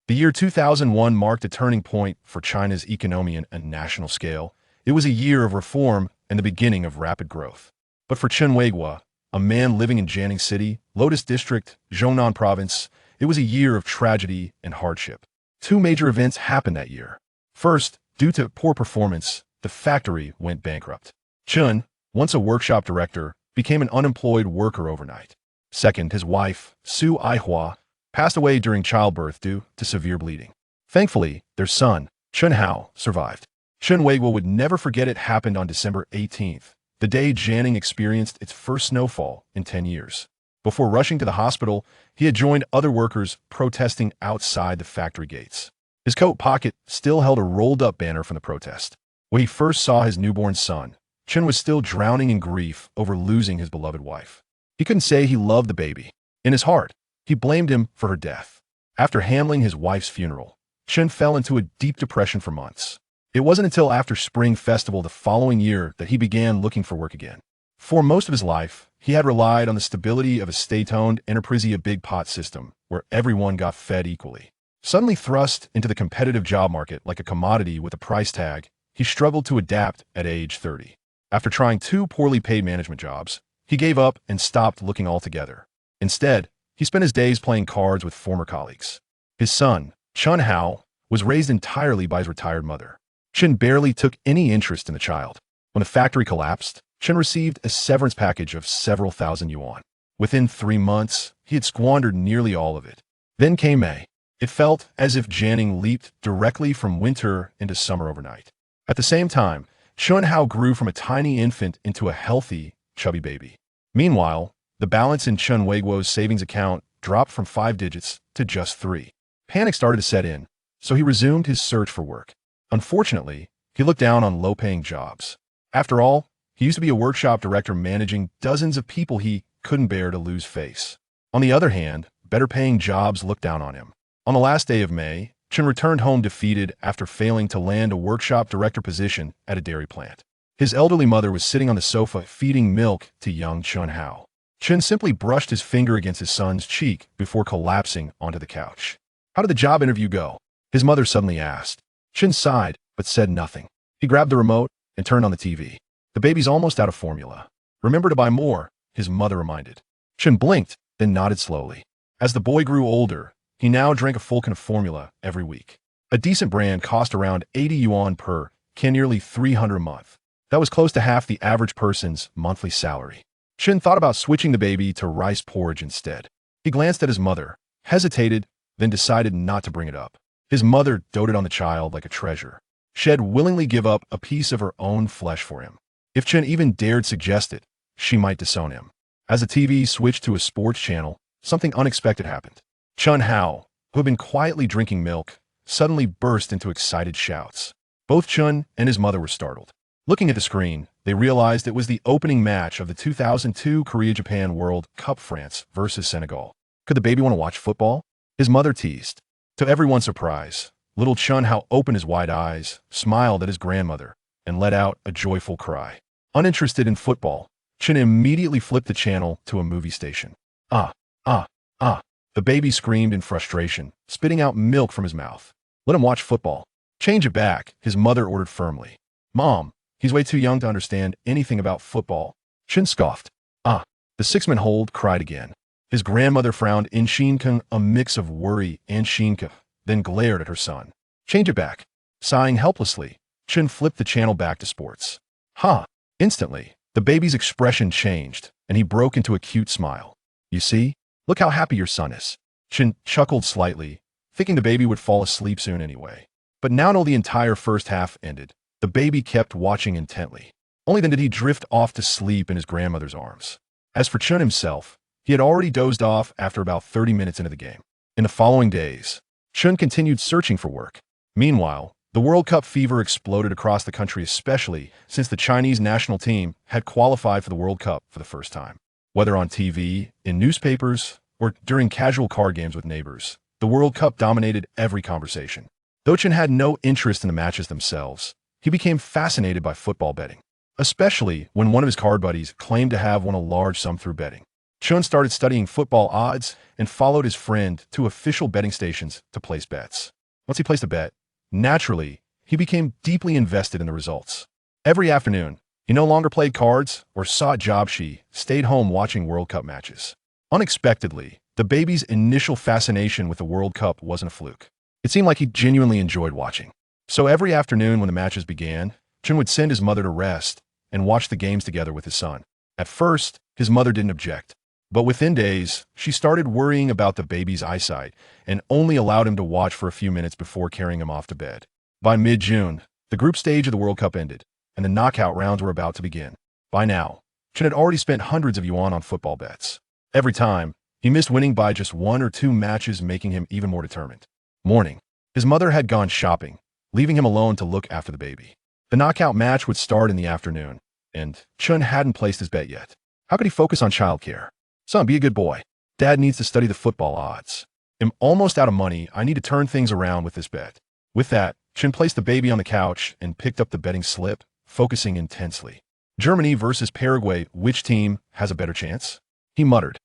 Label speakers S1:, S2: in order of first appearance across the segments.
S1: The year 2001 marked a turning point for China's economy on a national scale. It was a year of reform and the beginning of rapid growth. But for Chen Weiguo, a man living in Jiangning City, Lotus District, Zhonan Province, it was a year of tragedy and hardship. Two major events happened that year. First, due to poor performance, the factory went bankrupt. Chen, once a workshop director, became an unemployed worker overnight. Second, his wife, Xiaohaozi, passed away during childbirth due to severe bleeding. Thankfully, their son, Xiaohaozi, survived. Chen Weiguo would never forget it happened on December 18th, the day Jiangning experienced its first snowfall in 10 years. Before rushing to the hospital, he had joined other workers protesting outside the factory gates. His coat pocket still held a rolled-up banner from the protest. When he first saw his newborn son, Chen was still drowning in grief over losing his beloved wife. He couldn't say he loved the baby. In his heart, he blamed him for her death. After handling his wife's funeral, Chen fell into a deep depression for months. It wasn't until after Spring Festival the following year that he began looking for work again. For most of his life, he had relied on the stability of a state-owned enterprise big pot system where everyone got fed equally. Suddenly thrust into the competitive job market like a commodity with a price tag, he struggled to adapt at age 30. After trying 2 poorly paid management jobs, he gave up and stopped looking altogether. Instead, he spent his days playing cards with former colleagues. His son, Xiaohaozi, was raised entirely by his retired mother. Chen barely took any interest in the child. When the factory collapsed, Chen received a severance package of several thousand yuan. Within 3 months, he had squandered nearly all of it. Then came May. It felt as if Jiangning leaped directly from winter into summer overnight. At the same time, Xiaohaozi grew from a tiny infant into a healthy, chubby baby. Meanwhile, the balance in Chen Weiguo's savings account dropped from 5 digits to just 3. Panic started to set in, so he resumed his search for work. Unfortunately, he looked down on low-paying jobs. After all, he used to be a workshop director managing dozens of people he couldn't bear to lose face. On the other hand, better-paying jobs looked down on him. On the last day of May, Chen returned home defeated after failing to land a workshop director position at a dairy plant. His elderly mother was sitting on the sofa feeding milk to young Xiaohaozi. Chen simply brushed his finger against his son's cheek before collapsing onto the couch. "How did the job interview go?" his mother suddenly asked. Chen sighed, but said nothing. He grabbed the remote and turned on the TV. "The baby's almost out of formula. Remember to buy more," his mother reminded. Chen blinked, then nodded slowly. As the boy grew older, he now drank a full can of formula every week. A decent brand cost around 80 yuan per can, nearly 300 a month. That was close to half the average person's monthly salary. Chen thought about switching the baby to rice porridge instead. He glanced at his mother, hesitated, then decided not to bring it up. His mother doted on the child like a treasure. She'd willingly give up a piece of her own flesh for him. If Chen even dared suggest it, she might disown him. As the TV switched to a sports channel, something unexpected happened. Xiaohaozi, who had been quietly drinking milk, suddenly burst into excited shouts. Both Chen and his mother were startled. Looking at the screen, they realized it was the opening match of the 2002 Korea-Japan World Cup, France versus Senegal. Could the baby want to watch football? His mother teased. To everyone's surprise, little Xiaohaozi opened his wide eyes, smiled at his grandmother, and let out a joyful cry. Uninterested in football, Chen immediately flipped the channel to a movie station. Ah, ah, ah. The baby screamed in frustration, spitting out milk from his mouth. "Let him watch football." "Change it back," his mother ordered firmly. "Mom, he's way too young to understand anything about football." Chen scoffed. "Ah." The 6-month-old cried again. His grandmother frowned in Shinkeng, a mix of worry and Shinka, then glared at her son. "Change it back." Sighing helplessly, Chen flipped the channel back to sports. "Ha!" Instantly, the baby's expression changed, and he broke into a cute smile. "You see? Look how happy your son is." Chen chuckled slightly, thinking the baby would fall asleep soon anyway. But now until the entire first half ended, the baby kept watching intently. Only then did he drift off to sleep in his grandmother's arms. As for Chen himself, he had already dozed off after about 30 minutes into the game. In the following days, Chen continued searching for work. Meanwhile, the World Cup fever exploded across the country, especially since the Chinese national team had qualified for the World Cup for the first time. Whether on TV, in newspapers, or during casual card games with neighbors, the World Cup dominated every conversation. Though Chen had no interest in the matches themselves, he became fascinated by football betting, especially when one of his card buddies claimed to have won a large sum through betting. Chen started studying football odds and followed his friend to official betting stations to place bets. Once he placed a bet, naturally, he became deeply invested in the results. Every afternoon, he no longer played cards or sought job. She stayed home watching World Cup matches. Unexpectedly, the baby's initial fascination with the World Cup wasn't a fluke. It seemed like he genuinely enjoyed watching. So every afternoon when the matches began, Chen would send his mother to rest and watch the games together with his son. At first, his mother didn't object, but within days, she started worrying about the baby's eyesight and only allowed him to watch for a few minutes before carrying him off to bed. By mid-June, the group stage of the World Cup ended, and the knockout rounds were about to begin. By now, Chen had already spent hundreds of yuan on football bets. Every time, he missed winning by just 1 or 2 matches, making him even more determined. Morning, his mother had gone shopping, leaving him alone to look after the baby. The knockout match would start in the afternoon, and Chen hadn't placed his bet yet. How could he focus on childcare? Son, be a good boy. Dad needs to study the football odds. I'm almost out of money. I need to turn things around with this bet. With that, Chen placed the baby on the couch and picked up the betting slip, focusing intensely. Germany versus Paraguay, which team has a better chance? He muttered.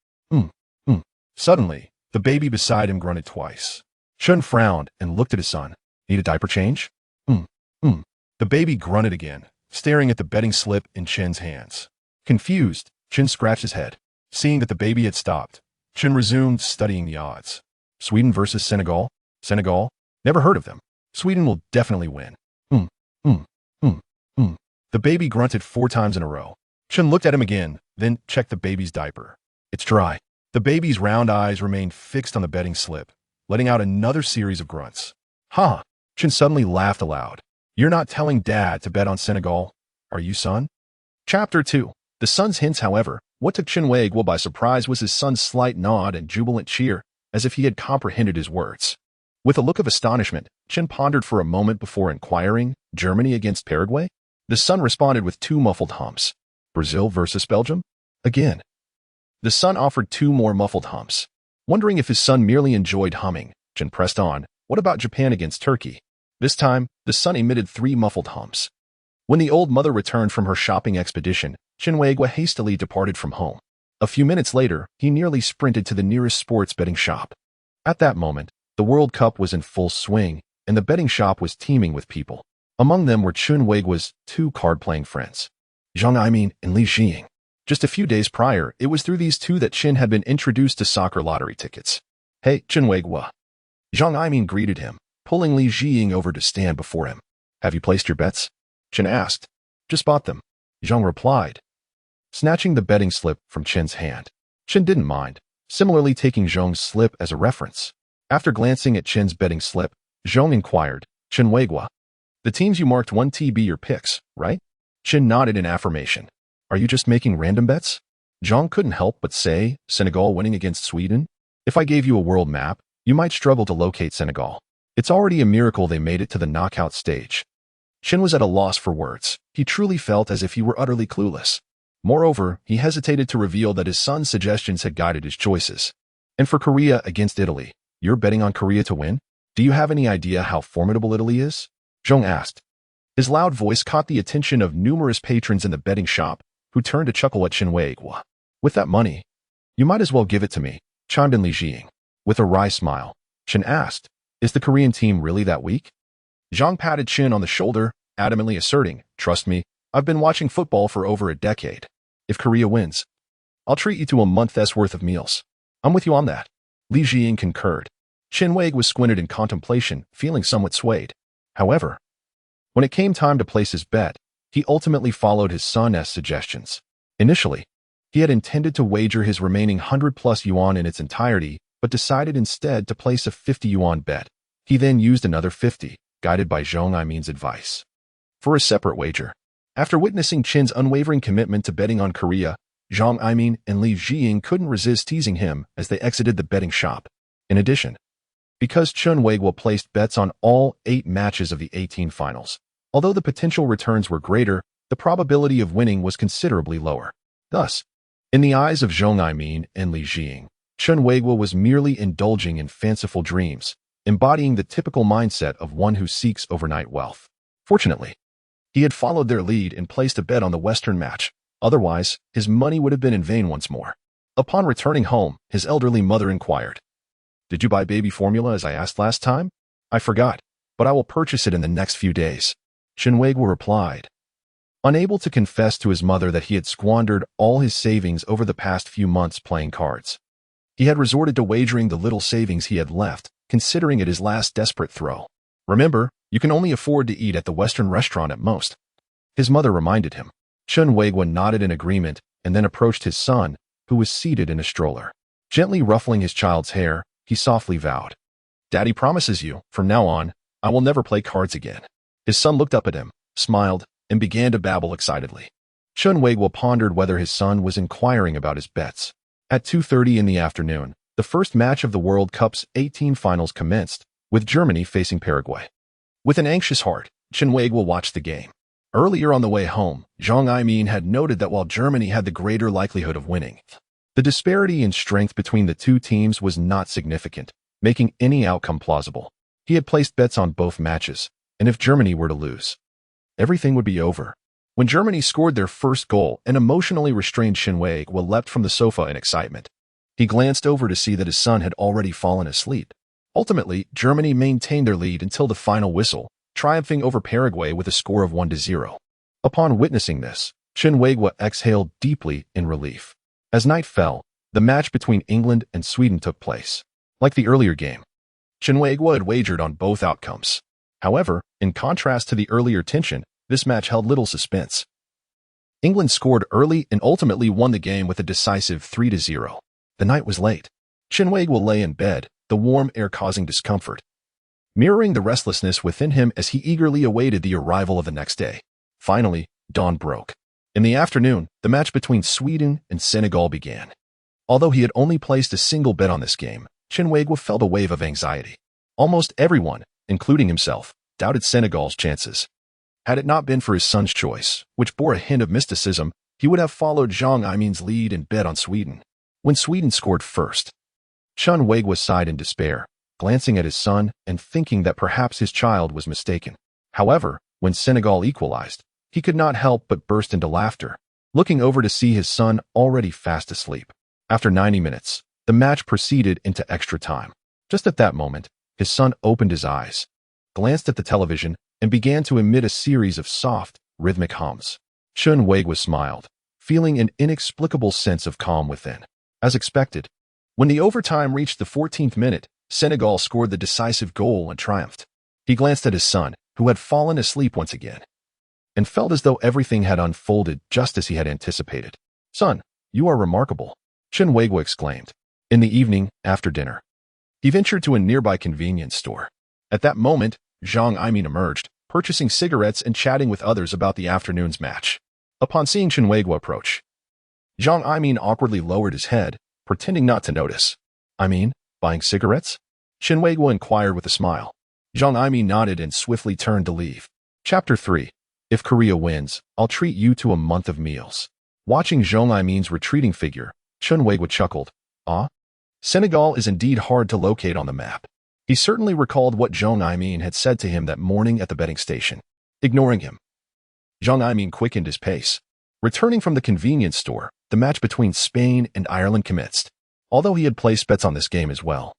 S1: Suddenly, the baby beside him grunted twice. Chen frowned and looked at his son. Need a diaper change? The baby grunted again, staring at the betting slip in Chen's hands. Confused, Chen scratched his head. Seeing that the baby had stopped, Chen resumed studying the odds. Sweden versus Senegal? Senegal? Never heard of them. Sweden will definitely win. The baby grunted 4 times in a row. Chen looked at him again, then checked the baby's diaper. It's dry. The baby's round eyes remained fixed on the betting slip, letting out another series of grunts. Ha! Chen suddenly laughed aloud. You're not telling Dad to bet on Senegal, are you, son? Chapter 2. The son's hints, however. What took Chen Weiguo by surprise was his son's slight nod and jubilant cheer, as if he had comprehended his words. With a look of astonishment, Chen pondered for a moment before inquiring, Germany against Paraguay? The son responded with 2 muffled humps. Brazil versus Belgium? Again. The son offered 2 more muffled humps. Wondering if his son merely enjoyed humming, Chen pressed on. What about Japan against Turkey? This time, the son emitted 3 muffled humps. When the old mother returned from her shopping expedition, Chen Weiguo hastily departed from home. A few minutes later, he nearly sprinted to the nearest sports betting shop. At that moment, the World Cup was in full swing, and the betting shop was teeming with people. Among them were Chen Weiguo's 2 card-playing friends, Zhang Aimin and Li Jiying. Just a few days prior, it was through these 2 that Chen had been introduced to soccer lottery tickets. Hey, Chen Weiguo. Zhang Aimin greeted him, pulling Li Jiying over to stand before him. Have you placed your bets? Chen asked. Just bought them, Zhang replied, snatching the betting slip from Chen's hand. Chen didn't mind, similarly taking Zhang's slip as a reference. After glancing at Chen's betting slip, Zhang inquired, Chen Weiguo, the teams you marked 1T be your picks, right? Chen nodded in affirmation. Are you just making random bets? Zhang couldn't help but say, Senegal winning against Sweden? If I gave you a world map, you might struggle to locate Senegal. It's already a miracle they made it to the knockout stage. Chen was at a loss for words. He truly felt as if he were utterly clueless. Moreover, he hesitated to reveal that his son's suggestions had guided his choices. And for Korea against Italy, you're betting on Korea to win? Do you have any idea how formidable Italy is? Zhang asked. His loud voice caught the attention of numerous patrons in the betting shop, who turned to chuckle at Chen Weiguo. With that money, you might as well give it to me, chimed in Li Jiying. With a wry smile, Chen asked, is the Korean team really that weak? Zhang patted Chen on the shoulder, adamantly asserting, trust me, I've been watching football for over a decade. If Korea wins, I'll treat you to a month's worth of meals. I'm with you on that. Li Jiying concurred. Chen Weiguo was squinted in contemplation, feeling somewhat swayed. However, when it came time to place his bet, he ultimately followed his son's suggestions. Initially, he had intended to wager his remaining 100+ yuan in its entirety, but decided instead to place a 50 yuan bet. He then used another 50, guided by Zhang Aimin's advice, for a separate wager. After witnessing Chen's unwavering commitment to betting on Korea, Zhang Aimin and Li Jiying couldn't resist teasing him as they exited the betting shop. In addition, because Chen Weiguo placed bets on all 8 matches of the 18 finals, although the potential returns were greater, the probability of winning was considerably lower. Thus, in the eyes of Zhang Aimin and Li Jiying, Chen Weiguo was merely indulging in fanciful dreams, embodying the typical mindset of one who seeks overnight wealth. Fortunately, he had followed their lead and placed a bet on the Western match. Otherwise, his money would have been in vain once more. Upon returning home, his elderly mother inquired, "Did you buy baby formula as I asked last time?" "I forgot, but I will purchase it in the next few days," Chen Weiguo replied. Unable to confess to his mother that he had squandered all his savings over the past few months playing cards, he had resorted to wagering the little savings he had left, considering it his last desperate throw. "Remember, you can only afford to eat at the Western restaurant at most," his mother reminded him. Chen Weiguo nodded in agreement and then approached his son, who was seated in a stroller. Gently ruffling his child's hair, he softly vowed, "Daddy promises you, from now on, I will never play cards again." His son looked up at him, smiled, and began to babble excitedly. Chen Weiguo pondered whether his son was inquiring about his bets. At 2:30 in the afternoon, the first match of the World Cup's 18 finals commenced, with Germany facing Paraguay. With an anxious heart, Chen Weiguo watched the game. Earlier on the way home, Zhang Aimin had noted that while Germany had the greater likelihood of winning, the disparity in strength between the two teams was not significant, making any outcome plausible. He had placed bets on both matches, and if Germany were to lose, everything would be over. When Germany scored their first goal, an emotionally restrained Chen Weiguo leapt from the sofa in excitement. He glanced over to see that his son had already fallen asleep. Ultimately, Germany maintained their lead until the final whistle, triumphing over Paraguay with a score of 1-0. Upon witnessing this, Chen Weiguo exhaled deeply in relief. As night fell, the match between England and Sweden took place. Like the earlier game, Chen Weiguo had wagered on both outcomes. However, in contrast to the earlier tension, this match held little suspense. England scored early and ultimately won the game with a decisive 3-0. The night was late. Chen Weiguo lay in bed, the warm air causing discomfort, mirroring the restlessness within him as he eagerly awaited the arrival of the next day. Finally, dawn broke. In the afternoon, the match between Sweden and Senegal began. Although he had only placed a single bet on this game, Chen Weiguo felt a wave of anxiety. Almost everyone, including himself, doubted Senegal's chances. Had it not been for his son's choice, which bore a hint of mysticism, he would have followed Zhang Aimin's lead and bet on Sweden. When Sweden scored first, Chen Weiguo sighed in despair, glancing at his son and thinking that perhaps his child was mistaken. However, when Senegal equalized, he could not help but burst into laughter, looking over to see his son already fast asleep. After 90 minutes, the match proceeded into extra time. Just at that moment, his son opened his eyes, glanced at the television, and began to emit a series of soft, rhythmic hums. Chen Weiguo smiled, feeling an inexplicable sense of calm within. As expected, when the overtime reached the 14th minute, Senegal scored the decisive goal and triumphed. He glanced at his son, who had fallen asleep once again, and felt as though everything had unfolded just as he had anticipated. "Son, you are remarkable," Chen Weiguo exclaimed. In the evening, after dinner, he ventured to a nearby convenience store. At that moment, Zhang Aimin emerged, purchasing cigarettes and chatting with others about the afternoon's match. Upon seeing Chen Weiguo approach, Zhang Aimin awkwardly lowered his head, pretending not to notice. "I mean, buying cigarettes?" Chen Weiguo inquired with a smile. Zhang Aimin nodded and swiftly turned to leave. Chapter 3. If Korea wins, I'll treat you to a month of meals. Watching Zhang Aimin's retreating figure, Chen Weiguo chuckled. "Ah? Senegal is indeed hard to locate on the map." He certainly recalled what Zhang Aimin had said to him that morning at the betting station. Ignoring him, Zhang Aimin quickened his pace. Returning from the convenience store, the match between Spain and Ireland commenced, although he had placed bets on this game as well.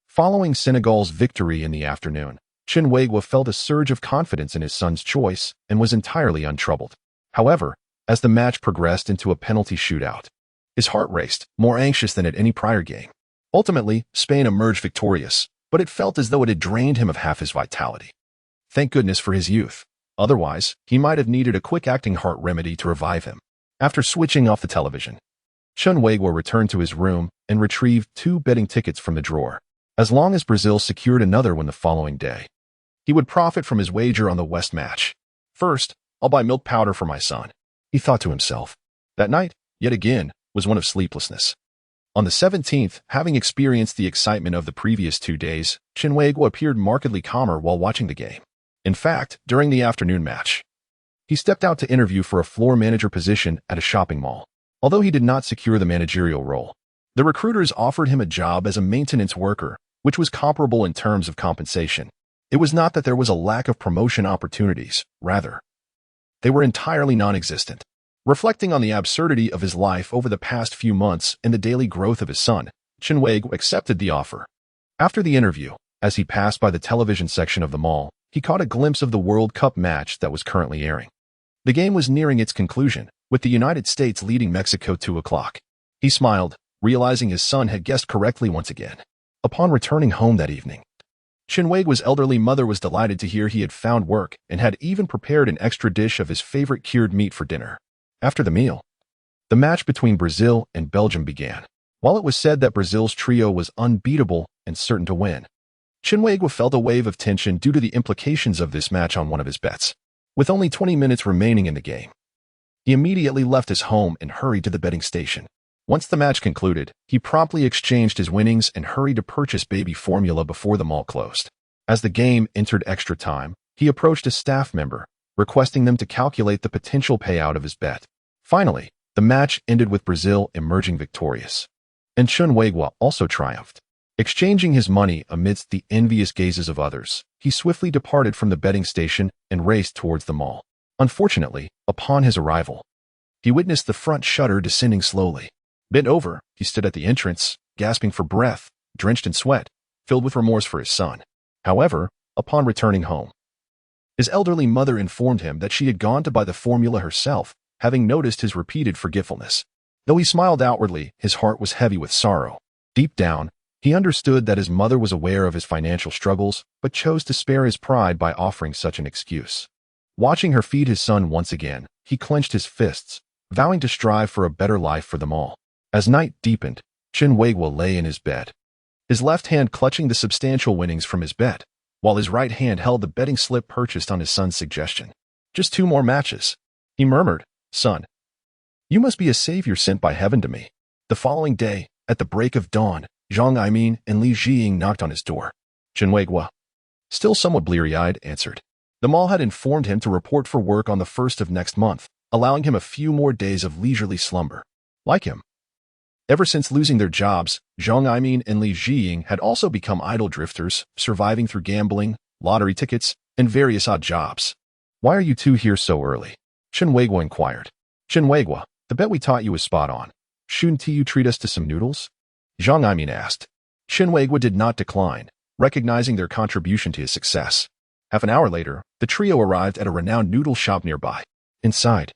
S1: Following Senegal's victory in the afternoon, Chen Weiguo felt a surge of confidence in his son's choice and was entirely untroubled. However, as the match progressed into a penalty shootout, his heart raced, more anxious than at any prior game. Ultimately, Spain emerged victorious, but it felt as though it had drained him of half his vitality. Thank goodness for his youth. Otherwise, he might have needed a quick-acting heart remedy to revive him. After switching off the television, Chen Weiguo returned to his room and retrieved 2 betting tickets from the drawer. As long as Brazil secured another one the following day, he would profit from his wager on the West match. "First, I'll buy milk powder for my son," he thought to himself. That night, yet again, was one of sleeplessness. On the 17th, having experienced the excitement of the previous 2 days, Chen Weiguo appeared markedly calmer while watching the game. In fact, during the afternoon match, he stepped out to interview for a floor manager position at a shopping mall. Although he did not secure the managerial role, the recruiters offered him a job as a maintenance worker, which was comparable in terms of compensation. It was not that there was a lack of promotion opportunities, rather, they were entirely non-existent. Reflecting on the absurdity of his life over the past few months and the daily growth of his son, Chen Weiguo accepted the offer. After the interview, as he passed by the television section of the mall, he caught a glimpse of the World Cup match that was currently airing. The game was nearing its conclusion, with the United States leading Mexico 2-0. He smiled, realizing his son had guessed correctly once again. Upon returning home that evening, Chen Weiguo's elderly mother was delighted to hear he had found work and had even prepared an extra dish of his favorite cured meat for dinner. After the meal, the match between Brazil and Belgium began. While it was said that Brazil's trio was unbeatable and certain to win, Chen Weiguo felt a wave of tension due to the implications of this match on one of his bets. With only 20 minutes remaining in the game, he immediately left his home and hurried to the betting station. Once the match concluded, he promptly exchanged his winnings and hurried to purchase baby formula before the mall closed. As the game entered extra time, he approached a staff member, requesting them to calculate the potential payout of his bet. Finally, the match ended with Brazil emerging victorious, and Chen Weiguo also triumphed. Exchanging his money amidst the envious gazes of others, he swiftly departed from the betting station and raced towards the mall. Unfortunately, upon his arrival, he witnessed the front shutter descending slowly. Bent over, he stood at the entrance, gasping for breath, drenched in sweat, filled with remorse for his son. However, upon returning home, his elderly mother informed him that she had gone to buy the formula herself, having noticed his repeated forgetfulness. Though he smiled outwardly, his heart was heavy with sorrow. Deep down, he understood that his mother was aware of his financial struggles, but chose to spare his pride by offering such an excuse. Watching her feed his son once again, he clenched his fists, vowing to strive for a better life for them all. As night deepened, Chen Weiguo lay in his bed, his left hand clutching the substantial winnings from his bet, while his right hand held the betting slip purchased on his son's suggestion. Just 2 more matches, he murmured. Son, you must be a savior sent by heaven to me. The following day, at the break of dawn, Zhang Aimin and Li Jiying knocked on his door. Chen Weiguo, still somewhat bleary-eyed, answered. The mall had informed him to report for work on the 1st of next month, allowing him a few more days of leisurely slumber. Like him, ever since losing their jobs, Zhang Aimin and Li Jiying had also become idle drifters, surviving through gambling, lottery tickets, and various odd jobs. Why are you two here so early? Chen Weiguo inquired. Chen Weiguo, the bet we taught you was spot on. Shouldn't you treat us to some noodles? Zhang Aimin asked. Chen Weiguo did not decline, recognizing their contribution to his success. Half an hour later, the trio arrived at a renowned noodle shop nearby. Inside,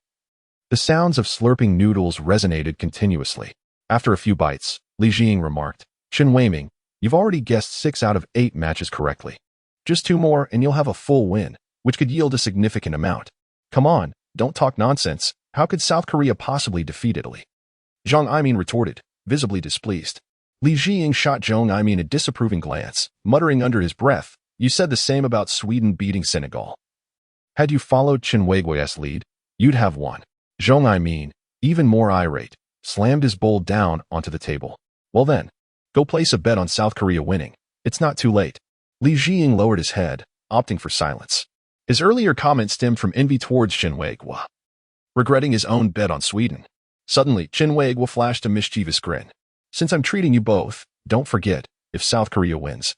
S1: the sounds of slurping noodles resonated continuously. After a few bites, Li Jiying remarked, Chen Weiming, you've already guessed 6 out of 8 matches correctly. Just 2 more and you'll have a full win, which could yield a significant amount. Come on, don't talk nonsense. How could South Korea possibly defeat Italy? Zhang Aimin retorted, visibly displeased. Li Jiying shot Zhang Aimin a disapproving glance, muttering under his breath, you said the same about Sweden beating Senegal. Had you followed Chen Weiguo's lead, you'd have won. Zhang Aimin, even more irate, slammed his bowl down onto the table. Well then, go place a bet on South Korea winning. It's not too late. Li Jiying lowered his head, opting for silence. His earlier comment stemmed from envy towards Chen Weiguo, regretting his own bet on Sweden. Suddenly, Chen Weiguo flashed a mischievous grin. Since I'm treating you both, don't forget, if South Korea wins,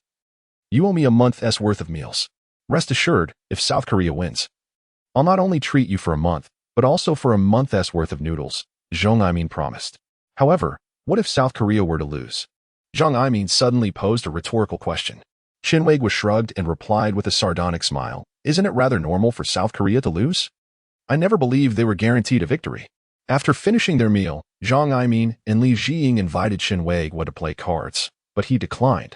S1: you owe me a month's worth of meals. Rest assured, if South Korea wins, I'll not only treat you for a month, but also for a month's worth of noodles, Zhang Aimin promised. However, what if South Korea were to lose? Zhang Aimin suddenly posed a rhetorical question. Chen Weiguo shrugged and replied with a sardonic smile, isn't it rather normal for South Korea to lose? I never believed they were guaranteed a victory. After finishing their meal, Zhang Aimin and Li Jiying invited Chen Weiguo to play cards, but he declined,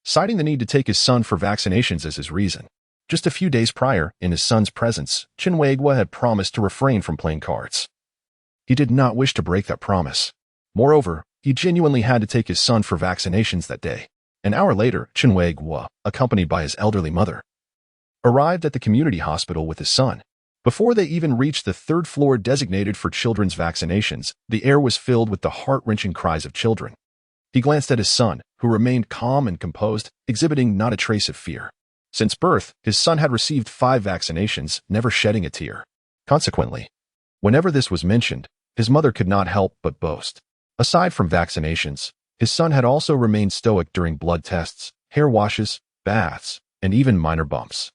S1: citing the need to take his son for vaccinations as his reason. Just a few days prior, in his son's presence, Chen Weiguo had promised to refrain from playing cards. He did not wish to break that promise. Moreover, he genuinely had to take his son for vaccinations that day. An hour later, Chen Weiguo, accompanied by his elderly mother, arrived at the community hospital with his son. Before they even reached the 3rd floor designated for children's vaccinations, the air was filled with the heart-wrenching cries of children. He glanced at his son, who remained calm and composed, exhibiting not a trace of fear. Since birth, his son had received 5 vaccinations, never shedding a tear. Consequently, whenever this was mentioned, his mother could not help but boast. Aside from vaccinations, his son had also remained stoic during blood tests, hair washes, baths, and even minor bumps.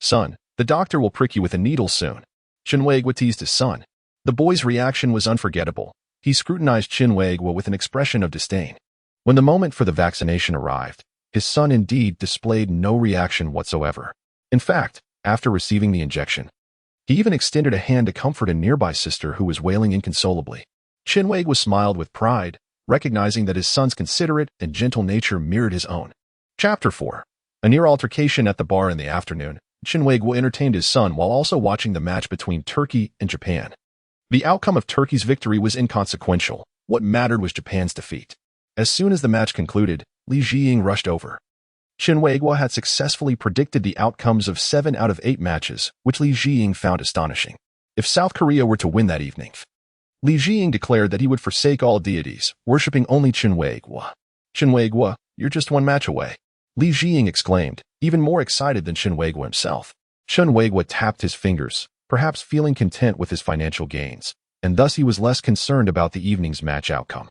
S1: Son, the doctor will prick you with a needle soon. Chen Weiguo teased his son. The boy's reaction was unforgettable. He scrutinized Chen Weiguo with an expression of disdain. When the moment for the vaccination arrived, his son indeed displayed no reaction whatsoever. In fact, after receiving the injection, he even extended a hand to comfort a nearby sister who was wailing inconsolably. Chen Weiguo smiled with pride, recognizing that his son's considerate and gentle nature mirrored his own. Chapter 4. A near altercation at the bar in the afternoon, Chen Weiguo entertained his son while also watching the match between Turkey and Japan. The outcome of Turkey's victory was inconsequential. What mattered was Japan's defeat. As soon as the match concluded, Li Jiying rushed over. Chen Weiguo had successfully predicted the outcomes of 7 out of 8 matches, which Li Jiying found astonishing. If South Korea were to win that evening, Li Jiying declared that he would forsake all deities, worshipping only Chen Weiguo. Chen Weiguo, you're just one match away, Li Jiying exclaimed, even more excited than Chen Weiguo himself. Chen Weiguo tapped his fingers, perhaps feeling content with his financial gains, and thus he was less concerned about the evening's match outcome.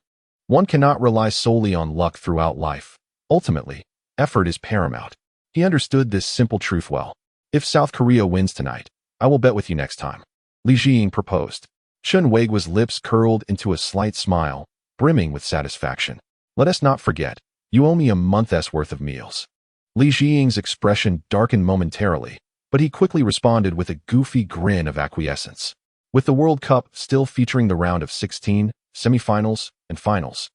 S1: One cannot rely solely on luck throughout life. Ultimately, effort is paramount. He understood this simple truth well. If South Korea wins tonight, I will bet with you next time, Li Jiying proposed. Chen Weiguo's lips curled into a slight smile, brimming with satisfaction. Let us not forget, you owe me a month's worth of meals. Li Jiying's expression darkened momentarily, but he quickly responded with a goofy grin of acquiescence. With the World Cup still featuring the round of 16, semifinals, and finals,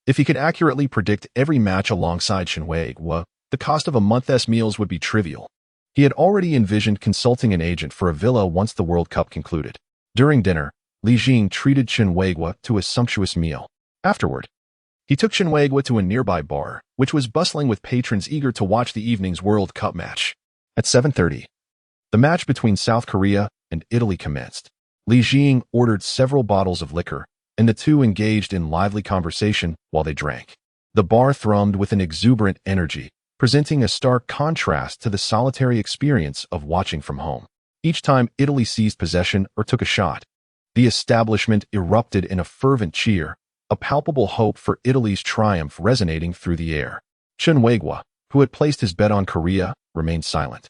S1: if he could accurately predict every match alongside Chen Weiguo, the cost of a month's meals would be trivial. He had already envisioned consulting an agent for a villa once the World Cup concluded. During dinner, Li Jiying treated Chen Weiguo to a sumptuous meal. Afterward, he took Chen Weiguo to a nearby bar, which was bustling with patrons eager to watch the evening's World Cup match. At 7:30, the match between South Korea and Italy commenced. Li Jiying ordered several bottles of liquor, and the two engaged in lively conversation while they drank. The bar thrummed with an exuberant energy, presenting a stark contrast to the solitary experience of watching from home. Each time Italy seized possession or took a shot, the establishment erupted in a fervent cheer, a palpable hope for Italy's triumph resonating through the air. Chen Weiguo, who had placed his bet on Korea, remained silent,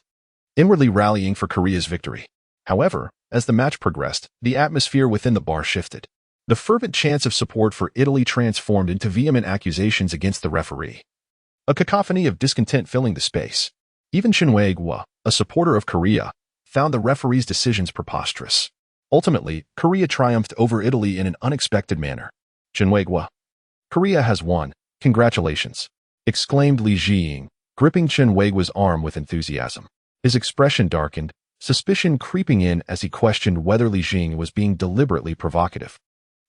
S1: inwardly rallying for Korea's victory. However, as the match progressed, the atmosphere within the bar shifted. The fervent chants of support for Italy transformed into vehement accusations against the referee. A cacophony of discontent filling the space. Even Chen Weiguo, a supporter of Korea, found the referee's decisions preposterous. Ultimately, Korea triumphed over Italy in an unexpected manner. Chen Weiguo, Korea has won, congratulations, exclaimed Li Jiying, gripping Chen Weiguo's arm with enthusiasm. His expression darkened, suspicion creeping in as he questioned whether Li Jiying was being deliberately provocative.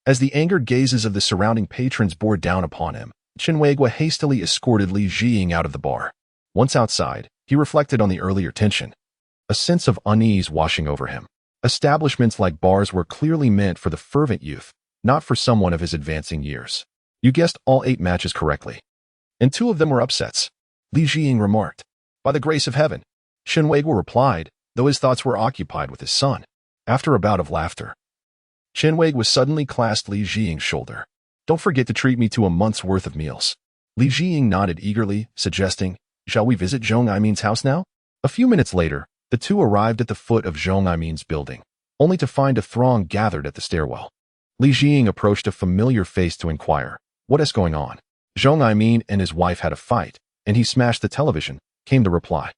S1: As the angered gazes of the surrounding patrons bore down upon him, Chen Weiguo hastily escorted Li Jiying out of the bar. Once outside, he reflected on the earlier tension, a sense of unease washing over him. Establishments like bars were clearly meant for the fervent youth, not for someone of his advancing years. You guessed all 8 matches correctly, and 2 of them were upsets, Li Jiying remarked. By the grace of heaven, Chen Weiguo replied, though his thoughts were occupied with his son. After a bout of laughter, Chen Weiguo suddenly clasped Li Jiying's shoulder. Don't forget to treat me to a month's worth of meals. Li Jiying nodded eagerly, suggesting, shall we visit Zhong Aimin's house now? A few minutes later, the two arrived at the foot of Zhong Aimin's building, only to find a throng gathered at the stairwell. Li Jiying approached a familiar face to inquire, what is going on? Zhong Aimin and his wife had a fight, and he smashed the television, came the reply.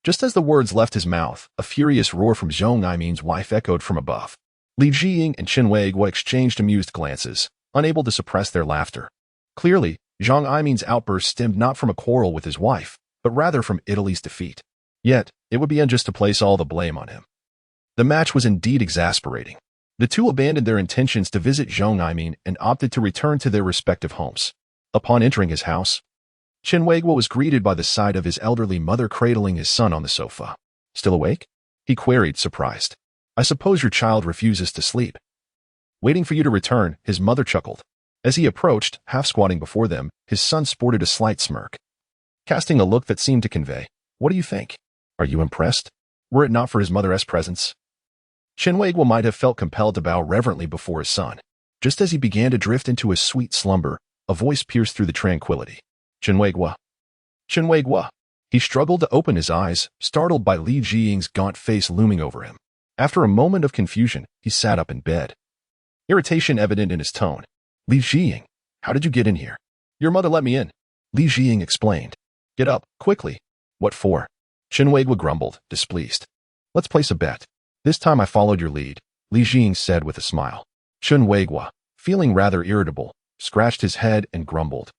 S1: Just as the words left his mouth, a furious roar from Zhong Aimin's wife echoed from above. Li Jiying and Chen Weiguo exchanged amused glances, unable to suppress their laughter. Clearly, Zhong Aimin's outburst stemmed not from a quarrel with his wife, but rather from Italy's defeat. Yet, it would be unjust to place all the blame on him. The match was indeed exasperating. The two abandoned their intentions to visit Zhong Aimin and opted to return to their respective homes. Upon entering his house, Chen Weiguo was greeted by the sight of his elderly mother cradling his son on the sofa. Still awake? He queried, surprised. I suppose your child refuses to sleep. Waiting for you to return, his mother chuckled. As he approached, half squatting before them, his son sported a slight smirk, casting a look that seemed to convey, what do you think? Are you impressed? Were it not for his mother's presence, Chen Weiguo might have felt compelled to bow reverently before his son. Just as he began to drift into a sweet slumber, a voice pierced through the tranquility. Chen Weiguo. Chen Weiguo. He struggled to open his eyes, startled by Li Jiying's gaunt face looming over him. After a moment of confusion, he sat up in bed. irritation evident in his tone. Li Jiying, how did you get in here? Your mother let me in, Li Jiying explained. Get up, quickly. What for? Chen Weiguo grumbled, displeased. Let's place a bet. This time I followed your lead, Li Jiying said with a smile. Chen Weiguo, feeling rather irritable, scratched his head and grumbled.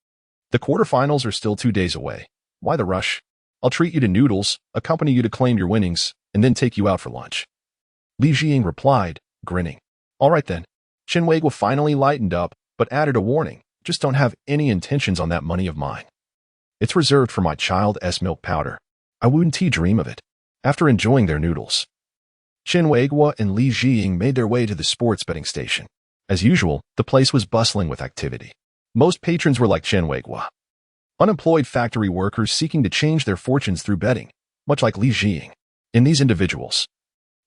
S1: The quarterfinals are still 2 days away. Why the rush? I'll treat you to noodles, accompany you to claim your winnings, and then take you out for lunch. Li Jiying replied, grinning. All right then. Chen Weiguo finally lightened up, but added a warning. Just don't have any intentions on that money of mine. It's reserved for my child's milk powder. I wouldn't dream of it. After enjoying their noodles, Chen Weiguo and Li Jiying made their way to the sports betting station. As usual, the place was bustling with activity. Most patrons were like Chen Weiguo, unemployed factory workers seeking to change their fortunes through betting, much like Li Jiying. In these individuals,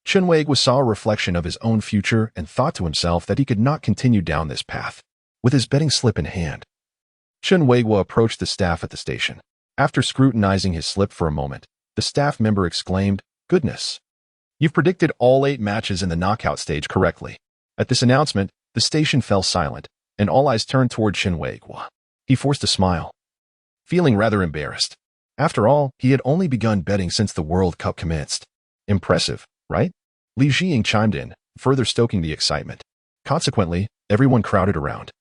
S1: Chen Weiguo saw a reflection of his own future and thought to himself that he could not continue down this path. With his betting slip in hand, Chen Weiguo approached the staff at the station. After scrutinizing his slip for a moment, the staff member exclaimed, Goodness! You've predicted all 8 matches in the knockout stage correctly. At this announcement, the station fell silent, and all eyes turned toward Chen Weiguo. He forced a smile, feeling rather embarrassed. After all, he had only begun betting since the World Cup commenced. Impressive, right? Li Jiying chimed in, further stoking the excitement. Consequently, everyone crowded around,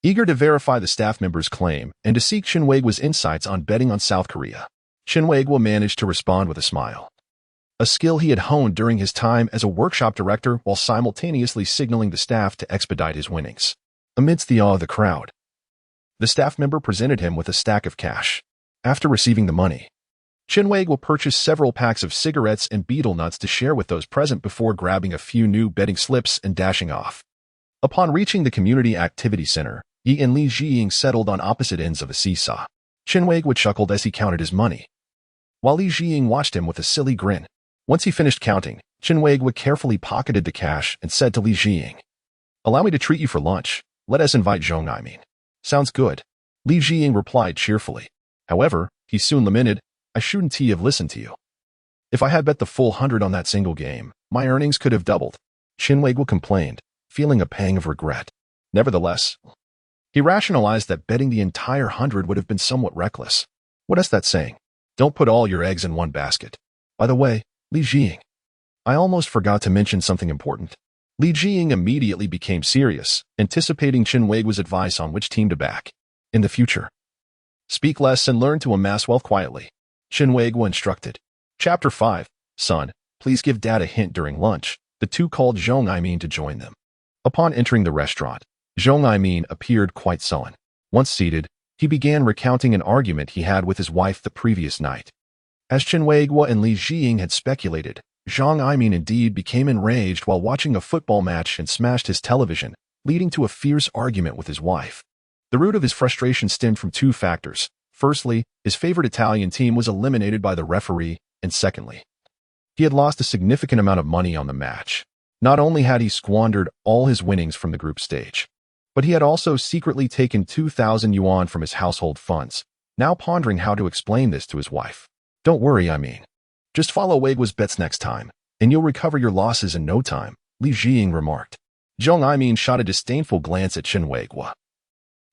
S1: eager to verify the staff member's claim and to seek Chen Weiguo's insights on betting on South Korea. Chen Weiguo managed to respond with a smile, a skill he had honed during his time as a workshop director while simultaneously signaling the staff to expedite his winnings. Amidst the awe of the crowd, the staff member presented him with a stack of cash. After receiving the money, Chen Weiguo purchased several packs of cigarettes and betel nuts to share with those present before grabbing a few new betting slips and dashing off. Upon reaching the community activity center, he and Li Jiying settled on opposite ends of a seesaw. Chen Weiguo chuckled as he counted his money, while Li Jiying watched him with a silly grin. Once he finished counting, Chen Weiguo carefully pocketed the cash and said to Li Jiying, Allow me to treat you for lunch. Let us invite Zhong. Sounds good, Li Jiying replied cheerfully. However, he soon lamented, I shouldn't have listened to you. If I had bet the full 100 on that single game, my earnings could have doubled, Chen Weiguo complained, feeling a pang of regret. Nevertheless, he rationalized that betting the entire 100 would have been somewhat reckless. What is that saying? Don't put all your eggs in one basket. By the way, Li Jiying, I almost forgot to mention something important. Li Jiying immediately became serious, anticipating Chen Weiguo's advice on which team to back. In the future, speak less and learn to amass wealth quietly, Chen Weiguo instructed. Chapter 5, Son, please give Dad a hint during lunch. The two called Zhong to join them. Upon entering the restaurant, Zhong appeared quite sullen. Once seated, he began recounting an argument he had with his wife the previous night. As Chen Weiguo and Li Jiying had speculated, Zhong indeed became enraged while watching a football match and smashed his television, leading to a fierce argument with his wife. The root of his frustration stemmed from 2 factors. Firstly, his favorite Italian team was eliminated by the referee, and secondly, he had lost a significant amount of money on the match. Not only had he squandered all his winnings from the group stage, but he had also secretly taken 2,000 yuan from his household funds, now pondering how to explain this to his wife. Don't worry, just follow Weiguo's bets next time, and you'll recover your losses in no time, Li Jiying remarked. Zhong shot a disdainful glance at Chen Weiguo.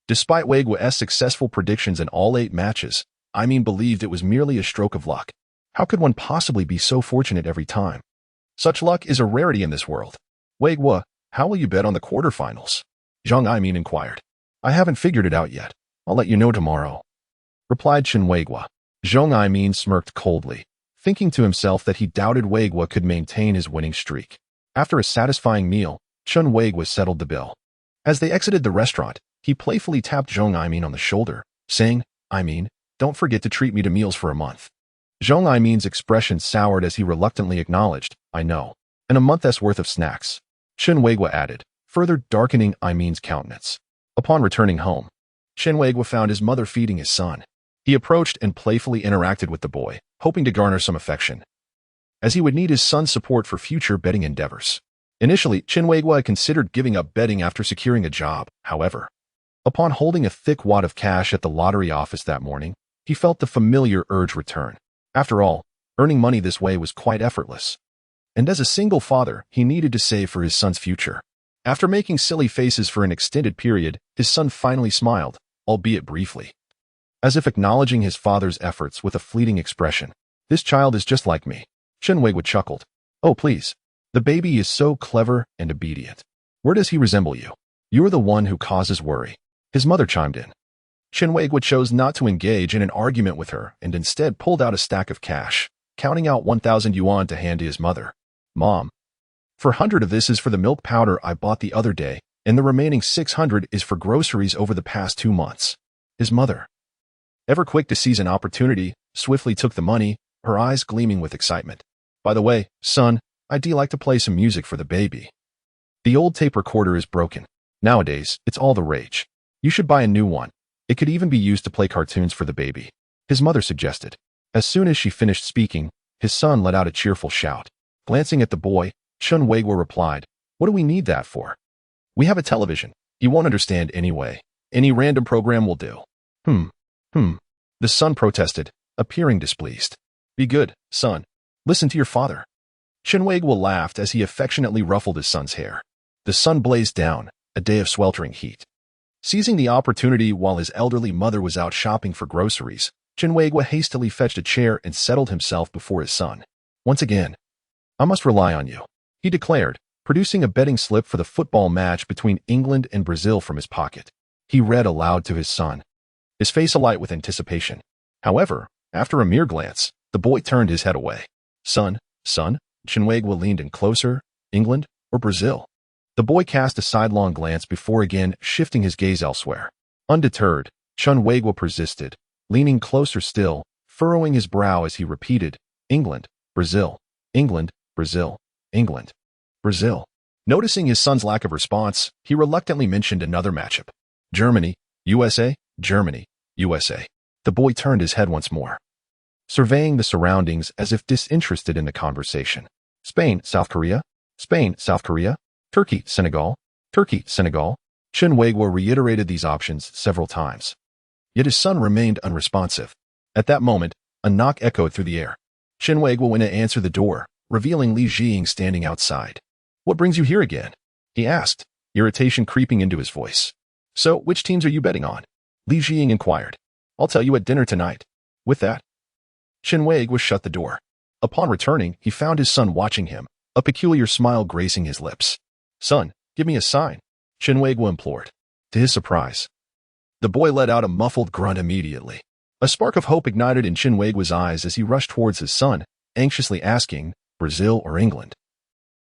S1: Despite Weiguo's successful predictions in all 8 matches, believed it was merely a stroke of luck. How could one possibly be so fortunate every time? Such luck is a rarity in this world. Weiguo, how will you bet on the quarterfinals? Zhong inquired. I haven't figured it out yet. I'll let you know tomorrow, replied Chen Weiguo. Zhong smirked coldly, thinking to himself that he doubted Weiguo could maintain his winning streak. After a satisfying meal, Chen Weiguo settled the bill. As they exited the restaurant, he playfully tapped Zhong on the shoulder, saying, don't forget to treat me to meals for a month. Zhong expression soured as he reluctantly acknowledged, I know, and a month's worth of snacks. Chen Weiguo added, further darkening Min's countenance. Upon returning home, Chen Weiguo found his mother feeding his son. He approached and playfully interacted with the boy, hoping to garner some affection, as he would need his son's support for future betting endeavors. Initially, Chen Weiguo had considered giving up betting after securing a job. However, upon holding a thick wad of cash at the lottery office that morning, he felt the familiar urge return. After all, earning money this way was quite effortless. And as a single father, he needed to save for his son's future. After making silly faces for an extended period, his son finally smiled, albeit briefly, as if acknowledging his father's efforts with a fleeting expression. This child is just like me. Chen Weiguo chuckled. Oh, please. The baby is so clever and obedient. Where does he resemble you? You are the one who causes worry. His mother chimed in. Chen Weiguo chose not to engage in an argument with her and instead pulled out a stack of cash, counting out 1,000 yuan to hand to his mother. Mom, 400 of this is for the milk powder I bought the other day, and the remaining 600 is for groceries over the past 2 months. His mother, ever quick to seize an opportunity, swiftly took the money, her eyes gleaming with excitement. By the way, son, I'd like to play some music for the baby. The old tape recorder is broken. Nowadays, it's all the rage. You should buy a new one. It could even be used to play cartoons for the baby. His mother suggested. As soon as she finished speaking, his son let out a cheerful shout. Glancing at the boy, Chen Weiguo replied, What do we need that for? We have a television. You won't understand anyway. Any random program will do. The son protested, appearing displeased. Be good, son. Listen to your father. Chen Weiguo laughed as he affectionately ruffled his son's hair. The sun blazed down, a day of sweltering heat. Seizing the opportunity while his elderly mother was out shopping for groceries, Chen Weiguo hastily fetched a chair and settled himself before his son. Once again, I must rely on you, he declared, producing a betting slip for the football match between England and Brazil from his pocket. He read aloud to his son, his face alight with anticipation. However, after a mere glance, the boy turned his head away. Son, Chen Weiguo leaned in closer. England or Brazil? The boy cast a sidelong glance before again shifting his gaze elsewhere. Undeterred, Chen Weiguo persisted, leaning closer still, furrowing his brow as he repeated, England, Brazil, England, Brazil, England, Brazil. Noticing his son's lack of response, he reluctantly mentioned another matchup. Germany, USA, Germany, USA. The boy turned his head once more, surveying the surroundings as if disinterested in the conversation. Spain, South Korea, Spain, South Korea, Turkey, Senegal, Turkey, Senegal. Chen Weiguo reiterated these options several times. Yet his son remained unresponsive. At that moment, a knock echoed through the air. Chen Weiguo went to answer the door, revealing Li Jiying standing outside. What brings you here again? He asked, irritation creeping into his voice. So, which teams are you betting on? Li Jiying inquired. I'll tell you at dinner tonight. With that, Chen Weiguo shut the door. Upon returning, he found his son watching him, a peculiar smile gracing his lips. Son, give me a sign, Chen Weiguo implored. To his surprise, the boy let out a muffled grunt immediately. A spark of hope ignited in Chen Weiguo's eyes as he rushed towards his son, anxiously asking, Brazil or England?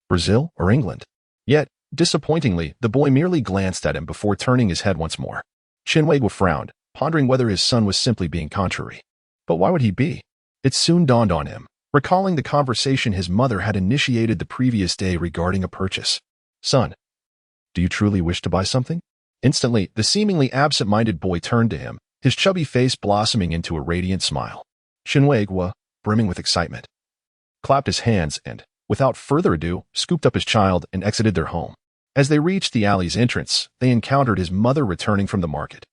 S1: Brazil or England? Yet, disappointingly, the boy merely glanced at him before turning his head once more. Chen Weiguo frowned, pondering whether his son was simply being contrary. But why would he be? It soon dawned on him, recalling the conversation his mother had initiated the previous day regarding a purchase. Son, do you truly wish to buy something? Instantly, the seemingly absent-minded boy turned to him, his chubby face blossoming into a radiant smile. Chen Weiguo, brimming with excitement, clapped his hands and, without further ado, scooped up his child and exited their home. As they reached the alley's entrance, they encountered his mother returning from the market.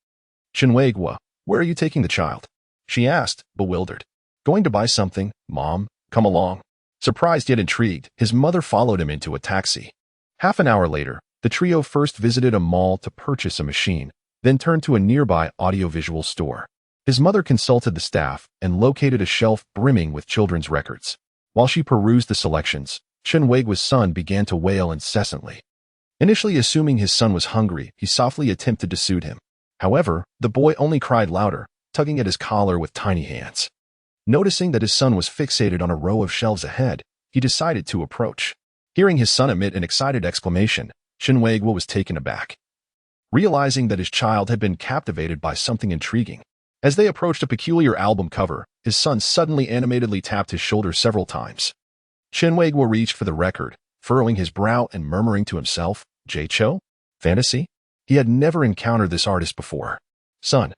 S1: Chen Weiguo, where are you taking the child? She asked, bewildered. Going to buy something, Mom. Come along. Surprised yet intrigued, his mother followed him into a taxi. Half an hour later, the trio first visited a mall to purchase a machine, then turned to a nearby audiovisual store. His mother consulted the staff and located a shelf brimming with children's records. While she perused the selections, Chen Weiguo's son began to wail incessantly. Initially assuming his son was hungry, he softly attempted to soothe him. However, the boy only cried louder, tugging at his collar with tiny hands. Noticing that his son was fixated on a row of shelves ahead, he decided to approach. Hearing his son emit an excited exclamation, Chen Weiguo was taken aback, realizing that his child had been captivated by something intriguing. As they approached a peculiar album cover, his son suddenly animatedly tapped his shoulder several times. Chen Weiguo reached for the record, furrowing his brow and murmuring to himself, J-Cho? Fantasy? He had never encountered this artist before. Son,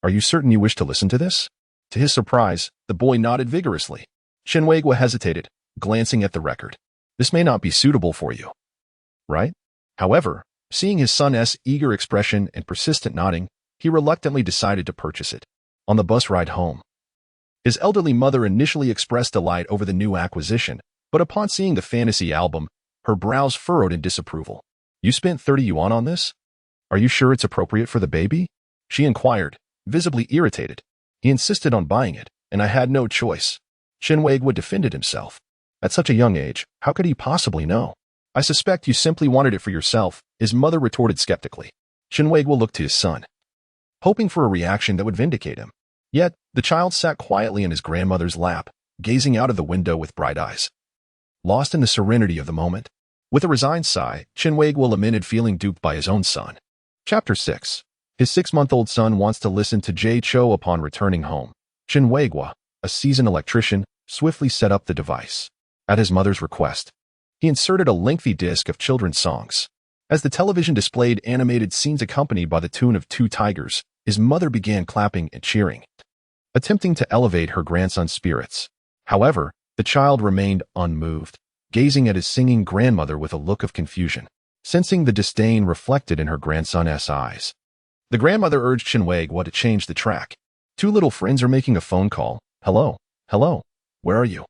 S1: are you certain you wish to listen to this? To his surprise, the boy nodded vigorously. Chen Weiguo hesitated, glancing at the record. This may not be suitable for you, right? However, seeing his son's eager expression and persistent nodding, he reluctantly decided to purchase it. On the bus ride home, his elderly mother initially expressed delight over the new acquisition, but upon seeing the fantasy album, her brows furrowed in disapproval. You spent 30 yuan on this? Are you sure it's appropriate for the baby? She inquired, visibly irritated. He insisted on buying it, and I had no choice. Chen Weiguo defended himself. At such a young age, how could he possibly know? I suspect you simply wanted it for yourself, his mother retorted skeptically. Chen Weiguo looked to his son, hoping for a reaction that would vindicate him. Yet, the child sat quietly in his grandmother's lap, gazing out of the window with bright eyes. Lost in the serenity of the moment. With a resigned sigh, Chen Weiguo lamented feeling duped by his own son. Chapter 6. His 6-month-old son wants to listen to Jay Cho upon returning home. Chen Weiguo, a seasoned electrician, swiftly set up the device. At his mother's request, he inserted a lengthy disc of children's songs. As the television displayed animated scenes accompanied by the tune of Two Tigers, his mother began clapping and cheering, attempting to elevate her grandson's spirits. However, the child remained unmoved, gazing at his singing grandmother with a look of confusion, sensing the disdain reflected in her grandson's eyes. The grandmother urged Chen Weiguo to change the track. Two little friends are making a phone call. Hello, hello, where are you?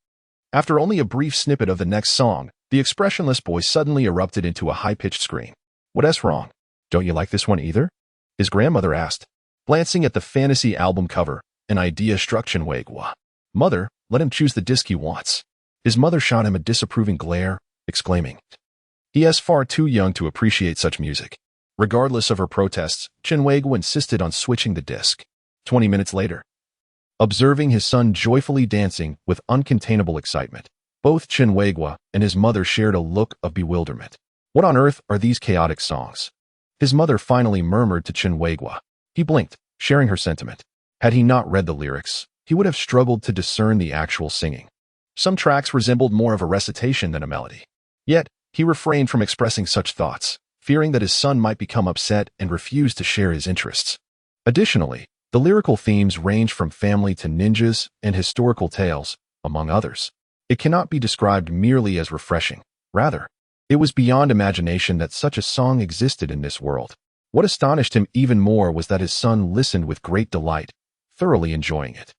S1: After only a brief snippet of the next song, the expressionless boy suddenly erupted into a high-pitched scream. What's wrong? Don't you like this one either? His grandmother asked. Glancing at the fantasy album cover, an idea struck Chen Weiguo. Mother, let him choose the disc he wants. His mother shot him a disapproving glare, exclaiming, he is far too young to appreciate such music. Regardless of her protests, Chen Weiguo insisted on switching the disc. 20 minutes later, observing his son joyfully dancing with uncontainable excitement, both Chen Weiguo and his mother shared a look of bewilderment. What on earth are these chaotic songs? His mother finally murmured to Chen Weiguo. He blinked, sharing her sentiment. Had he not read the lyrics, he would have struggled to discern the actual singing. Some tracks resembled more of a recitation than a melody. Yet, he refrained from expressing such thoughts, fearing that his son might become upset and refuse to share his interests. Additionally, the lyrical themes range from family to ninjas and historical tales, among others. It cannot be described merely as refreshing. Rather, it was beyond imagination that such a song existed in this world. What astonished him even more was that his son listened with great delight, thoroughly enjoying it.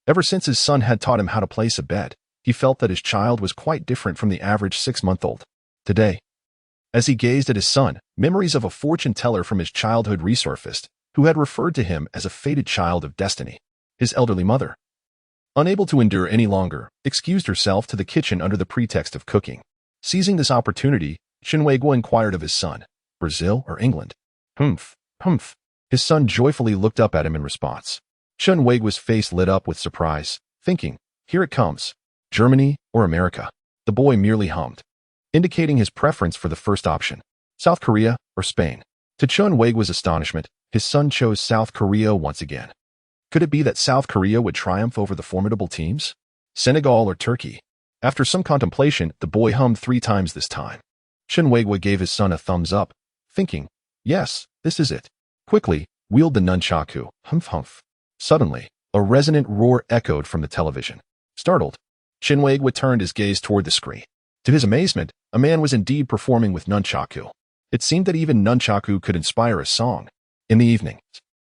S1: Ever since his son had taught him how to place a bet, he felt that his child was quite different from the average 6-month-old. Today, as he gazed at his son, memories of a fortune teller from his childhood resurfaced, who had referred to him as a fated child of destiny. His elderly mother, unable to endure any longer, excused herself to the kitchen under the pretext of cooking. Seizing this opportunity, Chen Weiguo inquired of his son, Brazil or England? Humph, humph. His son joyfully looked up at him in response. Chen Weiguo's face lit up with surprise, thinking, here it comes. Germany or America? The boy merely hummed, indicating his preference for the first option. South Korea or Spain? To Chen Weiguo's astonishment, his son chose South Korea once again. Could it be that South Korea would triumph over the formidable teams? Senegal or Turkey? After some contemplation, the boy hummed 3 times this time. Chen Weiguo gave his son a thumbs up, thinking, yes, this is it. Quickly, wield the nunchaku, humph humph. Suddenly, a resonant roar echoed from the television. Startled, Chen Weiguo turned his gaze toward the screen. To his amazement, a man was indeed performing with nunchaku. It seemed that even nunchaku could inspire a song. In the evening,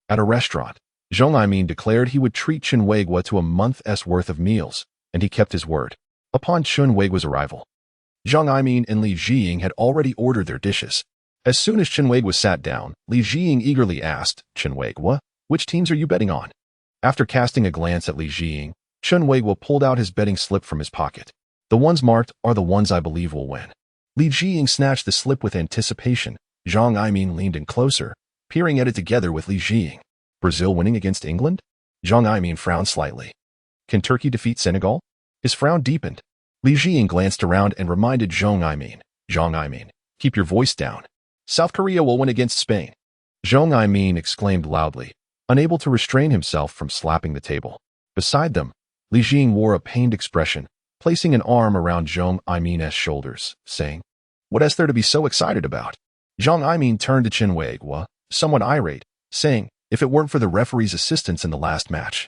S1: at a restaurant, Zhong Aimin declared he would treat Chen Weiguo to a month's worth of meals, and he kept his word. Upon Chen Weiguo's arrival, Zhong Aimin and Li Jiying had already ordered their dishes. As soon as Chen Weiguo sat down, Li Jiying eagerly asked, Chen Weiguo, which teams are you betting on? After casting a glance at Li Jiying, Chen Weiguo pulled out his betting slip from his pocket. The ones marked are the ones I believe will win. Li Jiying snatched the slip with anticipation. Zhong Aimin leaned in closer, peering at it together with Li Jiying. Brazil winning against England? Zhong Aimin frowned slightly. Can Turkey defeat Senegal? His frown deepened. Li Jiying glanced around and reminded Zhong Aimin, keep your voice down. South Korea will win against Spain. Zhong Aimin exclaimed loudly, unable to restrain himself from slapping the table. Beside them, Li Jiying wore a pained expression, placing an arm around Zhong Aimin's shoulders, saying, what is there to be so excited about? Zhong Aimin turned to Chen Weiguo, somewhat irate, saying, if it weren't for the referee's assistance in the last match,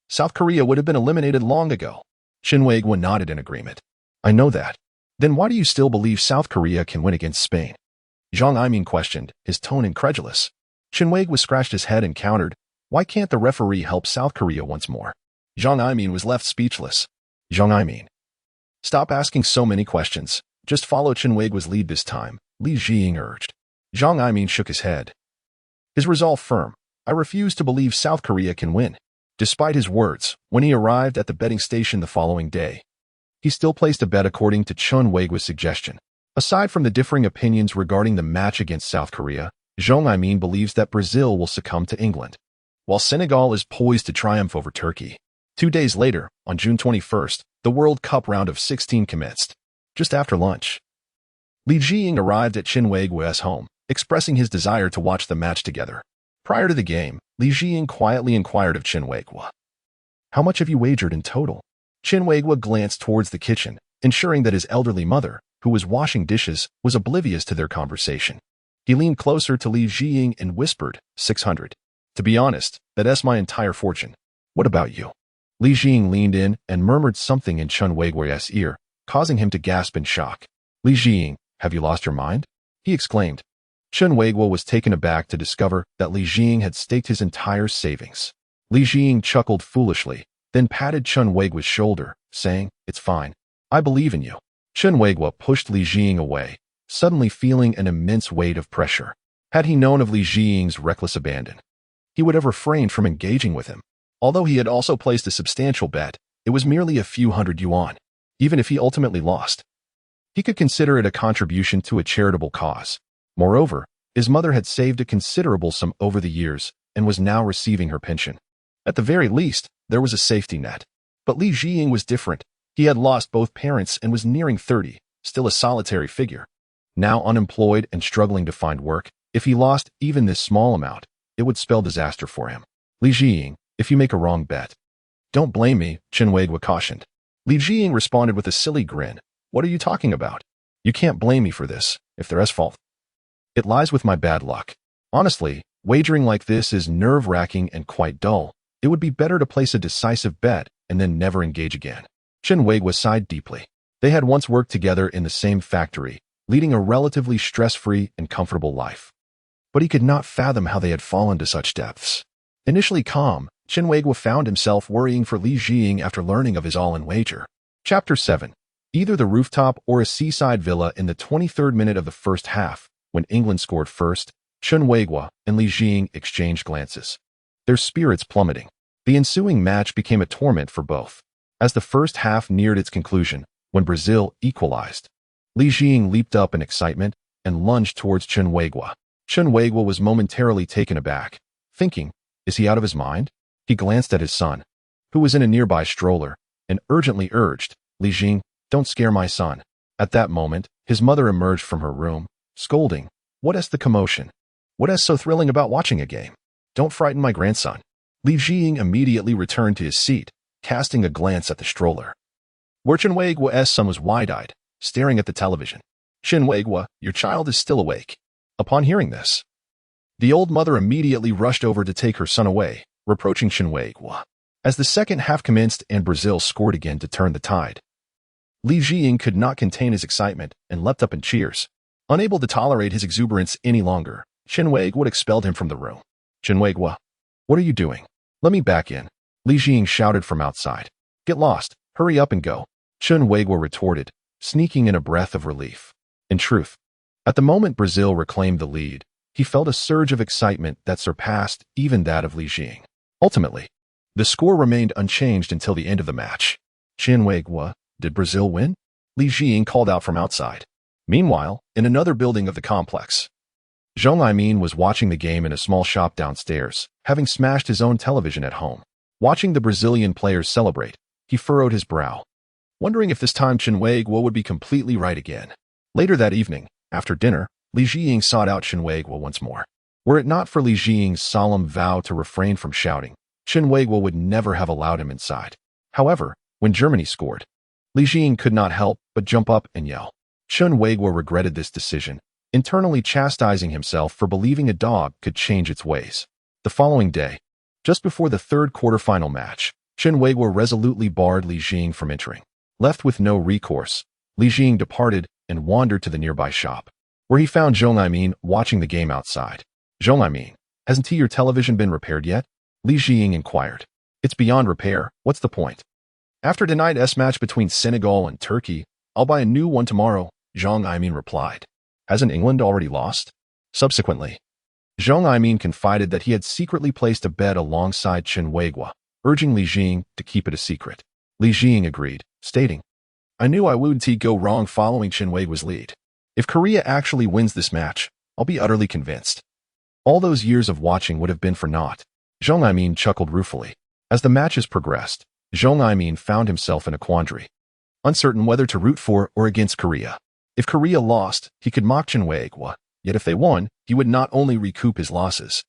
S1: South Korea would have been eliminated long ago. Chen Weiguo nodded in agreement. I know that. Then why do you still believe South Korea can win against Spain? Zhong Aimin questioned, his tone incredulous. Chen Weiguo scratched his head and countered, why can't the referee help South Korea once more? Zhong Aimin was left speechless. Zhong Aimin, stop asking so many questions. Just follow Chen Weiguo's lead this time. Li Jiying urged. Zhang Aimin shook his head, his resolve firm. I refuse to believe South Korea can win. Despite his words, when he arrived at the betting station the following day, he still placed a bet according to Chen Weiguo's suggestion. Aside from the differing opinions regarding the match against South Korea, Zhang Aimin believes that Brazil will succumb to England, while Senegal is poised to triumph over Turkey. 2 days later, on June 21st, the World Cup round of 16 commenced. Just after lunch, Li Jiying arrived at Chen Weiguo's home, expressing his desire to watch the match together. Prior to the game, Li Jiying quietly inquired of Chen Weiguo, "How much have you wagered in total?" Chen Weiguo glanced towards the kitchen, ensuring that his elderly mother, who was washing dishes, was oblivious to their conversation. He leaned closer to Li Jiying and whispered, 600. To be honest, that's my entire fortune. What about you? Li Jiying leaned in and murmured something in Chen Weiguo's ear, causing him to gasp in shock. Li Jiying, have you lost your mind? He exclaimed. Chen Weiguo was taken aback to discover that Li Jiying had staked his entire savings. Li Jiying chuckled foolishly, then patted Chen Weiguo's shoulder, saying, "It's fine. I believe in you." Chen Weiguo pushed Li Jiying away, suddenly feeling an immense weight of pressure. Had he known of Li Jiying's reckless abandon, he would have refrained from engaging with him. Although he had also placed a substantial bet, it was merely a few hundred yuan. Even if he ultimately lost, he could consider it a contribution to a charitable cause. Moreover, his mother had saved a considerable sum over the years and was now receiving her pension. At the very least, there was a safety net. But Li Jiying was different. He had lost both parents and was nearing 30, still a solitary figure. Now unemployed and struggling to find work, if he lost even this small amount, it would spell disaster for him. Li Jiying, if you make a wrong bet, don't blame me, Chen Weiguo cautioned. Li Jiying responded with a silly grin. What are you talking about? You can't blame me for this, if there's fault. It lies with my bad luck. Honestly, wagering like this is nerve-wracking and quite dull. It would be better to place a decisive bet and then never engage again. Chen Weiguo sighed deeply. They had once worked together in the same factory, leading a relatively stress-free and comfortable life. But he could not fathom how they had fallen to such depths. Initially calm, Chen Weiguo found himself worrying for Li Jiying after learning of his all-in wager. Chapter 7. Either the rooftop or a seaside villa. In the 23rd minute of the first half, when England scored first, Chen Weiguo and Li Jiying exchanged glances, their spirits plummeting. The ensuing match became a torment for both. As the first half neared its conclusion, when Brazil equalized, Li Jiying leaped up in excitement and lunged towards Chen Weiguo. Chen Weiguo was momentarily taken aback, thinking, is he out of his mind? He glanced at his son, who was in a nearby stroller, and urgently urged, Li Jiying, don't scare my son. At that moment, his mother emerged from her room, scolding, what is the commotion? What is so thrilling about watching a game? Don't frighten my grandson. Li Jiying immediately returned to his seat, casting a glance at the stroller, where Chen Weiguo's son was wide-eyed, staring at the television. Chen Weiguo, your child is still awake. Upon hearing this, the old mother immediately rushed over to take her son away, reproaching Chen Weiguo. As the second half commenced and Brazil scored again to turn the tide, Li Jiying could not contain his excitement and leapt up in cheers. Unable to tolerate his exuberance any longer, Chen Weiguo expelled him from the room. Chen Weiguo, what are you doing? Let me back in. Li Jiying shouted from outside. Get lost, hurry up and go. Chen Weiguo retorted, sneaking in a breath of relief. In truth, at the moment Brazil reclaimed the lead, he felt a surge of excitement that surpassed even that of Li Jiying. Ultimately, the score remained unchanged until the end of the match. Chen Weiguo, did Brazil win? Li Jiying called out from outside. Meanwhile, in another building of the complex, Zhang Aimin was watching the game in a small shop downstairs, having smashed his own television at home. Watching the Brazilian players celebrate, he furrowed his brow, wondering if this time Chen Weiguo would be completely right again. Later that evening, after dinner, Li Jiying sought out Chen Weiguo once more. Were it not for Li Jiying's solemn vow to refrain from shouting, Chen Weiguo would never have allowed him inside. However, when Germany scored, Li Jiying could not help but jump up and yell. Chen Weiguo regretted this decision, internally chastising himself for believing a dog could change its ways. The following day, just before the third quarterfinal match, Chen Weiguo resolutely barred Li Jiying from entering. Left with no recourse, Li Jiying departed and wandered to the nearby shop, where he found Zhang Aimin watching the game outside. Zhang Aimin, hasn't your television been repaired yet? Li Jiying inquired. It's beyond repair, what's the point? After tonight's match between Senegal and Turkey, I'll buy a new one tomorrow, Zhang Aimin replied. Hasn't England already lost? Subsequently, Zhang Aimin confided that he had secretly placed a bet alongside Chen Weiguo, urging Li Jing to keep it a secret. Li Jing agreed, stating, I knew I wouldn't go wrong following Chen Weiguo's lead. If Korea actually wins this match, I'll be utterly convinced. All those years of watching would have been for naught. Zhang Aimin chuckled ruefully. As the matches progressed, Zhang Aimin found himself in a quandary, uncertain whether to root for or against Korea. If Korea lost, he could mock Chen Weiguo, yet if they won, he would not only recoup his losses,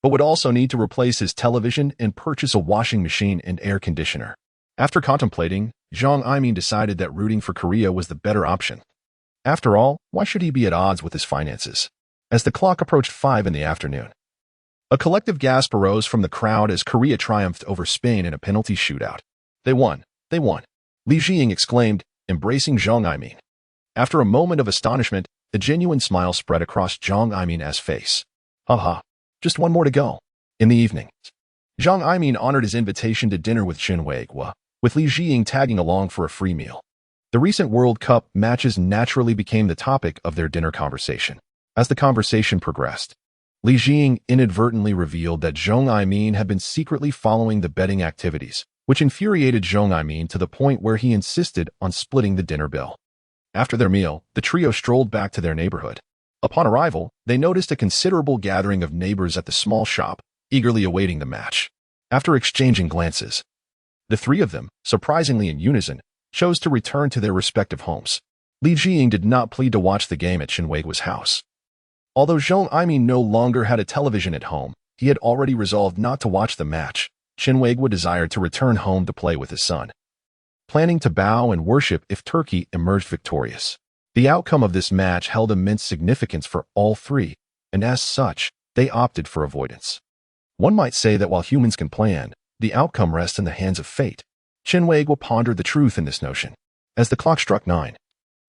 S1: but would also need to replace his television and purchase a washing machine and air conditioner. After contemplating, Zhang Aimin decided that rooting for Korea was the better option. After all, why should he be at odds with his finances? As the clock approached 5 in the afternoon, a collective gasp arose from the crowd as Korea triumphed over Spain in a penalty shootout. They won. They won. Li Jing exclaimed, embracing Zhang Aimin. After a moment of astonishment, a genuine smile spread across Zhang Aimin's face. Haha, just one more to go. In the evening, Zhang Aimin honored his invitation to dinner with Chen Weiguo, with Li Jing tagging along for a free meal. The recent World Cup matches naturally became the topic of their dinner conversation. As the conversation progressed, Li Jing inadvertently revealed that Zhang Aimin had been secretly following the betting activities, which infuriated Zhang Aimin to the point where he insisted on splitting the dinner bill. After their meal, the trio strolled back to their neighborhood. Upon arrival, they noticed a considerable gathering of neighbors at the small shop, eagerly awaiting the match. After exchanging glances, the three of them, surprisingly in unison, chose to return to their respective homes. Li Jing did not plead to watch the game at Chen Weiguo's house. Although Zhang Aimin no longer had a television at home, he had already resolved not to watch the match. Chen Weiguo desired to return home to play with his son, planning to bow and worship if Turkey emerged victorious. The outcome of this match held immense significance for all three, and as such, they opted for avoidance. One might say that while humans can plan, the outcome rests in the hands of fate. Chen Weiguo pondered the truth in this notion. As the clock struck 9,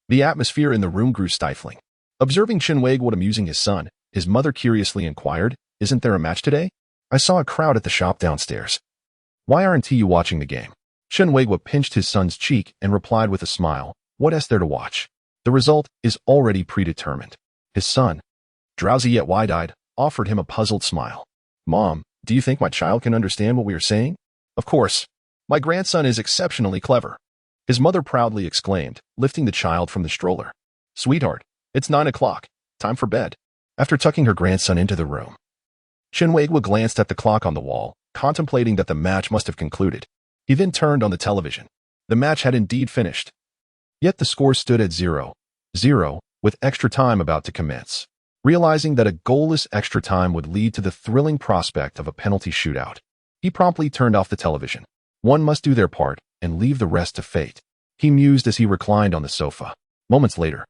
S1: the atmosphere in the room grew stifling. Observing Chen Weiguo amusing his son, his mother curiously inquired, Isn't there a match today? I saw a crowd at the shop downstairs. Why aren't you watching the game? Chen Weiguo pinched his son's cheek and replied with a smile, What is there to watch? The result is already predetermined. His son, drowsy yet wide-eyed, offered him a puzzled smile. Mom, do you think my child can understand what we are saying? Of course. My grandson is exceptionally clever. His mother proudly exclaimed, lifting the child from the stroller. Sweetheart, it's 9 o'clock. Time for bed. After tucking her grandson into the room, Chen Weiguo glanced at the clock on the wall, contemplating that the match must have concluded. He then turned on the television. The match had indeed finished. Yet the score stood at 0-0, with extra time about to commence. Realizing that a goalless extra time would lead to the thrilling prospect of a penalty shootout, he promptly turned off the television. One must do their part and leave the rest to fate, he mused as he reclined on the sofa. Moments later,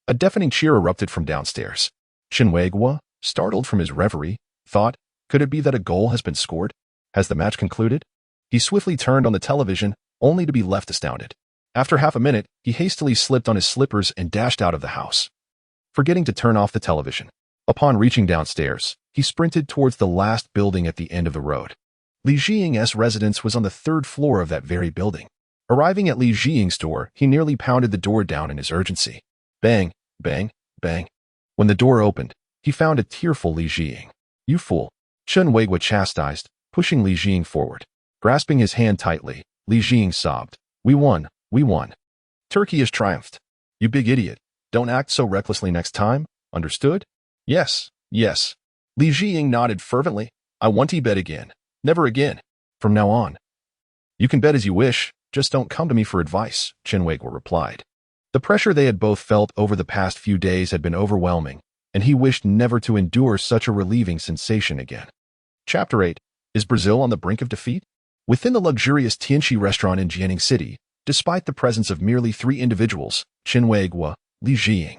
S1: a deafening cheer erupted from downstairs. Chen Weiguo, startled from his reverie, thought, could it be that a goal has been scored? Has the match concluded? He swiftly turned on the television, only to be left astounded. After half a minute, he hastily slipped on his slippers and dashed out of the house, forgetting to turn off the television. Upon reaching downstairs, he sprinted towards the last building at the end of the road. Li Jing's residence was on the 3rd floor of that very building. Arriving at Li Jing's door, he nearly pounded the door down in his urgency. Bang, bang, bang. When the door opened, he found a tearful Li Jing. You fool, Chen Weiguo chastised, pushing Li Jing forward. Grasping his hand tightly, Li Jing sobbed. We won, we won. Turkey has triumphed. You big idiot. Don't act so recklessly next time, understood? Yes, yes. Li Jing nodded fervently. I want to bet again. Never again. From now on. You can bet as you wish, just don't come to me for advice, Chen Weiguo replied. The pressure they had both felt over the past few days had been overwhelming, and he wished never to endure such a relieving sensation again. Chapter 8. Is Brazil on the brink of defeat? Within the luxurious Tianxi restaurant in Jianing City, despite the presence of merely 3 individuals, Chen Weiguo, Li Jing,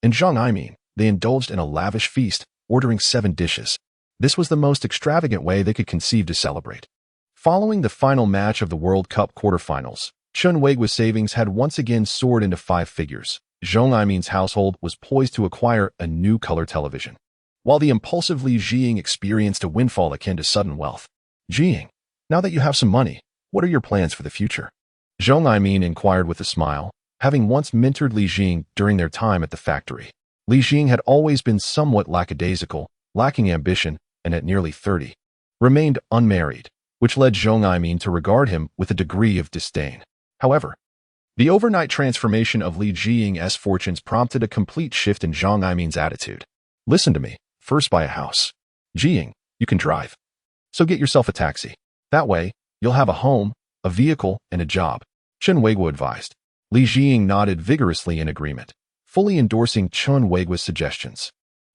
S1: and Zhang Aimin, they indulged in a lavish feast, ordering 7 dishes. This was the most extravagant way they could conceive to celebrate. Following the final match of the World Cup quarterfinals, Chen Weiguo's savings had once again soared into 5 figures. Zhang Aimin's household was poised to acquire a new color television, while the impulsive Li Jing experienced a windfall akin to sudden wealth. Jing, now that you have some money, what are your plans for the future? Zhang Aimin inquired with a smile, having once mentored Li Jing during their time at the factory. Li Jing had always been somewhat lackadaisical, lacking ambition, and at nearly 30, remained unmarried, which led Zhong Aimin to regard him with a degree of disdain. However, the overnight transformation of Li Jing's fortunes prompted a complete shift in Zhong Aimin's attitude. Listen to me, first buy a house. Jing, you can drive. So get yourself a taxi. That way, you'll have a home, a vehicle, and a job, Chen Weiguo advised. Li Jing nodded vigorously in agreement, fully endorsing Chen Weiguo's suggestions.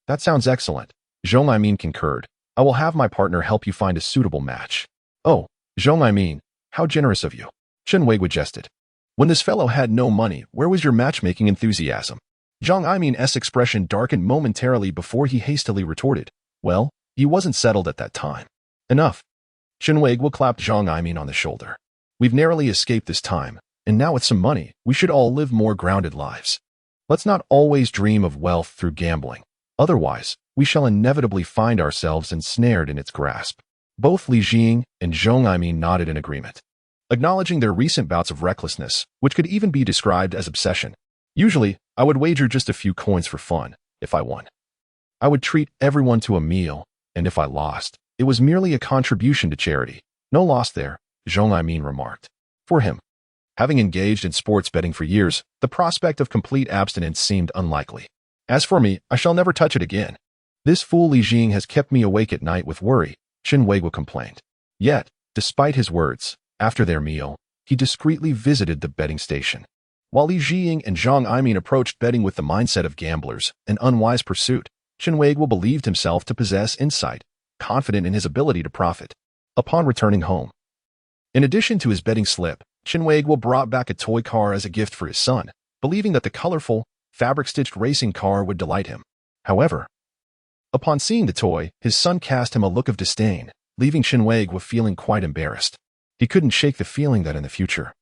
S1: That sounds excellent, Zhong Aimin concurred. I will have my partner help you find a suitable match. Oh, Zhong Aimin, how generous of you, Chen Weiguo jested. When this fellow had no money, where was your matchmaking enthusiasm? Zhong Aimin's expression darkened momentarily before he hastily retorted. Well, he wasn't settled at that time. Enough. Chen Weiguo clapped Zhong Aimin on the shoulder. We've narrowly escaped this time, and now with some money, we should all live more grounded lives. Let's not always dream of wealth through gambling. Otherwise, we shall inevitably find ourselves ensnared in its grasp. Both Li Jing and Zhong Aimin nodded in agreement, acknowledging their recent bouts of recklessness, which could even be described as obsession. Usually, I would wager just a few coins for fun, if I won. I would treat everyone to a meal, and if I lost, it was merely a contribution to charity. No loss there, Zhong Aimin remarked. For him, having engaged in sports betting for years, the prospect of complete abstinence seemed unlikely. As for me, I shall never touch it again. This fool Li Jing has kept me awake at night with worry, Chen Weiguo complained. Yet, despite his words, after their meal, he discreetly visited the betting station. While Li Jing and Zhong Aimin approached betting with the mindset of gamblers, an unwise pursuit, Chen Weiguo believed himself to possess insight, confident in his ability to profit. Upon returning home, in addition to his betting slip, Chen Weiguo brought back a toy car as a gift for his son, believing that the colorful, fabric-stitched racing car would delight him. However, upon seeing the toy, his son cast him a look of disdain, leaving Chen Weiguo feeling quite embarrassed. He couldn't shake the feeling that in the future,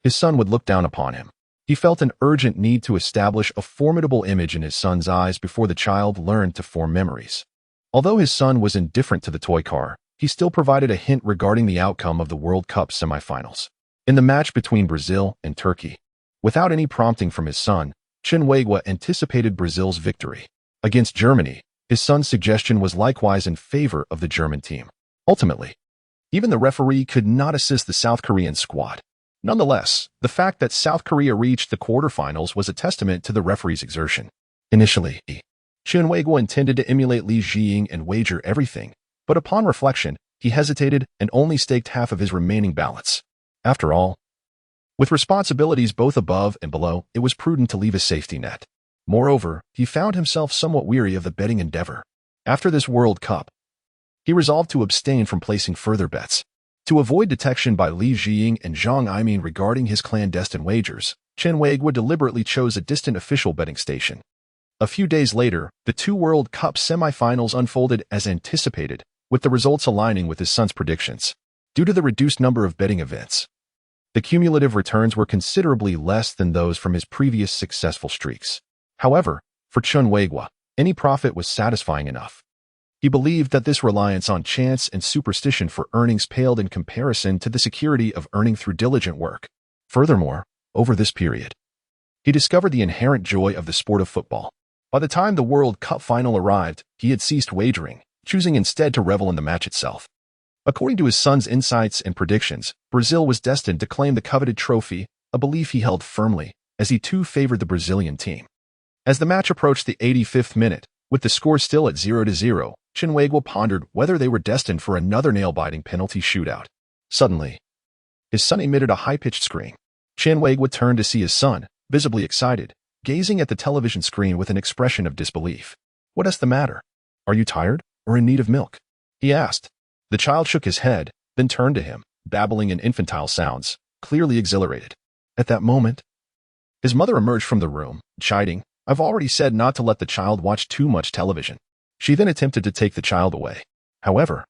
S1: his son would look down upon him. He felt an urgent need to establish a formidable image in his son's eyes before the child learned to form memories. Although his son was indifferent to the toy car, he still provided a hint regarding the outcome of the World Cup semifinals. In the match between Brazil and Turkey, without any prompting from his son, Chen Weiguo anticipated Brazil's victory. Against Germany, his son's suggestion was likewise in favor of the German team. Ultimately, even the referee could not assist the South Korean squad. Nonetheless, the fact that South Korea reached the quarterfinals was a testament to the referee's exertion. Initially, Chen Weiguo intended to emulate Li Jing and wager everything, but upon reflection, he hesitated and only staked half of his remaining ballots. After all, with responsibilities both above and below, it was prudent to leave a safety net. Moreover, he found himself somewhat weary of the betting endeavor. After this World Cup, he resolved to abstain from placing further bets. To avoid detection by Li Jing and Zhong Aimin regarding his clandestine wagers, Chen Weiguo deliberately chose a distant official betting station. A few days later, the two World Cup semifinals unfolded as anticipated, with the results aligning with his son's predictions. Due to the reduced number of betting events, the cumulative returns were considerably less than those from his previous successful streaks. However, for Chen Weiguo, any profit was satisfying enough. He believed that this reliance on chance and superstition for earnings paled in comparison to the security of earning through diligent work. Furthermore, over this period, he discovered the inherent joy of the sport of football. By the time the World Cup final arrived, he had ceased wagering, choosing instead to revel in the match itself. According to his son's insights and predictions, Brazil was destined to claim the coveted trophy, a belief he held firmly, as he too favored the Brazilian team. As the match approached the 85th minute, with the score still at 0-0, Chen Weiguo pondered whether they were destined for another nail-biting penalty shootout. Suddenly, his son emitted a high-pitched scream. Chen Weiguo turned to see his son, visibly excited, gazing at the television screen with an expression of disbelief. "What is the matter? Are you tired or in need of milk?" he asked. The child shook his head, then turned to him, babbling in infantile sounds, clearly exhilarated. At that moment, his mother emerged from the room, chiding, "I've already said not to let the child watch too much television." She then attempted to take the child away. However,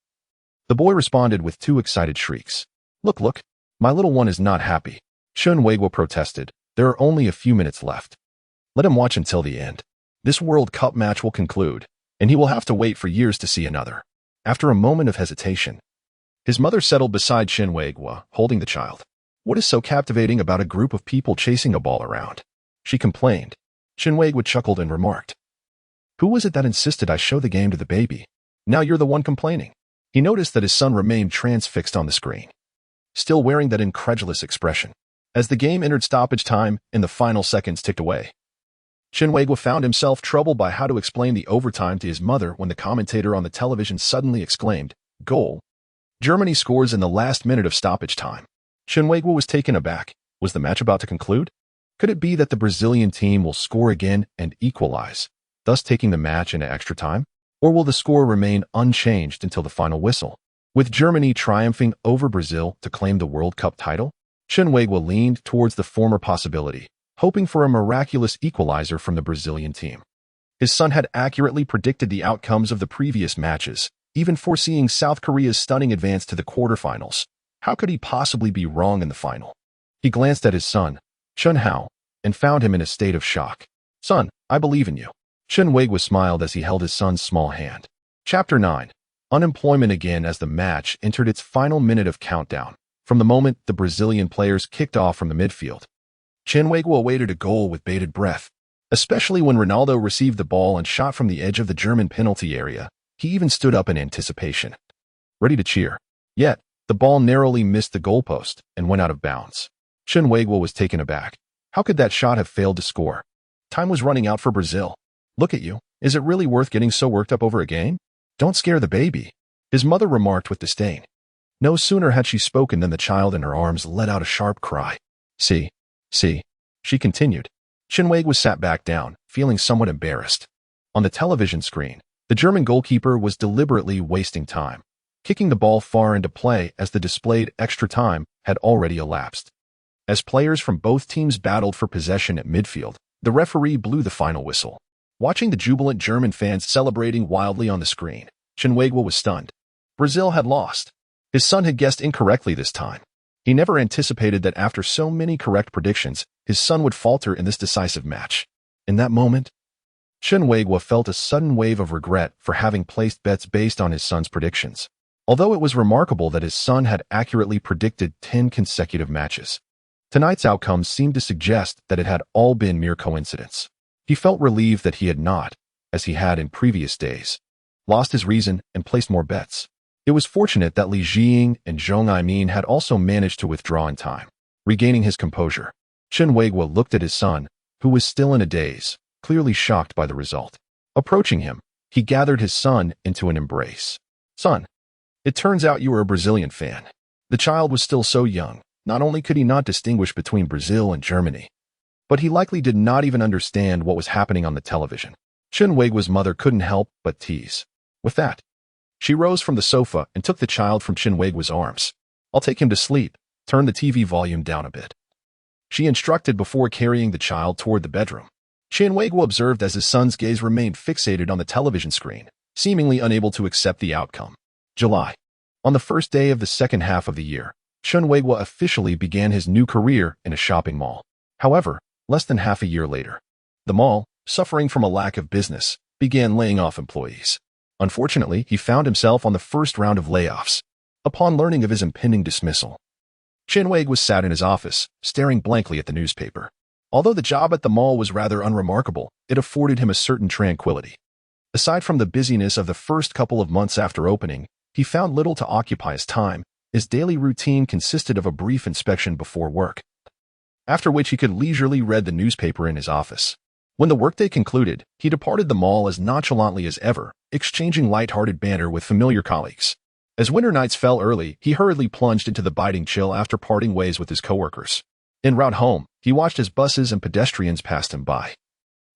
S1: the boy responded with two excited shrieks. Look, my little one is not happy." Chen Weiguo protested. "There are only a few minutes left. Let him watch until the end. This World Cup match will conclude, and he will have to wait for years to see another." After a moment of hesitation, his mother settled beside Chen Weiguo, holding the child. "What is so captivating about a group of people chasing a ball around?" she complained. Chen Weiguo chuckled and remarked, Who was it that insisted I show the game to the baby? Now you're the one complaining. He noticed that his son remained transfixed on the screen, still wearing that incredulous expression. As the game entered stoppage time and the final seconds ticked away, Chen Weiguo found himself troubled by how to explain the overtime to his mother when the commentator on the television suddenly exclaimed, "Goal! Germany scores in the last minute of stoppage time." Chen Weiguo was taken aback. Was the match about to conclude? Could it be that the Brazilian team will score again and equalize, thus taking the match into extra time? Or will the score remain unchanged until the final whistle? With Germany triumphing over Brazil to claim the World Cup title, Chen Weiguo leaned towards the former possibility, hoping for a miraculous equalizer from the Brazilian team. His son had accurately predicted the outcomes of the previous matches, even foreseeing South Korea's stunning advance to the quarterfinals. How could he possibly be wrong in the final? He glanced at his son, Chen Hao, and found him in a state of shock. "Son, I believe in you." Chen Weiguo smiled as he held his son's small hand. Chapter 9. Unemployment again as the match entered its final minute of countdown. From the moment the Brazilian players kicked off from the midfield, Chen Weiguo awaited a goal with bated breath. Especially when Ronaldo received the ball and shot from the edge of the German penalty area, he even stood up in anticipation, ready to cheer. Yet, the ball narrowly missed the goalpost and went out of bounds. Chen Weiguo was taken aback. How could that shot have failed to score? Time was running out for Brazil. "Look at you. Is it really worth getting so worked up over a game? Don't scare the baby," his mother remarked with disdain. No sooner had she spoken than the child in her arms let out a sharp cry. See, she continued. Chen Weiguo sat back down, feeling somewhat embarrassed. On the television screen, the German goalkeeper was deliberately wasting time, kicking the ball far into play as the displayed extra time had already elapsed. As players from both teams battled for possession at midfield, the referee blew the final whistle. Watching the jubilant German fans celebrating wildly on the screen, Chen Weiguo was stunned. Brazil had lost. His son had guessed incorrectly this time. He never anticipated that after so many correct predictions, his son would falter in this decisive match. In that moment, Chen Weiguo felt a sudden wave of regret for having placed bets based on his son's predictions. Although it was remarkable that his son had accurately predicted 10 consecutive matches, tonight's outcome seemed to suggest that it had all been mere coincidence. He felt relieved that he had not, as he had in previous days, lost his reason and placed more bets. It was fortunate that Li Jiying and Zhong Aimin had also managed to withdraw in time. Regaining his composure, Chen Weiguo looked at his son, who was still in a daze, clearly shocked by the result. Approaching him, he gathered his son into an embrace. "Son, it turns out you were a Brazilian fan." The child was still so young. Not only could he not distinguish between Brazil and Germany, but he likely did not even understand what was happening on the television. Chen Weiguo's mother couldn't help but tease. With that, she rose from the sofa and took the child from Chen Weiguo's arms. "I'll take him to sleep. Turn the TV volume down a bit," she instructed before carrying the child toward the bedroom. Chen Weiguo observed as his son's gaze remained fixated on the television screen, seemingly unable to accept the outcome. July. On the first day of the second half of the year, Chen Weiguo officially began his new career in a shopping mall. However, less than half a year later, the mall, suffering from a lack of business, began laying off employees. Unfortunately, he found himself on the first round of layoffs. Upon learning of his impending dismissal, Chen Weiguo sat in his office, staring blankly at the newspaper. Although the job at the mall was rather unremarkable, it afforded him a certain tranquility. Aside from the busyness of the first couple of months after opening, he found little to occupy his time. His daily routine consisted of a brief inspection before work, after which he could leisurely read the newspaper in his office. When the workday concluded, he departed the mall as nonchalantly as ever, exchanging light-hearted banter with familiar colleagues. As winter nights fell early, he hurriedly plunged into the biting chill after parting ways with his coworkers. En route home, he watched as buses and pedestrians passed him by,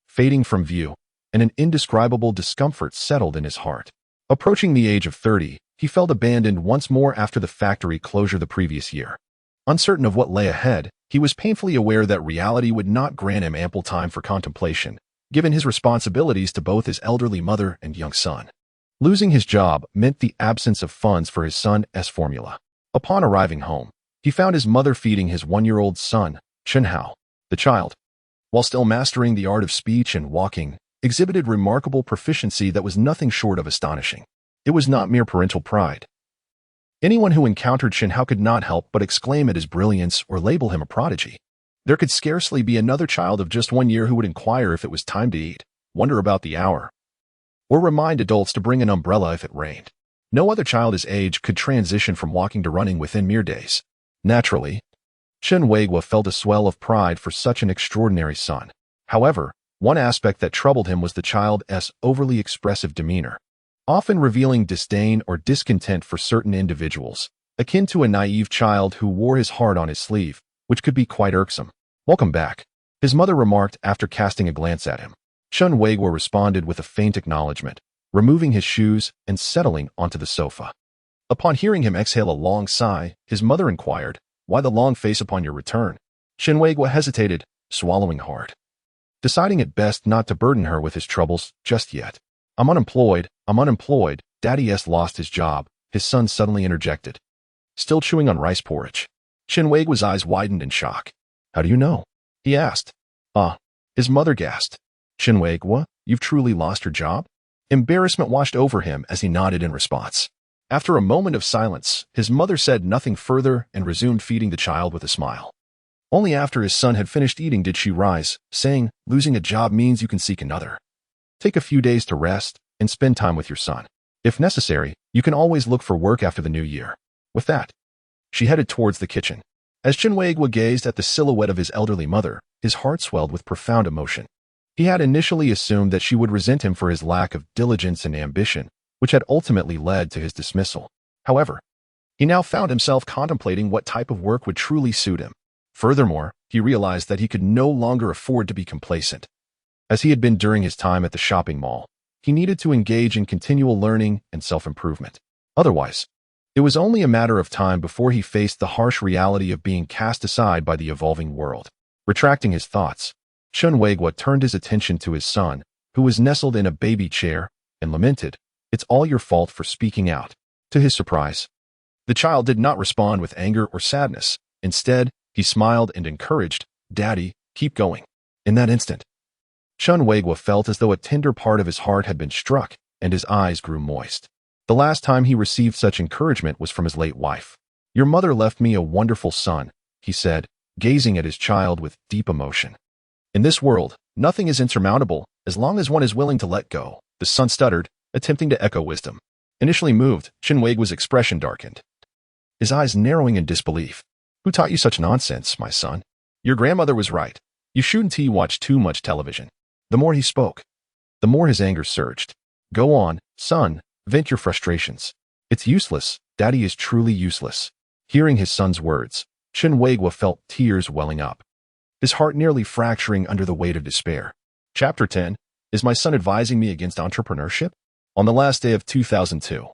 S1: fading from view, and an indescribable discomfort settled in his heart. Approaching the age of 30, he felt abandoned once more after the factory closure the previous year. Uncertain of what lay ahead, he was painfully aware that reality would not grant him ample time for contemplation, given his responsibilities to both his elderly mother and young son. Losing his job meant the absence of funds for his son's formula. Upon arriving home, he found his mother feeding his 1-year-old son, Chen Hao. The child, while still mastering the art of speech and walking, exhibited remarkable proficiency that was nothing short of astonishing. It was not mere parental pride. Anyone who encountered Chen Hao could not help but exclaim at his brilliance or label him a prodigy. There could scarcely be another child of just 1 year who would inquire if it was time to eat, wonder about the hour, or remind adults to bring an umbrella if it rained. No other child his age could transition from walking to running within mere days. Naturally, Chen Weiguo felt a swell of pride for such an extraordinary son. However, one aspect that troubled him was the child's overly expressive demeanor, often revealing disdain or discontent for certain individuals, akin to a naive child who wore his heart on his sleeve, which could be quite irksome. "Welcome back," his mother remarked after casting a glance at him. Chen Weiguo responded with a faint acknowledgement, removing his shoes and settling onto the sofa. Upon hearing him exhale a long sigh, his mother inquired, "Why the long face upon your return?" Chen Weiguo hesitated, swallowing hard, deciding it best not to burden her with his troubles just yet. I'm unemployed, Daddy's lost his job," his son suddenly interjected. Still chewing on rice porridge. Chen Weiguo's eyes widened in shock. "How do you know?" he asked. His mother gasped. "Chen Weiguo, you've truly lost your job?" Embarrassment washed over him as he nodded in response. After a moment of silence, his mother said nothing further and resumed feeding the child with a smile. Only after his son had finished eating did she rise, saying, "Losing a job means you can seek another. Take a few days to rest and spend time with your son. If necessary, you can always look for work after the new year." With that, she headed towards the kitchen. As Chen Weiguo gazed at the silhouette of his elderly mother, his heart swelled with profound emotion. He had initially assumed that she would resent him for his lack of diligence and ambition, which had ultimately led to his dismissal. However, he now found himself contemplating what type of work would truly suit him. Furthermore, he realized that he could no longer afford to be complacent. As he had been during his time at the shopping mall, he needed to engage in continual learning and self-improvement. Otherwise, it was only a matter of time before he faced the harsh reality of being cast aside by the evolving world. Retracting his thoughts, Chen Weiguo turned his attention to his son, who was nestled in a baby chair, and lamented, "It's all your fault for speaking out." To his surprise, the child did not respond with anger or sadness. Instead, he smiled and encouraged, "Daddy, keep going." In that instant, Chen Weiguo felt as though a tender part of his heart had been struck, and his eyes grew moist. The last time he received such encouragement was from his late wife. "Your mother left me a wonderful son," he said, gazing at his child with deep emotion. "In this world, nothing is insurmountable as long as one is willing to let go," the son stuttered, attempting to echo wisdom. Initially moved, Chen Weiguo's expression darkened, his eyes narrowing in disbelief. "Who taught you such nonsense, my son? Your grandmother was right. You shouldn't watch too much television." The more he spoke, the more his anger surged. "Go on, son, vent your frustrations. It's useless, Daddy is truly useless." Hearing his son's words, Chen Weiguo felt tears welling up, his heart nearly fracturing under the weight of despair. Chapter 10, Is My Son Advising Me Against Entrepreneurship? On the last day of 2002.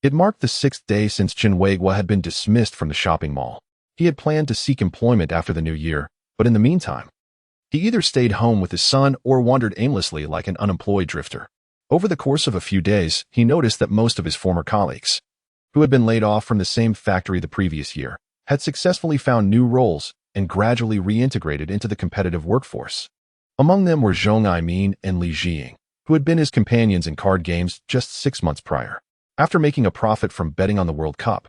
S1: It marked the 6th day since Chen Weiguo had been dismissed from the shopping mall. He had planned to seek employment after the new year, but in the meantime, he either stayed home with his son or wandered aimlessly like an unemployed drifter. Over the course of a few days, he noticed that most of his former colleagues, who had been laid off from the same factory the previous year, had successfully found new roles and gradually reintegrated into the competitive workforce. Among them were Zhong Aimin and Li Jiying, who had been his companions in card games just 6 months prior. After making a profit from betting on the World Cup,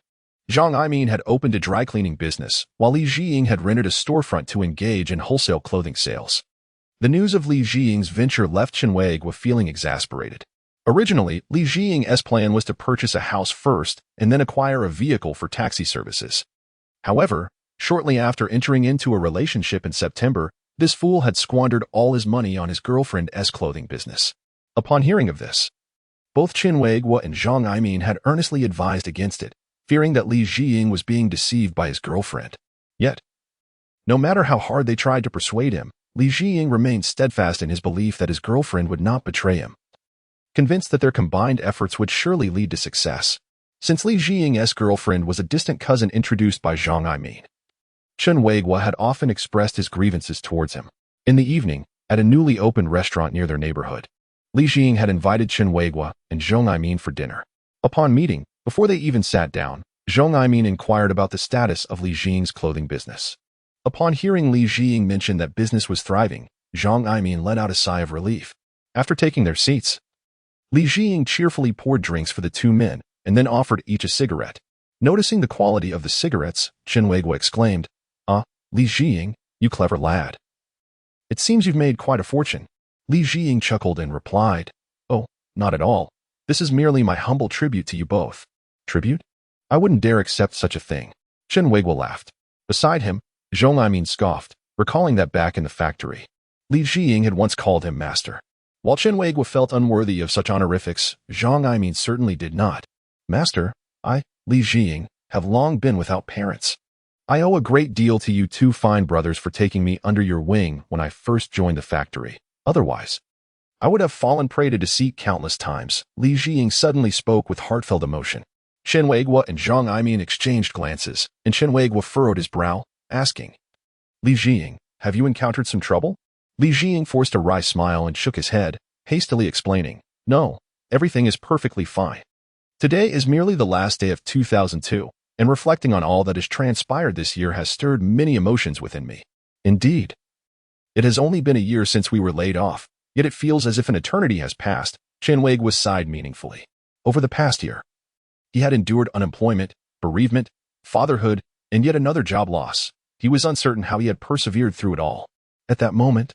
S1: Zhong Aimin had opened a dry cleaning business, while Li Jiying had rented a storefront to engage in wholesale clothing sales. The news of Li Jiying's venture left Chen Weiguo feeling exasperated. Originally, Li Jiying's plan was to purchase a house first and then acquire a vehicle for taxi services. However, shortly after entering into a relationship in September, this fool had squandered all his money on his girlfriend's clothing business. Upon hearing of this, both Chen Weiguo and Zhong Aimin had earnestly advised against it, fearing that Li Jiying was being deceived by his girlfriend. Yet, no matter how hard they tried to persuade him, Li Jiying remained steadfast in his belief that his girlfriend would not betray him, convinced that their combined efforts would surely lead to success. Since Li Jiying's girlfriend was a distant cousin introduced by Zhong Aimin, Chen Weiguo had often expressed his grievances towards him. In the evening, at a newly opened restaurant near their neighborhood, Li Jiying had invited Chen Weiguo and Zhong Aimin for dinner. Upon meeting, before they even sat down, Zhong Aimin inquired about the status of Li Jiying's clothing business. Upon hearing Li Jiying mention that business was thriving, Zhong Aimin let out a sigh of relief. After taking their seats, Li Jiying cheerfully poured drinks for the two men and then offered each a cigarette. Noticing the quality of the cigarettes, Chen Weiguo exclaimed, Li Jiying, you clever lad. It seems you've made quite a fortune." Li Jiying chuckled and replied, "Oh, Not at all. This is merely my humble tribute to you both. Tribute? I wouldn't dare accept such a thing. Chen Weiguo laughed. Beside him, Zhong Aimin scoffed, recalling that back in the factory, Li Jiying had once called him master. While Chen Weiguo felt unworthy of such honorifics, Zhong Aimin certainly did not. Master, I, Li Jiying, have long been without parents. I owe a great deal to you two fine brothers for taking me under your wing when I first joined the factory. Otherwise, I would have fallen prey to deceit countless times. Li Jiying suddenly spoke with heartfelt emotion. Chen Weiguo and Zhong Aimin exchanged glances, and Chen Weiguo furrowed his brow, asking, Li Jiying, have you encountered some trouble? Li Jiying forced a wry smile and shook his head, hastily explaining, No, everything is perfectly fine. Today is merely the last day of 2002, and reflecting on all that has transpired this year has stirred many emotions within me. Indeed, it has only been a year since we were laid off, yet it feels as if an eternity has passed. Chen Weiguo sighed meaningfully. Over the past year, he had endured unemployment, bereavement, fatherhood, and yet another job loss. He was uncertain how he had persevered through it all. At that moment,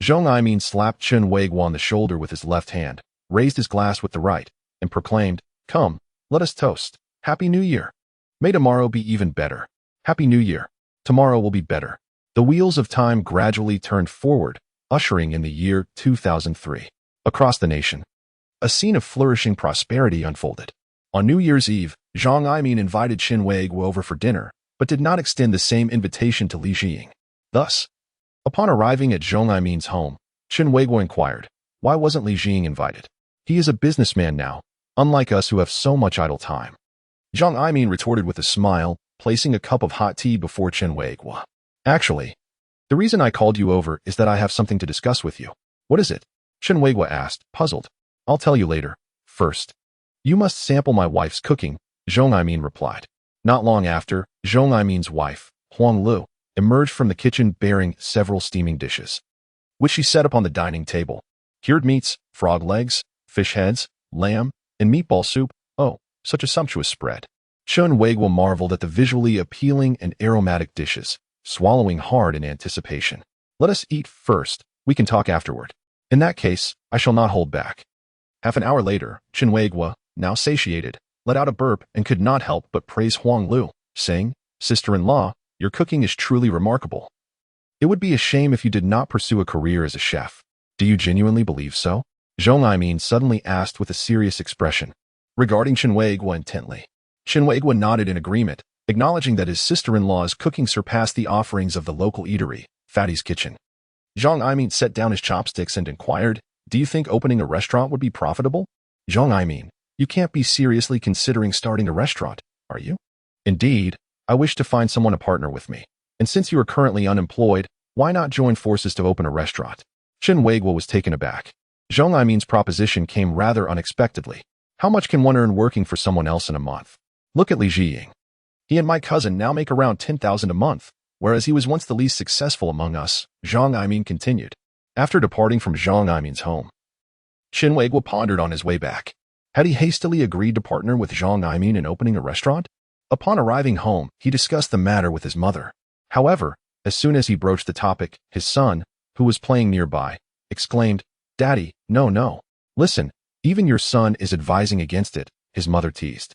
S1: Zhong Aimin slapped Chen Weiguo on the shoulder with his left hand, raised his glass with the right, and proclaimed, Come, let us toast. Happy New Year. May tomorrow be even better. Happy New Year. Tomorrow will be better. The wheels of time gradually turned forward, ushering in the year 2003. Across the nation, a scene of flourishing prosperity unfolded. On New Year's Eve, Zhong Aimin invited Chen Weiguo over for dinner, but did not extend the same invitation to Li Jiying. Thus, upon arriving at Zhong Aimin's home, Chen Weiguo inquired, Why wasn't Li Jiying invited? He is a businessman now, unlike us who have so much idle time. Zhong Aimin retorted with a smile, placing a cup of hot tea before Chen Weiguo. Actually, the reason I called you over is that I have something to discuss with you. What is it? Chen Weiguo asked, puzzled. I'll tell you later. First, you must sample my wife's cooking, Zhong Aimin replied. Not long after, Zhong Aimin's wife, Huang Lu, emerged from the kitchen bearing several steaming dishes, which she set upon the dining table. Cured meats, frog legs, fish heads, lamb, and meatball soup. Oh, such a sumptuous spread. Chen Weiguo marveled at the visually appealing and aromatic dishes, swallowing hard in anticipation. Let us eat first. We can talk afterward. In that case, I shall not hold back. Half an hour later, Chen Weiguo, now satiated, let out a burp and could not help but praise Huang Lu, saying, Sister-in-law, your cooking is truly remarkable. It would be a shame if you did not pursue a career as a chef. Do you genuinely believe so? Zhong Aimin suddenly asked with a serious expression, regarding Chen Weiguo intently. Chen Weiguo nodded in agreement, acknowledging that his sister-in-law's cooking surpassed the offerings of the local eatery, Fatty's Kitchen. Zhong Aimin set down his chopsticks and inquired, Do you think opening a restaurant would be profitable? Zhong Aimin, you can't be seriously considering starting a restaurant, are you? Indeed, I wish to find someone to partner with me. And since you are currently unemployed, why not join forces to open a restaurant? Chen Weiguo was taken aback. Zhong Aimin's proposition came rather unexpectedly. How much can one earn working for someone else in a month? Look at Li Jiying. He and my cousin now make around 10,000 a month, whereas he was once the least successful among us, Zhong Aimin continued. After departing from Zhong Aimin's home, Chen Weiguo pondered on his way back. Had he hastily agreed to partner with Zhong Aimin in opening a restaurant? Upon arriving home, he discussed the matter with his mother. However, as soon as he broached the topic, his son, who was playing nearby, exclaimed, Daddy, no. Listen, even your son is advising against it, his mother teased.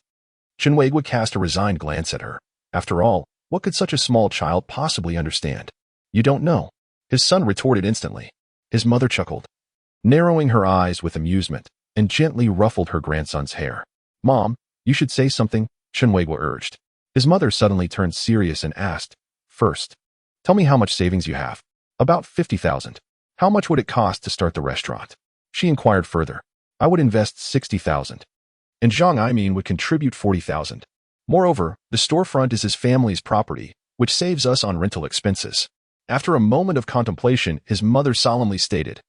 S1: Chen Weiguo cast a resigned glance at her. After all, what could such a small child possibly understand? You don't know. His son retorted instantly. His mother chuckled, narrowing her eyes with amusement, and gently ruffled her grandson's hair. Mom, you should say something, Chen Weiguo urged. His mother suddenly turned serious and asked, First, tell me how much savings you have. About 50,000. How much would it cost to start the restaurant? She inquired further. I would invest 60,000. And Zhong Aimin would contribute 40,000. Moreover, the storefront is his family's property, which saves us on rental expenses. After a moment of contemplation, his mother solemnly stated,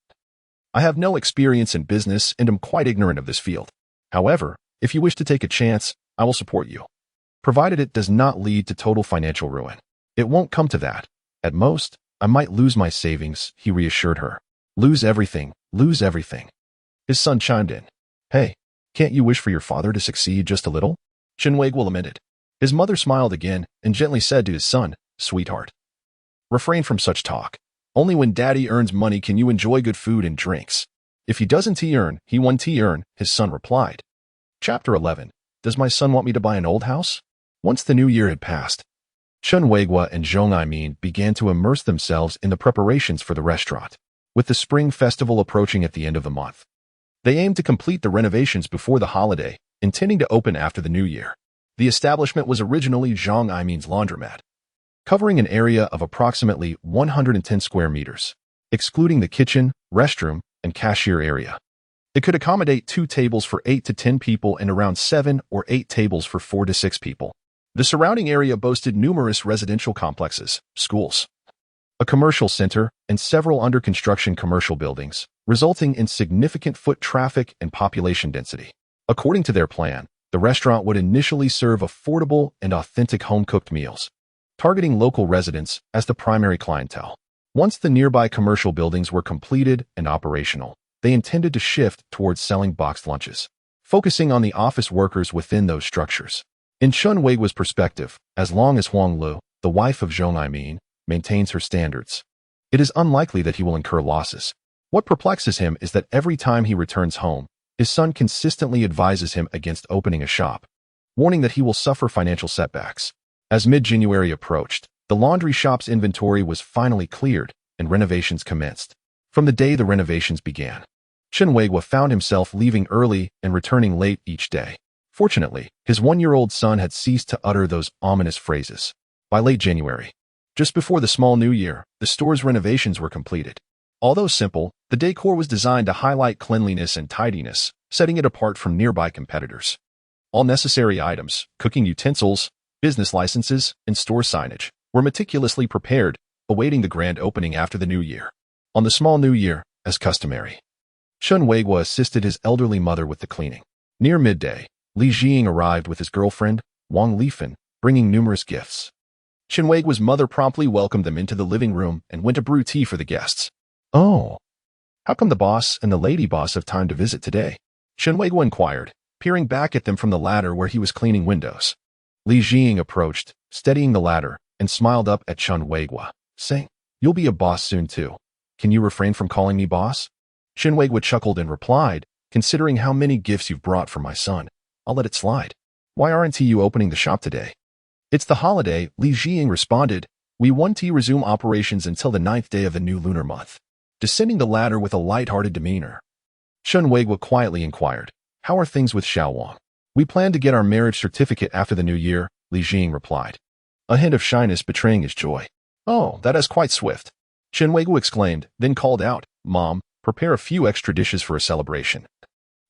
S1: I have no experience in business and am quite ignorant of this field. However, if you wish to take a chance, I will support you, provided it does not lead to total financial ruin. It won't come to that. At most, I might lose my savings, he reassured her. Lose everything. His son chimed in. Hey, can't you wish for your father to succeed just a little? Chen Weiguo lamented. His mother smiled again and gently said to his son, Sweetheart, refrain from such talk. Only when daddy earns money can you enjoy good food and drinks. If he doesn't earn, he won't earn, his son replied. Chapter 11. Does my son want me to buy an old house? Once the new year had passed, Chen Weiguo and Zhong Aimin began to immerse themselves in the preparations for the restaurant. With the Spring Festival approaching at the end of the month, they aimed to complete the renovations before the holiday, intending to open after the new year. The establishment was originally Zhong Aimin's laundromat, covering an area of approximately 110 square meters, excluding the kitchen, restroom, and cashier area. It could accommodate 2 tables for 8 to 10 people and around 7 or 8 tables for 4 to 6 people. The surrounding area boasted numerous residential complexes, schools, a commercial center, and several under-construction commercial buildings, resulting in significant foot traffic and population density. According to their plan, the restaurant would initially serve affordable and authentic home-cooked meals, targeting local residents as the primary clientele. Once the nearby commercial buildings were completed and operational, they intended to shift towards selling boxed lunches, focusing on the office workers within those structures. In Chen Weiguo's perspective, as long as Huang Lu, the wife of Zhong Aimin, maintains her standards, it is unlikely that he will incur losses. What perplexes him is that every time he returns home, his son consistently advises him against opening a shop, warning that he will suffer financial setbacks. As mid-January approached, the laundry shop's inventory was finally cleared and renovations commenced. From the day the renovations began, Chen Weiguo found himself leaving early and returning late each day. Fortunately, his 1-year-old son had ceased to utter those ominous phrases. By late January, just before the small new year, the store's renovations were completed. Although simple, the decor was designed to highlight cleanliness and tidiness, setting it apart from nearby competitors. All necessary items, cooking utensils, business licenses, and store signage were meticulously prepared, awaiting the grand opening after the new year. On the small new year, as customary, Chen Weiguo assisted his elderly mother with the cleaning. Near midday, Li Jing arrived with his girlfriend, Wang Lifan, bringing numerous gifts. Chen Weiguo's mother promptly welcomed them into the living room and went to brew tea for the guests. Oh, how come the boss and the lady boss have time to visit today? Chen Weiguo inquired, peering back at them from the ladder where he was cleaning windows. Li Jing approached, steadying the ladder, and smiled up at Chen Weiguo, saying, "You'll be a boss soon too. Can you refrain from calling me boss?" Chen Weiguo chuckled and replied, "Considering how many gifts you've brought for my son, I'll let it slide. Why aren't you opening the shop today?" "It's the holiday," Li Jing responded. "We won't resume operations until the 9th day of the new lunar month." Descending the ladder with a light-hearted demeanor, Chen Weiguo quietly inquired, "How are things with Xiaohaozi?" "We plan to get our marriage certificate after the new year," Li Jing replied, a hint of shyness betraying his joy. "Oh, that is quite swift," Chen Weiguo exclaimed, then called out, "Mom, prepare a few extra dishes for a celebration.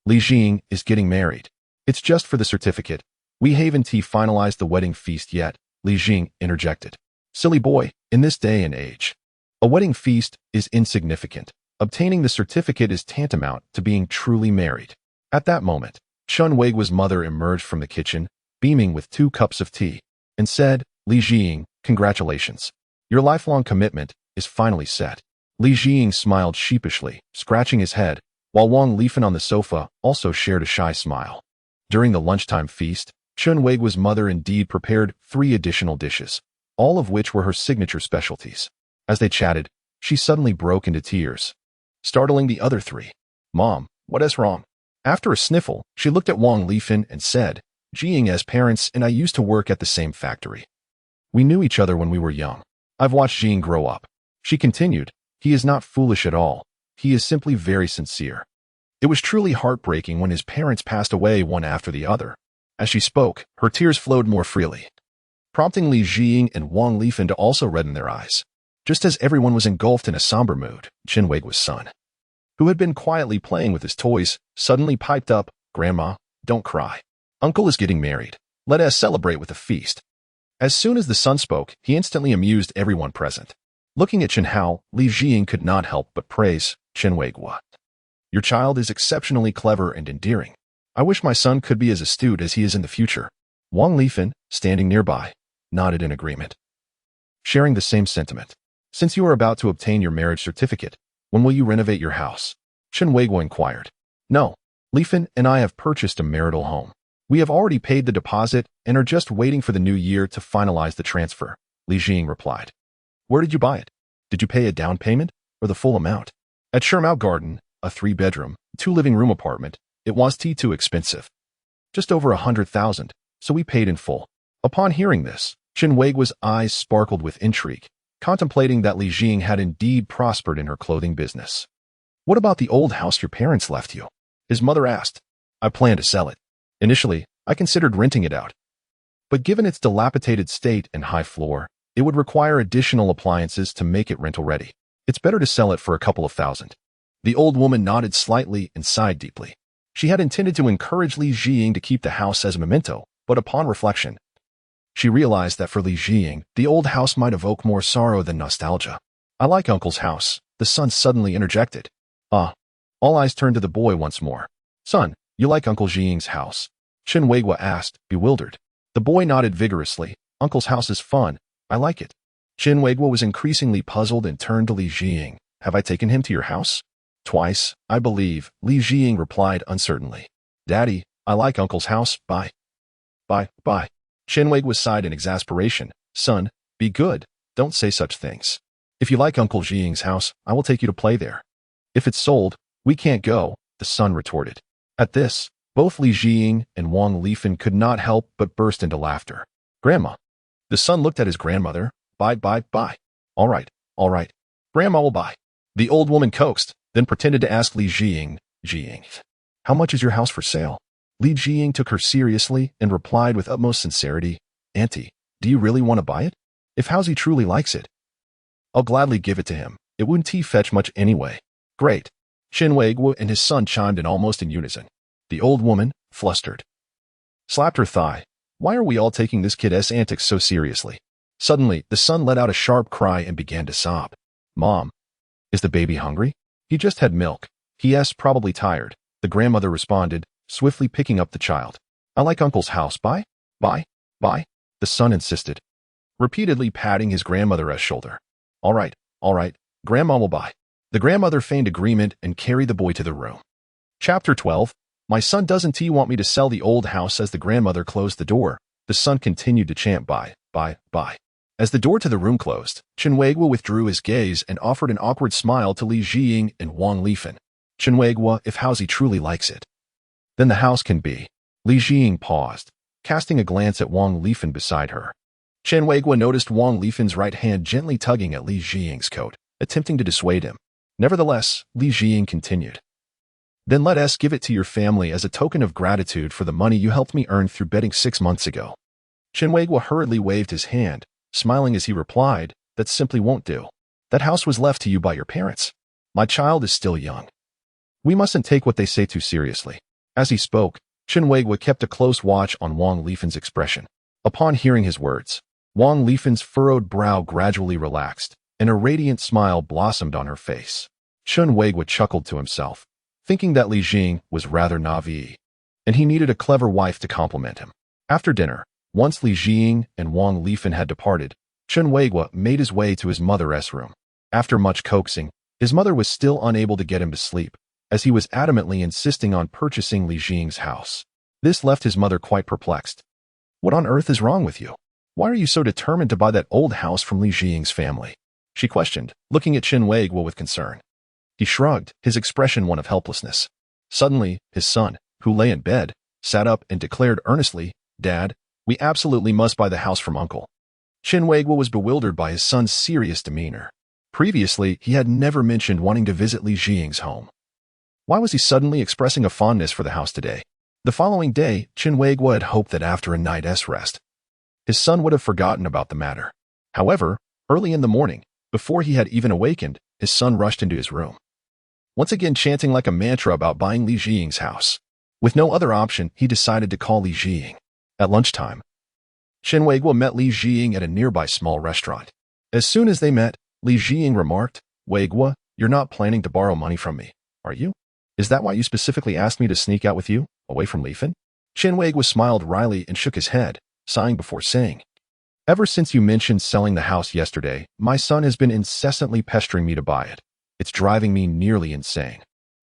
S1: Li Jing is getting married. It's just for the certificate. We haven't finalized the wedding feast yet," Li Jing interjected. "Silly boy, in this day and age, a wedding feast is insignificant. Obtaining the certificate is tantamount to being truly married." At that moment, Chen Weiguo's mother emerged from the kitchen, beaming with 2 cups of tea, and said, "Li Jing, congratulations. Your lifelong commitment is finally set." Li Jing smiled sheepishly, scratching his head, while Wang Lifan on the sofa also shared a shy smile. During the lunchtime feast, Chen Weiguo's mother indeed prepared 3 additional dishes, all of which were her signature specialties. As they chatted, she suddenly broke into tears, startling the other 3. "Mom, what is wrong?" After a sniffle, she looked at Wang Lifan and said, "Jing as parents and I used to work at the same factory. We knew each other when we were young. I've watched Jing grow up." She continued, "He is not foolish at all. He is simply very sincere." It was truly heartbreaking when his parents passed away one after the other. As she spoke, her tears flowed more freely, prompting Li Jing and Wang Lifan to also redden their eyes. Just as everyone was engulfed in a somber mood, Chen Weiguo's son, who had been quietly playing with his toys, suddenly piped up, "Grandma, don't cry. Uncle is getting married. Let us celebrate with a feast." As soon as the son spoke, he instantly amused everyone present. Looking at Chen Hao, Li Jing could not help but praise Chen Weiguo. "Your child is exceptionally clever and endearing. I wish my son could be as astute as he is in the future." Wang Lifan, standing nearby, nodded in agreement, sharing the same sentiment. "Since you are about to obtain your marriage certificate, when will you renovate your house?" Chen Weiguo inquired. "No, Lifan and I have purchased a marital home. We have already paid the deposit and are just waiting for the new year to finalize the transfer," Li Jing replied. "Where did you buy it? Did you pay a down payment or the full amount?" "At Shermao Garden, a 3-bedroom, 2-living-room apartment. It was too expensive. Just over 100,000, so we paid in full. Upon hearing this, Chen Weiguo's eyes sparkled with intrigue, contemplating that Li Jing had indeed prospered in her clothing business. What about the old house your parents left you? His mother asked. I plan to sell it. Initially, I considered renting it out. But given its dilapidated state and high floor, it would require additional appliances to make it rental-ready. It's better to sell it for a couple of thousand. The old woman nodded slightly and sighed deeply. She had intended to encourage Li Jing to keep the house as a memento, but upon reflection, she realized that for Li Jing, the old house might evoke more sorrow than nostalgia. I like Uncle's house, the son suddenly interjected. All eyes turned to the boy once more. Son, you like Uncle Jing's house? Chen Weiguo asked, bewildered. The boy nodded vigorously. Uncle's house is fun. I like it. Chen Weiguo was increasingly puzzled and turned to Li Jing. Have I taken him to your house? Twice, I believe, Li Jing replied uncertainly. Daddy, I like Uncle's house. Bye. Bye. Chen Weiguo sighed in exasperation. Son, be good. Don't say such things. If you like Uncle Jing's house, I will take you to play there. If it's sold, we can't go, the son retorted. At this, both Li Jing and Wang Lifan could not help but burst into laughter. Grandma. The son looked at his grandmother. Bye. All right. Grandma will buy. The old woman coaxed, then pretended to ask Li Jing, how much is your house for sale? Li Jing took her seriously and replied with utmost sincerity, Auntie, do you really want to buy it? If Haozi truly likes it, I'll gladly give it to him. It wouldn't fetch much anyway. Great. Chen Weiguo and his son chimed in almost in unison. The old woman, flustered, slapped her thigh. Why are we all taking this kid's antics so seriously? Suddenly, the son let out a sharp cry and began to sob. Mom, is the baby hungry? He just had milk. He.S. probably tired. The grandmother responded, swiftly picking up the child. I like Uncle's house. Bye. The son insisted, repeatedly patting his grandmother's shoulder. All right. Grandma will buy. The grandmother feigned agreement and carried the boy to the room. Chapter 12. My son doesn't want me to sell the old house. As the grandmother closed the door, the son continued to chant bye. As the door to the room closed, Chen Weiguo withdrew his gaze and offered an awkward smile to Li Jing and Wang Lifan. Chen Weiguo, if Haozi truly likes it, then the house can be. Li Jing paused, casting a glance at Wang Lifan beside her. Chen Weiguo noticed Wang Lifan's right hand gently tugging at Li Jing's coat, attempting to dissuade him. Nevertheless, Li Jing continued. Then let us give it to your family as a token of gratitude for the money you helped me earn through betting 6 months ago. Chen Weiguo hurriedly waved his hand, smiling as he replied, that simply won't do. That house was left to you by your parents. My child is still young. We mustn't take what they say too seriously. As he spoke, Chen Weiguo kept a close watch on Wang Lifan's expression. Upon hearing his words, Wang Lifan's furrowed brow gradually relaxed, and a radiant smile blossomed on her face. Chen Weiguo chuckled to himself, thinking that Li Jing was rather naive, and he needed a clever wife to compliment him. After dinner, once Li Jing and Wang Lifan had departed, Chen Weiguo made his way to his mother's room. After much coaxing, his mother was still unable to get him to sleep, as he was adamantly insisting on purchasing Li Jing's house. This left his mother quite perplexed. What on earth is wrong with you? Why are you so determined to buy that old house from Li Jing's family? She questioned, looking at Chen Weiguo with concern. He shrugged, his expression one of helplessness. Suddenly, his son, who lay in bed, sat up and declared earnestly, Dad, we absolutely must buy the house from Uncle. Chen Weiguo was bewildered by his son's serious demeanor. Previously, he had never mentioned wanting to visit Li Jing's home. Why was he suddenly expressing a fondness for the house today? The following day, Chen Weiguo had hoped that after a night's rest, his son would have forgotten about the matter. However, early in the morning, before he had even awakened, his son rushed into his room, once again chanting like a mantra about buying Li Jing's house. With no other option, he decided to call Li Jing. At lunchtime, Chen Weiguo met Li Jing at a nearby small restaurant. As soon as they met, Li Jing remarked, Weiguo, you're not planning to borrow money from me, are you? Is that why you specifically asked me to sneak out with you, away from Lifan? Chen Weiguo smiled wryly and shook his head, sighing before saying, Ever since you mentioned selling the house yesterday, my son has been incessantly pestering me to buy it. It's driving me nearly insane.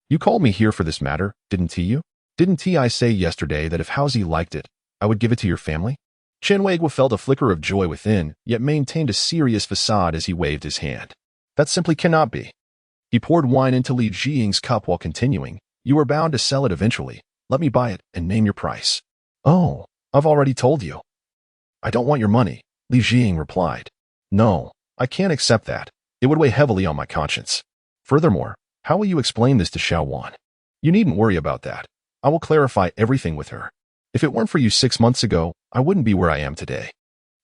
S1: You called me here for this matter, didn't you? Didn't I say yesterday that if Haozi liked it, I would give it to your family? Chen Weiguo felt a flicker of joy within, yet maintained a serious facade as he waved his hand. That simply cannot be. He poured wine into Li Jiying's cup while continuing, "You are bound to sell it eventually. Let me buy it and name your price." "Oh, I've already told you." "I don't want your money," Li Jiying replied. "No, I can't accept that. It would weigh heavily on my conscience. Furthermore, how will you explain this to Xiaohaozi?" "You needn't worry about that. I will clarify everything with her. If it weren't for you 6 months ago, I wouldn't be where I am today."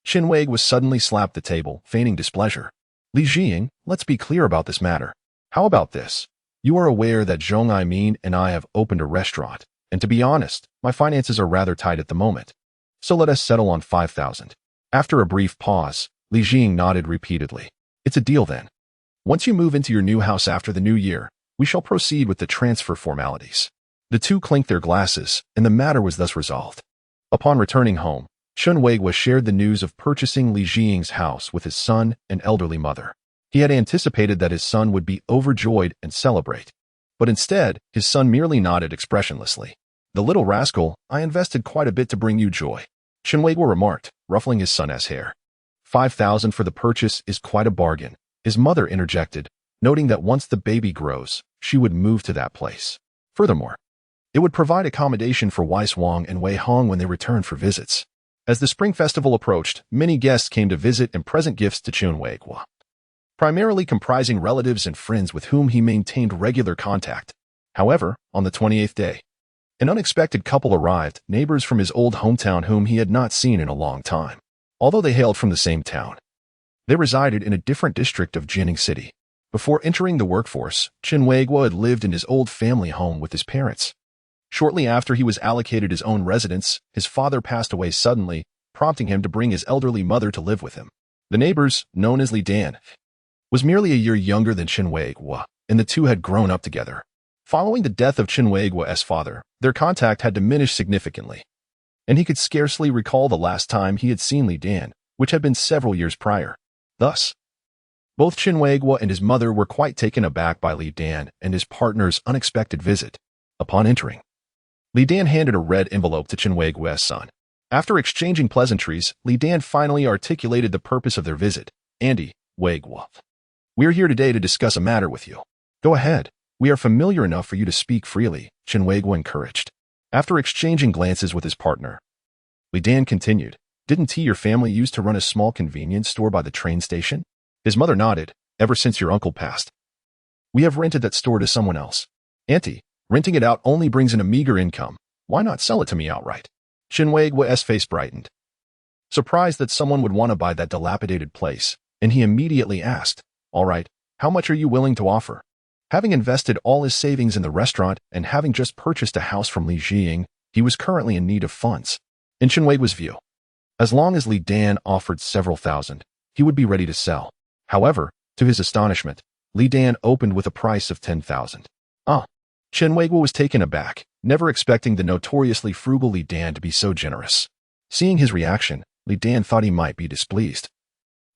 S1: Chen Weiguo suddenly slapped the table, feigning displeasure. "Li Jiying, let's be clear about this matter. How about this? You are aware that Zhong Aimin and I have opened a restaurant, and to be honest, my finances are rather tight at the moment. So let us settle on 5,000. After a brief pause, Li Jiying nodded repeatedly. "It's a deal then. Once you move into your new house after the new year, we shall proceed with the transfer formalities." The two clinked their glasses, and the matter was thus resolved. Upon returning home, Chen Weiguo shared the news of purchasing Li Jiying's house with his son and elderly mother. He had anticipated that his son would be overjoyed and celebrate. But instead, his son merely nodded expressionlessly. "The little rascal, I invested quite a bit to bring you joy," Chen Weiguo remarked, ruffling his son's hair. 5,000 for the purchase is quite a bargain," his mother interjected, noting that once the baby grows, she would move to that place. Furthermore, it would provide accommodation for Wei Wang and Wei Hong when they returned for visits. As the Spring Festival approached, many guests came to visit and present gifts to Chen Weiguo, primarily comprising relatives and friends with whom he maintained regular contact. However, on the 28th day, an unexpected couple arrived, neighbors from his old hometown whom he had not seen in a long time. Although they hailed from the same town, they resided in a different district of Jining City. Before entering the workforce, Chen Weiguo had lived in his old family home with his parents. Shortly after he was allocated his own residence, his father passed away suddenly, prompting him to bring his elderly mother to live with him. The neighbors, known as Li Dan, was merely a year younger than Chen Weiguo, and the two had grown up together. Following the death of Chen Weiguo's father, their contact had diminished significantly, and he could scarcely recall the last time he had seen Li Dan, which had been several years prior. Thus, both Chen Weiguo and his mother were quite taken aback by Li Dan and his partner's unexpected visit. Upon entering, Li Dan handed a red envelope to Chen Weiguo's son. After exchanging pleasantries, Li Dan finally articulated the purpose of their visit. "Andy, Weiguo, we're here today to discuss a matter with you." "Go ahead. We are familiar enough for you to speak freely," Chen Weiguo encouraged. After exchanging glances with his partner, Li Dan continued, "Didn't your family used to run a small convenience store by the train station?" His mother nodded. "Ever since your uncle passed, we have rented that store to someone else." "Auntie, renting it out only brings in a meager income. Why not sell it to me outright?" Chen Weiguo's face brightened, surprised that someone would want to buy that dilapidated place, and he immediately asked, "All right, how much are you willing to offer?" Having invested all his savings in the restaurant and having just purchased a house from Li Jiying, he was currently in need of funds. In Chen Weiguo's view, as long as Li Dan offered several thousand, he would be ready to sell. However, to his astonishment, Li Dan opened with a price of 10,000. Chen Weiguo was taken aback, never expecting the notoriously frugal Li Dan to be so generous. Seeing his reaction, Li Dan thought he might be displeased,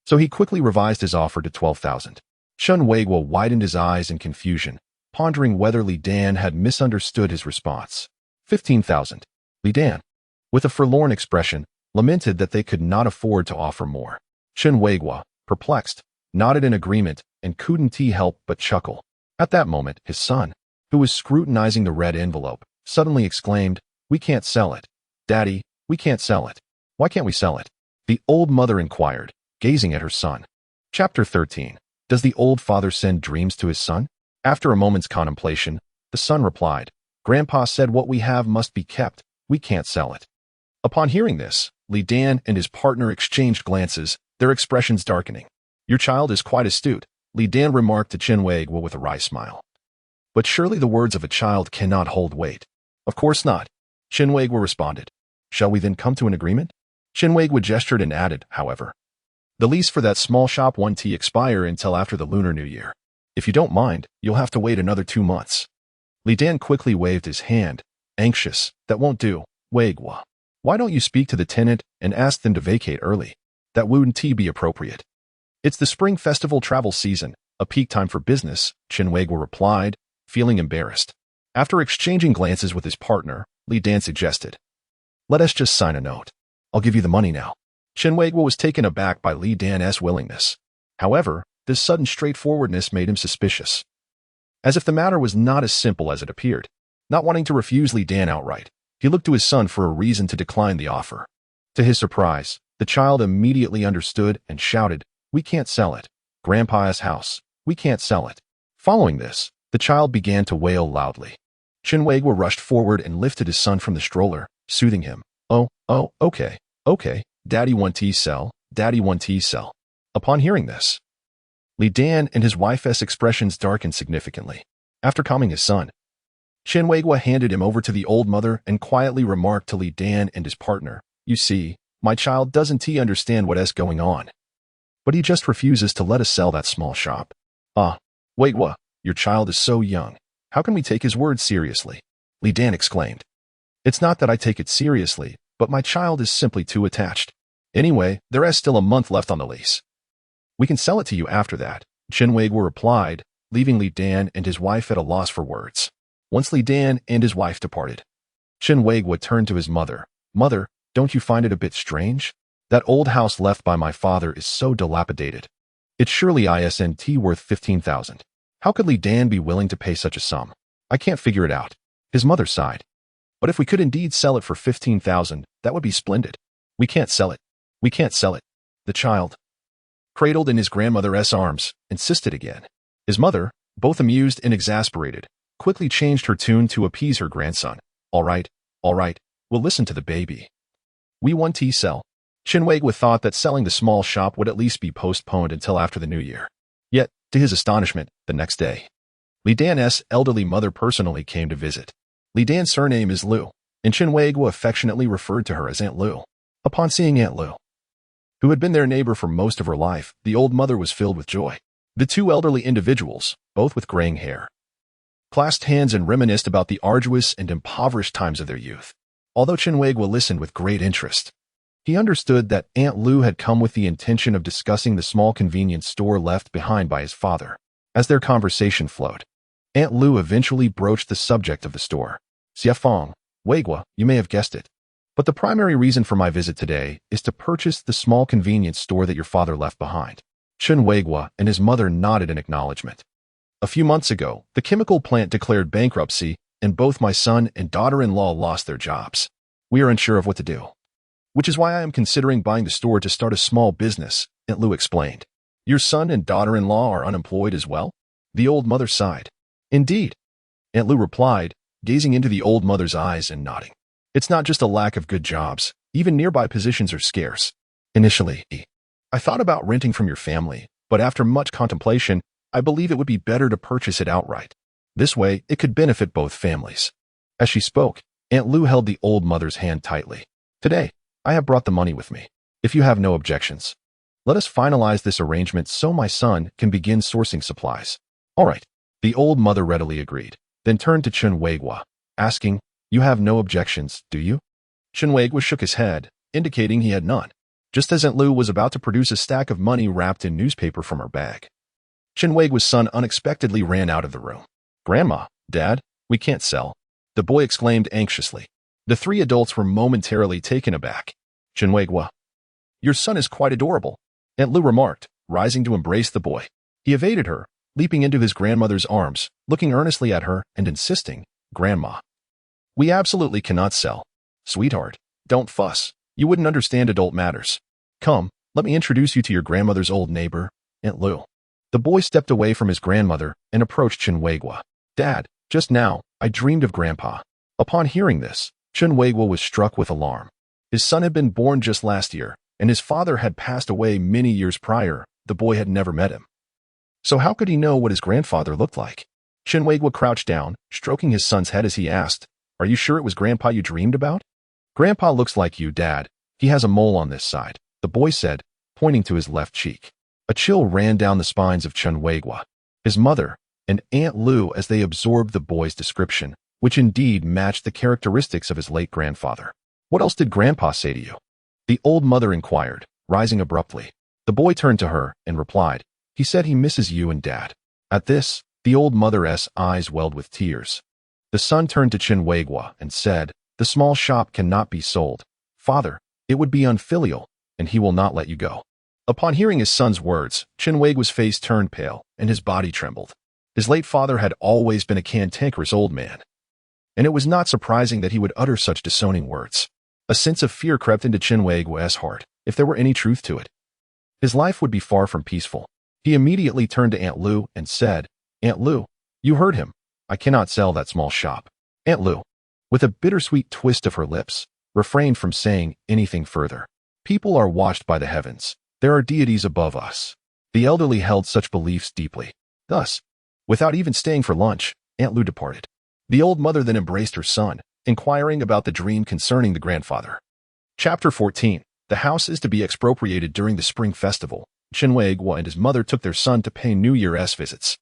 S1: so he quickly revised his offer to 12,000. Chen Weiguo widened his eyes in confusion, pondering whether Li Dan had misunderstood his response. 15,000. Li Dan, with a forlorn expression, lamented that they could not afford to offer more. Chen Weiguo, perplexed, nodded in agreement and couldn't help but chuckle. At that moment, his son, who was scrutinizing the red envelope, suddenly exclaimed, "We can't sell it. Daddy, we can't sell it." "Why can't we sell it?" the old mother inquired, gazing at her son. Chapter 13. Does the old father send dreams to his son? After a moment's contemplation, the son replied, "Grandpa said what we have must be kept. We can't sell it." Upon hearing this, Li Dan and his partner exchanged glances, their expressions darkening. "Your child is quite astute," Li Dan remarked to Chen Weiguo with a wry smile. "But surely the words of a child cannot hold weight." "Of course not," Chen Weiguo responded. "Shall we then come to an agreement?" Chen Weiguo gestured and added, "However, the lease for that small shop won't expire until after the Lunar New Year. If you don't mind, you'll have to wait another 2 months." Li Dan quickly waved his hand, anxious. "That won't do, Weiguo. Why don't you speak to the tenant and ask them to vacate early? That wouldn't be appropriate." "It's the Spring Festival travel season, a peak time for business," Chen Weiguo replied, feeling embarrassed. After exchanging glances with his partner, Li Dan suggested, "Let us just sign a note. I'll give you the money now." Chen Weiguo was taken aback by Li Dan's willingness. However, this sudden straightforwardness made him suspicious. as if the matter was not as simple as it appeared. Not wanting to refuse Li Dan outright, he looked to his son for a reason to decline the offer. To his surprise, the child immediately understood and shouted, "We can't sell it. Grandpa's house. We can't sell it." Following this, the child began to wail loudly. Chen Weiguo rushed forward and lifted his son from the stroller, soothing him. Okay, Daddy want to sell, Daddy want to sell." Upon hearing this, Li Dan and his wife's expressions darkened significantly. After calming his son, Chen Weiguo handed him over to the old mother and quietly remarked to Li Dan and his partner, "You see, my child doesn't understand what is going on. But he just refuses to let us sell that small shop." Weiguo, your child is so young. How can we take his words seriously?" Li Dan exclaimed. "It's not that I take it seriously, but my child is simply too attached. Anyway, there is still a month left on the lease. We can sell it to you after that," Chen Weiguo replied, leaving Li Dan and his wife at a loss for words. Once Li Dan and his wife departed, Chen Weiguo turned to his mother. "Mother, don't you find it a bit strange? That old house left by my father is so dilapidated. It's surely isn't worth 15,000. How could Li Dan be willing to pay such a sum? I can't figure it out." His mother sighed. "But if we could indeed sell it for 15,000, that would be splendid. We can't sell it. We can't sell it." The child, cradled in his grandmother's arms, insisted again. His mother, both amused and exasperated, quickly changed her tune to appease her grandson. All right, we'll listen to the baby. We want to sell." Chen Weiguo thought that selling the small shop would at least be postponed until after the new year. Yet, to his astonishment, the next day, Li Dan's elderly mother personally came to visit. Li Dan's surname is Lu, and Chen Weiguo affectionately referred to her as Aunt Lu. Upon seeing Aunt Lu, who had been their neighbor for most of her life, the old mother was filled with joy. The two elderly individuals, both with graying hair, clasped hands and reminisced about the arduous and impoverished times of their youth. Although Chen Weiguo listened with great interest, he understood that Aunt Lu had come with the intention of discussing the small convenience store left behind by his father. As their conversation flowed, Aunt Lu eventually broached the subject of the store. "Xiaohaozi, Weiguo, you may have guessed it. But the primary reason for my visit today is to purchase the small convenience store that your father left behind." Chen Weiguo and his mother nodded in acknowledgement. "A few months ago, the chemical plant declared bankruptcy, and both my son and daughter-in-law lost their jobs. We are unsure of what to do, which is why I am considering buying the store to start a small business," Aunt Lu explained. "Your son and daughter-in-law are unemployed as well?" The old mother sighed. "Indeed," Aunt Lu replied, gazing into the old mother's eyes and nodding. "It's not just a lack of good jobs. Even nearby positions are scarce. Initially, I thought about renting from your family, but after much contemplation, I believe it would be better to purchase it outright. This way, it could benefit both families." As she spoke, Aunt Lu held the old mother's hand tightly. "Today, I have brought the money with me. If you have no objections, let us finalize this arrangement so my son can begin sourcing supplies." "All right," the old mother readily agreed, then turned to Chen Weiguo, asking, "You have no objections, do you?" Chen Weiguo shook his head, indicating he had none, just as Aunt Lu was about to produce a stack of money wrapped in newspaper from her bag. Chen Weiguo's son unexpectedly ran out of the room. "Grandma, Dad, we can't sell," the boy exclaimed anxiously. The three adults were momentarily taken aback. "Chen Weiguo, your son is quite adorable," Aunt Lu remarked, rising to embrace the boy. He evaded her, leaping into his grandmother's arms, looking earnestly at her and insisting, "Grandma, we absolutely cannot sell. Sweetheart, don't fuss. You wouldn't understand adult matters. Come, let me introduce you to your grandmother's old neighbor, Aunt Lu." The boy stepped away from his grandmother and approached Chen Weiguo. "Dad, just now, I dreamed of Grandpa." Upon hearing this, Chen Weiguo was struck with alarm. His son had been born just last year, and his father had passed away many years prior. The boy had never met him. So how could he know what his grandfather looked like? Chen Weiguo crouched down, stroking his son's head as he asked, "Are you sure it was Grandpa you dreamed about?" "Grandpa looks like you, Dad. He has a mole on this side," the boy said, pointing to his left cheek. A chill ran down the spines of Chen Weiguo, his mother, and Aunt Lu as they absorbed the boy's description, which indeed matched the characteristics of his late grandfather. "What else did Grandpa say to you?" the old mother inquired, rising abruptly. The boy turned to her and replied, "He said he misses you and Dad." At this, the old mother's eyes welled with tears. The son turned to Chen Weiguo and said, "The small shop cannot be sold. Father, it would be unfilial, and he will not let you go." Upon hearing his son's words, Chen Weiguo's face turned pale and his body trembled. His late father had always been a cantankerous old man, and it was not surprising that he would utter such disowning words. A sense of fear crept into Chen Weiguo's heart, if there were any truth to it. His life would be far from peaceful. He immediately turned to Aunt Lu and said, "Aunt Lu, you heard him. I cannot sell that small shop." Aunt Lu, with a bittersweet twist of her lips, refrained from saying anything further. People are watched by the heavens. There are deities above us. The elderly held such beliefs deeply. Thus, without even staying for lunch, Aunt Lu departed. The old mother then embraced her son, inquiring about the dream concerning the grandfather. Chapter 14. The house is to be expropriated during the spring festival. Chen Weiguo and his mother took their son to pay New Year's visits.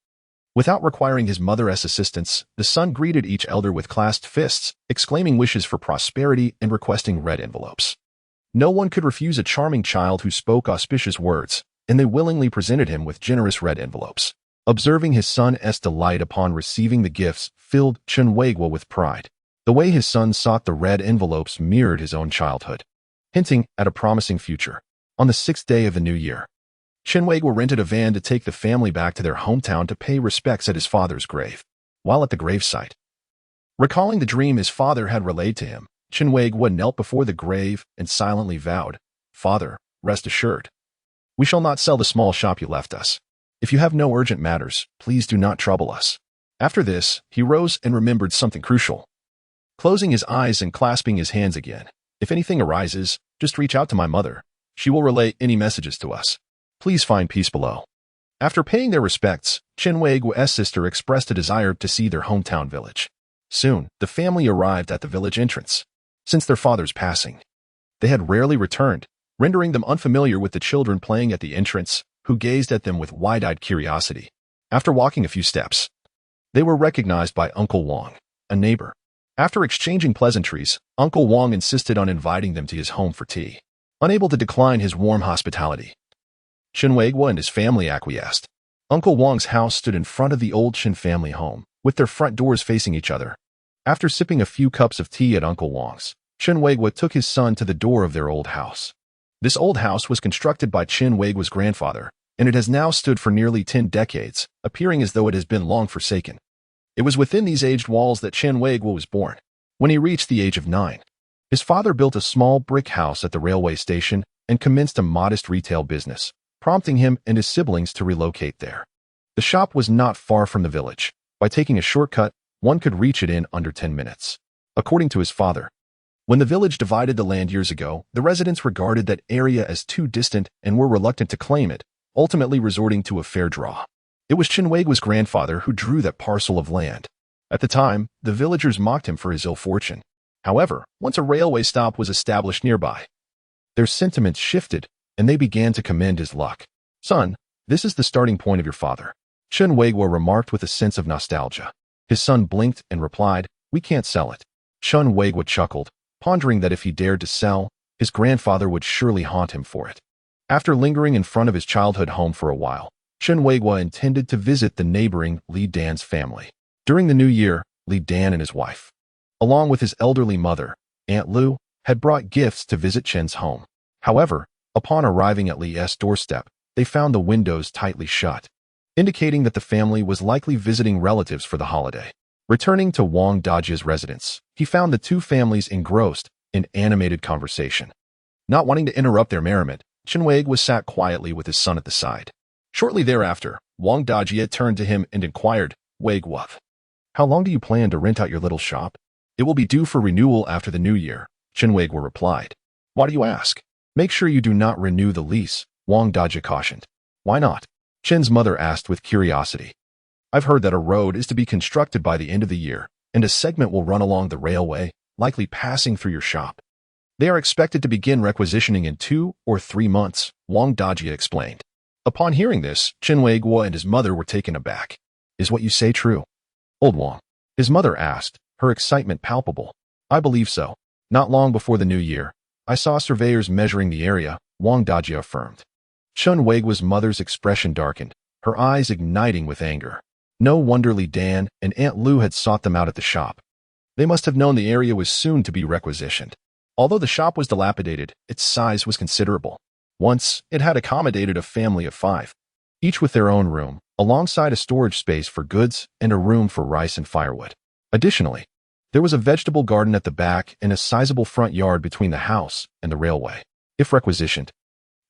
S1: Without requiring his mother's assistance, the son greeted each elder with clasped fists, exclaiming wishes for prosperity and requesting red envelopes. No one could refuse a charming child who spoke auspicious words, and they willingly presented him with generous red envelopes. Observing his son's delight upon receiving the gifts filled Chen Weiguo with pride. The way his son sought the red envelopes mirrored his own childhood, hinting at a promising future. On the 6th day of the new year, Chen Weiguo rented a van to take the family back to their hometown to pay respects at his father's grave. While at the gravesite, recalling the dream his father had relayed to him, Chen Weiguo knelt before the grave and silently vowed, "Father, rest assured, we shall not sell the small shop you left us. If you have no urgent matters, please do not trouble us." After this, he rose and remembered something crucial. Closing his eyes and clasping his hands again, "If anything arises, just reach out to my mother. She will relay any messages to us. Please find peace below." After paying their respects, Chen Weiguo's sister expressed a desire to see their hometown village. Soon, the family arrived at the village entrance. Since their father's passing, they had rarely returned, rendering them unfamiliar with the children playing at the entrance, who gazed at them with wide-eyed curiosity. After walking a few steps, they were recognized by Uncle Wang, a neighbor. After exchanging pleasantries, Uncle Wang insisted on inviting them to his home for tea. Unable to decline his warm hospitality, Chen Weiguo and his family acquiesced. Uncle Wang's house stood in front of the old Chen family home, with their front doors facing each other. After sipping a few cups of tea at Uncle Wang's, Chen Weiguo took his son to the door of their old house. This old house was constructed by Chen Weiguo's grandfather, and it has now stood for nearly 10 decades, appearing as though it has been long forsaken. It was within these aged walls that Chen Weiguo was born. When he reached the age of 9, his father built a small brick house at the railway station and commenced a modest retail business, prompting him and his siblings to relocate there. The shop was not far from the village. By taking a shortcut, one could reach it in under 10 minutes. According to his father, when the village divided the land years ago, the residents regarded that area as too distant and were reluctant to claim it, ultimately resorting to a fair draw. It was Chen Weiguo's grandfather who drew that parcel of land. At the time, the villagers mocked him for his ill fortune. However, once a railway stop was established nearby, their sentiments shifted, and they began to commend his luck. "Son, this is the starting point of your father," Chen Weiguo remarked with a sense of nostalgia. His son blinked and replied, "We can't sell it." Chen Weiguo chuckled, pondering that if he dared to sell, his grandfather would surely haunt him for it. After lingering in front of his childhood home for a while, Chen Weiguo intended to visit the neighboring Li Dan's family. During the new year, Li Dan and his wife, along with his elderly mother, Aunt Lu, had brought gifts to visit Chen's home. However, upon arriving at Li's doorstep, they found the windows tightly shut, indicating that the family was likely visiting relatives for the holiday. Returning to Wang Dajia's residence, he found the two families engrossed in animated conversation. Not wanting to interrupt their merriment, Chen Weiguo sat quietly with his son at the side. Shortly thereafter, Wang Dajia turned to him and inquired, "Weiguo, how long do you plan to rent out your little shop?" "It will be due for renewal after the new year," Chen Weiguo replied. "Why do you ask?" "Make sure you do not renew the lease," Wang Dajia cautioned. "Why not?" Chen's mother asked with curiosity. "I've heard that a road is to be constructed by the end of the year, and a segment will run along the railway, likely passing through your shop. They are expected to begin requisitioning in 2 or 3 months, Wang Dajia explained. Upon hearing this, Chen Weiguo and his mother were taken aback. "Is what you say true?" "Old Wang," his mother asked, her excitement palpable. "I believe so. Not long before the new year, I saw surveyors measuring the area," Wang Dajia affirmed. Chen Weiguo's mother's expression darkened, her eyes igniting with anger. No wonder Li Dan and Aunt Lu had sought them out at the shop. They must have known the area was soon to be requisitioned. Although the shop was dilapidated, its size was considerable. Once, it had accommodated a family of 5, each with their own room, alongside a storage space for goods and a room for rice and firewood. Additionally, there was a vegetable garden at the back and a sizable front yard between the house and the railway. If requisitioned,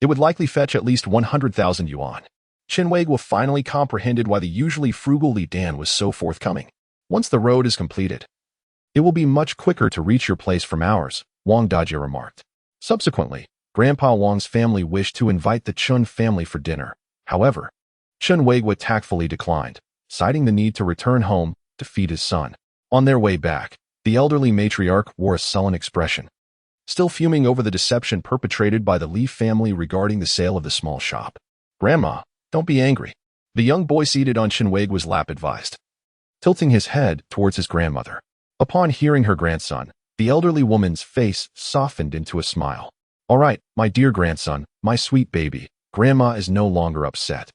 S1: it would likely fetch at least 100,000 yuan. Chen Weiguo finally comprehended why the usually frugal Li Dan was so forthcoming. Once the road is completed, it will be much quicker to reach your place from ours, Wang Dajie remarked. Subsequently, Grandpa Wang's family wished to invite the Chun family for dinner. However, Chen Weiguo tactfully declined, citing the need to return home to feed his son. On their way back, the elderly matriarch wore a sullen expression, still fuming over the deception perpetrated by the Li family regarding the sale of the small shop. "Grandma, don't be angry," the young boy seated on Chen Weiguo's lap advised, tilting his head towards his grandmother. Upon hearing her grandson, the elderly woman's face softened into a smile. "All right, my dear grandson, my sweet baby, Grandma is no longer upset."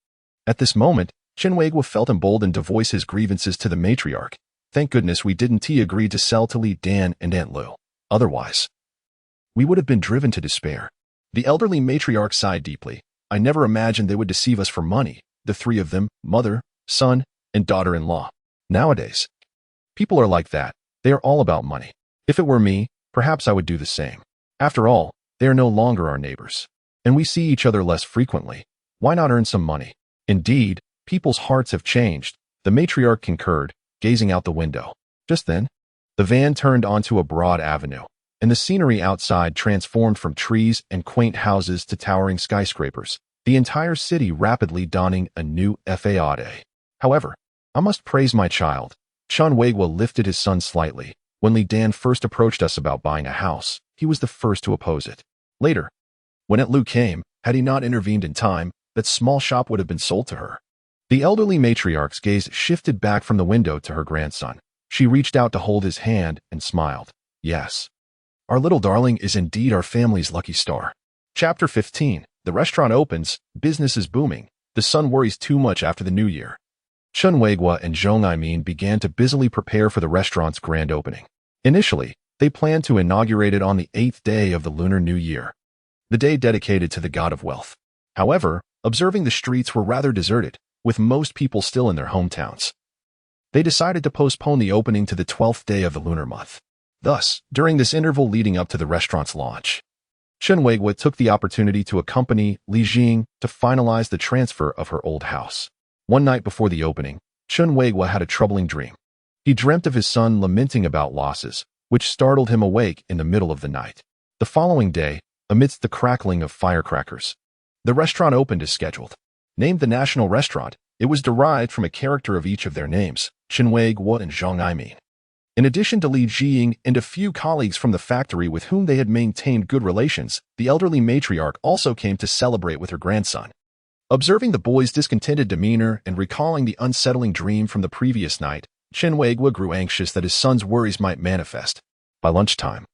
S1: At this moment, Chen Weiguo felt emboldened to voice his grievances to the matriarch. "Thank goodness we didn't agree to sell to Li Dan and Aunt Lu. Otherwise, we would have been driven to despair." The elderly matriarch sighed deeply. "I never imagined they would deceive us for money, the three of them, mother, son, and daughter-in-law. Nowadays, people are like that. They are all about money. If it were me, perhaps I would do the same. After all, they are no longer our neighbors, and we see each other less frequently. Why not earn some money?" "Indeed, people's hearts have changed," the matriarch concurred, gazing out the window. Just then, the van turned onto a broad avenue, and the scenery outside transformed from trees and quaint houses to towering skyscrapers, the entire city rapidly donning a new facade. "However, I must praise my child." Chen Weiguo lifted his son slightly. "When Li Dan first approached us about buying a house, he was the first to oppose it. Later, when Aunt Lu came, had he not intervened in time, that small shop would have been sold to her." The elderly matriarch's gaze shifted back from the window to her grandson. She reached out to hold his hand and smiled. "Yes, our little darling is indeed our family's lucky star." Chapter 15. The restaurant opens, business is booming. The son worries too much after the new year. Chen Weiguo and Zhong Aimin began to busily prepare for the restaurant's grand opening. Initially, they planned to inaugurate it on the 8th day of the Lunar New Year, the day dedicated to the god of wealth. However, observing the streets were rather deserted, with most people still in their hometowns, they decided to postpone the opening to the 12th day of the lunar month. Thus, during this interval leading up to the restaurant's launch, Chen Weiguo took the opportunity to accompany Li Jing to finalize the transfer of her old house. One night before the opening, Chen Weiguo had a troubling dream. He dreamt of his son lamenting about losses, which startled him awake in the middle of the night. The following day, amidst the crackling of firecrackers, the restaurant opened as scheduled. Named the National Restaurant, it was derived from a character of each of their names, Chen Weiguo and Zhong Aimin. In addition to Li Jing and a few colleagues from the factory with whom they had maintained good relations, the elderly matriarch also came to celebrate with her grandson. Observing the boy's discontented demeanor and recalling the unsettling dream from the previous night, Chen Weiguo grew anxious that his son's worries might manifest. By lunchtime,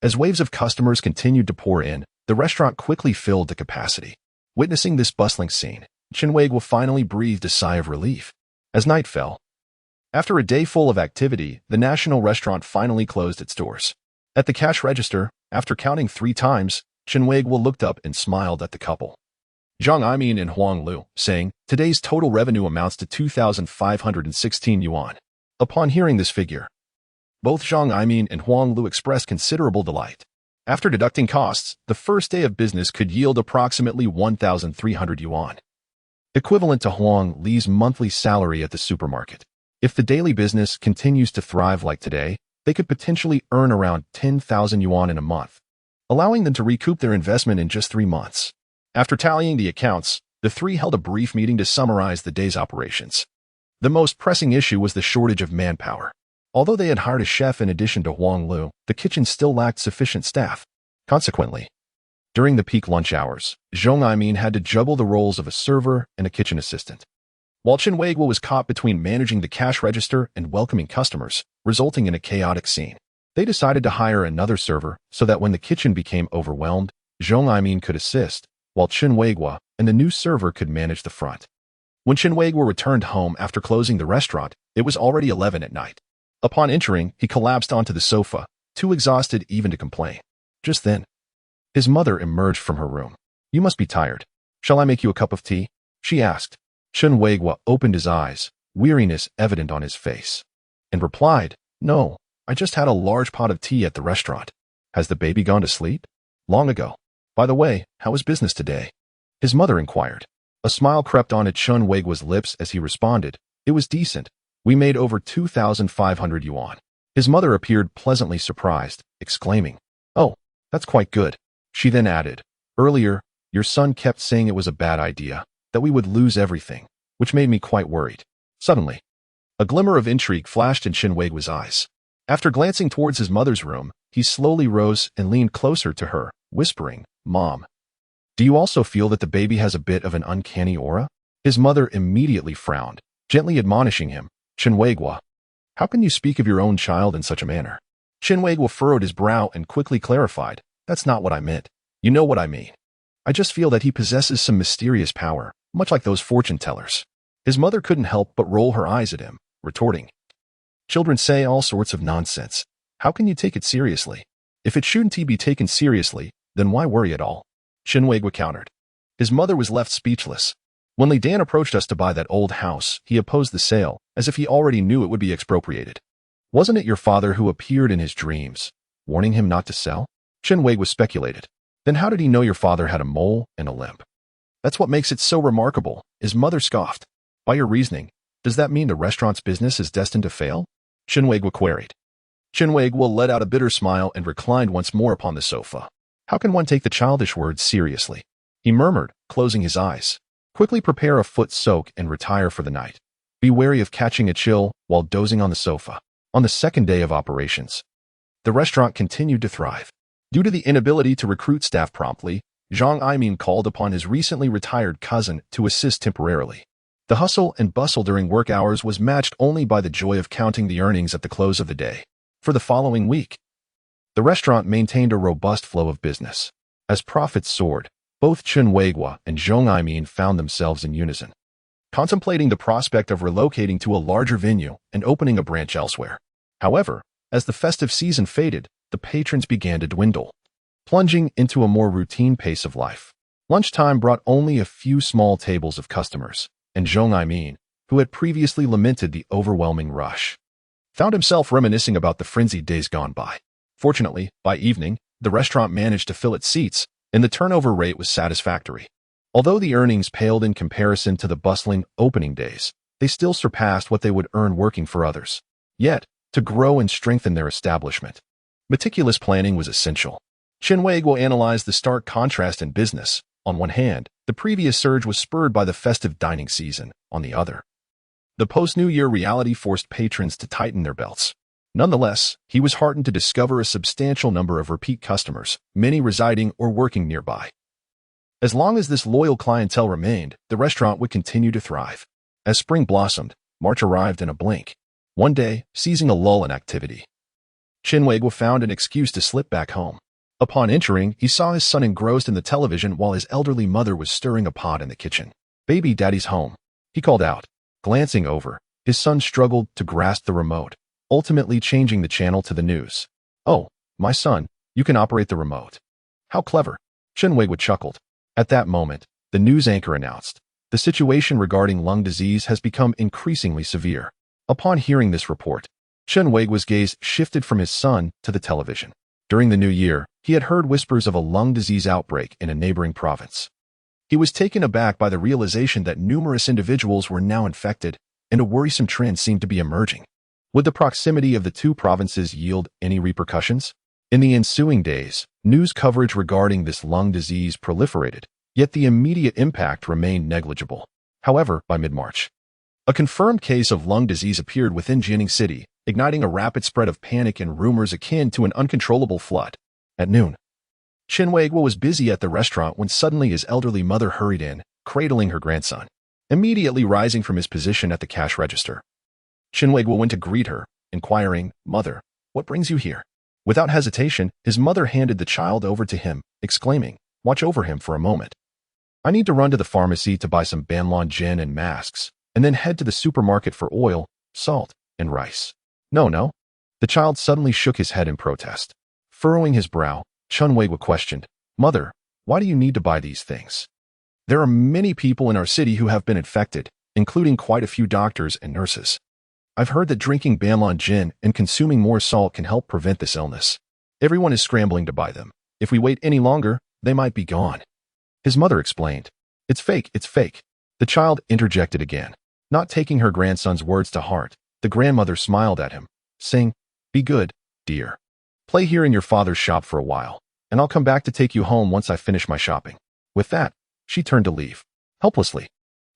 S1: as waves of customers continued to pour in, the restaurant quickly filled to capacity. Witnessing this bustling scene, Chen Weiguo finally breathed a sigh of relief. As night fell, after a day full of activity, the National Restaurant finally closed its doors. At the cash register, after counting 3 times, Chen Weiguo looked up and smiled at the couple, Zhang Aimin and Huang Lu, saying, "Today's total revenue amounts to 2,516 yuan. Upon hearing this figure, both Zhang Aimin and Huang Lu expressed considerable delight. After deducting costs, the first day of business could yield approximately 1,300 yuan, equivalent to Huang Li's monthly salary at the supermarket. If the daily business continues to thrive like today, they could potentially earn around 10,000 yuan in a month, allowing them to recoup their investment in just 3 months. After tallying the accounts, the three held a brief meeting to summarize the day's operations. The most pressing issue was the shortage of manpower. Although they had hired a chef in addition to Huang Lu, the kitchen still lacked sufficient staff. Consequently, during the peak lunch hours, Zhong Aimin had to juggle the roles of a server and a kitchen assistant, while Chen Weiguo was caught between managing the cash register and welcoming customers, resulting in a chaotic scene. They decided to hire another server so that when the kitchen became overwhelmed, Zhong Aimin could assist, while Chen Weiguo and the new server could manage the front. When Chen Weiguo returned home after closing the restaurant, it was already 11 at night. Upon entering, he collapsed onto the sofa, too exhausted even to complain. Just then, his mother emerged from her room. "You must be tired. Shall I make you a cup of tea?" she asked. Chen Weiguo opened his eyes, weariness evident on his face, and replied, "No, I just had a large pot of tea at the restaurant. Has the baby gone to sleep?" "Long ago. By the way, how is business today?" his mother inquired. A smile crept onto Chen Weiguo's lips as he responded, "It was decent. We made over 2,500 yuan. His mother appeared pleasantly surprised, exclaiming, "Oh, that's quite good." She then added, "Earlier, your son kept saying it was a bad idea, that we would lose everything, which made me quite worried." Suddenly, a glimmer of intrigue flashed in Chen Weiguo's eyes. After glancing towards his mother's room, he slowly rose and leaned closer to her, whispering, "Mom, do you also feel that the baby has a bit of an uncanny aura?" His mother immediately frowned, gently admonishing him, "Chen Weiguo, how can you speak of your own child in such a manner?" Chen Weiguo furrowed his brow and quickly clarified, "That's not what I meant. You know what I mean. I just feel that he possesses some mysterious power, much like those fortune tellers." His mother couldn't help but roll her eyes at him, retorting, "Children say all sorts of nonsense. How can you take it seriously? If it shouldn't be taken seriously, then why worry at all?" Chen Weiguo countered. His mother was left speechless. When Li Dan approached us to buy that old house, he opposed the sale, as if he already knew it would be expropriated. "Wasn't it your father who appeared in his dreams, warning him not to sell?" Chen Weiguo speculated. "Then how did he know your father had a mole and a limp?" "That's what makes it so remarkable," his mother scoffed. "By your reasoning, does that mean the restaurant's business is destined to fail?" Chen Weiguo queried. Chen Weiguo let out a bitter smile and reclined once more upon the sofa. "How can one take the childish words seriously?" he murmured, closing his eyes. "Quickly prepare a foot soak and retire for the night. Be wary of catching a chill while dozing on the sofa." On the second day of operations, the restaurant continued to thrive. Due to the inability to recruit staff promptly, Zhang Aimin called upon his recently retired cousin to assist temporarily. The hustle and bustle during work hours was matched only by the joy of counting the earnings at the close of the day. For the following week, the restaurant maintained a robust flow of business. As profits soared, both Chen Weiguo and Zhang Aimin found themselves in unison, contemplating the prospect of relocating to a larger venue and opening a branch elsewhere. However, as the festive season faded, the patrons began to dwindle, plunging into a more routine pace of life. Lunchtime brought only a few small tables of customers, and Zhang Aimin, who had previously lamented the overwhelming rush, found himself reminiscing about the frenzied days gone by. Fortunately, by evening, the restaurant managed to fill its seats, and the turnover rate was satisfactory. Although the earnings paled in comparison to the bustling opening days, they still surpassed what they would earn working for others. Yet, to grow and strengthen their establishment, meticulous planning was essential. Chen Weiguo analyzed the stark contrast in business. On one hand, the previous surge was spurred by the festive dining season. On the other, the post-New Year reality forced patrons to tighten their belts. Nonetheless, he was heartened to discover a substantial number of repeat customers, many residing or working nearby. As long as this loyal clientele remained, the restaurant would continue to thrive. As spring blossomed, March arrived in a blink. One day, seizing a lull in activity, Chen Weiguo found an excuse to slip back home. Upon entering, he saw his son engrossed in the television while his elderly mother was stirring a pot in the kitchen. "Baby, Daddy's home," he called out. Glancing over, his son struggled to grasp the remote, ultimately changing the channel to the news. "Oh, my son, you can operate the remote. How clever." Chen Weiguo chuckled. At that moment, the news anchor announced, "The situation regarding lung disease has become increasingly severe." Upon hearing this report, Chen Weiguo's gaze shifted from his son to the television. During the new year, he had heard whispers of a lung disease outbreak in a neighboring province. He was taken aback by the realization that numerous individuals were now infected, and a worrisome trend seemed to be emerging. Would the proximity of the two provinces yield any repercussions? In the ensuing days, news coverage regarding this lung disease proliferated, yet the immediate impact remained negligible. However, by mid-March, a confirmed case of lung disease appeared within Jianing City, igniting a rapid spread of panic and rumors akin to an uncontrollable flood. At noon, Chen Weiguo was busy at the restaurant when suddenly his elderly mother hurried in, cradling her grandson. Immediately rising from his position at the cash register, Chen Weiguo went to greet her, inquiring, "Mother, what brings you here?" Without hesitation, his mother handed the child over to him, exclaiming, "Watch over him for a moment. I need to run to the pharmacy to buy some Banlon gin and masks, and then head to the supermarket for oil, salt, and rice." No. The child suddenly shook his head in protest. Furrowing his brow, Chen Weiguo questioned, "Mother, why do you need to buy these things? There are many people in our city who have been infected, including quite a few doctors and nurses. I've heard that drinking Banlan gin and consuming more salt can help prevent this illness. Everyone is scrambling to buy them. If we wait any longer, they might be gone. His mother explained. It's fake, it's fake. The child interjected again. Not taking her grandson's words to heart, the grandmother smiled at him, saying, Be good, dear. Play here in your father's shop for a while, and I'll come back to take you home once I finish my shopping. With that, she turned to leave. Helplessly,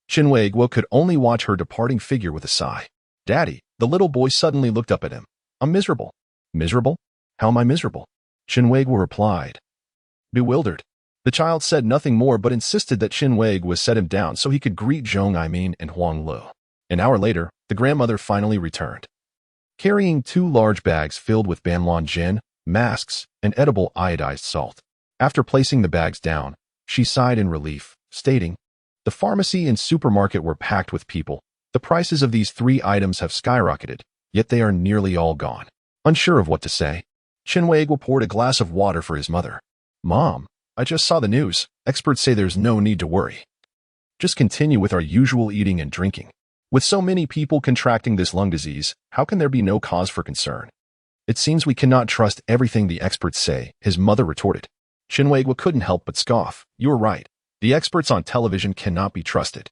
S1: Chen Weiguo could only watch her departing figure with a sigh. Daddy, the little boy suddenly looked up at him. I'm miserable. Miserable? How am I miserable? Chen Weiguo replied. Bewildered. The child said nothing more but insisted that Chen Weiguo set him down so he could greet Zhong Aimin and Huang Lu. An hour later, the grandmother finally returned, carrying 2 large bags filled with Banlan gin, masks, and edible iodized salt. After placing the bags down, she sighed in relief, stating, The pharmacy and supermarket were packed with people. The prices of these 3 items have skyrocketed, yet they are nearly all gone. Unsure of what to say, Chen Weiguo poured a glass of water for his mother. Mom, I just saw the news. Experts say there's no need to worry. Just continue with our usual eating and drinking. With so many people contracting this lung disease, how can there be no cause for concern? It seems we cannot trust everything the experts say, his mother retorted. Chen Weiguo couldn't help but scoff. You're right. The experts on television cannot be trusted.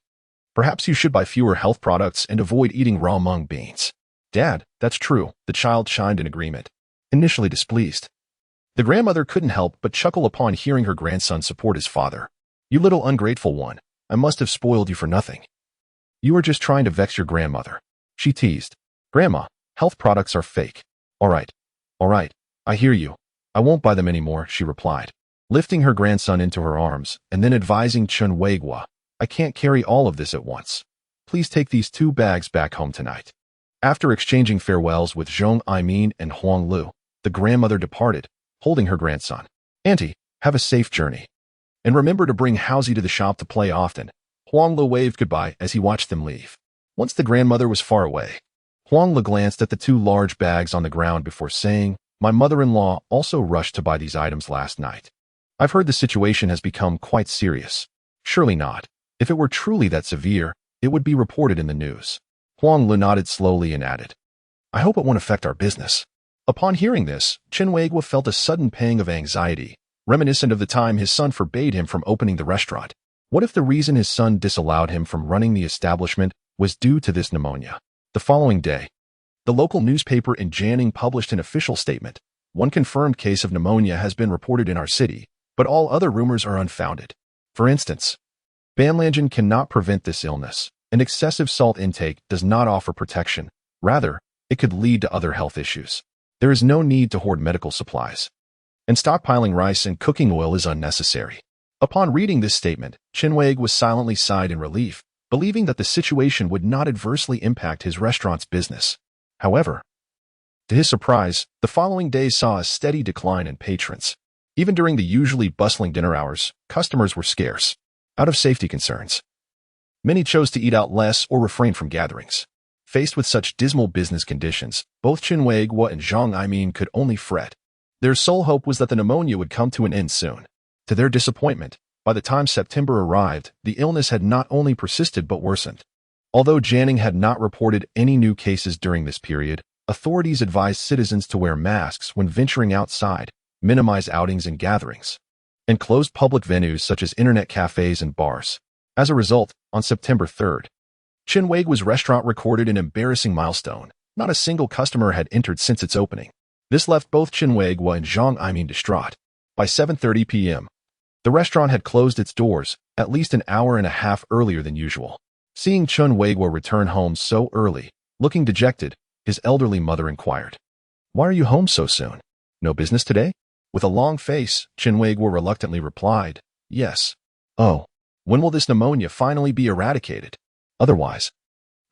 S1: Perhaps you should buy fewer health products and avoid eating raw mung beans. Dad, that's true, the child chimed in agreement, initially displeased. The grandmother couldn't help but chuckle upon hearing her grandson support his father. You little ungrateful one, I must have spoiled you for nothing. You were just trying to vex your grandmother. She teased. Grandma, health products are fake. All right, I hear you. I won't buy them anymore, she replied, lifting her grandson into her arms and then advising Chen Weiguo, I can't carry all of this at once. Please take these 2 bags back home tonight. After exchanging farewells with Zhong Aimin and Huang Lu, the grandmother departed, holding her grandson. Auntie, have a safe journey. And remember to bring Haozi to the shop to play often. Huang Lu waved goodbye as he watched them leave. Once the grandmother was far away, Huang Lu glanced at the 2 large bags on the ground before saying, My mother-in-law also rushed to buy these items last night. I've heard the situation has become quite serious. Surely not. If it were truly that severe, it would be reported in the news. Huang Lu nodded slowly and added, I hope it won't affect our business. Upon hearing this, Chen Weiguo felt a sudden pang of anxiety, reminiscent of the time his son forbade him from opening the restaurant. What if the reason his son disallowed him from running the establishment was due to this pneumonia? The following day, the local newspaper in Jianing published an official statement. One confirmed case of pneumonia has been reported in our city, but all other rumors are unfounded. For instance, Banlan cannot prevent this illness, and excessive salt intake does not offer protection. Rather, it could lead to other health issues. There is no need to hoard medical supplies, and stockpiling rice and cooking oil is unnecessary. Upon reading this statement, Chen Weiguo silently sighed in relief, believing that the situation would not adversely impact his restaurant's business. However, to his surprise, the following day saw a steady decline in patrons. Even during the usually bustling dinner hours, customers were scarce. Out of safety concerns, many chose to eat out less or refrain from gatherings. Faced with such dismal business conditions, both Chen Weiguo and Zhong Aimin could only fret. Their sole hope was that the pneumonia would come to an end soon. To their disappointment, by the time September arrived, the illness had not only persisted but worsened. Although Jianing had not reported any new cases during this period, authorities advised citizens to wear masks when venturing outside, minimize outings and gatherings, and closed public venues such as internet cafes and bars. As a result, on September 3rd, Chen Weiguo's restaurant recorded an embarrassing milestone. Not a single customer had entered since its opening. This left both Chen Weiguo and Zhong Aimin distraught. By 7:30 p.m., the restaurant had closed its doors, at least an hour and a half earlier than usual. Seeing Chen Weiguo return home so early, looking dejected, his elderly mother inquired, Why are you home so soon? No business today? With a long face, Chen Weiguo reluctantly replied, Yes. Oh, when will this pneumonia finally be eradicated? Otherwise,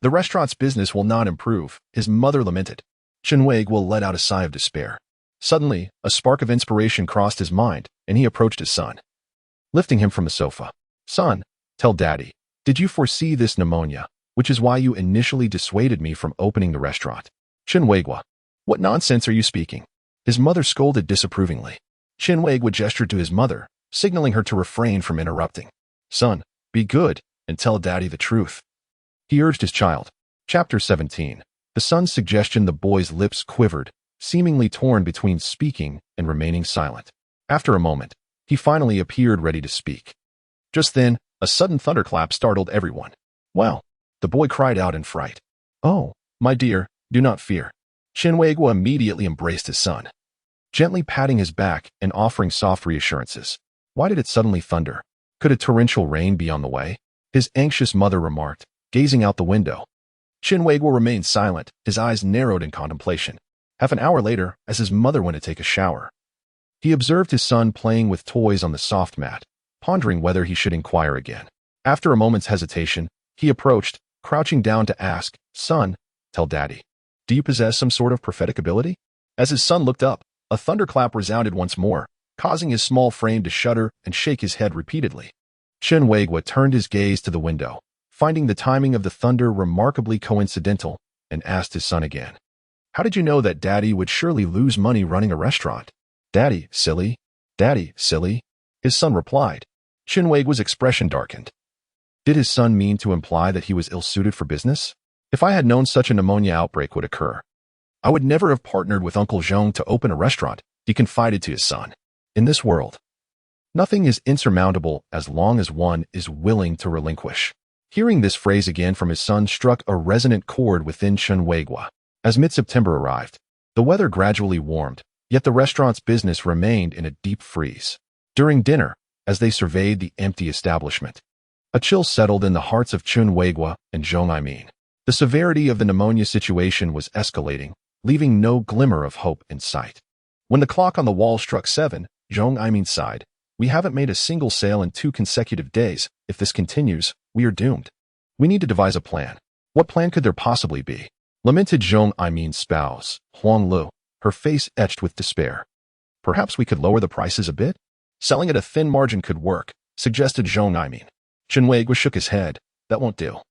S1: the restaurant's business will not improve, his mother lamented. Chen Weiguo let out a sigh of despair. Suddenly, a spark of inspiration crossed his mind, and he approached his son, lifting him from the sofa. Son, tell Daddy, did you foresee this pneumonia, which is why you initially dissuaded me from opening the restaurant? Chen Weiguo, what nonsense are you speaking? His mother scolded disapprovingly. Chen Weiguo gestured to his mother, signaling her to refrain from interrupting. Son, be good, and tell Daddy the truth. he urged his child. Chapter 17. The son's suggestion. The boy's lips quivered, seemingly torn between speaking and remaining silent. After a moment, he finally appeared ready to speak. Just then, a sudden thunderclap startled everyone. "Well," the boy cried out in fright. "Oh, my dear, do not fear." Chen Weiguo immediately embraced his son, gently patting his back and offering soft reassurances. "Why did it suddenly thunder? Could a torrential rain be on the way?" his anxious mother remarked, gazing out the window. Chen Weiguo remained silent, his eyes narrowed in contemplation. Half an hour later, as his mother went to take a shower, he observed his son playing with toys on the soft mat, pondering whether he should inquire again. After a moment's hesitation, he approached, crouching down to ask, "Son, tell Daddy, do you possess some sort of prophetic ability?" As his son looked up, a thunderclap resounded once more, causing his small frame to shudder and shake his head repeatedly. Chen Weiguo turned his gaze to the window, finding the timing of the thunder remarkably coincidental, and asked his son again, "How did you know that Daddy would surely lose money running a restaurant?" "Daddy, silly. Daddy, silly," his son replied. Chen Weiguo's expression darkened. Did his son mean to imply that he was ill-suited for business? "If I had known such a pneumonia outbreak would occur, I would never have partnered with Uncle Zhong to open a restaurant," he confided to his son. In this world, nothing is insurmountable as long as one is willing to relinquish. Hearing this phrase again from his son struck a resonant chord within Chen Weiguo. As mid-September arrived, the weather gradually warmed, yet the restaurant's business remained in a deep freeze. During dinner, as they surveyed the empty establishment, a chill settled in the hearts of Chen Weiguo and Zhong Aimin. The severity of the pneumonia situation was escalating, leaving no glimmer of hope in sight. When the clock on the wall struck 7, Zhong Aimin sighed. "We haven't made a single sale in 2 consecutive days. If this continues, we are doomed. We need to devise a plan." "What plan could there possibly be?" lamented Zhong Aimin's spouse, Huang Lu, her face etched with despair. "Perhaps we could lower the prices a bit? Selling at a thin margin could work," suggested Zhong Aimin. Chen Weiguo shook his head. "That won't do.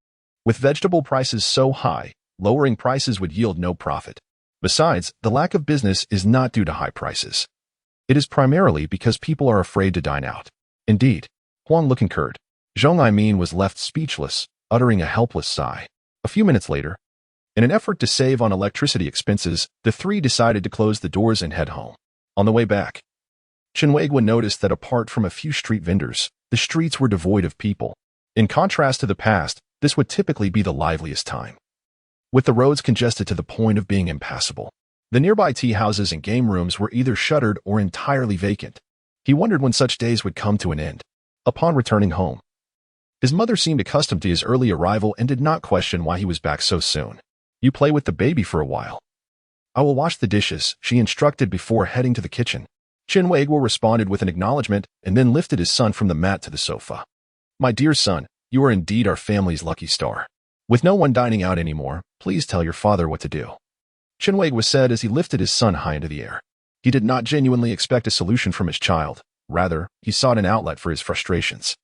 S1: With vegetable prices so high, lowering prices would yield no profit. Besides, the lack of business is not due to high prices. It is primarily because people are afraid to dine out." "Indeed," Huang Lu concurred. Zhong Aimin was left speechless, uttering a helpless sigh. A few minutes later, in an effort to save on electricity expenses, the three decided to close the doors and head home. On the way back, Chen Weiguo noticed that apart from a few street vendors, the streets were devoid of people. In contrast to the past, this would typically be the liveliest time, with the roads congested to the point of being impassable. The nearby tea houses and game rooms were either shuttered or entirely vacant. He wondered when such days would come to an end. Upon returning home, his mother seemed accustomed to his early arrival and did not question why he was back so soon. "You play with the baby for a while. I will wash the dishes," she instructed before heading to the kitchen. Chen Weiguo responded with an acknowledgement and then lifted his son from the mat to the sofa. "My dear son, you are indeed our family's lucky star. With no one dining out anymore, please tell your father what to do," Chen Weiguo said as he lifted his son high into the air. He did not genuinely expect a solution from his child. Rather, he sought an outlet for his frustrations.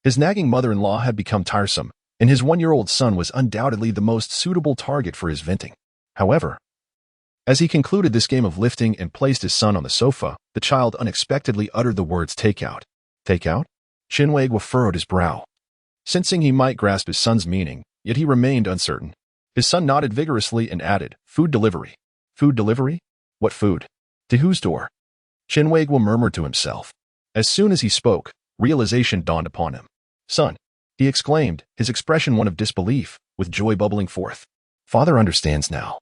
S1: His nagging mother-in-law had become tiresome, and his 1-year-old son was undoubtedly the most suitable target for his venting. However, as he concluded this game of lifting and placed his son on the sofa, the child unexpectedly uttered the words "takeout." "Takeout?" Chen Weiguo furrowed his brow, sensing he might grasp his son's meaning, yet he remained uncertain. His son nodded vigorously and added, "Food delivery." "Food delivery? What food? To whose door?" Chen Weiguo murmured to himself. As soon as he spoke, realization dawned upon him. "Son," he exclaimed, his expression one of disbelief, with joy bubbling forth. "Father understands now.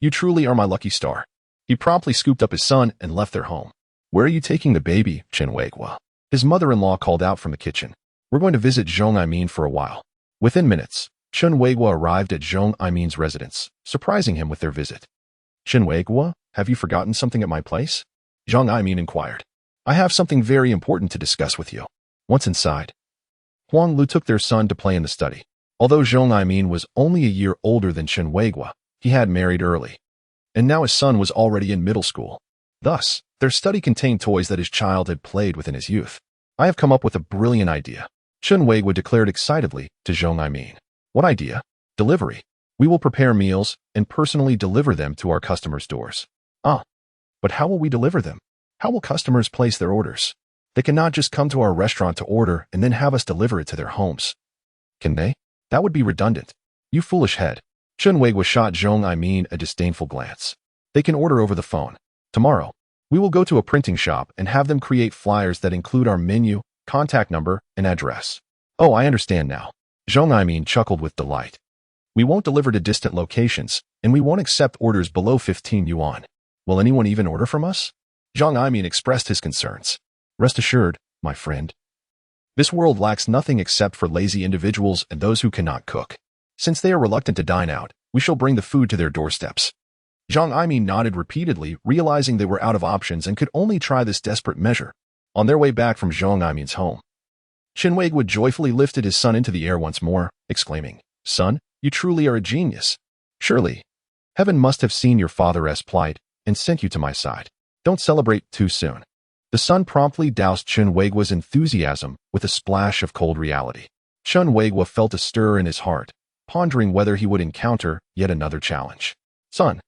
S1: You truly are my lucky star." He promptly scooped up his son and left their home. "Where are you taking the baby, Chen Weiguo?" his mother-in-law called out from the kitchen. "We're going to visit Zhong Aimin for a while." Within minutes, Chen Weiguo arrived at Zhong Aimin's residence, surprising him with their visit. "Chen Weiguo, have you forgotten something at my place?" Zhong Aimin inquired. "I have something very important to discuss with you." Once inside, Huang Lu took their son to play in the study. Although Zhong Aimin was only a year older than Chen Weiguo, he had married early, and now his son was already in middle school. Thus, their study contained toys that his child had played with in his youth. "I have come up with a brilliant idea," Chen Weiguo declared excitedly to Zhong Aimin. "What idea?" "Delivery. We will prepare meals and personally deliver them to our customers' doors." "Ah, but how will we deliver them? How will customers place their orders? They cannot just come to our restaurant to order and then have us deliver it to their homes." "Can they?" That would be redundant. You foolish head. Chen Weiguo shot Zhong Aimin a disdainful glance. They can order over the phone. Tomorrow, we will go to a printing shop and have them create flyers that include our menu, contact number, and address. Oh, I understand now. Zhong Aimin chuckled with delight. We won't deliver to distant locations, and we won't accept orders below 15 yuan. Will anyone even order from us? Zhong Aimin expressed his concerns. Rest assured, my friend. This world lacks nothing except for lazy individuals and those who cannot cook. Since they are reluctant to dine out, we shall bring the food to their doorsteps. Zhong Aimin nodded repeatedly, realizing they were out of options and could only try this desperate measure. On their way back from Zhong Aimin's home, Chen Weiguo joyfully lifted his son into the air once more, exclaiming, Son, you truly are a genius. Surely, heaven must have seen your father's plight and sent you to my side. Don't celebrate too soon. The sun promptly doused Chen Weiguo's enthusiasm with a splash of cold reality. Chen Weiguo felt a stir in his heart, pondering whether he would encounter yet another challenge. Son,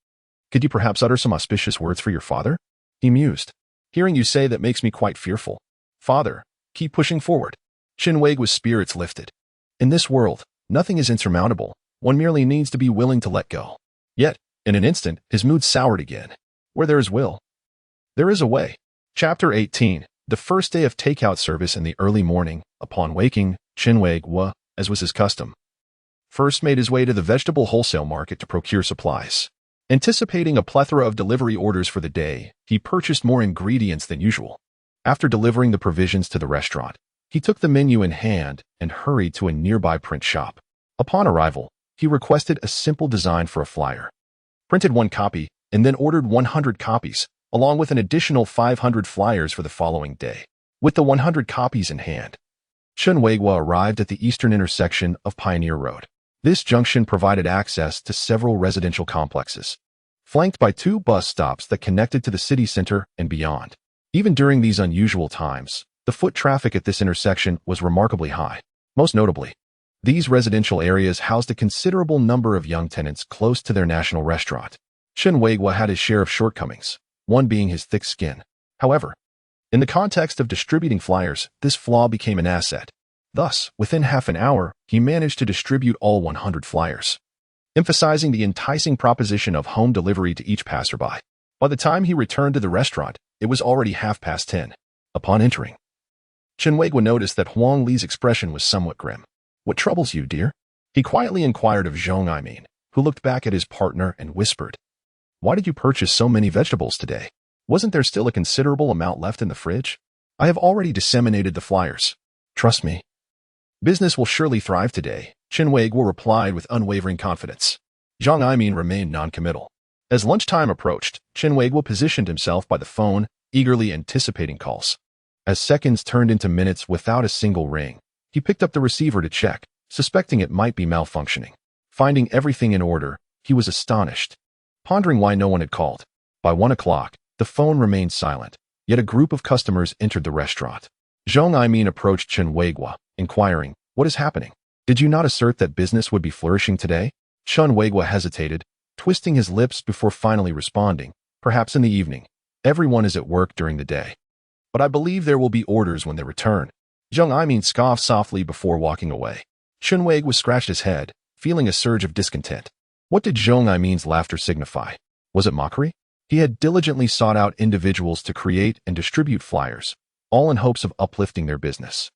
S1: could you perhaps utter some auspicious words for your father? He mused. Hearing you say that makes me quite fearful. Father, keep pushing forward. Chen Weiguo's spirits lifted. In this world, nothing is insurmountable. One merely needs to be willing to let go. Yet, in an instant, his mood soured again. Where there is will, there is a way. Chapter 18. The first day of takeout service in the early morning, upon waking, Chen Weiguo, as was his custom, first made his way to the vegetable wholesale market to procure supplies. Anticipating a plethora of delivery orders for the day, he purchased more ingredients than usual. After delivering the provisions to the restaurant, he took the menu in hand and hurried to a nearby print shop. Upon arrival, he requested a simple design for a flyer, printed one copy, and then ordered 100 copies, along with an additional 500 flyers for the following day. With the 100 copies in hand, Chen Weiguo arrived at the eastern intersection of Pioneer Road. This junction provided access to several residential complexes, flanked by 2 bus stops that connected to the city center and beyond. Even during these unusual times, the foot traffic at this intersection was remarkably high. Most notably, these residential areas housed a considerable number of young tenants close to their national restaurant. Chen Weiguo had his share of shortcomings, one being his thick skin. However, in the context of distributing flyers, this flaw became an asset. Thus, within half an hour, he managed to distribute all 100 flyers, emphasizing the enticing proposition of home delivery to each passerby. By the time he returned to the restaurant, it was already 10:30. Upon entering, Chen Weiguo noticed that Huang Li's expression was somewhat grim. What troubles you, dear? He quietly inquired of Zhong Aimin, who looked back at his partner and whispered, Why did you purchase so many vegetables today? Wasn't there still a considerable amount left in the fridge? I have already disseminated the flyers. Trust me. Business will surely thrive today, Chen Weiguo replied with unwavering confidence. Zhong Aimin remained noncommittal. As lunchtime approached, Chen Weiguo positioned himself by the phone, eagerly anticipating calls. As seconds turned into minutes without a single ring, he picked up the receiver to check, suspecting it might be malfunctioning. Finding everything in order, he was astonished, pondering why no one had called. By 1 o'clock, the phone remained silent, yet a group of customers entered the restaurant. Zhong Aimin approached Chen Weiguo, inquiring, What is happening? Did you not assert that business would be flourishing today? Chen Weiguo hesitated, twisting his lips before finally responding, Perhaps in the evening. Everyone is at work during the day. But I believe there will be orders when they return. Zhong Aimin scoffed softly before walking away. Chen Weiguo scratched his head, feeling a surge of discontent. What did Zhong Aimin's laughter signify? Was it mockery? He had diligently sought out individuals to create and distribute flyers, all in hopes of uplifting their business.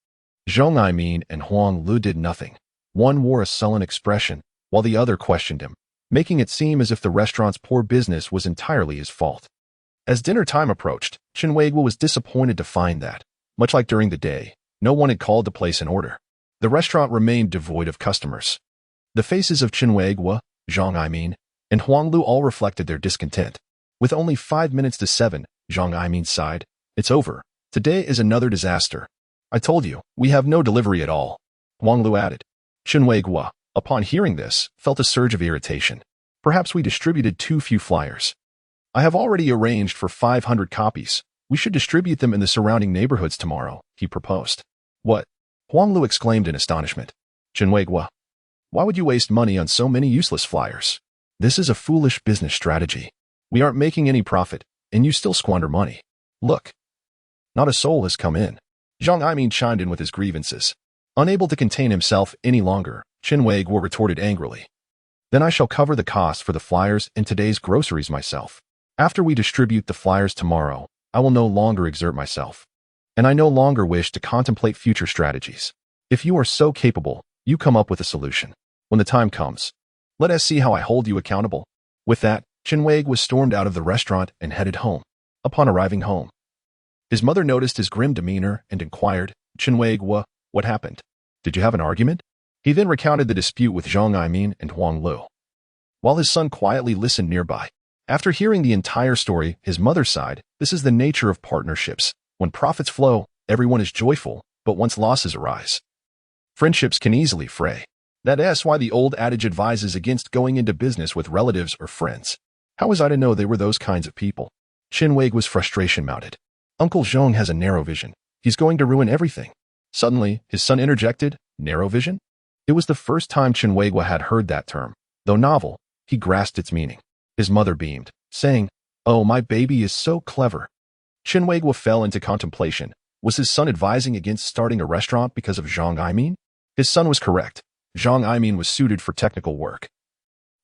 S1: Zhong Aimin and Huang Lu did nothing. One wore a sullen expression, while the other questioned him, making it seem as if the restaurant's poor business was entirely his fault. As dinner time approached, Chen Weiguo was disappointed to find that, much like during the day, no one had called to place an order. The restaurant remained devoid of customers. The faces of Chen Weiguo, Zhong Aimin, and Huang Lu all reflected their discontent. With only 5 minutes to 7, Zhong Aimin sighed, It's over. Today is another disaster. I told you, we have no delivery at all. Huang Lu added. Chen Weiguo, upon hearing this, felt a surge of irritation. Perhaps we distributed too few flyers. I have already arranged for 500 copies. We should distribute them in the surrounding neighborhoods tomorrow, he proposed. What? Huang Lu exclaimed in astonishment. Chen Weiguo, why would you waste money on so many useless flyers? This is a foolish business strategy. We aren't making any profit, and you still squander money. Look. Not a soul has come in. Zhong Aimin chimed in with his grievances. Unable to contain himself any longer, Chen Weiguo retorted angrily. Then I shall cover the cost for the flyers and today's groceries myself. After we distribute the flyers tomorrow, I will no longer exert myself. And I no longer wish to contemplate future strategies. If you are so capable, you come up with a solution. When the time comes, let us see how I hold you accountable. With that, Chen Weiguo stormed out of the restaurant and headed home. Upon arriving home, his mother noticed his grim demeanor and inquired, Chen Weiguo, what happened? Did you have an argument? He then recounted the dispute with Zhang Aimin and Huang Lu, while his son quietly listened nearby. After hearing the entire story, his mother sighed. This is the nature of partnerships. When profits flow, everyone is joyful, but once losses arise, friendships can easily fray. That's why the old adage advises against going into business with relatives or friends. How was I to know they were those kinds of people? Chen Weiguo's frustration mounted. Uncle Zhong has a narrow vision. He's going to ruin everything. Suddenly, his son interjected, narrow vision? It was the first time Chen Weiguo had heard that term. Though novel, he grasped its meaning. His mother beamed, saying, "Oh, my baby is so clever." Chen Weiguo fell into contemplation. Was his son advising against starting a restaurant because of Zhang Aimin? His son was correct. Zhang Aimin was suited for technical work,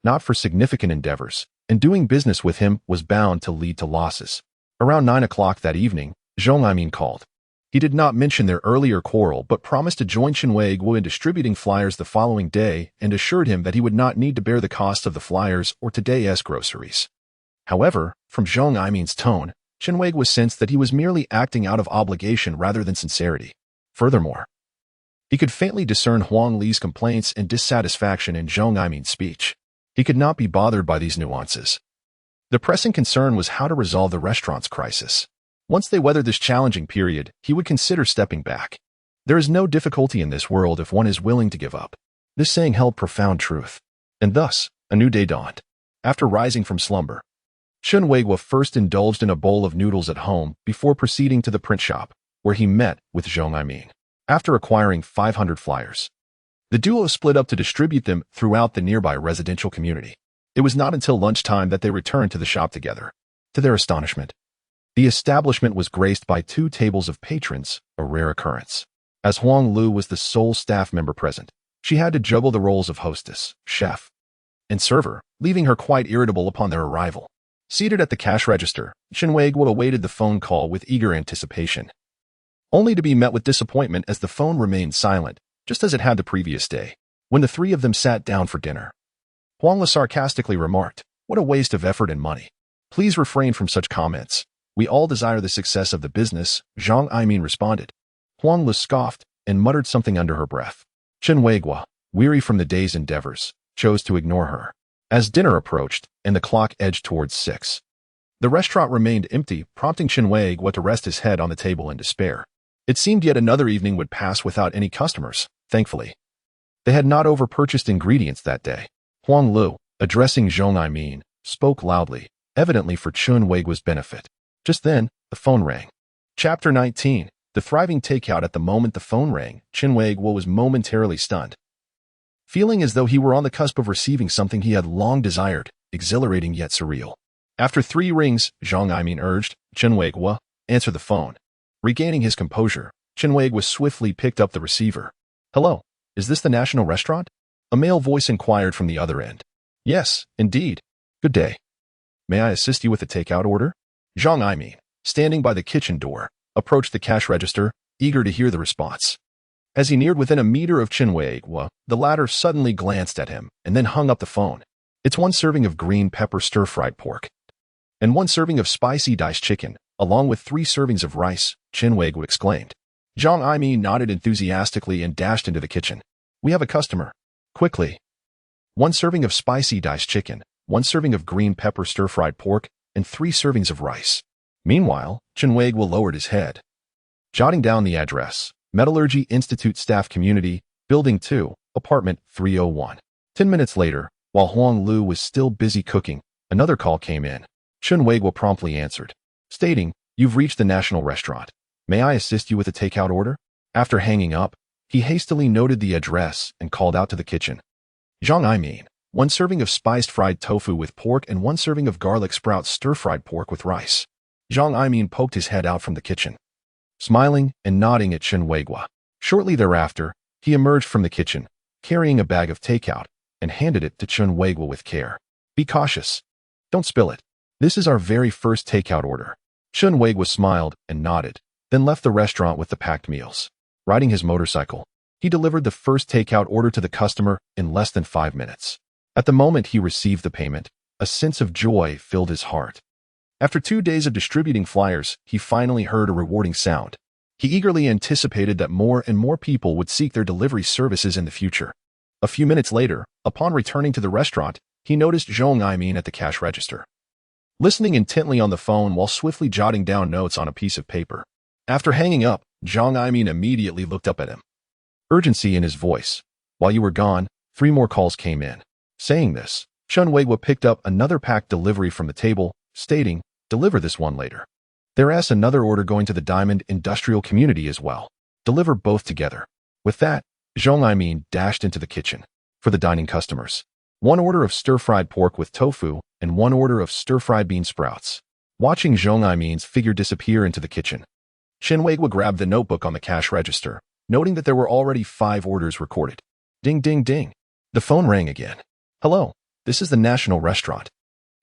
S1: not for significant endeavors, and doing business with him was bound to lead to losses. Around 9 o'clock that evening, Zhang Aimin called. He did not mention their earlier quarrel but promised to join Chen Weiguo in distributing flyers the following day and assured him that he would not need to bear the cost of the flyers or today's groceries. However, from Zhang Aimin's tone, Chen Weiguo sensed that he was merely acting out of obligation rather than sincerity. Furthermore, he could faintly discern Huang Li's complaints and dissatisfaction in Zhang Aimin's speech. He could not be bothered by these nuances. The pressing concern was how to resolve the restaurant's crisis. Once they weathered this challenging period, he would consider stepping back. There is no difficulty in this world if one is willing to give up. This saying held profound truth. And thus, a new day dawned. After rising from slumber, Chen Weiguo first indulged in a bowl of noodles at home before proceeding to the print shop, where he met with Zhang Aimin. After acquiring 500 flyers, the duo split up to distribute them throughout the nearby residential community. It was not until lunchtime that they returned to the shop together. To their astonishment, the establishment was graced by 2 tables of patrons, a rare occurrence. As Huang Lu was the sole staff member present, she had to juggle the roles of hostess, chef, and server, leaving her quite irritable upon their arrival. Seated at the cash register, Chen Weiguo awaited the phone call with eager anticipation, only to be met with disappointment as the phone remained silent, just as it had the previous day. When the 3 of them sat down for dinner, Huang Lu sarcastically remarked, "What a waste of effort and money. Please refrain from such comments. We all desire the success of the business," Zhang Aimin responded. Huang Lu scoffed and muttered something under her breath. Chen Weiguo, weary from the day's endeavors, chose to ignore her. As dinner approached and the clock edged towards 6, the restaurant remained empty, prompting Chen Weiguo to rest his head on the table in despair. It seemed yet another evening would pass without any customers. Thankfully, they had not overpurchased ingredients that day. Huang Lu, addressing Zhang Aimin, spoke loudly, evidently for Chen Weiguo's benefit. Just then, the phone rang. Chapter 19. The thriving takeout. At the moment the phone rang, Chen Weiguo was momentarily stunned, feeling as though he were on the cusp of receiving something he had long desired, exhilarating yet surreal. After 3 rings, Zhang Aimin urged, "Chen Weiguo, answer the phone." Regaining his composure, Chen Weiguo swiftly picked up the receiver. "Hello, is this the National Restaurant?" A male voice inquired from the other end. "Yes, indeed. Good day. May I assist you with a takeout order?" Zhang Aimin, standing by the kitchen door, approached the cash register, eager to hear the response. As he neared within a meter of Chen Weiguo, the latter suddenly glanced at him and then hung up the phone. "It's 1 serving of green pepper stir-fried pork and 1 serving of spicy diced chicken, along with 3 servings of rice," Chen Weiguo exclaimed. Zhang Aimin nodded enthusiastically and dashed into the kitchen. "We have a customer. Quickly. 1 serving of spicy diced chicken, 1 serving of green pepper stir-fried pork, and 3 servings of rice." Meanwhile, Chen Weiguo lowered his head, jotting down the address: Metallurgy Institute Staff Community, Building 2, Apartment 301. 10 minutes later, while Huang Lu was still busy cooking, another call came in. Chen Weiguo promptly answered, stating, "You've reached the National Restaurant. May I assist you with a takeout order?" After hanging up, he hastily noted the address and called out to the kitchen. "Zhang Aimin, 1 serving of spiced fried tofu with pork and 1 serving of garlic sprout stir-fried pork with rice." Zhang Aimin poked his head out from the kitchen, smiling and nodding at Chen Weiguo. Shortly thereafter, he emerged from the kitchen, carrying a bag of takeout, and handed it to Chen Weiguo with care. Be cautious. Don't spill it. This is our very first takeout order. Chen Weiguo smiled and nodded, then left the restaurant with the packed meals. Riding his motorcycle, he delivered the first takeout order to the customer in less than 5 minutes. At the moment he received the payment, a sense of joy filled his heart. After 2 days of distributing flyers, he finally heard a rewarding sound. He eagerly anticipated that more and more people would seek their delivery services in the future. A few minutes later, upon returning to the restaurant, he noticed Zhong Aimin at the cash register, listening intently on the phone while swiftly jotting down notes on a piece of paper. After hanging up, Zhong Aimin immediately looked up at him, urgency in his voice. While you were gone, 3 more calls came in. Saying this, Chen Weiguo picked up another packed delivery from the table, stating, deliver this one later. There's another order going to the Diamond Industrial Community as well. Deliver both together. With that, Zhong Aimin dashed into the kitchen. For the dining customers, 1 order of stir-fried pork with tofu and 1 order of stir-fried bean sprouts. Watching Zhong Aimin's figure disappear into the kitchen, Chen Weiguo grabbed the notebook on the cash register, noting that there were already 5 orders recorded. Ding, ding, ding. The phone rang again. Hello, this is the National Restaurant.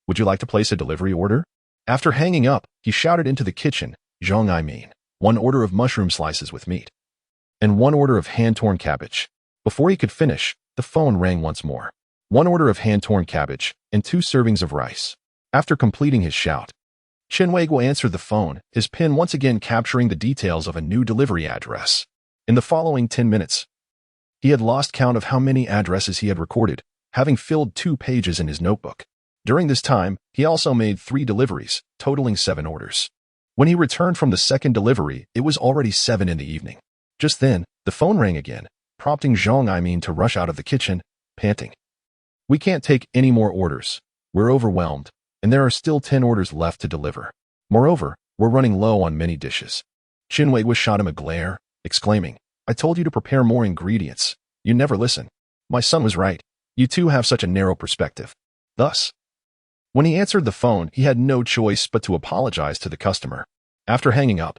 S1: Would you like to place a delivery order? After hanging up, he shouted into the kitchen, Zhong Aimin, 1 order of mushroom slices with meat, and 1 order of hand-torn cabbage. Before he could finish, the phone rang once more. 1 order of hand-torn cabbage and 2 servings of rice. After completing his shout, Chen Weiguo answered the phone, his pen once again capturing the details of a new delivery address. In the following 10 minutes, he had lost count of how many addresses he had recorded, having filled 2 pages in his notebook. During this time, he also made 3 deliveries, totaling 7 orders. When he returned from the second delivery, it was already 7 in the evening. Just then, the phone rang again, prompting Zhong Aimin to rush out of the kitchen, panting. We can't take any more orders. We're overwhelmed, and there are still 10 orders left to deliver. Moreover, we're running low on many dishes. Chen Weiguo shot him a glare, exclaiming, I told you to prepare more ingredients. You never listen. My son was right. You two have such a narrow perspective. Thus, when he answered the phone, he had no choice but to apologize to the customer. After hanging up,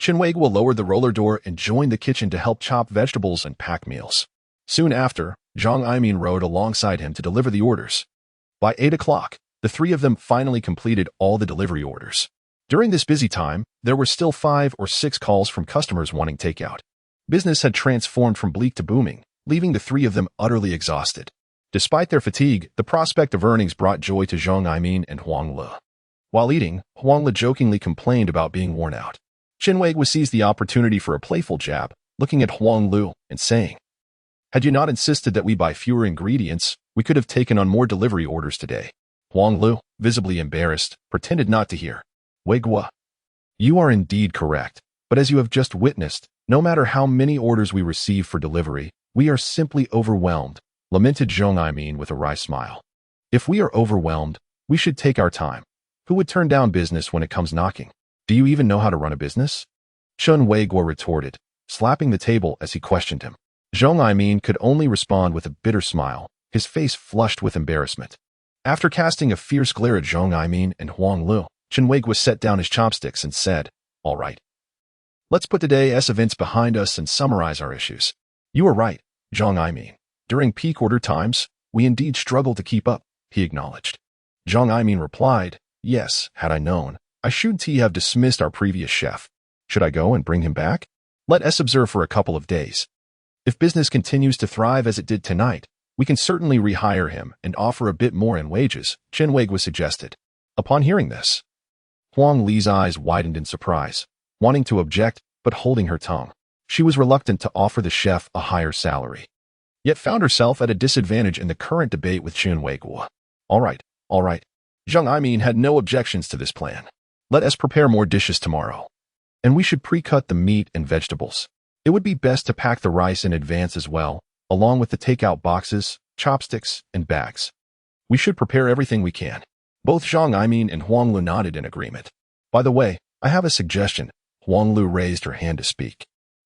S1: Chen Weiguo lowered the roller door and joined the kitchen to help chop vegetables and pack meals. Soon after, Zhong Aimin rode alongside him to deliver the orders. By 8 o'clock, the 3 of them finally completed all the delivery orders. During this busy time, there were still 5 or 6 calls from customers wanting takeout. Business had transformed from bleak to booming, leaving the 3 of them utterly exhausted. Despite their fatigue, the prospect of earnings brought joy to Zhong Aimin and Huang Le. While eating, Huang Le jokingly complained about being worn out. Chen Weiguo seized the opportunity for a playful jab, looking at Huang Le and saying, had you not insisted that we buy fewer ingredients, we could have taken on more delivery orders today. Huang Le, visibly embarrassed, pretended not to hear. Weiguo, you are indeed correct, but as you have just witnessed, no matter how many orders we receive for delivery, we are simply overwhelmed, lamented Zhong Aimin with a wry smile. If we are overwhelmed, we should take our time. Who would turn down business when it comes knocking? Do you even know how to run a business? Chen Weiguo retorted, slapping the table as he questioned him. Zhong Aimin could only respond with a bitter smile, his face flushed with embarrassment. After casting a fierce glare at Zhong Aimin and Huang Le, Chen Weiguo set down his chopsticks and said, all right. Let's put today's events behind us and summarize our issues. You are right, Zhong Aimin. During peak order times, we indeed struggle to keep up, he acknowledged. Zhong Aimin replied, yes, had I known, I shouldn't have dismissed our previous chef. Should I go and bring him back? Let us observe for a couple of days. If business continues to thrive as it did tonight, we can certainly rehire him and offer a bit more in wages, Chen Weiguo suggested. Upon hearing this, Huang Le's eyes widened in surprise, wanting to object but holding her tongue. She was reluctant to offer the chef a higher salary, yet found herself at a disadvantage in the current debate with Chen Weiguo. All right. Zhong Aimin had no objections to this plan. Let us prepare more dishes tomorrow. And we should pre-cut the meat and vegetables. It would be best to pack the rice in advance as well, along with the takeout boxes, chopsticks, and bags. We should prepare everything we can. Both Zhong Aimin and Huang Le nodded in agreement. By the way, I have a suggestion. Huang Le raised her hand to speak.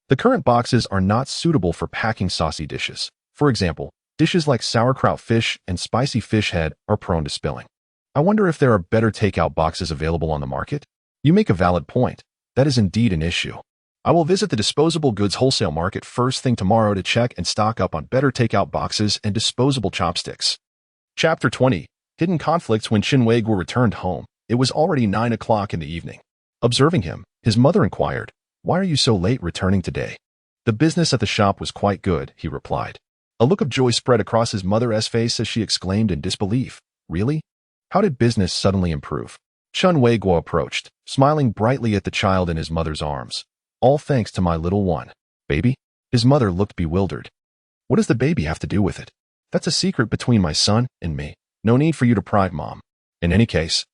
S1: The current boxes are not suitable for packing saucy dishes. For example, dishes like sauerkraut fish and spicy fish head are prone to spilling. I wonder if there are better takeout boxes available on the market? You make a valid point. That is indeed an issue. I will visit the disposable goods wholesale market first thing tomorrow to check and stock up on better takeout boxes and disposable chopsticks. Chapter 20. Hidden conflicts. When Chen Weiguo returned home, it was already 9 o'clock in the evening. Observing him, his mother inquired, "Why are you so late returning today?" "The business at the shop was quite good," he replied. A look of joy spread across his mother's face as she exclaimed in disbelief, "Really? How did business suddenly improve?" Chen Weiguo approached, smiling brightly at the child in his mother's arms. "All thanks to my little one." "Baby?" His mother looked bewildered. "What does the baby have to do with it?" "That's a secret between my son and me. No need for you to pry, Mom. In any case,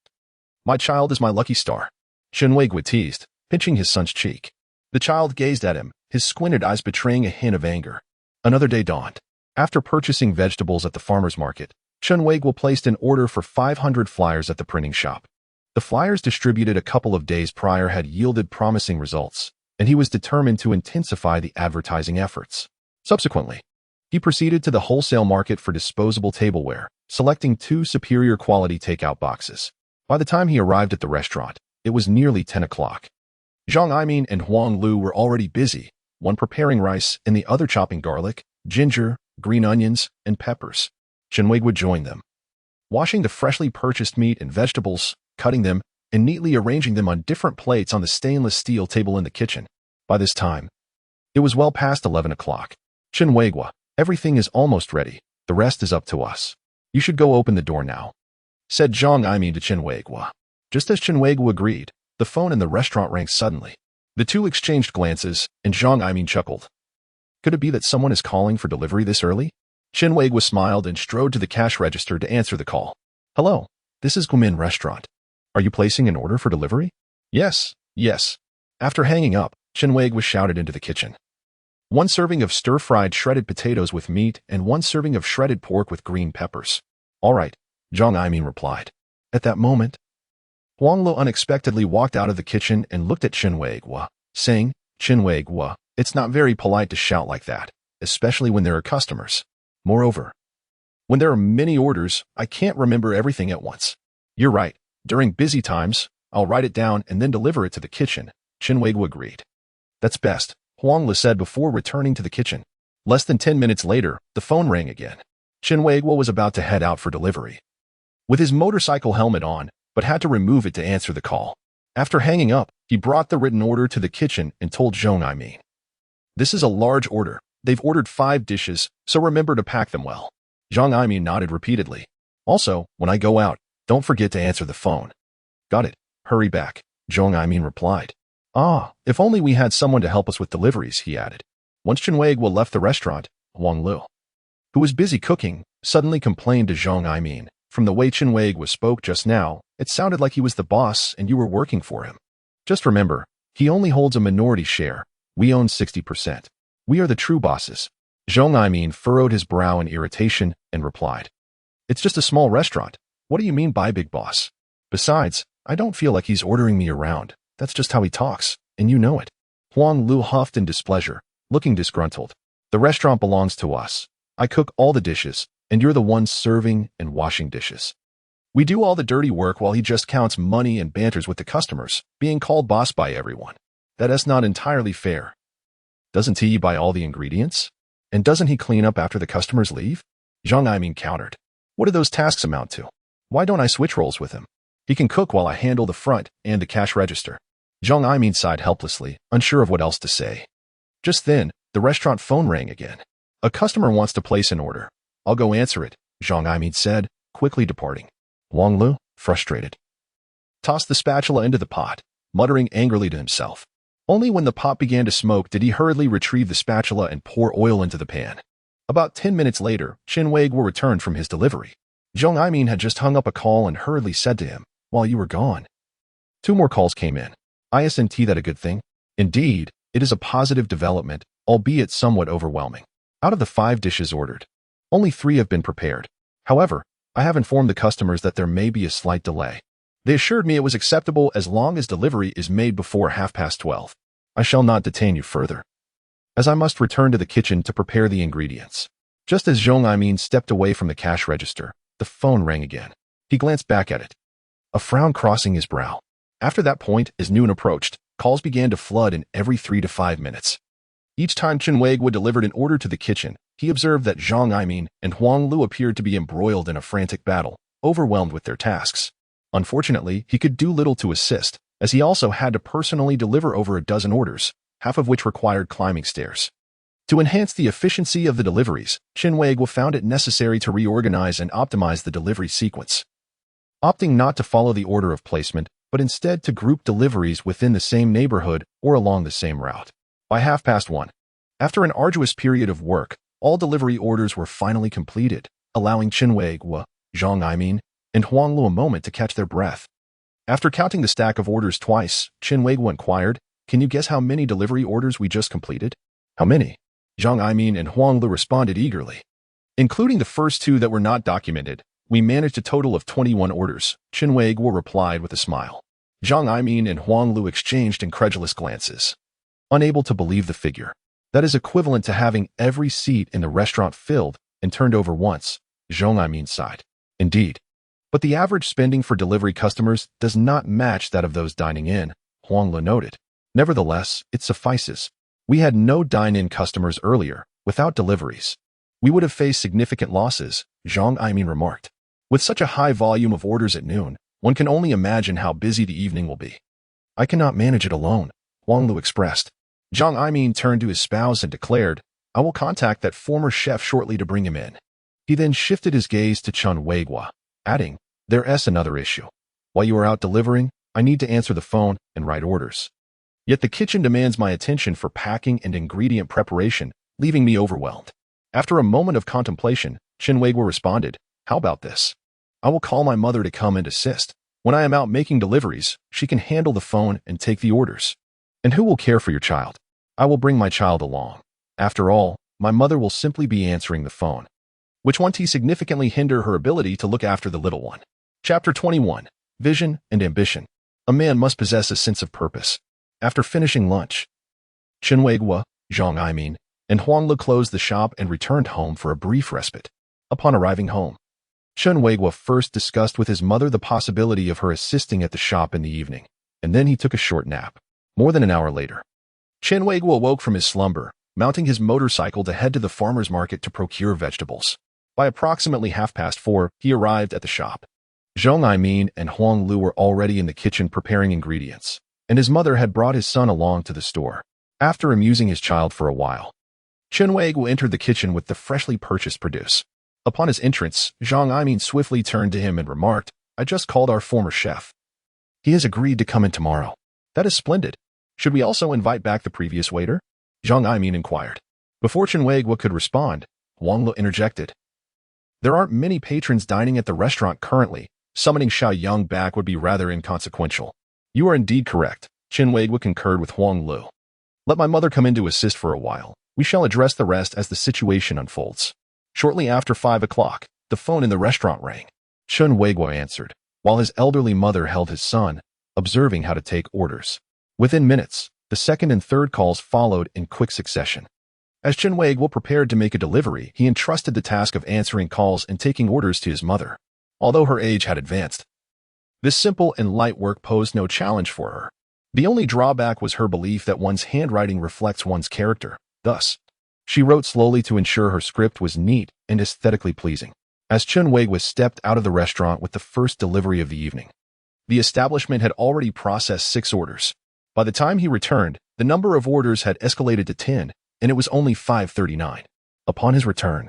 S1: my child is my lucky star." Chen Weiguo teased, pinching his son's cheek. The child gazed at him, his squinted eyes betraying a hint of anger. Another day dawned. After purchasing vegetables at the farmer's market, Chen Weiguo placed an order for 500 flyers at the printing shop. The flyers distributed a couple of days prior had yielded promising results, and he was determined to intensify the advertising efforts. Subsequently, he proceeded to the wholesale market for disposable tableware, selecting 2 superior quality takeout boxes. By the time he arrived at the restaurant, it was nearly 10 o'clock. Zhang Aimin and Huang Lu were already busy, one preparing rice and the other chopping garlic, ginger, green onions, and peppers. Chen Weiguo joined them, washing the freshly purchased meat and vegetables, cutting them, and neatly arranging them on different plates on the stainless steel table in the kitchen. By this time, it was well past 11 o'clock. "Chen Weiguo, everything is almost ready. The rest is up to us. You should go open the door now," said Zhang Aimin to Chen Weiguo. Just as Chen Weiguo agreed, the phone in the restaurant rang suddenly. The two exchanged glances, and Zhang Aimin chuckled. Could it be that someone is calling for delivery this early? Chen Weiguo smiled and strode to the cash register to answer the call. "Hello, this is Gumin Restaurant. Are you placing an order for delivery?" "Yes, yes." After hanging up, Chen Weiguo shouted into the kitchen. "1 serving of stir-fried shredded potatoes with meat and 1 serving of shredded pork with green peppers." "All right," Zhang Aimin replied. At that moment, Huang Lu unexpectedly walked out of the kitchen and looked at Chen Weiguo, saying, "Chen Weiguo, it's not very polite to shout like that, especially when there are customers. Moreover, when there are many orders, I can't remember everything at once." "You're right. During busy times, I'll write it down and then deliver it to the kitchen," Chen Weiguo agreed. "That's best," Huang Lu said before returning to the kitchen. Less than 10 minutes later, the phone rang again. Chen Weiguo was about to head out for delivery, with his motorcycle helmet on, but had to remove it to answer the call. After hanging up, he brought the written order to the kitchen and told Zhang Aimin, "This is a large order. They've ordered 5 dishes, so remember to pack them well." Zhang Aimin nodded repeatedly. "Also, when I go out, don't forget to answer the phone." "Got it. Hurry back," Zhang Aimin replied. "Ah, if only we had someone to help us with deliveries," he added. Once Chen Weiguo left the restaurant, Huang Lu, who was busy cooking, suddenly complained to Zhang Aimin, "From the way Chen Weiguo spoke just now, it sounded like he was the boss and you were working for him. Just remember, he only holds a minority share. We own 60%. We are the true bosses." Zhang Aimin furrowed his brow in irritation and replied, "It's just a small restaurant. What do you mean by big boss? Besides, I don't feel like he's ordering me around. That's just how he talks, and you know it." Huang Lu huffed in displeasure, looking disgruntled. "The restaurant belongs to us. I cook all the dishes, and you're the one serving and washing dishes. We do all the dirty work while he just counts money and banters with the customers, being called boss by everyone. That is not entirely fair. Doesn't he buy all the ingredients? And doesn't he clean up after the customers leave?" Zhang Aimin countered. "What do those tasks amount to? Why don't I switch roles with him? He can cook while I handle the front and the cash register." Zhang Aimin sighed helplessly, unsure of what else to say. Just then, the restaurant phone rang again. "A customer wants to place an order. I'll go answer it," Zhang Aimin said, quickly departing. Huang Lu, frustrated, tossed the spatula into the pot, muttering angrily to himself. Only when the pot began to smoke did he hurriedly retrieve the spatula and pour oil into the pan. About 10 minutes later, Chen Weiguo returned from his delivery. Zhang Aimin had just hung up a call and hurriedly said to him, "While you were gone." 2 more calls came in. "Isn't that a good thing?" "Indeed, it is a positive development, albeit somewhat overwhelming. Out of the 5 dishes ordered, only 3 have been prepared. However, I have informed the customers that there may be a slight delay. They assured me it was acceptable as long as delivery is made before 12:30. I shall not detain you further, as I must return to the kitchen to prepare the ingredients." Just as Zhang Aimin stepped away from the cash register, the phone rang again. He glanced back at it, a frown crossing his brow. After that point, as noon approached, calls began to flood in every 3 to 5 minutes. Each time Chen Weiguo delivered an order to the kitchen, he observed that Zhang Aimin and Huang Lu appeared to be embroiled in a frantic battle, overwhelmed with their tasks. Unfortunately, he could do little to assist, as he also had to personally deliver over a dozen orders, half of which required climbing stairs. To enhance the efficiency of the deliveries, Chen Weiguo found it necessary to reorganize and optimize the delivery sequence, opting not to follow the order of placement, but instead to group deliveries within the same neighborhood or along the same route. By 1:30, after an arduous period of work, all delivery orders were finally completed, allowing Chen Weiguo, Zhang Aimin, and Huang Lu a moment to catch their breath. After counting the stack of orders twice, Chen Weiguo inquired, "Can you guess how many delivery orders we just completed?" "How many?" Zhang Aimin and Huang Lu responded eagerly. "Including the first 2 that were not documented, we managed a total of 21 orders," Chen Weiguo replied with a smile. Zhang Aimin and Huang Lu exchanged incredulous glances, unable to believe the figure. That is equivalent to having every seat in the restaurant filled and turned over once, Zhang Aimin sighed. "Indeed. But the average spending for delivery customers does not match that of those dining in," Huang Lu noted. "Nevertheless, it suffices. We had no dine-in customers earlier. Without deliveries, we would have faced significant losses," Zhang Aimin remarked. "With such a high volume of orders at noon, one can only imagine how busy the evening will be." "I cannot manage it alone," Huang Lu expressed. Zhang Aimin turned to his spouse and declared, "I will contact that former chef shortly to bring him in." He then shifted his gaze to Chen Weiguo, adding, "There's another issue. While you are out delivering, I need to answer the phone and write orders. Yet the kitchen demands my attention for packing and ingredient preparation, leaving me overwhelmed." After a moment of contemplation, Chen Weiguo responded, "How about this? I will call my mother to come and assist. When I am out making deliveries, she can handle the phone and take the orders. And who will care for your child? I will bring my child along. After all, my mother will simply be answering the phone," which won't significantly hinder her ability to look after the little one. Chapter 21. Vision and Ambition. A man must possess a sense of purpose. After finishing lunch, Chen Weiguo, Zhang Aimin, and Huang Lu closed the shop and returned home for a brief respite. Upon arriving home, Chen Weiguo first discussed with his mother the possibility of her assisting at the shop in the evening, and then he took a short nap. More than an hour later, Chen Weiguo awoke from his slumber, mounting his motorcycle to head to the farmer's market to procure vegetables. By approximately 4:30, he arrived at the shop. Zhang Aimin and Huang Lu were already in the kitchen preparing ingredients, and his mother had brought his son along to the store. After amusing his child for a while, Chen Weiguo entered the kitchen with the freshly purchased produce. Upon his entrance, Zhang Aimin swiftly turned to him and remarked, "I just called our former chef. He has agreed to come in tomorrow." "That is splendid. Should we also invite back the previous waiter?" Zhang Aimin inquired. Before Chen Weiguo could respond, Huang Lu interjected, "There aren't many patrons dining at the restaurant currently. Summoning Xiaohaozi back would be rather inconsequential." "You are indeed correct," Chen Weiguo concurred with Huang Lu. "Let my mother come in to assist for a while. We shall address the rest as the situation unfolds." Shortly after 5:00, the phone in the restaurant rang. Chen Weiguo answered, while his elderly mother held his son, observing how to take orders. Within minutes, the second and third calls followed in quick succession. As Chen Weiguo prepared to make a delivery, he entrusted the task of answering calls and taking orders to his mother. Although her age had advanced, this simple and light work posed no challenge for her. The only drawback was her belief that one's handwriting reflects one's character. Thus, she wrote slowly to ensure her script was neat and aesthetically pleasing. As Chen Weiguo stepped out of the restaurant with the first delivery of the evening, the establishment had already processed 6 orders. By the time he returned, the number of orders had escalated to 10, and it was only 5:39. Upon his return,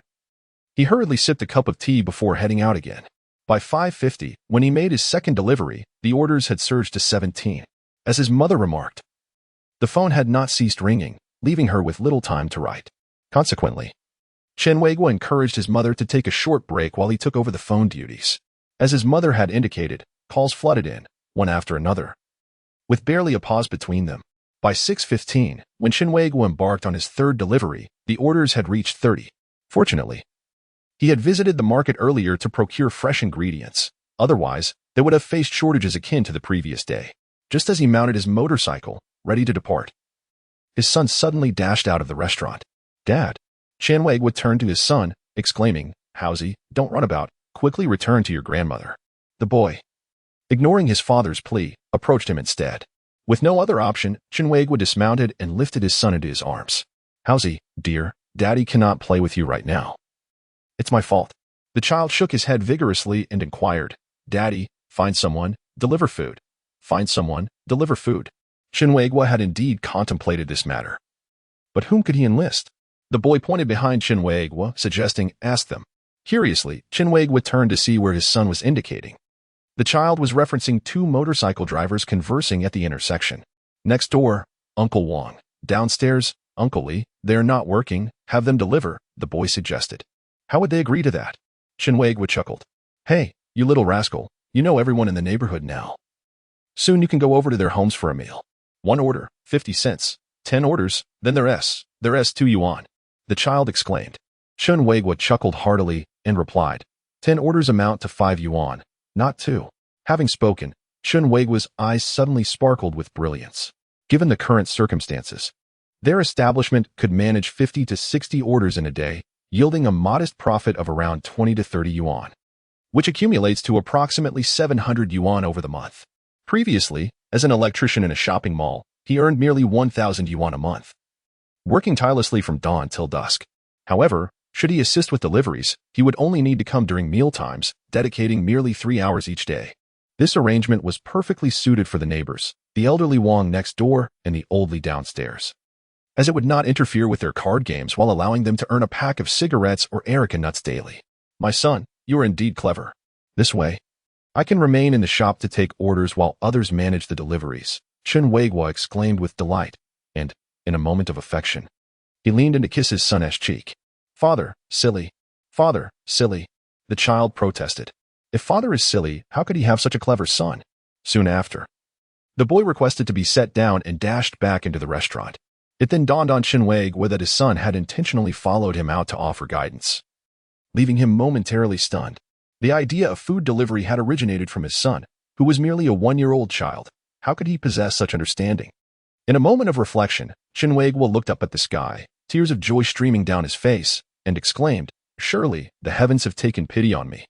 S1: he hurriedly sipped a cup of tea before heading out again. By 5:50, when he made his second delivery, the orders had surged to 17. As his mother remarked, the phone had not ceased ringing, leaving her with little time to write. Consequently, Chen Weiguo encouraged his mother to take a short break while he took over the phone duties. As his mother had indicated, calls flooded in, one after another, with barely a pause between them. By 6:15, when Chen Weiguo embarked on his third delivery, the orders had reached 30. Fortunately, he had visited the market earlier to procure fresh ingredients. Otherwise, they would have faced shortages akin to the previous day. Just as he mounted his motorcycle, ready to depart, his son suddenly dashed out of the restaurant. "Dad!" Chen Weiguo turned to his son, exclaiming, "Haozi, don't run about. Quickly return to your grandmother." The boy, ignoring his father's plea, approached him instead. With no other option, Chen Weiguo dismounted and lifted his son into his arms. "Haozi, dear, Daddy cannot play with you right now." "It's my fault." The child shook his head vigorously and inquired, "Daddy, find someone, deliver food. Find someone, deliver food." Chen Weiguo had indeed contemplated this matter. But whom could he enlist? The boy pointed behind Chen Weiguo, suggesting, "Ask them." Curiously, Chen Weiguo turned to see where his son was indicating. The child was referencing two motorcycle drivers conversing at the intersection. "Next door, Uncle Wang. Downstairs, Uncle Li. They're not working. Have them deliver," the boy suggested. "How would they agree to that?" Chen Weiguo chuckled. "Hey, you little rascal, you know everyone in the neighborhood now. Soon you can go over to their homes for a meal. One order, 50 cents. 10 orders, then there's 2 yuan. The child exclaimed. Chen Weiguo chuckled heartily and replied, 10 orders amount to 5 yuan, not 2. Having spoken, Chen Weiguo's eyes suddenly sparkled with brilliance. Given the current circumstances, their establishment could manage 50 to 60 orders in a day, yielding a modest profit of around 20 to 30 yuan, which accumulates to approximately 700 yuan over the month. Previously, as an electrician in a shopping mall, he earned merely 1,000 yuan a month, working tirelessly from dawn till dusk. However, should he assist with deliveries, he would only need to come during meal times, dedicating merely 3 hours each day. This arrangement was perfectly suited for the neighbors, the elderly Wang next door and the old Li downstairs, as it would not interfere with their card games while allowing them to earn a pack of cigarettes or Erica nuts daily. My son, you are indeed clever. This way, I can remain in the shop to take orders while others manage the deliveries, Chen Weiguo exclaimed with delight, and, in a moment of affection, he leaned in to kiss his son's cheek. Father, silly. Father, silly. The child protested. If father is silly, how could he have such a clever son? Soon after, the boy requested to be set down and dashed back into the restaurant. It then dawned on Chen Weiguo that his son had intentionally followed him out to offer guidance, leaving him momentarily stunned. The idea of food delivery had originated from his son, who was merely a 1-year-old child. How could he possess such understanding? In a moment of reflection, Chen Weiguo looked up at the sky, tears of joy streaming down his face, and exclaimed, Surely, the heavens have taken pity on me,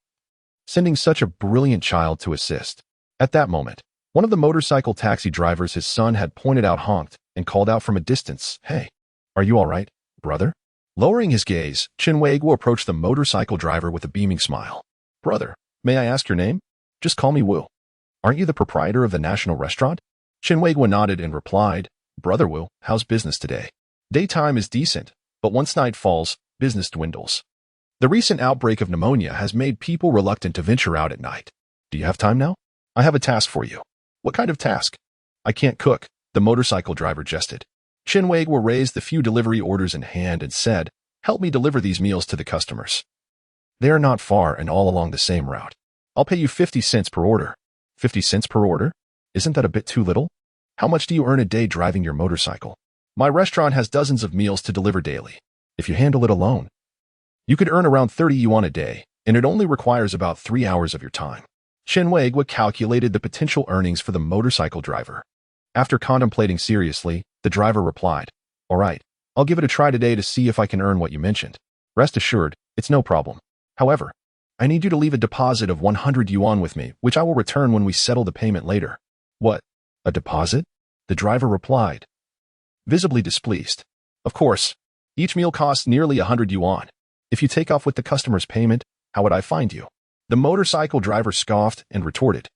S1: sending such a brilliant child to assist. At that moment, one of the motorcycle taxi drivers his son had pointed out honked and called out from a distance, Hey, are you all right, brother? Lowering his gaze, Chen Weiguo approached the motorcycle driver with a beaming smile. Brother, may I ask your name? Just call me Wu. Aren't you the proprietor of the national restaurant? Chen Weiguo nodded and replied, Brother Wu, how's business today? Daytime is decent, but once night falls, business dwindles. The recent outbreak of pneumonia has made people reluctant to venture out at night. Do you have time now? I have a task for you. What kind of task? I can't cook, the motorcycle driver jested. Chen Weiguo raised the few delivery orders in hand and said, Help me deliver these meals to the customers. They are not far and all along the same route. I'll pay you 50 cents per order. 50 cents per order? Isn't that a bit too little? How much do you earn a day driving your motorcycle? My restaurant has dozens of meals to deliver daily. If you handle it alone, you could earn around 30 yuan a day, and it only requires about 3 hours of your time. Chen Weiguo calculated the potential earnings for the motorcycle driver. After contemplating seriously, the driver replied, All right, I'll give it a try today to see if I can earn what you mentioned. Rest assured, it's no problem. However, I need you to leave a deposit of 100 yuan with me, which I will return when we settle the payment later. What? A deposit? The driver replied, visibly displeased. Of course, each meal costs nearly 100 yuan. If you take off with the customer's payment, how would I find you? The motorcycle driver scoffed and retorted.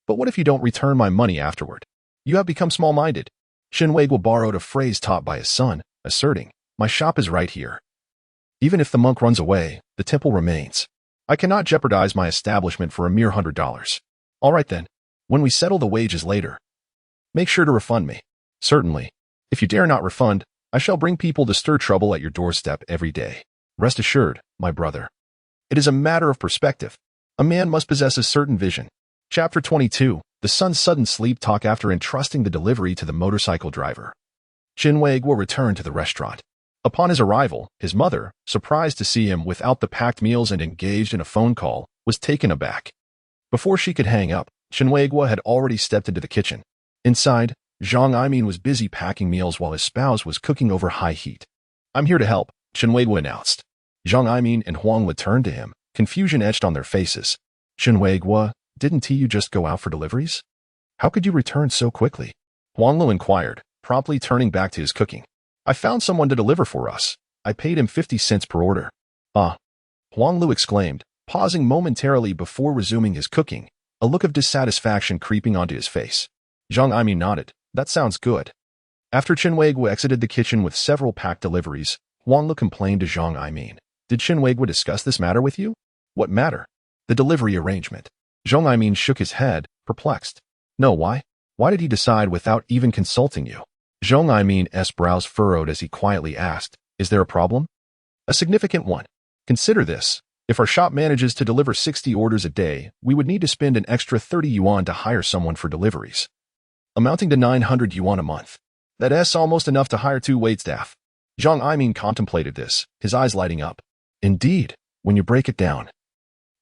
S1: But what if you don't return my money afterward? You have become small-minded. Chen Weiguo borrowed a phrase taught by his son, asserting, My shop is right here. Even if the monk runs away, the temple remains. I cannot jeopardize my establishment for a mere $100. All right then, when we settle the wages later, make sure to refund me. Certainly. If you dare not refund, I shall bring people to stir trouble at your doorstep every day. Rest assured, my brother. It is a matter of perspective. A man must possess a certain vision. Chapter 22, The Son's Sudden Sleep Talk. After entrusting the delivery to the motorcycle driver, Chen Weiguo returned to the restaurant. Upon his arrival, his mother, surprised to see him without the packed meals and engaged in a phone call, was taken aback. Before she could hang up, Chen Weiguo had already stepped into the kitchen. Inside, Zhang Aimin was busy packing meals while his spouse was cooking over high heat. I'm here to help, Chen Weiguo announced. Zhang Aimin and Huang Le turned to him, confusion etched on their faces. Chen Weiguo, didn't you just go out for deliveries? How could you return so quickly? Huang Lu inquired, promptly turning back to his cooking. I found someone to deliver for us. I paid him 50 cents per order. Ah, Huang Lu exclaimed, pausing momentarily before resuming his cooking, a look of dissatisfaction creeping onto his face. Zhang Aiming nodded. That sounds good. After Chen Weiguo exited the kitchen with several packed deliveries, Huang Lu complained to Zhang Aiming. Did Chen Weiguo discuss this matter with you? What matter? The delivery arrangement. Zhang Aiming shook his head, perplexed. No, why? Why did he decide without even consulting you? Zhang Aiming's brows furrowed as he quietly asked, is there a problem? A significant one. Consider this. If our shop manages to deliver 60 orders a day, we would need to spend an extra 30 yuan to hire someone for deliveries, amounting to 900 yuan a month. That's almost enough to hire 2 waitstaff. Zhang Aiming contemplated this, his eyes lighting up. Indeed, when you break it down,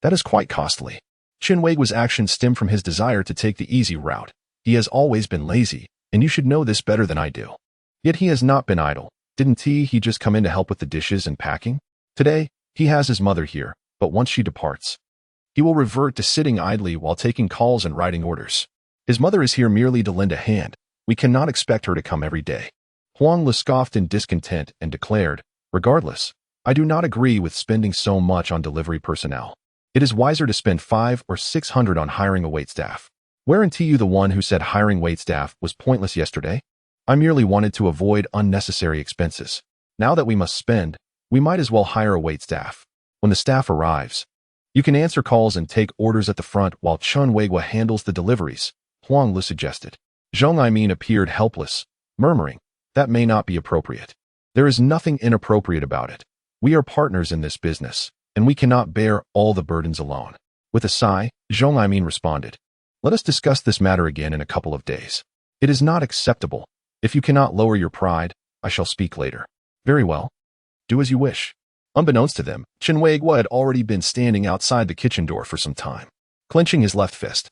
S1: that is quite costly. Chen Weiguo's actions stem from his desire to take the easy route. He has always been lazy, and you should know this better than I do. Yet he has not been idle. Didn't he just come in to help with the dishes and packing? Today, he has his mother here, but once she departs, he will revert to sitting idly while taking calls and writing orders. His mother is here merely to lend a hand. We cannot expect her to come every day. Huang Lu scoffed in discontent and declared, regardless, I do not agree with spending so much on delivery personnel. It is wiser to spend 500 or 600 on hiring a waitstaff. Weren't you the one who said hiring waitstaff was pointless yesterday? I merely wanted to avoid unnecessary expenses. Now that we must spend, we might as well hire a waitstaff. When the staff arrives, you can answer calls and take orders at the front while Chen Weiguo handles the deliveries, Huang Lu suggested. Zhang Aiming appeared helpless, murmuring, that may not be appropriate. There is nothing inappropriate about it. We are partners in this business, and we cannot bear all the burdens alone. With a sigh, Zhang Aiming responded, let us discuss this matter again in a couple of days. It is not acceptable. If you cannot lower your pride, I shall speak later. Very well. Do as you wish. Unbeknownst to them, Chen Weiguo had already been standing outside the kitchen door for some time, clenching his left fist.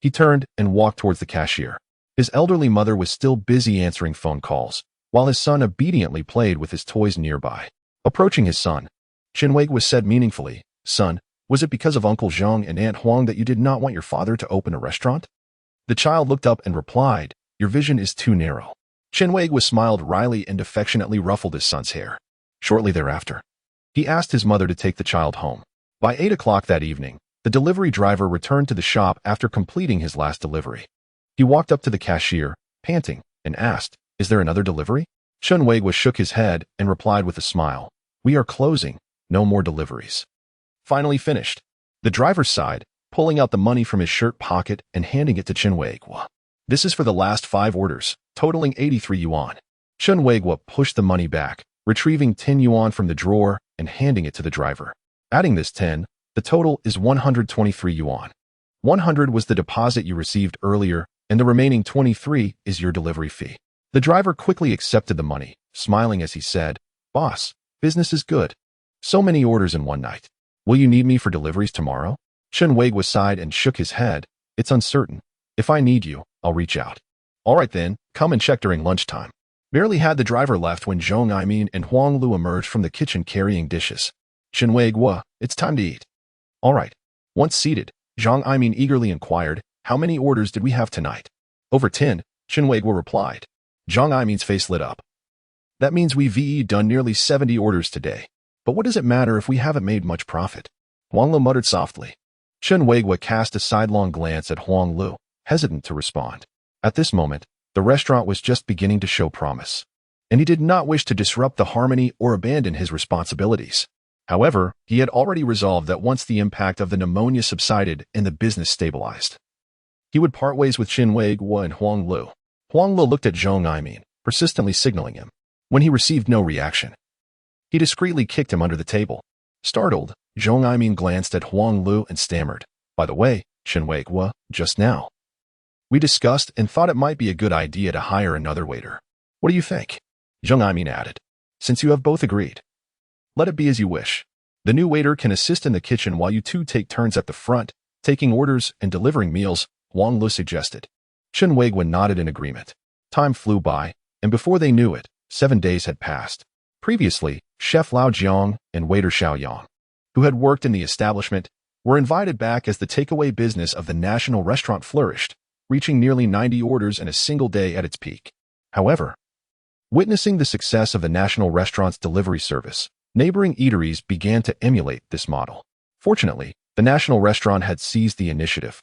S1: He turned and walked towards the cashier. His elderly mother was still busy answering phone calls, while his son obediently played with his toys nearby. Approaching his son, Chen Weiguo said meaningfully, Son, was it because of Uncle Zhang and Aunt Huang that you did not want your father to open a restaurant? The child looked up and replied, your vision is too narrow. Chen Weiguo smiled wryly and affectionately ruffled his son's hair. Shortly thereafter, he asked his mother to take the child home. By 8 o'clock that evening, the delivery driver returned to the shop after completing his last delivery. He walked up to the cashier, panting, and asked, is there another delivery? Chen Weiguo shook his head and replied with a smile, we are closing, no more deliveries. Finally finished. The driver sighed, pulling out the money from his shirt pocket and handing it to Chen Weiguo. This is for the last 5 orders, totaling 83 yuan. Chen Weiguo pushed the money back, retrieving 10 yuan from the drawer and handing it to the driver. Adding this 10, the total is 123 yuan. 100 was the deposit you received earlier, and the remaining 23 is your delivery fee. The driver quickly accepted the money, smiling as he said, Boss, business is good. So many orders in one night. Will you need me for deliveries tomorrow? Chen Weiguo sighed and shook his head. It's uncertain. If I need you, I'll reach out. All right then, come and check during lunchtime. Barely had the driver left when Zhang Aiming and Huang Lu emerged from the kitchen carrying dishes. Chen Weiguo, it's time to eat. All right. Once seated, Zhang Aiming eagerly inquired, how many orders did we have tonight? Over 10, Chen Weiguo replied. Zhang Aiming's face lit up. That means we've done nearly 70 orders today. But what does it matter if we haven't made much profit? Huang Lu muttered softly. Chen Weiguo cast a sidelong glance at Huang Lu, hesitant to respond. At this moment, the restaurant was just beginning to show promise, and he did not wish to disrupt the harmony or abandon his responsibilities. However, he had already resolved that once the impact of the pneumonia subsided and the business stabilized, he would part ways with Chen Weiguo and Huang Lu. Huang Lu looked at Zhang Aiming, persistently signaling him. When he received no reaction, he discreetly kicked him under the table. Startled, Zhang Aiming glanced at Huang Lu and stammered, by the way, Chen Weiguo, just now, we discussed and thought it might be a good idea to hire another waiter. What do you think? Zhang Aiming added, since you have both agreed. Let it be as you wish. The new waiter can assist in the kitchen while you two take turns at the front, taking orders and delivering meals, Huang Lu suggested. Chen Weiguo nodded in agreement. Time flew by, and before they knew it, 7 days had passed. Previously, Chef Lao Jiang and waiter Xiao Yang, who had worked in the establishment, were invited back as the takeaway business of the national restaurant flourished, reaching nearly 90 orders in a single day at its peak. However, witnessing the success of the national restaurant's delivery service, neighboring eateries began to emulate this model. Fortunately, the national restaurant had seized the initiative,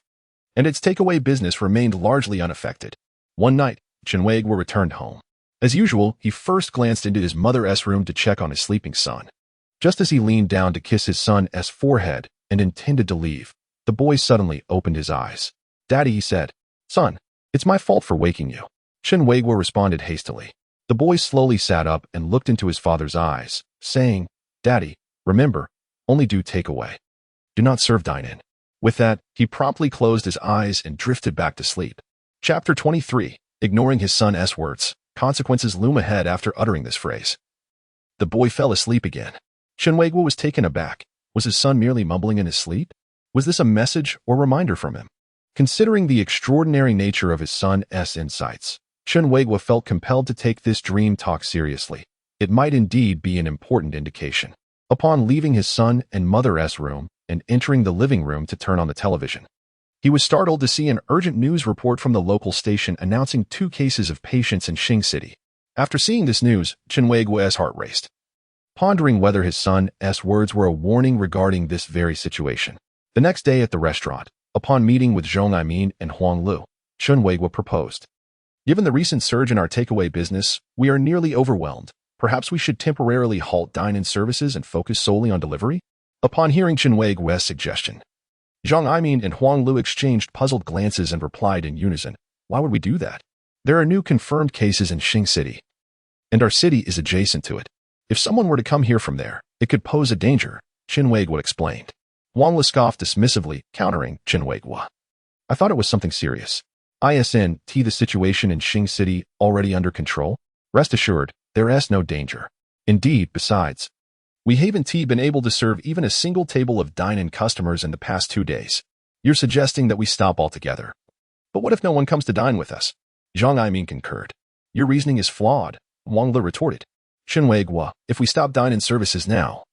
S1: and its takeaway business remained largely unaffected. One night, Chen Weiguo returned home. As usual, he first glanced into his mother's room to check on his sleeping son. Just as he leaned down to kiss his son's forehead and intended to leave, the boy suddenly opened his eyes. "Daddy," he said. "Son, it's my fault for waking you." Chen Weiguo responded hastily. The boy slowly sat up and looked into his father's eyes, saying, "Daddy, remember, only do takeaway. Do not serve dine-in." With that, he promptly closed his eyes and drifted back to sleep. Chapter 23. Ignoring his son's words, consequences loom ahead after uttering this phrase. The boy fell asleep again. Chen Weiguo was taken aback. Was his son merely mumbling in his sleep? Was this a message or reminder from him? Considering the extraordinary nature of his son's insights, Chen Weiguo felt compelled to take this dream talk seriously. It might indeed be an important indication. Upon leaving his son and mother's room and entering the living room to turn on the television, he was startled to see an urgent news report from the local station announcing 2 cases of patients in Xing City. After seeing this news, Chen Weiguo's heart raced, pondering whether his son's words were a warning regarding this very situation. The next day at the restaurant, upon meeting with Zhong Aimin and Huang Lu, Chen Weiguo proposed, "Given the recent surge in our takeaway business, we are nearly overwhelmed. Perhaps we should temporarily halt dine-in services and focus solely on delivery?" Upon hearing Chen Weiguo's suggestion, Zhong Aimin and Huang Lu exchanged puzzled glances and replied in unison, "Why would we do that? There are new confirmed cases in Xing City, and our city is adjacent to it. If someone were to come here from there, it could pose a danger," Chen Weiguo explained. Huang Lu scoffed dismissively, countering Chen Weiguo. "I thought it was something serious. Isn't the situation in Xing City already under control? Rest assured, there is no danger. Indeed, besides, we haven't been able to serve even a single table of dine-in customers in the past 2 days. You're suggesting that we stop altogether. But what if no one comes to dine with us?" Zhang Aimin concurred. "Your reasoning is flawed," Huang Lu retorted. "Chen Weiguo, if we stop dine-in services now,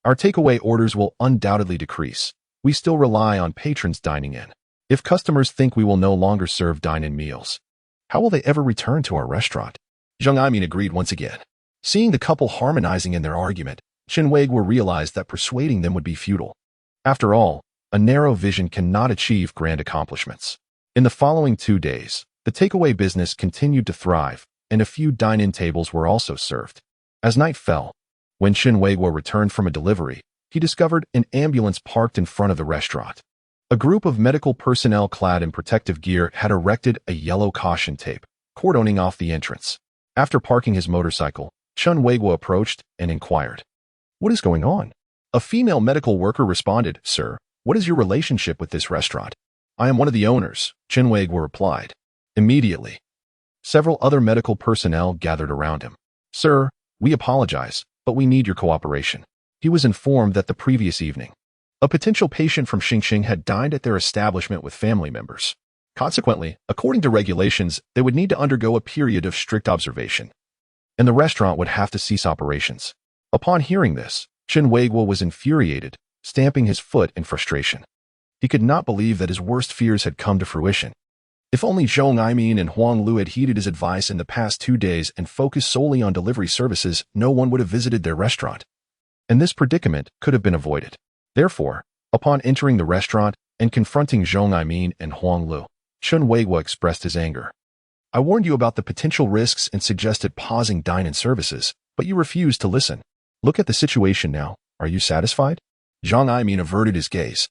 S1: our takeaway orders will undoubtedly decrease. We still rely on patrons dining in. If customers think we will no longer serve dine-in meals, how will they ever return to our restaurant?" Zhang Aimin agreed once again. Seeing the couple harmonizing in their argument, Chen Weiguo realized that persuading them would be futile. After all, a narrow vision cannot achieve grand accomplishments. In the following 2 days, the takeaway business continued to thrive, and a few dine-in tables were also served. As night fell, when Chen Weiguo returned from a delivery, he discovered an ambulance parked in front of the restaurant. A group of medical personnel clad in protective gear had erected a yellow caution tape, cordoning off the entrance. After parking his motorcycle, Chen Weiguo approached and inquired, "What is going on?" A female medical worker responded, "Sir, what is your relationship with this restaurant?" "I am one of the owners," Chen Weiguo replied. Immediately, several other medical personnel gathered around him. "Sir, we apologize, but we need your cooperation." He was informed that the previous evening, a potential patient from Xingxing had dined at their establishment with family members. Consequently, according to regulations, they would need to undergo a period of strict observation, and the restaurant would have to cease operations. Upon hearing this, Chen Weiguo was infuriated, stamping his foot in frustration. He could not believe that his worst fears had come to fruition. If only Zhong Aimin and Huang Lu had heeded his advice in the past 2 days and focused solely on delivery services, no one would have visited their restaurant, and this predicament could have been avoided. Therefore, upon entering the restaurant and confronting Zhong Aimin and Huang Lu, Chen Weiguo expressed his anger. "I warned you about the potential risks and suggested pausing dine-in services, but you refused to listen. Look at the situation now. Are you satisfied?" Zhong Aimin averted his gaze,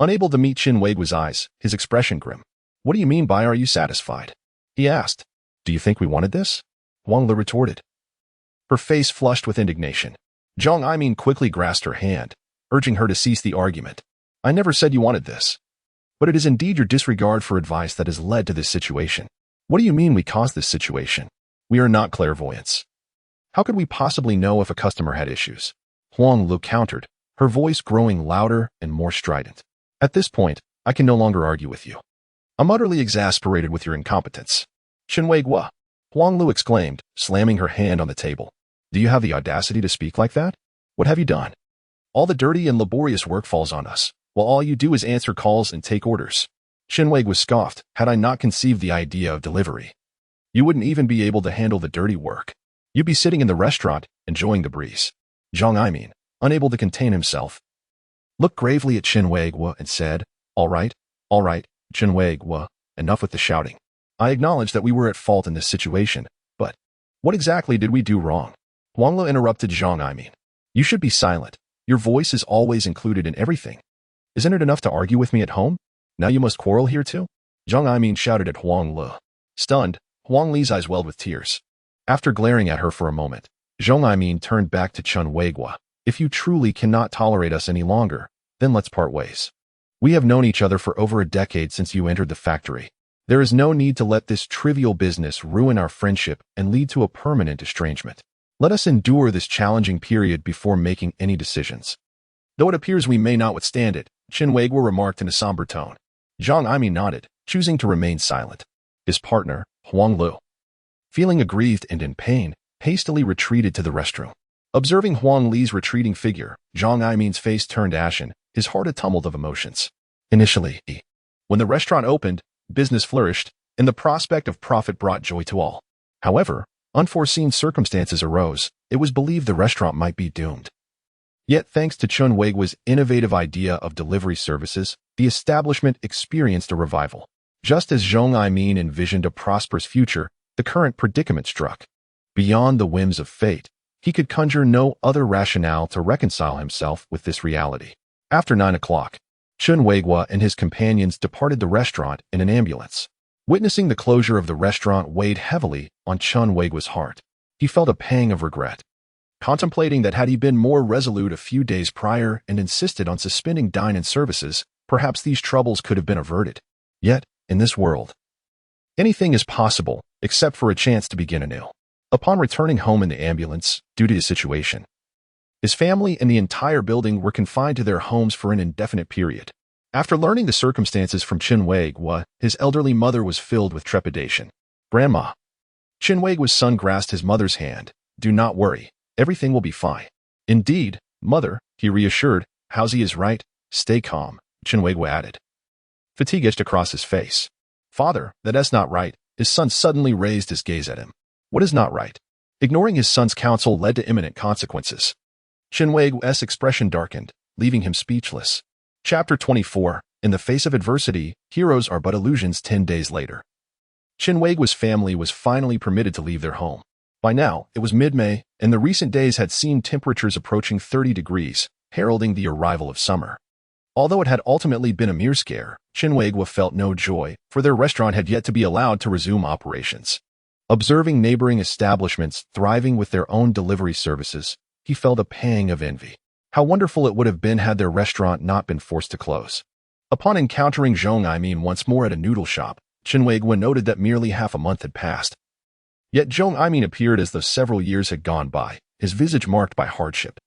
S1: unable to meet Chen Weiguo's eyes, his expression grim. "What do you mean by are you satisfied?" he asked. "Do you think we wanted this?" Huang Lu retorted, her face flushed with indignation. Zhong Aimin quickly grasped her hand, urging her to cease the argument. "I never said you wanted this. But it is indeed your disregard for advice that has led to this situation." "What do you mean we caused this situation? We are not clairvoyants. How could we possibly know if a customer had issues?" Huang Lu countered, her voice growing louder and more strident. "At this point, I can no longer argue with you. I'm utterly exasperated with your incompetence." "Chen Weiguo," Huang Lu exclaimed, slamming her hand on the table. "Do you have the audacity to speak like that? What have you done? All the dirty and laborious work falls on us, while all you do is answer calls and take orders. Chen Weiguo scoffed. Had I not conceived the idea of delivery, you wouldn't even be able to handle the dirty work. You'd be sitting in the restaurant, enjoying the breeze. Zhang, unable to contain himself, looked gravely at Chen Weiguo and said, all right, Chen Weiguo, enough with the shouting. I acknowledge that we were at fault in this situation, but what exactly did we do wrong? Huang Le interrupted Zhang. You should be silent. Your voice is always included in everything. Isn't it enough to argue with me at home? Now you must quarrel here too? Zhang shouted at Huang Le. Stunned, Huang Le's eyes welled with tears. After glaring at her for a moment, Zhang turned back to Chen Weiguo. If you truly cannot tolerate us any longer, then let's part ways. We have known each other for over a decade since you entered the factory. There is no need to let this trivial business ruin our friendship and lead to a permanent estrangement. Let us endure this challenging period before making any decisions. Though it appears we may not withstand it, Chen Weiguo remarked in a somber tone. Zhang nodded, choosing to remain silent. His partner, Huang Le, feeling aggrieved and in pain, hastily retreated to the restroom. Observing Huang Le's retreating figure, Zhang face turned ashen, his heart a tumult of emotions. Initially, when the restaurant opened, business flourished, and the prospect of profit brought joy to all. However, unforeseen circumstances arose. It was believed the restaurant might be doomed. Yet thanks to Chen Weiguo's innovative idea of delivery services, the establishment experienced a revival. Just as Zhang envisioned a prosperous future, the current predicament struck. Beyond the whims of fate, he could conjure no other rationale to reconcile himself with this reality. After 9 o'clock, Chen Weiguo and his companions departed the restaurant in an ambulance. Witnessing the closure of the restaurant weighed heavily on Chen Weiguo's heart. He felt a pang of regret, contemplating that had he been more resolute a few days prior and insisted on suspending dine-in services, perhaps these troubles could have been averted. Yet, in this world, anything is possible, except for a chance to begin anew. Upon returning home in the ambulance, due to the situation, his family and the entire building were confined to their homes for an indefinite period. After learning the circumstances from Chen Weiguo, his elderly mother was filled with trepidation. Grandma. Chen Weiguo's son grasped his mother's hand. Do not worry. Everything will be fine. Indeed, mother, he reassured. Haozi is right. Stay calm, Chen Weiguo added. Fatigue etched across his face. Father, that's not right. His son suddenly raised his gaze at him. What is not right? Ignoring his son's counsel led to imminent consequences. Chen Weiguo's expression darkened, leaving him speechless. Chapter 24. In the face of adversity, heroes are but illusions. 10 days later, Chen Weiguo's family was finally permitted to leave their home. By now, it was mid-May, and the recent days had seen temperatures approaching 30 degrees, heralding the arrival of summer. Although it had ultimately been a mere scare, Chen Weiguo felt no joy, for their restaurant had yet to be allowed to resume operations. Observing neighboring establishments thriving with their own delivery services, he felt a pang of envy. How wonderful it would have been had their restaurant not been forced to close. Upon encountering Zhang once more at a noodle shop, Chen Weiguo noted that merely half a month had passed. Yet Zhang appeared as though several years had gone by, his visage marked by hardship.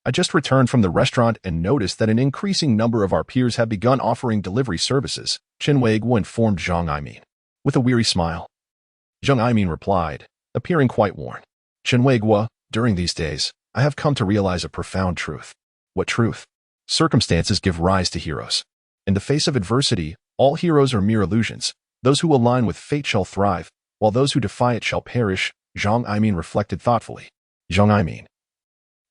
S1: I just returned from the restaurant and noticed that an increasing number of our peers have begun offering delivery services, Chen Weiguo informed Zhang with a weary smile. Zhang replied, appearing quite worn. Chen Weiguo, during these days, I have come to realize a profound truth. What truth? Circumstances give rise to heroes. In the face of adversity, all heroes are mere illusions. Those who align with fate shall thrive, while those who defy it shall perish, Zhang reflected thoughtfully. Zhang,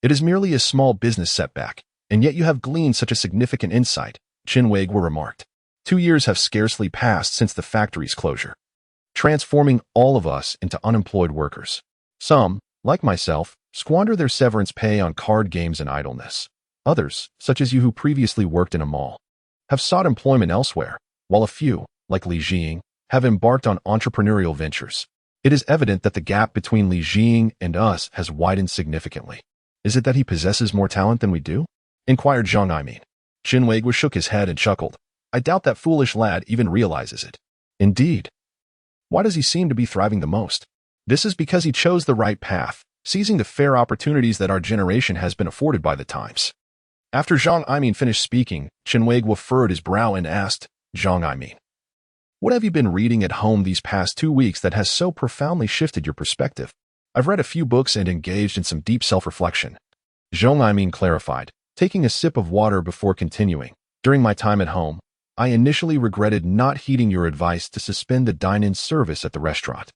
S1: it is merely a small business setback, and yet you have gleaned such a significant insight, Chen Weiguo remarked. 2 years have scarcely passed since the factory's closure, transforming all of us into unemployed workers. Some, like myself, squander their severance pay on card games and idleness. Others, such as you who previously worked in a mall, have sought employment elsewhere, while a few, like Li Jing, have embarked on entrepreneurial ventures. It is evident that the gap between Li Jing and us has widened significantly. Is it that he possesses more talent than we do? Inquired Zhang. Chen Weiguo shook his head and chuckled. I doubt that foolish lad even realizes it. Indeed. Why does he seem to be thriving the most? This is because he chose the right path, seizing the fair opportunities that our generation has been afforded by the times. After Zhang finished speaking, Chen Weiguo furrowed his brow and asked, Zhang, what have you been reading at home these past 2 weeks that has so profoundly shifted your perspective? I've read a few books and engaged in some deep self-reflection. Zhang clarified, taking a sip of water before continuing. During my time at home, I initially regretted not heeding your advice to suspend the dine-in service at the restaurant.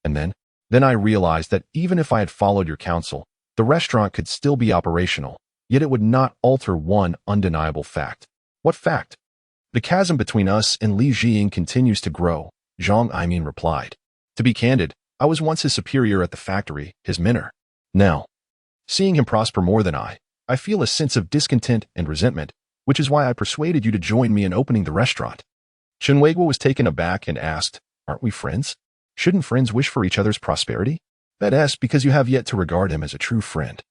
S1: And then I realized that even if I had followed your counsel, the restaurant could still be operational, yet it would not alter one undeniable fact. What fact? The chasm between us and Li Jiying continues to grow, Zhang Aimin replied. To be candid, I was once his superior at the factory, his mentor. Now, seeing him prosper more than I feel a sense of discontent and resentment, which is why I persuaded you to join me in opening the restaurant. Chen Weiguo was taken aback and asked, aren't we friends? Shouldn't friends wish for each other's prosperity? That's because you have yet to regard him as a true friend.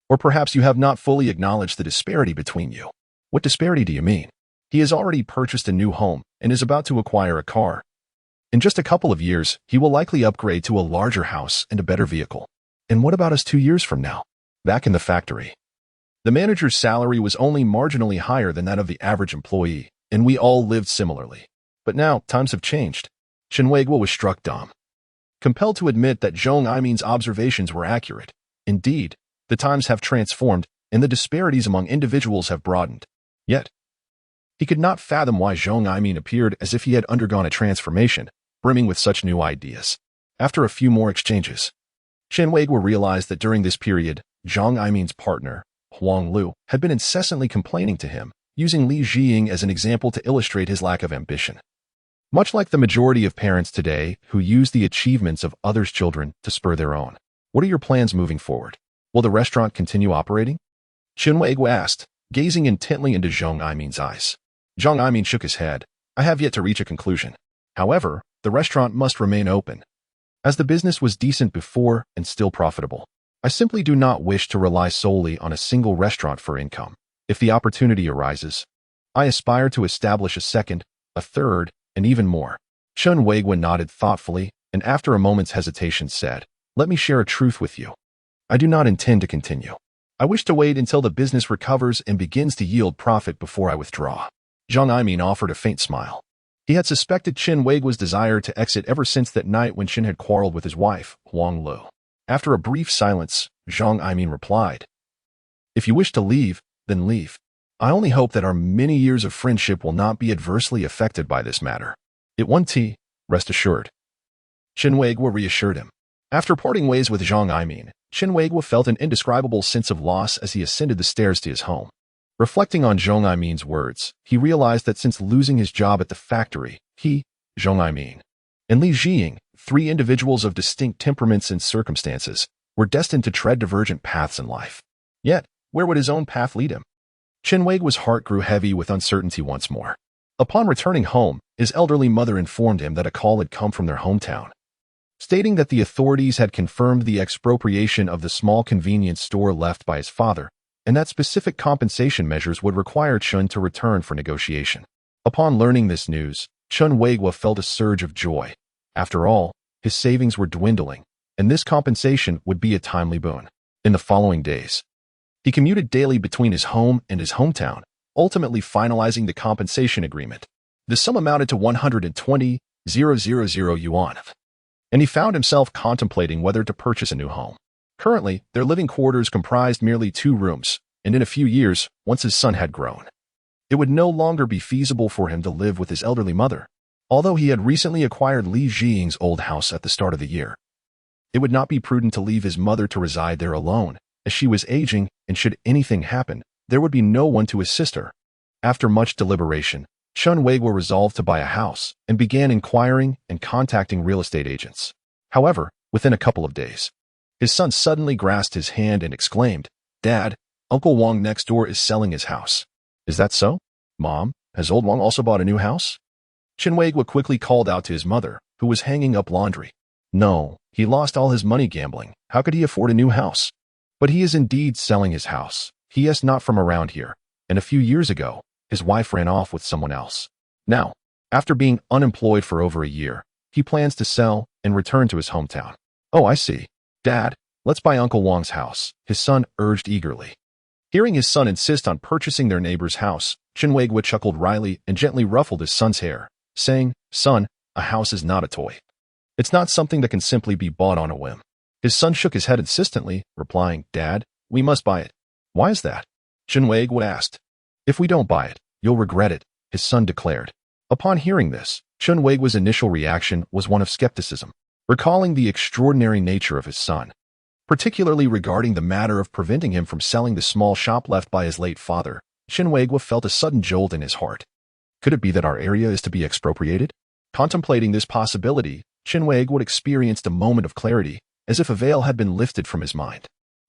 S1: Or perhaps you have not fully acknowledged the disparity between you. What disparity do you mean? He has already purchased a new home and is about to acquire a car. In just a couple of years, he will likely upgrade to a larger house and a better vehicle. And what about us 2 years from now? Back in the factory. The manager's salary was only marginally higher than that of the average employee, and we all lived similarly. But now, times have changed. Chen Weiguo was struck dumb, compelled to admit that Zhang Aimin's observations were accurate. Indeed, the times have transformed, and the disparities among individuals have broadened. Yet, he could not fathom why Zhang Aimin appeared as if he had undergone a transformation, brimming with such new ideas. After a few more exchanges, Chen Weiguo realized that during this period, Zhang Aimin's partner, Huang Lu, had been incessantly complaining to him, using Li Jiying as an example to illustrate his lack of ambition. Much like the majority of parents today who use the achievements of others' children to spur their own. What are your plans moving forward? Will the restaurant continue operating? Chen Weiguo asked, gazing intently into Zhang Aimin's eyes. Zhang Aimin shook his head. I have yet to reach a conclusion. However, the restaurant must remain open. As the business was decent before and still profitable, I simply do not wish to rely solely on a single restaurant for income. If the opportunity arises, I aspire to establish a second, a third, and even more. Chen Weiguo nodded thoughtfully, and after a moment's hesitation said, let me share a truth with you. I do not intend to continue. I wish to wait until the business recovers and begins to yield profit before I withdraw. Zhang Aimin offered a faint smile. He had suspected Chen Weiguo's desire to exit ever since that night when Chen had quarreled with his wife, Huang Lu. After a brief silence, Zhang Aimin replied, if you wish to leave, then leave. I only hope that our many years of friendship will not be adversely affected by this matter. It won't tea, rest assured. Chen Weiguo reassured him. After parting ways with Zhang Aimin, Chen Weiguo felt an indescribable sense of loss as he ascended the stairs to his home. Reflecting on Zhang Aimin's words, he realized that since losing his job at the factory, he, Zhang Aimin, and Li Jiying, 3 individuals of distinct temperaments and circumstances, were destined to tread divergent paths in life. Yet, where would his own path lead him? Chen Weiguo's heart grew heavy with uncertainty once more. Upon returning home, his elderly mother informed him that a call had come from their hometown, stating that the authorities had confirmed the expropriation of the small convenience store left by his father, and that specific compensation measures would require Chen to return for negotiation. Upon learning this news, Chen Weiguo felt a surge of joy. After all, his savings were dwindling, and this compensation would be a timely boon. In the following days, he commuted daily between his home and his hometown, ultimately finalizing the compensation agreement. The sum amounted to 120,000 yuan, and he found himself contemplating whether to purchase a new home. Currently, their living quarters comprised merely 2 rooms, and in a few years, once his son had grown, it would no longer be feasible for him to live with his elderly mother. Although he had recently acquired Li Jiying's old house at the start of the year, it would not be prudent to leave his mother to reside there alone, as she was aging, and should anything happen, there would be no one to assist her. After much deliberation, Chen Weiguo resolved to buy a house and began inquiring and contacting real estate agents. However, within a couple of days, his son suddenly grasped his hand and exclaimed, Dad, Uncle Wang next door is selling his house. Is that so? Mom, has old Wang also bought a new house? Chen Weiguo quickly called out to his mother, who was hanging up laundry. No, he lost all his money gambling. How could he afford a new house? But he is indeed selling his house. He is not from around here, and a few years ago, his wife ran off with someone else. Now, after being unemployed for over a year, he plans to sell and return to his hometown. Oh, I see. Dad, let's buy Uncle Wang's house, his son urged eagerly. Hearing his son insist on purchasing their neighbor's house, Chen Weiguo chuckled wryly and gently ruffled his son's hair, saying, Son, a house is not a toy. It's not something that can simply be bought on a whim. His son shook his head insistently, replying, Dad, we must buy it. Why is that? Chen Weiguo asked. If we don't buy it, you'll regret it. his son declared. Upon hearing this, Chen Weiguo's initial reaction was one of skepticism, recalling the extraordinary nature of his son, particularly regarding the matter of preventing him from selling the small shop left by his late father. Chen Weiguo felt a sudden jolt in his heart. Could it be that our area is to be expropriated? Contemplating this possibility, Chen Weiguo experienced a moment of clarity, as if a veil had been lifted from his mind.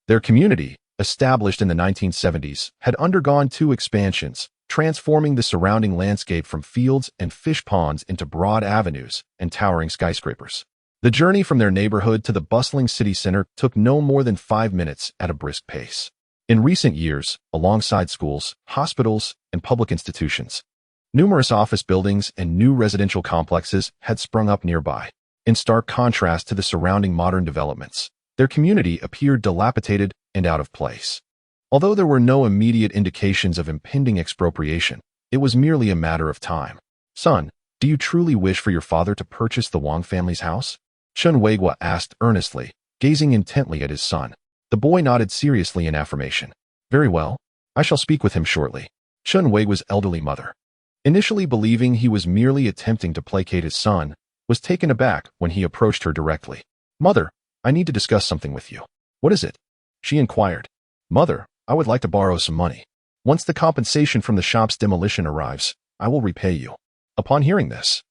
S1: Their community, established in the 1970s, had undergone 2 expansions, transforming the surrounding landscape from fields and fish ponds into broad avenues and towering skyscrapers. The journey from their neighborhood to the bustling city center took no more than 5 minutes at a brisk pace. In recent years, alongside schools, hospitals, and public institutions, numerous office buildings and new residential complexes had sprung up nearby. In stark contrast to the surrounding modern developments, their community appeared dilapidated and out of place. Although there were no immediate indications of impending expropriation, it was merely a matter of time. Son, do you truly wish for your father to purchase the Wang family's house? Chen Weiguo asked earnestly, gazing intently at his son. The boy nodded seriously in affirmation. Very well, I shall speak with him shortly. Chen Weiguo's elderly mother, initially believing he was merely attempting to placate his son, was taken aback when he approached her directly. Mother, I need to discuss something with you. What is it? She inquired. Mother, I would like to borrow some money. Once the compensation from the shop's demolition arrives, I will repay you. Upon hearing this,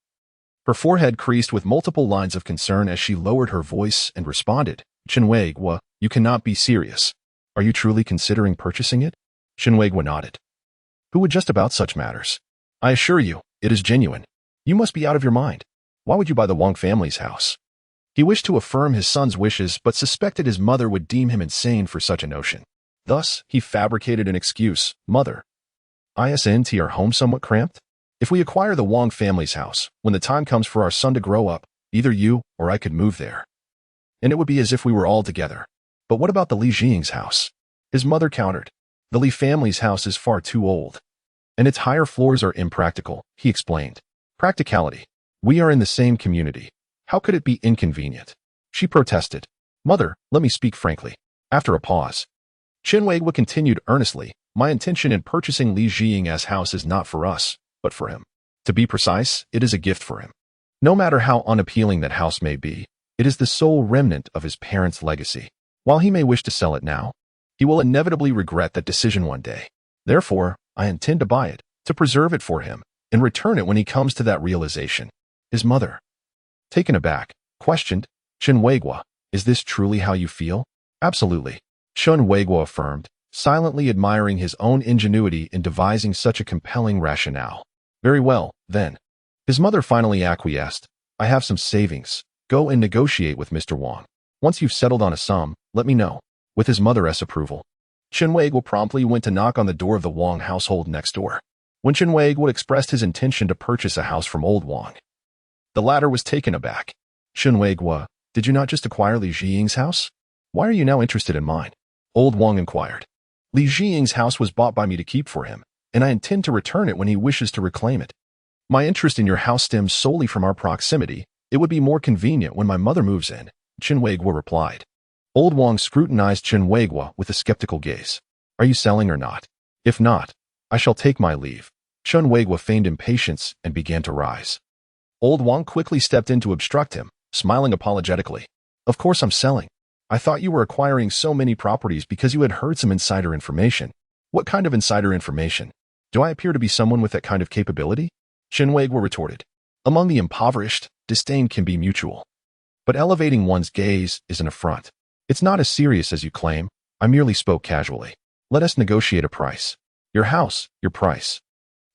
S1: her forehead creased with multiple lines of concern as she lowered her voice and responded, Chen Weiguo, you cannot be serious. Are you truly considering purchasing it? Chen Weiguo nodded. Who would just about such matters? I assure you, it is genuine. You must be out of your mind. Why would you buy the Wang family's house? He wished to affirm his son's wishes but suspected his mother would deem him insane for such a notion. Thus, he fabricated an excuse. Mother, isn't our home somewhat cramped? If we acquire the Wang family's house, when the time comes for our son to grow up, either you or I could move there. And it would be as if we were all together. But what about the Li Jing's house? His mother countered. The Li family's house is far too old, and its higher floors are impractical, he explained. Practicality. We are in the same community. How could it be inconvenient? She protested. Mother, let me speak frankly. After a pause, Chen Weiguo continued earnestly, my intention in purchasing Li Jing's house is not for us, but for him. To be precise, it is a gift for him. No matter how unappealing that house may be, it is the sole remnant of his parents' legacy. While he may wish to sell it now, he will inevitably regret that decision one day. Therefore, I intend to buy it, to preserve it for him, and return it when he comes to that realization. His mother, taken aback, questioned, Chen Weiguo, is this truly how you feel? Absolutely, Chen Weiguo affirmed, silently admiring his own ingenuity in devising such a compelling rationale. Very well, then. His mother finally acquiesced. I have some savings. Go and negotiate with Mr. Wang. Once you've settled on a sum, let me know. With his mother's approval, Chen Weiguo promptly went to knock on the door of the Wang household next door. When Chen Weiguo expressed his intention to purchase a house from old Wang, the latter was taken aback. Chen Weiguo, did you not just acquire Li Jing's house? Why are you now interested in mine? Old Wang inquired. Li Jing's house was bought by me to keep for him, and I intend to return it when he wishes to reclaim it. My interest in your house stems solely from our proximity. It would be more convenient when my mother moves in, Chen Weiguo replied. Old Wang scrutinized Chen Weiguo with a skeptical gaze. Are you selling or not? If not, I shall take my leave. Chen Weiguo feigned impatience and began to rise. Old Wang quickly stepped in to obstruct him, smiling apologetically. Of course I'm selling. I thought you were acquiring so many properties because you had heard some insider information. What kind of insider information? Do I appear to be someone with that kind of capability? Chen Weiguo retorted. Among the impoverished, disdain can be mutual. But elevating one's gaze is an affront. It's not as serious as you claim. I merely spoke casually. Let us negotiate a price. Your house, your price.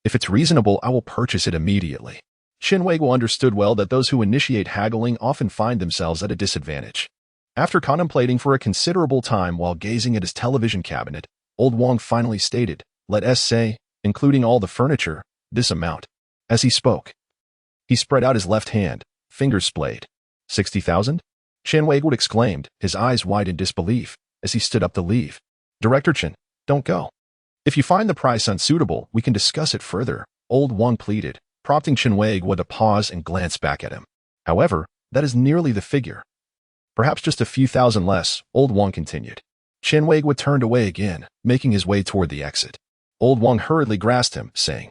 S1: If it's reasonable, I will purchase it immediately. Chen Weiguo understood well that those who initiate haggling often find themselves at a disadvantage. After contemplating for a considerable time while gazing at his television cabinet, old Wang finally stated, let us say, including all the furniture, this amount. As he spoke, he spread out his left hand, fingers splayed. 60,000? Chen Weiguo exclaimed, his eyes wide in disbelief, as he stood up to leave. Director Chen, don't go. If you find the price unsuitable, we can discuss it further, old Wang pleaded, prompting Chen Weiguo to pause and glance back at him. However, that is nearly the figure. Perhaps just a few thousand less, old Wang continued. Chen Weiguo turned away again, making his way toward the exit. Old Wang hurriedly grasped him, saying,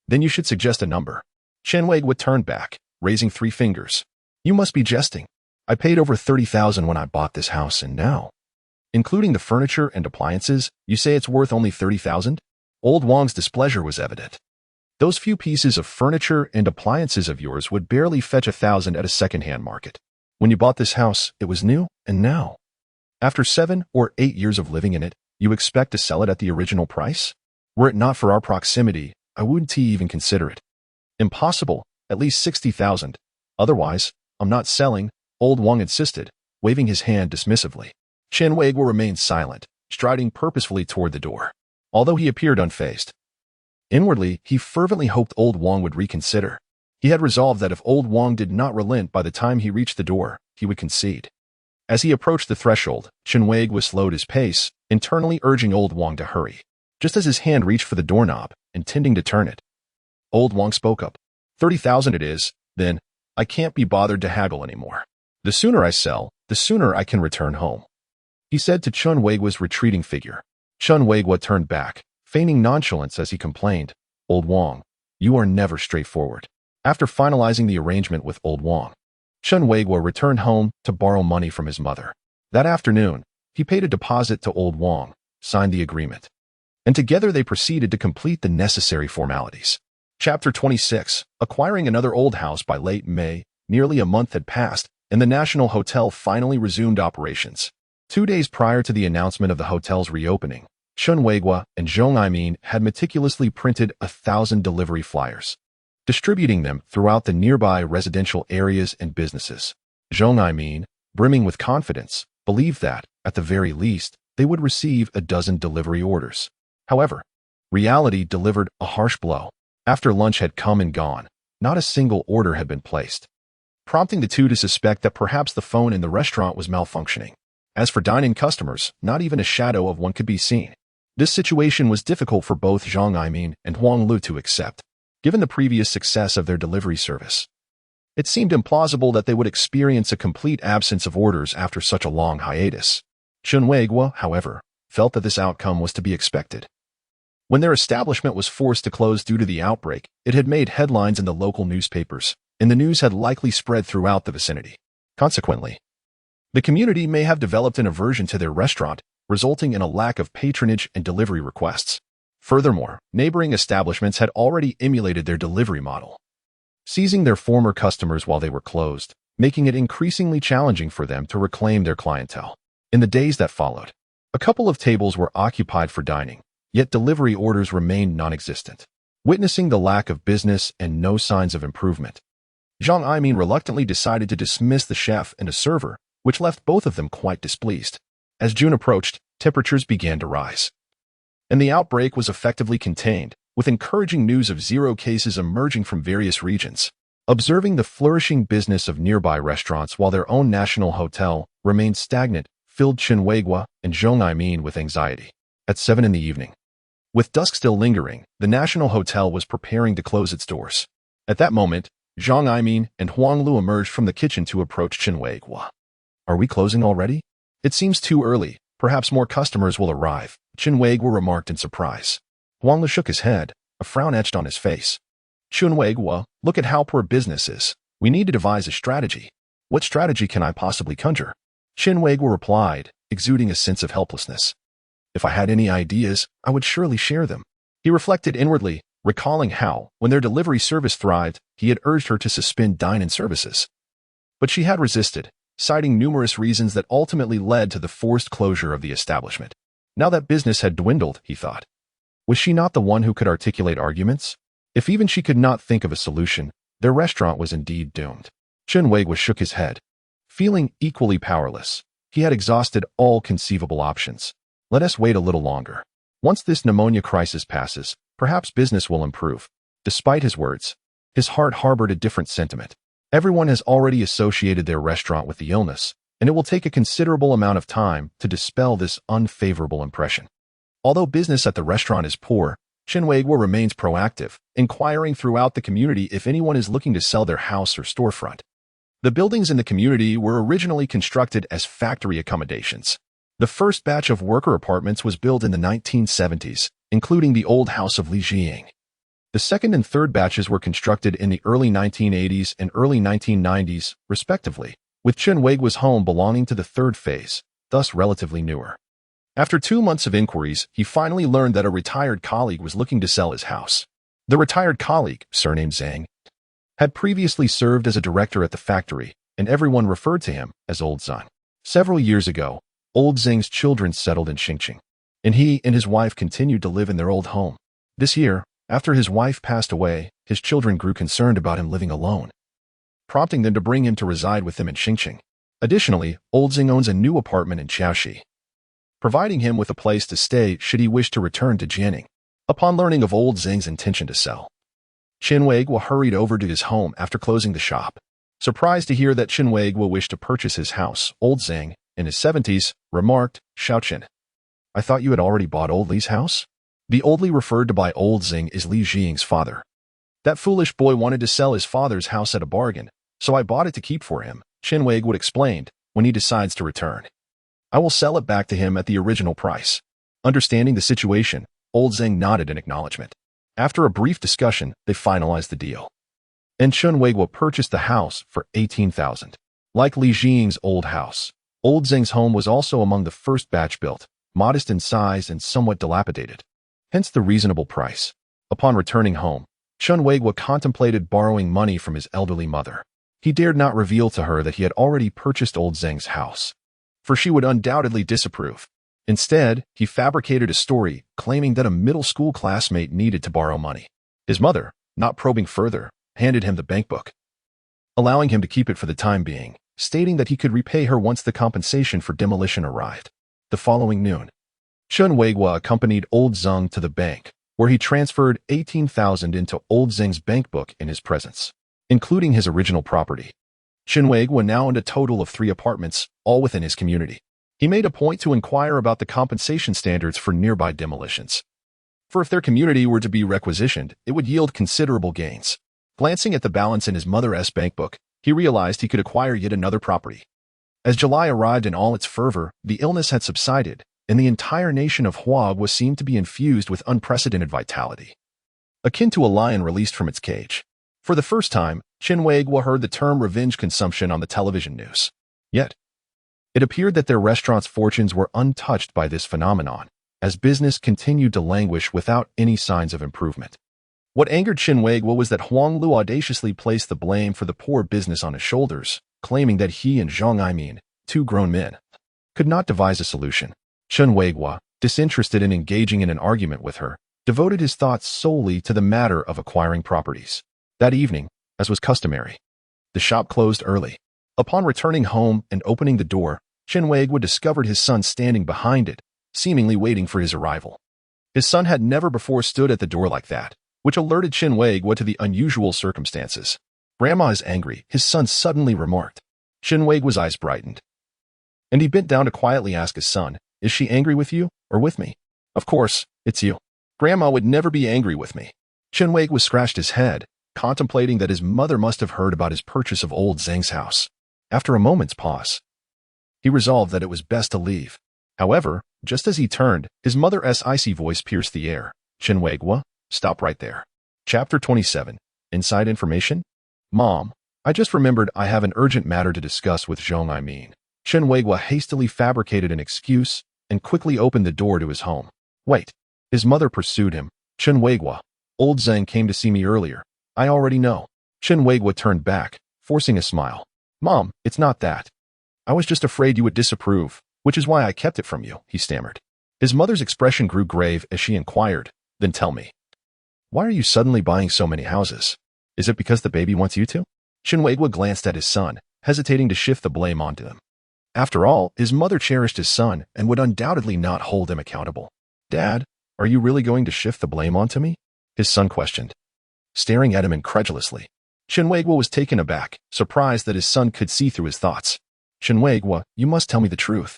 S1: Then you should suggest a number. Chen Weiguo turned back, raising 3 fingers. You must be jesting. I paid over 30,000 when I bought this house, and now, including the furniture and appliances, you say it's worth only 30,000? Old Wang's displeasure was evident. Those few pieces of furniture and appliances of yours would barely fetch 1,000 at a second-hand market. When you bought this house, it was new, and now, after 7 or 8 years of living in it, you expect to sell it at the original price? Were it not for our proximity, I wouldn't even consider it. Impossible, at least 60,000. Otherwise, I'm not selling, Old Wang insisted, waving his hand dismissively. Chen Weiguo remained silent, striding purposefully toward the door, although he appeared unfazed. Inwardly, he fervently hoped Old Wang would reconsider. He had resolved that if Old Wang did not relent by the time he reached the door, he would concede. As he approached the threshold, Chen Weiguo slowed his pace, internally urging Old Wang to hurry. Just as his hand reached for the doorknob, intending to turn it, Old Wang spoke up. 30,000 it is, then. I can't be bothered to haggle anymore. The sooner I sell, the sooner I can return home, he said to Chen Weiguo's retreating figure. Chen Weiguo turned back, feigning nonchalance as he complained, Old Wang, you are never straightforward. After finalizing the arrangement with Old Wang, Chen Weiguo returned home to borrow money from his mother. That afternoon, he paid a deposit to Old Wang, signed the agreement, and together they proceeded to complete the necessary formalities. Chapter 26. Acquiring another old house by late May, nearly a month had passed, and the National Hotel finally resumed operations. 2 days prior to the announcement of the hotel's reopening, Chen Weiguo and Zhong Aimin had meticulously printed 1,000 delivery flyers, distributing them throughout the nearby residential areas and businesses. Zhong Aimin, brimming with confidence, believed that, at the very least, they would receive a dozen delivery orders. However, reality delivered a harsh blow. After lunch had come and gone, not a single order had been placed, prompting the two to suspect that perhaps the phone in the restaurant was malfunctioning. As for dine-in customers, not even a shadow of one could be seen. This situation was difficult for both Zhang Aimin and Huang Lu to accept, given the previous success of their delivery service. It seemed implausible that they would experience a complete absence of orders after such a long hiatus. Chen Weiguo, however, felt that this outcome was to be expected. When their establishment was forced to close due to the outbreak, it had made headlines in the local newspapers, and the news had likely spread throughout the vicinity. Consequently, the community may have developed an aversion to their restaurant, resulting in a lack of patronage and delivery requests. Furthermore, neighboring establishments had already emulated their delivery model, seizing their former customers while they were closed, making it increasingly challenging for them to reclaim their clientele. In the days that followed, a couple of tables were occupied for dining, yet delivery orders remained non-existent. Witnessing the lack of business and no signs of improvement, Zhang Aimin reluctantly decided to dismiss the chef and a server, which left both of them quite displeased. As June approached, temperatures began to rise, and the outbreak was effectively contained, with encouraging news of 0 cases emerging from various regions. Observing the flourishing business of nearby restaurants while their own national hotel remained stagnant filled Chen Weiguo and Zhong Aimin with anxiety. At 7 in the evening, with dusk still lingering, the national hotel was preparing to close its doors. At that moment, Zhang Aimin and Huang Lu emerged from the kitchen to approach Chen Weiguo. Are we closing already? It seems too early. Perhaps more customers will arrive, Chen Weiguo remarked in surprise. Huang Lu shook his head, a frown etched on his face. Chen Weiguo, look at how poor business is. We need to devise a strategy. What strategy can I possibly conjure? Chen Weiguo replied, exuding a sense of helplessness. If I had any ideas, I would surely share them. He reflected inwardly, recalling how, when their delivery service thrived, he had urged her to suspend dine-in services. But she had resisted, citing numerous reasons that ultimately led to the forced closure of the establishment. Now that business had dwindled, he thought. Was she not the one who could articulate arguments? If even she could not think of a solution, their restaurant was indeed doomed. Chen Weiguo shook his head. Feeling equally powerless, he had exhausted all conceivable options. Let us wait a little longer. Once this pneumonia crisis passes, perhaps business will improve. Despite his words, his heart harbored a different sentiment. Everyone has already associated their restaurant with the illness, and it will take a considerable amount of time to dispel this unfavorable impression. Although business at the restaurant is poor, Chen Weiguo remains proactive, inquiring throughout the community if anyone is looking to sell their house or storefront. The buildings in the community were originally constructed as factory accommodations. The first batch of worker apartments was built in the 1970s, including the old house of Li Jiying. The second and third batches were constructed in the early 1980s and early 1990s, respectively, with Chen Weiguo's home belonging to the third phase, thus relatively newer. After 2 months of inquiries, he finally learned that a retired colleague was looking to sell his house. The retired colleague, surnamed Zhang, had previously served as a director at the factory, and everyone referred to him as Old Zhang. Several years ago, Old Zhang's children settled in Xinjiang, and he and his wife continued to live in their old home. This year, after his wife passed away, his children grew concerned about him living alone, prompting them to bring him to reside with them in Xinjiang. Additionally, Old Zhang owns a new apartment in Xiaohaozi, providing him with a place to stay should he wish to return to Jianing. Upon learning of Old Zhang's intention to sell, Chen Weiguo hurried over to his home after closing the shop. Surprised to hear that Chen Weiguo wished to purchase his house, Old Zhang, in his 70s, remarked, "Xiaochen, I thought you had already bought Old Li's house?" The Old Li referred to by Old Zhang is Li Jiying's father. "That foolish boy wanted to sell his father's house at a bargain, so I bought it to keep for him," Chen Weiguo explained, "when he decides to return. I will sell it back to him at the original price." Understanding the situation, Old Zhang nodded in acknowledgement. After a brief discussion, they finalized the deal, and Chen Weiguo purchased the house for 18,000. Like Li Jiying's old house, Old Zhang's home was also among the first batch built, modest in size and somewhat dilapidated, hence the reasonable price. Upon returning home, Chen Weiguo contemplated borrowing money from his elderly mother. He dared not reveal to her that he had already purchased Old Zhang's house, for she would undoubtedly disapprove. Instead, he fabricated a story claiming that a middle school classmate needed to borrow money. His mother, not probing further, handed him the bankbook, allowing him to keep it for the time being, stating that he could repay her once the compensation for demolition arrived. The following noon, Chen Weiguo accompanied Old Zhang to the bank, where he transferred 18,000 into Old Zhang's bankbook in his presence, including his original property. Chen Weiguo now owned a total of 3 apartments, all within his community. He made a point to inquire about the compensation standards for nearby demolitions, for if their community were to be requisitioned, it would yield considerable gains. Glancing at the balance in his mother's bankbook, he realized he could acquire yet another property. As July arrived in all its fervor, the illness had subsided, and the entire nation of Huag was seen to be infused with unprecedented vitality, akin to a lion released from its cage. For the first time, Chen Weiguo heard the term revenge consumption on the television news. Yet, it appeared that their restaurant's fortunes were untouched by this phenomenon, as business continued to languish without any signs of improvement. What angered Chen Weiguo was that Huang Lu audaciously placed the blame for the poor business on his shoulders, claiming that he and Zhang Aimin, 2 grown men, could not devise a solution. Chen Weiguo, disinterested in engaging in an argument with her, devoted his thoughts solely to the matter of acquiring properties. That evening, as was customary, the shop closed early. Upon returning home and opening the door, Chen Weiguo discovered his son standing behind it, seemingly waiting for his arrival. His son had never before stood at the door like that, which alerted Chen Weiguo to the unusual circumstances. "Grandma is angry," his son suddenly remarked. Chen Weiguo's eyes brightened, and he bent down to quietly ask his son, "Is she angry with you or with me?" "Of course, it's you. Grandma would never be angry with me." Chen Weiguo scratched his head, contemplating that his mother must have heard about his purchase of Old Zhang's house. After a moment's pause, he resolved that it was best to leave. However, just as he turned, his mother's icy voice pierced the air. "Chen Weiguo, stop right there." Chapter 27. Inside Information? "Mom, I just remembered I have an urgent matter to discuss with Zhang Aimin." Chen Weiguo hastily fabricated an excuse and quickly opened the door to his home. "Wait." His mother pursued him. "Chen Weiguo, Old Zhang came to see me earlier. I already know." Chen Weiguo turned back, forcing a smile. "Mom, it's not that. I was just afraid you would disapprove, which is why I kept it from you," he stammered. His mother's expression grew grave as she inquired, "Then tell me, why are you suddenly buying so many houses? Is it because the baby wants you to?" Chen Weiguo glanced at his son, hesitating to shift the blame onto him. After all, his mother cherished his son and would undoubtedly not hold him accountable. "Dad, are you really going to shift the blame onto me?" his son questioned, staring at him incredulously. Chen Weiguo was taken aback, surprised that his son could see through his thoughts. "Chen Weiguo, you must tell me the truth.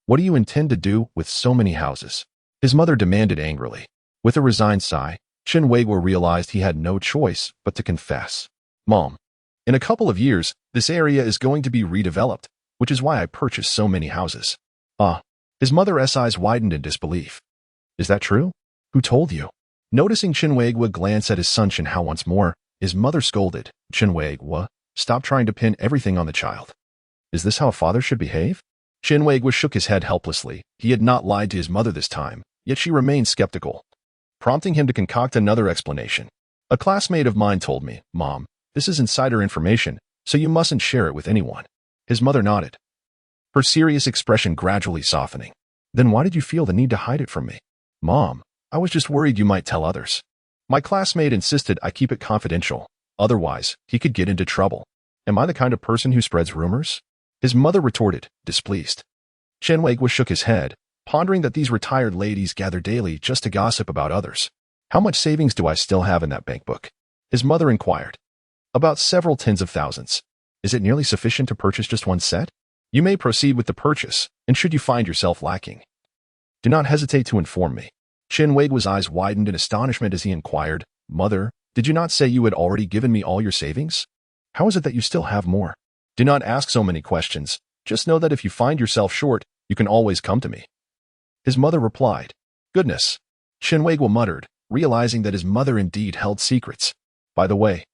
S1: What do you intend to do with so many houses?" his mother demanded angrily. With a resigned sigh, Chen Weiguo realized he had no choice but to confess. "Mom, in a couple of years, this area is going to be redeveloped, which is why I purchased so many houses." "Ah." His mother's eyes widened in disbelief. "Is that true? Who told you?" Noticing Chen Weiguo glance at his son Chen Hao once more, his mother scolded, Chen Weiguo, stop trying to pin everything on the child. Is this how a father should behave? Chen Weiguo shook his head helplessly. He had not lied to his mother this time, yet she remained skeptical, prompting him to concoct another explanation. A classmate of mine told me, Mom, this is insider information, so you mustn't share it with anyone. His mother nodded, her serious expression gradually softening. Then why did you feel the need to hide it from me? Mom, I was just worried you might tell others. My classmate insisted I keep it confidential. Otherwise, he could get into trouble. Am I the kind of person who spreads rumors? His mother retorted, displeased. Chen Weiguo shook his head, pondering that these retired ladies gather daily just to gossip about others. How much savings do I still have in that bank book? His mother inquired. About several tens of thousands. Is it nearly sufficient to purchase just one set? You may proceed with the purchase, and should you find yourself lacking, do not hesitate to inform me. Chen Weiguo's eyes widened in astonishment as he inquired, Mother, did you not say you had already given me all your savings? How is it that you still have more? Do not ask so many questions. Just know that if you find yourself short, you can always come to me. His mother replied. Goodness. Chen Weiguo muttered, realizing that his mother indeed held secrets. By the way,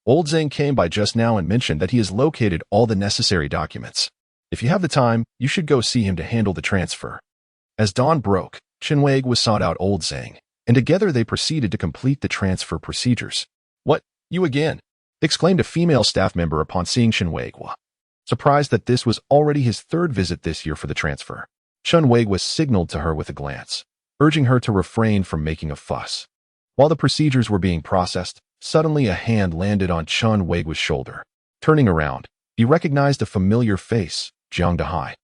S1: Old Zhang came by just now and mentioned that he has located all the necessary documents. If you have the time, you should go see him to handle the transfer. As dawn broke, Chen Weiguo sought out Old Zhang, and together they proceeded to complete the transfer procedures. What, you again? Exclaimed a female staff member upon seeing Chen Weiguo. Surprised that this was already his third visit this year for the transfer, Chen Weiguo signaled to her with a glance, urging her to refrain from making a fuss. While the procedures were being processed, suddenly a hand landed on Chen Weiguo's shoulder. Turning around, he recognized a familiar face, Jiang Dahai,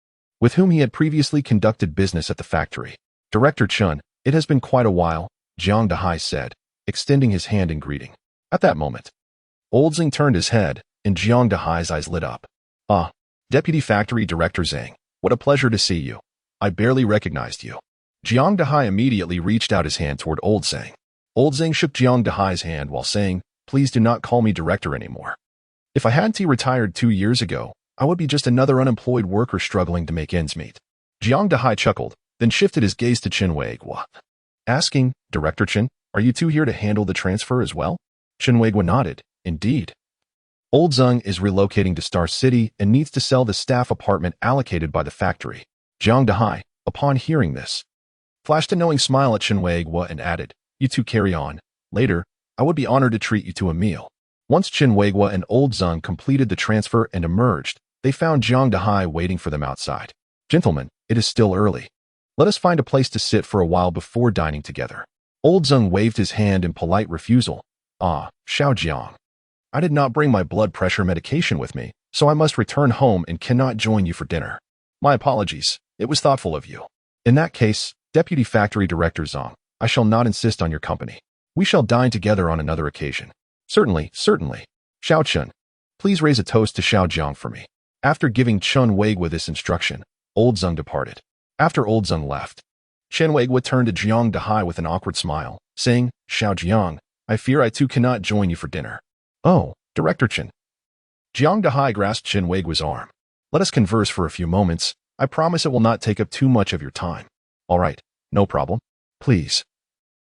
S1: with whom he had previously conducted business at the factory. Director Chen, it has been quite a while, Jiang Dahai said, extending his hand in greeting. At that moment, Old Zhang turned his head, and Jiang Dahai's eyes lit up. Ah, Deputy Factory Director Zhang, what a pleasure to see you. I barely recognized you. Jiang Dahai immediately reached out his hand toward Old Zhang. Old Zhang shook Jiang Dahai's hand while saying, Please do not call me director anymore. If I hadn't retired 2 years ago, I would be just another unemployed worker struggling to make ends meet. Jiang Dahai chuckled, then shifted his gaze to Chen Weiguo, asking, Director Chen, are you two here to handle the transfer as well? Chen Weiguo nodded, indeed. Old Zhang is relocating to Star City and needs to sell the staff apartment allocated by the factory. Jiang Dahai, upon hearing this, flashed a knowing smile at Chen Weiguo and added, You two carry on. Later, I would be honored to treat you to a meal. Once Chen Weiguo and Old Zhang completed the transfer and emerged, they found Jiang Dahai waiting for them outside. Gentlemen, it is still early. Let us find a place to sit for a while before dining together. Old Zhang waved his hand in polite refusal. Ah, Xiao Jiang. I did not bring my blood pressure medication with me, so I must return home and cannot join you for dinner. My apologies. It was thoughtful of you. In that case, Deputy Factory Director Zhang, I shall not insist on your company. We shall dine together on another occasion. Certainly, certainly. Xiao Chen, please raise a toast to Xiao Jiang for me. After giving Chen Weiguo this instruction, Old Zhang departed. After Old Zhang left, Chen Weiguo turned to Jiang Dahai with an awkward smile, saying, Xiao Jiang, I fear I too cannot join you for dinner. Oh, Director Chen. Jiang Dahai grasped Chen Weiguo's arm. Let us converse for a few moments. I promise it will not take up too much of your time. All right, no problem. Please.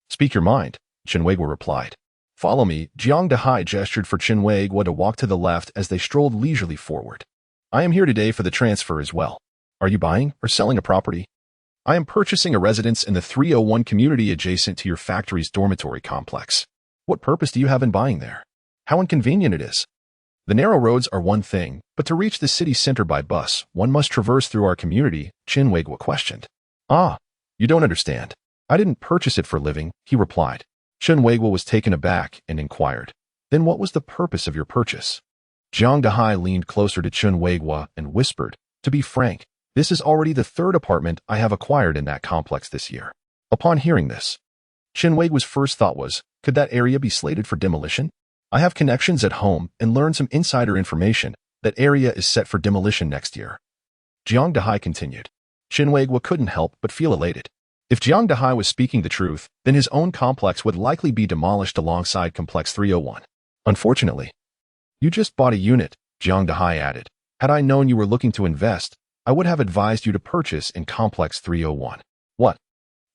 S1: Speak your mind, Chen Weiguo replied. Follow me. Jiang Dahai gestured for Chen Weiguo to walk to the left as they strolled leisurely forward. I am here today for the transfer as well. Are you buying or selling a property? I am purchasing a residence in the 301 community adjacent to your factory's dormitory complex. What purpose do you have in buying there? How inconvenient it is. The narrow roads are one thing, but to reach the city center by bus, one must traverse through our community, Chen Weiguo questioned. Ah, you don't understand. I didn't purchase it for a living, he replied. Chen Weiguo was taken aback and inquired, Then what was the purpose of your purchase? Jiang Dahai leaned closer to Chen Weiguo and whispered, To be frank, this is already the third apartment I have acquired in that complex this year. Upon hearing this, Chen Weiguo's first thought was, could that area be slated for demolition? I have connections at home and learned some insider information. That area is set for demolition next year. Jiang Dahai continued. Chen Weiguo couldn't help but feel elated. If Jiang Dahai was speaking the truth, then his own complex would likely be demolished alongside Complex 301. Unfortunately, you just bought a unit, Jiang Dahai added. Had I known you were looking to invest, I would have advised you to purchase in Complex 301. What?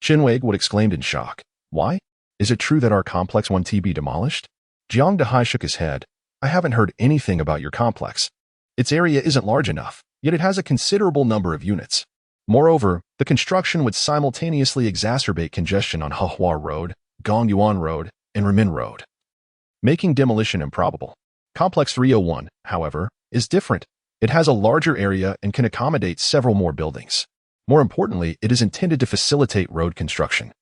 S1: Chen Weiguo exclaimed in shock. Why? Is it true that our complex 1T be demolished? Jiang Dehai shook his head. I haven't heard anything about your complex. Its area isn't large enough, yet it has a considerable number of units. Moreover, the construction would simultaneously exacerbate congestion on Hehua Road, Gongyuan Road, and Remin Road, making demolition improbable. Complex 301, however, is different. It has a larger area and can accommodate several more buildings. More importantly, it is intended to facilitate road construction,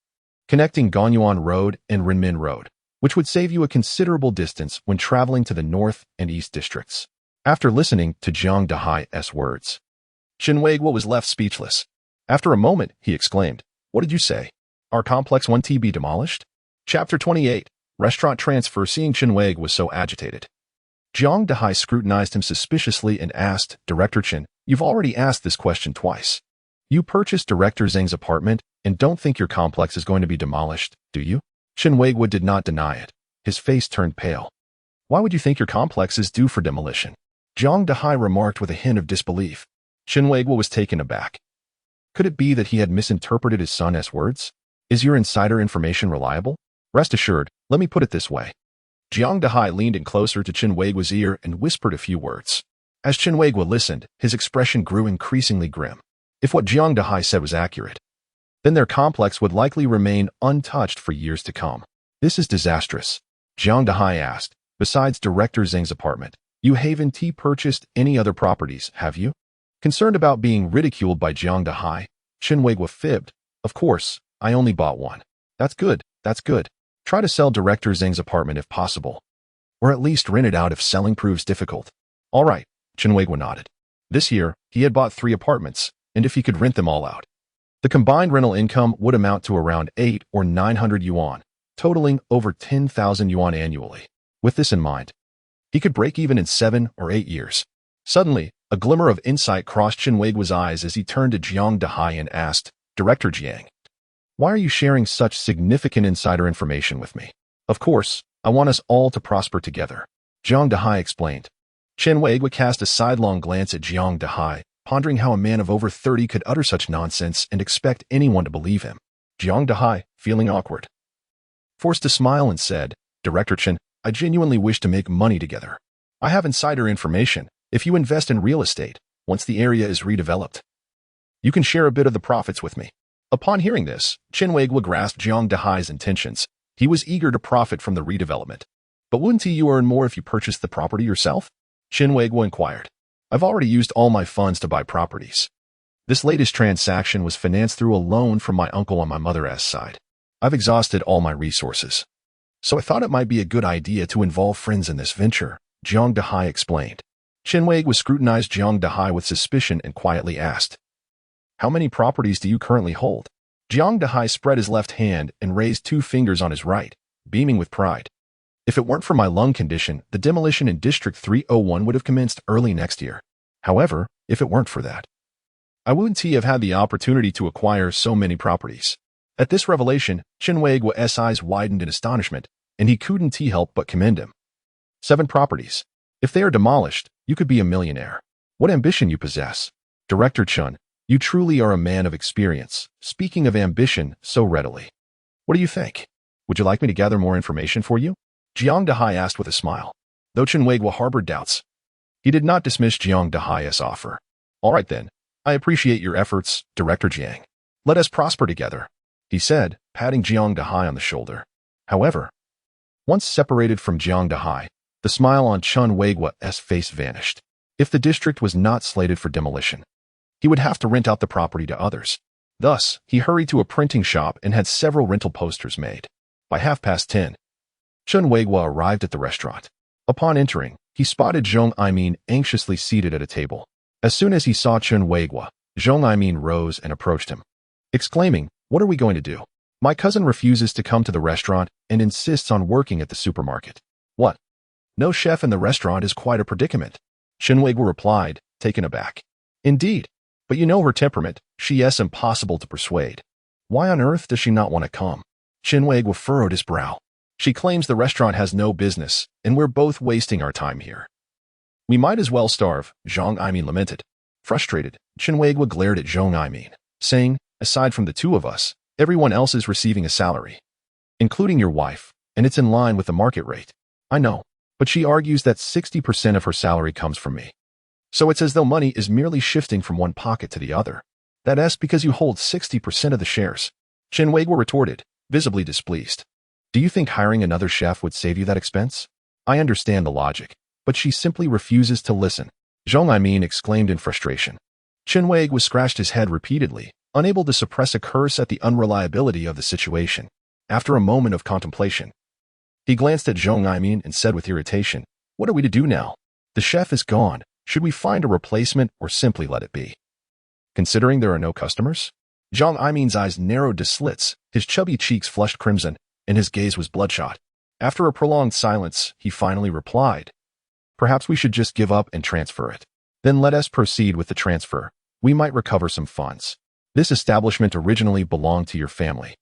S1: connecting Gongyuan Road and Renmin Road, which would save you a considerable distance when traveling to the north and east districts. After listening to Jiang Dehai's words, Chen Weiguo was left speechless. After a moment, he exclaimed, "What did you say? Our complex 1T be demolished?" Chapter 28, Restaurant Transfer. Seeing Chen Weiguo was so agitated, Jiang Dehai scrutinized him suspiciously and asked, "Director Chen, you've already asked this question twice. You purchased Director Zhang's apartment and don't think your complex is going to be demolished, do you?" Chen Weiguo did not deny it. His face turned pale. "Why would you think your complex is due for demolition?" Jiang Dehai remarked with a hint of disbelief. Chen Weiguo was taken aback. Could it be that he had misinterpreted his son's words? Is your insider information reliable? Rest assured, let me put it this way. Jiang Dehai leaned in closer to Chen Weiguo's ear and whispered a few words. As Chen Weiguo listened, his expression grew increasingly grim. If what Jiang Dehai said was accurate, then their complex would likely remain untouched for years to come. This is disastrous. Jiang Dehai asked, besides Director Zhang's apartment, you haven't purchased any other properties, have you? Concerned about being ridiculed by Jiang Dehai, Chen Weiguo fibbed. Of course, I only bought one. That's good, that's good. Try to sell Director Zhang's apartment if possible. Or at least rent it out if selling proves difficult. All right, Chen Weiguo nodded. This year, he had bought 3 apartments, and if he could rent them all out, the combined rental income would amount to around 800 or 900 yuan, totaling over 10,000 yuan annually. With this in mind, he could break even in 7 or 8 years. Suddenly, a glimmer of insight crossed Chen Weiguo's eyes as he turned to Jiang Dehai and asked, Director Jiang, why are you sharing such significant insider information with me? Of course, I want us all to prosper together. Jiang Dehai explained. Chen Weiguo cast a sidelong glance at Jiang Dehai, pondering how a man of over 30 could utter such nonsense and expect anyone to believe him. Jiang Dehai, feeling awkward, forced a smile and said, Director Chen, I genuinely wish to make money together. I have insider information. If you invest in real estate, once the area is redeveloped, you can share a bit of the profits with me. Upon hearing this, Chen Weiguo grasped Jiang Dehai's intentions. He was eager to profit from the redevelopment. But wouldn't you earn more if you purchased the property yourself? Chen Weiguo inquired. I've already used all my funds to buy properties. This latest transaction was financed through a loan from my uncle on my mother's side. I've exhausted all my resources. So I thought it might be a good idea to involve friends in this venture, Jiang Dehai explained. Chen Weiguo scrutinized Jiang Dehai with suspicion and quietly asked, How many properties do you currently hold? Jiang Dehai spread his left hand and raised 2 fingers on his right, beaming with pride. If it weren't for my lung condition, the demolition in District 301 would have commenced early next year. However, if it weren't for that, I wouldn't have had the opportunity to acquire so many properties. At this revelation, Chen Weiguo's eyes widened in astonishment, and he couldn't help but commend him. 7 properties. If they are demolished, you could be a millionaire. What ambition you possess. Director Chen, you truly are a man of experience, speaking of ambition so readily. What do you think? Would you like me to gather more information for you? Jiang Dehai asked with a smile. Though Chen Weiguo harbored doubts, he did not dismiss Jiang Dehai's offer. All right then, I appreciate your efforts, Director Jiang. Let us prosper together, he said, patting Jiang Dehai on the shoulder. However, once separated from Jiang Dehai, the smile on Chen Weiguo's face vanished. If the district was not slated for demolition, he would have to rent out the property to others. Thus, he hurried to a printing shop and had several rental posters made. By 10:30, Chen Weiguo arrived at the restaurant. Upon entering, he spotted Zhong Aimin anxiously seated at a table. As soon as he saw Chen Weiguo, Zhong Aimin rose and approached him, exclaiming, What are we going to do? My cousin refuses to come to the restaurant and insists on working at the supermarket. What? No chef in the restaurant is quite a predicament. Chen Weiguo replied, taken aback. Indeed, but you know her temperament, she is impossible to persuade. Why on earth does she not want to come? Chen Weiguo furrowed his brow. She claims the restaurant has no business, and we're both wasting our time here. We might as well starve, Zhong Aimin lamented. Frustrated, Chen Weiguo glared at Zhong Aimin, saying, Aside from the 2 of us, everyone else is receiving a salary. including your wife, and it's in line with the market rate. I know, but she argues that 60% of her salary comes from me. So it's as though money is merely shifting from one pocket to the other. That's because you hold 60% of the shares. Chen Weiguo retorted, visibly displeased. Do you think hiring another chef would save you that expense? I understand the logic, but she simply refuses to listen. Xiaohaozi exclaimed in frustration. Chen Weiguo scratched his head repeatedly, unable to suppress a curse at the unreliability of the situation. After a moment of contemplation, he glanced at Xiaohaozi and said with irritation, "What are we to do now? The chef is gone. Should we find a replacement or simply let it be?" Considering there are no customers? Xiaohaozi's eyes narrowed to slits, his chubby cheeks flushed crimson, and his gaze was bloodshot. After a prolonged silence, he finally replied, "Perhaps we should just give up and transfer it. Then let us proceed with the transfer. We might recover some funds. This establishment originally belonged to your family,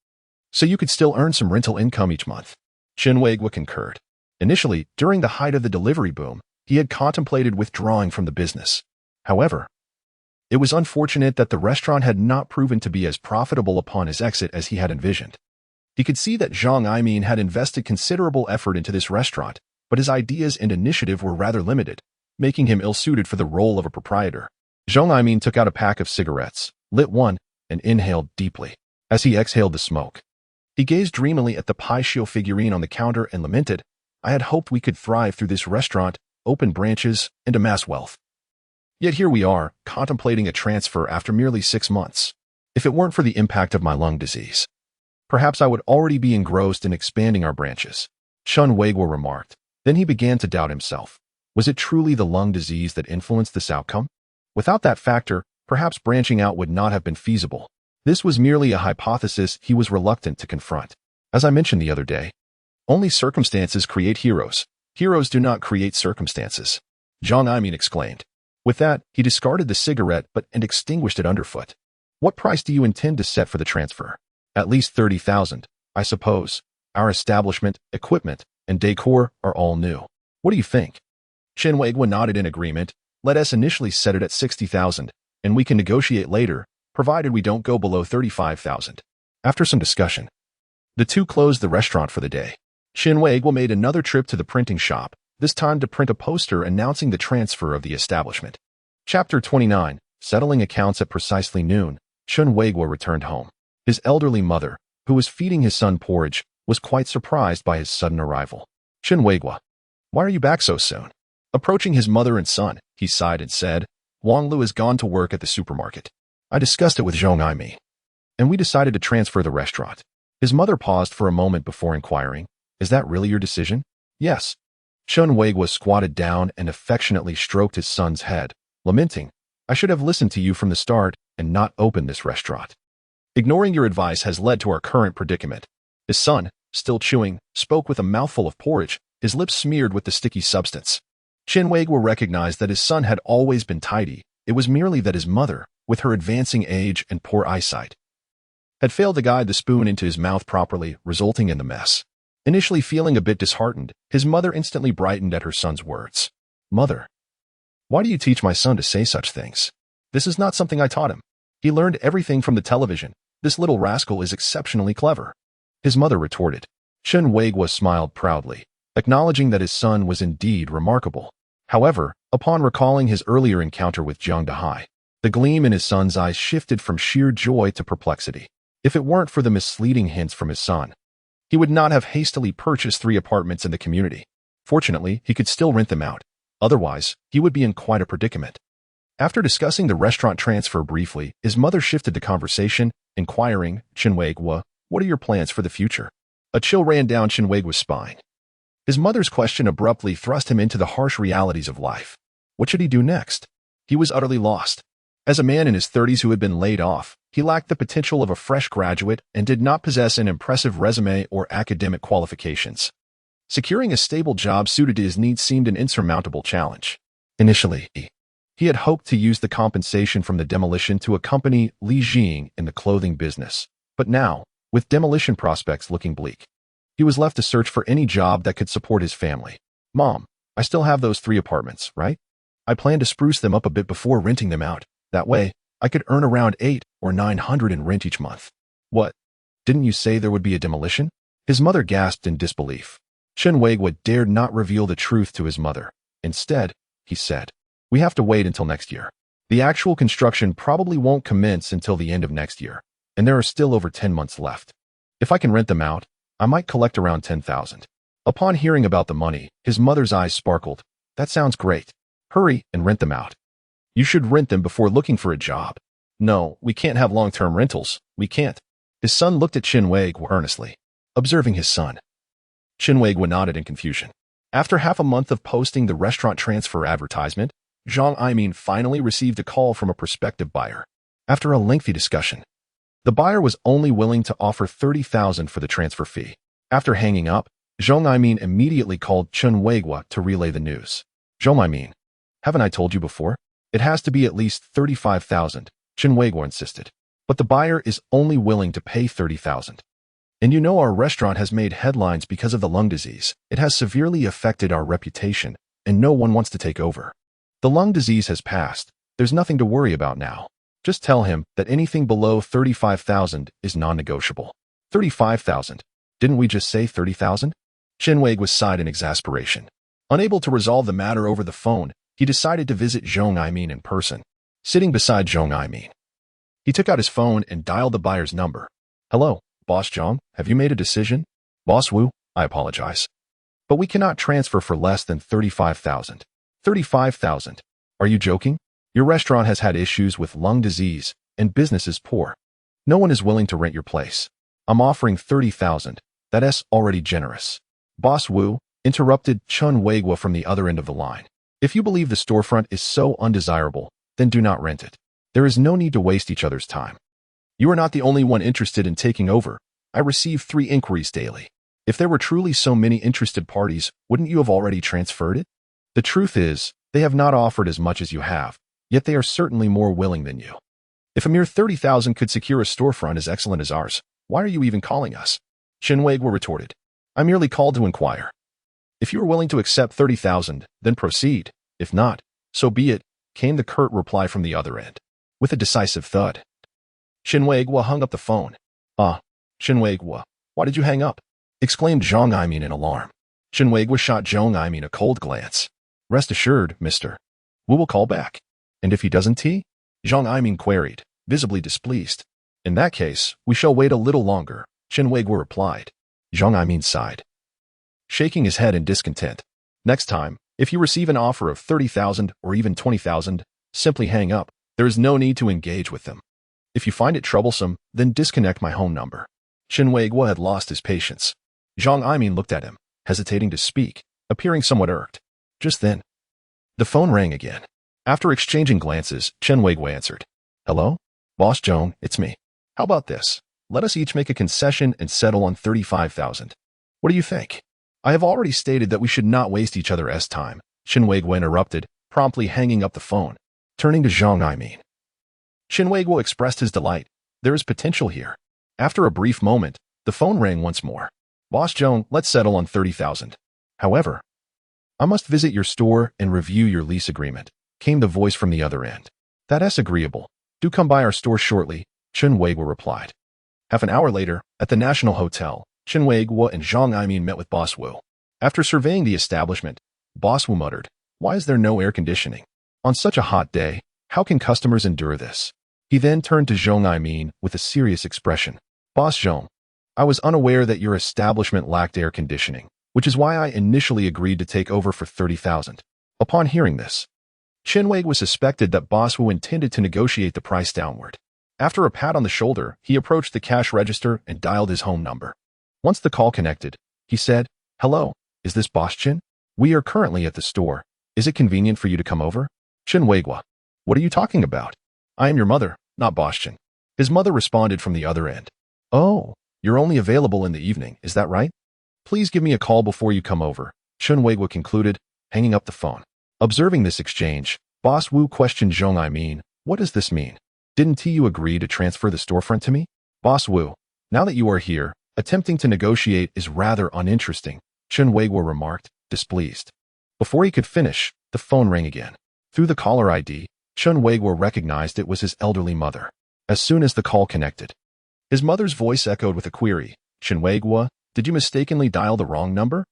S1: so you could still earn some rental income each month." Chen Weiguo concurred. Initially, during the height of the delivery boom, he had contemplated withdrawing from the business. However, it was unfortunate that the restaurant had not proven to be as profitable upon his exit as he had envisioned. He could see that Xiaohaozi had invested considerable effort into this restaurant, but his ideas and initiative were rather limited, making him ill-suited for the role of a proprietor. Xiaohaozi took out a pack of cigarettes, lit one, and inhaled deeply. As he exhaled the smoke, he gazed dreamily at the payout figurine on the counter and lamented, "I had hoped we could thrive through this restaurant, open branches, and amass wealth. Yet here we are, contemplating a transfer after merely 6 months. If it weren't for the impact of my lung disease, perhaps I would already be engrossed in expanding our branches." Chen Weiguo remarked. Then he began to doubt himself. Was it truly the lung disease that influenced this outcome? Without that factor, perhaps branching out would not have been feasible. This was merely a hypothesis he was reluctant to confront. As I mentioned the other day, only circumstances create heroes. Heroes do not create circumstances, Xiaohaozi exclaimed. With that, he discarded the cigarette and extinguished it underfoot. "What price do you intend to set for the transfer?" "At least 30,000, I suppose. Our establishment, equipment, and decor are all new. What do you think?" Chen Weiguo nodded in agreement. "Let us initially set it at 60,000, and we can negotiate later, provided we don't go below 35,000. After some discussion, the two closed the restaurant for the day. Chen Weiguo made another trip to the printing shop, this time to print a poster announcing the transfer of the establishment. Chapter 29, Settling Accounts at precisely noon, Chen Weiguo returned home. His elderly mother, who was feeding his son porridge, was quite surprised by his sudden arrival. "Chen Weiguo, why are you back so soon?" Approaching his mother and son, he sighed and said, "Wang Lu has gone to work at the supermarket. I discussed it with Xiaohaozi, and we decided to transfer the restaurant." His mother paused for a moment before inquiring, "Is that really your decision?" "Yes." Chen Weiguo squatted down and affectionately stroked his son's head, lamenting, "I should have listened to you from the start and not opened this restaurant. Ignoring your advice has led to our current predicament." His son, still chewing, spoke with a mouthful of porridge, his lips smeared with the sticky substance. Chen Weiguo recognized that his son had always been tidy. It was merely that his mother, with her advancing age and poor eyesight, had failed to guide the spoon into his mouth properly, resulting in the mess. Initially feeling a bit disheartened, his mother instantly brightened at her son's words. "Mother, why do you teach my son to say such things? This is not something I taught him. He learned everything from the television. This little rascal is exceptionally clever," his mother retorted. Chen Weiguo smiled proudly, acknowledging that his son was indeed remarkable. However, upon recalling his earlier encounter with Jiang Dahai, the gleam in his son's eyes shifted from sheer joy to perplexity. If it weren't for the misleading hints from his son, he would not have hastily purchased 3 apartments in the community. Fortunately, he could still rent them out. Otherwise, he would be in quite a predicament. After discussing the restaurant transfer briefly, his mother shifted the conversation, inquiring, "Chen Weiguo, what are your plans for the future?" A chill ran down Chen Weiguo's spine. His mother's question abruptly thrust him into the harsh realities of life. What should he do next? He was utterly lost. As a man in his 30s who had been laid off, he lacked the potential of a fresh graduate and did not possess an impressive resume or academic qualifications. Securing a stable job suited to his needs seemed an insurmountable challenge. Initially, he had hoped to use the compensation from the demolition to accompany Li Jing in the clothing business. But now, with demolition prospects looking bleak, he was left to search for any job that could support his family. "Mom, I still have those 3 apartments, right? I plan to spruce them up a bit before renting them out. That way, I could earn around 800 or 900 in rent each month." "What? Didn't you say there would be a demolition?" His mother gasped in disbelief. Chen Weiguo dared not reveal the truth to his mother. Instead, he said, "We have to wait until next year. The actual construction probably won't commence until the end of next year, and there are still over 10 months left. If I can rent them out, I might collect around 10,000. Upon hearing about the money, his mother's eyes sparkled. "That sounds great. Hurry and rent them out. You should rent them before looking for a job." "No, we can't have long-term rentals. We can't." His son looked at Chen Weiguo earnestly, observing his son. Chen Weiguo nodded in confusion. After half a month of posting the restaurant transfer advertisement, Zhang Aimin finally received a call from a prospective buyer. After a lengthy discussion, the buyer was only willing to offer 30,000 for the transfer fee. After hanging up, Zhang Aimin immediately called Chen Weiguo to relay the news. "Zhang Aimin, haven't I told you before? It has to be at least 35,000, Chen Weiguo insisted. But the buyer is only willing to pay 30,000. And you know our restaurant has made headlines because of the lung disease. It has severely affected our reputation, and no one wants to take over. The lung disease has passed. There's nothing to worry about now. Just tell him that anything below 35,000 is non-negotiable." 35,000? Didn't we just say 30,000? Chen Weiguo sighed in exasperation. Unable to resolve the matter over the phone, he decided to visit Zhang Aimin in person. Sitting beside Zhang Aimin, he took out his phone and dialed the buyer's number. "Hello, Boss Zhang, have you made a decision?" "Boss Wu, I apologize, but we cannot transfer for less than 35,000. 35,000? Are you joking? Your restaurant has had issues with lung disease, and business is poor. No one is willing to rent your place. I'm offering 30,000. That's already generous." "Boss Wu," interrupted Chen Weiguo from the other end of the line. "If you believe the storefront is so undesirable, then do not rent it. There is no need to waste each other's time. You are not the only one interested in taking over. I receive 3 inquiries daily. If there were truly so many interested parties, wouldn't you have already transferred it? The truth is, they have not offered as much as you have, yet they are certainly more willing than you. If a mere 30,000 could secure a storefront as excellent as ours, why are you even calling us?" Chen Weiguo retorted. "I merely called to inquire. If you are willing to accept 30,000, then proceed. If not, so be it," came the curt reply from the other end. With a decisive thud, Chen Weiguo hung up the phone. Chen Weiguo, why did you hang up?" exclaimed Zhang Aimin in alarm. Chen Weiguo shot Zhang Aimin a cold glance. "Rest assured, mister. We will call back." "And if he doesn't, Zhang Aimin queried, visibly displeased. "In that case, we shall wait a little longer," Chen Weiguo replied. Zhang Aimin sighed, shaking his head in discontent. "Next time, if you receive an offer of 30,000 or even 20,000, simply hang up. There is no need to engage with them. If you find it troublesome, then disconnect my home number." Chen Weiguo had lost his patience. Zhang Aimin looked at him, hesitating to speak, appearing somewhat irked. Just then, the phone rang again. After exchanging glances, Chen Weiguo answered. "Hello? Boss Zhang, it's me. How about this? Let us each make a concession and settle on 35,000. What do you think?" "I have already stated that we should not waste each other's time," Chen Weiguo interrupted, promptly hanging up the phone. Turning to Zhang Aimin, Chen Weiguo expressed his delight. There is potential here. After a brief moment, the phone rang once more. "Boss Zhang, let's settle on 30,000. However, I must visit your store and review your lease agreement," came the voice from the other end. "That's agreeable. Do come by our store shortly," Chen Weiguo replied. Half an hour later, at the National Hotel, Chen Weiguo and Zhang Aimin met with Boss Wu. After surveying the establishment, Boss Wu muttered, "Why is there no air conditioning? On such a hot day, how can customers endure this?" He then turned to Zhang Aimin with a serious expression. "Boss Zhang, I was unaware that your establishment lacked air conditioning, which is why I initially agreed to take over for 30,000. Upon hearing this, Chen Weiguo suspected that Boss Wu intended to negotiate the price downward. After a pat on the shoulder, he approached the cash register and dialed his home number. Once the call connected, he said, "Hello, is this Boss Chen? We are currently at the store. Is it convenient for you to come over?" Chen Weiguo, "What are you talking about? I am your mother, not Boss Chen." His mother responded from the other end. "Oh, you're only available in the evening, is that right? Please give me a call before you come over," Chen Weiguo concluded, hanging up the phone. Observing this exchange, Boss Wu questioned Zhang Aimin, "What does this mean? Didn't you agree to transfer the storefront to me?" "Boss Wu, now that you are here, attempting to negotiate is rather uninteresting," Chen Weiguo remarked, displeased. Before he could finish, the phone rang again. Through the caller ID, Chen Weiguo recognized it was his elderly mother. As soon as the call connected, his mother's voice echoed with a query. "Chen Weiguo, Did you mistakenly dial the wrong number?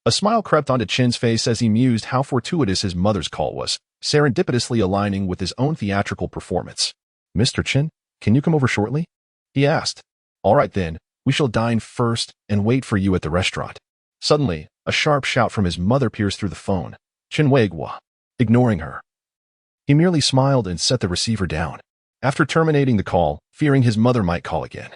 S1: A smile crept onto Chen's face as he mused how fortuitous his mother's call was, serendipitously aligning with his own theatrical performance. Mr. Chen, can you come over shortly? He asked. All right then, we shall dine first and wait for you at the restaurant. Suddenly, a sharp shout from his mother pierced through the phone. Chen Weiguo, ignoring her. He merely smiled and set the receiver down. After terminating the call, fearing his mother might call again,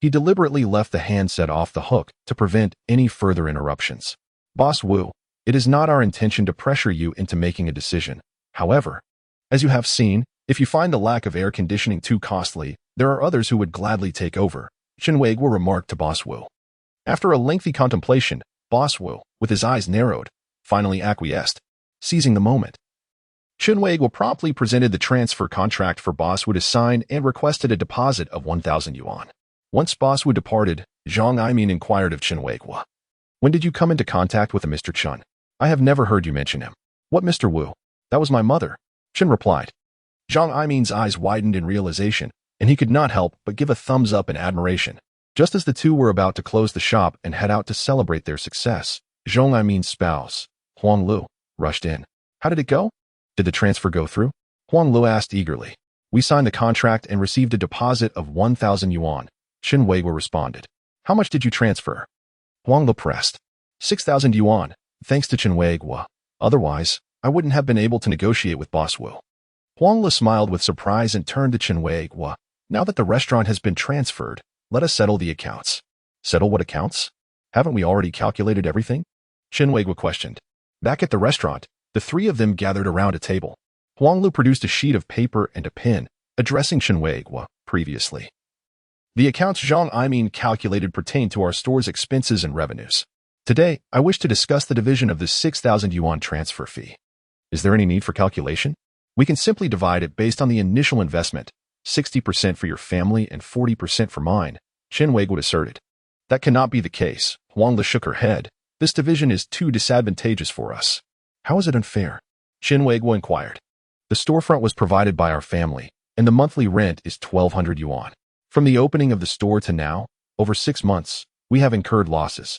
S1: he deliberately left the handset off the hook to prevent any further interruptions. Boss Wu, it is not our intention to pressure you into making a decision. However, as you have seen, if you find the lack of air conditioning too costly, there are others who would gladly take over, Chen Weiguo remarked to Boss Wu. After a lengthy contemplation, Boss Wu, with his eyes narrowed, finally acquiesced, seizing the moment. Chen Weiguo promptly presented the transfer contract for Boss Wu to sign and requested a deposit of 1,000 yuan. Once Boss Wu departed, Zhang Aimin inquired of Chen Weiguo. When did you come into contact with a Mr. Chen? I have never heard you mention him. What Mr. Wu? That was my mother, Chen replied. Zhang Aimin's eyes widened in realization, and he could not help but give a thumbs up in admiration. Just as the two were about to close the shop and head out to celebrate their success, Zhang Aimin's spouse, Huang Lu, rushed in. How did it go? Did the transfer go through? Huang Lu asked eagerly. We signed the contract and received a deposit of 1,000 yuan, Chen Weiguo responded. How much did you transfer? Huang Lu pressed. 6,000 yuan, thanks to Chen Weiguo. Otherwise, I wouldn't have been able to negotiate with Boss Wu. Huang Lu smiled with surprise and turned to Chen Weiguo. Now that the restaurant has been transferred, let us settle the accounts. Settle what accounts? Haven't we already calculated everything? Chen Weiguo questioned. Back at the restaurant, the three of them gathered around a table. Huang Lu produced a sheet of paper and a pen, addressing Chen Weiguo previously. The accounts Zhang Aimin calculated pertain to our store's expenses and revenues. Today, I wish to discuss the division of the 6,000 yuan transfer fee. Is there any need for calculation? We can simply divide it based on the initial investment, 60% for your family and 40% for mine, Chen Weiguo asserted. That cannot be the case, Huang Lu shook her head. This division is too disadvantageous for us. How is it unfair? Chen Weiguo inquired. The storefront was provided by our family, and the monthly rent is 1,200 yuan. From the opening of the store to now, over 6 months, we have incurred losses.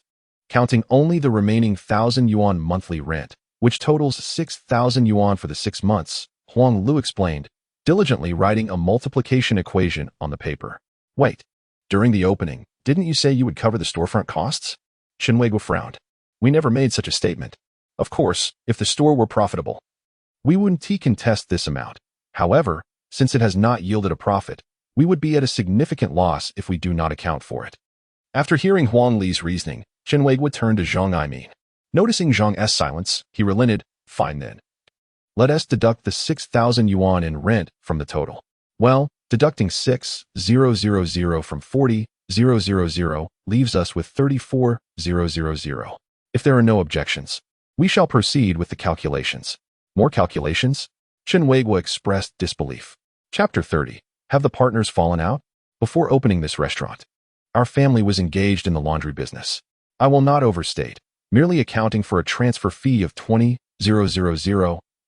S1: Counting only the remaining 1,000 yuan monthly rent, which totals 6,000 yuan for the 6 months, Huang Lu explained, diligently writing a multiplication equation on the paper. Wait, during the opening, didn't you say you would cover the storefront costs? Chen Weiguo frowned. We never made such a statement. Of course, if the store were profitable, we wouldn't contest this amount. However, since it has not yielded a profit, we would be at a significant loss if we do not account for it. After hearing Huang Li's reasoning, Chen Weiguo turned to Zhang Aimin. Noticing Zhang's silence, he relented, fine then. Let us deduct the 6,000 yuan in rent from the total. Well, deducting 6,000 from 40,000 leaves us with 34,000. If there are no objections, we shall proceed with the calculations. More calculations? Chen Weiguo expressed disbelief. Chapter 30. Have the partners fallen out? Before opening this restaurant, our family was engaged in the laundry business. I will not overstate, merely accounting for a transfer fee of 20,000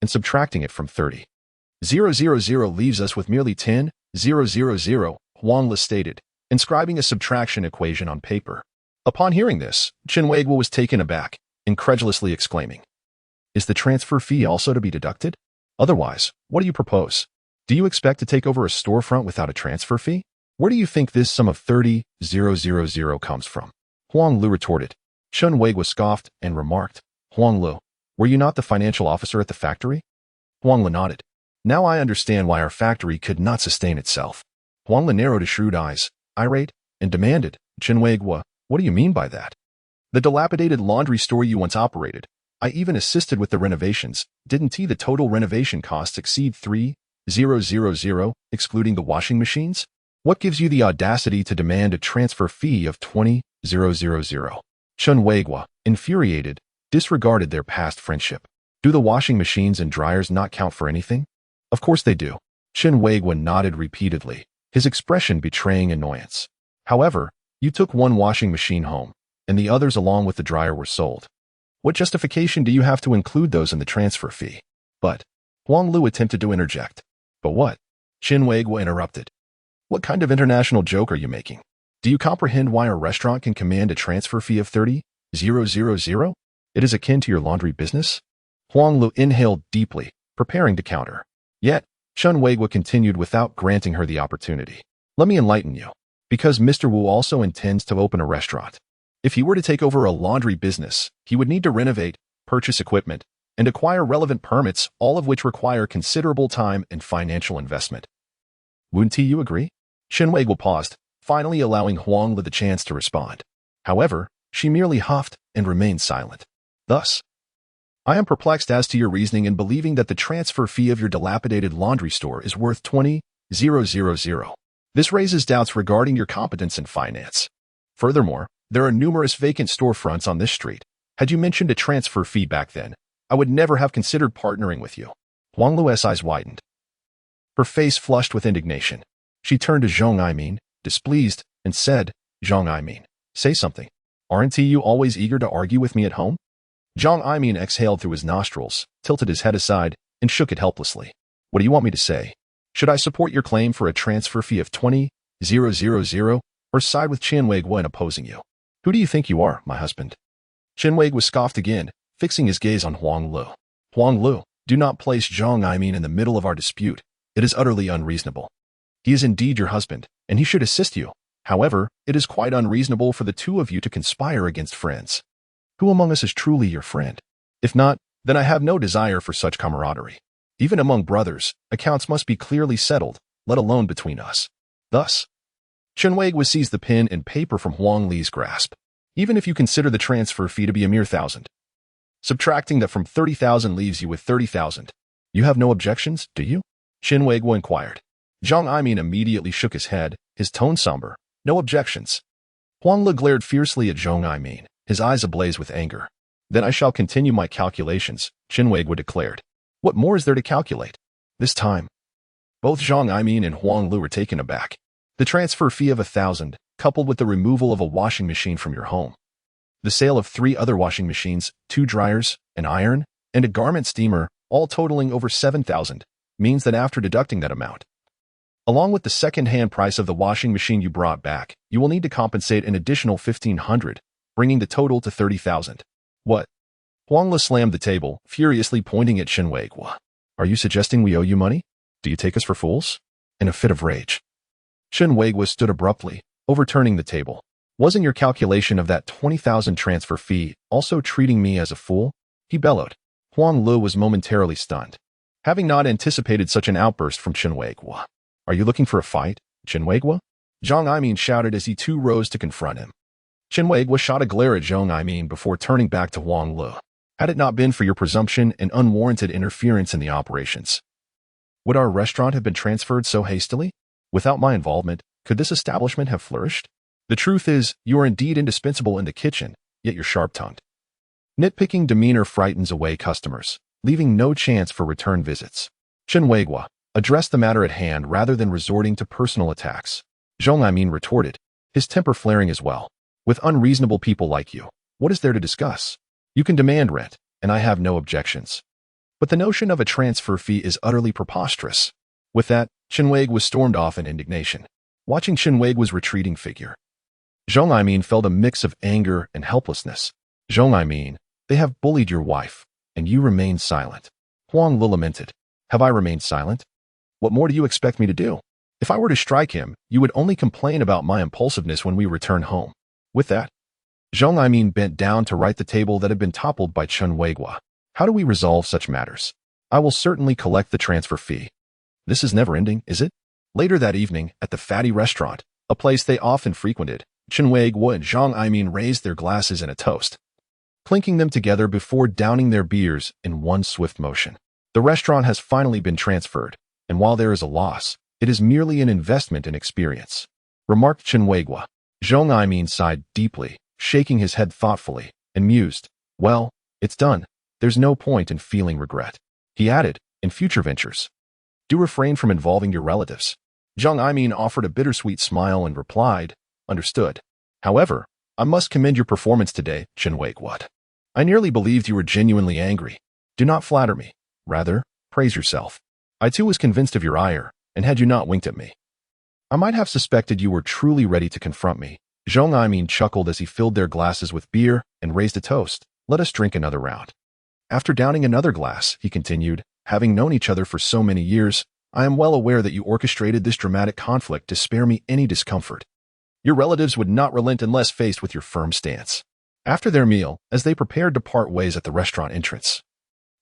S1: and subtracting it from 30,000 leaves us with merely 10,000, Huang Lu stated, inscribing a subtraction equation on paper. Upon hearing this, Chen Weiguo was taken aback, incredulously exclaiming, is the transfer fee also to be deducted? Otherwise, what do you propose? Do you expect to take over a storefront without a transfer fee? Where do you think this sum of 30,000 comes from? Huang Lu retorted. Chen Weiguo scoffed and remarked, Huang Lu, were you not the financial officer at the factory? Huang Lu nodded. Now I understand why our factory could not sustain itself. Huang Lu narrowed his shrewd eyes, irate, and demanded, Chen Weiguo, what do you mean by that? The dilapidated laundry store you once operated, I even assisted with the renovations, didn't the total renovation costs exceed 3,000, excluding the washing machines? What gives you the audacity to demand a transfer fee of 20,000? Chen Weiguo, infuriated, disregarded their past friendship. Do the washing machines and dryers not count for anything? Of course they do. Chen Weiguo nodded repeatedly, his expression betraying annoyance. However, you took one washing machine home, and the others along with the dryer were sold. What justification do you have to include those in the transfer fee? But, Huang Lu attempted to interject. But what? Chen Weiguo interrupted. What kind of international joke are you making? Do you comprehend why a restaurant can command a transfer fee of 30,000? It is akin to your laundry business? Huang Lu inhaled deeply, preparing to counter. Yet, Chen Weiguo continued without granting her the opportunity. Let me enlighten you. Because Mr. Wu also intends to open a restaurant. If he were to take over a laundry business, he would need to renovate, purchase equipment, and acquire relevant permits, all of which require considerable time and financial investment. Wouldn't you agree? Chen Weiguo paused, finally allowing Huang Lu the chance to respond. However, she merely huffed and remained silent. Thus, I am perplexed as to your reasoning in believing that the transfer fee of your dilapidated laundry store is worth 20,000. This raises doubts regarding your competence in finance. Furthermore, there are numerous vacant storefronts on this street. Had you mentioned a transfer fee back then, I would never have considered partnering with you. Huang Lu's eyes widened. Her face flushed with indignation. She turned to Zhong Aimin, displeased, and said, Zhong Aimin, say something. Aren't you always eager to argue with me at home? Zhong Aimin exhaled through his nostrils, tilted his head aside, and shook it helplessly. What do you want me to say? Should I support your claim for a transfer fee of 20,000 or side with Chen Weiguo in opposing you? Who do you think you are, my husband? Chen Weiguo scoffed again, fixing his gaze on Huang Lu. Huang Lu, do not place Zhong Aimin in the middle of our dispute. It is utterly unreasonable. He is indeed your husband, and he should assist you. However, it is quite unreasonable for the two of you to conspire against friends. Who among us is truly your friend? If not, then I have no desire for such camaraderie. Even among brothers, accounts must be clearly settled, let alone between us. Thus, Chen Weiguo seized the pen and paper from Huang Li's grasp. Even if you consider the transfer fee to be a mere 1,000. Subtracting that from 30,000 leaves you with 30,000. You have no objections, do you? Chen Weiguo inquired. Zhong Aimin immediately shook his head, his tone somber. No objections. Huang Lu glared fiercely at Zhong Aimin, his eyes ablaze with anger. Then I shall continue my calculations, Chen Weiguo declared. What more is there to calculate? This time, both Zhong Aimin and Huang Lu were taken aback. The transfer fee of 1,000, coupled with the removal of a washing machine from your home, the sale of 3 other washing machines, 2 dryers, an iron, and a garment steamer, all totaling over 7,000, means that after deducting that amount, along with the second-hand price of the washing machine you brought back, you will need to compensate an additional 1,500, bringing the total to 30,000. What? Huang Lu slammed the table, furiously pointing at Chen Weiguo. Are you suggesting we owe you money? Do you take us for fools? In a fit of rage, Chen Weiguo stood abruptly, overturning the table. Wasn't your calculation of that 20,000 transfer fee also treating me as a fool? He bellowed. Huang Lu was momentarily stunned, having not anticipated such an outburst from Chen Weiguo. Are you looking for a fight, Chen Weiguo? Zhong Aimin shouted as he too rose to confront him. Chen Weiguo shot a glare at Zhong Aimin before turning back to Huang Lu. Had it not been for your presumption and unwarranted interference in the operations, would our restaurant have been transferred so hastily? Without my involvement, could this establishment have flourished? The truth is, you are indeed indispensable in the kitchen, yet you're sharp-tongued. Nitpicking demeanor frightens away customers, leaving no chance for return visits. Chen Weiguo, address the matter at hand rather than resorting to personal attacks. Zhong Aimin retorted, his temper flaring as well. With unreasonable people like you, what is there to discuss? You can demand rent, and I have no objections. But the notion of a transfer fee is utterly preposterous. With that, Chen Weiguo stormed off in indignation, watching Chen Weiguo's retreating figure. Zhong Aimin felt a mix of anger and helplessness. Zhong Aimin, they have bullied your wife, and you remain silent. Huang Lu lamented. Have I remained silent? What more do you expect me to do? If I were to strike him, you would only complain about my impulsiveness when we return home. With that, Zhong Aimin bent down to right the table that had been toppled by Chen Weiguo. How do we resolve such matters? I will certainly collect the transfer fee. This is never ending, is it? Later that evening, at the Fatty restaurant, a place they often frequented, Chen Weiguo and Zhong Aimin raised their glasses in a toast, clinking them together before downing their beers in one swift motion. The restaurant has finally been transferred, and while there is a loss, it is merely an investment in experience, remarked Chen Weiguo. Zhong Aimin sighed deeply, shaking his head thoughtfully, and mused, well, it's done. There's no point in feeling regret. He added, in future ventures, do refrain from involving your relatives. Zhong Aimin offered a bittersweet smile and replied, understood. However, I must commend your performance today, Chen Weiguo. I nearly believed you were genuinely angry. Do not flatter me. Rather, praise yourself. I too was convinced of your ire, and had you not winked at me, I might have suspected you were truly ready to confront me. Zhong Aimin chuckled as he filled their glasses with beer and raised a toast. Let us drink another round. After downing another glass, he continued, having known each other for so many years, I am well aware that you orchestrated this dramatic conflict to spare me any discomfort. Your relatives would not relent unless faced with your firm stance. After their meal, as they prepared to part ways at the restaurant entrance,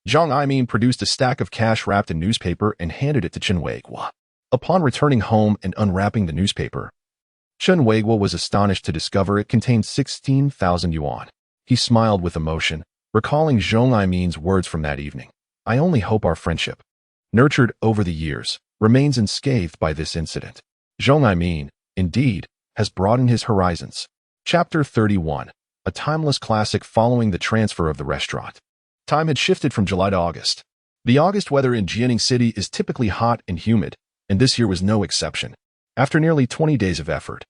S1: Zhang Aimin produced a stack of cash wrapped in newspaper and handed it to Chen Weiguo. Upon returning home and unwrapping the newspaper, Chen Weiguo was astonished to discover it contained 16,000 yuan. He smiled with emotion, recalling Zhang Aimin's words from that evening. I only hope our friendship, nurtured over the years, remains unscathed by this incident. Zhang Aimin, indeed, has broadened his horizons. Chapter 31. A timeless classic following the transfer of the restaurant. Time had shifted from July to August. The August weather in Jianing City is typically hot and humid, and this year was no exception. After nearly 20 days of effort,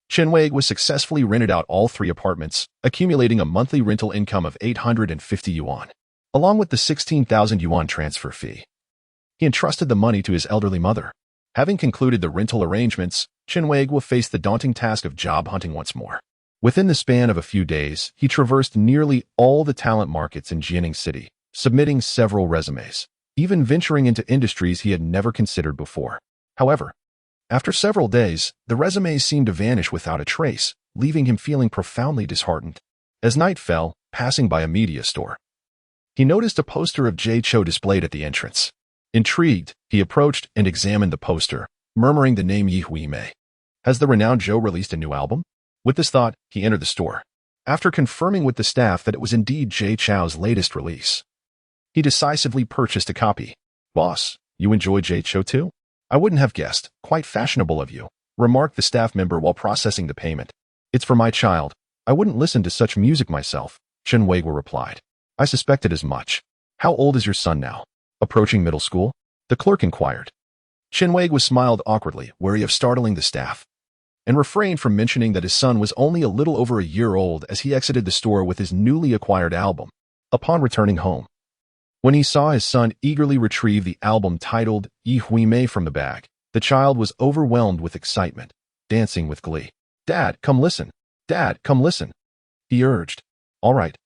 S1: Chen Weiguo successfully rented out all 3 apartments, accumulating a monthly rental income of 850 yuan, along with the 16,000 yuan transfer fee. He entrusted the money to his elderly mother. Having concluded the rental arrangements, Chen Weiguo faced the daunting task of job hunting once more. Within the span of a few days, he traversed nearly all the talent markets in Jianing City, submitting several resumes, even venturing into industries he had never considered before. However, after several days, the resumes seemed to vanish without a trace, leaving him feeling profoundly disheartened. As night fell, passing by a media store, he noticed a poster of Jay Chou displayed at the entrance. Intrigued, he approached and examined the poster, murmuring the name Yi Huimei. Has the renowned Zhou released a new album? With this thought, he entered the store. After confirming with the staff that it was indeed Jay Chou's latest release, he decisively purchased a copy. Boss, you enjoy Jay Chou too? I wouldn't have guessed. Quite fashionable of you, remarked the staff member while processing the payment. It's for my child. I wouldn't listen to such music myself, Chen Weiguo replied. I suspected as much. How old is your son now? Approaching middle school? The clerk inquired. Chen Weiguo smiled awkwardly, wary of startling the staff, and refrained from mentioning that his son was only a little over a year old as he exited the store with his newly acquired album. Upon returning home, when he saw his son eagerly retrieve the album titled Yi Huimei from the bag, the child was overwhelmed with excitement, dancing with glee. Dad, come listen. Dad, come listen. He urged. All right,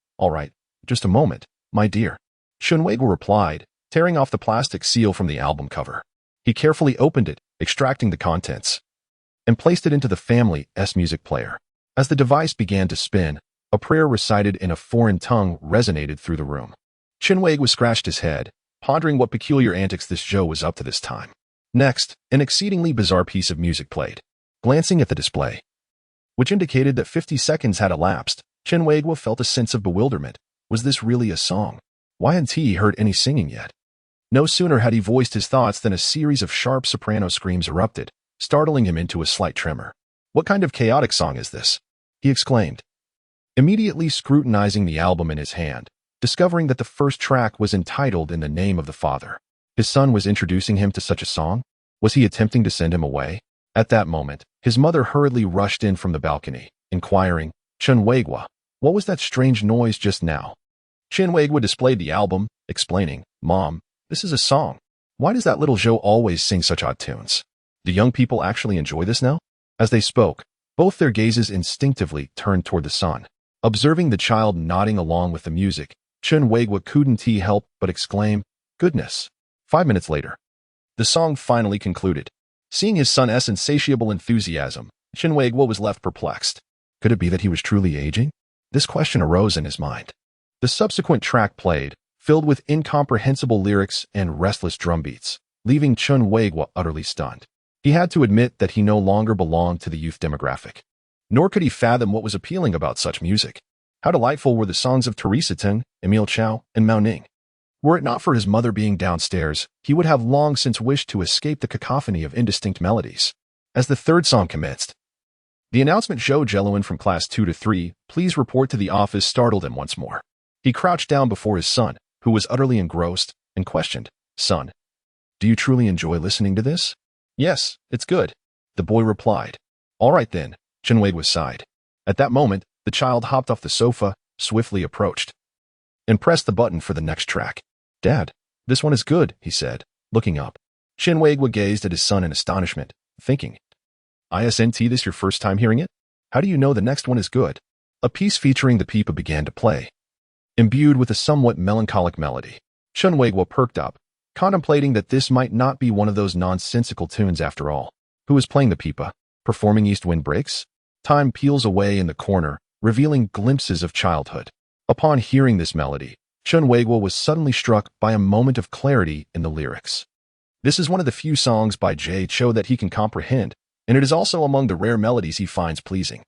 S1: just a moment, my dear. Chen Weiguo replied, tearing off the plastic seal from the album cover. He carefully opened it, extracting the contents, and placed it into the family's music player. As the device began to spin, a prayer recited in a foreign tongue resonated through the room. Chen Weiguo scratched his head, pondering what peculiar antics this Zhou was up to this time. Next, an exceedingly bizarre piece of music played. Glancing at the display, which indicated that 50 seconds had elapsed, Chen Weiguo felt a sense of bewilderment. Was this really a song? Why hadn't he heard any singing yet? No sooner had he voiced his thoughts than a series of sharp soprano screams erupted, startling him into a slight tremor. What kind of chaotic song is this? He exclaimed, immediately scrutinizing the album in his hand, discovering that the first track was entitled In the Name of the Father. His son was introducing him to such a song? Was he attempting to send him away? At that moment, his mother hurriedly rushed in from the balcony, inquiring, Chen Weiguo, what was that strange noise just now? Chen Weiguo displayed the album, explaining, Mom, this is a song. Why does that little Zhou always sing such odd tunes? Do young people actually enjoy this now? As they spoke, both their gazes instinctively turned toward the son. Observing the child nodding along with the music, Chen Weiguo couldn't help but exclaim, Goodness. 5 minutes later, the song finally concluded. Seeing his son's insatiable enthusiasm, Chen Weiguo was left perplexed. Could it be that he was truly aging? This question arose in his mind. The subsequent track played, filled with incomprehensible lyrics and restless drum beats, leaving Chen Weiguo utterly stunned. He had to admit that he no longer belonged to the youth demographic. Nor could he fathom what was appealing about such music. How delightful were the songs of Teresa Teng, Emile Chow, and Mao Ning. Were it not for his mother being downstairs, he would have long since wished to escape the cacophony of indistinct melodies. As the third song commenced, the announcement Zhou Jeluan from class 2 to 3, please report to the office, startled him once more. He crouched down before his son, who was utterly engrossed, and questioned, Son, do you truly enjoy listening to this? Yes, it's good, the boy replied. All right then, Chen Weiguo sighed. At that moment, the child hopped off the sofa, swiftly approached, and pressed the button for the next track. Dad, this one is good, he said, looking up. Chen Weiguo gazed at his son in astonishment, thinking, Isn't this your first time hearing it? How do you know the next one is good? A piece featuring the Peepa began to play. Imbued with a somewhat melancholic melody, Chen Weiguo perked up, contemplating that this might not be one of those nonsensical tunes after all. Who is playing the Peepa? Performing East Wind Breaks? Time peels away in the corner, revealing glimpses of childhood. Upon hearing this melody, Chen Weiguo was suddenly struck by a moment of clarity in the lyrics. This is one of the few songs by Jay Cho that he can comprehend, and it is also among the rare melodies he finds pleasing.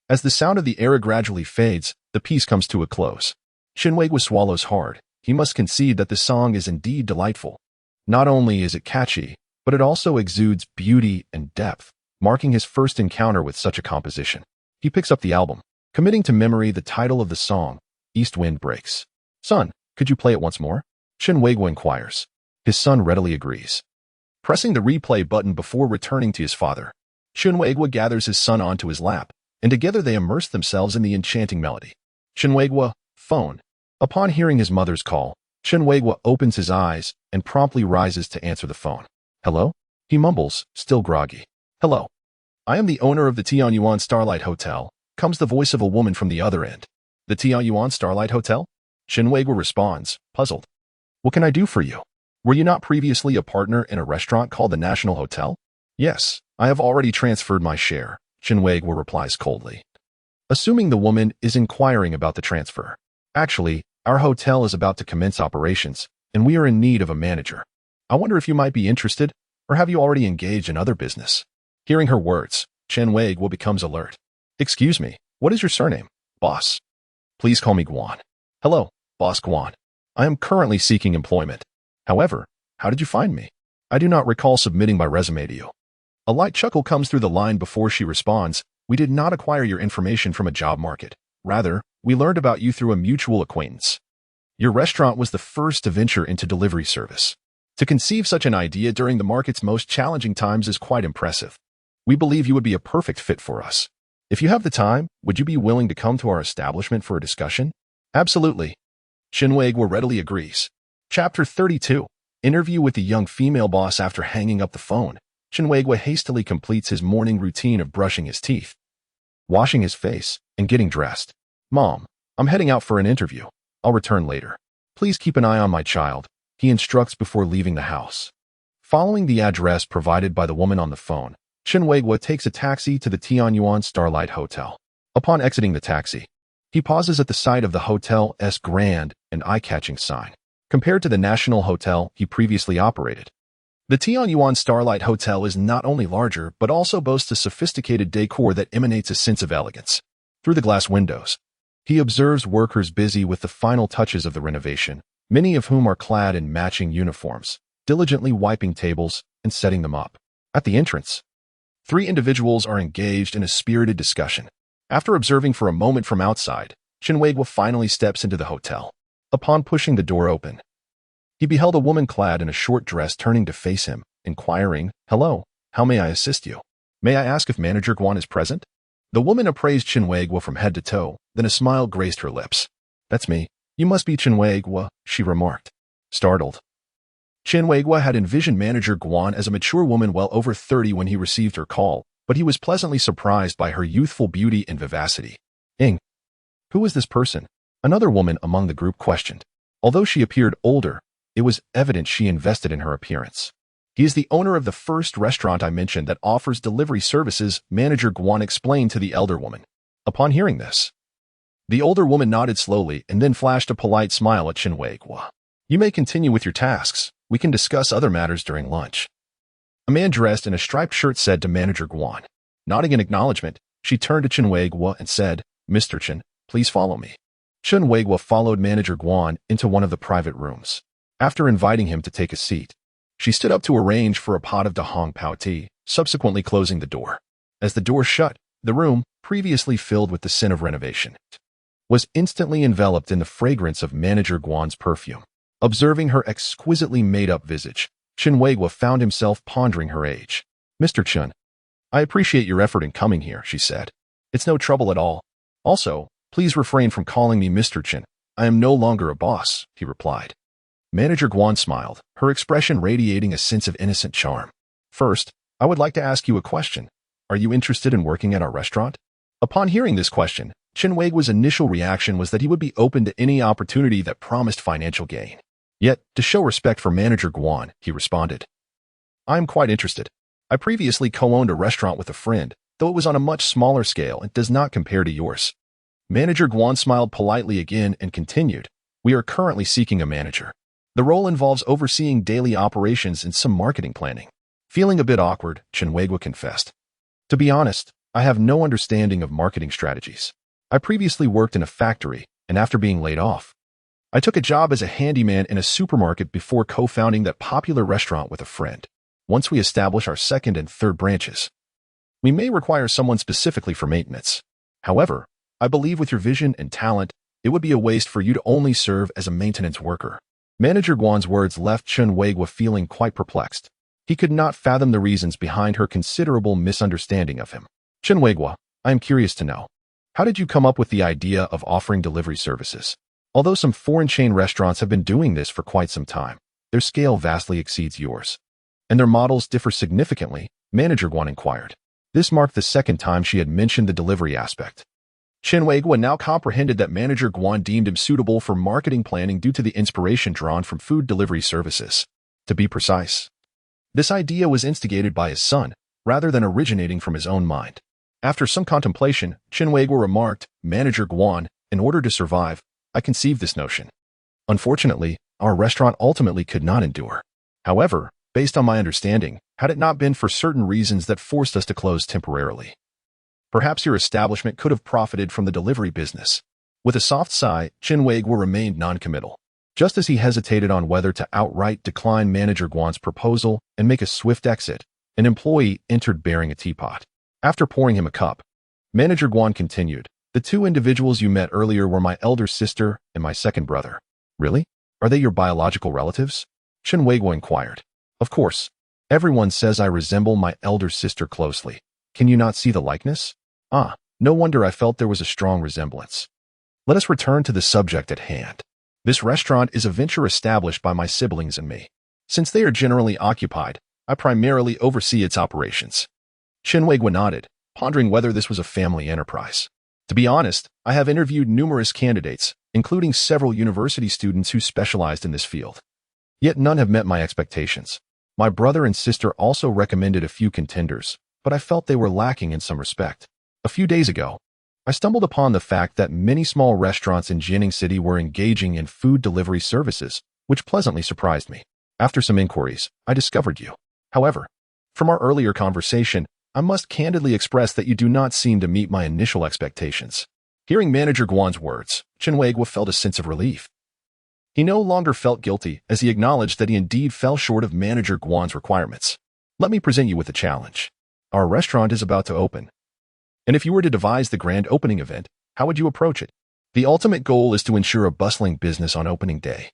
S1: As the sound of the era gradually fades, the piece comes to a close. Chen Weiguo swallows hard. He must concede that the song is indeed delightful. Not only is it catchy, but it also exudes beauty and depth, marking his first encounter with such a composition. He picks up the album, committing to memory the title of the song, East Wind Breaks. Son, could you play it once more? Chen Weiguo inquires. His son readily agrees. Pressing the replay button before returning to his father, Chen Weiguo gathers his son onto his lap, and together they immerse themselves in the enchanting melody. Chen Weiguo, phone. Upon hearing his mother's call, Chen Weiguo opens his eyes and promptly rises to answer the phone. Hello? He mumbles, still groggy. Hello. I am the owner of the Tianyuan Starlight Hotel, comes the voice of a woman from the other end. The Tianyuan Starlight Hotel? Chen Weiguo responds, puzzled. What can I do for you? Were you not previously a partner in a restaurant called the National Hotel? Yes, I have already transferred my share, Chen Weiguo replies coldly. Assuming the woman is inquiring about the transfer. Actually, our hotel is about to commence operations, and we are in need of a manager. I wonder if you might be interested, or have you already engaged in other business? Hearing her words, Chen Weiguo becomes alert. Excuse me, what is your surname? Boss. Please call me Guan. Hello, Boss Guan. I am currently seeking employment. However, how did you find me? I do not recall submitting my resume to you. A light chuckle comes through the line before she responds, we did not acquire your information from a job market. Rather, we learned about you through a mutual acquaintance. Your restaurant was the first to venture into delivery service. To conceive such an idea during the market's most challenging times is quite impressive. We believe you would be a perfect fit for us. If you have the time, would you be willing to come to our establishment for a discussion? Absolutely. Chen Weiguo readily agrees. Chapter 32. Interview with the young female boss. After hanging up the phone, Chen Weiguo hastily completes his morning routine of brushing his teeth, washing his face, and getting dressed. Mom, I'm heading out for an interview. I'll return later. Please keep an eye on my child, he instructs before leaving the house. Following the address provided by the woman on the phone, Chen Weiguo takes a taxi to the Tianyuan Starlight Hotel. Upon exiting the taxi, he pauses at the sight of the hotel's grand and eye-catching sign. Compared to the National Hotel he previously operated, the Tianyuan Starlight Hotel is not only larger but also boasts a sophisticated decor that emanates a sense of elegance. Through the glass windows, he observes workers busy with the final touches of the renovation, many of whom are clad in matching uniforms, diligently wiping tables and setting them up. At the entrance, 3 individuals are engaged in a spirited discussion. After observing for a moment from outside, Chen Weiguo finally steps into the hotel. Upon pushing the door open, he beheld a woman clad in a short dress turning to face him, inquiring, Hello, how may I assist you? May I ask if Manager Guan is present? The woman appraised Chen Weiguo from head to toe, then a smile graced her lips. That's me. You must be Chen Weiguo, she remarked. Startled, Chen Weiguo had envisioned Manager Guan as a mature woman well over 30 when he received her call, but he was pleasantly surprised by her youthful beauty and vivacity. Who is this person? Another woman among the group questioned. Although she appeared older, it was evident she invested in her appearance. He is the owner of the first restaurant I mentioned that offers delivery services, Manager Guan explained to the elder woman. Upon hearing this, the older woman nodded slowly and then flashed a polite smile at Chen Weiguo. You may continue with your tasks. We can discuss other matters during lunch. A man dressed in a striped shirt said to Manager Guan. Nodding in acknowledgement, she turned to Chen Weiguo and said, Mr. Chen, please follow me. Chen Weiguo followed Manager Guan into one of the private rooms. After inviting him to take a seat, she stood up to arrange for a pot of Dahong Pao tea, subsequently closing the door. As the door shut, the room, previously filled with the scent of renovation, was instantly enveloped in the fragrance of Manager Guan's perfume. Observing her exquisitely made-up visage, Chen Weiguo found himself pondering her age. Mr. Chen, I appreciate your effort in coming here, she said. It's no trouble at all. Also, please refrain from calling me Mr. Chen. I am no longer a boss, he replied. Manager Guan smiled, her expression radiating a sense of innocent charm. First, I would like to ask you a question. "Are you interested in working at our restaurant?" Upon hearing this question, Chen Weiguo's initial reaction was that he would be open to any opportunity that promised financial gain. Yet, to show respect for Manager Guan, he responded, "I am quite interested. I previously co-owned a restaurant with a friend, though it was on a much smaller scale and does not compare to yours." Manager Guan smiled politely again and continued, "We are currently seeking a manager. The role involves overseeing daily operations and some marketing planning." Feeling a bit awkward, Chen Weiguo confessed, "To be honest, I have no understanding of marketing strategies. I previously worked in a factory, and after being laid off, I took a job as a handyman in a supermarket before co-founding that popular restaurant with a friend. Once we establish our second and third branches, we may require someone specifically for maintenance. However, I believe with your vision and talent, it would be a waste for you to only serve as a maintenance worker." Manager Guan's words left Chen Weiguo feeling quite perplexed. He could not fathom the reasons behind her considerable misunderstanding of him. "Chen Weiguo, I am curious to know, how did you come up with the idea of offering delivery services? Although some foreign chain restaurants have been doing this for quite some time, their scale vastly exceeds yours, and their models differ significantly," Manager Guan inquired. This marked the second time she had mentioned the delivery aspect. Chen Weiguo now comprehended that Manager Guan deemed him suitable for marketing planning due to the inspiration drawn from food delivery services. To be precise, this idea was instigated by his son, rather than originating from his own mind. After some contemplation, Chen Weiguo remarked, "Manager Guan, in order to survive, I conceived this notion. Unfortunately, our restaurant ultimately could not endure. However, based on my understanding, had it not been for certain reasons that forced us to close temporarily, perhaps your establishment could have profited from the delivery business." With a soft sigh, Chen Weiguo remained non-committal. Just as he hesitated on whether to outright decline Manager Guan's proposal and make a swift exit, an employee entered bearing a teapot. After pouring him a cup, Manager Guan continued, "The two individuals you met earlier were my elder sister and my second brother." "Really? Are they your biological relatives?" Chen Weiguo inquired. "Of course. Everyone says I resemble my elder sister closely. Can you not see the likeness?" "Ah, no wonder I felt there was a strong resemblance. Let us return to the subject at hand. This restaurant is a venture established by my siblings and me. Since they are generally occupied, I primarily oversee its operations." Chen Weiguo nodded, pondering whether this was a family enterprise. "To be honest, I have interviewed numerous candidates, including several university students who specialized in this field. Yet none have met my expectations. My brother and sister also recommended a few contenders, but I felt they were lacking in some respect. A few days ago, I stumbled upon the fact that many small restaurants in Jianing City were engaging in food delivery services, which pleasantly surprised me. After some inquiries, I discovered you. However, from our earlier conversation, I must candidly express that you do not seem to meet my initial expectations." Hearing Manager Guan's words, Chen Weiguo felt a sense of relief. He no longer felt guilty as he acknowledged that he indeed fell short of Manager Guan's requirements. "Let me present you with a challenge. Our restaurant is about to open, and if you were to devise the grand opening event, how would you approach it? The ultimate goal is to ensure a bustling business on opening day,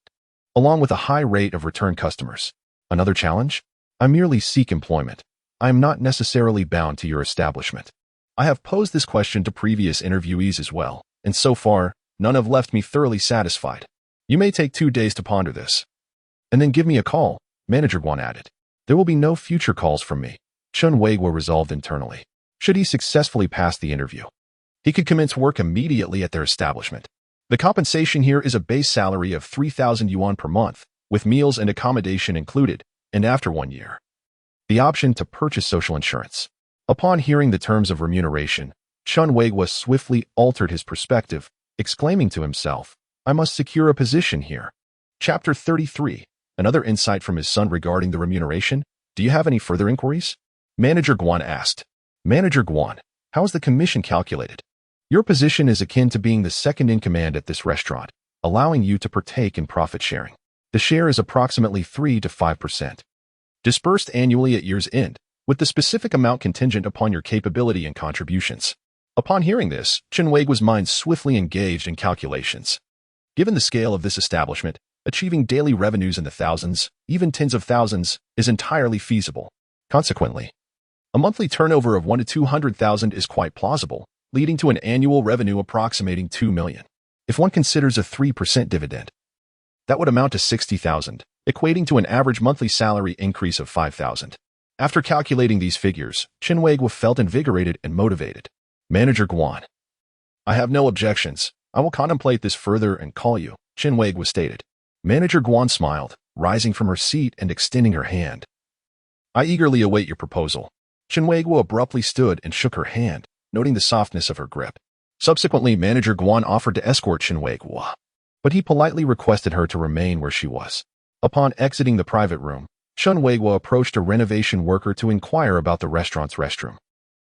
S1: along with a high rate of return customers. Another challenge? I merely seek employment. I am not necessarily bound to your establishment. I have posed this question to previous interviewees as well, and so far, none have left me thoroughly satisfied. You may take 2 days to ponder this, and then give me a call," Manager Guan added. "There will be no future calls from me," Chen Weiguo resolved internally. Should he successfully pass the interview, he could commence work immediately at their establishment. The compensation here is a base salary of 3,000 yuan per month, with meals and accommodation included, and after 1 year, the option to purchase social insurance. Upon hearing the terms of remuneration, Chen Weiguo swiftly altered his perspective, exclaiming to himself, "I must secure a position here." Chapter 33. Another insight from his son regarding the remuneration. "Do you have any further inquiries?" Manager Guan asked. "Manager Guan, how is the commission calculated?" "Your position is akin to being the second in command at this restaurant, allowing you to partake in profit sharing. The share is approximately 3 to 5%, dispersed annually at year's end, with the specific amount contingent upon your capability and contributions." Upon hearing this, Chen Weiguo's mind swiftly engaged in calculations. Given the scale of this establishment, achieving daily revenues in the thousands, even tens of thousands, is entirely feasible. Consequently, a monthly turnover of 1 to 200,000 is quite plausible, leading to an annual revenue approximating 2 million. If one considers a 3% dividend, that would amount to 60,000, equating to an average monthly salary increase of 5,000. After calculating these figures, Chen Weiguo felt invigorated and motivated. Manager Guan. I have no objections. I will contemplate this further and call you, Chen Weiguo stated. Manager Guan smiled, rising from her seat and extending her hand. I eagerly await your proposal. Chen Weiguo abruptly stood and shook her hand, noting the softness of her grip. Subsequently, Manager Guan offered to escort Chen Weiguo, but he politely requested her to remain where she was. Upon exiting the private room, Chen Weiguo approached a renovation worker to inquire about the restaurant's restroom.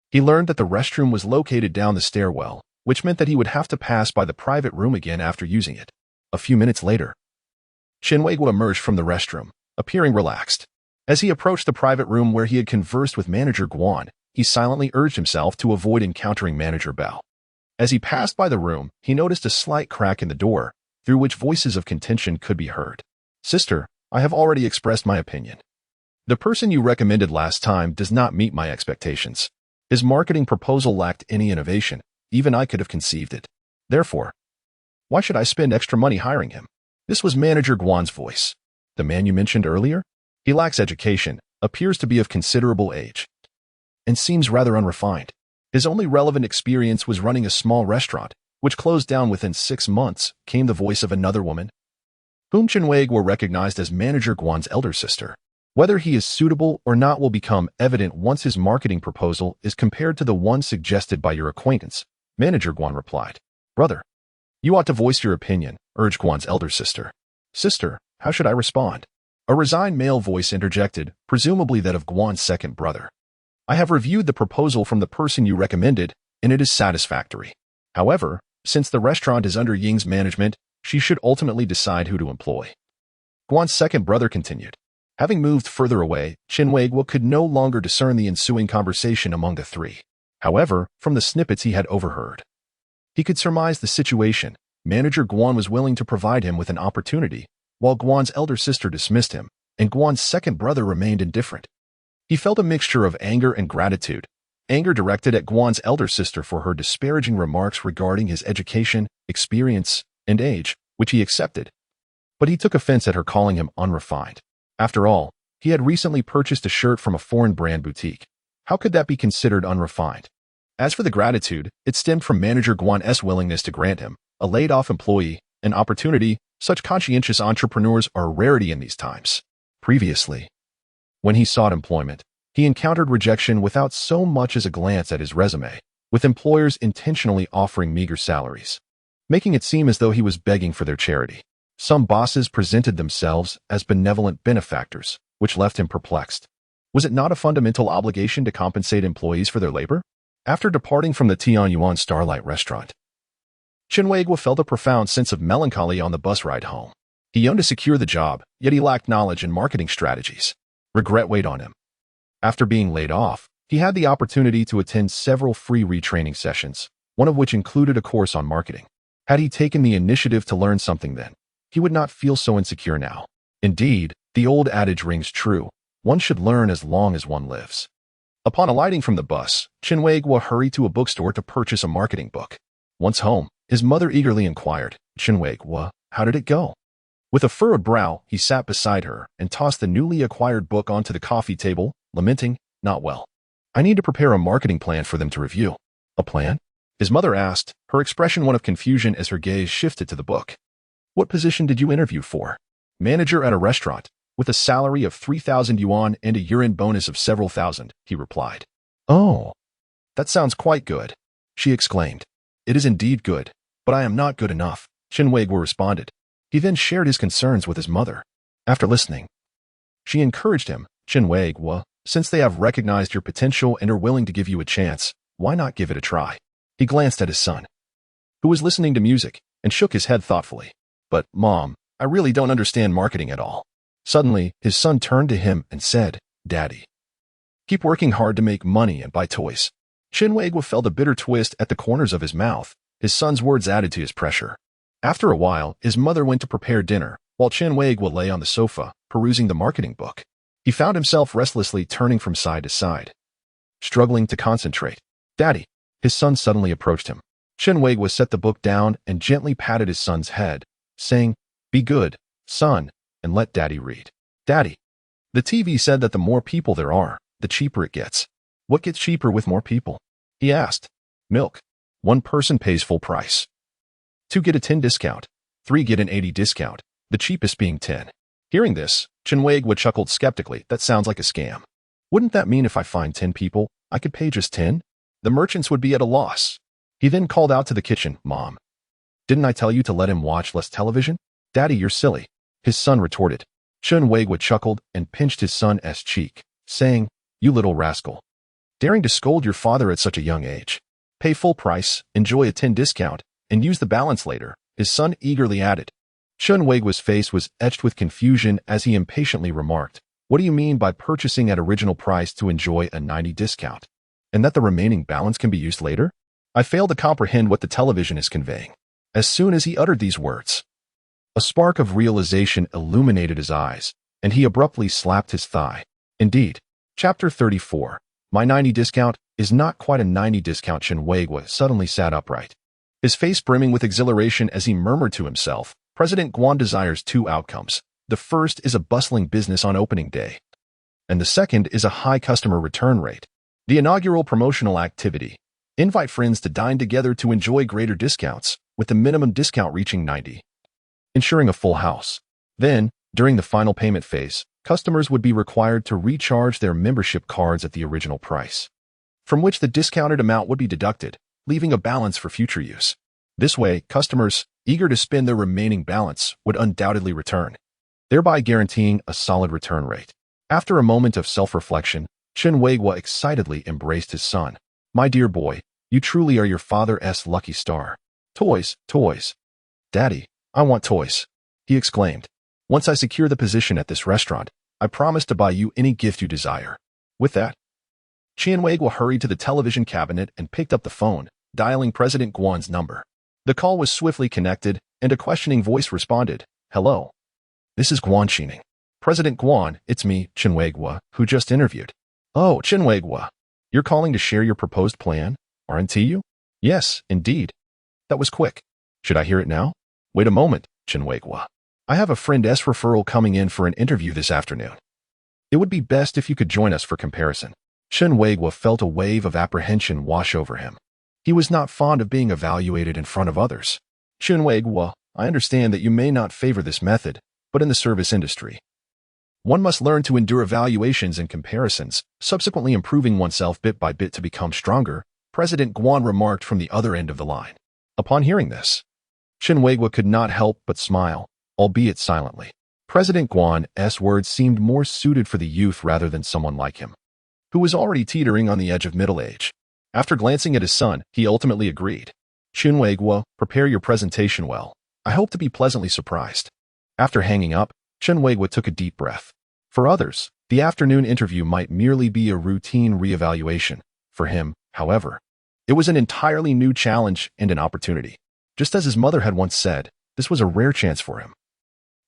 S1: He learned that the restroom was located down the stairwell, which meant that he would have to pass by the private room again after using it. A few minutes later, Chen Weiguo emerged from the restroom, appearing relaxed. As he approached the private room where he had conversed with Manager Guan, he silently urged himself to avoid encountering Manager Bao. As he passed by the room, he noticed a slight crack in the door, through which voices of contention could be heard. Sister, I have already expressed my opinion. The person you recommended last time does not meet my expectations. His marketing proposal lacked any innovation. Even I could have conceived it. Therefore, why should I spend extra money hiring him? This was Manager Guan's voice. The man you mentioned earlier? He lacks education, appears to be of considerable age, and seems rather unrefined. His only relevant experience was running a small restaurant, which closed down within 6 months, came the voice of another woman, whom Chen Weiguo recognized as Manager Guan's elder sister. Whether he is suitable or not will become evident once his marketing proposal is compared to the one suggested by your acquaintance, Manager Guan replied. Brother, you ought to voice your opinion, urged Guan's elder sister. Sister, how should I respond? A resigned male voice interjected, presumably that of Guan's second brother. I have reviewed the proposal from the person you recommended, and it is satisfactory. However, since the restaurant is under Ying's management, she should ultimately decide who to employ. Guan's second brother continued. Having moved further away, Chen Weiguo could no longer discern the ensuing conversation among the three. However, from the snippets he had overheard, he could surmise the situation. Manager Guan was willing to provide him with an opportunity, while Guan's elder sister dismissed him, and Guan's second brother remained indifferent. He felt a mixture of anger and gratitude, anger directed at Guan's elder sister for her disparaging remarks regarding his education, experience, and age, which he accepted. But he took offense at her calling him unrefined. After all, he had recently purchased a shirt from a foreign brand boutique. How could that be considered unrefined? As for the gratitude, it stemmed from Manager Guan's willingness to grant him, a laid-off employee, an opportunity. Such conscientious entrepreneurs are a rarity in these times. Previously, when he sought employment, he encountered rejection without so much as a glance at his resume, with employers intentionally offering meager salaries, making it seem as though he was begging for their charity. Some bosses presented themselves as benevolent benefactors, which left him perplexed. Was it not a fundamental obligation to compensate employees for their labor? After departing from the Tianyuan Starlight restaurant, Chen Weiguo felt a profound sense of melancholy on the bus ride home. He yearned to secure the job, yet he lacked knowledge and marketing strategies. Regret weighed on him. After being laid off, he had the opportunity to attend several free retraining sessions, one of which included a course on marketing. Had he taken the initiative to learn something then, he would not feel so insecure now. Indeed, the old adage rings true: one should learn as long as one lives. Upon alighting from the bus, Chen Weiguo hurried to a bookstore to purchase a marketing book. Once home, his mother eagerly inquired, Chen Weiguo, how did it go? With a furrowed brow, he sat beside her and tossed the newly acquired book onto the coffee table, lamenting, not well. I need to prepare a marketing plan for them to review. A plan? His mother asked, her expression one of confusion as her gaze shifted to the book. What position did you interview for? Manager at a restaurant, with a salary of 3,000 yuan and a year-end bonus of several thousand, he replied. Oh, that sounds quite good, she exclaimed. It is indeed good, but I am not good enough, Chen Weiguo responded. He then shared his concerns with his mother. After listening, she encouraged him, Chen Weiguo, since they have recognized your potential and are willing to give you a chance, why not give it a try? He glanced at his son, who was listening to music, and shook his head thoughtfully. But, Mom, I really don't understand marketing at all. Suddenly, his son turned to him and said, Daddy, keep working hard to make money and buy toys. Chen Weiguo felt a bitter twist at the corners of his mouth. His son's words added to his pressure. After a while, his mother went to prepare dinner, while Chen Weiguo lay on the sofa, perusing the marketing book. He found himself restlessly turning from side to side, struggling to concentrate. Daddy, his son suddenly approached him. Chen Weiguo set the book down and gently patted his son's head, saying, Be good, son, and let Daddy read. Daddy. The TV said that the more people there are, the cheaper it gets. What gets cheaper with more people? He asked. Milk. One person pays full price. 2 get a 10 discount. 3 get an 80 discount, the cheapest being 10. Hearing this, Chen Weiguo chuckled skeptically. That sounds like a scam. Wouldn't that mean if I find 10 people, I could pay just 10? The merchants would be at a loss. He then called out to the kitchen, Mom. Didn't I tell you to let him watch less television? Daddy, you're silly. His son retorted. Chen Weiguo chuckled and pinched his son's cheek, saying, You little rascal. Daring to scold your father at such a young age. Pay full price, enjoy a 10 discount, and use the balance later, his son eagerly added. Chen Weiguo's face was etched with confusion as he impatiently remarked, What do you mean by purchasing at original price to enjoy a 90 discount? And that the remaining balance can be used later? I fail to comprehend what the television is conveying. As soon as he uttered these words, a spark of realization illuminated his eyes, and he abruptly slapped his thigh. Indeed, Chapter 34, My 90 discount is not quite a 90 discount. Chen Weiguo suddenly sat upright, his face brimming with exhilaration as he murmured to himself, President Guan desires 2 outcomes. The first is a bustling business on opening day, and the second is a high customer return rate. The inaugural promotional activity. Invite friends to dine together to enjoy greater discounts, with the minimum discount reaching 90, ensuring a full house. Then, during the final payment phase, customers would be required to recharge their membership cards at the original price, from which the discounted amount would be deducted, leaving a balance for future use. This way, customers, eager to spend their remaining balance, would undoubtedly return, thereby guaranteeing a solid return rate. After a moment of self-reflection, Chen Weiguo excitedly embraced his son. My dear boy, you truly are your father's lucky star. Toys, toys. Daddy, I want toys, he exclaimed. Once I secure the position at this restaurant, I promise to buy you any gift you desire. With that, Chen Weiguo hurried to the television cabinet and picked up the phone, dialing President Guan's number. The call was swiftly connected, and a questioning voice responded, Hello. This is Guan Xining. President Guan, it's me, Chen Weiguo, who just interviewed. Oh, Chen Weiguo. You're calling to share your proposed plan, aren't you? Yes, indeed. That was quick. Should I hear it now? Wait a moment, Chen Weiguo. I have a friend's referral coming in for an interview this afternoon. It would be best if you could join us for comparison. Chen Weiguo felt a wave of apprehension wash over him. He was not fond of being evaluated in front of others. Chen Weiguo, I understand that you may not favor this method, but in the service industry, one must learn to endure evaluations and comparisons, subsequently improving oneself bit by bit to become stronger, President Guan remarked from the other end of the line. Upon hearing this, Chen Weiguo could not help but smile, albeit silently. President Guan's words seemed more suited for the youth rather than someone like him, who was already teetering on the edge of middle age. After glancing at his son, he ultimately agreed. Chen Weiguo, prepare your presentation well. I hope to be pleasantly surprised. After hanging up, Chen Weiguo took a deep breath. For others, the afternoon interview might merely be a routine reevaluation. For him, however, it was an entirely new challenge and an opportunity. Just as his mother had once said, this was a rare chance for him.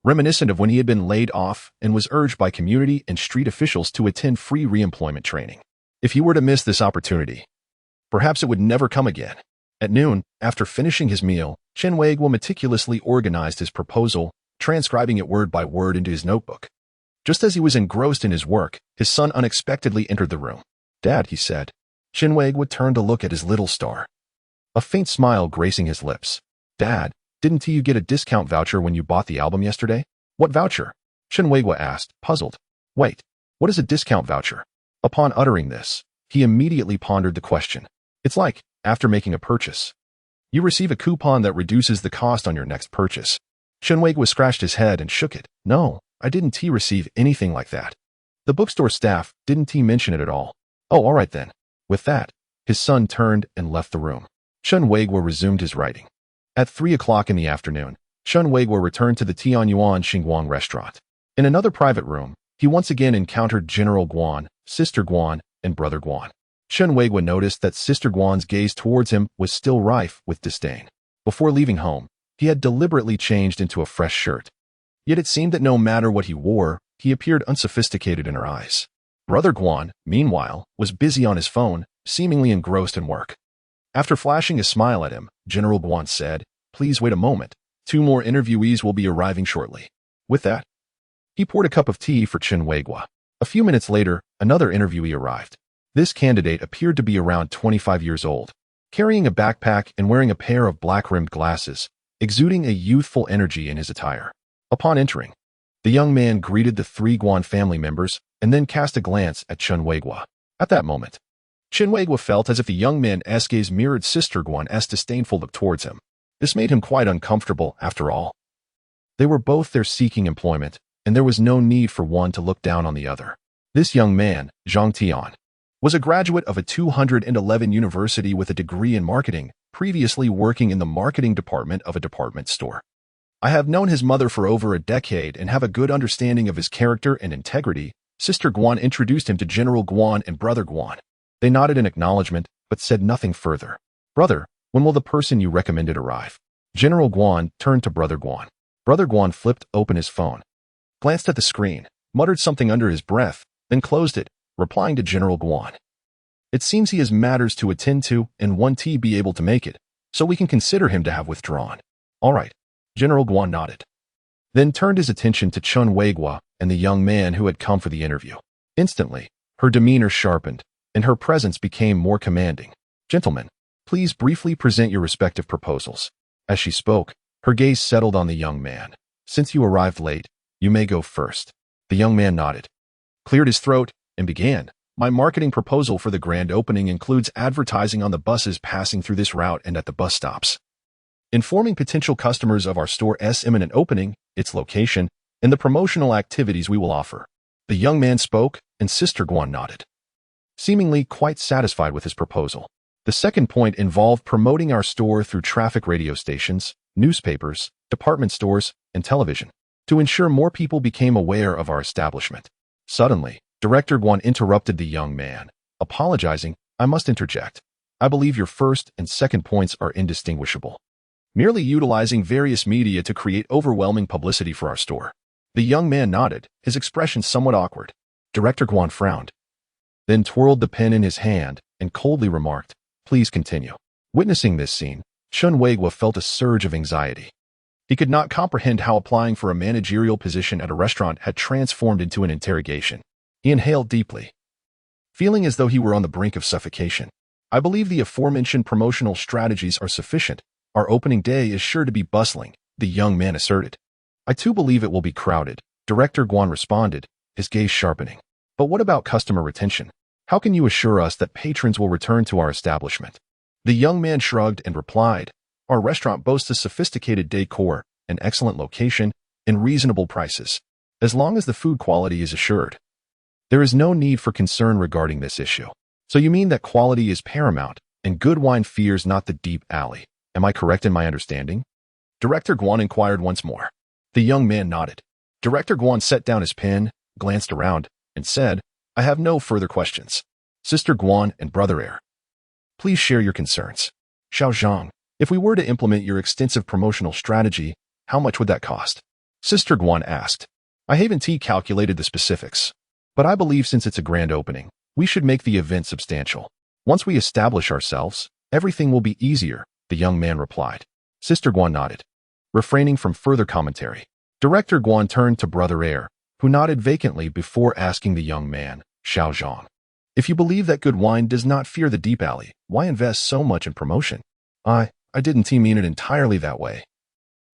S1: Reminiscent of when he had been laid off and was urged by community and street officials to attend free reemployment training. If he were to miss this opportunity, perhaps it would never come again. At noon, after finishing his meal, Chen Weiguo meticulously organized his proposal, transcribing it word by word into his notebook. Just as he was engrossed in his work, his son unexpectedly entered the room. Dad, he said. Chen Weiguo turned to look at his little star, a faint smile gracing his lips. Dad, didn't you get a discount voucher when you bought the album yesterday? What voucher? Chen Weiguo asked, puzzled. Wait, what is a discount voucher? Upon uttering this, he immediately pondered the question. It's like, after making a purchase, you receive a coupon that reduces the cost on your next purchase. Chen Weiguo scratched his head and shook it. No, I didn't receive anything like that. The bookstore staff didn't mention it at all. Oh, all right then. With that, his son turned and left the room. Chen Weiguo resumed his writing. At 3 o'clock in the afternoon, Chen Weiguo returned to the Tianyuan Xinguang restaurant. In another private room, he once again encountered General Guan, Sister Guan, and Brother Guan. Chen Weiguo noticed that Sister Guan's gaze towards him was still rife with disdain. Before leaving home, he had deliberately changed into a fresh shirt. Yet it seemed that no matter what he wore, he appeared unsophisticated in her eyes. Brother Guan, meanwhile, was busy on his phone, seemingly engrossed in work. After flashing a smile at him, General Guan said, Please wait a moment. 2 more interviewees will be arriving shortly. With that, he poured a cup of tea for Chen Weiguo. A few minutes later, another interviewee arrived. This candidate appeared to be around 25 years old, carrying a backpack and wearing a pair of black-rimmed glasses, exuding a youthful energy in his attire. Upon entering, the young man greeted the three Guan family members and then cast a glance at Chen Weiguo. At that moment, Chen Weiguo felt as if the young man's gaze mirrored Sister Guan's disdainful look towards him. This made him quite uncomfortable, after all. They were both there seeking employment, and there was no need for one to look down on the other. This young man, Zhang Tian, was a graduate of a 211 university with a degree in marketing, previously working in the marketing department of a department store. I have known his mother for over a decade and have a good understanding of his character and integrity. Sister Guan introduced him to General Guan and Brother Guan. They nodded in acknowledgement, but said nothing further. Brother, when will the person you recommended arrive? General Guan turned to Brother Guan. Brother Guan flipped open his phone, glanced at the screen, muttered something under his breath, then closed it, replying to General Guan. It seems he has matters to attend to and won't be able to make it, so we can consider him to have withdrawn. All right. General Guan nodded, then turned his attention to Chen Weiguo and the young man who had come for the interview. Instantly, her demeanor sharpened, and her presence became more commanding. Gentlemen, please briefly present your respective proposals. As she spoke, her gaze settled on the young man. Since you arrived late, you may go first. The young man nodded, cleared his throat, and began. My marketing proposal for the grand opening includes advertising on the buses passing through this route and at the bus stops, informing potential customers of our store's imminent opening, its location, and the promotional activities we will offer. The young man spoke, and Sister Guan nodded, seemingly quite satisfied with his proposal. The second point involved promoting our store through traffic radio stations, newspapers, department stores, and television, to ensure more people became aware of our establishment. Suddenly, Director Guan interrupted the young man, apologizing. I must interject. I believe your first and second points are indistinguishable, merely utilizing various media to create overwhelming publicity for our store. The young man nodded, his expression somewhat awkward. Director Guan frowned, then twirled the pen in his hand and coldly remarked, please continue. Witnessing this scene, Chen Weiguo felt a surge of anxiety. He could not comprehend how applying for a managerial position at a restaurant had transformed into an interrogation. He inhaled deeply, feeling as though he were on the brink of suffocation. I believe the aforementioned promotional strategies are sufficient. Our opening day is sure to be bustling, the young man asserted. I too believe it will be crowded, Director Guan responded, his gaze sharpening. But what about customer retention? How can you assure us that patrons will return to our establishment? The young man shrugged and replied, our restaurant boasts a sophisticated decor, an excellent location, and reasonable prices, as long as the food quality is assured. There is no need for concern regarding this issue. So you mean that quality is paramount, and good wine fears not the deep alley. Am I correct in my understanding? Director Guan inquired once more. The young man nodded. Director Guan set down his pen, glanced around, and said, I have no further questions. Sister Guan and Brother Air, please share your concerns. Xiao Zhang, if we were to implement your extensive promotional strategy, how much would that cost? Sister Guan asked. I haven't calculated the specifics, but I believe since it's a grand opening, we should make the event substantial. Once we establish ourselves, everything will be easier, the young man replied. Sister Guan nodded, refraining from further commentary. Director Guan turned to Brother Air, who nodded vacantly before asking the young man, Xiao Zhang, if you believe that good wine does not fear the deep alley, why invest so much in promotion? I didn't mean it entirely that way.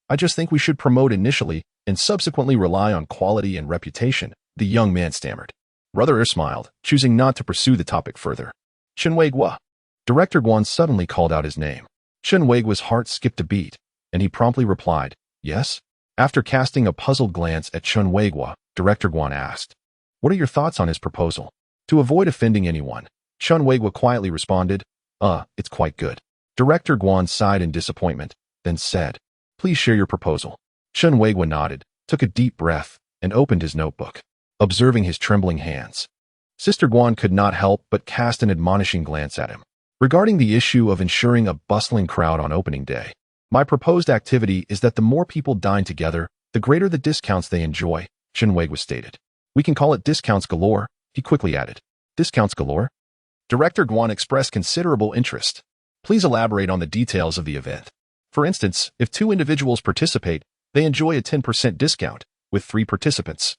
S1: I just think we should promote initially and subsequently rely on quality and reputation, the young man stammered. Brother Air smiled, choosing not to pursue the topic further. Chen Weiguo. Director Guan suddenly called out his name. Chen Weiguo's heart skipped a beat, and he promptly replied, yes? After casting a puzzled glance at Chen Weiguo, Director Guan asked, what are your thoughts on his proposal? To avoid offending anyone, Chen Weiguo quietly responded, it's quite good. Director Guan sighed in disappointment, then said, please share your proposal. Chen Weiguo nodded, took a deep breath, and opened his notebook, observing his trembling hands. Sister Guan could not help but cast an admonishing glance at him. Regarding the issue of ensuring a bustling crowd on opening day, my proposed activity is that the more people dine together, the greater the discounts they enjoy, Chen Weiguo stated. We can call it discounts galore, he quickly added. Discounts galore? Director Guan expressed considerable interest. Please elaborate on the details of the event. For instance, if 2 individuals participate, they enjoy a 10% discount, with 3 participants.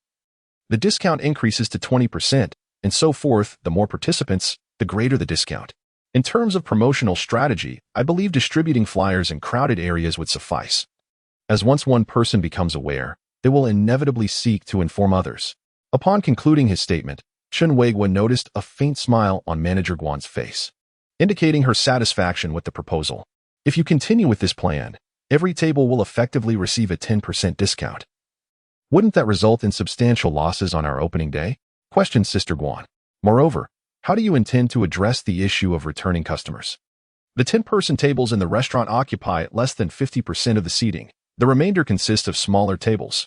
S1: the discount increases to 20%, and so forth. The more participants, the greater the discount. In terms of promotional strategy, I believe distributing flyers in crowded areas would suffice. As once one person becomes aware, they will inevitably seek to inform others. Upon concluding his statement, Chen Weiguo noticed a faint smile on Manager Guan's face, indicating her satisfaction with the proposal. If you continue with this plan, every table will effectively receive a 10% discount. Wouldn't that result in substantial losses on our opening day? Questioned Sister Guan. Moreover, how do you intend to address the issue of returning customers? The 10-person tables in the restaurant occupy less than 50% of the seating. The remainder consists of smaller tables.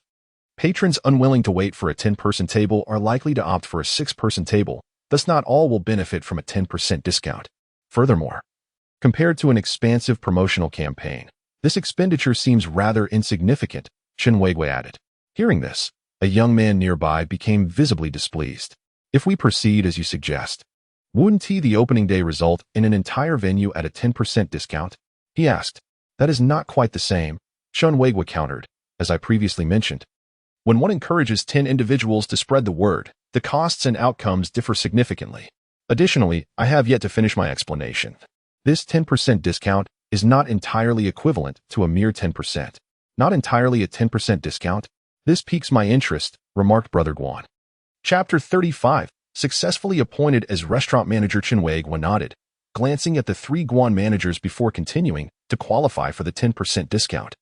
S1: Patrons unwilling to wait for a 10-person table are likely to opt for a 6-person table, thus not all will benefit from a 10% discount. Furthermore, compared to an expansive promotional campaign, this expenditure seems rather insignificant, Chen Weiguo added. Hearing this, a young man nearby became visibly displeased. If we proceed as you suggest, wouldn't the opening day result in an entire venue at a 10% discount? He asked. That is not quite the same, Chen Weiguo countered. As I previously mentioned, when one encourages 10 individuals to spread the word, the costs and outcomes differ significantly. Additionally, I have yet to finish my explanation. This 10% discount is not entirely equivalent to a mere 10%. Not entirely a 10% discount? This piques my interest, remarked Brother Guan. Chapter 35. Successfully appointed as restaurant manager, Chen Weiguo nodded, glancing at the 3 Guan managers before continuing. To qualify for the 10% discount,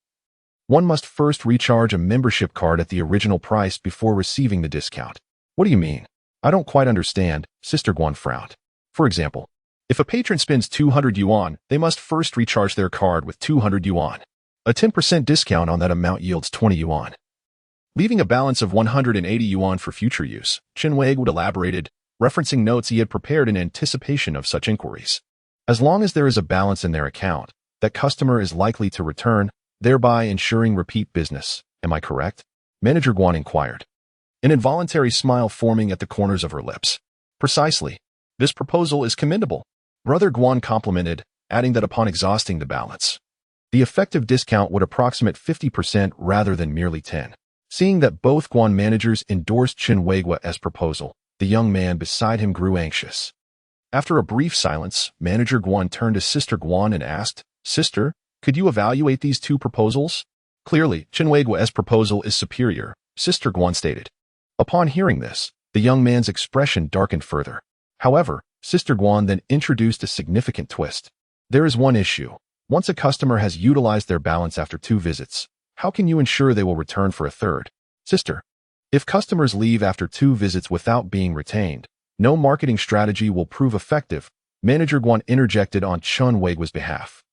S1: one must first recharge a membership card at the original price before receiving the discount. What do you mean? I don't quite understand, Sister Guan frowned. For example, if a patron spends 200 yuan, they must first recharge their card with 200 yuan. A 10% discount on that amount yields 20 yuan, leaving a balance of 180 yuan for future use, Chen Weiguo elaborated, referencing notes he had prepared in anticipation of such inquiries. As long as there is a balance in their account, that customer is likely to return, thereby ensuring repeat business. Am I correct? Manager Guan inquired, an involuntary smile forming at the corners of her lips. Precisely. This proposal is commendable, Brother Guan complimented, adding that upon exhausting the balance, the effective discount would approximate 50% rather than merely 10%. Seeing that both Guan managers endorsed Chen Weiguo's proposal, the young man beside him grew anxious. After a brief silence, Manager Guan turned to Sister Guan and asked, Sister, could you evaluate these 2 proposals? Clearly, Chen Weiguo's proposal is superior, Sister Guan stated. Upon hearing this, the young man's expression darkened further. However, Sister Guan then introduced a significant twist. There is one issue. Once a customer has utilized their balance after 2 visits, how can you ensure they will return for a third? Sister, if customers leave after 2 visits without being retained, no marketing strategy will prove effective, Manager Guan interjected on Chen Weiguo's behalf.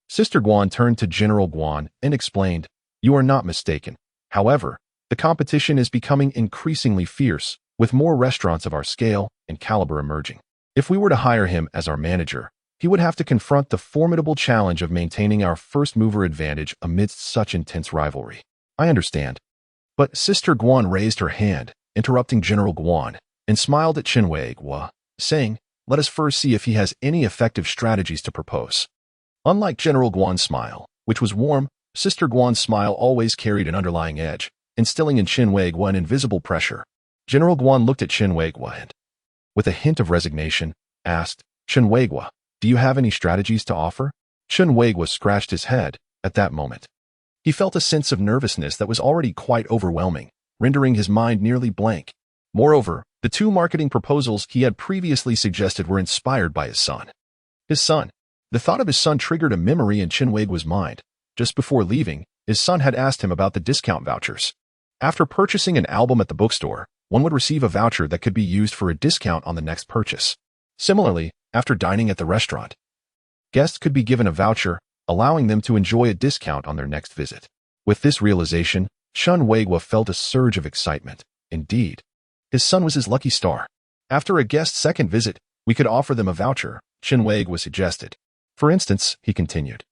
S1: Sister Guan turned to General Guan and explained, You are not mistaken. However, the competition is becoming increasingly fierce, with more restaurants of our scale and caliber emerging. If we were to hire him as our manager, he would have to confront the formidable challenge of maintaining our first-mover advantage amidst such intense rivalry. I understand. But Sister Guan raised her hand, interrupting General Guan, and smiled at Chen Weiguo, saying, Let us first see if he has any effective strategies to propose. Unlike General Guan's smile, which was warm, Sister Guan's smile always carried an underlying edge, instilling in Chen Weiguo an invisible pressure. General Guan looked at Chen Weiguo and, with a hint of resignation, asked, Chen Weiguo, do you have any strategies to offer? Chen Weiguo scratched his head at that moment. He felt a sense of nervousness that was already quite overwhelming, rendering his mind nearly blank. Moreover, the 2 marketing proposals he had previously suggested were inspired by his son. His son. The thought of his son triggered a memory in Chen Weiguo's mind. Just before leaving, his son had asked him about the discount vouchers. After purchasing an album at the bookstore, one would receive a voucher that could be used for a discount on the next purchase. Similarly, after dining at the restaurant, guests could be given a voucher, allowing them to enjoy a discount on their next visit. With this realization, Chen Weiguo felt a surge of excitement. Indeed, his son was his lucky star. After a guest's second visit, we could offer them a voucher, Chen Weiguo suggested. For instance, he continued,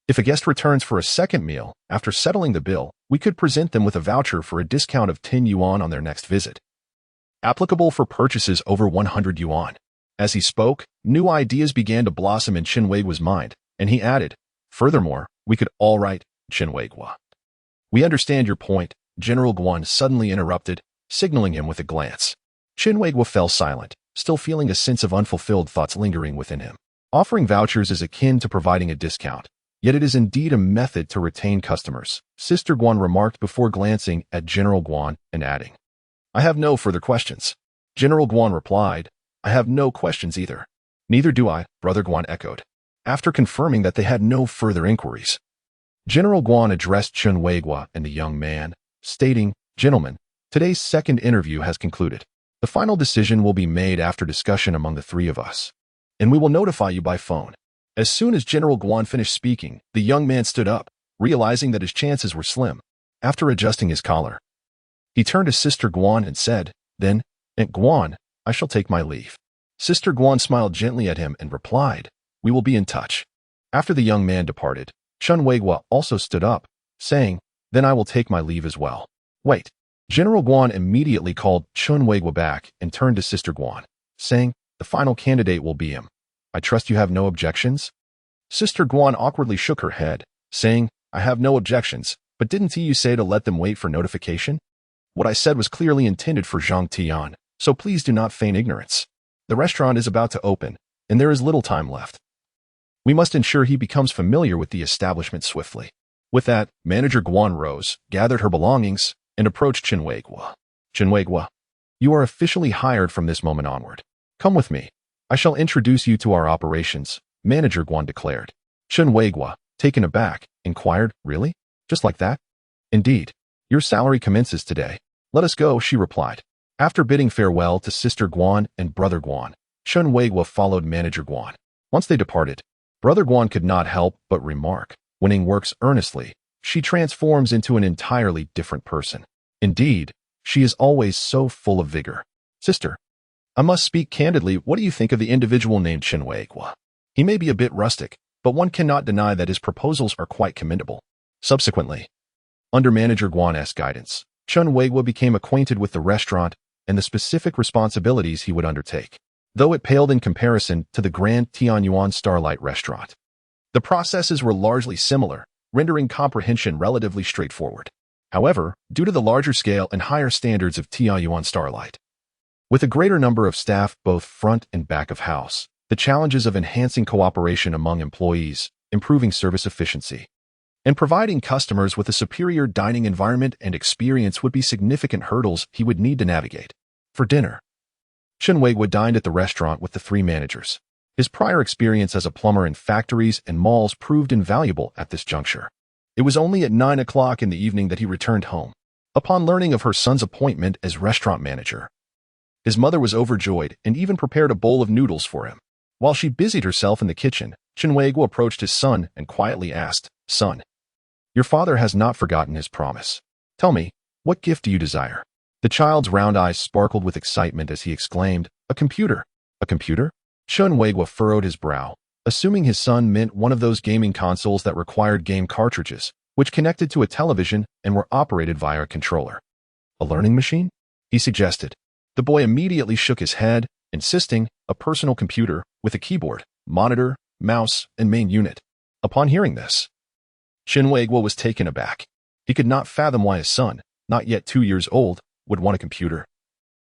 S1: if a guest returns for a second meal, after settling the bill, we could present them with a voucher for a discount of 10 yuan on their next visit, applicable for purchases over 100 yuan. As he spoke, new ideas began to blossom in Chen Weiguo's mind, and he added, furthermore, we could all write, Chen Weiguo. We understand your point, General Guan suddenly interrupted, signaling him with a glance. Chen Weiguo fell silent, still feeling a sense of unfulfilled thoughts lingering within him. Offering vouchers is akin to providing a discount, yet it is indeed a method to retain customers, Sister Guan remarked before glancing at General Guan and adding, "I have no further questions." General Guan replied, "I have no questions either." "Neither do I," Brother Guan echoed. After confirming that they had no further inquiries, General Guan addressed Chen Weiguo and the young man, stating, "Gentlemen, today's second interview has concluded. The final decision will be made after discussion among the three of us, and we will notify you by phone." As soon as General Guan finished speaking, the young man stood up, realizing that his chances were slim. After adjusting his collar, he turned to Sister Guan and said, "Then, Aunt Guan, I shall take my leave." Sister Guan smiled gently at him and replied, "We will be in touch." After the young man departed, Chen Weiguo also stood up, saying, "Then I will take my leave as well." "Wait." General Guan immediately called Chen Weiguo back and turned to Sister Guan, saying, "The final candidate will be him. I trust you have no objections?" Sister Guan awkwardly shook her head, saying, "I have no objections, but didn't you say to let them wait for notification? What I said was clearly intended for Zhang Tian, so please do not feign ignorance. The restaurant is about to open, and there is little time left. We must ensure he becomes familiar with the establishment swiftly." With that, Manager Guan rose, gathered her belongings, and approached Chen Weiguo. "Chen Weiguo, you are officially hired from this moment onward. Come with me. I shall introduce you to our operations," Manager Guan declared. Chen Weiguo, taken aback, inquired, "Really? Just like that?" "Indeed. Your salary commences today. Let us go," she replied. After bidding farewell to Sister Guan and Brother Guan, Chen Weiguo followed Manager Guan. Once they departed, Brother Guan could not help but remark, "When Ning works earnestly, she transforms into an entirely different person. Indeed, she is always so full of vigor." "Sister, I must speak candidly. What do you think of the individual named Chen Weiguo? He may be a bit rustic, but one cannot deny that his proposals are quite commendable." Subsequently, under Manager Guan's guidance, Chen Weiguo became acquainted with the restaurant and the specific responsibilities he would undertake, though it paled in comparison to the Grand Tianyuan Starlight restaurant. The processes were largely similar, rendering comprehension relatively straightforward. However, due to the larger scale and higher standards of Tianyuan Starlight, with a greater number of staff both front and back of house, the challenges of enhancing cooperation among employees, improving service efficiency, and providing customers with a superior dining environment and experience would be significant hurdles he would need to navigate. For dinner, Chen Weiguo dined at the restaurant with the three managers. His prior experience as a plumber in factories and malls proved invaluable at this juncture. It was only at 9 o'clock in the evening that he returned home. Upon learning of her son's appointment as restaurant manager, his mother was overjoyed and even prepared a bowl of noodles for him. While she busied herself in the kitchen, Chen Weiguo approached his son and quietly asked, "Son, your father has not forgotten his promise. Tell me, what gift do you desire?" The child's round eyes sparkled with excitement as he exclaimed, "A computer." "A computer?" Chen Weiguo furrowed his brow, assuming his son meant one of those gaming consoles that required game cartridges, which connected to a television and were operated via a controller. "A learning machine?" he suggested. The boy immediately shook his head, insisting, "A personal computer with a keyboard, monitor, mouse, and main unit." Upon hearing this, Chen Weiguo was taken aback. He could not fathom why his son, not yet 2 years old, would want a computer,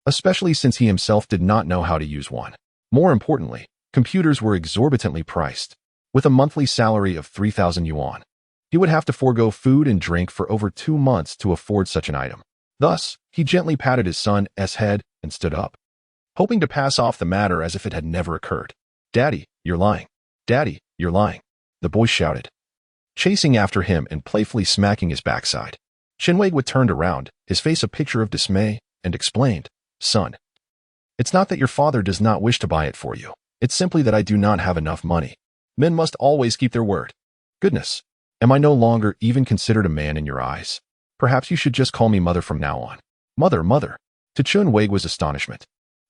S1: especially since he himself did not know how to use one. More importantly, computers were exorbitantly priced. With a monthly salary of 3,000 yuan, he would have to forego food and drink for over 2 months to afford such an item. Thus, he gently patted his son's head and stood up, hoping to pass off the matter as if it had never occurred. "Daddy, you're lying. Daddy, you're lying," the boy shouted, chasing after him and playfully smacking his backside. Chen Weiguo turned around, his face a picture of dismay, and explained, "Son, it's not that your father does not wish to buy it for you. It's simply that I do not have enough money. Men must always keep their word." "Goodness, am I no longer even considered a man in your eyes? Perhaps you should just call me mother from now on." "Mother, mother." To Chen Weiguo's astonishment,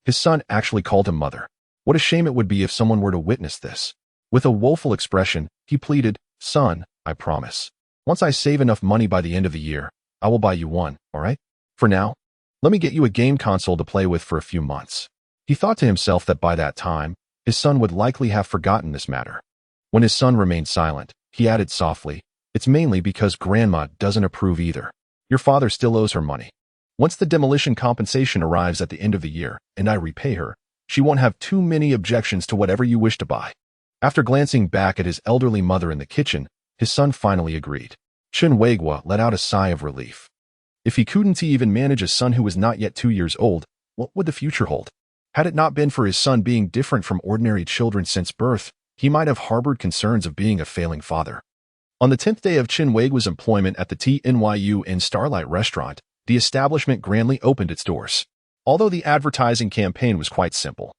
S1: his son actually called him mother. What a shame it would be if someone were to witness this. With a woeful expression, he pleaded, "Son, I promise. Once I save enough money by the end of the year, I will buy you one, all right? For now, let me get you a game console to play with for a few months." He thought to himself that by that time, his son would likely have forgotten this matter. When his son remained silent, he added softly, "It's mainly because grandma doesn't approve either. Your father still owes her money." Once the demolition compensation arrives at the end of the year, and I repay her, she won't have too many objections to whatever you wish to buy. After glancing back at his elderly mother in the kitchen, his son finally agreed. Chen Weiguo let out a sigh of relief. If he couldn't even manage a son who was not yet 2 years old, what would the future hold? Had it not been for his son being different from ordinary children since birth, he might have harbored concerns of being a failing father. On the 10th day of Chen Weiguo's employment at the TNYU in Starlight restaurant, the establishment grandly opened its doors. Although the advertising campaign was quite simple,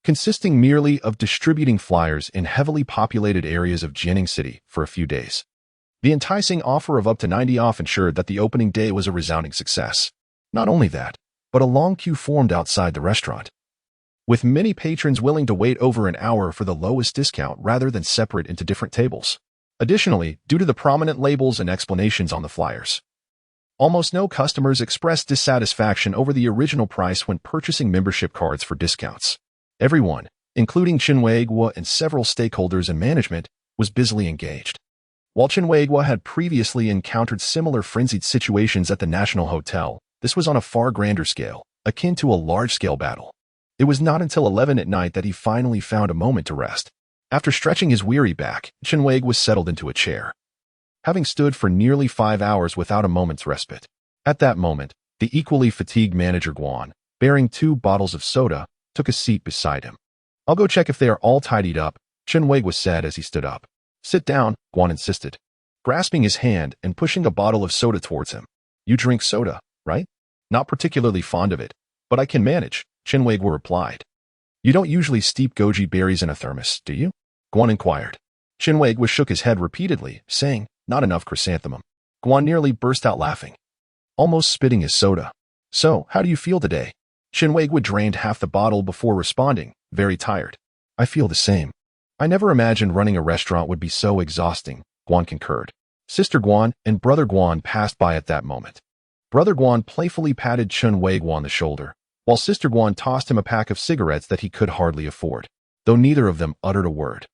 S1: consisting merely of distributing flyers in heavily populated areas of Jianing City for a few days. The enticing offer of up to 90 off ensured that the opening day was a resounding success. Not only that, but a long queue formed outside the restaurant, with many patrons willing to wait over an hour for the lowest discount rather than separate into different tables. Additionally, due to the prominent labels and explanations on the flyers, almost no customers expressed dissatisfaction over the original price when purchasing membership cards for discounts. Everyone, including Chen Weiguo and several stakeholders and management, was busily engaged. While Chen Weiguo had previously encountered similar frenzied situations at the National Hotel, this was on a far grander scale, akin to a large-scale battle. It was not until 11 at night that he finally found a moment to rest. After stretching his weary back, Chen Weiguo was settled into a chair, having stood for nearly 5 hours without a moment's respite. At that moment, the equally fatigued manager Guan, bearing 2 bottles of soda, took a seat beside him. "I'll go check if they are all tidied up," Chen Weiguo said as he stood up. "Sit down," Guan insisted, grasping his hand and pushing a bottle of soda towards him. "You drink soda, right?" "Not particularly fond of it, but I can manage," Chen Weiguo replied. "You don't usually steep goji berries in a thermos, do you?" Guan inquired. Chen Weiguo shook his head repeatedly, saying, "Not enough chrysanthemum." Guan nearly burst out laughing, almost spitting his soda. "So, how do you feel today?" Chen Weiguo drained half the bottle before responding, "Very tired." "I feel the same. I never imagined running a restaurant would be so exhausting," Guan concurred. Sister Guan and Brother Guan passed by at that moment. Brother Guan playfully patted Chen Weiguo on the shoulder, while Sister Guan tossed him a pack of cigarettes that he could hardly afford, though neither of them uttered a word.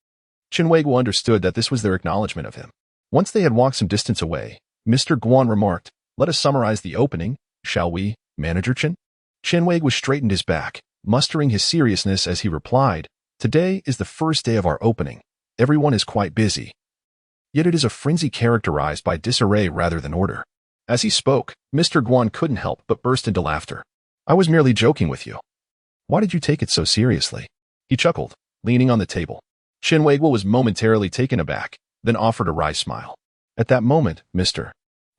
S1: Chen Weiguo understood that this was their acknowledgement of him. Once they had walked some distance away, Mr. Guan remarked, "Let us summarize the opening, shall we, Manager Chen?" Chen Weiguo straightened his back, mustering his seriousness as he replied, "Today is the first day of our opening. Everyone is quite busy. Yet it is a frenzy characterized by disarray rather than order." As he spoke, Mr. Guan couldn't help but burst into laughter. "I was merely joking with you. Why did you take it so seriously?" He chuckled, leaning on the table. Chen Weiguo was momentarily taken aback, then offered a wry smile. At that moment, Mr.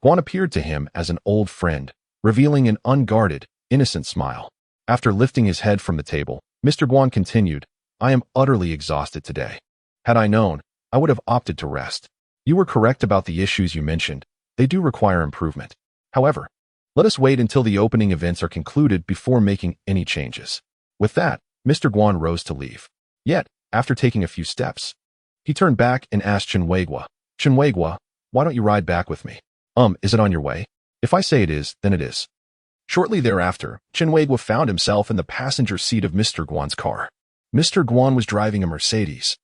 S1: Guan appeared to him as an old friend, revealing an unguarded, innocent smile. After lifting his head from the table, Mr. Guan continued, "I am utterly exhausted today. Had I known, I would have opted to rest. You were correct about the issues you mentioned. They do require improvement. However, let us wait until the opening events are concluded before making any changes." With that, Mr. Guan rose to leave. Yet, after taking a few steps, he turned back and asked Chen Weiguo, "Chen Weiguo, why don't you ride back with me?" Is it on your way?" "If I say it is, then it is." Shortly thereafter, Chen Weiguo found himself in the passenger seat of Mr. Guan's car. Mr. Guan was driving a Mercedes,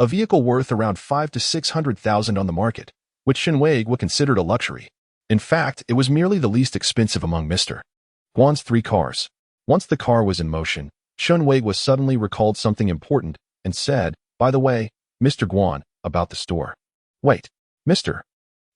S1: a vehicle worth around 500,000 to 600,000 on the market, which Chen Weiguo considered a luxury. In fact, it was merely the least expensive among Mr. Guan's 3 cars. Once the car was in motion, Chen Weiguo suddenly recalled something important and said, "By the way, Mr. Guan, about the store." "Wait." Mr.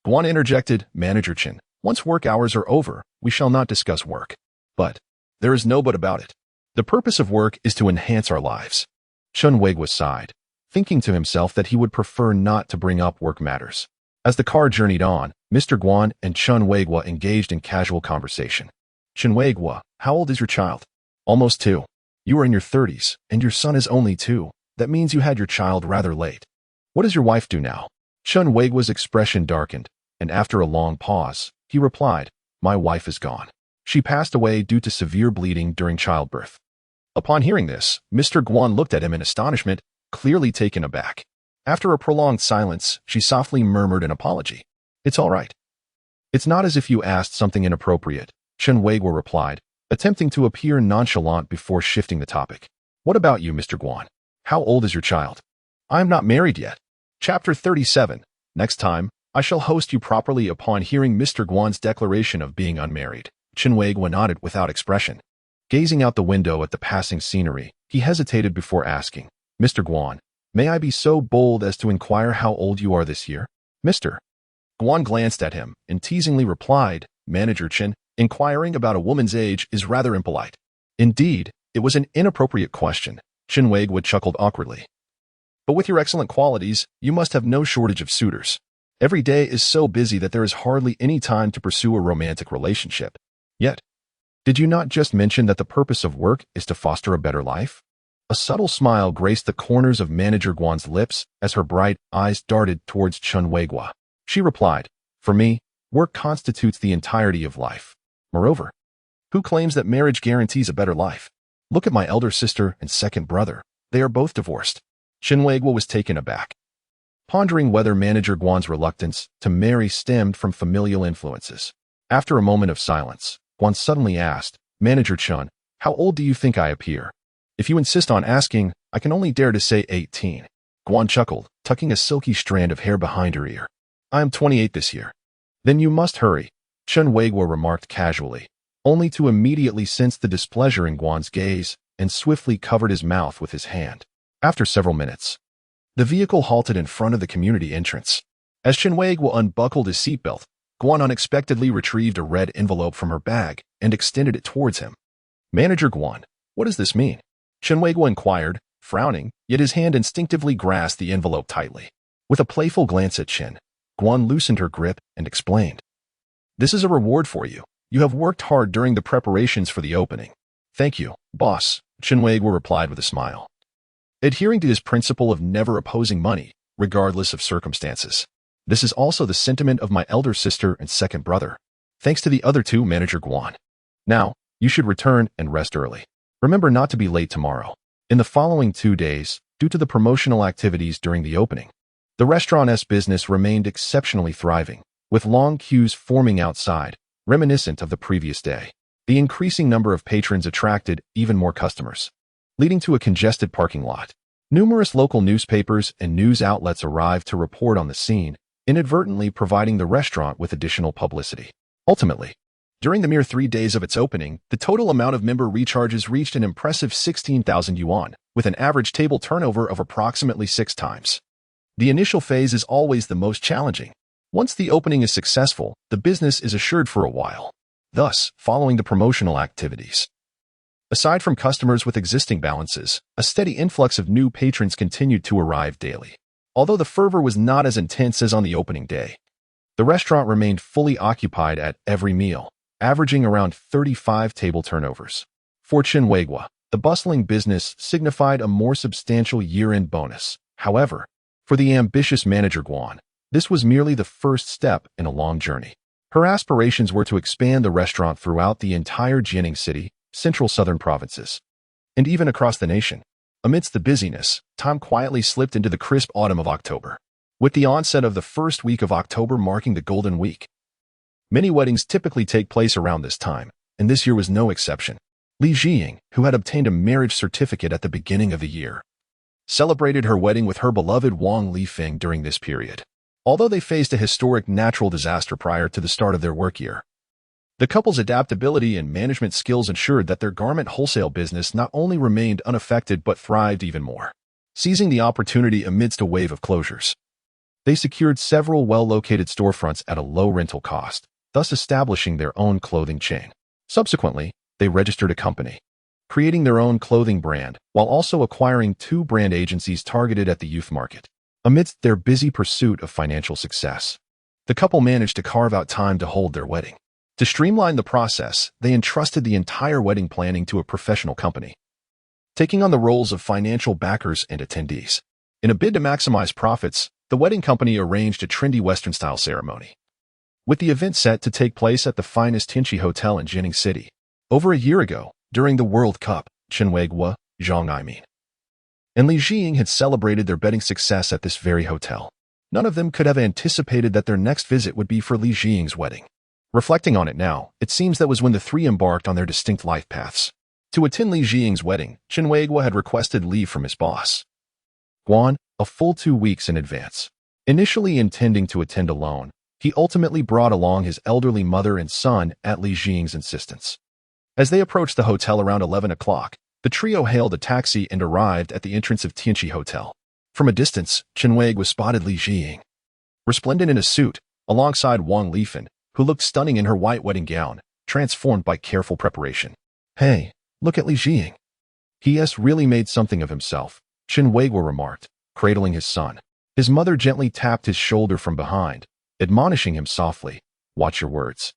S1: Guan interjected, "Manager Chen, once work hours are over, we shall not discuss work." "But there is no but about it. The purpose of work is to enhance our lives." Chen Weiguo sighed, thinking to himself that he would prefer not to bring up work matters. As the car journeyed on, Mr. Guan and Chen Weiguo engaged in casual conversation. "Chen Weiguo, how old is your child?" "Almost 2. You are in your 30s, and your son is only 2. That means you had your child rather late. What does your wife do now?" Chen Weiguo's expression darkened, and after a long pause, he replied, "My wife is gone. She passed away due to severe bleeding during childbirth." Upon hearing this, Mr. Guan looked at him in astonishment, clearly taken aback. After a prolonged silence, she softly murmured an apology. "It's all right." "It's not as if you asked something inappropriate," Chen Weiguo replied, attempting to appear nonchalant before shifting the topic. "What about you, Mr. Guan? How old is your child?" "I am not married yet." Chapter 37. Next time, I shall host you properly upon hearing Mr. Guan's declaration of being unmarried. Chen Weiguo nodded without expression. Gazing out the window at the passing scenery, he hesitated before asking, Mr. Guan, may I be so bold as to inquire how old you are this year? Mr. Guan glanced at him and teasingly replied, Manager Chen, inquiring about a woman's age is rather impolite. Indeed, it was an inappropriate question. Chen Weiguo chuckled awkwardly. But with your excellent qualities, you must have no shortage of suitors. Every day is so busy that there is hardly any time to pursue a romantic relationship. Yet, did you not just mention that the purpose of work is to foster a better life? A subtle smile graced the corners of Manager Guan's lips as her bright eyes darted towards Chen Weiguo. She replied, For me, work constitutes the entirety of life. Moreover, who claims that marriage guarantees a better life? Look at my elder sister and second brother. They are both divorced. Chen Weiguo was taken aback, pondering whether Manager Guan's reluctance to marry stemmed from familial influences. After a moment of silence, Guan suddenly asked, Manager Chen, how old do you think I appear? If you insist on asking, I can only dare to say 18. Guan chuckled, tucking a silky strand of hair behind her ear. I am 28 this year. Then you must hurry, Chen Weiguo remarked casually, only to immediately sense the displeasure in Guan's gaze and swiftly covered his mouth with his hand. After several minutes, the vehicle halted in front of the community entrance. As Chen Weiguo unbuckled his seatbelt, Guan unexpectedly retrieved a red envelope from her bag and extended it towards him. Manager Guan, what does this mean? Chen Weiguo inquired, frowning, yet his hand instinctively grasped the envelope tightly. With a playful glance at Chen, Guan loosened her grip and explained. This is a reward for you. You have worked hard during the preparations for the opening. Thank you, boss, Chen Weiguo replied with a smile. Adhering to his principle of never opposing money, regardless of circumstances. This is also the sentiment of my elder sister and second brother. Thanks to the other two, Manager Guan. Now, you should return and rest early. Remember not to be late tomorrow. In the following 2 days, due to the promotional activities during the opening, the restaurant's business remained exceptionally thriving, with long queues forming outside, reminiscent of the previous day. The increasing number of patrons attracted even more customers, leading to a congested parking lot. Numerous local newspapers and news outlets arrived to report on the scene, inadvertently providing the restaurant with additional publicity. Ultimately, during the mere 3 days of its opening, the total amount of member recharges reached an impressive 16,000 yuan, with an average table turnover of approximately 6 times. The initial phase is always the most challenging. Once the opening is successful, the business is assured for a while. Thus, following the promotional activities, aside from customers with existing balances, a steady influx of new patrons continued to arrive daily. Although the fervor was not as intense as on the opening day, the restaurant remained fully occupied at every meal, averaging around 35 table turnovers. For Chen Weiguo, the bustling business signified a more substantial year-end bonus. However, for the ambitious Manager Guan, this was merely the first step in a long journey. Her aspirations were to expand the restaurant throughout the entire Jiangning City, central southern provinces, and even across the nation. Amidst the busyness, time quietly slipped into the crisp autumn of October, with the onset of the first week of October marking the Golden Week. Many weddings typically take place around this time, and this year was no exception. Li Jiying, who had obtained a marriage certificate at the beginning of the year, celebrated her wedding with her beloved Wang Lifeng during this period. Although they faced a historic natural disaster prior to the start of their work year, the couple's adaptability and management skills ensured that their garment wholesale business not only remained unaffected but thrived even more. Seizing the opportunity amidst a wave of closures, they secured several well-located storefronts at a low rental cost, thus establishing their own clothing chain. Subsequently, they registered a company, creating their own clothing brand, while also acquiring 2 brand agencies targeted at the youth market. Amidst their busy pursuit of financial success, the couple managed to carve out time to hold their wedding. To streamline the process, they entrusted the entire wedding planning to a professional company, taking on the roles of financial backers and attendees. In a bid to maximize profits, the wedding company arranged a trendy Western-style ceremony, with the event set to take place at the finest Tianqi Hotel in Jiangning City. Over a year ago, during the World Cup, Chen Weiguo, and Li Jiying had celebrated their betting success at this very hotel. None of them could have anticipated that their next visit would be for Li Jiying's wedding. Reflecting on it now, it seems that was when the three embarked on their distinct life paths. To attend Li Jiying's wedding, Chen Weiguo had requested leave from his boss, Guan, a full 2 weeks in advance. Initially intending to attend alone, He ultimately brought along his elderly mother and son at Li Jing's insistence. As they approached the hotel around 11 o'clock, the trio hailed a taxi and arrived at the entrance of Tianqi Hotel. From a distance, Chen Weiguo spotted Li Jing, resplendent in a suit, alongside Wang Lifan, who looked stunning in her white wedding gown, transformed by careful preparation. "Hey, look at Li Jing. He has really made something of himself," Chen Weiguo remarked, cradling his son. His mother gently tapped his shoulder from behind, admonishing him softly, "Watch your words,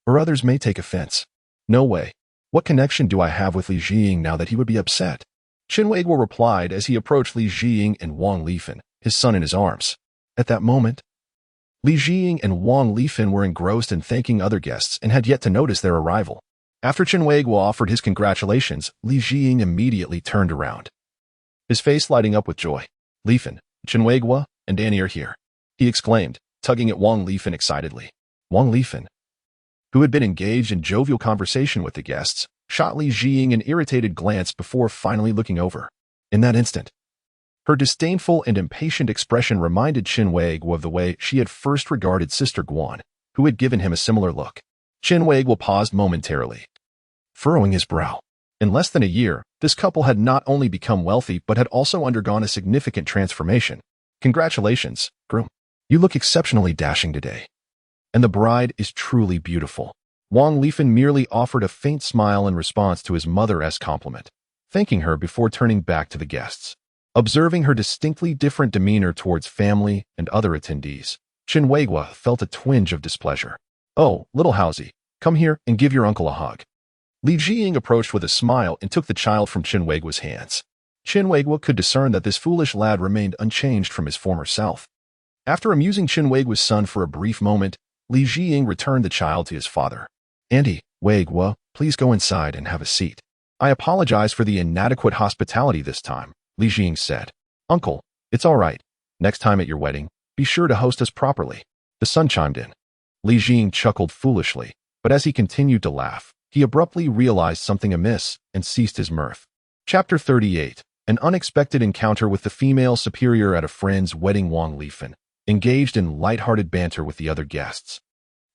S1: or others may take offense." "No way. What connection do I have with Li Jing now that he would be upset?" Chen Weiguo replied as he approached Li Jing and Wang Lifan, his son in his arms. At that moment, Li Jing and Wang Lifan were engrossed in thanking other guests and had yet to notice their arrival. After Chen Weiguo offered his congratulations, Li Jing immediately turned around, his face lighting up with joy. "Lifan, Chen Weiguo, and Danny are here," he exclaimed, tugging at Wang Lifan excitedly. Wang Lifan, who had been engaged in jovial conversation with the guests, shot Li Jing an irritated glance before finally looking over. In that instant, her disdainful and impatient expression reminded Chen Weiguo of the way she had first regarded Sister Guan, who had given him a similar look. Chen Weiguo paused momentarily, furrowing his brow. In less than a year, this couple had not only become wealthy but had also undergone a significant transformation. "Congratulations, groom. You look exceptionally dashing today. And the bride is truly beautiful." Wang Lifan merely offered a faint smile in response to his mother's compliment, thanking her before turning back to the guests. Observing her distinctly different demeanor towards family and other attendees, Chen Weiguo felt a twinge of displeasure. "Oh, little Haozi, come here and give your uncle a hug." Li Jing approached with a smile and took the child from Chen Weiguo's hands. Chen Weiguo could discern that this foolish lad remained unchanged from his former self. After amusing Chen Weiguo's son for a brief moment, Li Jing returned the child to his father. "Auntie, Weiguo, please go inside and have a seat. I apologize for the inadequate hospitality this time," Li Jing said. "Uncle, it's all right. Next time at your wedding, be sure to host us properly," the son chimed in. Li Jing chuckled foolishly, but as he continued to laugh, he abruptly realized something amiss and ceased his mirth. Chapter 38. An unexpected encounter with the female superior at a friend's wedding. Wang Lifan, engaged in light-hearted banter with the other guests,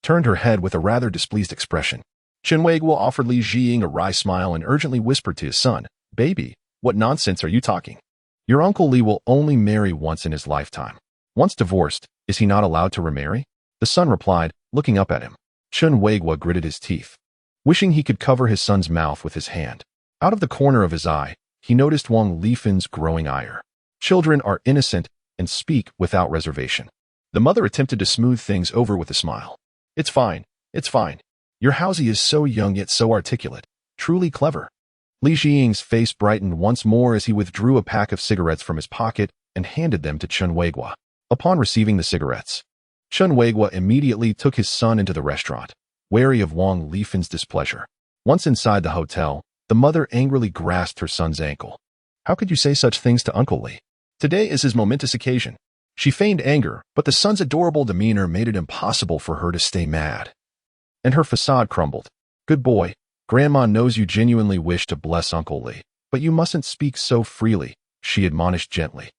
S1: turned her head with a rather displeased expression. Chen Weiguo offered Li Jing a wry smile and urgently whispered to his son, "Baby, what nonsense are you talking? Your Uncle Li will only marry once in his lifetime. Once divorced, is he not allowed to remarry?" The son replied, looking up at him. Chen Weiguo gritted his teeth, wishing he could cover his son's mouth with his hand. Out of the corner of his eye, he noticed Wang Lifan's growing ire. Children are innocent and speak without reservation. The mother attempted to smooth things over with a smile. It's fine. Your Haozi is so young yet so articulate. Truly clever." Li Jing's face brightened once more as he withdrew a pack of cigarettes from his pocket and handed them to Chen Weiguo. Upon receiving the cigarettes, Chen Weiguo immediately took his son into the restaurant, wary of Wang Lifan's displeasure. Once inside the hotel, the mother angrily grasped her son's ankle. "How could you say such things to Uncle Li? Today is his momentous occasion." She feigned anger, but the son's adorable demeanor made it impossible for her to stay mad, and her facade crumbled. "Good boy. Grandma knows you genuinely wish to bless Uncle Li, but you mustn't speak so freely," she admonished gently.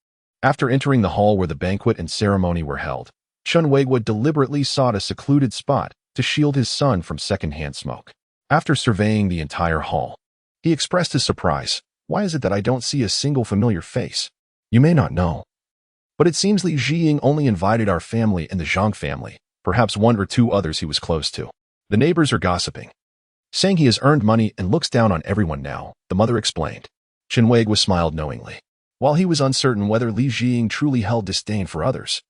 S1: After entering the hall where the banquet and ceremony were held, Chen Weiguo deliberately sought a secluded spot to shield his son from secondhand smoke. After surveying the entire hall, he expressed his surprise. "Why is it that I don't see a single familiar face? You may not know, but it seems Li Jing only invited our family and the Zhang family, perhaps one or two others he was close to. The neighbors are gossiping, saying he has earned money and looks down on everyone now," the mother explained. Chen Weiguo smiled knowingly. While he was uncertain whether Li Jing truly held disdain for others,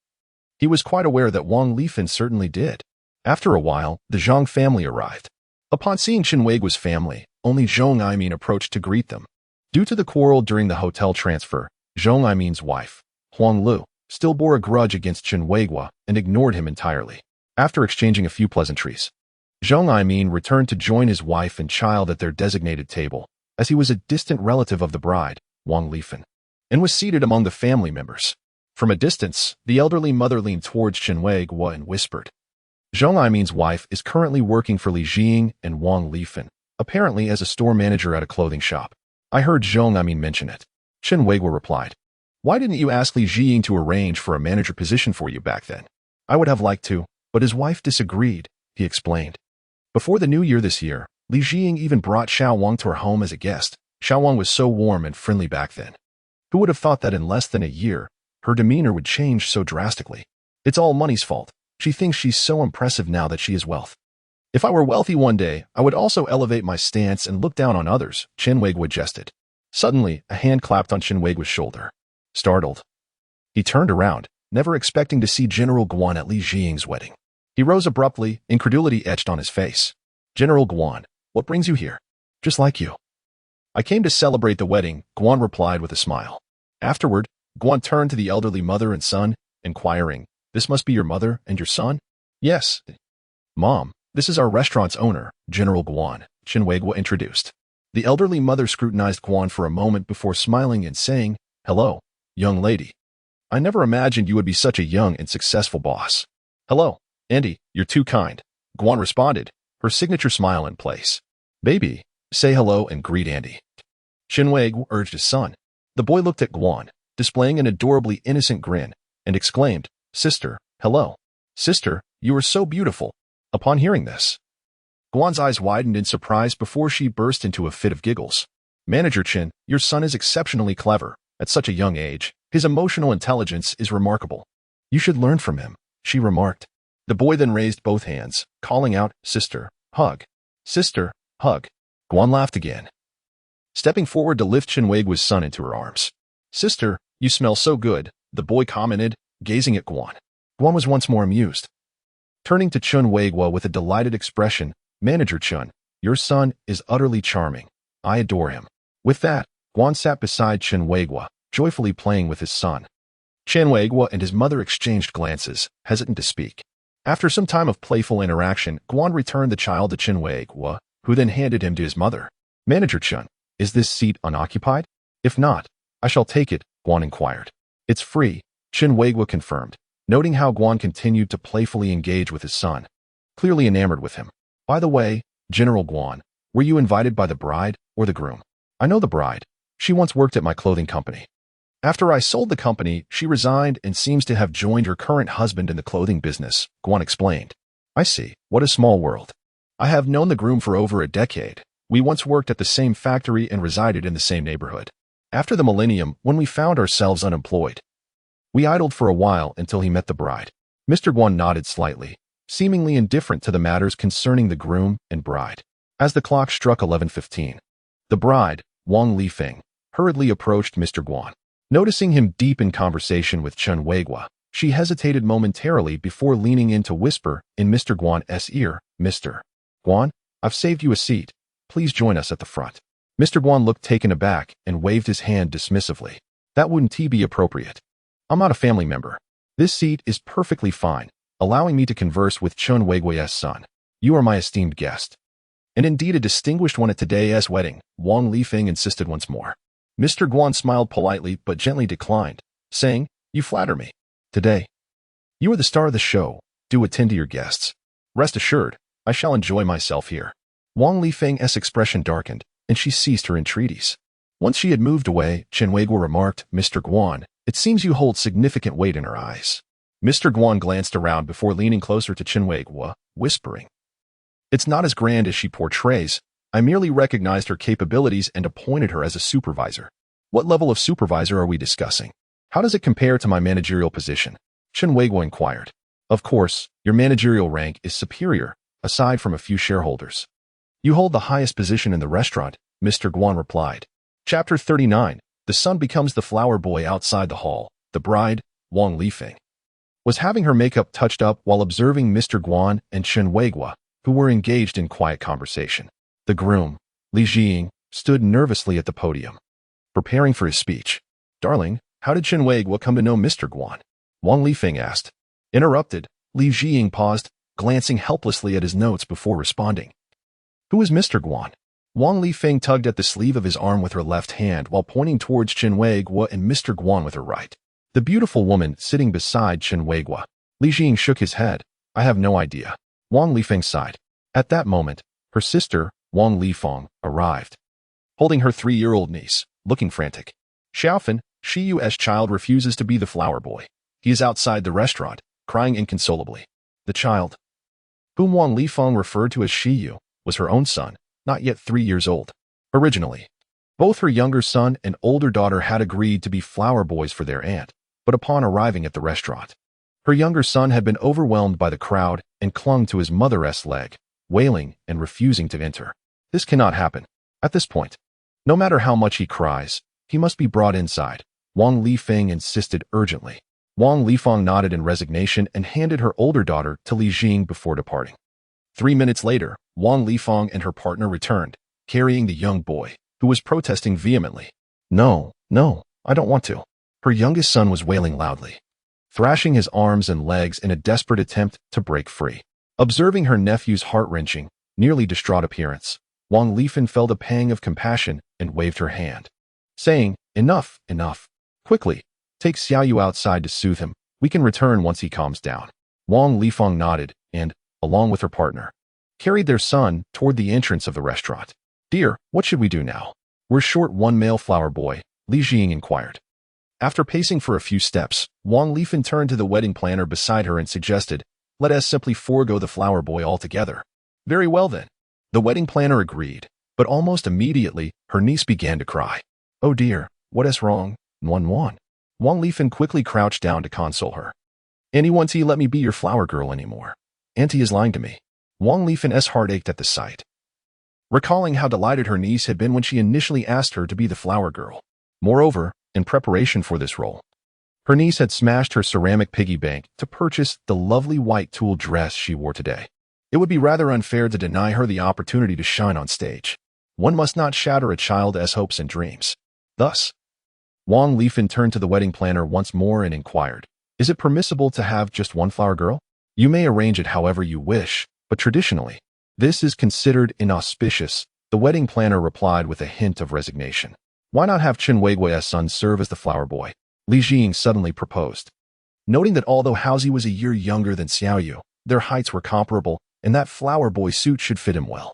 S1: he was quite aware that Wang Lifan certainly did. After a while, the Zhang family arrived. Upon seeing Chen Weiguo's family, only Zhong Aimin approached to greet them. Due to the quarrel during the hotel transfer, Zhong Aimin's wife, Huang Lu, still bore a grudge against Chen Weiguo and ignored him entirely. After exchanging a few pleasantries, Zhong Aimin returned to join his wife and child at their designated table, as he was a distant relative of the bride, Wang Lifan, and was seated among the family members. From a distance, the elderly mother leaned towards Chen Weiguo and whispered, "Zhong Aimin's wife is currently working for Li Jing and Wang Lifan, apparently as a store manager at a clothing shop. I heard Zhong Aimin mention it." Chen Weiguo replied, "Why didn't you ask Li Jing to arrange for a manager position for you back then? I would have liked to." But his wife disagreed, he explained. Before the new year this year, Li Jiying even brought Xiao Wang to her home as a guest. Xiao Wang was so warm and friendly back then. Who would have thought that in less than a year, her demeanor would change so drastically? It's all money's fault. She thinks she's so impressive now that she has wealth. If I were wealthy one day, I would also elevate my stance and look down on others, Chen Weiguo jested. Suddenly, a hand clapped on Chen Weiguo's shoulder. Startled, he turned around, never expecting to see General Guan at Li Jiying's wedding. He rose abruptly, incredulity etched on his face. General Guan, what brings you here? Just like you. I came to celebrate the wedding, Guan replied with a smile. Afterward, Guan turned to the elderly mother and son, inquiring, this must be your mother and your son? Yes. Mom, this is our restaurant's owner, General Guan, Chen Weiguo introduced. The elderly mother scrutinized Guan for a moment before smiling and saying, hello, young lady. I never imagined you would be such a young and successful boss. Hello, Andy, you're too kind, Guan responded, her signature smile in place. Baby, say hello and greet Andy. Chen Weiguo urged his son. The boy looked at Guan, displaying an adorably innocent grin, and exclaimed, Sister, hello. Sister, you are so beautiful. Upon hearing this, Guan's eyes widened in surprise before she burst into a fit of giggles. Manager Chen, your son is exceptionally clever. At such a young age, his emotional intelligence is remarkable. You should learn from him, she remarked. The boy then raised both hands, calling out, Sister, hug. Sister, hug. Guan laughed again, stepping forward to lift Chen Weiguo's son into her arms. Sister, you smell so good, the boy commented, gazing at Guan. Guan was once more amused. Turning to Chen Weiguo with a delighted expression, Manager Chen, your son is utterly charming. I adore him. With that, Guan sat beside Chen Weiguo, joyfully playing with his son. Chen Weiguo and his mother exchanged glances, hesitant to speak. After some time of playful interaction, Guan returned the child to Chen Weiguo, who then handed him to his mother. Manager Chen, is this seat unoccupied? If not, I shall take it, Guan inquired. It's free, Chen Weiguo confirmed, noting how Guan continued to playfully engage with his son, clearly enamored with him. By the way, General Guan, were you invited by the bride or the groom? I know the bride. She once worked at my clothing company. After I sold the company, she resigned and seems to have joined her current husband in the clothing business, Guan explained. I see. What a small world. I have known the groom for over a decade. We once worked at the same factory and resided in the same neighborhood. After the millennium, when we found ourselves unemployed, we idled for a while until he met the bride. Mr. Guan nodded slightly, seemingly indifferent to the matters concerning the groom and bride. As the clock struck 11:15, the bride, Wang Lifeng, hurriedly approached Mr. Guan. Noticing him deep in conversation with Chen Weiguo, she hesitated momentarily before leaning in to whisper in Mr. Guan's ear, Mr. Guan, I've saved you a seat. Please join us at the front. Mr. Guan looked taken aback and waved his hand dismissively. That wouldn't be appropriate. I'm not a family member. This seat is perfectly fine, allowing me to converse with Chen Weiguo's son. You are my esteemed guest. And indeed a distinguished one at today's wedding, Wang Lifeng insisted once more. Mr. Guan smiled politely but gently declined, saying, You flatter me. Today, you are the star of the show. Do attend to your guests. Rest assured, I shall enjoy myself here. Wang Lifeng's expression darkened, and she ceased her entreaties. Once she had moved away, Chen Weiguo remarked, Mr. Guan, it seems you hold significant weight in her eyes. Mr. Guan glanced around before leaning closer to Chen Weiguo, whispering, It's not as grand as she portrays. I merely recognized her capabilities and appointed her as a supervisor. What level of supervisor are we discussing? How does it compare to my managerial position? Chen Weiguo inquired. Of course, your managerial rank is superior, aside from a few shareholders. You hold the highest position in the restaurant, Mr. Guan replied. Chapter 39. The son becomes the flower boy outside the hall. The bride, Wang Lifeng, was having her makeup touched up while observing Mr. Guan and Chen Weiguo, who were engaged in quiet conversation. The groom, Li Jiying, stood nervously at the podium, preparing for his speech. Darling, how did Chen Weiguo come to know Mr. Guan? Wang Lifeng asked. Interrupted, Li Jiying paused, glancing helplessly at his notes before responding. Who is Mr. Guan? Wang Lifeng tugged at the sleeve of his arm with her left hand while pointing towards Chen Weiguo and Mr. Guan with her right. The beautiful woman sitting beside Chen Weiguo. Li Jiying shook his head. I have no idea. Wang Lifeng sighed. At that moment, her sister, Wang Lifeng, arrived, holding her 3-year-old niece, looking frantic. Xiaofan, Shiyu's child refuses to be the flower boy. He is outside the restaurant, crying inconsolably. The child, whom Wang Lifeng referred to as Xiyu, was her own son, not yet 3 years old. Originally, both her younger son and older daughter had agreed to be flower boys for their aunt, but upon arriving at the restaurant, her younger son had been overwhelmed by the crowd and clung to his mother's leg, wailing and refusing to enter. This cannot happen. At this point, no matter how much he cries, he must be brought inside, Wang Lifeng insisted urgently. Wang Lifeng nodded in resignation and handed her older daughter to Li Jing before departing. 3 minutes later, Wang Lifeng and her partner returned, carrying the young boy, who was protesting vehemently. No, I don't want to. Her youngest son was wailing loudly, thrashing his arms and legs in a desperate attempt to break free. Observing her nephew's heart-wrenching, nearly distraught appearance, Wang Lifeng felt a pang of compassion and waved her hand, saying, Enough. Quickly, take Xiaohaozi outside to soothe him. We can return once he calms down. Wang Lifeng nodded and, along with her partner, carried their son toward the entrance of the restaurant. Dear, what should we do now? We're short one male flower boy, Li Jing inquired. After pacing for a few steps, Wang Lifeng turned to the wedding planner beside her and suggested, Let us simply forego the flower boy altogether. Very well then. The wedding planner agreed, but almost immediately, her niece began to cry. Oh dear, what is wrong? Wang Lifeng quickly crouched down to console her. Auntie won't let me be your flower girl anymore. Auntie is lying to me. Wang Lifeng's heart ached at the sight, recalling how delighted her niece had been when she initially asked her to be the flower girl. Moreover, in preparation for this role, her niece had smashed her ceramic piggy bank to purchase the lovely white tulle dress she wore today. It would be rather unfair to deny her the opportunity to shine on stage. One must not shatter a child's hopes and dreams. Thus, Wang Lifeng turned to the wedding planner once more and inquired, Is it permissible to have just one flower girl? You may arrange it however you wish, but traditionally, this is considered inauspicious, the wedding planner replied with a hint of resignation. Why not have Chen Weiguo's son serve as the flower boy? Li Jing suddenly proposed. Noting that although Haozi was a year younger than Xiaohaozi, their heights were comparable, and that flower boy suit should fit him well.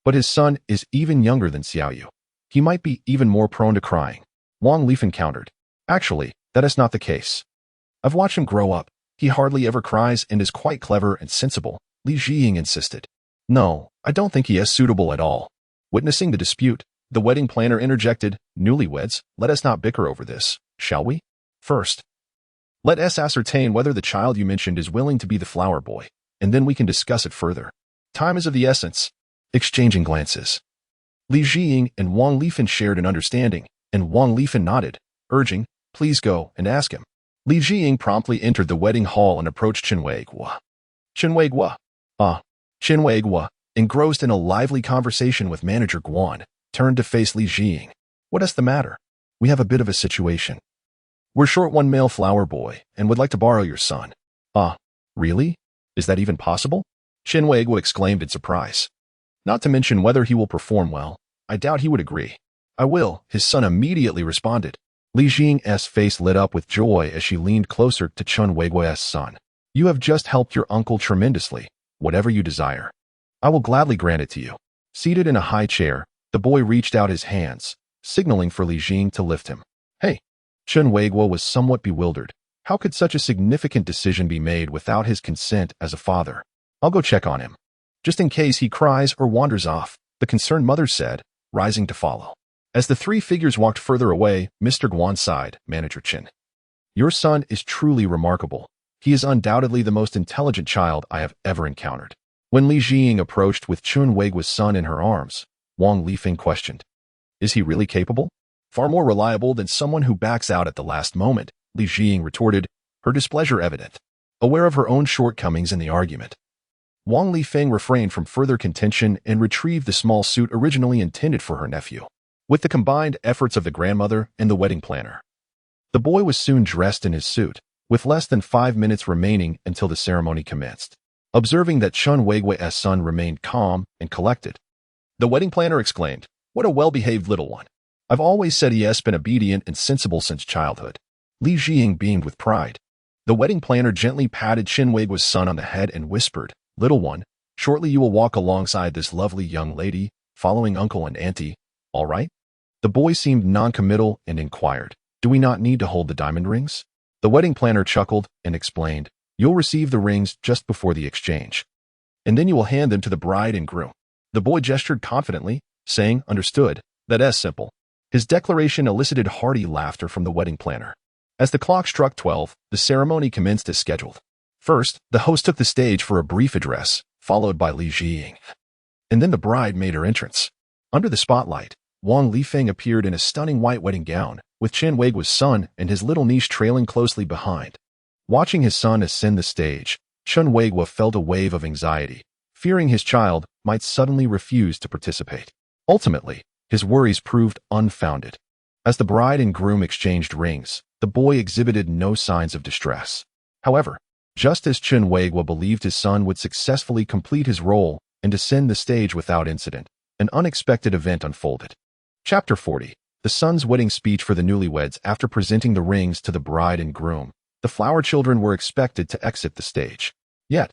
S1: But his son is even younger than Xiaohaozi. He might be even more prone to crying. Wang Lifeng countered. Actually, that is not the case. I've watched him grow up. He hardly ever cries and is quite clever and sensible, Li Jing insisted. No, I don't think he is suitable at all. Witnessing the dispute, the wedding planner interjected, Newlyweds, let us not bicker over this, shall we? First, let us ascertain whether the child you mentioned is willing to be the flower boy, and then we can discuss it further. Time is of the essence. Exchanging glances, Li Jing and Wang Lifeng shared an understanding, and Wang Lifeng nodded, urging, Please go and ask him. Li Jing promptly entered the wedding hall and approached Chen Weiguo. Chen Weiguo, engrossed in a lively conversation with manager Guan, turned to face Li Jing. What is the matter? We have a bit of a situation. We're short one male flower boy and would like to borrow your son. Really? Is that even possible? Chen Weiguo exclaimed in surprise. Not to mention whether he will perform well. I doubt he would agree. I will, his son immediately responded. Li Jing's face lit up with joy as she leaned closer to Chen Weiguo's son. You have just helped your uncle tremendously. Whatever you desire, I will gladly grant it to you. Seated in a high chair, the boy reached out his hands, signaling for Li Jing to lift him. Hey! Chen Weiguo was somewhat bewildered. How could such a significant decision be made without his consent as a father? I'll go check on him. Just in case he cries or wanders off, the concerned mother said, rising to follow. As the three figures walked further away, Mr. Guan sighed, Manager Chen. Your son is truly remarkable. He is undoubtedly the most intelligent child I have ever encountered. When Li Jing approached with Chen Weiguo's son in her arms, Wang Lifeng questioned, Is he really capable? Far more reliable than someone who backs out at the last moment, Li Jing retorted, her displeasure evident. Aware of her own shortcomings in the argument, Wang Lifeng refrained from further contention and retrieved the small suit originally intended for her nephew. With the combined efforts of the grandmother and the wedding planner, the boy was soon dressed in his suit, with less than 5 minutes remaining until the ceremony commenced. Observing that Chen Weiguo's son remained calm and collected, the wedding planner exclaimed, What a well-behaved little one. I've always said he has been obedient and sensible since childhood. Li Jing beamed with pride. The wedding planner gently patted Chen Weiguo's son on the head and whispered, Little one, shortly you will walk alongside this lovely young lady, following uncle and auntie, all right? The boy seemed non-committal and inquired, Do we not need to hold the diamond rings? The wedding planner chuckled and explained, You'll receive the rings just before the exchange, and then you will hand them to the bride and groom." The boy gestured confidently, saying, "Understood. That's simple." His declaration elicited hearty laughter from the wedding planner. As the clock struck 12, the ceremony commenced as scheduled. First, the host took the stage for a brief address, followed by Li Jiying. And then the bride made her entrance. Under the spotlight, Wang Lifeng appeared in a stunning white wedding gown, with Chen Weiguo's son and his little niece trailing closely behind. Watching his son ascend the stage, Chen Weiguo felt a wave of anxiety, fearing his child might suddenly refuse to participate. Ultimately, his worries proved unfounded. As the bride and groom exchanged rings, the boy exhibited no signs of distress. However, just as Chen Weiguo believed his son would successfully complete his role and descend the stage without incident, an unexpected event unfolded. Chapter 40. The son's wedding speech for the newlyweds. After presenting the rings to the bride and groom, the flower children were expected to exit the stage. Yet,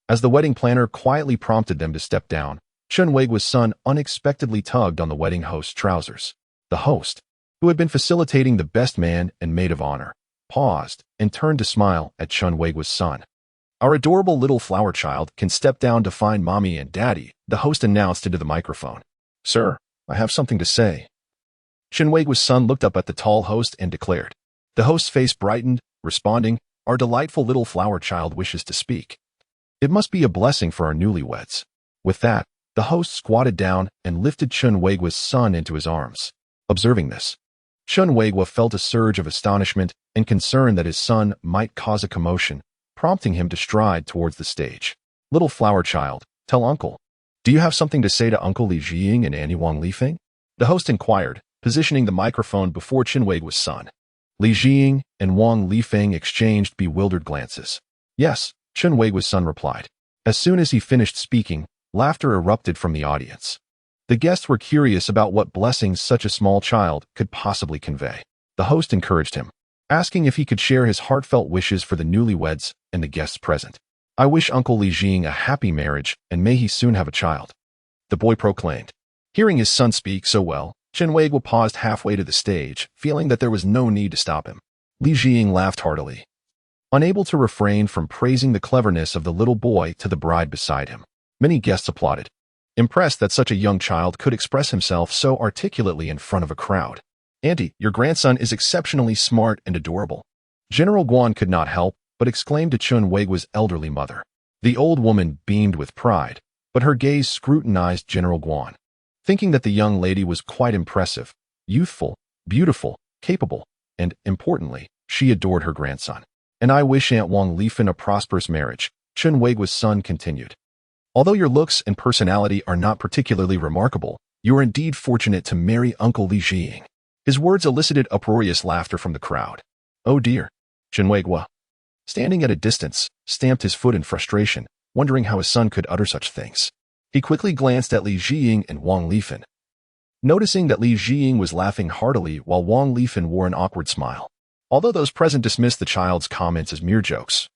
S1: as the wedding planner quietly prompted them to step down, Chen Weiguo's son unexpectedly tugged on the wedding host's trousers. The host, who had been facilitating the best man and maid of honor, paused and turned to smile at Chen Weiguo's son. "Our adorable little flower child can step down to find mommy and daddy," the host announced into the microphone. "Sir, I have something to say." Chen Weiguo's son looked up at the tall host and declared. The host's face brightened, responding, "Our delightful little flower child wishes to speak. It must be a blessing for our newlyweds." With that, the host squatted down and lifted Chen Weiguo's son into his arms. Observing this, Chen Weiguo felt a surge of astonishment and concern that his son might cause a commotion, prompting him to stride towards the stage. "Little flower child, tell uncle. Do you have something to say to Uncle Li Jiying and Auntie Wang Lifeng?" The host inquired, positioning the microphone before Chen Weiguo's son. Li Jiying and Wang Lifeng exchanged bewildered glances. "Yes," Chen Weiguo's son replied. As soon as he finished speaking, laughter erupted from the audience. The guests were curious about what blessings such a small child could possibly convey. The host encouraged him, asking if he could share his heartfelt wishes for the newlyweds and the guests present. "I wish Uncle Li Jiying a happy marriage, and may he soon have a child," the boy proclaimed. Hearing his son speak so well, Chen Weiguo paused halfway to the stage, feeling that there was no need to stop him. Li Jiying laughed heartily, unable to refrain from praising the cleverness of the little boy to the bride beside him. Many guests applauded, impressed that such a young child could express himself so articulately in front of a crowd. "Auntie, your grandson is exceptionally smart and adorable." General Guan could not help but exclaim to Chen Weiguo's elderly mother. The old woman beamed with pride, but her gaze scrutinized General Guan, thinking that the young lady was quite impressive, youthful, beautiful, capable, and, importantly, she adored her grandson. "And I wish Aunt Wang Lifeng a prosperous marriage," Chen Weiguo's son continued. "Although your looks and personality are not particularly remarkable, you are indeed fortunate to marry Uncle Li Jiying." His words elicited uproarious laughter from the crowd. "Oh dear," Chen Weiguo, standing at a distance, stamped his foot in frustration, wondering how his son could utter such things. He quickly glanced at Li Jiying and Wang Lifeng, noticing that Li Jiying was laughing heartily while Wang Lifeng wore an awkward smile. Although those present dismissed the child's comments as mere jokes,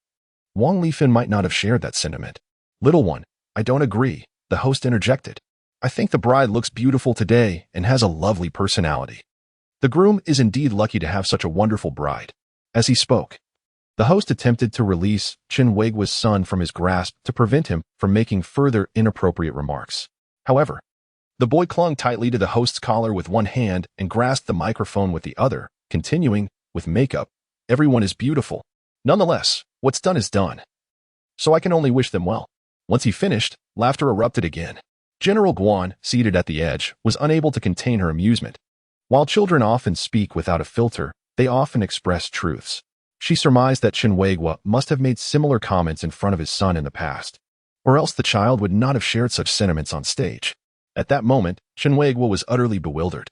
S1: Wang Lifeng might not have shared that sentiment. "Little one, I don't agree," the host interjected. "I think the bride looks beautiful today and has a lovely personality. The groom is indeed lucky to have such a wonderful bride." As he spoke, the host attempted to release Chen Weiguo's son from his grasp to prevent him from making further inappropriate remarks. However, the boy clung tightly to the host's collar with one hand and grasped the microphone with the other, continuing, "With makeup, everyone is beautiful. Nonetheless, what's done is done. So I can only wish them well." Once he finished, laughter erupted again. General Guan, seated at the edge, was unable to contain her amusement. While children often speak without a filter, they often express truths. She surmised that Chen Weiguo must have made similar comments in front of his son in the past, or else the child would not have shared such sentiments on stage. At that moment, Chen Weiguo was utterly bewildered.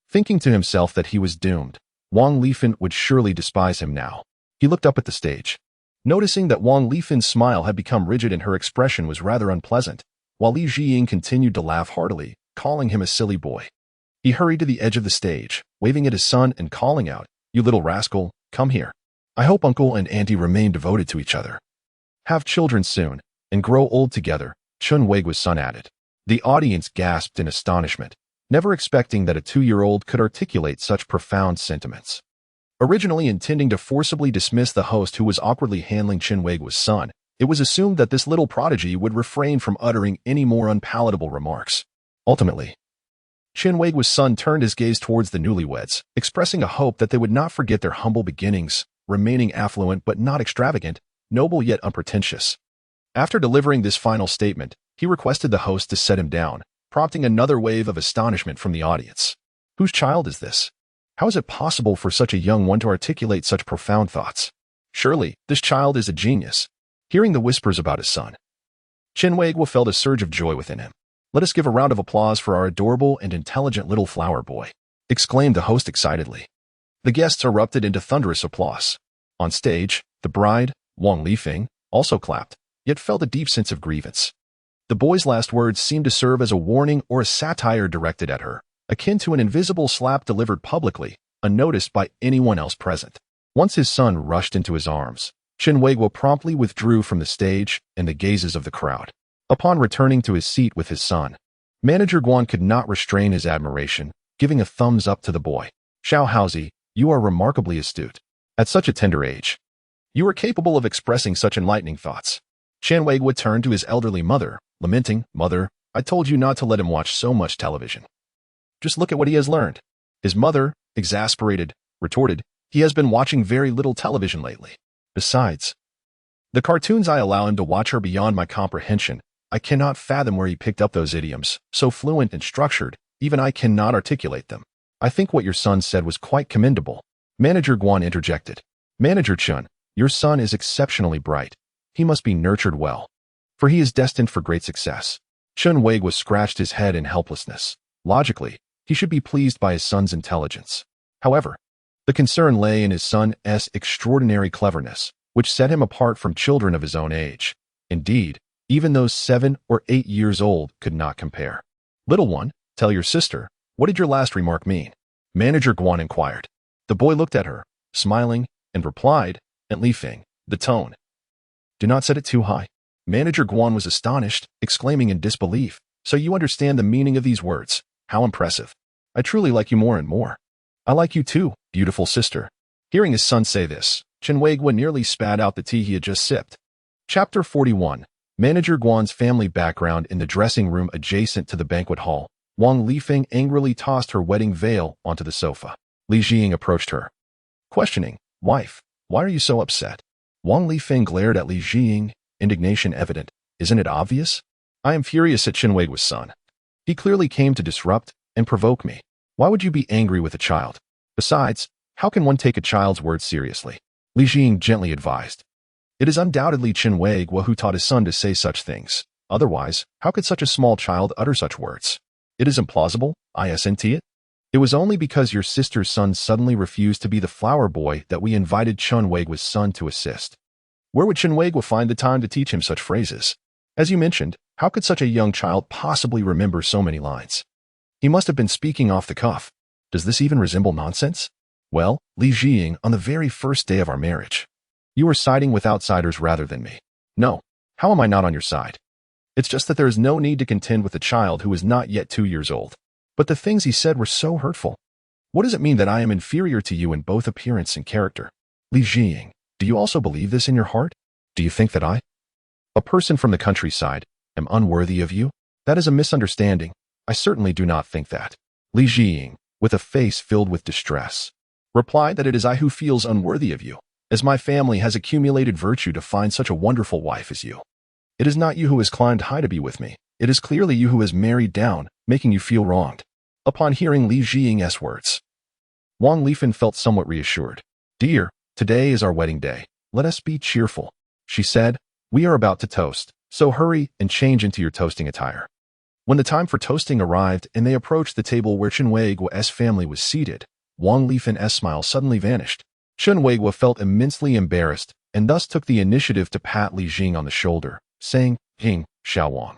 S1: Thinking to himself that he was doomed, Wang Lifeng would surely despise him now. He looked up at the stage, noticing that Wang Lifeng's smile had become rigid and her expression was rather unpleasant, while Li Jiying continued to laugh heartily, calling him a silly boy. He hurried to the edge of the stage, waving at his son and calling out, "You little rascal, come here. I hope Uncle and Auntie remain devoted to each other. Have children soon, and grow old together," Chen Weiguo's son added. The audience gasped in astonishment, never expecting that a 2-year-old could articulate such profound sentiments. Originally intending to forcibly dismiss the host who was awkwardly handling Chen Weiguo's son, it was assumed that this little prodigy would refrain from uttering any more unpalatable remarks. Ultimately, Chen Weiguo's son turned his gaze towards the newlyweds, expressing a hope that they would not forget their humble beginnings, remaining affluent but not extravagant, noble yet unpretentious. After delivering this final statement, he requested the host to set him down, prompting another wave of astonishment from the audience. Whose child is this? How is it possible for such a young one to articulate such profound thoughts? Surely, this child is a genius. Hearing the whispers about his son, Chen Weiguo felt a surge of joy within him. Let us give a round of applause for our adorable and intelligent little flower boy, exclaimed the host excitedly. The guests erupted into thunderous applause. On stage, the bride, Wang Lifeng, also clapped, yet felt a deep sense of grievance. The boy's last words seemed to serve as a warning or a satire directed at her, akin to an invisible slap delivered publicly, unnoticed by anyone else present. Once his son rushed into his arms, Chen Weiguo promptly withdrew from the stage and the gazes of the crowd. Upon returning to his seat with his son, Manager Guan could not restrain his admiration, giving a thumbs up to the boy. Xiaohaozi, you are remarkably astute. At such a tender age, you are capable of expressing such enlightening thoughts. Chen Weiguo turned to his elderly mother, lamenting, Mother, I told you not to let him watch so much television. Just look at what he has learned. His mother, exasperated, retorted, he has been watching very little television lately. Besides, the cartoons I allow him to watch are beyond my comprehension. I cannot fathom where he picked up those idioms, so fluent and structured, even I cannot articulate them. I think what your son said was quite commendable. Manager Guan interjected. Manager Chen, your son is exceptionally bright. He must be nurtured well, for he is destined for great success. Chen Weiguo scratched his head in helplessness. Logically, he should be pleased by his son's intelligence. However, the concern lay in his son's extraordinary cleverness, which set him apart from children of his own age. Indeed, even those 7 or 8 years old could not compare. Little one, tell your sister, what did your last remark mean? Manager Guan inquired. The boy looked at her, smiling, and replied, Aunt Lifeng, the tone. Do not set it too high. Manager Guan was astonished, exclaiming in disbelief. So you understand the meaning of these words. How impressive. I truly like you more and more. I like you too, beautiful sister. Hearing his son say this, Chen Weiguo nearly spat out the tea he had just sipped. Chapter 41. Manager Guan's family background. In the dressing room adjacent to the banquet hall, Wang Lifeng angrily tossed her wedding veil onto the sofa. Li Jiying approached her, questioning, Wife, why are you so upset? Wang Lifeng glared at Li Jiying, indignation evident. Isn't it obvious? I am furious at Chen Weiguo's son. He clearly came to disrupt and provoke me. Why would you be angry with a child? Besides, how can one take a child's words seriously? Li Jiying gently advised. It is undoubtedly Chen Weiguo who taught his son to say such things. Otherwise, how could such a small child utter such words? It is implausible, isn't it? It was only because your sister's son suddenly refused to be the flower boy that we invited Chen Weiguo's son to assist. Where would Chen Weiguo find the time to teach him such phrases? As you mentioned, how could such a young child possibly remember so many lines? He must have been speaking off the cuff. Does this even resemble nonsense? Well, Li Jiying, on the very first day of our marriage, you are siding with outsiders rather than me. No, how am I not on your side? It's just that there is no need to contend with a child who is not yet 2 years old. But the things he said were so hurtful. What does it mean that I am inferior to you in both appearance and character? Li Jiying, do you also believe this in your heart? Do you think that I, a person from the countryside, am unworthy of you? That is a misunderstanding. I certainly do not think that. Li Jiying, with a face filled with distress, replied that it is I who feels unworthy of you, as my family has accumulated virtue to find such a wonderful wife as you. It is not you who has climbed high to be with me. It is clearly you who has married down, making you feel wronged. Upon hearing Li Jiying's words, Wang Lifeng felt somewhat reassured. Dear, today is our wedding day. Let us be cheerful, she said. We are about to toast, so hurry and change into your toasting attire. When the time for toasting arrived and they approached the table where Chen Weiguo's family was seated, Wang Lifeng's smile suddenly vanished. Chen Weiguo felt immensely embarrassed and thus took the initiative to pat Li Jiying on the shoulder, saying, Jing, Xiaowang,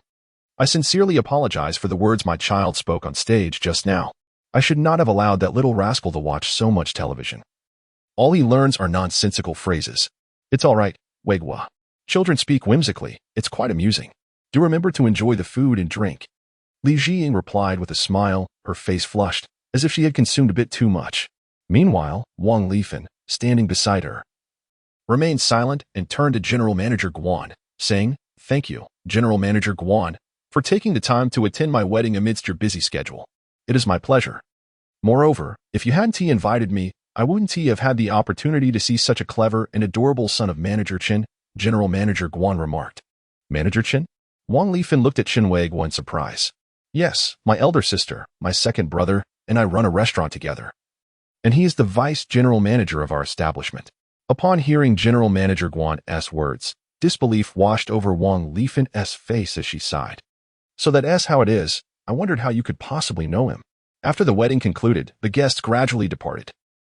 S1: I sincerely apologize for the words my child spoke on stage just now. I should not have allowed that little rascal to watch so much television. All he learns are nonsensical phrases. It's all right, Weiguo. Children speak whimsically. It's quite amusing. Do remember to enjoy the food and drink. Li Jiying replied with a smile, her face flushed, as if she had consumed a bit too much. Meanwhile, Wang Lifan, standing beside her, remained silent and turned to General Manager Guan, saying, "Thank you, General Manager Guan, for taking the time to attend my wedding amidst your busy schedule. It is my pleasure. Moreover, if you hadn't invited me, I wouldn't have had the opportunity to see such a clever and adorable son of Manager Chen," General Manager Guan remarked. "Manager Chen?" Wang Lifan looked at Chen Weiguo in surprise. "Yes, my elder sister, my second brother, and I run a restaurant together. And he is the vice general manager of our establishment." Upon hearing General Manager Guan's words, disbelief washed over Wang Lifan's face as she sighed. "So that's how it is. I wondered how you could possibly know him." After the wedding concluded, the guests gradually departed.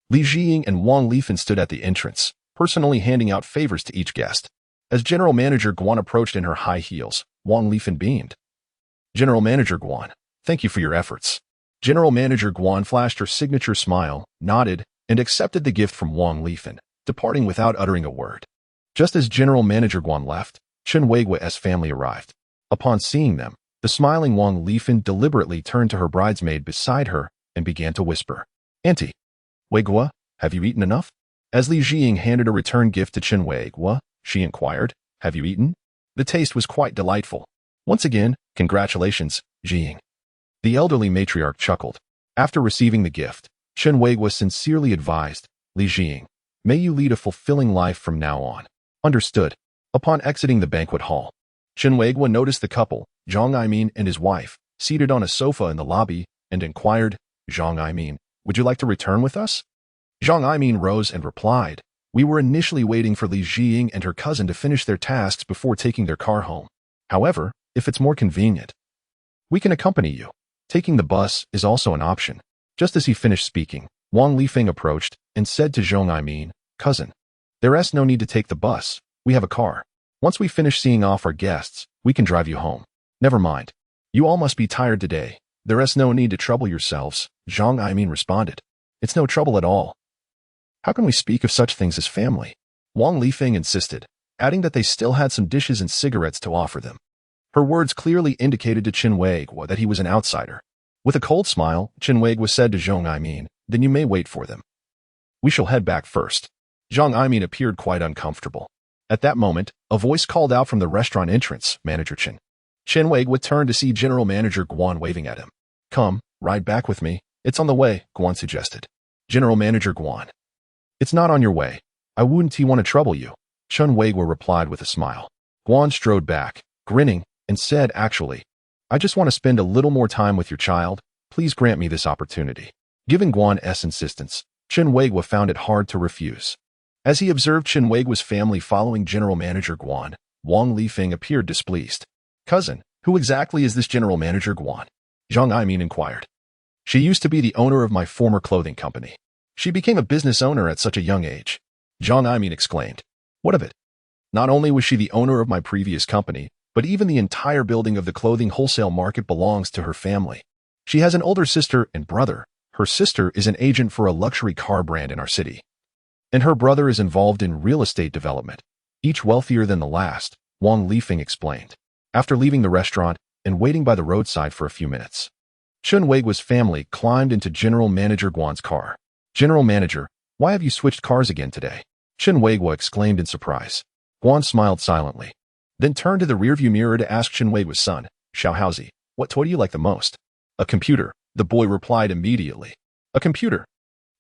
S1: Li Jiying and Wang Lifan stood at the entrance, personally handing out favors to each guest. As General Manager Guan approached in her high heels, Wang Lifan beamed. "General Manager Guan, thank you for your efforts." General Manager Guan flashed her signature smile, nodded, and accepted the gift from Wang Lifan, departing without uttering a word. Just as General Manager Guan left, Chen Weiguo's family arrived. Upon seeing them, the smiling Wang Lifan deliberately turned to her bridesmaid beside her and began to whisper, "Auntie Weiguo, have you eaten enough?" As Li Jiying handed a return gift to Chen Weiguo, she inquired, "Have you eaten?" The taste was quite delightful. "Once again, congratulations, Jiying." The elderly matriarch chuckled. After receiving the gift, Chen Weiguo sincerely advised, "Li Jiying, may you lead a fulfilling life from now on." "Understood." Upon exiting the banquet hall, Chen Weiguo noticed the couple, Zhang Aimin and his wife, seated on a sofa in the lobby, and inquired, "Zhang Aimin, would you like to return with us?" Zhang Aimin rose and replied, "We were initially waiting for Li Jiying and her cousin to finish their tasks before taking their car home. However, if it's more convenient, we can accompany you. Taking the bus is also an option." Just as he finished speaking, Wang Lifan approached and said to Zhang Aimin, "Cousin, there's no need to take the bus. We have a car. Once we finish seeing off our guests, we can drive you home." "Never mind. You all must be tired today. There's no need to trouble yourselves," Zhang Aimin responded. "It's no trouble at all. How can we speak of such things as family?" Wang Lifan insisted, adding that they still had some dishes and cigarettes to offer them. Her words clearly indicated to Chen Weiguo that he was an outsider. With a cold smile, Chen Weiguo said to Zhang Aimin, "Then you may wait for them. We shall head back first." Zhang Aimin appeared quite uncomfortable. At that moment, a voice called out from the restaurant entrance, "Manager Chen." Chen Weiguo turned to see General Manager Guan waving at him. "Come, ride back with me. It's on the way," Guan suggested. General Manager Guan, "It's not on your way. I wouldn't want to trouble you," Chen Weiguo replied with a smile. Guan strode back, grinning, and said, "Actually, I just want to spend a little more time with your child. Please grant me this opportunity." Given Guan's insistence, Chen Weiguo found it hard to refuse. As he observed Chen Weiguo's family following General Manager Guan, Wang Lifan appeared displeased. "Cousin, who exactly is this General Manager Guan?" Zhang Aimin inquired. "She used to be the owner of my former clothing company. She became a business owner at such a young age," Zhang Aimin exclaimed. "What of it? Not only was she the owner of my previous company, but even the entire building of the clothing wholesale market belongs to her family. She has an older sister and brother. Her sister is an agent for a luxury car brand in our city, and her brother is involved in real estate development, each wealthier than the last," Wang Lifan explained. After leaving the restaurant and waiting by the roadside for a few minutes, Chen Weiguo's family climbed into General Manager Guan's car. "General Manager, why have you switched cars again today?" Chen Weiguo exclaimed in surprise. Guan smiled silently, then turned to the rearview mirror to ask Chen Weiguo's son, Xiaohaozi, "What toy do you like the most?" "A computer," the boy replied immediately. "A computer?"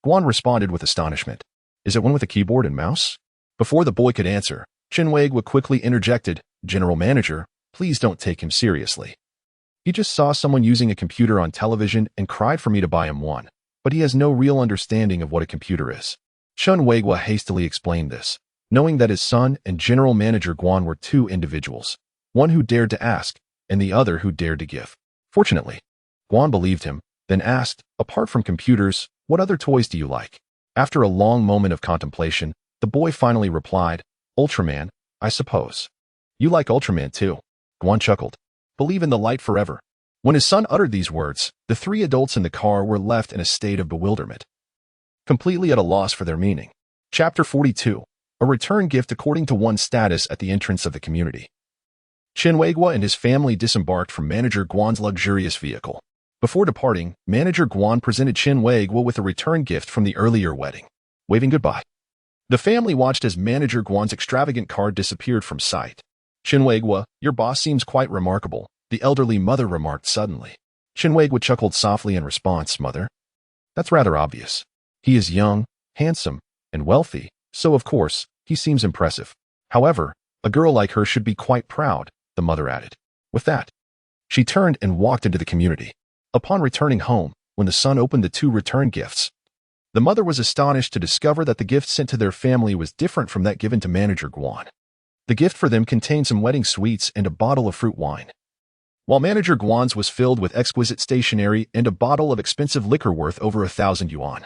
S1: Guan responded with astonishment. "Is it one with a keyboard and mouse?" Before the boy could answer, Chen Weiguo quickly interjected, "General Manager, please don't take him seriously. He just saw someone using a computer on television and cried for me to buy him one, but he has no real understanding of what a computer is." Chen Weiguo hastily explained this, knowing that his son and General Manager Guan were two individuals, one who dared to ask, and the other who dared to give. Fortunately, Guan believed him, then asked, "Apart from computers, what other toys do you like?" After a long moment of contemplation, the boy finally replied, "Ultraman, I suppose." "You like Ultraman too?" Guan chuckled. "Believe in the light forever." When his son uttered these words, the three adults in the car were left in a state of bewilderment, completely at a loss for their meaning. Chapter 42. A return gift according to one's status at the entrance of the community. Chen Weiguo and his family disembarked from Manager Guan's luxurious vehicle. Before departing, manager Guan presented Chen Weiguo with a return gift from the earlier wedding, waving goodbye. The family watched as manager Guan's extravagant card disappeared from sight. Chen Weiguo, your boss seems quite remarkable, the elderly mother remarked suddenly. Chen Weiguo chuckled softly in response, Mother. That's rather obvious. He is young, handsome, and wealthy, so of course, he seems impressive. However, a girl like her should be quite proud, the mother added. With that, she turned and walked into the community. Upon returning home, when the son opened the 2 return gifts, the mother was astonished to discover that the gift sent to their family was different from that given to manager Guan. The gift for them contained some wedding sweets and a bottle of fruit wine, while manager Guan's was filled with exquisite stationery and a bottle of expensive liquor worth over 1,000 yuan.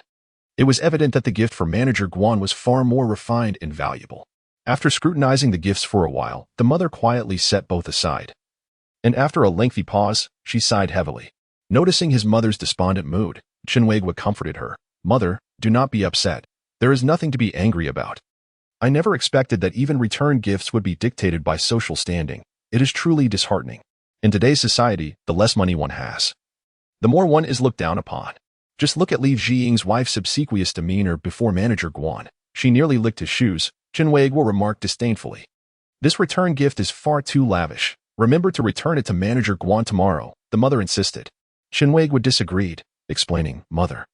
S1: It was evident that the gift for manager Guan was far more refined and valuable. After scrutinizing the gifts for a while, the mother quietly set both aside. And after a lengthy pause, she sighed heavily. Noticing his mother's despondent mood, Chen Weiguo comforted her. Mother, do not be upset. There is nothing to be angry about. I never expected that even return gifts would be dictated by social standing. It is truly disheartening. In today's society, the less money one has, the more one is looked down upon. Just look at Li Jiying's wife's obsequious demeanor before manager Guan. She nearly licked his shoes, Chen Weiguo remarked disdainfully. This return gift is far too lavish. Remember to return it to manager Guan tomorrow, the mother insisted. Chen Weiguo disagreed, explaining, Mother,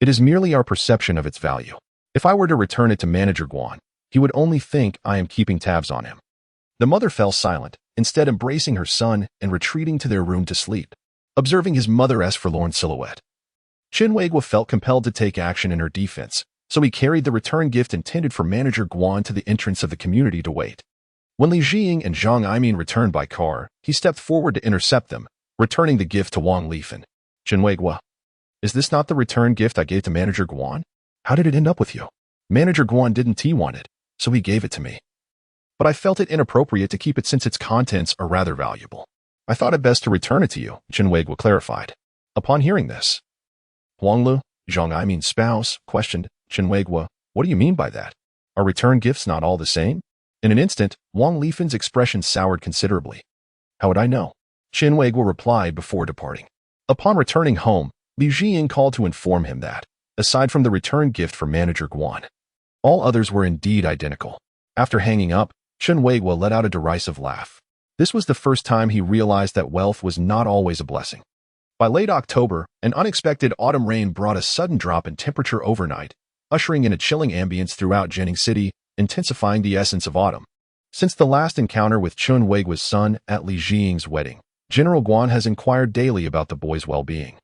S1: it is merely our perception of its value. If I were to return it to manager Guan, he would only think I am keeping tabs on him. The mother fell silent, instead embracing her son and retreating to their room to sleep, observing his mother's forlorn silhouette. Chen Weiguo felt compelled to take action in her defense, so he carried the return gift intended for manager Guan to the entrance of the community to wait. When Li Jiying and Zhang Aimin returned by car, he stepped forward to intercept them, returning the gift to Wang Lifen. Chen Weiguo, is this not the return gift I gave to manager Guan? How did it end up with you? Manager Guan didn't want it, so he gave it to me. But I felt it inappropriate to keep it since its contents are rather valuable. I thought it best to return it to you, Chen Weiguo clarified. Upon hearing this, Huang Lu, Zhang Aimin's spouse, questioned, Chen Weiguo, what do you mean by that? Are return gifts not all the same? In an instant, Wang Lifen's expression soured considerably. How would I know? Chen Weiguo replied before departing. Upon returning home, Li Jiying called to inform him that, aside from the return gift for manager Guan, all others were indeed identical. After hanging up, Chen Weiguo let out a derisive laugh. This was the first time he realized that wealth was not always a blessing. By late October, an unexpected autumn rain brought a sudden drop in temperature overnight, ushering in a chilling ambience throughout Jining City, intensifying the essence of autumn. Since the last encounter with Chen Weiguo's son at Li Jiying's wedding, General Guan has inquired daily about the boy's well-being,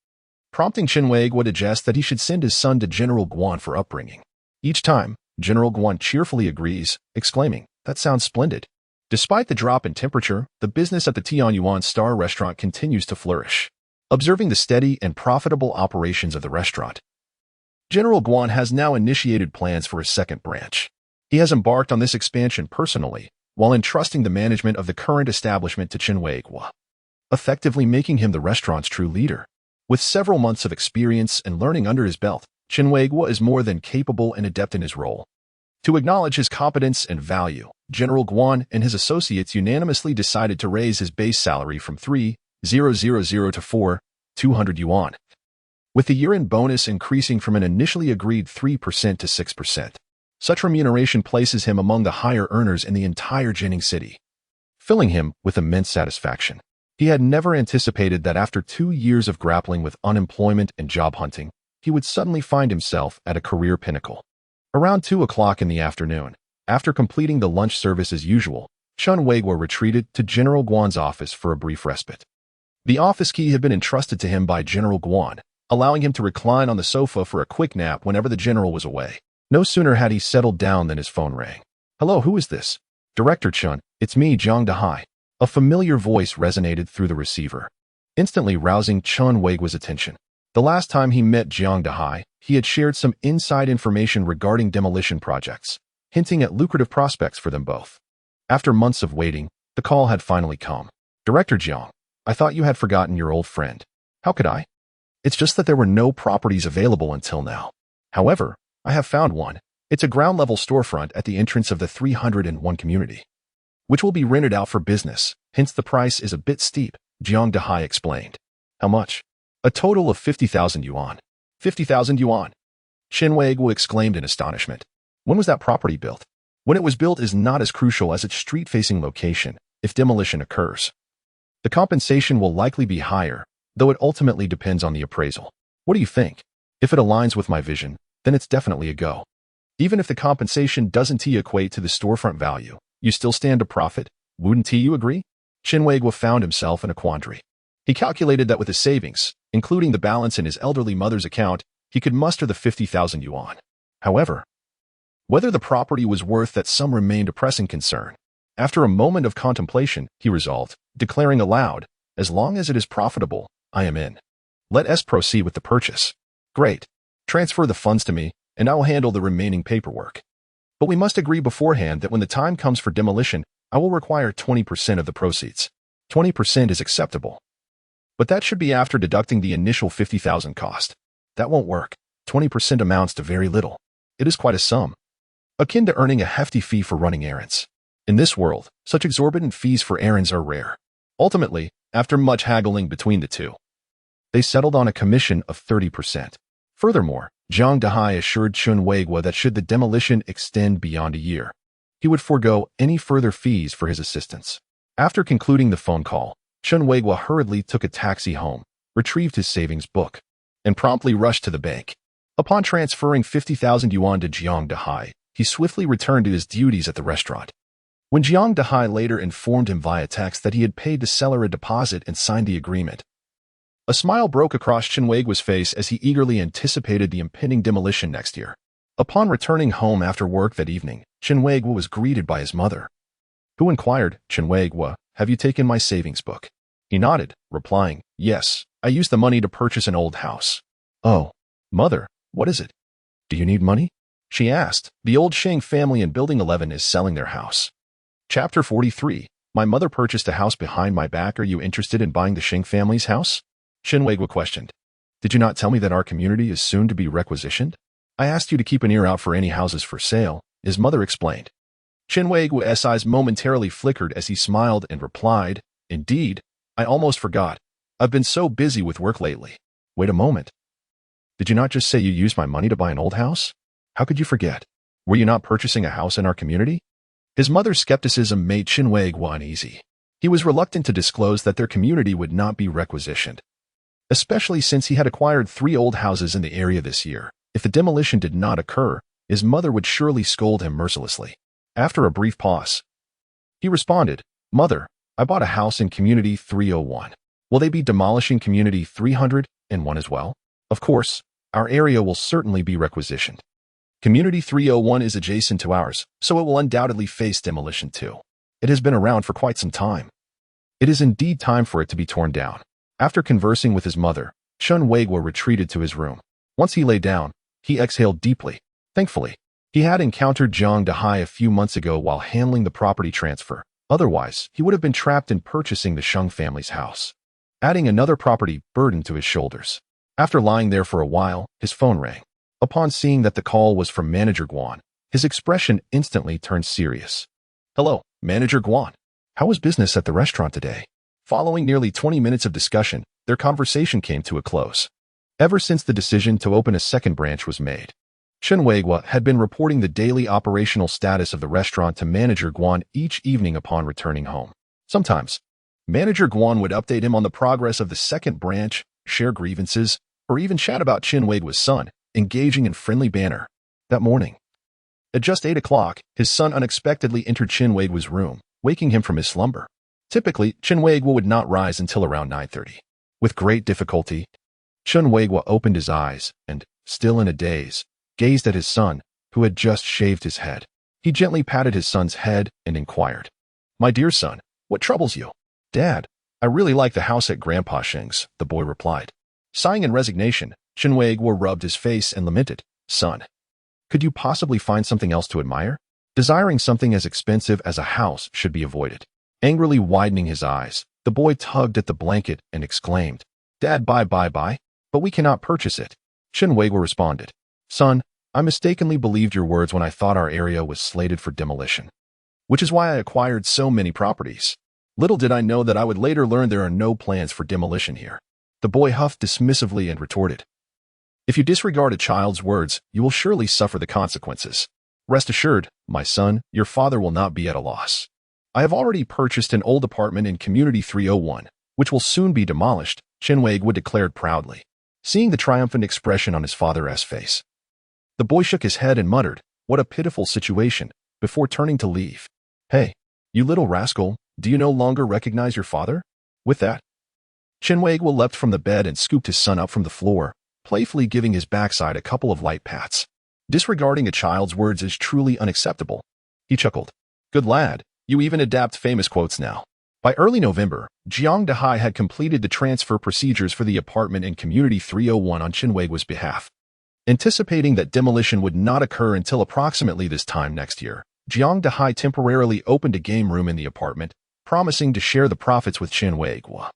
S1: prompting Chen Weiguo to jest that he should send his son to General Guan for upbringing. Each time, General Guan cheerfully agrees, exclaiming, that sounds splendid. Despite the drop in temperature, the business at the Tianyuan Star restaurant continues to flourish. Observing the steady and profitable operations of the restaurant, General Guan has now initiated plans for his second branch. He has embarked on this expansion personally, while entrusting the management of the current establishment to Chen Weiguo, effectively making him the restaurant's true leader. With several months of experience and learning under his belt, Chen Weiguo is more than capable and adept in his role. To acknowledge his competence and value, General Guan and his associates unanimously decided to raise his base salary from 3,000 to 4,200 yuan, with the year-end bonus increasing from an initially agreed 3% to 6%. Such remuneration places him among the higher earners in the entire Jining City, filling him with immense satisfaction. He had never anticipated that after 2 years of grappling with unemployment and job hunting, he would suddenly find himself at a career pinnacle. Around 2 o'clock in the afternoon, after completing the lunch service as usual, Chen Weiguo retreated to General Guan's office for a brief respite. The office key had been entrusted to him by General Guan, allowing him to recline on the sofa for a quick nap whenever the general was away. No sooner had he settled down than his phone rang. Hello, who is this? Director Chen, it's me, Jiang Dahai. A familiar voice resonated through the receiver, instantly rousing Chen Weiguo's attention. The last time he met Jiang Dahai, he had shared some inside information regarding demolition projects, hinting at lucrative prospects for them both. After months of waiting, the call had finally come. Director Jiang, I thought you had forgotten your old friend. How could I? It's just that there were no properties available until now. However, I have found one. It's a ground-level storefront at the entrance of the 301 community, which will be rented out for business, hence the price is a bit steep, Jiang Dahai explained. How much? A total of 50,000 yuan. 50,000 yuan. Chen Weiguo exclaimed in astonishment. When was that property built? When it was built is not as crucial as its street-facing location if demolition occurs. The compensation will likely be higher, though it ultimately depends on the appraisal. What do you think? If it aligns with my vision, then it's definitely a go. Even if the compensation doesn't equate to the storefront value, you still stand to profit, wouldn't you agree? Chen Weiguo found himself in a quandary. He calculated that with his savings, including the balance in his elderly mother's account, he could muster the 50,000 yuan. However, whether the property was worth that sum remained a pressing concern. After a moment of contemplation, he resolved, declaring aloud, as long as it is profitable, I am in. Let us proceed with the purchase. Great. Transfer the funds to me, and I will handle the remaining paperwork. But we must agree beforehand that when the time comes for demolition, I will require 20% of the proceeds. 20% is acceptable. But that should be after deducting the initial 50,000 cost. That won't work. 20% amounts to very little. It is quite a sum, akin to earning a hefty fee for running errands. In this world, such exorbitant fees for errands are rare. Ultimately, after much haggling between the two, they settled on a commission of 30%. Furthermore, Zhang Dehai assured Chen Weiguo that should the demolition extend beyond a year, he would forego any further fees for his assistance. After concluding the phone call, Chen Weiguo hurriedly took a taxi home, retrieved his savings book, and promptly rushed to the bank. Upon transferring 50,000 yuan to Zhang Dehai, he swiftly returned to his duties at the restaurant. When Zhang Dehai later informed him via text that he had paid the seller a deposit and signed the agreement, a smile broke across Chen Weiguo's face as he eagerly anticipated the impending demolition next year. Upon returning home after work that evening, Chen Weiguo was greeted by his mother, who inquired, Chen Weiguo, have you taken my savings book? He nodded, replying, yes, I used the money to purchase an old house. Oh, mother, what is it? Do you need money? She asked. The old Sheng family in Building 11 is selling their house. Chapter 43. My mother purchased a house behind my back. Are you interested in buying the Sheng family's house? Chen Weiguo questioned. Did you not tell me that our community is soon to be requisitioned? I asked you to keep an ear out for any houses for sale, his mother explained. Chen Weiguo's eyes momentarily flickered as he smiled and replied, indeed, I almost forgot. I've been so busy with work lately. Wait a moment. Did you not just say you used my money to buy an old house? How could you forget? Were you not purchasing a house in our community? His mother's skepticism made Chen Weiguo uneasy. He was reluctant to disclose that their community would not be requisitioned, especially since he had acquired 3 old houses in the area this year. If the demolition did not occur, his mother would surely scold him mercilessly. After a brief pause, he responded, Mother, I bought a house in Community 301. Will they be demolishing Community 301 as well? Of course, our area will certainly be requisitioned. Community 301 is adjacent to ours, so it will undoubtedly face demolition too. It has been around for quite some time. It is indeed time for it to be torn down. After conversing with his mother, Chen Weiguo retreated to his room. Once he lay down, he exhaled deeply. Thankfully, he had encountered Zhang Dehai a few months ago while handling the property transfer. Otherwise, he would have been trapped in purchasing the Sheng family's house, adding another property burden to his shoulders. After lying there for a while, his phone rang. Upon seeing that the call was from Manager Guan, his expression instantly turned serious. Hello, Manager Guan. How was business at the restaurant today? Following nearly 20 minutes of discussion, their conversation came to a close. Ever since the decision to open a second branch was made, Chen Weiguo had been reporting the daily operational status of the restaurant to Manager Guan each evening upon returning home. Sometimes, Manager Guan would update him on the progress of the second branch, share grievances, or even chat about Chen Weiguo's son, engaging in friendly banter. That morning, at just 8 o'clock, his son unexpectedly entered Chen Weiguo's room, waking him from his slumber. Typically, Chen Weiguo would not rise until around 9:30. With great difficulty, Chen Weiguo opened his eyes and, still in a daze, gazed at his son, who had just shaved his head. He gently patted his son's head and inquired, My dear son, what troubles you? Dad, I really like the house at Grandpa Sheng's, the boy replied. Sighing in resignation, Chen Weiguo rubbed his face and lamented, Son, could you possibly find something else to admire? Desiring something as expensive as a house should be avoided. Angrily widening his eyes, the boy tugged at the blanket and exclaimed, Dad, bye, but we cannot purchase it. Chen Weiguo responded, Son, I mistakenly believed your words when I thought our area was slated for demolition, which is why I acquired so many properties. Little did I know that I would later learn there are no plans for demolition here. The boy huffed dismissively and retorted, "If you disregard a child's words, you will surely suffer the consequences. Rest assured, my son, your father will not be at a loss. I have already purchased an old apartment in Community 301, which will soon be demolished," Chen Weiguo declared proudly, seeing the triumphant expression on his father's face. The boy shook his head and muttered, "What a pitiful situation," before turning to leave. "Hey, you little rascal, do you no longer recognize your father?" With that, Chen Weiguo leapt from the bed and scooped his son up from the floor, playfully giving his backside a couple of light pats. "Disregarding a child's words is truly unacceptable," he chuckled. "Good lad, you even adapt famous quotes now." By early November, Jiang Dehai had completed the transfer procedures for the apartment in Community 301 on Chen Weiguo's behalf. Anticipating that demolition would not occur until approximately this time next year, Jiang Dehai temporarily opened a game room in the apartment, promising to share the profits with Chen Weiguo.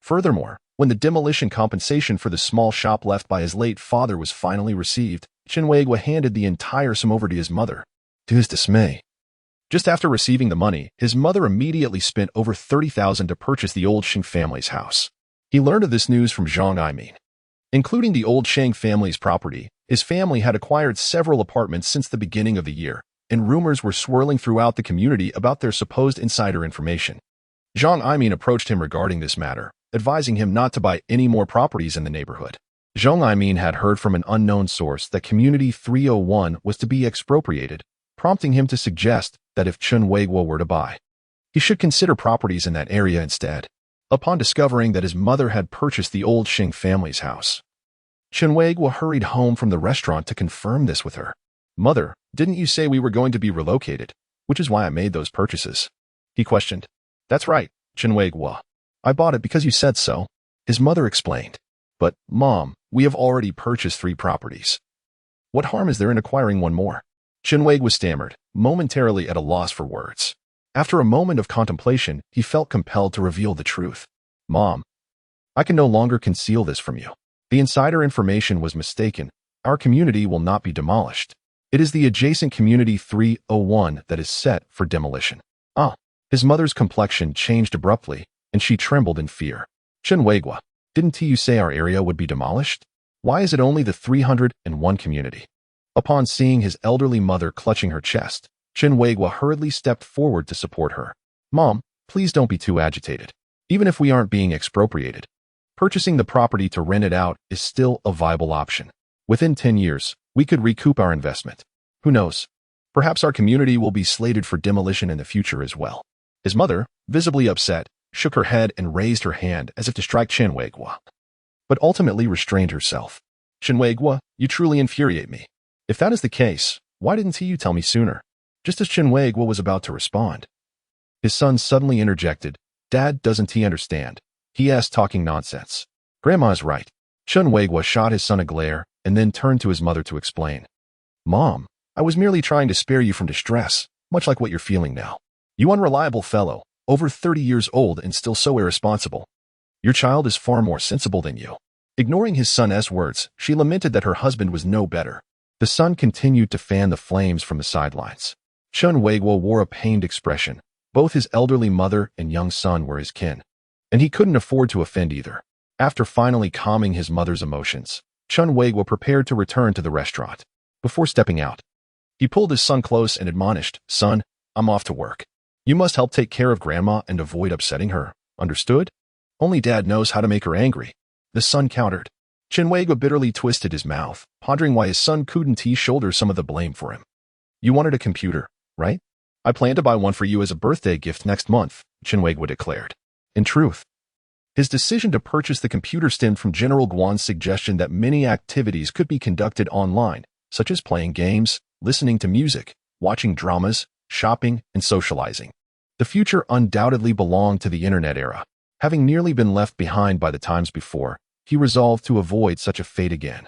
S1: Furthermore, when the demolition compensation for the small shop left by his late father was finally received, Chen Weiguo handed the entire sum over to his mother. To his dismay, just after receiving the money, his mother immediately spent over 30,000 to purchase the old Sheng family's house. He learned of this news from Zhang Aimin. Including the old Sheng family's property, his family had acquired several apartments since the beginning of the year, and rumors were swirling throughout the community about their supposed insider information. Zhang Aimin approached him regarding this matter, advising him not to buy any more properties in the neighborhood. Zhang Aimin had heard from an unknown source that Community 301 was to be expropriated, prompting him to suggest that if Chen Weiguo were to buy, he should consider properties in that area instead. Upon discovering that his mother had purchased the old Sheng family's house, Chen Weiguo hurried home from the restaurant to confirm this with her. "Mother, didn't you say we were going to be relocated, which is why I made those purchases?" he questioned. "That's right, Chen Weiguo. I bought it because you said so," his mother explained. "But, Mom, we have already purchased 3 properties. What harm is there in acquiring one more?" Chen Weiguo stammered, momentarily at a loss for words. After a moment of contemplation, he felt compelled to reveal the truth. "Mom, I can no longer conceal this from you. The insider information was mistaken. Our community will not be demolished. It is the adjacent Community 301 that is set for demolition." Ah! His mother's complexion changed abruptly, and she trembled in fear. "Chen Weiguo, didn't you say our area would be demolished? Why is it only the 301 community?" Upon seeing his elderly mother clutching her chest, Chen Weiguo hurriedly stepped forward to support her. "Mom, please don't be too agitated. Even if we aren't being expropriated, purchasing the property to rent it out is still a viable option. Within 10 years, we could recoup our investment. Who knows? Perhaps our community will be slated for demolition in the future as well." His mother, visibly upset, shook her head and raised her hand as if to strike Chen Weiguo, but ultimately restrained herself. "Chen Weiguo, you truly infuriate me. If that is the case, why didn't you tell me sooner?" Just as Chen Weiguo was about to respond, his son suddenly interjected, "Dad, doesn't he understand? He asked talking nonsense." "Grandma is right." Chen Weiguo shot his son a glare and then turned to his mother to explain. "Mom, I was merely trying to spare you from distress, much like what you're feeling now. You unreliable fellow, over 30 years old and still so irresponsible. Your child is far more sensible than you." Ignoring his son's words, she lamented that her husband was no better. The son continued to fan the flames from the sidelines. Chen Weiguo wore a pained expression. Both his elderly mother and young son were his kin, and he couldn't afford to offend either. After finally calming his mother's emotions, Chen Weiguo prepared to return to the restaurant. Before stepping out, he pulled his son close and admonished, "Son, I'm off to work. You must help take care of Grandma and avoid upsetting her. Understood? Only Dad knows how to make her angry." The son countered. Chen Weiguo bitterly twisted his mouth, pondering why his son couldn't shoulder some of the blame for him. "You wanted a computer, right? I plan to buy one for you as a birthday gift next month," Chen Weiguo declared. In truth, his decision to purchase the computer stemmed from General Guan's suggestion that many activities could be conducted online, such as playing games, listening to music, watching dramas, shopping, and socializing. The future undoubtedly belonged to the internet era. Having nearly been left behind by the times before, he resolved to avoid such a fate again.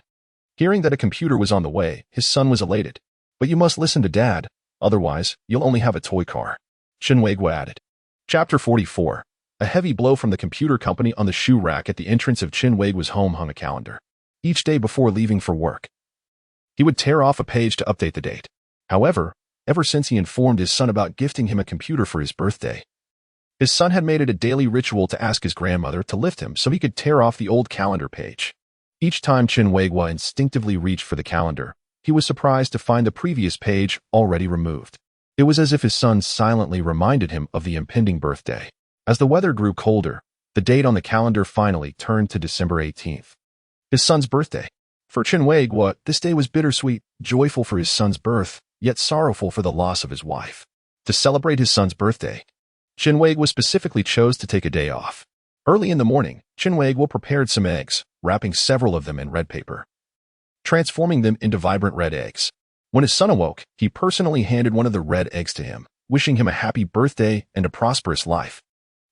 S1: Hearing that a computer was on the way, his son was elated. "But you must listen to Dad, otherwise you'll only have a toy car," Chen Weiguo added. Chapter 44. A heavy blow from the computer company. On the shoe rack at the entrance of Chen Weiguo's home hung a calendar. Each day before leaving for work, he would tear off a page to update the date. However, ever since he informed his son about gifting him a computer for his birthday, His son had made it a daily ritual to ask his grandmother to lift him so he could tear off the old calendar page. Each time Chen Weiguo instinctively reached for the calendar, he was surprised to find the previous page already removed. It was as if his son silently reminded him of the impending birthday. As the weather grew colder, the date on the calendar finally turned to December 18th. His son's birthday. For Chen Weiguo, this day was bittersweet, joyful for his son's birth, yet sorrowful for the loss of his wife. To celebrate his son's birthday, Chen Weiguo specifically chose to take a day off. Early in the morning, Chen Weiguo prepared some eggs, wrapping several of them in red paper, transforming them into vibrant red eggs. When his son awoke, he personally handed one of the red eggs to him, wishing him a happy birthday and a prosperous life.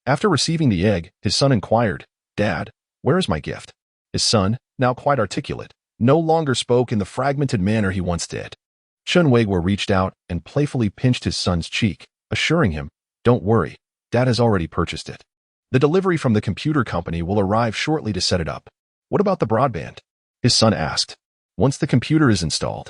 S1: After receiving the egg, his son inquired, "Dad, where is my gift?" His son, now quite articulate, no longer spoke in the fragmented manner he once did. Chen Weiguo reached out and playfully pinched his son's cheek, assuring him, "Don't worry, Dad has already purchased it. The delivery from the computer company will arrive shortly to set it up." "What about the broadband?" his son asked. "Once the computer is installed,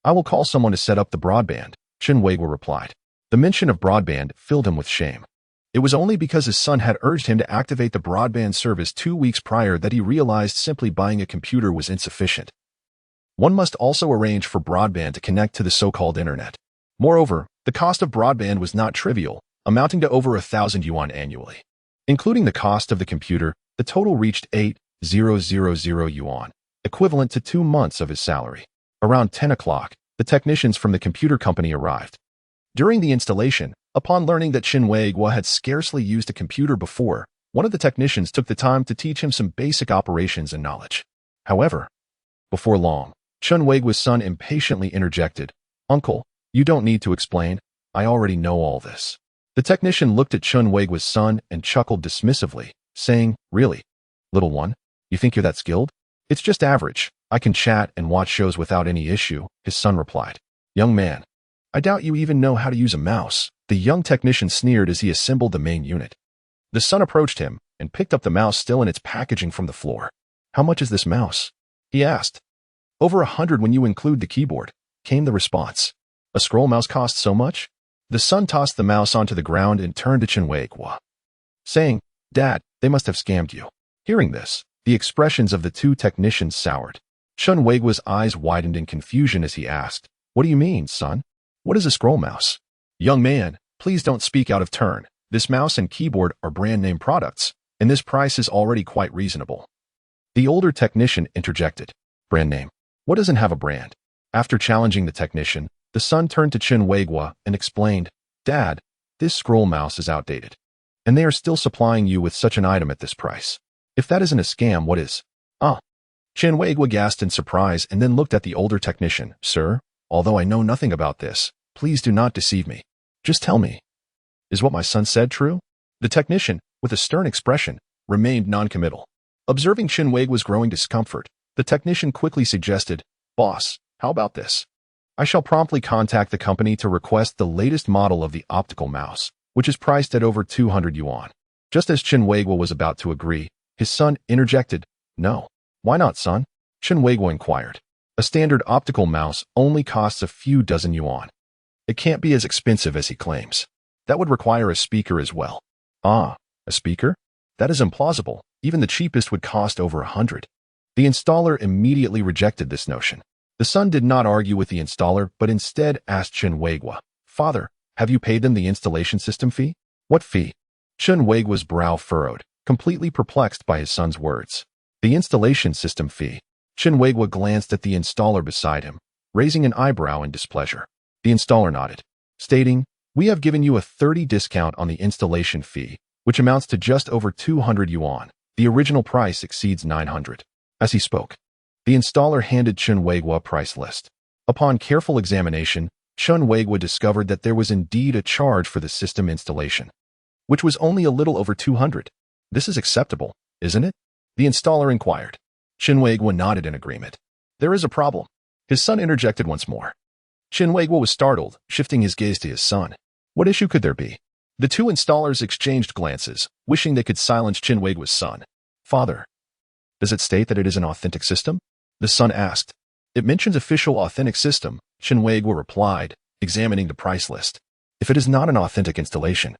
S1: I will call someone to set up the broadband," Chen Weiguo replied. The mention of broadband filled him with shame. It was only because his son had urged him to activate the broadband service 2 weeks prior that he realized simply buying a computer was insufficient. One must also arrange for broadband to connect to the so-called internet. Moreover, the cost of broadband was not trivial, amounting to over 1,000 yuan annually. Including the cost of the computer, the total reached 8,000 yuan, equivalent to 2 months of his salary. Around 10 o'clock, the technicians from the computer company arrived. During the installation, upon learning that Chen Weiguo had scarcely used a computer before, one of the technicians took the time to teach him some basic operations and knowledge. However, before long, Chen Weiguo's son impatiently interjected, "Uncle, you don't need to explain. I already know all this." The technician looked at Chen Weiguo's son and chuckled dismissively, saying, "Really? Little one, you think you're that skilled? It's just average. I can chat and watch shows without any issue," his son replied. "Young man, I doubt you even know how to use a mouse." The young technician sneered as he assembled the main unit. The son approached him and picked up the mouse still in its packaging from the floor. "How much is this mouse?" he asked. "Over 100 when you include the keyboard," came the response. "A scroll mouse costs so much?" The son tossed the mouse onto the ground and turned to Chen Weiguo, saying, "Dad, they must have scammed you." Hearing this, the expressions of the two technicians soured. Chen Weiguo's eyes widened in confusion as he asked, "What do you mean, son? What is a scroll mouse?" "Young man, please don't speak out of turn. This mouse and keyboard are brand name products, and this price is already quite reasonable." The older technician interjected, "Brand name? What doesn't have a brand?" After challenging the technician, the son turned to Chen Weiguo and explained, "Dad, this scroll mouse is outdated, and they are still supplying you with such an item at this price. If that isn't a scam, what is?" "Ah." Chen Weiguo gasped in surprise and then looked at the older technician. "Sir, although I know nothing about this, please do not deceive me. Just tell me, is what my son said true?" The technician, with a stern expression, remained noncommittal. Observing Chen Weiguo's growing discomfort, the technician quickly suggested, "Boss, how about this? I shall promptly contact the company to request the latest model of the optical mouse, which is priced at over 200 yuan. Just as Chen Weiguo was about to agree, his son interjected, "No. Why not, son?" Chen Weiguo inquired. "A standard optical mouse only costs a few dozen yuan. It can't be as expensive as he claims. That would require a speaker as well." "Ah, a speaker? That is implausible. Even the cheapest would cost over 100. The installer immediately rejected this notion. The son did not argue with the installer, but instead asked Chen Weiguo, "Father, have you paid them the installation system fee?" "What fee?" Chen Weiguo's brow furrowed, completely perplexed by his son's words. "The installation system fee." Chen Weiguo glanced at the installer beside him, raising an eyebrow in displeasure. The installer nodded, stating, "We have given you a 30% discount on the installation fee, which amounts to just over 200 yuan. The original price exceeds 900. As he spoke, the installer handed Chen Weiguo a price list. Upon careful examination, Chen Weiguo discovered that there was indeed a charge for the system installation, which was only a little over 200. "This is acceptable, isn't it?" the installer inquired. Chen Weiguo nodded in agreement. "There is a problem." His son interjected once more. Chen Weiguo was startled, shifting his gaze to his son. What issue could there be? The two installers exchanged glances, wishing they could silence Chen Weiguo's son. "Father, does it state that it is an authentic system?" the son asked. "It mentions official authentic system," Chen Weiguo replied, examining the price list. "If it is not an authentic installation,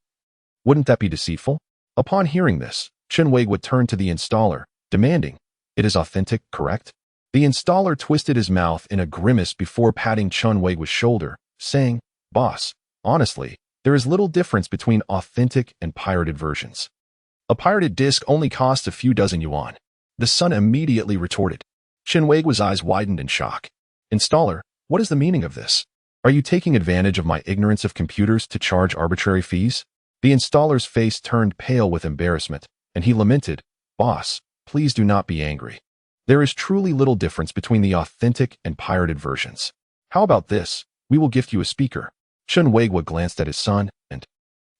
S1: Wouldn't that be deceitful? Upon hearing this, Chen Weiguo turned to the installer, demanding, "It is authentic, correct?" The installer twisted his mouth in a grimace before patting Chen Weiguo's shoulder, saying, "Boss, honestly, there is little difference between authentic and pirated versions. A pirated disc only costs a few dozen yuan." The son immediately retorted. Chen Weiguo's eyes widened in shock. "Installer, what is the meaning of this? Are you taking advantage of my ignorance of computers to charge arbitrary fees?" The installer's face turned pale with embarrassment, and he lamented, "Boss, please do not be angry. There is truly little difference between the authentic and pirated versions. How about this? We will gift you a speaker." Chen Weiguo glanced at his son and,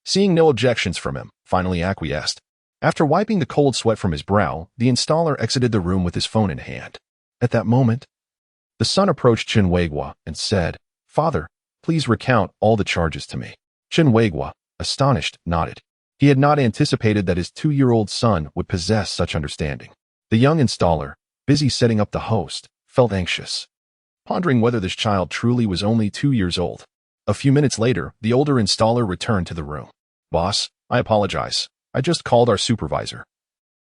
S1: seeing no objections from him, finally acquiesced. After wiping the cold sweat from his brow, the installer exited the room with his phone in hand. At that moment, the son approached Chen Weiguo and said, "Father, please recount all the charges to me." Chen Weiguo, astonished, nodded. He had not anticipated that his 2-year-old son would possess such understanding. The young installer, busy setting up the host, felt anxious, pondering whether this child truly was only 2 years old. A few minutes later, the older installer returned to the room. "Boss, I apologize. I just called our supervisor,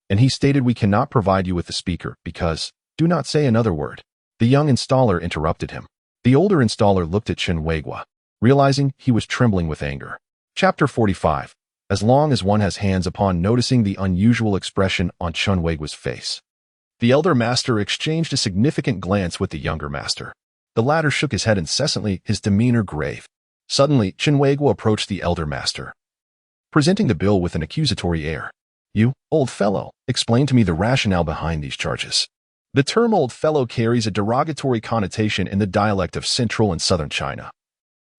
S1: and he stated we cannot provide you with the speaker because, do not say another word." The young installer interrupted him. The older installer looked at Chen Weiguo, realizing he was trembling with anger. Chapter 45. As long as one has hands upon noticing the unusual expression on Chen Weiguo's face. The elder master exchanged a significant glance with the younger master. The latter shook his head incessantly, his demeanor grave. Suddenly, Chen Weiguo approached the elder master, presenting the bill with an accusatory air. "You, old fellow, explain to me the rationale behind these charges." The term old fellow carries a derogatory connotation in the dialect of central and southern China,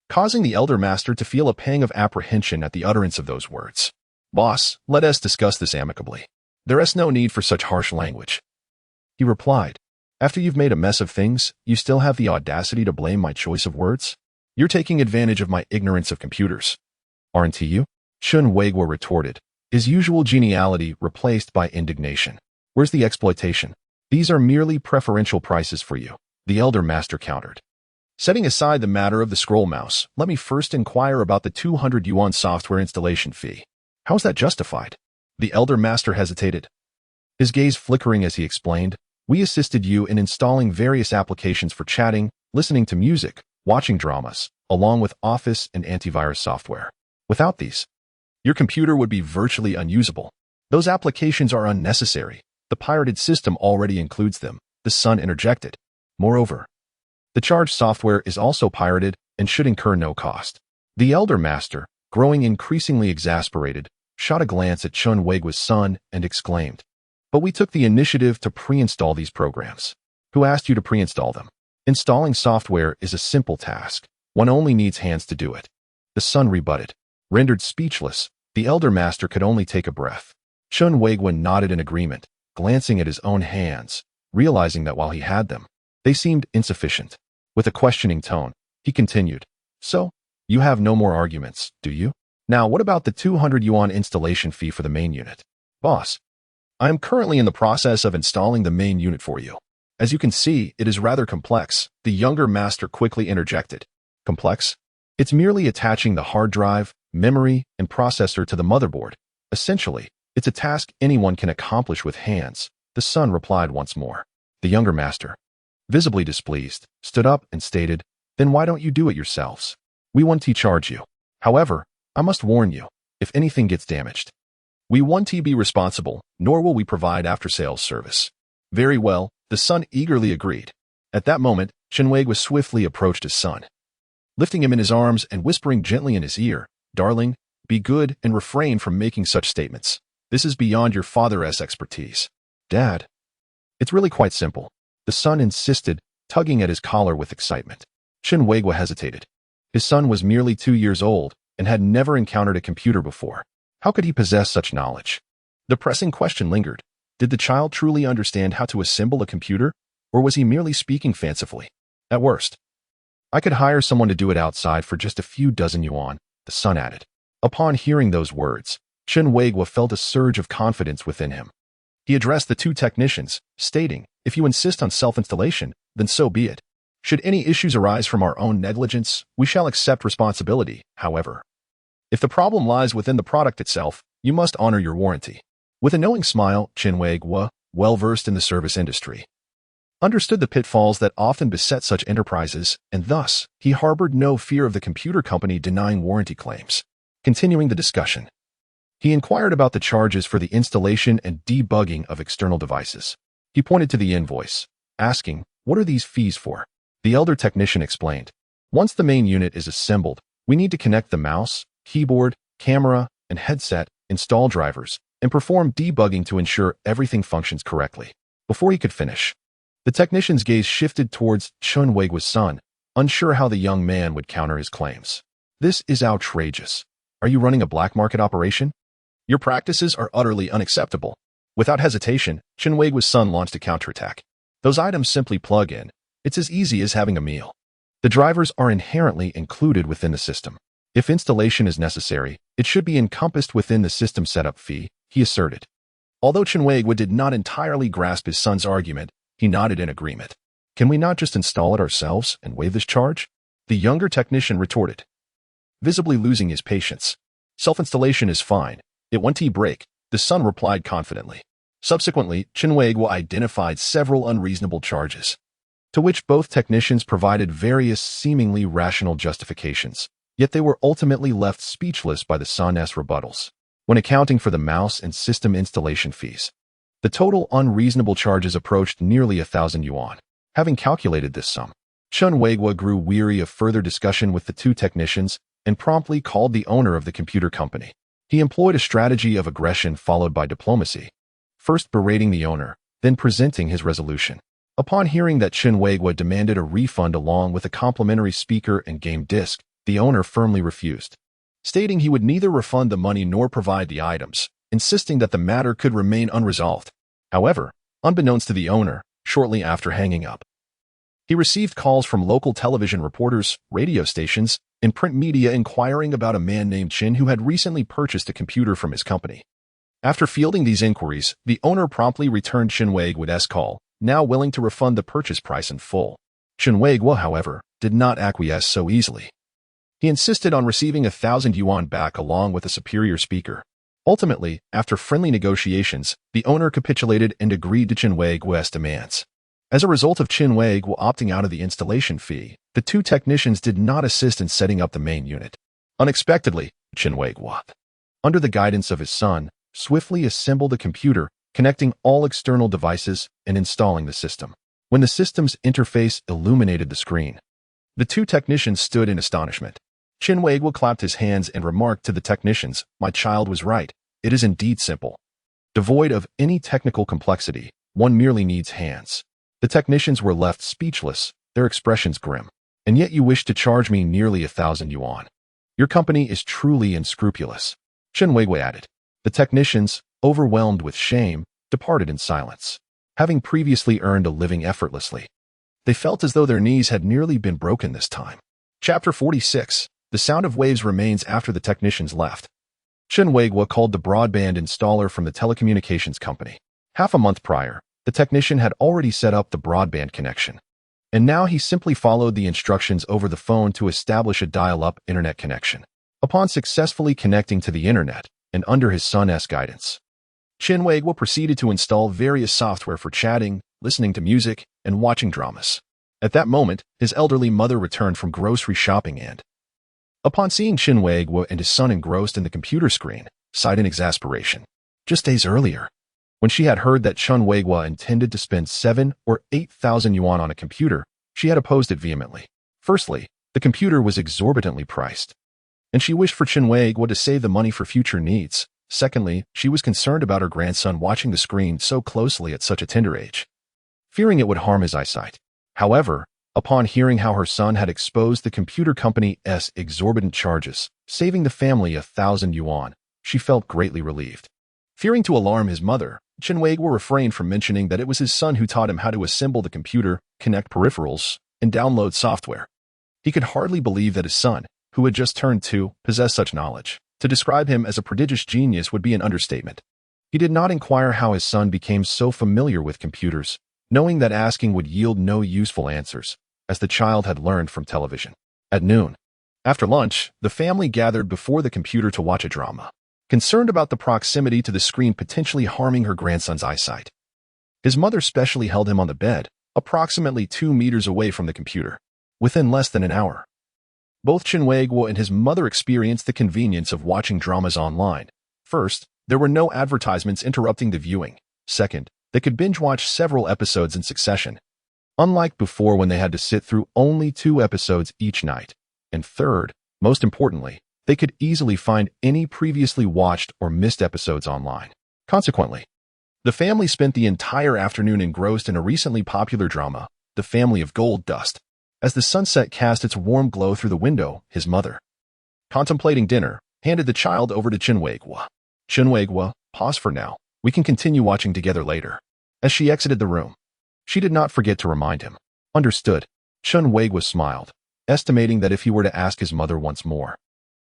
S1: causing the elder master to feel a pang of apprehension at the utterance of those words. "Boss, let us discuss this amicably. There is no need for such harsh language," he replied. "After you've made a mess of things, you still have the audacity to blame my choice of words? You're taking advantage of my ignorance of computers, aren't you?" Chen Weiguo retorted, his usual geniality replaced by indignation. "Where's the exploitation? These are merely preferential prices for you," the elder master countered. "Setting aside the matter of the scroll mouse, let me first inquire about the 200 yuan software installation fee. How's that justified?" The elder master hesitated, his gaze flickering as he explained, "We assisted you in installing various applications for chatting, listening to music, watching dramas, along with office and antivirus software. Without these, your computer would be virtually unusable. Those applications are unnecessary. The pirated system already includes them," the son interjected. "Moreover, the charged software is also pirated and should incur no cost." The elder master, growing increasingly exasperated, shot a glance at Chen Weiguo's son and exclaimed, "But we took the initiative to pre-install these programs. Who asked you to pre-install them? Installing software is a simple task. One only needs hands to do it," the son rebutted. Rendered speechless, the elder master could only take a breath. Chen Weiguo nodded in agreement, glancing at his own hands, realizing that while he had them, they seemed insufficient. With a questioning tone, he continued, "So, you have no more arguments, do you? Now, what about the 200 yuan installation fee for the main unit?" "Boss, I am currently in the process of installing the main unit for you. As you can see, it is rather complex," the younger master quickly interjected. "Complex? It's merely attaching the hard drive, memory, and processor to the motherboard. Essentially, it's a task anyone can accomplish with hands," the son replied once more. The younger master, visibly displeased, stood up and stated, "Then why don't you do it yourselves? We won't charge you. However, I must warn you, if anything gets damaged, we won't be responsible, nor will we provide after-sales service." "Very well," the son eagerly agreed. At that moment, Chen Weiguo swiftly approached his son, lifting him in his arms and whispering gently in his ear, "Darling, be good and refrain from making such statements. This is beyond your father's expertise." "Dad, it's really quite simple," the son insisted, tugging at his collar with excitement. Chen Weiguo hesitated. His son was merely 2 years old and had never encountered a computer before. How could he possess such knowledge? The pressing question lingered. Did the child truly understand how to assemble a computer, or was he merely speaking fancifully? At worst, "I could hire someone to do it outside for just a few dozen yuan," the son added. Upon hearing those words, Chen Weiguo felt a surge of confidence within him. He addressed the two technicians, stating, "If you insist on self-installation, then so be it. Should any issues arise from our own negligence, we shall accept responsibility, however." If the problem lies within the product itself, you must honor your warranty. With a knowing smile, Chen Weiguo, well-versed in the service industry, understood the pitfalls that often beset such enterprises, and thus, he harbored no fear of the computer company denying warranty claims. Continuing the discussion, he inquired about the charges for the installation and debugging of external devices. He pointed to the invoice, asking, "What are these fees for?" The elder technician explained, "Once the main unit is assembled, we need to connect the mouse, keyboard, camera, and headset, install drivers, and perform debugging to ensure everything functions correctly." Before he could finish, the technician's gaze shifted towards Chen Weiguo's son, unsure how the young man would counter his claims. "This is outrageous. Are you running a black market operation? Your practices are utterly unacceptable." Without hesitation, Chen Weiguo's son launched a counterattack. "Those items simply plug in. It's as easy as having a meal. The drivers are inherently included within the system. If installation is necessary, it should be encompassed within the system setup fee," he asserted. Although Chen Weiguo did not entirely grasp his son's argument, he nodded in agreement. "Can we not just install it ourselves and waive this charge?" the younger technician retorted, visibly losing his patience. "Self-installation is fine. It won't break," the son replied confidently. Subsequently, Chen Weiguo identified several unreasonable charges, to which both technicians provided various seemingly rational justifications, yet they were ultimately left speechless by the son's rebuttals. When accounting for the mouse and system installation fees, the total unreasonable charges approached nearly 1,000 yuan. Having calculated this sum, Chen Weiguo grew weary of further discussion with the two technicians and promptly called the owner of the computer company. He employed a strategy of aggression followed by diplomacy, first berating the owner, then presenting his resolution. Upon hearing that Chen Weiguo demanded a refund along with a complimentary speaker and game disc, the owner firmly refused, stating he would neither refund the money nor provide the items, insisting that the matter could remain unresolved. However, unbeknownst to the owner, shortly after hanging up, he received calls from local television reporters, radio stations, and print media inquiring about a man named Chen who had recently purchased a computer from his company. After fielding these inquiries, the owner promptly returned Chen Weiguo's call, now willing to refund the purchase price in full. Chen Weiguo, however, did not acquiesce so easily. He insisted on receiving 1,000 yuan back along with a superior speaker. Ultimately, after friendly negotiations, the owner capitulated and agreed to Chen Weiguo's demands. As a result of Chen Weiguo opting out of the installation fee, the two technicians did not assist in setting up the main unit. Unexpectedly, Chen Weiguo, under the guidance of his son, swiftly assembled a computer, connecting all external devices and installing the system. When the system's interface illuminated the screen, the two technicians stood in astonishment. Chen Weiguo clapped his hands and remarked to the technicians, "My child was right. It is indeed simple. Devoid of any technical complexity, one merely needs hands." The technicians were left speechless, their expressions grim. "And yet you wish to charge me nearly 1,000 yuan. Your company is truly unscrupulous," Chen Weiguo added. The technicians, overwhelmed with shame, departed in silence. Having previously earned a living effortlessly, they felt as though their knees had nearly been broken this time. Chapter 46. The sound of waves remains after the technicians left. Chen Weiguo called the broadband installer from the telecommunications company. Half a month prior, the technician had already set up the broadband connection, and now he simply followed the instructions over the phone to establish a dial-up internet connection. Upon successfully connecting to the internet, and under his son's guidance, Chen Weiguo proceeded to install various software for chatting, listening to music, and watching dramas. At that moment, his elderly mother returned from grocery shopping and, upon seeing Chen Weiguo and his son engrossed in the computer screen, sighed in exasperation. Just days earlier, when she had heard that Chen Weiguo intended to spend 7,000 or 8,000 yuan on a computer, she had opposed it vehemently. Firstly, the computer was exorbitantly priced, and she wished for Chen Weiguo to save the money for future needs. Secondly, she was concerned about her grandson watching the screen so closely at such a tender age, fearing it would harm his eyesight. However, upon hearing how her son had exposed the computer company's exorbitant charges, saving the family 1,000 yuan, she felt greatly relieved. Fearing to alarm his mother, Chen Weiguo refrained from mentioning that it was his son who taught him how to assemble the computer, connect peripherals, and download software. He could hardly believe that his son, who had just turned 2, possessed such knowledge. To describe him as a prodigious genius would be an understatement. He did not inquire how his son became so familiar with computers, knowing that asking would yield no useful answers, as the child had learned from television. At noon, After lunch, the family gathered before the computer to watch a drama, concerned about the proximity to the screen potentially harming her grandson's eyesight. His mother specially held him on the bed, approximately 2 meters away from the computer, within less than an hour. Both Chen Weiguo and his mother experienced the convenience of watching dramas online. First, there were no advertisements interrupting the viewing. Second, they could binge-watch several episodes in succession, unlike before when they had to sit through only 2 episodes each night. And third, most importantly, they could easily find any previously watched or missed episodes online. Consequently, the family spent the entire afternoon engrossed in a recently popular drama, The Family of Gold Dust. As the sunset cast its warm glow through the window, his mother, contemplating dinner, handed the child over to Chen Weiguo. Chen Weiguo, pause for now. We can continue watching together later. As she exited the room, she did not forget to remind him. Understood. Chen Weiguo smiled, estimating that if he were to ask his mother once more,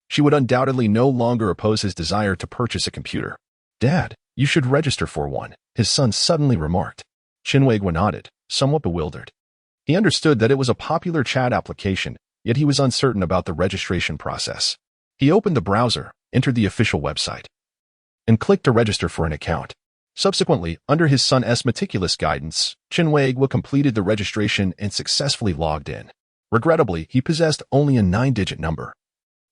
S1: she would undoubtedly no longer oppose his desire to purchase a computer. Dad, you should register for one, his son suddenly remarked. Chen Weiguo nodded, somewhat bewildered. He understood that it was a popular chat application, yet he was uncertain about the registration process. He opened the browser, entered the official website, and clicked to register for an account. Subsequently, under his son's meticulous guidance, Chen Weiguo completed the registration and successfully logged in. Regrettably, he possessed only a 9-digit number.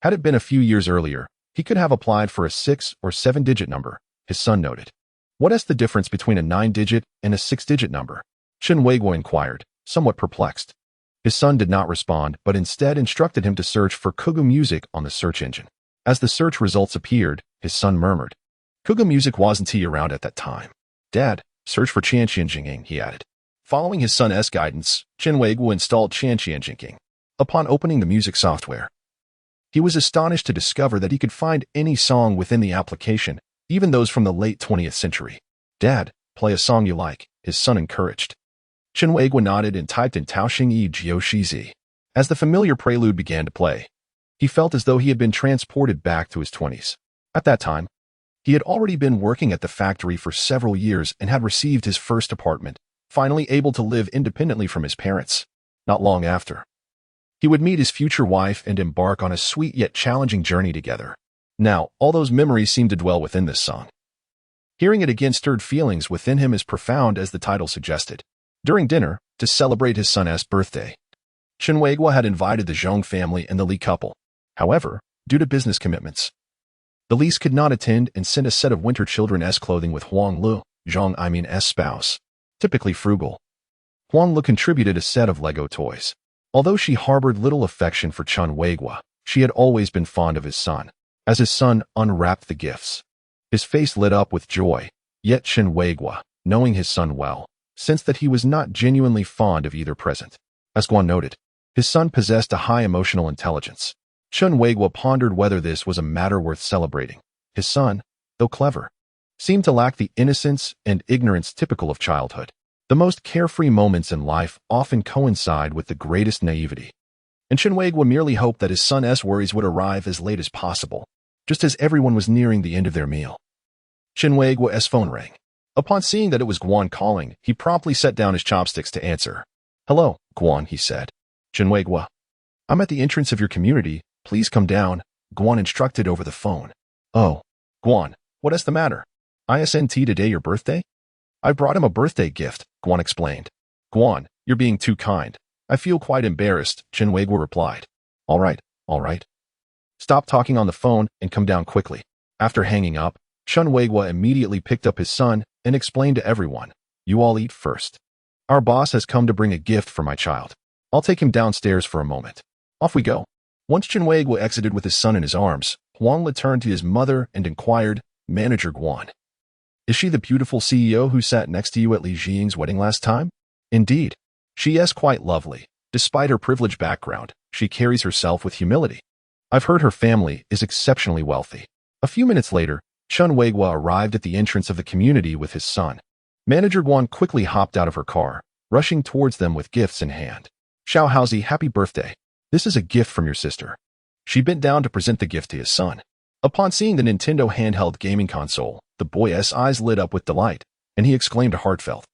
S1: Had it been a few years earlier, he could have applied for a 6 or 7-digit number, his son noted. What is the difference between a 9-digit and a 6-digit number? Chen Weiguo inquired, somewhat perplexed. His son did not respond, but instead instructed him to search for Kugu Music on the search engine. As the search results appeared, his son murmured, Kugu Music wasn't around at that time. Dad, search for Chanqianjing, he added. Following his son's guidance, Chen Weiguo installed Chanqianjing. Upon opening the music software, he was astonished to discover that he could find any song within the application, even those from the late 20th century. Dad, play a song you like, his son encouraged. Chen Weiguo nodded and typed in Taoxing Yi Jiu As the familiar prelude began to play, he felt as though he had been transported back to his 20s. At that time, he had already been working at the factory for several years and had received his first apartment, finally able to live independently from his parents. Not long after, he would meet his future wife and embark on a sweet yet challenging journey together. Now, all those memories seemed to dwell within this song. Hearing it again stirred feelings within him as profound as the title suggested. During dinner, to celebrate his son's birthday, Chen Weiguo had invited the Zhong family and the Li couple. However, due to business commitments, the Li's could not attend and sent a set of winter children's clothing with Huang Lu, Zhong's spouse. Typically frugal, Huang Lu contributed a set of Lego toys. Although she harbored little affection for Chen Weiguo, she had always been fond of his son. As his son unwrapped the gifts, his face lit up with joy. Yet Chen Weiguo, knowing his son well, sensed that he was not genuinely fond of either present. As Guan noted, his son possessed a high emotional intelligence. Chen Weiguo pondered whether this was a matter worth celebrating. His son, though clever, seemed to lack the innocence and ignorance typical of childhood. The most carefree moments in life often coincide with the greatest naivety. And Chen Weiguo merely hoped that his son's worries would arrive as late as possible, just as everyone was nearing the end of their meal. Chen Weiguo's phone rang. Upon seeing that it was Guan calling, he promptly set down his chopsticks to answer. Hello, Guan, he said. Chen Weiguo, I'm at the entrance of your community. Please come down, Guan instructed over the phone. Oh, Guan, what is the matter? Isn't today your birthday? I brought him a birthday gift, Guan explained. Guan, you're being too kind. I feel quite embarrassed, Chen Weiguo replied. All right. Stop talking on the phone and come down quickly. After hanging up, Chen Weiguo immediately picked up his son and explained to everyone, You all eat first. Our boss has come to bring a gift for my child. I'll take him downstairs for a moment. Off we go. Once Chen Weiguo exited with his son in his arms, Huang Le turned to his mother and inquired, Manager Guan, is she the beautiful CEO who sat next to you at Li Jiying's wedding last time? Indeed. She is quite lovely. Despite her privileged background, she carries herself with humility. I've heard her family is exceptionally wealthy. A few minutes later, Chen Weiguo arrived at the entrance of the community with his son. Manager Guan quickly hopped out of her car, rushing towards them with gifts in hand. Xiaohaozi, happy birthday. This is a gift from your sister. She bent down to present the gift to his son. Upon seeing the Nintendo handheld gaming console, the boy's eyes lit up with delight, and he exclaimed heartfelt,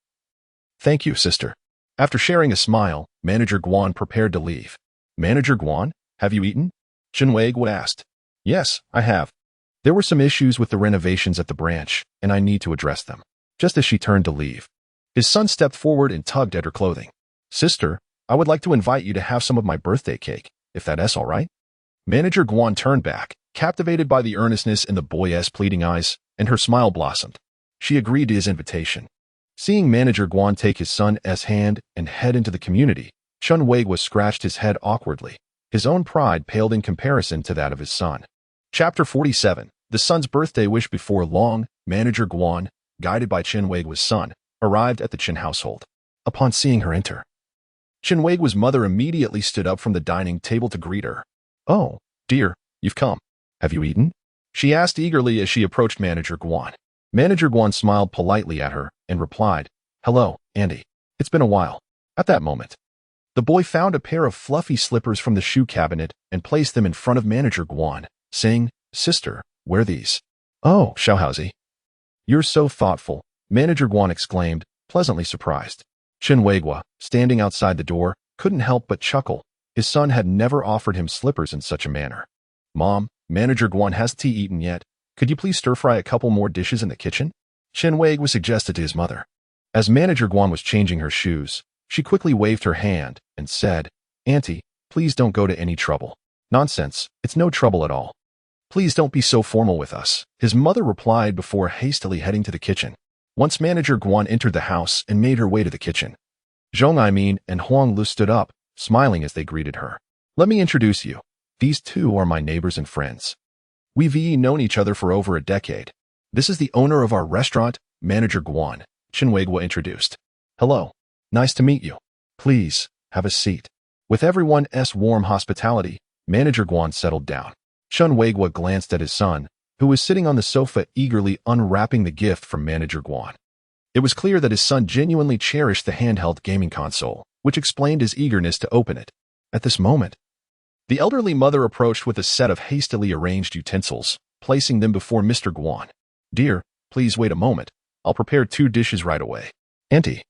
S1: Thank you, sister. After sharing a smile, Manager Guan prepared to leave. Manager Guan, have you eaten? Chen Weiguo asked. Yes, I have. There were some issues with the renovations at the branch, and I need to address them. Just as she turned to leave, his son stepped forward and tugged at her clothing. Sister, I would like to invite you to have some of my birthday cake, if that's all right. Manager Guan turned back, captivated by the earnestness in the boy's pleading eyes, and her smile blossomed. She agreed to his invitation. Seeing Manager Guan take his son's hand and head into the community, Chen Weiguo scratched his head awkwardly. His own pride paled in comparison to that of his son. Chapter 47. The son's birthday wish. Before long, Manager Guan, guided by Chen Weiguo's son, arrived at the Chen household. Upon seeing her enter, Chen Weiguo's mother immediately stood up from the dining table to greet her. Oh, dear, you've come. Have you eaten? She asked eagerly as she approached Manager Guan. Manager Guan smiled politely at her and replied, Hello, Andy. It's been a while. At that moment, the boy found a pair of fluffy slippers from the shoe cabinet and placed them in front of Manager Guan, saying, Sister, wear these. Oh, Xiaohaozi. You're so thoughtful, Manager Guan exclaimed, pleasantly surprised. Chen Weiguo, standing outside the door, couldn't help but chuckle. His son had never offered him slippers in such a manner. Mom, Manager Guan hasn't eaten yet. Could you please stir-fry a couple more dishes in the kitchen? Chen Weiguo suggested to his mother. As Manager Guan was changing her shoes, she quickly waved her hand and said, Auntie, please don't go to any trouble. Nonsense, it's no trouble at all. Please don't be so formal with us, his mother replied before hastily heading to the kitchen. Once Manager Guan entered the house and made her way to the kitchen, Zhong Aimin and Huang Lu stood up, smiling as they greeted her. Let me introduce you. These two are my neighbors and friends. We've known each other for over a decade. This is the owner of our restaurant, Manager Guan, Chen Weiguo introduced. Hello. Nice to meet you. Please, have a seat. With everyone's warm hospitality, Manager Guan settled down. Chen Weiguo glanced at his son, who was sitting on the sofa eagerly unwrapping the gift from Manager Guan. It was clear that his son genuinely cherished the handheld gaming console, which explained his eagerness to open it. At this moment, the elderly mother approached with a set of hastily arranged utensils, placing them before Mr. Guan. Dear, please wait a moment. I'll prepare 2 dishes right away. Auntie,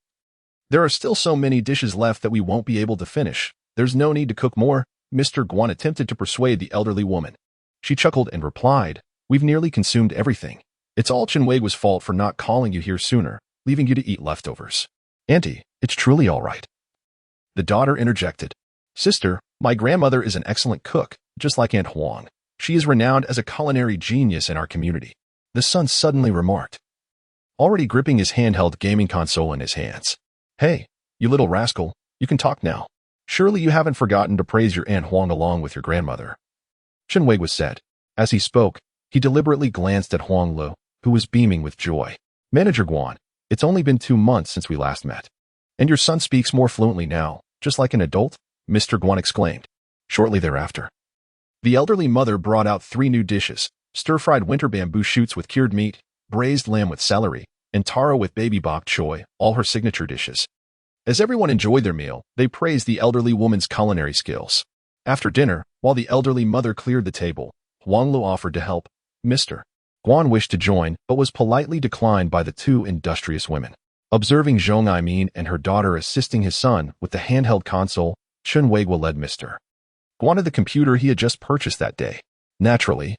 S1: there are still so many dishes left that we won't be able to finish. There's no need to cook more. Mr. Guan attempted to persuade the elderly woman. She chuckled and replied, We've nearly consumed everything. It's all Chen Weiguo's fault for not calling you here sooner, leaving you to eat leftovers. Auntie, it's truly all right. The daughter interjected. Sister, my grandmother is an excellent cook, just like Aunt Huang. She is renowned as a culinary genius in our community. The son suddenly remarked, already gripping his handheld gaming console in his hands. Hey, you little rascal, you can talk now. Surely you haven't forgotten to praise your Aunt Huang along with your grandmother. Chen Weiguo said. As he spoke, he deliberately glanced at Huang Lu, who was beaming with joy. Manager Guan, it's only been 2 months since we last met. And your son speaks more fluently now, just like an adult? Mr. Guan exclaimed. Shortly thereafter, the elderly mother brought out 3 new dishes, stir-fried winter bamboo shoots with cured meat, braised lamb with celery, and taro with baby bok choy, all her signature dishes. As everyone enjoyed their meal, they praised the elderly woman's culinary skills. After dinner, while the elderly mother cleared the table, Huang Lu offered to help. Mr. Guan wished to join, but was politely declined by the 2 industrious women. Observing Zhong Aimin and her daughter assisting his son with the handheld console, Chen Weiguo led Mr. Guan to the computer he had just purchased that day. Naturally,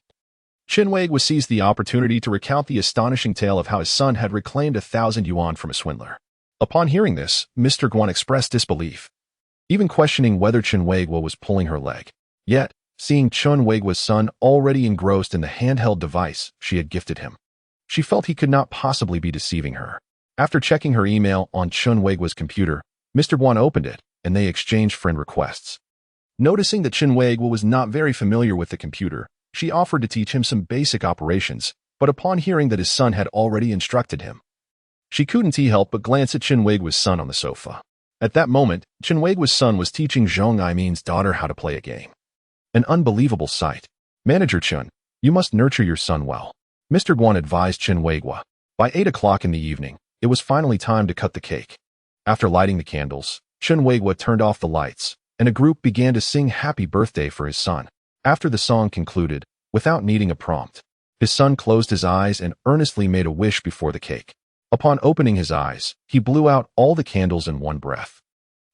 S1: Chen Weiguo seized the opportunity to recount the astonishing tale of how his son had reclaimed 1,000 yuan from a swindler. Upon hearing this, Mr. Guan expressed disbelief, even questioning whether Chen Weiguo was pulling her leg. Yet, seeing Chen Weiguo's son already engrossed in the handheld device she had gifted him, she felt he could not possibly be deceiving her. After checking her email on Chen Weiguo's computer, Mr. Guan opened it, and they exchanged friend requests. Noticing that Chen Weiguo was not very familiar with the computer, she offered to teach him some basic operations, but upon hearing that his son had already instructed him, she couldn't help but glance at Chen Weiguo's son on the sofa. At that moment, Chen Weiguo's son was teaching Zhong Aimin's daughter how to play a game. An unbelievable sight. Manager Chen, you must nurture your son well. Mr. Guan advised Chen Weiguo. By 8 o'clock in the evening, it was finally time to cut the cake. After lighting the candles, Chen Weiguo turned off the lights, and a group began to sing happy birthday for his son. After the song concluded, without needing a prompt, his son closed his eyes and earnestly made a wish before the cake. Upon opening his eyes, he blew out all the candles in one breath,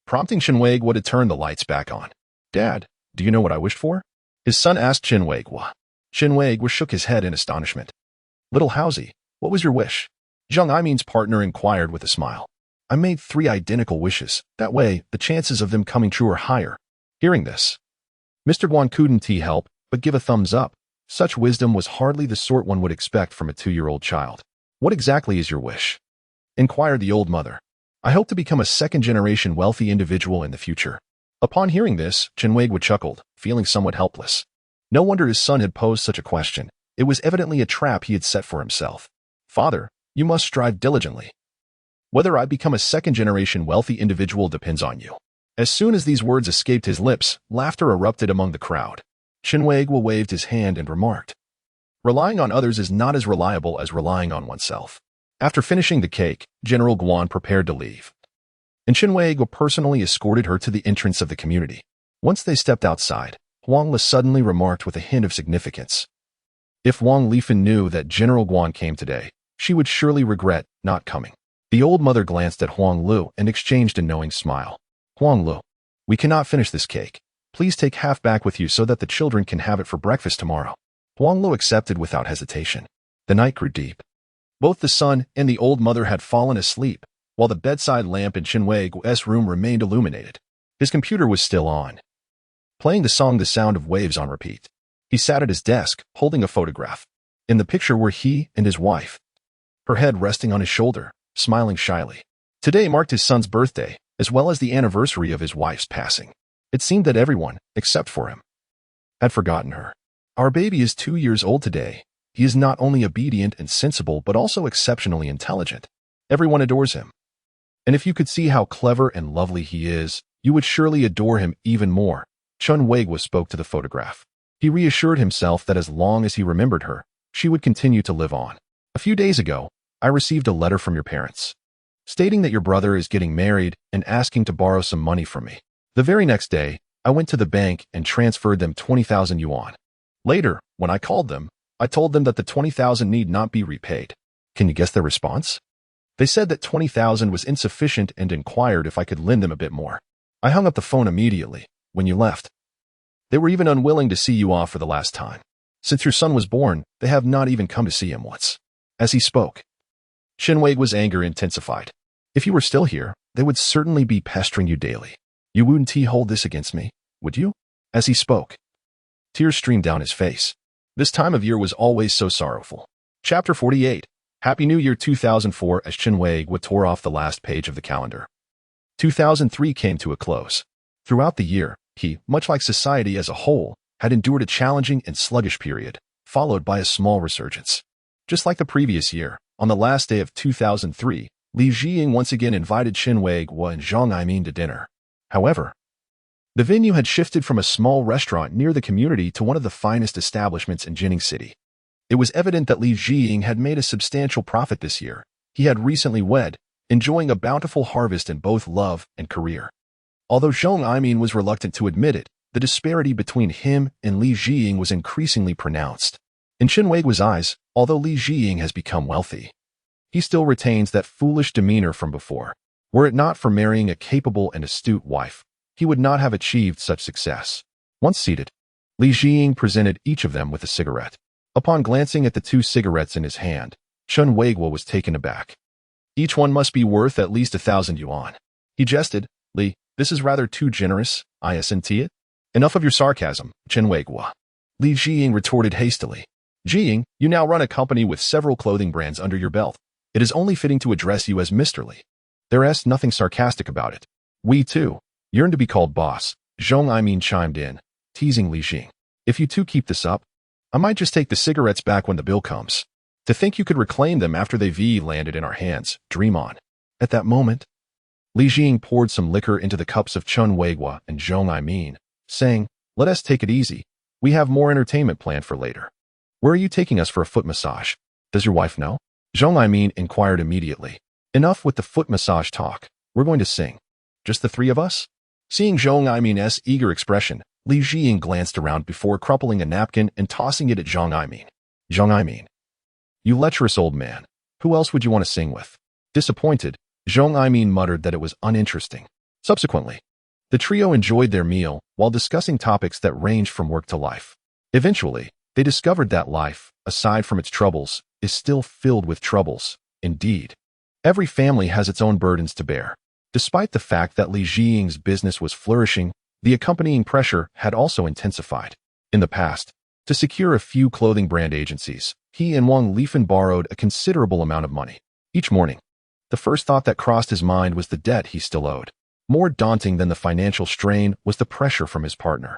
S1: prompting Chen Weiguo to turn the lights back on. Dad, do you know what I wished for? his son asked Chen Weiguo. Chen Weiguo shook his head in astonishment. Little Haozi, what was your wish? Zhang Aimin's partner inquired with a smile. I made 3 identical wishes. That way, the chances of them coming true are higher. Hearing this, Mr. Guan couldn't help but give a thumbs up. Such wisdom was hardly the sort one would expect from a 2-year-old child. What exactly is your wish? Inquired the old mother. I hope to become a second-generation wealthy individual in the future. Upon hearing this, Chen Weiguo chuckled, feeling somewhat helpless. No wonder his son had posed such a question. It was evidently a trap he had set for himself. Father, you must strive diligently. Whether I become a second-generation wealthy individual depends on you. As soon as these words escaped his lips, laughter erupted among the crowd. Chen Weiguo waved his hand and remarked, relying on others is not as reliable as relying on oneself. After finishing the cake, General Guan prepared to leave, and Chen Weiguo personally escorted her to the entrance of the community. Once they stepped outside, Huang Le suddenly remarked with a hint of significance. If Wang Lifan knew that General Guan came today, she would surely regret not coming. The old mother glanced at Huang Lu and exchanged a knowing smile. Huang Lu, we cannot finish this cake. Please take half back with you so that the children can have it for breakfast tomorrow. Huang Lu accepted without hesitation. The night grew deep. Both the son and the old mother had fallen asleep, while the bedside lamp in Chen Weiguo's room remained illuminated. His computer was still on, playing the song The Sound of Waves on repeat. He sat at his desk, holding a photograph. In the picture were he and his wife, her head resting on his shoulder, smiling shyly. Today marked his son's birthday, as well as the anniversary of his wife's passing. It seemed that everyone, except for him, had forgotten her. Our baby is 2 years old today. He is not only obedient and sensible, but also exceptionally intelligent. Everyone adores him. And if you could see how clever and lovely he is, you would surely adore him even more. Chen Weiguo spoke to the photograph. He reassured himself that as long as he remembered her, she would continue to live on. A few days ago, I received a letter from your parents, stating that your brother is getting married and asking to borrow some money from me. The very next day, I went to the bank and transferred them 20,000 yuan. Later, when I called them, I told them that the 20,000 need not be repaid. Can you guess their response? They said that 20,000 was insufficient and inquired if I could lend them a bit more. I hung up the phone immediately when you left. They were even unwilling to see you off for the last time. Since your son was born, they have not even come to see him once. As he spoke, Chen Weiguo's anger intensified. If you were still here, they would certainly be pestering you daily. You wouldn't hold this against me, would you? As he spoke, tears streamed down his face. This time of year was always so sorrowful. Chapter 48. Happy New Year 2004. As Chen Weiguo tore off the last page of the calendar, 2003 came to a close. Throughout the year, he, much like society as a whole, had endured a challenging and sluggish period, followed by a small resurgence. Just like the previous year, on the last day of 2003, Li Jiying once again invited Chen Weiguo and Zhang Aimin to dinner. However, the venue had shifted from a small restaurant near the community to one of the finest establishments in Jining City. It was evident that Li Jiying had made a substantial profit this year. He had recently wed, enjoying a bountiful harvest in both love and career. Although Zhang Aimin was reluctant to admit it, the disparity between him and Li Jiying was increasingly pronounced. In Chen Weiguo's eyes, although Li Jiying has become wealthy, he still retains that foolish demeanor from before. Were it not for marrying a capable and astute wife, he would not have achieved such success. Once seated, Li Jiying presented each of them with a cigarette. Upon glancing at the 2 cigarettes in his hand, Chen Weiguo was taken aback. Each one must be worth at least 1,000 yuan. He jested. Li, this is rather too generous, isn't it? Enough of your sarcasm, Chen Weiguo. Li Jiying retorted hastily. Jiying, you now run a company with several clothing brands under your belt. It is only fitting to address you as Mr. Li. There is nothing sarcastic about it. We, too, yearn to be called boss, Zhang Aimin chimed in, teasing Li Jiying. If you two keep this up, I might just take the cigarettes back when the bill comes. To think you could reclaim them after they've landed in our hands, dream on. At that moment, Li Jiying poured some liquor into the cups of Chen Weiguo and Zhang Aimin, saying, let us take it easy. We have more entertainment planned for later. Where are you taking us for a foot massage? Does your wife know? Zhang Aimin inquired immediately. Enough with the foot massage talk. We're going to sing. Just the 3 of us? Seeing Zhang Aimin's eager expression, Li Jiying glanced around before crumpling a napkin and tossing it at Zhang Aimin. Zhang Aimin, you lecherous old man. Who else would you want to sing with? Disappointed, Zhang Aimin muttered that it was uninteresting. Subsequently, The trio enjoyed their meal while discussing topics that ranged from work to life. Eventually, they discovered that life, aside from its troubles, is still filled with troubles. Indeed, every family has its own burdens to bear. Despite the fact that Li Jiying's business was flourishing, the accompanying pressure had also intensified. In the past, to secure a few clothing brand agencies, he and Wang Lifen borrowed a considerable amount of money. Each morning, the first thought that crossed his mind was the debt he still owed. More daunting than the financial strain was the pressure from his partner.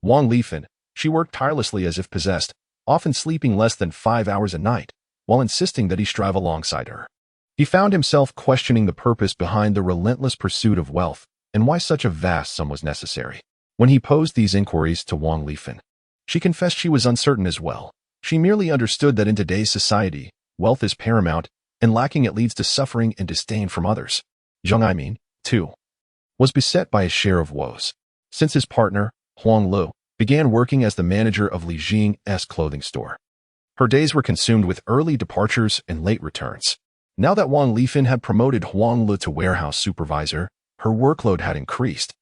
S1: Wang Lifen, she worked tirelessly as if possessed, often sleeping less than 5 hours a night, while insisting that he strive alongside her. He found himself questioning the purpose behind the relentless pursuit of wealth and why such a vast sum was necessary. When he posed these inquiries to Wang Lifen, she confessed she was uncertain as well. She merely understood that in today's society, wealth is paramount, and lacking it leads to suffering and disdain from others. Zhang Aimin, too, was beset by a share of woes. Since his partner, Huang Lu, began working as the manager of Li Jing's clothing store, her days were consumed with early departures and late returns. Now that Wang Lifen had promoted Huang Lu to warehouse supervisor, her workload had increased,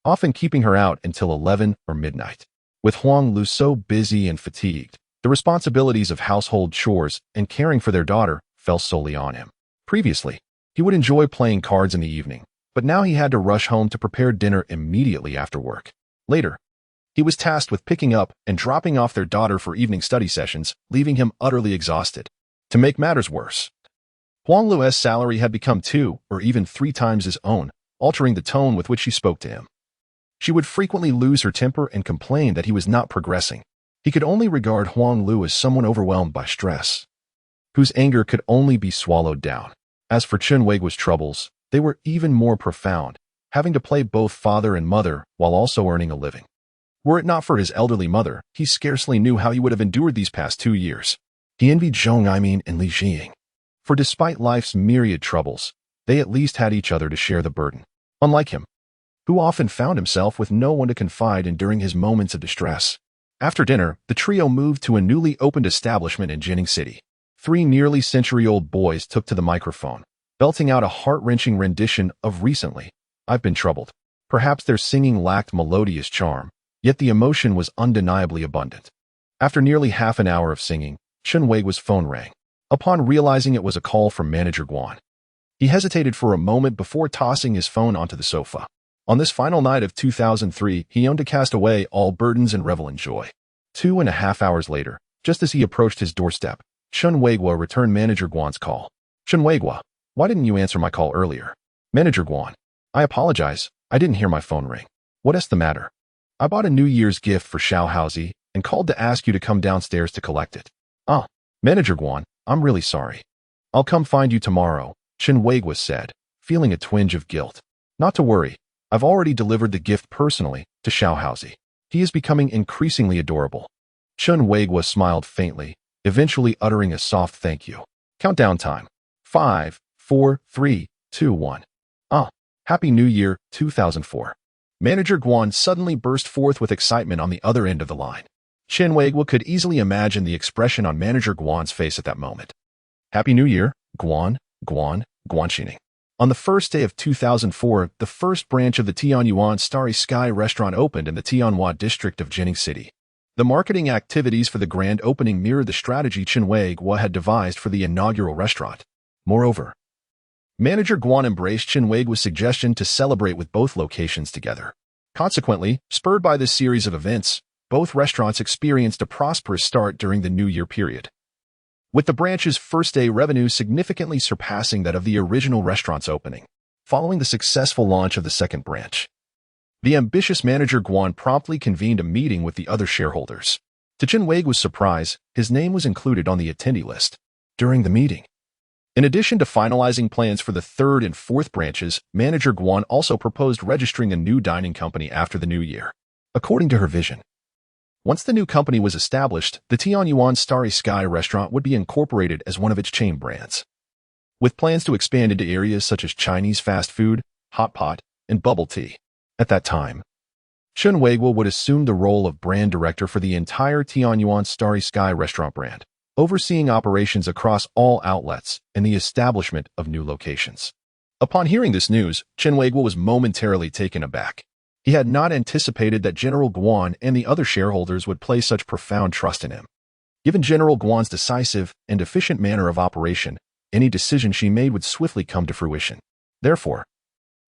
S1: often keeping her out until 11 or midnight. With Huang Lu so busy and fatigued, the responsibilities of household chores and caring for their daughter fell solely on him. Previously, he would enjoy playing cards in the evening, but now he had to rush home to prepare dinner immediately after work. Later, he was tasked with picking up and dropping off their daughter for evening study sessions, leaving him utterly exhausted. To make matters worse, Huang Lu's salary had become 2 or even 3 times his own, altering the tone with which she spoke to him. She would frequently lose her temper and complain that he was not progressing. He could only regard Huang Lu as someone overwhelmed by stress, whose anger could only be swallowed down. As for Chen Weiguo's troubles, they were even more profound, having to play both father and mother while also earning a living. Were it not for his elderly mother, he scarcely knew how he would have endured these past 2 years. He envied Zhang Aimin and Li Jiying, for despite life's myriad troubles, they at least had each other to share the burden. Unlike him, who often found himself with no one to confide in during his moments of distress. After dinner, the trio moved to a newly opened establishment in Jining City. 3 nearly century-old boys took to the microphone, belting out a heart-wrenching rendition of Recently, I've Been Troubled. Perhaps their singing lacked melodious charm, yet the emotion was undeniably abundant. After nearly half an hour of singing, Chen Weiguo's phone rang. Upon realizing it was a call from manager Guan, he hesitated for a moment before tossing his phone onto the sofa. On this final night of 2003, he owned to cast away all burdens and revel in joy. 2.5 hours later, just as he approached his doorstep, Chen Weiguo returned manager Guan's call. Chen Weiguo, why didn't you answer my call earlier? Manager Guan, I apologize, I didn't hear my phone ring. What's the matter? I bought a New Year's gift for Xiaohaozi and called to ask you to come downstairs to collect it. Ah, Manager Guan, I'm really sorry. I'll come find you tomorrow, Chen Weiguo said, feeling a twinge of guilt. Not to worry, I've already delivered the gift personally to Xiaohaozi. He is becoming increasingly adorable. Chen Weiguo smiled faintly, eventually uttering a soft thank you. Countdown time. 5, 4, 3, 2, 1. Ah, Happy New Year, 2004. Manager Guan suddenly burst forth with excitement on the other end of the line. Chen Weiguo could easily imagine the expression on Manager Guan's face at that moment. Happy New Year, Guan, Guanxining. On the first day of 2004, the first branch of the Tianyuan Starry Sky restaurant opened in the Tianhua district of Jining City. The marketing activities for the grand opening mirrored the strategy Chen Weiguo had devised for the inaugural restaurant. Moreover, Manager Guan embraced Chen Weiguo's suggestion to celebrate with both locations together. Consequently, spurred by this series of events, both restaurants experienced a prosperous start during the New Year period, with the branch's first-day revenue significantly surpassing that of the original restaurant's opening. Following the successful launch of the second branch, the ambitious Manager Guan promptly convened a meeting with the other shareholders. To Chen Weiguo's surprise, his name was included on the attendee list. During the meeting, in addition to finalizing plans for the third and fourth branches, Manager Guan also proposed registering a new dining company after the new year. According to her vision, once the new company was established, the Tianyuan Starry Sky restaurant would be incorporated as one of its chain brands, with plans to expand into areas such as Chinese fast food, hot pot, and bubble tea. At that time, Chen Weiguo would assume the role of brand director for the entire Tianyuan Starry Sky restaurant brand, overseeing operations across all outlets and the establishment of new locations. Upon hearing this news, Chen Weiguo was momentarily taken aback. He had not anticipated that General Guan and the other shareholders would place such profound trust in him. Given General Guan's decisive and efficient manner of operation, any decision she made would swiftly come to fruition. Therefore,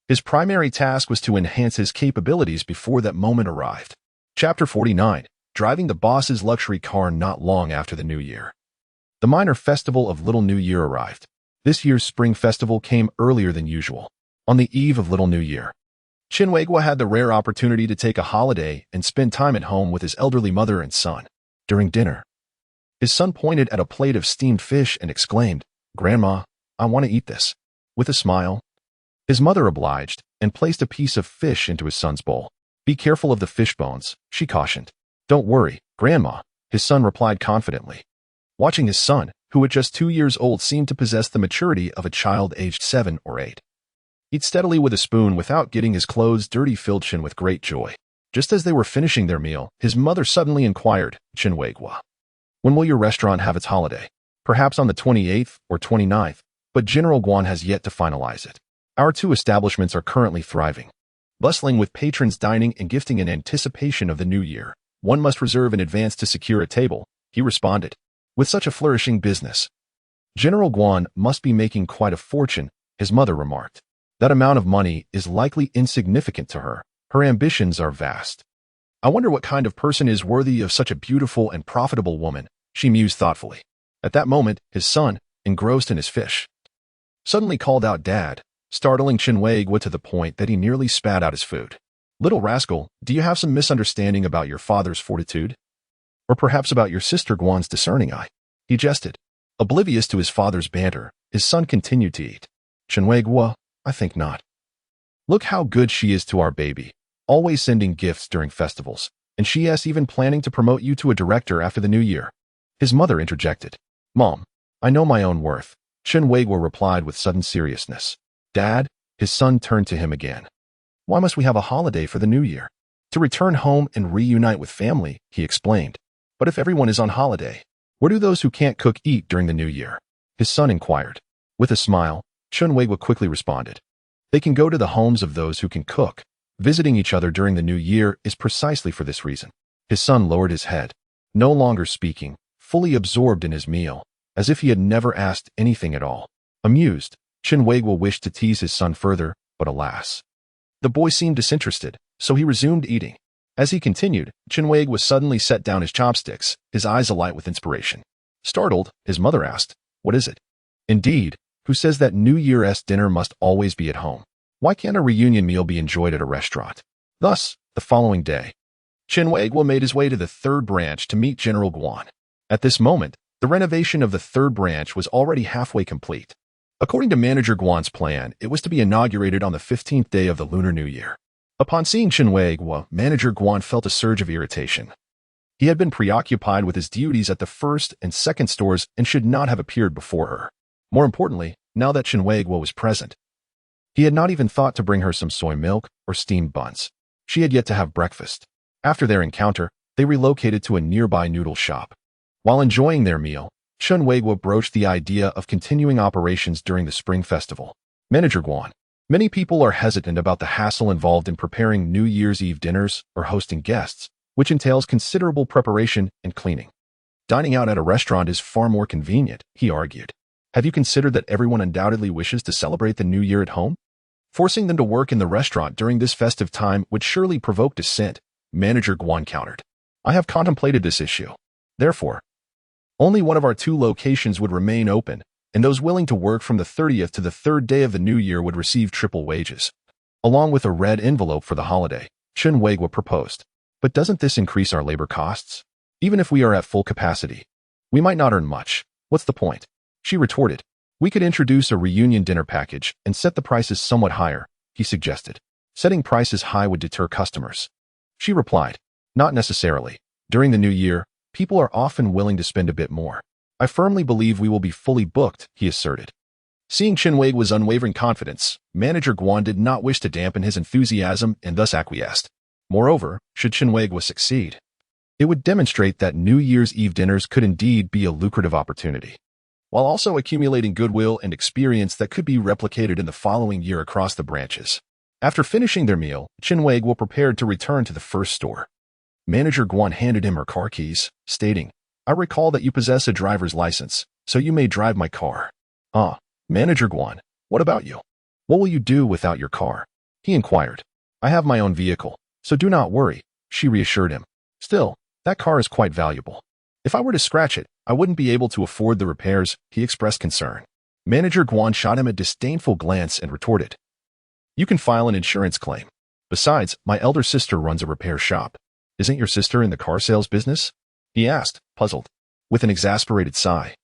S1: his primary task was to enhance his capabilities before that moment arrived. Chapter 49. Driving the boss's luxury car not long after the New Year. The minor festival of Little New Year arrived. This year's Spring Festival came earlier than usual. On the eve of Little New Year, Chen Weiguo had the rare opportunity to take a holiday and spend time at home with his elderly mother and son. During dinner, his son pointed at a plate of steamed fish and exclaimed, "Grandma, I want to eat this." With a smile, his mother obliged and placed a piece of fish into his son's bowl. "Be careful of the fish bones," she cautioned. "Don't worry, Grandma," his son replied confidently. Watching his son, who at just 2 years old seemed to possess the maturity of a child aged 7 or 8, eat steadily with a spoon without getting his clothes dirty, filled Chen with great joy. Just as they were finishing their meal, his mother suddenly inquired, "Chen Weiguo, when will your restaurant have its holiday?" "Perhaps on the 28th or 29th, but General Guan has yet to finalize it. Our 2 establishments are currently thriving, bustling with patrons dining and gifting in anticipation of the New Year. One must reserve in advance to secure a table," he responded. "With such a flourishing business, General Guan must be making quite a fortune," his mother remarked. "That amount of money is likely insignificant to her. Her ambitions are vast. I wonder what kind of person is worthy of such a beautiful and profitable woman," she mused thoughtfully. At that moment, his son, engrossed in his fish, suddenly called out, "Dad," startling Chen Weiguo to the point that he nearly spat out his food. "Little rascal, do you have some misunderstanding about your father's fortitude? Or perhaps about your sister Guan's discerning eye?" He jested. Oblivious to his father's banter, his son continued to eat. "Chen Weiguo, I think not. Look how good she is to our baby, always sending gifts during festivals, and she is even planning to promote you to a director after the New Year." His mother interjected. "Mom, I know my own worth," Chen Weiguo replied with sudden seriousness. "Dad," his son turned to him again. "Why must we have a holiday for the New Year?" "To return home and reunite with family," he explained. "But if everyone is on holiday, where do those who can't cook eat during the New Year?" his son inquired. With a smile, Chen Weiguo quickly responded. "They can go to the homes of those who can cook. Visiting each other during the New Year is precisely for this reason." His son lowered his head, no longer speaking, fully absorbed in his meal, as if he had never asked anything at all. Amused, Chen Weiguo wished to tease his son further, but alas, the boy seemed disinterested, so he resumed eating. As he continued, Chen Weiguo suddenly set down his chopsticks, his eyes alight with inspiration. Startled, his mother asked, "What is it?" "Indeed, who says that New Year's dinner must always be at home? Why can't a reunion meal be enjoyed at a restaurant?" Thus, the following day, Chen Weiguo made his way to the 3rd branch to meet General Guan. At this moment, the renovation of the 3rd branch was already halfway complete. According to Manager Guan's plan, it was to be inaugurated on the 15th day of the Lunar New Year. Upon seeing Chen Weiguo, Manager Guan felt a surge of irritation. He had been preoccupied with his duties at the 1st and 2nd stores and should not have appeared before her. More importantly, now that Chen Weiguo was present, he had not even thought to bring her some soy milk or steamed buns. She had yet to have breakfast. After their encounter, they relocated to a nearby noodle shop. While enjoying their meal, Chen Weiguo broached the idea of continuing operations during the Spring Festival. "Manager Guan, many people are hesitant about the hassle involved in preparing New Year's Eve dinners or hosting guests, which entails considerable preparation and cleaning. Dining out at a restaurant is far more convenient," he argued. "Have you considered that everyone undoubtedly wishes to celebrate the New Year at home? Forcing them to work in the restaurant during this festive time would surely provoke dissent," Manager Guan countered. "I have contemplated this issue. Therefore, only one of our 2 locations would remain open, and those willing to work from the 30th to the 3rd day of the New Year would receive triple wages, along with a red envelope for the holiday," Chen Weiguo proposed. "But doesn't this increase our labor costs? Even if we are at full capacity, we might not earn much. What's the point?" she retorted. "We could introduce a reunion dinner package and set the prices somewhat higher," he suggested. "Setting prices high would deter customers," she replied. "Not necessarily. During the New Year, people are often willing to spend a bit more. I firmly believe we will be fully booked," he asserted. Seeing Chen Weiguo's unwavering confidence, Manager Guan did not wish to dampen his enthusiasm and thus acquiesced. Moreover, should Chen Weiguo succeed, it would demonstrate that New Year's Eve dinners could indeed be a lucrative opportunity. while also accumulating goodwill and experience that could be replicated in the following year across the branches. After finishing their meal, Chen Weiguo prepared to return to the first store. Manager Guan handed him her car keys, stating, "I recall that you possess a driver's license, so you may drive my car." "Ah, Manager Guan, what about you? What will you do without your car?" he inquired. "I have my own vehicle, so do not worry," she reassured him. "Still, that car is quite valuable. If I were to scratch it, I wouldn't be able to afford the repairs," he expressed concern. Manager Guan shot him a disdainful glance and retorted, "You can file an insurance claim. Besides, my elder sister runs a repair shop." "Isn't your sister in the car sales business?" he asked, puzzled. With an exasperated sigh,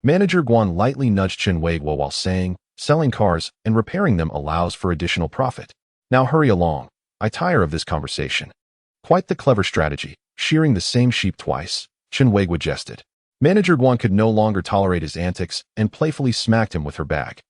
S1: Manager Guan lightly nudged Chen Weiguo while saying, "Selling cars and repairing them allows for additional profit. Now hurry along. I tire of this conversation." Quite the clever strategy, shearing the same sheep twice, Chen Weiguo jested. Manager Guan could no longer tolerate his antics and playfully smacked him with her bag.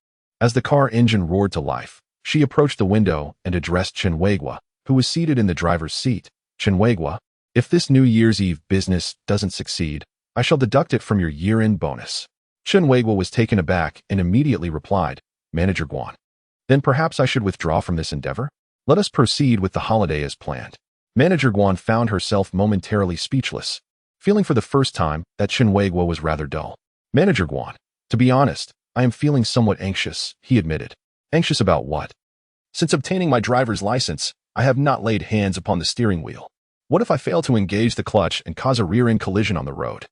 S1: As the car engine roared to life, she approached the window and addressed Chen Weiguo, who was seated in the driver's seat. "Chen Weiguo, if this New Year's Eve business doesn't succeed, I shall deduct it from your year-end bonus." Chen Weiguo was taken aback and immediately replied, "Manager Guan, then perhaps I should withdraw from this endeavor? Let us proceed with the holiday as planned." Manager Guan found herself momentarily speechless, feeling for the first time that Chen Weiguo was rather dull. "Manager Guan, to be honest, I am feeling somewhat anxious," he admitted. "Anxious about what?" "Since obtaining my driver's license, I have not laid hands upon the steering wheel. What if I fail to engage the clutch and cause a rear-end collision on the road?"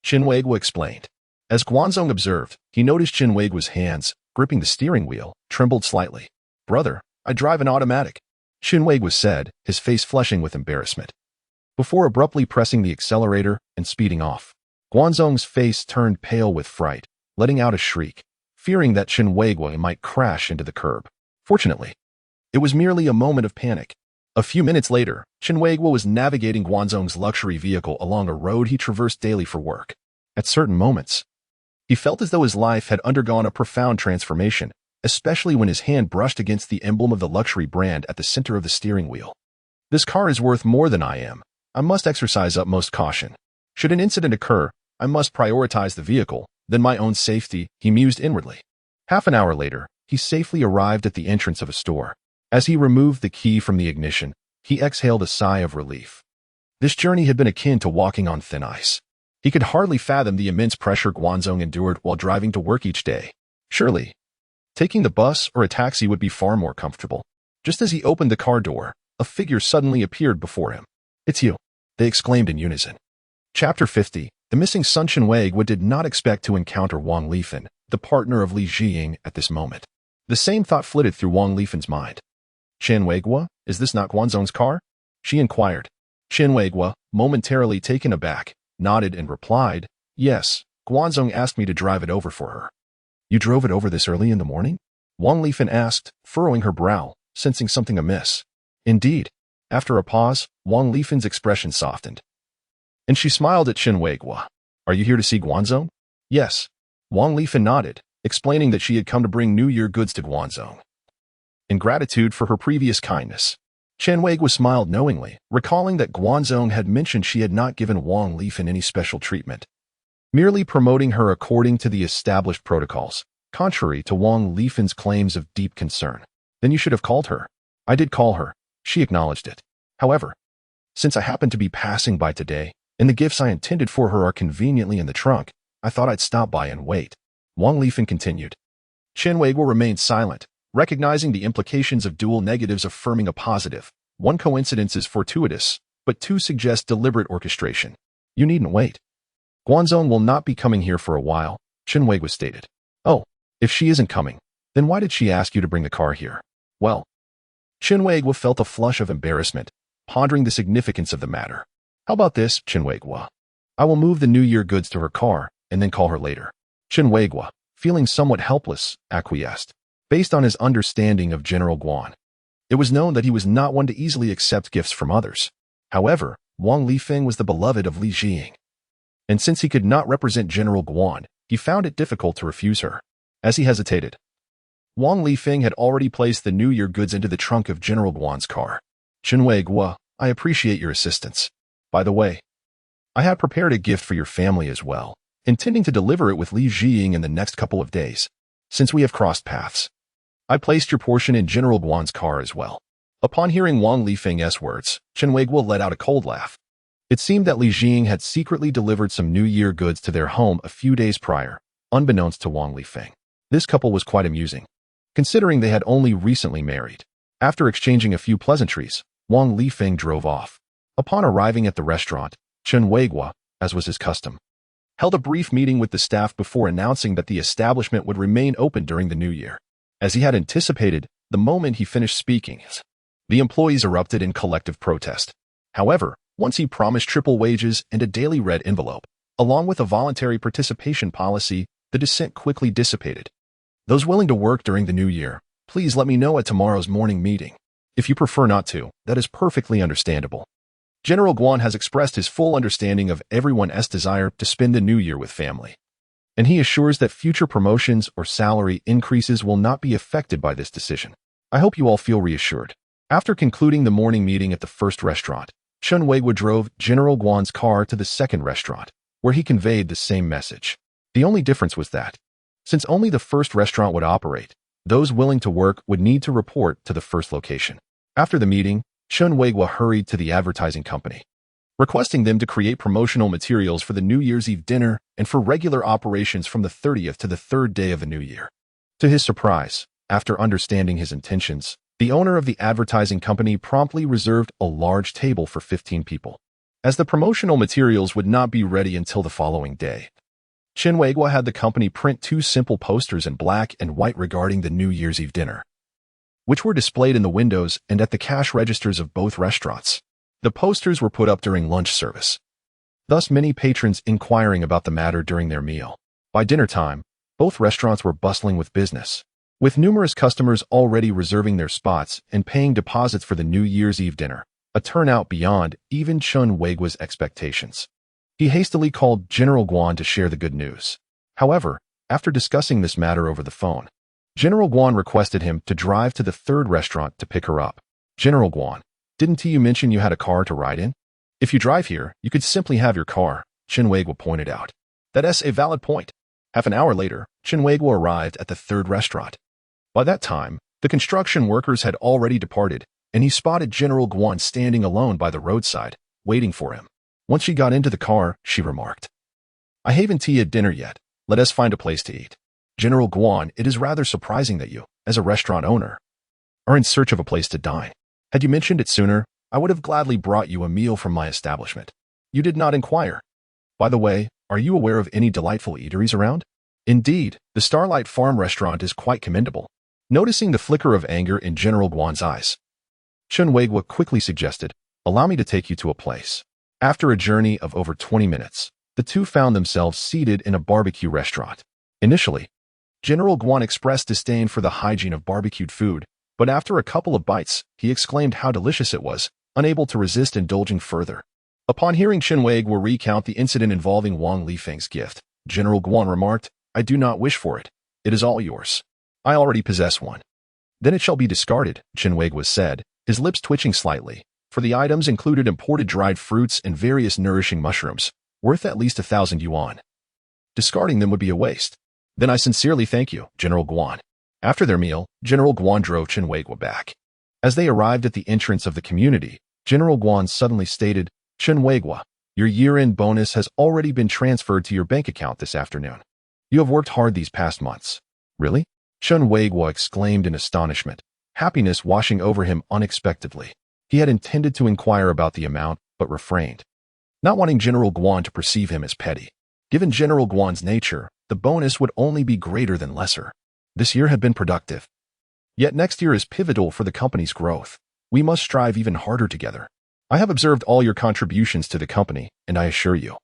S1: Chen Weiguo explained. As Guanzong observed, he noticed Chen Weiguo's hands, gripping the steering wheel, trembled slightly. "Brother, I drive an automatic," Chen Weiguo said, his face flushing with embarrassment. Before abruptly pressing the accelerator and speeding off, Guanzong's face turned pale with fright, letting out a shriek, fearing that Chen Weiguo might crash into the curb. Fortunately, it was merely a moment of panic. A few minutes later, Chen Weiguo was navigating Guanzong's luxury vehicle along a road he traversed daily for work. At certain moments, he felt as though his life had undergone a profound transformation, especially when his hand brushed against the emblem of the luxury brand at the center of the steering wheel. "This car is worth more than I am. I must exercise utmost caution. Should an incident occur, I must prioritize the vehicle, then my own safety," he mused inwardly. Half an hour later, he safely arrived at the entrance of a store. As he removed the key from the ignition, he exhaled a sigh of relief. This journey had been akin to walking on thin ice. He could hardly fathom the immense pressure Guanzong endured while driving to work each day. Surely, taking the bus or a taxi would be far more comfortable. Just as he opened the car door, a figure suddenly appeared before him. "It's you," they exclaimed in unison. Chapter 50. The missing son Chen Weiguo did not expect to encounter Wang Lifan, the partner of Li Jiying, at this moment. The same thought flitted through Wang Lifan's mind. "Chen Weiguo, is this not Guanzong's car?" she inquired. Chen Weiguo, momentarily taken aback, nodded and replied, "Yes, Guanzong asked me to drive it over for her." "You drove it over this early in the morning?" Wang Lifan asked, furrowing her brow, sensing something amiss. "Indeed." After a pause, Wang Lifan's expression softened, and she smiled at Chen Weiguo. "Are you here to see Guanzong?" "Yes." Wang Lifan nodded, explaining that she had come to bring New Year goods to Guanzong in gratitude for her previous kindness. Chen Weiguo smiled knowingly, recalling that Guanzong had mentioned she had not given Wang Lifan any special treatment, merely promoting her according to the established protocols, contrary to Wang Lifan's claims of deep concern. "Then you should have called her." "I did call her," she acknowledged it. "However, since I happened to be passing by today, and the gifts I intended for her are conveniently in the trunk, I thought I'd stop by and wait." Wang Lifan continued. Chen Weiguo remained silent, recognizing the implications of dual negatives affirming a positive. One coincidence is fortuitous, but two suggest deliberate orchestration. "You needn't wait. Guanzong will not be coming here for a while," Chen Weiguo stated. "Oh, if she isn't coming, then why did she ask you to bring the car here?" "Well," Chen Weiguo felt a flush of embarrassment, pondering the significance of the matter. "How about this, Chen Weiguo? I will move the New Year goods to her car and then call her later." Chen Weiguo, feeling somewhat helpless, acquiesced. Based on his understanding of General Guan, it was known that he was not one to easily accept gifts from others. However, Wang Lifan was the beloved of Li Jiying, and since he could not represent General Guan, he found it difficult to refuse her. As he hesitated, Wang Lifan had already placed the New Year goods into the trunk of General Guan's car. "Chen Weiguo, I appreciate your assistance. By the way, I had prepared a gift for your family as well," intending to deliver it with Li Jiying in the next couple of days. Since we have crossed paths, I placed your portion in General Guan's car as well. Upon hearing Wang Lifeng's words, Chen Weiguo let out a cold laugh. It seemed that Li Jiying had secretly delivered some New Year goods to their home a few days prior, unbeknownst to Wang Lifeng. This couple was quite amusing, considering they had only recently married. After exchanging a few pleasantries, Wang Lifeng drove off. Upon arriving at the restaurant, Chen Weiguo, as was his custom, held a brief meeting with the staff before announcing that the establishment would remain open during the new year. As he had anticipated, the moment he finished speaking, the employees erupted in collective protest. However, once he promised triple wages and a daily red envelope, along with a voluntary participation policy, the dissent quickly dissipated. Those willing to work during the new year, please let me know at tomorrow's morning meeting. If you prefer not to, that is perfectly understandable. General Guan has expressed his full understanding of everyone's desire to spend the new year with family, and he assures that future promotions or salary increases will not be affected by this decision. I hope you all feel reassured. After concluding the morning meeting at the first restaurant, Chen Weiguo drove General Guan's car to the second restaurant, where he conveyed the same message. The only difference was that, since only the first restaurant would operate, those willing to work would need to report to the first location. After the meeting, Chen Weiguo hurried to the advertising company, requesting them to create promotional materials for the New Year's Eve dinner and for regular operations from the 30th to the 3rd day of the new year. To his surprise, after understanding his intentions, the owner of the advertising company promptly reserved a large table for 15 people. As the promotional materials would not be ready until the following day, Chen Weiguo had the company print 2 simple posters in black and white regarding the New Year's Eve dinner, which were displayed in the windows and at the cash registers of both restaurants. The posters were put up during lunch service, thus many patrons inquiring about the matter during their meal. By dinner time, both restaurants were bustling with business, with numerous customers already reserving their spots and paying deposits for the New Year's Eve dinner, a turnout beyond even Chen Weiguo's expectations. He hastily called General Guan to share the good news. However, after discussing this matter over the phone, General Guan requested him to drive to the 3rd restaurant to pick her up. General Guan, didn't you mention you had a car to ride in? If you drive here, you could simply have your car, Chen Weiguo pointed out. That's a valid point. Half an hour later, Chen Weiguo arrived at the 3rd restaurant. By that time, the construction workers had already departed, and he spotted General Guan standing alone by the roadside, waiting for him. Once she got into the car, she remarked, "I haven't had dinner yet. Let us find a place to eat." General Guan, it is rather surprising that you, as a restaurant owner, are in search of a place to dine. Had you mentioned it sooner, I would have gladly brought you a meal from my establishment. You did not inquire. By the way, are you aware of any delightful eateries around? Indeed, the Starlight Farm restaurant is quite commendable. Noticing the flicker of anger in General Guan's eyes, Chen Weiguo quickly suggested, "Allow me to take you to a place." After a journey of over 20 minutes, the two found themselves seated in a barbecue restaurant. Initially, General Guan expressed disdain for the hygiene of barbecued food, but after a couple of bites, he exclaimed how delicious it was, unable to resist indulging further. Upon hearing Chen Weiguo recount the incident involving Wang Lifeng's gift, General Guan remarked, "I do not wish for it. It is all yours. I already possess one." "Then it shall be discarded," Chen Weiguo said, his lips twitching slightly, for the items included imported dried fruits and various nourishing mushrooms, worth at least 1,000 yuan. Discarding them would be a waste. "Then I sincerely thank you, General Guan." After their meal, General Guan drove Chen Weiguo back. As they arrived at the entrance of the community, General Guan suddenly stated, "Chen Weiguo, your year-end bonus has already been transferred to your bank account this afternoon. You have worked hard these past months." "Really?" Chen Weiguo exclaimed in astonishment, happiness washing over him unexpectedly. He had intended to inquire about the amount, but refrained, not wanting General Guan to perceive him as petty. Given General Guan's nature, the bonus would only be greater than lesser. This year had been productive. Yet next year is pivotal for the company's growth. We must strive even harder together. I have observed all your contributions to the company, and I assure you,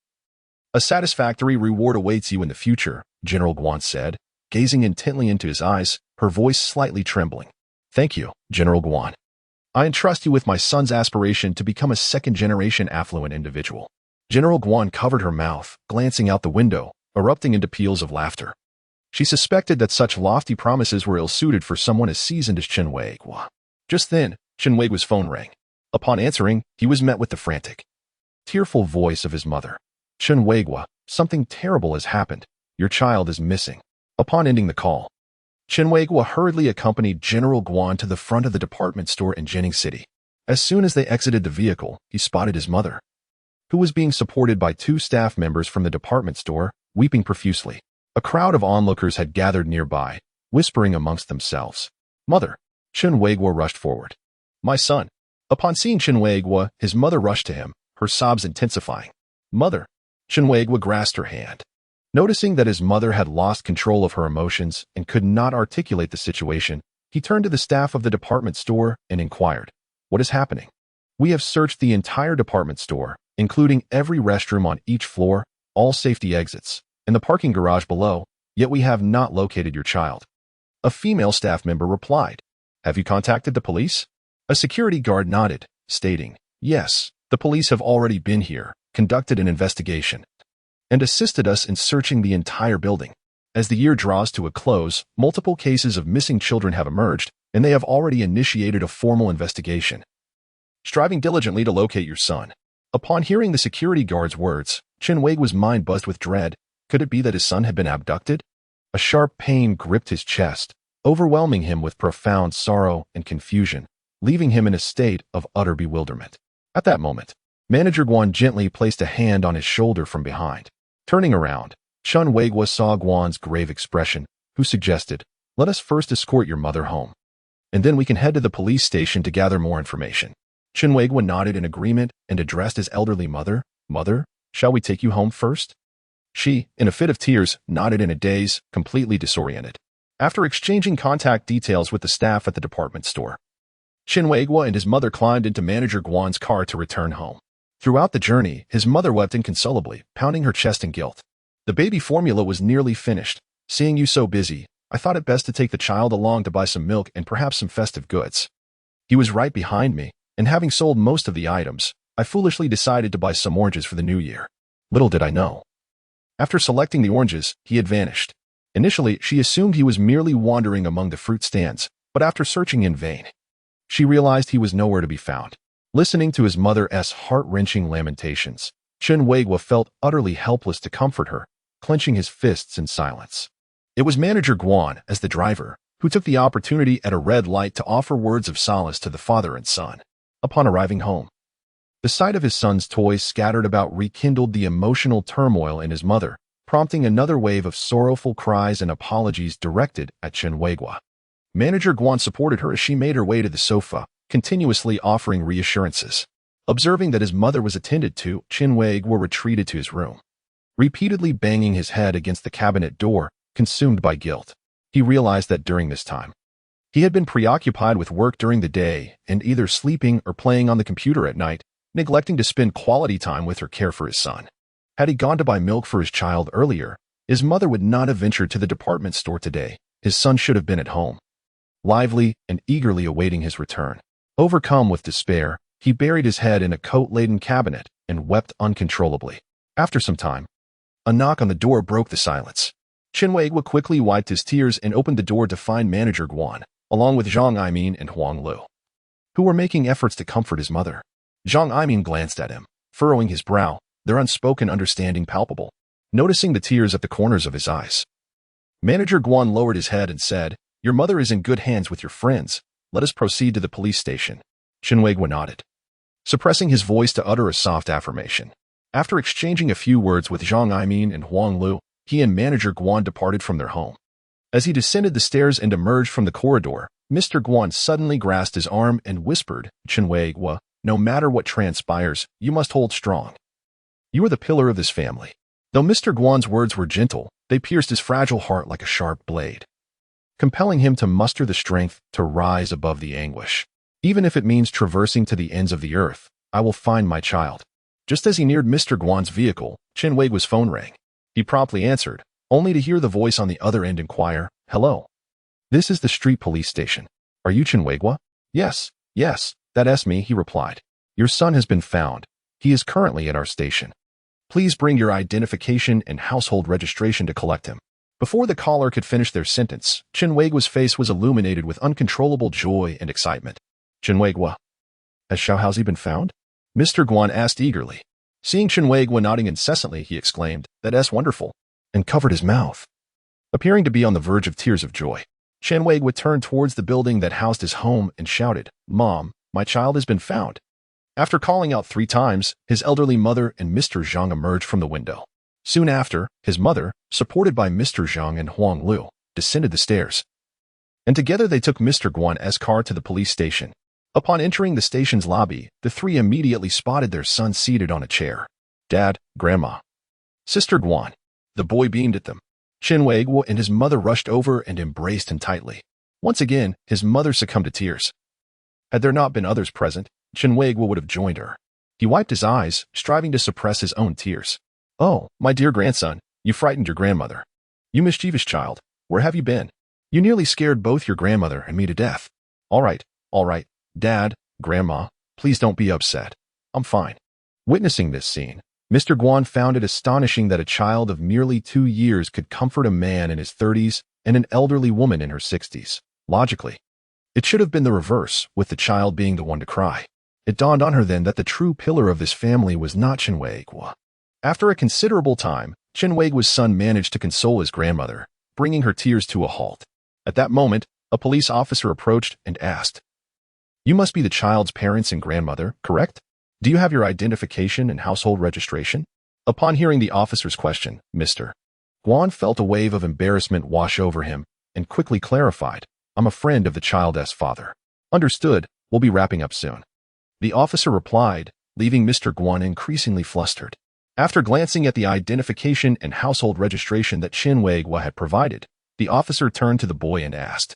S1: a satisfactory reward awaits you in the future, General Guan said, gazing intently into his eyes, her voice slightly trembling. "Thank you, General Guan. I entrust you with my son's aspiration to become a second-generation affluent individual." General Guan covered her mouth, glancing out the window, erupting into peals of laughter. She suspected that such lofty promises were ill-suited for someone as seasoned as Chen Weiguo. Just then, Chen Weiguo's phone rang. Upon answering, he was met with the frantic, tearful voice of his mother. "Chen Weiguo, something terrible has happened. Your child is missing. Upon ending the call, Chen Weiguo hurriedly accompanied General Guan to the front of the department store in Jining City. As soon as they exited the vehicle, he spotted his mother, who was being supported by 2 staff members from the department store, weeping profusely. A crowd of onlookers had gathered nearby, whispering amongst themselves. "Mother!" Chen Weiguo rushed forward. "My son!" Upon seeing Chen Weiguo, his mother rushed to him, her sobs intensifying. "Mother!" Chen Weiguo grasped her hand. Noticing that his mother had lost control of her emotions and could not articulate the situation, he turned to the staff of the department store and inquired, "What is happening?" "We have searched the entire department store, including every restroom on each floor, all safety exits, and the parking garage below, yet we have not located your child." A female staff member replied, "Have you contacted the police?" A security guard nodded, stating, "Yes, the police have already been here, conducted an investigation, and assisted us in searching the entire building. As the year draws to a close, multiple cases of missing children have emerged, and they have already initiated a formal investigation, striving diligently to locate your son." Upon hearing the security guard's words, Chen Weiguo's mind buzzed with dread. Could it be that his son had been abducted? A sharp pain gripped his chest, overwhelming him with profound sorrow and confusion, leaving him in a state of utter bewilderment. At that moment, Manager Guan gently placed a hand on his shoulder from behind. Turning around, Chen Weiguo saw Guan's grave expression, who suggested, "Let us first escort your mother home, and then we can head to the police station to gather more information." Chen Weiguo nodded in agreement and addressed his elderly mother, "Mother, shall we take you home first?" She, in a fit of tears, nodded in a daze, completely disoriented. After exchanging contact details with the staff at the department store, Chen Weiguo and his mother climbed into Manager Guan's car to return home. Throughout the journey, his mother wept inconsolably, pounding her chest in guilt. "The baby formula was nearly finished. Seeing you so busy, I thought it best to take the child along to buy some milk and perhaps some festive goods. He was right behind me, and having sold most of the items, I foolishly decided to buy some oranges for the new year. Little did I know. After selecting the oranges, he had vanished. Initially, she assumed he was merely wandering among the fruit stands, but after searching in vain, she realized he was nowhere to be found." Listening to his mother's heart-wrenching lamentations, Chen Weiguo felt utterly helpless to comfort her, clenching his fists in silence. It was Manager Guan, as the driver, who took the opportunity at a red light to offer words of solace to the father and son. Upon arriving home, the sight of his son's toys scattered about rekindled the emotional turmoil in his mother, prompting another wave of sorrowful cries and apologies directed at Chen Weiguo. Manager Guan supported her as she made her way to the sofa, continuously offering reassurances. Observing that his mother was attended to, Chen Weiguo retreated to his room, repeatedly banging his head against the cabinet door, consumed by guilt. He realized that during this time, he had been preoccupied with work during the day and either sleeping or playing on the computer at night, neglecting to spend quality time with or care for his son. Had he gone to buy milk for his child earlier, his mother would not have ventured to the department store today. His son should have been at home, lively and eagerly awaiting his return. Overcome with despair, he buried his head in a coat-laden cabinet and wept uncontrollably. After some time, a knock on the door broke the silence. Chen Weiguo quickly wiped his tears and opened the door to find Manager Guan, along with Zhang Aimin and Huang Lu, who were making efforts to comfort his mother. Zhang Aimin glanced at him, furrowing his brow, their unspoken understanding palpable, noticing the tears at the corners of his eyes. Manager Guan lowered his head and said, "Your mother is in good hands with your friends. Let us proceed to the police station." Chen Weiguo nodded, suppressing his voice to utter a soft affirmation. After exchanging a few words with Zhang Aimin and Huang Lu, he and Manager Guan departed from their home. As he descended the stairs and emerged from the corridor, Mr. Guan suddenly grasped his arm and whispered, "Chen Weiguo, no matter what transpires, you must hold strong. You are the pillar of this family." Though Mr. Guan's words were gentle, they pierced his fragile heart like a sharp blade, compelling him to muster the strength to rise above the anguish. "Even if it means traversing to the ends of the earth, I will find my child." Just as he neared Mr. Guan's vehicle, Chen Weiguo's phone rang. He promptly answered, only to hear the voice on the other end inquire, "Hello. This is the street police station. Are you Chen Weiguo?" Yes, that's me," he replied. "Your son has been found. He is currently at our station. Please bring your identification and household registration to collect him." Before the caller could finish their sentence, Chen Weiguo's face was illuminated with uncontrollable joy and excitement. "Chen Weiguo, has Xiaohaozi been found?" Mr. Guan asked eagerly. Seeing Chen Weiguo nodding incessantly, he exclaimed, "That's wonderful," and covered his mouth. Appearing to be on the verge of tears of joy, Chen Weiguo turned towards the building that housed his home and shouted, "Mom, my child has been found." After calling out 3 times, his elderly mother and Mr. Zhang emerged from the window. Soon after, his mother, supported by Mr. Zhang and Huang Lu, descended the stairs. And together they took Mr. Guan's car to the police station. Upon entering the station's lobby, the 3 immediately spotted their son seated on a chair. "Dad, Grandma, Sister Guan." The boy beamed at them. Chen Weiguo and his mother rushed over and embraced him tightly. Once again, his mother succumbed to tears. Had there not been others present, Chen Weiguo would have joined her. He wiped his eyes, striving to suppress his own tears. "Oh, my dear grandson, you frightened your grandmother. You mischievous child, where have you been? You nearly scared both your grandmother and me to death." All right, Dad, Grandma, please don't be upset. I'm fine." Witnessing this scene, Mr. Guan found it astonishing that a child of merely 2 years could comfort a man in his 30s and an elderly woman in her 60s. Logically, it should have been the reverse, with the child being the one to cry. It dawned on her then that the true pillar of this family was not Chen Weiguo. After a considerable time, Chen Weiguo's son managed to console his grandmother, bringing her tears to a halt. At that moment, a police officer approached and asked, "You must be the child's parents and grandmother, correct? Do you have your identification and household registration?" Upon hearing the officer's question, Mr. Guan felt a wave of embarrassment wash over him and quickly clarified, "I'm a friend of the child's father." "Understood, we'll be wrapping up soon," the officer replied, leaving Mr. Guan increasingly flustered. After glancing at the identification and household registration that Chen Weiguo had provided, the officer turned to the boy and asked,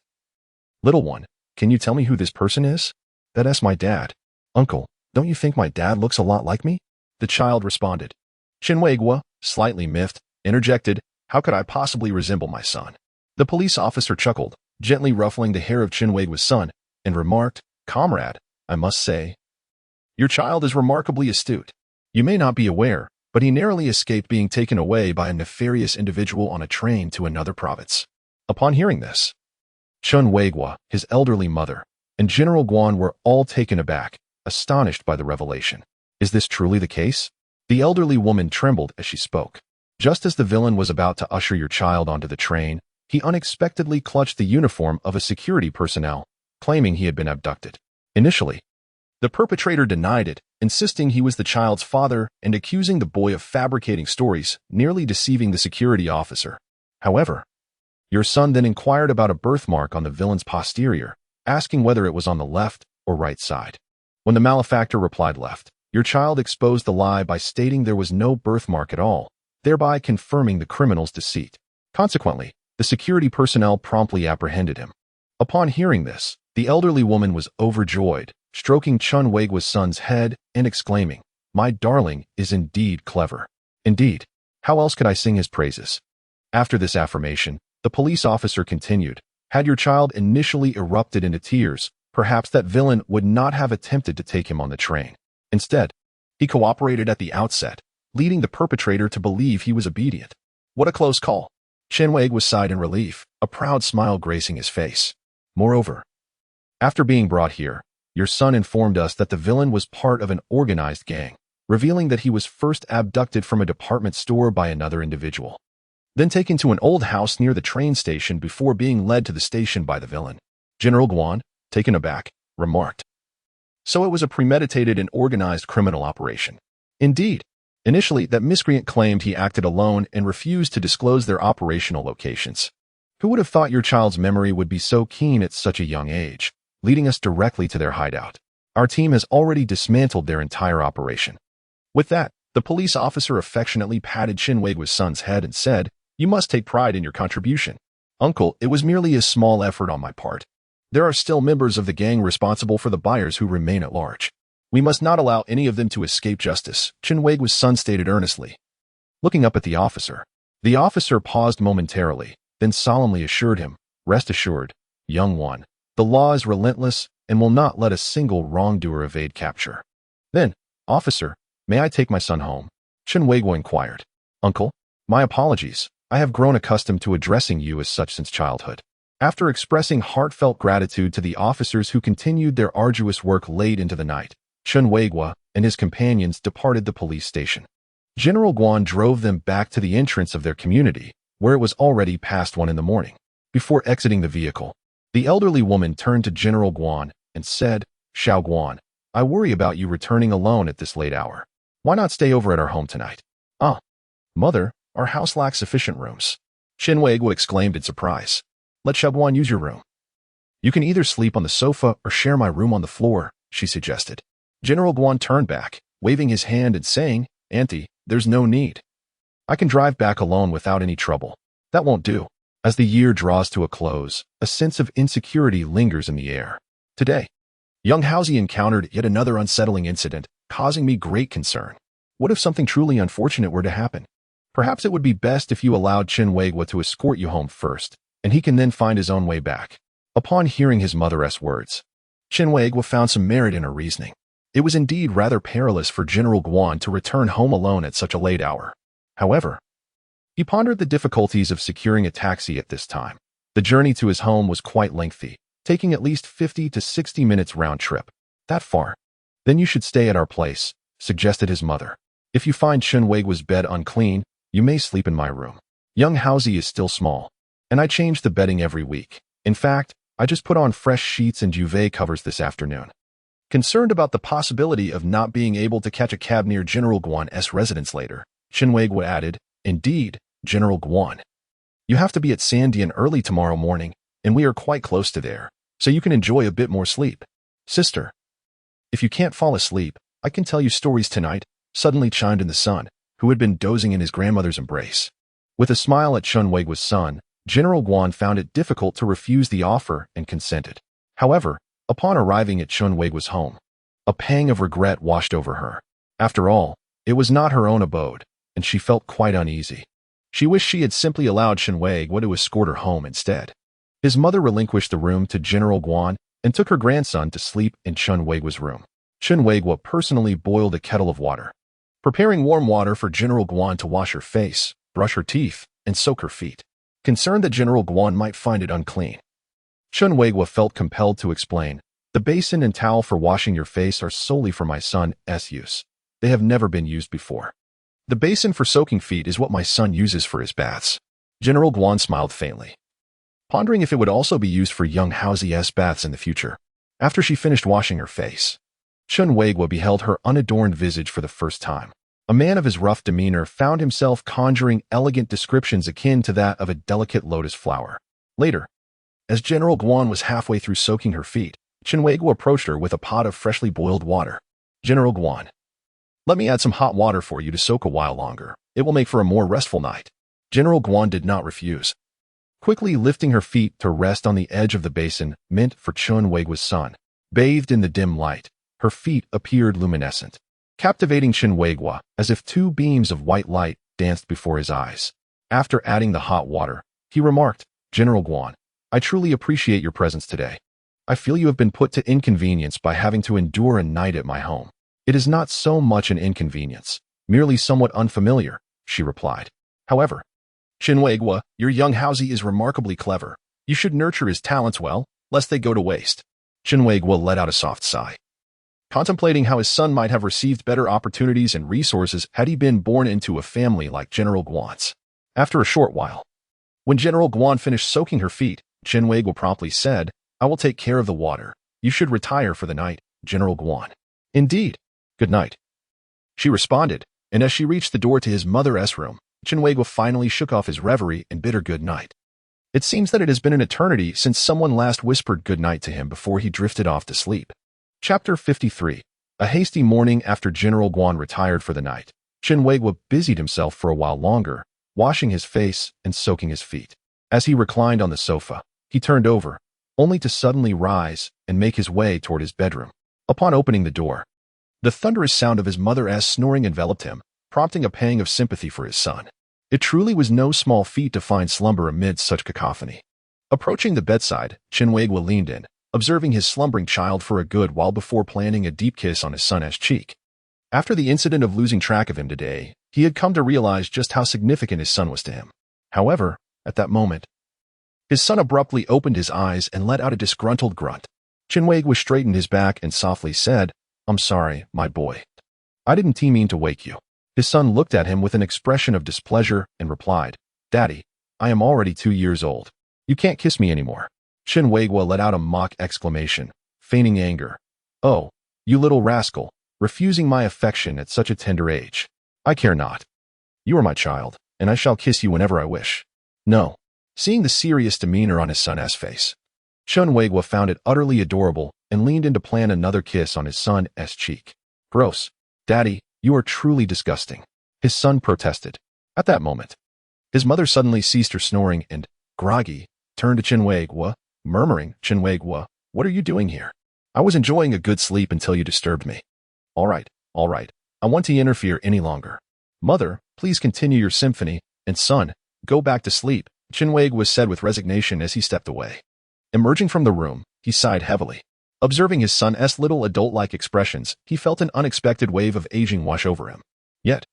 S1: "Little one, can you tell me who this person is?" "That's my dad." "Uncle, don't you think my dad looks a lot like me?" the child responded. Chen Weiguo, slightly miffed, interjected, "How could I possibly resemble my son?" The police officer chuckled, gently ruffling the hair of Chen Weiguo's son, and remarked, "Comrade, I must say, your child is remarkably astute. You may not be aware, but he narrowly escaped being taken away by a nefarious individual on a train to another province." Upon hearing this, Chen Weiguo, his elderly mother, and General Guan were all taken aback, astonished by the revelation. "Is this truly the case?" The elderly woman trembled as she spoke. "Just as the villain was about to usher your child onto the train, he unexpectedly clutched the uniform of a security personnel, claiming he had been abducted. Initially, the perpetrator denied it, insisting he was the child's father and accusing the boy of fabricating stories, nearly deceiving the security officer. However, your son then inquired about a birthmark on the villain's posterior, asking whether it was on the left or right side. When the malefactor replied left, your child exposed the lie by stating there was no birthmark at all, thereby confirming the criminal's deceit. Consequently, the security personnel promptly apprehended him. Upon hearing this, the elderly woman was overjoyed, stroking Chen Weiguo's son's head and exclaiming, "My darling is indeed clever. Indeed, how else could I sing his praises?" After this affirmation, the police officer continued, "Had your child initially erupted into tears, perhaps that villain would not have attempted to take him on the train. Instead, he cooperated at the outset, leading the perpetrator to believe he was obedient." What a close call. Chen Weiguo sighed in relief, a proud smile gracing his face. "Moreover, after being brought here, your son informed us that the villain was part of an organized gang, revealing that he was first abducted from a department store by another individual, then taken to an old house near the train station before being led to the station by the villain." General Guan, taken aback, remarked, "So it was a premeditated and organized criminal operation." Indeed. Initially, that miscreant claimed he acted alone and refused to disclose their operational locations. Who would have thought your child's memory would be so keen at such a young age, leading us directly to their hideout? Our team has already dismantled their entire operation. With that, the police officer affectionately patted Chen Weiguo's son's head and said, "You must take pride in your contribution. Uncle, it was merely a small effort on my part. There are still members of the gang responsible for the buyers who remain at large. We must not allow any of them to escape justice," Chen Weiguo's son stated earnestly. Looking up at the officer paused momentarily, then solemnly assured him, "Rest assured, young one, the law is relentless and will not let a single wrongdoer evade capture." Then, "Officer, may I take my son home?" Chen Weiguo inquired. "Uncle, my apologies. I have grown accustomed to addressing you as such since childhood." After expressing heartfelt gratitude to the officers who continued their arduous work late into the night, Chen Weiguo, and his companions departed the police station. General Guan drove them back to the entrance of their community, where it was already past 1 in the morning. Before exiting the vehicle, the elderly woman turned to General Guan and said, "Xiao Guan, I worry about you returning alone at this late hour. Why not stay over at our home tonight?" "Ah, mother, our house lacks sufficient rooms." Chen Weiguo exclaimed in surprise. "Let Xiao Guan use your room." "You can either sleep on the sofa or share my room on the floor," she suggested. General Guan turned back, waving his hand and saying, "Auntie, there's no need. I can drive back alone without any trouble." "That won't do." As the year draws to a close, a sense of insecurity lingers in the air. Today, Xiaohaozi encountered yet another unsettling incident, causing me great concern. What if something truly unfortunate were to happen? Perhaps it would be best if you allowed Chen Weiguo to escort you home first, and he can then find his own way back. Upon hearing his mother's words, Chen Weiguo found some merit in her reasoning. It was indeed rather perilous for General Guan to return home alone at such a late hour. However, he pondered the difficulties of securing a taxi at this time. The journey to his home was quite lengthy, taking at least 50 to 60 minutes round trip. "That far? Then you should stay at our place," suggested his mother. "If you find Chen Weiguo's bed unclean, you may sleep in my room. Xiaohaozi is still small, and I change the bedding every week. In fact, I just put on fresh sheets and duvet covers this afternoon." Concerned about the possibility of not being able to catch a cab near General Guan's residence later, Chen Weiguo added, "Indeed, General Guan. You have to be at Sandian early tomorrow morning, and we are quite close to there, so you can enjoy a bit more sleep." "Sister, if you can't fall asleep, I can tell you stories tonight," suddenly chimed in the son, who had been dozing in his grandmother's embrace. With a smile at Chen Weiguo's son, General Guan found it difficult to refuse the offer and consented. However, upon arriving at Chen Weiguo's home, a pang of regret washed over her. After all, it was not her own abode, and she felt quite uneasy. She wished she had simply allowed Chen Weiguo to escort her home instead. His mother relinquished the room to General Guan and took her grandson to sleep in Chen Weiguo's room. Chen Weiguo personally boiled a kettle of water, preparing warm water for General Guan to wash her face, brush her teeth, and soak her feet. Concerned that General Guan might find it unclean, Chen Weiguo felt compelled to explain, "The basin and towel for washing your face are solely for my son's use. They have never been used before. The basin for soaking feet is what my son uses for his baths." General Guan smiled faintly, pondering if it would also be used for Xiaohaozi's baths in the future. After she finished washing her face, Chen Weiguo beheld her unadorned visage for the first time. A man of his rough demeanor found himself conjuring elegant descriptions akin to that of a delicate lotus flower. Later, as General Guan was halfway through soaking her feet, Chen Weiguo approached her with a pot of freshly boiled water. "General Guan, let me add some hot water for you to soak a while longer. It will make for a more restful night." General Guan did not refuse. Quickly lifting her feet to rest on the edge of the basin meant for Chen Weiguo's son. Bathed in the dim light, her feet appeared luminescent, captivating Chen Weiguo as if two beams of white light danced before his eyes. After adding the hot water, he remarked, "General Guan, I truly appreciate your presence today. I feel you have been put to inconvenience by having to endure a night at my home." "It is not so much an inconvenience, merely somewhat unfamiliar," she replied. "However, Chen Weiguo, your Xiaohaozi is remarkably clever. You should nurture his talents well, lest they go to waste." Chen Weiguo let out a soft sigh, contemplating how his son might have received better opportunities and resources had he been born into a family like General Guan's. After a short while, when General Guan finished soaking her feet, Chen Weiguo promptly said, "I will take care of the water. You should retire for the night, General Guan." "Indeed. Good night," she responded, and as she reached the door to his mother's room, Chen Weiguo finally shook off his reverie and bid her good night. It seems that it has been an eternity since someone last whispered good night to him before he drifted off to sleep. Chapter 53. A hasty morning after General Guan retired for the night, Chen Weiguo busied himself for a while longer, washing his face and soaking his feet. As he reclined on the sofa, he turned over, only to suddenly rise and make his way toward his bedroom. Upon opening the door, the thunderous sound of his mother's snoring enveloped him, prompting a pang of sympathy for his son. It truly was no small feat to find slumber amidst such cacophony. Approaching the bedside, Chen Weiguo leaned in, observing his slumbering child for a good while before planting a deep kiss on his son's cheek. After the incident of losing track of him today, he had come to realize just how significant his son was to him. However, at that moment, his son abruptly opened his eyes and let out a disgruntled grunt. Chen Weiguo straightened his back and softly said, "I'm sorry, my boy. I didn't mean to wake you. His son looked at him with an expression of displeasure and replied, Daddy, I am already 2 years old. You can't kiss me anymore. Chen Weiguo let out a mock exclamation, feigning anger. Oh, you little rascal, refusing my affection at such a tender age. I care not. You are my child, and I shall kiss you whenever I wish. No. Seeing the serious demeanor on his son's face, Chen Weiguo found it utterly adorable and leaned in to plan another kiss on his son's cheek. Gross. Daddy, you are truly disgusting. His son protested. At that moment, his mother suddenly ceased her snoring and, groggy, turned to Chen Weiguo, murmuring, Chen Weiguo, what are you doing here? I was enjoying a good sleep until you disturbed me. All right. I want to interfere any longer. Mother, please continue your symphony, and son, go back to sleep, Chen Weiguo said with resignation as he stepped away. Emerging from the room, he sighed heavily. Observing his son's little adult-like expressions, he felt an unexpected wave of aging wash over him. Yet,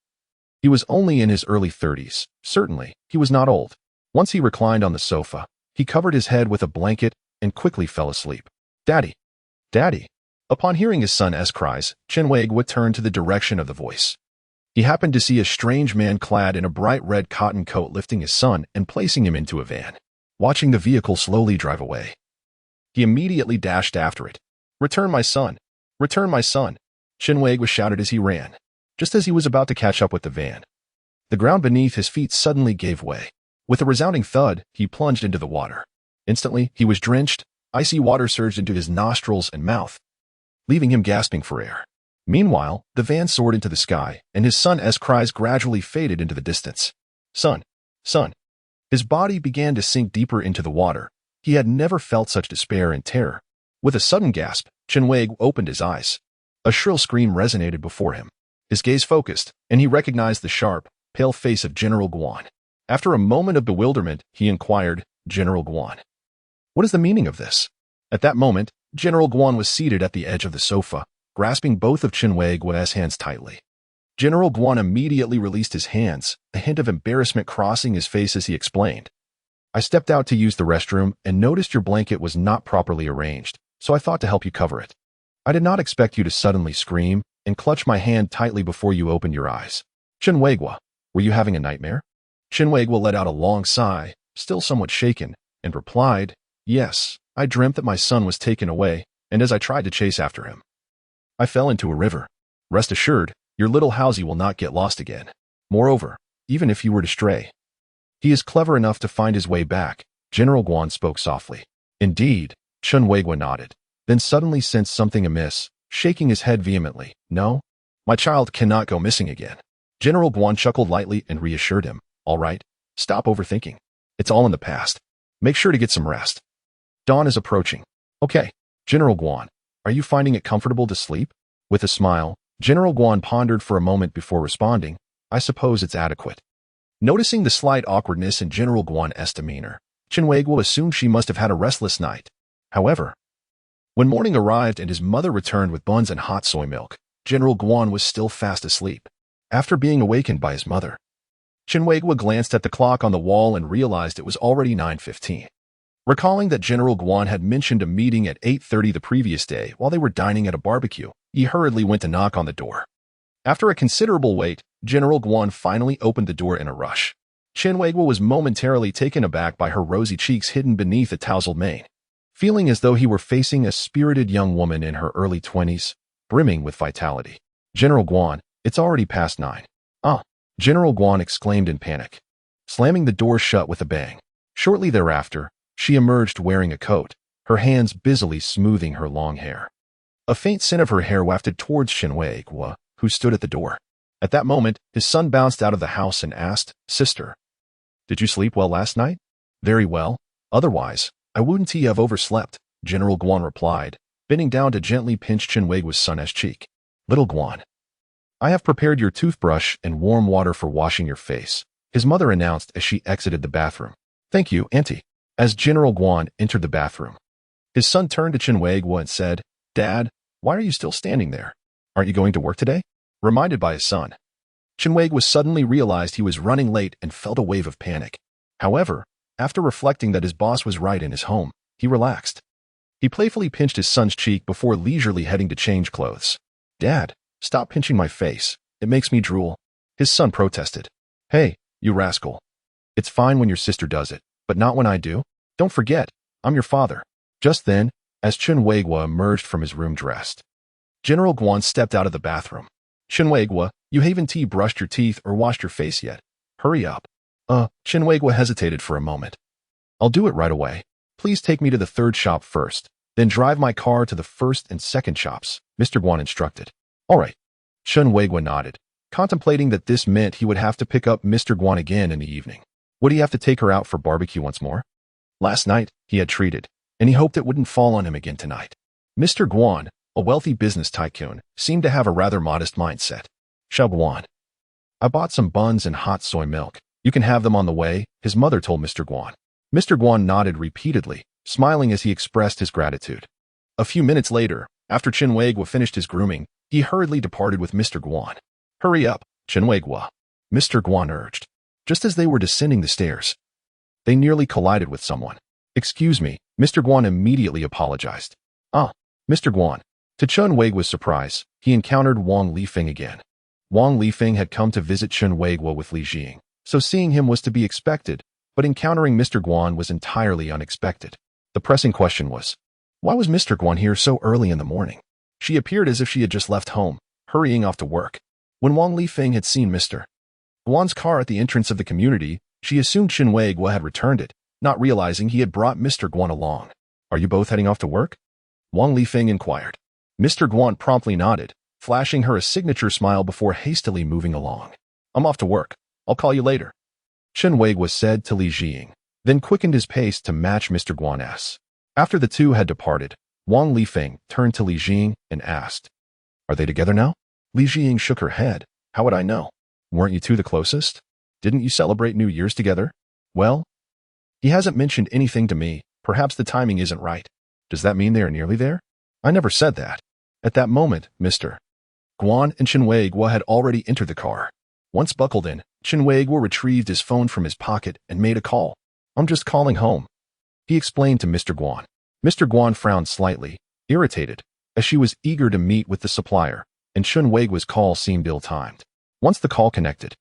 S1: he was only in his early 30s. Certainly, he was not old. Once he reclined on the sofa, he covered his head with a blanket and quickly fell asleep. Daddy! Daddy! Upon hearing his son's cries, Chen Weiguo turned to the direction of the voice. He happened to see a strange man clad in a bright red cotton coat lifting his son and placing him into a van. Watching the vehicle slowly drive away, he immediately dashed after it. Return my son! Return my son! Chen Weiguo shouted as he ran. Just as he was about to catch up with the van, the ground beneath his feet suddenly gave way. With a resounding thud, he plunged into the water. Instantly, he was drenched. Icy water surged into his nostrils and mouth, leaving him gasping for air. Meanwhile, the van soared into the sky, and his son's cries gradually faded into the distance. Son! Son! His body began to sink deeper into the water. He had never felt such despair and terror. With a sudden gasp, Chen Weiguo opened his eyes. A shrill scream resonated before him. His gaze focused, and he recognized the sharp, pale face of General Guan. After a moment of bewilderment, he inquired, General Guan, what is the meaning of this? At that moment, General Guan was seated at the edge of the sofa, grasping both of Chen Weiguo's hands tightly. General Guan immediately released his hands, a hint of embarrassment crossing his face as he explained. I stepped out to use the restroom and noticed your blanket was not properly arranged, so I thought to help you cover it. I did not expect you to suddenly scream and clutch my hand tightly before you opened your eyes. Chen Weiguo, were you having a nightmare? Chen Weiguo let out a long sigh, still somewhat shaken, and replied, Yes, I dreamt that my son was taken away, and as I tried to chase after him, I fell into a river. Rest assured, your little Haozi will not get lost again. Moreover, even if he were to stray, he is clever enough to find his way back. General Guan spoke softly. Indeed, Chen Weiguo nodded, then suddenly sensed something amiss, shaking his head vehemently. No, my child cannot go missing again. General Guan chuckled lightly and reassured him. All right, stop overthinking. It's all in the past. Make sure to get some rest. Dawn is approaching. Okay, General Guan, are you finding it comfortable to sleep? With a smile, General Guan pondered for a moment before responding, I suppose it's adequate. Noticing the slight awkwardness in General Guan's demeanor, Chen Weiguo assumed she must have had a restless night. However, when morning arrived and his mother returned with buns and hot soy milk, General Guan was still fast asleep. After being awakened by his mother, Chen Weiguo glanced at the clock on the wall and realized it was already 9:15. Recalling that General Guan had mentioned a meeting at 8:30 the previous day while they were dining at a barbecue, he hurriedly went to knock on the door. After a considerable wait, General Guan finally opened the door in a rush. Chen Weiguo was momentarily taken aback by her rosy cheeks hidden beneath a tousled mane. Feeling as though he were facing a spirited young woman in her early 20s, brimming with vitality. General Guan, it's already past 9. Ah, General Guan exclaimed in panic, slamming the door shut with a bang. Shortly thereafter, she emerged wearing a coat, her hands busily smoothing her long hair. A faint scent of her hair wafted towards Chen Weiguo, who stood at the door. At that moment, his son bounced out of the house and asked, Sister, did you sleep well last night? Very well. Otherwise, I wouldn't have overslept, General Guan replied, bending down to gently pinch Chen Weiguo's son's cheek. Little Guan, I have prepared your toothbrush and warm water for washing your face, his mother announced as she exited the bathroom. Thank you, Auntie. As General Guan entered the bathroom, his son turned to Chen Weiguo and said, Dad, why are you still standing there? Aren't you going to work today? Reminded by his son, Chen Weiguo suddenly realized he was running late and felt a wave of panic. However, after reflecting that his boss was right in his home, he relaxed. He playfully pinched his son's cheek before leisurely heading to change clothes. Dad, Stop pinching my face. It makes me drool. His son protested. Hey, you rascal. It's fine when your sister does it, but not when I do. Don't forget, I'm your father. Just then, as Chen Weiguo emerged from his room dressed, General Guan stepped out of the bathroom. Chen Weiguo, you haven't brushed your teeth or washed your face yet. Hurry up. Chen Weiguo hesitated for a moment. I'll do it right away. Please take me to the third shop first, then drive my car to the first and second shops, Mr. Guan instructed. All right. Chen Weiguo nodded, contemplating that this meant he would have to pick up Mr. Guan again in the evening. Would he have to take her out for barbecue once more? Last night, he had treated, and he hoped it wouldn't fall on him again tonight. Mr. Guan, a wealthy business tycoon, seemed to have a rather modest mindset. Xiao Guan. I bought some buns and hot soy milk. You can have them on the way, his mother told Mr. Guan. Mr. Guan nodded repeatedly, smiling as he expressed his gratitude. A few minutes later, after Chen Weiguo finished his grooming, he hurriedly departed with Mr. Guan. Hurry up, Chen Weiguo, Mr. Guan urged. Just as they were descending the stairs, they nearly collided with someone. Excuse me, Mr. Guan immediately apologized. Mr. Guan. To Chen Weiguo's surprise, he encountered Wang Lifeng again. Wang Lifeng had come to visit Chen Weiguo with Li Jing, so seeing him was to be expected, but encountering Mr. Guan was entirely unexpected. The pressing question was, why was Mr. Guan here so early in the morning? She appeared as if she had just left home, hurrying off to work. When Wang Lifeng had seen Mr. Guan's car at the entrance of the community, she assumed Chen Weiguo had returned it, not realizing he had brought Mr. Guan along. Are you both heading off to work? Wang Lifeng inquired. Mr. Guan promptly nodded, flashing her a signature smile before hastily moving along. I'm off to work. I'll call you later, Chen Weiguo said to Li Jing, then quickened his pace to match Mr. Guan's. After the two had departed, Wang Lifeng turned to Li Jing and asked, Are they together now? Li Jing shook her head. How would I know? Weren't you two the closest? Didn't you celebrate New Year's together? Well, he hasn't mentioned anything to me. Perhaps the timing isn't right. Does that mean they are nearly there? I never said that. At that moment, Mr. Guan and Chen Weiguo had already entered the car. Once buckled in, Chen Weiguo retrieved his phone from his pocket and made a call. I'm just calling home, he explained to Mr. Guan. Mr. Guan frowned slightly, irritated, as she was eager to meet with the supplier, and Chen Weiguo's call seemed ill-timed. Once the call connected,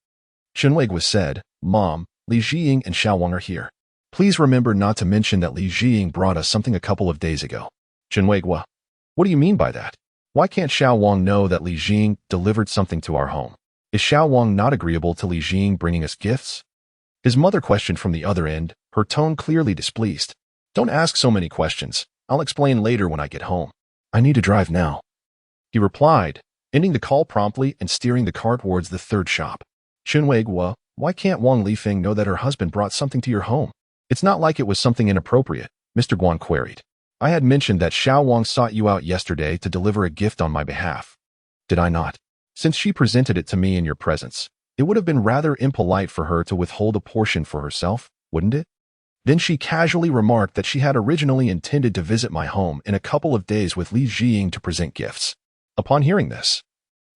S1: Chen Weiguo said, Mom, Li Jing and Xiaowang are here. Please remember not to mention that Li Jing brought us something a couple of days ago. Chen Weiguo. What do you mean by that? Why can't Xiaowang know that Li Jing delivered something to our home? Is Xiaowang not agreeable to Li Jing bringing us gifts? His mother questioned from the other end, her tone clearly displeased. Don't ask so many questions. I'll explain later when I get home. I need to drive now, he replied, ending the call promptly and steering the car towards the third shop. Chen Weiguo, why can't Wang Lifeng know that her husband brought something to your home? It's not like it was something inappropriate, Mr. Guan queried. I had mentioned that Xiaowang sought you out yesterday to deliver a gift on my behalf. Did I not? Since she presented it to me in your presence, it would have been rather impolite for her to withhold a portion for herself, wouldn't it? Then she casually remarked that she had originally intended to visit my home in a couple of days with Li Jing to present gifts. Upon hearing this,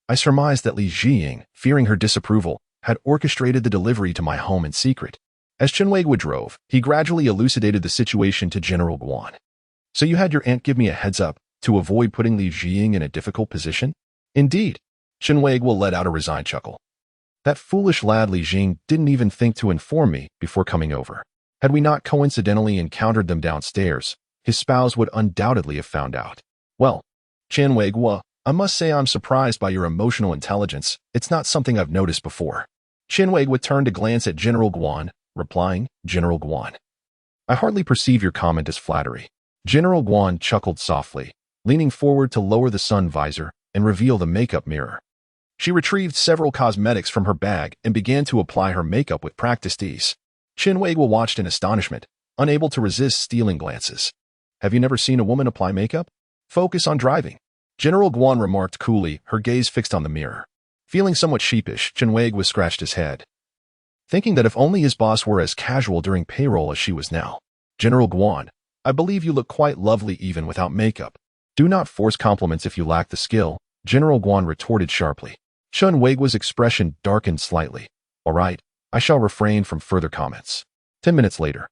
S1: I surmised that Li Jing, fearing her disapproval, had orchestrated the delivery to my home in secret. As Chen Weiguo drove, he gradually elucidated the situation to General Guan. So you had your aunt give me a heads up to avoid putting Li Jing in a difficult position? Indeed. Chen Weiguo let out a resigned chuckle. That foolish lad Li Jing didn't even think to inform me before coming over. Had we not coincidentally encountered them downstairs, his spouse would undoubtedly have found out. Well, Chen Weiguo, I must say I'm surprised by your emotional intelligence. It's not something I've noticed before. Chen Weiguo turned to glance at General Guan, replying, General Guan. I hardly perceive your comment as flattery. General Guan chuckled softly, leaning forward to lower the sun visor and reveal the makeup mirror. She retrieved several cosmetics from her bag and began to apply her makeup with practiced ease. Chen Weiguo watched in astonishment, unable to resist stealing glances. Have you never seen a woman apply makeup? Focus on driving, General Guan remarked coolly, her gaze fixed on the mirror. Feeling somewhat sheepish, Chen Weiguo scratched his head, thinking that if only his boss were as casual during payroll as she was now. General Guan, I believe you look quite lovely even without makeup. Do not force compliments if you lack the skill, General Guan retorted sharply. Chen Weiguo's expression darkened slightly. All right, I shall refrain from further comments. 10 minutes later,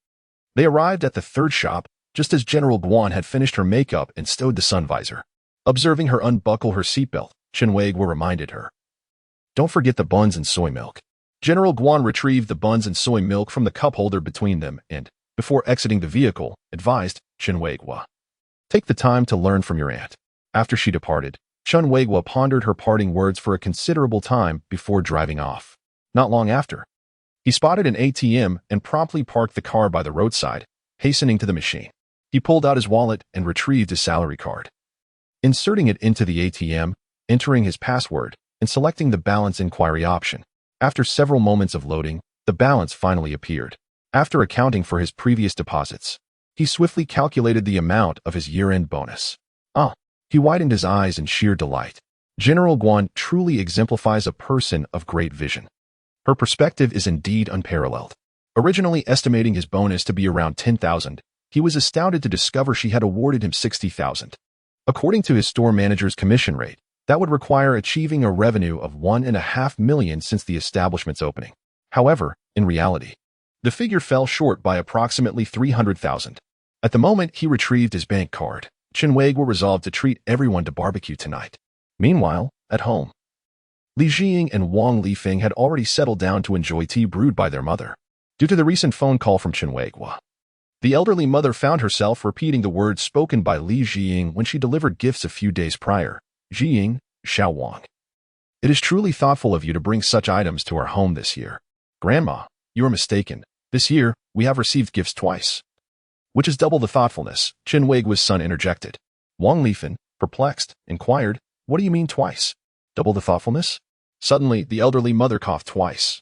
S1: they arrived at the third shop, just as General Guan had finished her makeup and stowed the sun visor. Observing her unbuckle her seatbelt, Chen Weiguo reminded her. Don't forget the buns and soy milk. General Guan retrieved the buns and soy milk from the cup holder between them and, before exiting the vehicle, advised Chen Weiguo. Take the time to learn from your aunt. After she departed, Chen Weiguo pondered her parting words for a considerable time before driving off. Not long after, he spotted an ATM and promptly parked the car by the roadside, hastening to the machine. He pulled out his wallet and retrieved his salary card. Inserting it into the ATM, entering his password, and selecting the balance inquiry option. After several moments of loading, the balance finally appeared. After accounting for his previous deposits, he swiftly calculated the amount of his year-end bonus. He widened his eyes in sheer delight. General Guan truly exemplifies a person of great vision. Her perspective is indeed unparalleled. Originally estimating his bonus to be around 10,000, he was astounded to discover she had awarded him 60,000. According to his store manager's commission rate, that would require achieving a revenue of 1.5 million since the establishment's opening. However, in reality, the figure fell short by approximately 300,000. At the moment he retrieved his bank card, Chen Weiguo resolved to treat everyone to barbecue tonight. Meanwhile, at home, Li Jiying and Wang Lifeng had already settled down to enjoy tea brewed by their mother. Due to the recent phone call from Chen Weiguo, the elderly mother found herself repeating the words spoken by Li Jiying when she delivered gifts a few days prior. Jiying, Xiao Wang. It is truly thoughtful of you to bring such items to our home this year. Grandma, you are mistaken. This year, we have received gifts twice. Which is double the thoughtfulness, Chen Weiguo's son interjected. Wang Lifeng, perplexed, inquired, what do you mean twice? Double the thoughtfulness? Suddenly, the elderly mother coughed twice.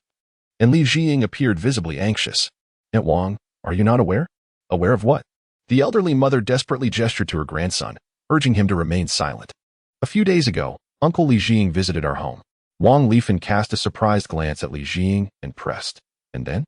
S1: And Li Jiying appeared visibly anxious. Aunt Wang, are you not aware? Aware of what? The elderly mother desperately gestured to her grandson, urging him to remain silent. A few days ago, Uncle Li Jiying visited our home. Wang Lifeng cast a surprised glance at Li Jiying and pressed. And then?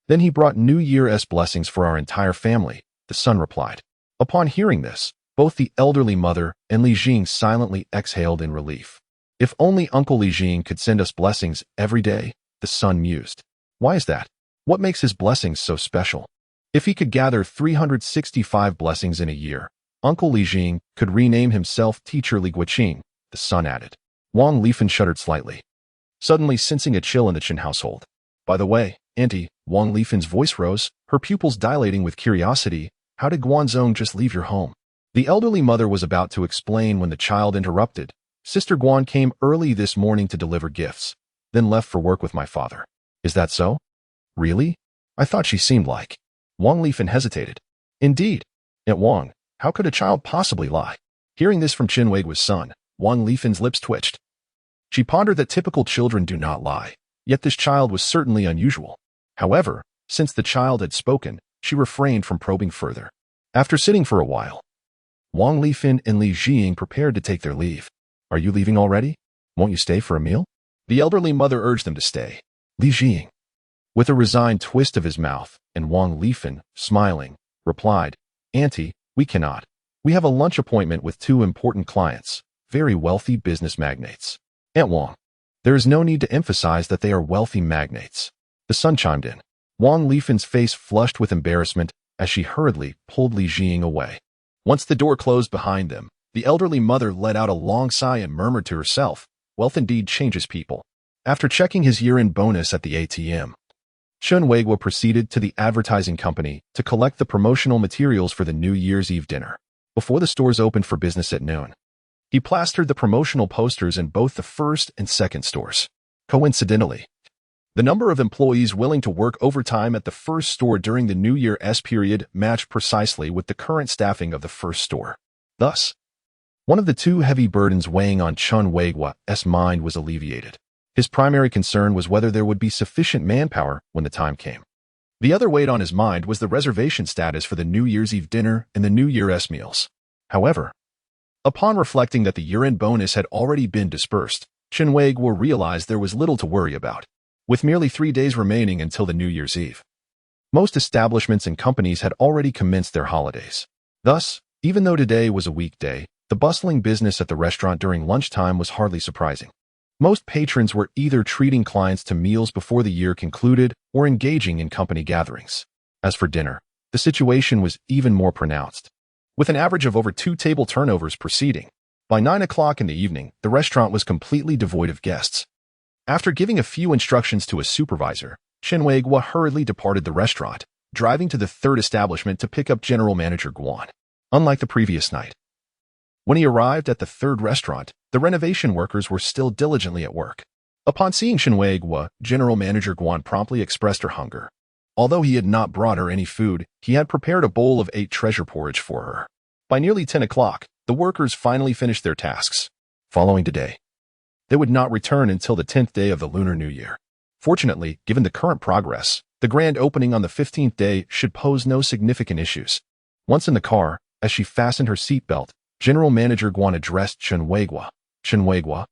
S1: Then he brought New Year's blessings for our entire family, the son replied. Upon hearing this, both the elderly mother and Li Jiying silently exhaled in relief. If only Uncle Li Jiying could send us blessings every day, the son mused. Why is that? What makes his blessings so special? If he could gather 365 blessings in a year, Uncle Li Jiying could rename himself Teacher Li Guoqing, the son added. Wang Lifeng shuddered slightly, suddenly sensing a chill in the Chen household. By the way, Auntie, Wang Lifen's voice rose, her pupils dilating with curiosity. How did Guanzong just leave your home? The elderly mother was about to explain when the child interrupted. Sister Guan came early this morning to deliver gifts, then left for work with my father. Is that so? Really? I thought she seemed like. Wang Lifeng hesitated. Indeed. Aunt Wang, how could a child possibly lie? Hearing this from Chen Weiguo's son, Wang Lifen's lips twitched. She pondered that typical children do not lie, yet this child was certainly unusual. However, since the child had spoken, she refrained from probing further. After sitting for a while, Wang Lifeng and Li Jiying prepared to take their leave. Are you leaving already? Won't you stay for a meal? The elderly mother urged them to stay. Li Jiying, with a resigned twist of his mouth, and Wang Lifeng, smiling, replied, Auntie, we cannot. We have a lunch appointment with two important clients, very wealthy business magnates. Aunt Wang, there is no need to emphasize that they are wealthy magnates. The son chimed in. Wang Lifen's face flushed with embarrassment as she hurriedly pulled Li Jiying away. Once the door closed behind them, the elderly mother let out a long sigh and murmured to herself, wealth indeed changes people. After checking his year-end bonus at the ATM, Chen Weiguo proceeded to the advertising company to collect the promotional materials for the New Year's Eve dinner. Before the stores opened for business at noon, he plastered the promotional posters in both the first and second stores. Coincidentally, the number of employees willing to work overtime at the first store during the New Year's period matched precisely with the current staffing of the first store. Thus, one of the two heavy burdens weighing on Chen Weiguo's mind was alleviated. His primary concern was whether there would be sufficient manpower when the time came. The other weight on his mind was the reservation status for the New Year's Eve dinner and the New Year's meals. However, upon reflecting that the year-end bonus had already been dispersed, Chen Weiguo realized there was little to worry about, with merely 3 days remaining until the New Year's Eve. Most establishments and companies had already commenced their holidays. Thus, even though today was a weekday, the bustling business at the restaurant during lunchtime was hardly surprising. Most patrons were either treating clients to meals before the year concluded or engaging in company gatherings. As for dinner, the situation was even more pronounced, with an average of over 2 table turnovers proceeding. By 9 o'clock in the evening, the restaurant was completely devoid of guests. After giving a few instructions to a supervisor, Chen Weiguo hurriedly departed the restaurant, driving to the third establishment to pick up General Manager Guan. Unlike the previous night, when he arrived at the third restaurant, the renovation workers were still diligently at work. Upon seeing Chen Weiguo, General Manager Guan promptly expressed her hunger. Although he had not brought her any food, he had prepared a bowl of 8 treasure porridge for her. By nearly 10 o'clock, the workers finally finished their tasks. Following today, they would not return until the 10th day of the Lunar New Year. Fortunately, given the current progress, the grand opening on the 15th day should pose no significant issues. Once in the car, as she fastened her seatbelt, General Manager Guan addressed Chen Weiguo. Chen Weiguo,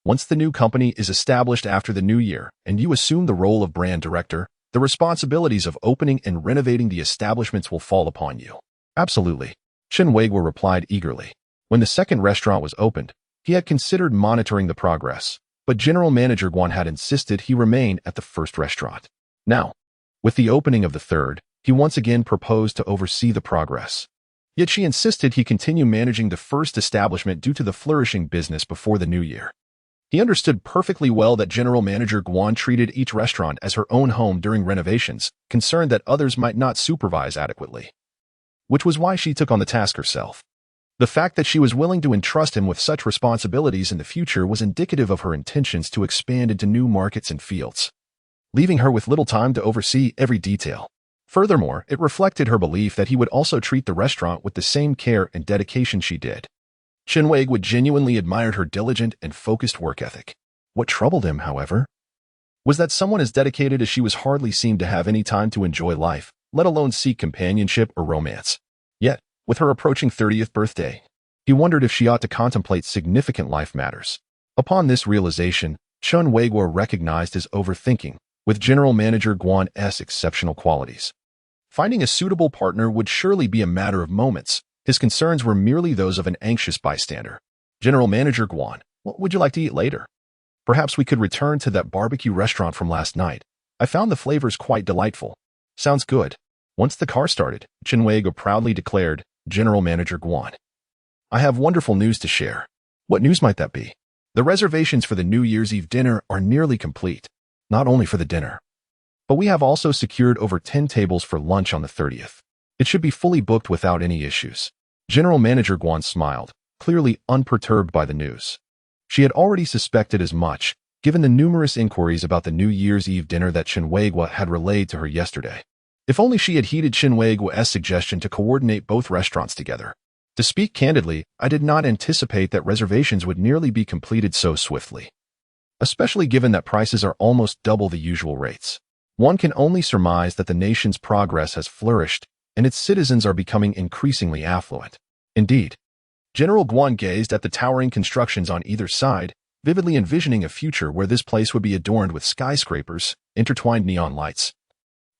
S1: once the new company is established after the new year and you assume the role of brand director, the responsibilities of opening and renovating the establishments will fall upon you. Absolutely, Chen Weiguo replied eagerly. When the second restaurant was opened, he had considered monitoring the progress, but General Manager Guan had insisted he remain at the first restaurant. Now, with the opening of the third, he once again proposed to oversee the progress. Yet she insisted he continue managing the first establishment due to the flourishing business before the new year. He understood perfectly well that General Manager Guan treated each restaurant as her own home during renovations, concerned that others might not supervise adequately, which was why she took on the task herself. The fact that she was willing to entrust him with such responsibilities in the future was indicative of her intentions to expand into new markets and fields, leaving her with little time to oversee every detail. Furthermore, it reflected her belief that he would also treat the restaurant with the same care and dedication she did. Chen Weiguo genuinely admired her diligent and focused work ethic. What troubled him, however, was that someone as dedicated as she was hardly seemed to have any time to enjoy life, let alone seek companionship or romance. Yet, with her approaching 30th birthday, he wondered if she ought to contemplate significant life matters. Upon this realization, Chen Weiguo recognized his overthinking, with General Manager Guan's exceptional qualities. Finding a suitable partner would surely be a matter of moments. His concerns were merely those of an anxious bystander. General Manager Guan, what would you like to eat later? Perhaps we could return to that barbecue restaurant from last night. I found the flavors quite delightful. Sounds good. Once the car started, Chen Weiguo proudly declared, General Manager Guan, I have wonderful news to share. What news might that be? The reservations for the New Year's Eve dinner are nearly complete. Not only for the dinner, but we have also secured over 10 tables for lunch on the 30th. It should be fully booked without any issues. General Manager Guan smiled, clearly unperturbed by the news. She had already suspected as much, given the numerous inquiries about the New Year's Eve dinner that Chen Weiguo had relayed to her yesterday. If only she had heeded Chen Weiguo's suggestion to coordinate both restaurants together. To speak candidly, I did not anticipate that reservations would nearly be completed so swiftly, especially given that prices are almost double the usual rates. One can only surmise that the nation's progress has flourished and its citizens are becoming increasingly affluent. Indeed, General Guan gazed at the towering constructions on either side, vividly envisioning a future where this place would be adorned with skyscrapers, intertwined neon lights,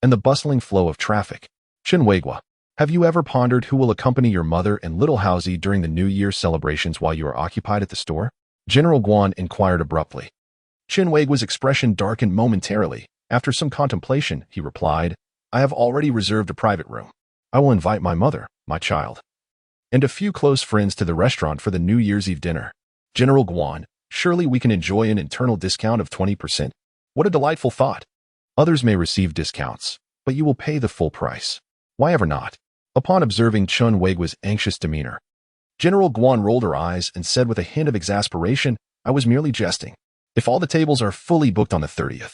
S1: and the bustling flow of traffic. Chen Weiguo, have you ever pondered who will accompany your mother and little Xiaohaozi during the New Year celebrations while you are occupied at the store? General Guan inquired abruptly. Chen Weiguo's expression darkened momentarily. After some contemplation, he replied, I have already reserved a private room. I will invite my mother, my child, and a few close friends to the restaurant for the New Year's Eve dinner. General Guan, surely we can enjoy an internal discount of 20%. What a delightful thought. Others may receive discounts, but you will pay the full price. Why ever not? Upon observing Chen Weiguo's anxious demeanor, General Guan rolled her eyes and said with a hint of exasperation, I was merely jesting. If all the tables are fully booked on the 30th,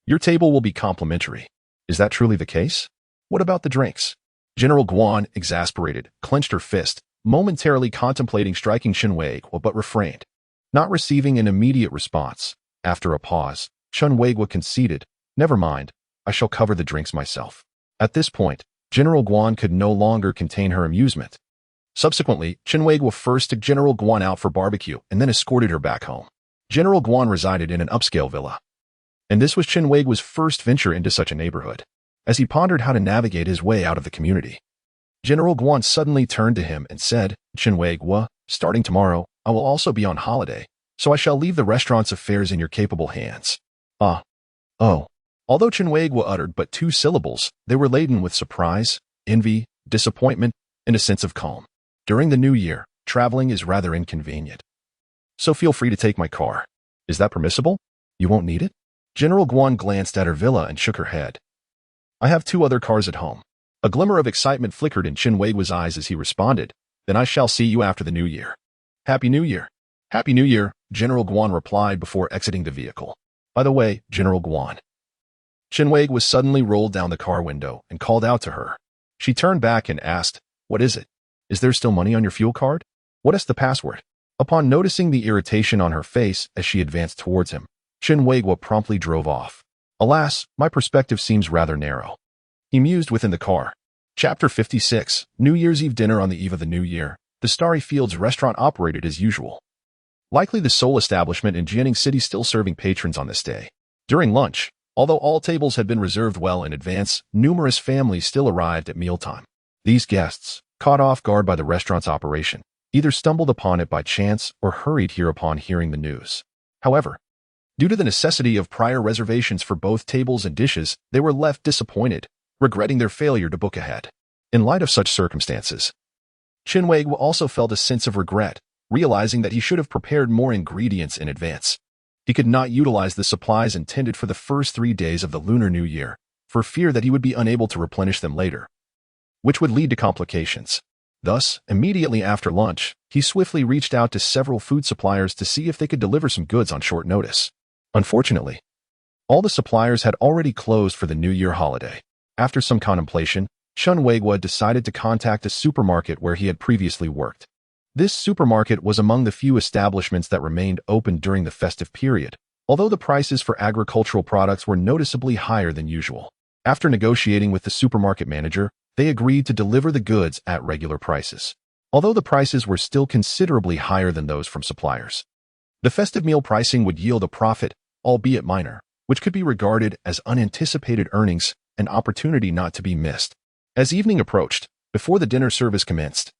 S1: your table will be complimentary. Is that truly the case? What about the drinks? General Guan, exasperated, clenched her fist, momentarily contemplating striking Chen Weiguo but refrained, not receiving an immediate response. After a pause, Chen Weiguo conceded, never mind, I shall cover the drinks myself. At this point, General Guan could no longer contain her amusement. Subsequently, Chen Weiguo first took General Guan out for barbecue and then escorted her back home. General Guan resided in an upscale villa, and this was Chen Weiguo's first venture into such a neighborhood. As he pondered how to navigate his way out of the community, General Guan suddenly turned to him and said, Chen Weiguo, starting tomorrow, I will also be on holiday, so I shall leave the restaurant's affairs in your capable hands. Oh. Although Chen Weiguo uttered but 2 syllables, they were laden with surprise, envy, disappointment, and a sense of calm. During the new year, Traveling is rather inconvenient. So feel free to take my car. Is that permissible? You won't need it? General Guan glanced at her villa and shook her head. I have 2 other cars at home. A glimmer of excitement flickered in Chen Weiguo's eyes as he responded, then I shall see you after the New Year. Happy New Year. Happy New Year, General Guan replied before exiting the vehicle. By the way, General Guan. Chen Weiguo suddenly rolled down the car window and called out to her. She turned back and asked, What is it? Is there still money on your fuel card? What is the password? Upon noticing the irritation on her face as she advanced towards him, Chen Weiguo promptly drove off. Alas, my perspective seems rather narrow. He mused within the car. Chapter 56, New Year's Eve dinner on the eve of the New Year. The Starry Fields restaurant operated as usual. Likely the sole establishment in Jianing City still serving patrons on this day. During lunch, although all tables had been reserved well in advance, numerous families still arrived at mealtime. These guests, caught off guard by the restaurant's operation, either stumbled upon it by chance or hurried here upon hearing the news. However, due to the necessity of prior reservations for both tables and dishes, they were left disappointed, regretting their failure to book ahead. In light of such circumstances, Chen Weiguo also felt a sense of regret, realizing that he should have prepared more ingredients in advance. He could not utilize the supplies intended for the first 3 days of the Lunar New Year, for fear that he would be unable to replenish them later, which would lead to complications. Thus, immediately after lunch, he swiftly reached out to several food suppliers to see if they could deliver some goods on short notice. Unfortunately, all the suppliers had already closed for the New Year holiday. After some contemplation, Chen Weiguo decided to contact a supermarket where he had previously worked. This supermarket was among the few establishments that remained open during the festive period, although the prices for agricultural products were noticeably higher than usual. After negotiating with the supermarket manager, they agreed to deliver the goods at regular prices, although the prices were still considerably higher than those from suppliers. The festive meal pricing would yield a profit, albeit minor, which could be regarded as unanticipated earnings, an opportunity not to be missed. As evening approached, before the dinner service commenced,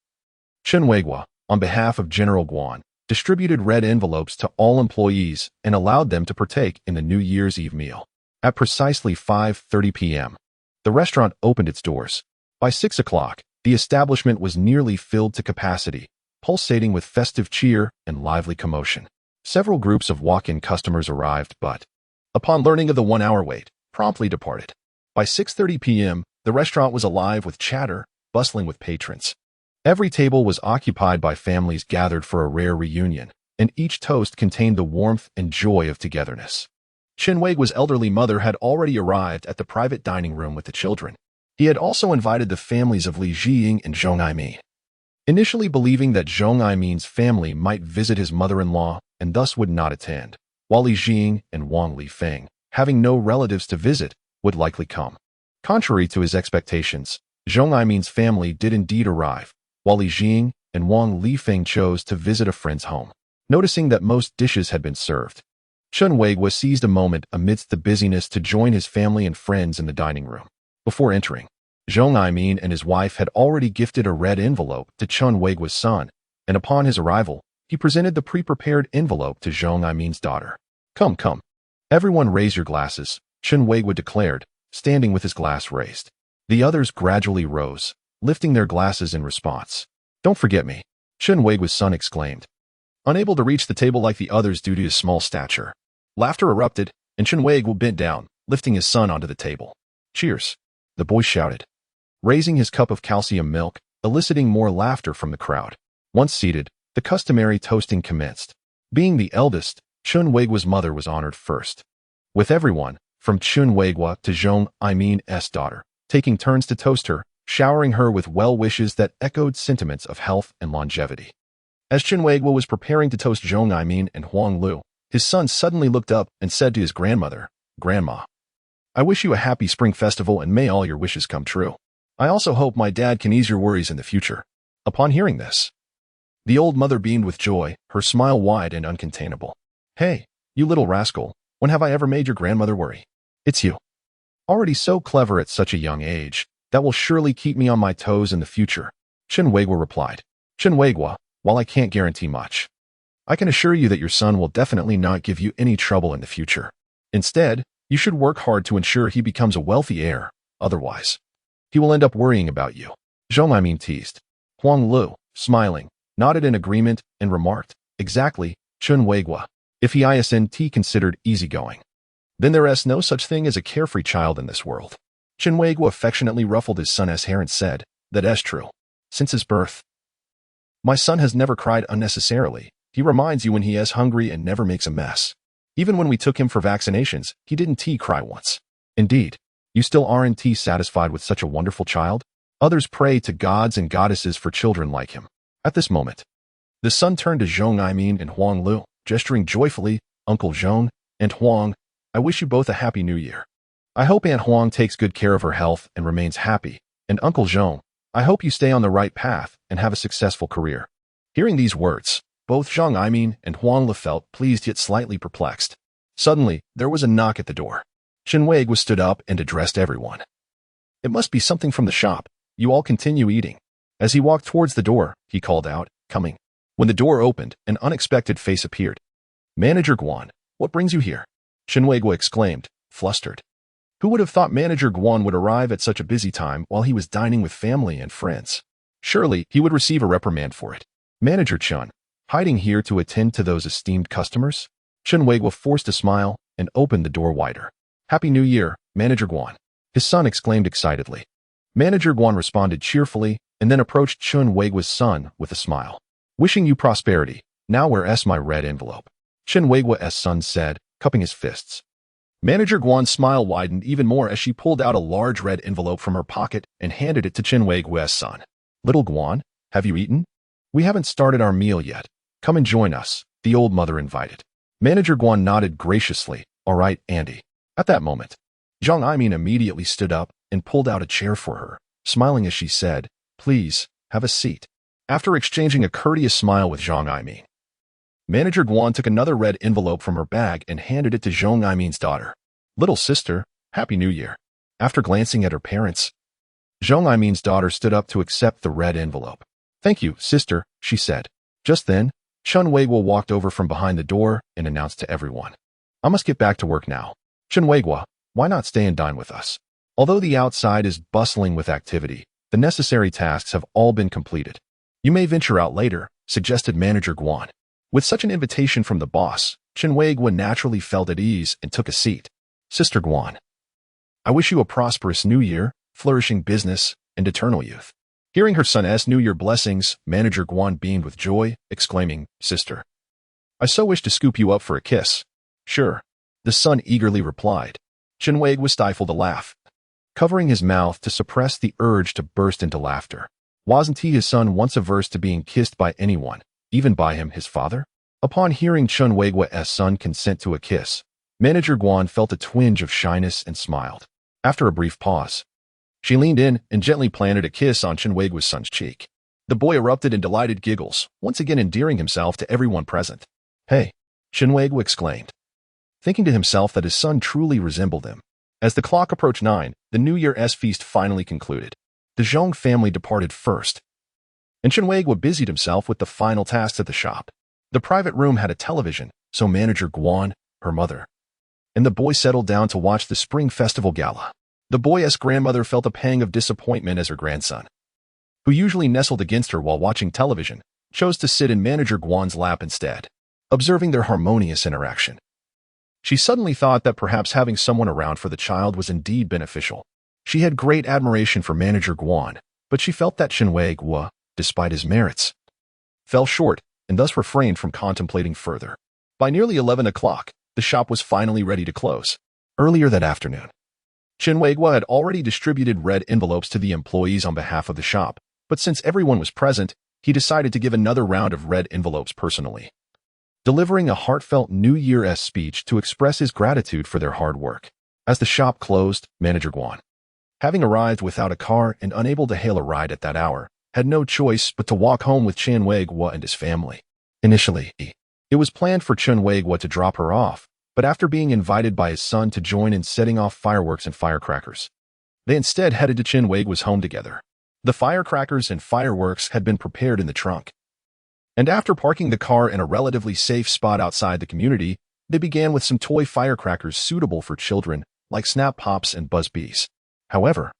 S1: Chen Weiguo, on behalf of General Guan, distributed red envelopes to all employees and allowed them to partake in the New Year's Eve meal. At precisely 5:30 p.m., the restaurant opened its doors. By 6 o'clock, the establishment was nearly filled to capacity, pulsating with festive cheer and lively commotion. Several groups of walk-in customers arrived but, upon learning of the 1-hour wait, promptly departed. By 6:30 p.m., the restaurant was alive with chatter, bustling with patrons. Every table was occupied by families gathered for a rare reunion, and each toast contained the warmth and joy of togetherness. Chen Weiguo's elderly mother had already arrived at the private dining room with the children. He had also invited the families of Li Jiying and Zhong Aimin. Initially believing that Zhong Aimin's family might visit his mother-in-law and thus would not attend, while Li Jiying and Wang Lifeng, having no relatives to visit, would likely come. Contrary to his expectations, Zhong Aimin's family did indeed arrive, while Li Jiying and Wang Lifeng chose to visit a friend's home. Noticing that most dishes had been served, Chen Weiguo seized a moment amidst the busyness to join his family and friends in the dining room. Before entering, Zhong Aimin and his wife had already gifted a red envelope to Chen Weiguo's son, and upon his arrival, he presented the pre-prepared envelope to Zhong Aimin's daughter. Come, come. Everyone raise your glasses, Chen Weiguo declared, standing with his glass raised. The others gradually rose, lifting their glasses in response. Don't forget me, Chen Weiguo's son exclaimed, unable to reach the table like the others due to his small stature. Laughter erupted, and Chen Weiguo bent down, lifting his son onto the table. Cheers, the boy shouted, raising his cup of calcium milk, eliciting more laughter from the crowd. Once seated, the customary toasting commenced. Being the eldest, Chen Weiguo's mother was honored first, with everyone, from Chen Weiguo to Zhong Aimin's daughter, taking turns to toast her, showering her with well wishes that echoed sentiments of health and longevity. As Chen Weiguo was preparing to toast Zhong Aimin and Huang Lu, his son suddenly looked up and said to his grandmother, Grandma, I wish you a happy spring festival and may all your wishes come true. I also hope my dad can ease your worries in the future. Upon hearing this, the old mother beamed with joy, her smile wide and uncontainable. Hey, you little rascal, when have I ever made your grandmother worry? It's you. Already so clever at such a young age, that will surely keep me on my toes in the future, Chen Weiguo replied. Chen Weiguo, while I can't guarantee much, I can assure you that your son will definitely not give you any trouble in the future. Instead, you should work hard to ensure he becomes a wealthy heir, otherwise, he will end up worrying about you, Zhong Aimin teased. Huang Lu, smiling, nodded in agreement, and remarked, "Exactly, Chen Weiguo. If he isn't considered easygoing, then there is no such thing as a carefree child in this world." Chen Weiguo affectionately ruffled his son's hair and said, "That is true. Since his birth, my son has never cried unnecessarily. He reminds you when he is hungry and never makes a mess. Even when we took him for vaccinations, he didn't cry once. Indeed, you still aren't satisfied with such a wonderful child? Others pray to gods and goddesses for children like him." At this moment, the son turned to Zhong Aimin and Huang Lu, gesturing joyfully, "Uncle Zhong and Huang, I wish you both a happy new year. I hope Aunt Huang takes good care of her health and remains happy, and Uncle Zhong, I hope you stay on the right path and have a successful career." Hearing these words, both Zhong Aimin and Huang Lu felt pleased yet slightly perplexed. Suddenly, there was a knock at the door. Chen Weiguo stood up and addressed everyone. "It must be something from the shop. You all continue eating." As he walked towards the door, he called out, "Coming." When the door opened, an unexpected face appeared. "Manager Guan, what brings you here?" Chen Weiguo exclaimed, flustered. Who would have thought Manager Guan would arrive at such a busy time while he was dining with family and friends? Surely, he would receive a reprimand for it. "Manager Chen, hiding here to attend to those esteemed customers?" Chen Weiguo forced a smile and opened the door wider. "Happy New Year, Manager Guan," his son exclaimed excitedly. Manager Guan responded cheerfully and then approached Chen Weiguo's son with a smile. "Wishing you prosperity. Now where is my red envelope?" Chen Weiguo's son said, cupping his fists. Manager Guan's smile widened even more as she pulled out a large red envelope from her pocket and handed it to Chen Weiguo's son. "Little Guan, have you eaten? We haven't started our meal yet. Come and join us," the old mother invited. Manager Guan nodded graciously. "All right, Andy." At that moment, Zhang Aimin immediately stood up and pulled out a chair for her, smiling as she said, "Please, have a seat." After exchanging a courteous smile with Zhang Aimin, Manager Guan took another red envelope from her bag and handed it to Zhang Aimin's daughter. "Little sister, Happy New Year." After glancing at her parents, Zhang Aimin's daughter stood up to accept the red envelope. "Thank you, sister," she said. Just then, Chen Weiguo walked over from behind the door and announced to everyone, "I must get back to work now. Chen Weiguo, why not stay and dine with us?" Although the outside is bustling with activity, the necessary tasks have all been completed. "You may venture out later," suggested Manager Guan. With such an invitation from the boss, Chen Weiguo naturally felt at ease and took a seat. "Sister Guan, I wish you a prosperous new year, flourishing business, and eternal youth." Hearing her son's New Year blessings, Manager Guan beamed with joy, exclaiming, "Sister, I so wish to scoop you up for a kiss." "Sure," the son eagerly replied. Chen Weiguo stifled a laugh, covering his mouth to suppress the urge to burst into laughter. Wasn't he his son once averse to being kissed by anyone, even by him, his father? Upon hearing Chen Weiguo's son consent to a kiss, Manager Guan felt a twinge of shyness and smiled. After a brief pause, she leaned in and gently planted a kiss on Chen Weiguo's son's cheek. The boy erupted in delighted giggles, once again endearing himself to everyone present. "Hey," Chen Weiguo exclaimed, thinking to himself that his son truly resembled him. As the clock approached 9, the New Year's feast finally concluded. The Zhong family departed first, and Chen Weiguo busied himself with the final tasks at the shop. The private room had a television, so Manager Guan, her mother, and the boy settled down to watch the Spring Festival Gala. The boy's grandmother felt a pang of disappointment as her grandson, who usually nestled against her while watching television, chose to sit in Manager Guan's lap instead. Observing their harmonious interaction, she suddenly thought that perhaps having someone around for the child was indeed beneficial. She had great admiration for Manager Guan, but she felt that Chen Weiguo, despite his merits, fell short and thus refrained from contemplating further. By nearly 11 o'clock, the shop was finally ready to close. Earlier that afternoon, Chen Weiguo had already distributed red envelopes to the employees on behalf of the shop, but since everyone was present, he decided to give another round of red envelopes personally, delivering a heartfelt New Year's speech to express his gratitude for their hard work. As the shop closed, Manager Guan, having arrived without a car and unable to hail a ride at that hour, had no choice but to walk home with Chen Weiguo and his family. Initially, it was planned for Chen Weiguo to drop her off, but after being invited by his son to join in setting off fireworks and firecrackers, they instead headed to Chen Weiguo's home together. The firecrackers and fireworks had been prepared in the trunk, and after parking the car in a relatively safe spot outside the community, they began with some toy firecrackers suitable for children, like snap pops and buzz bees. However,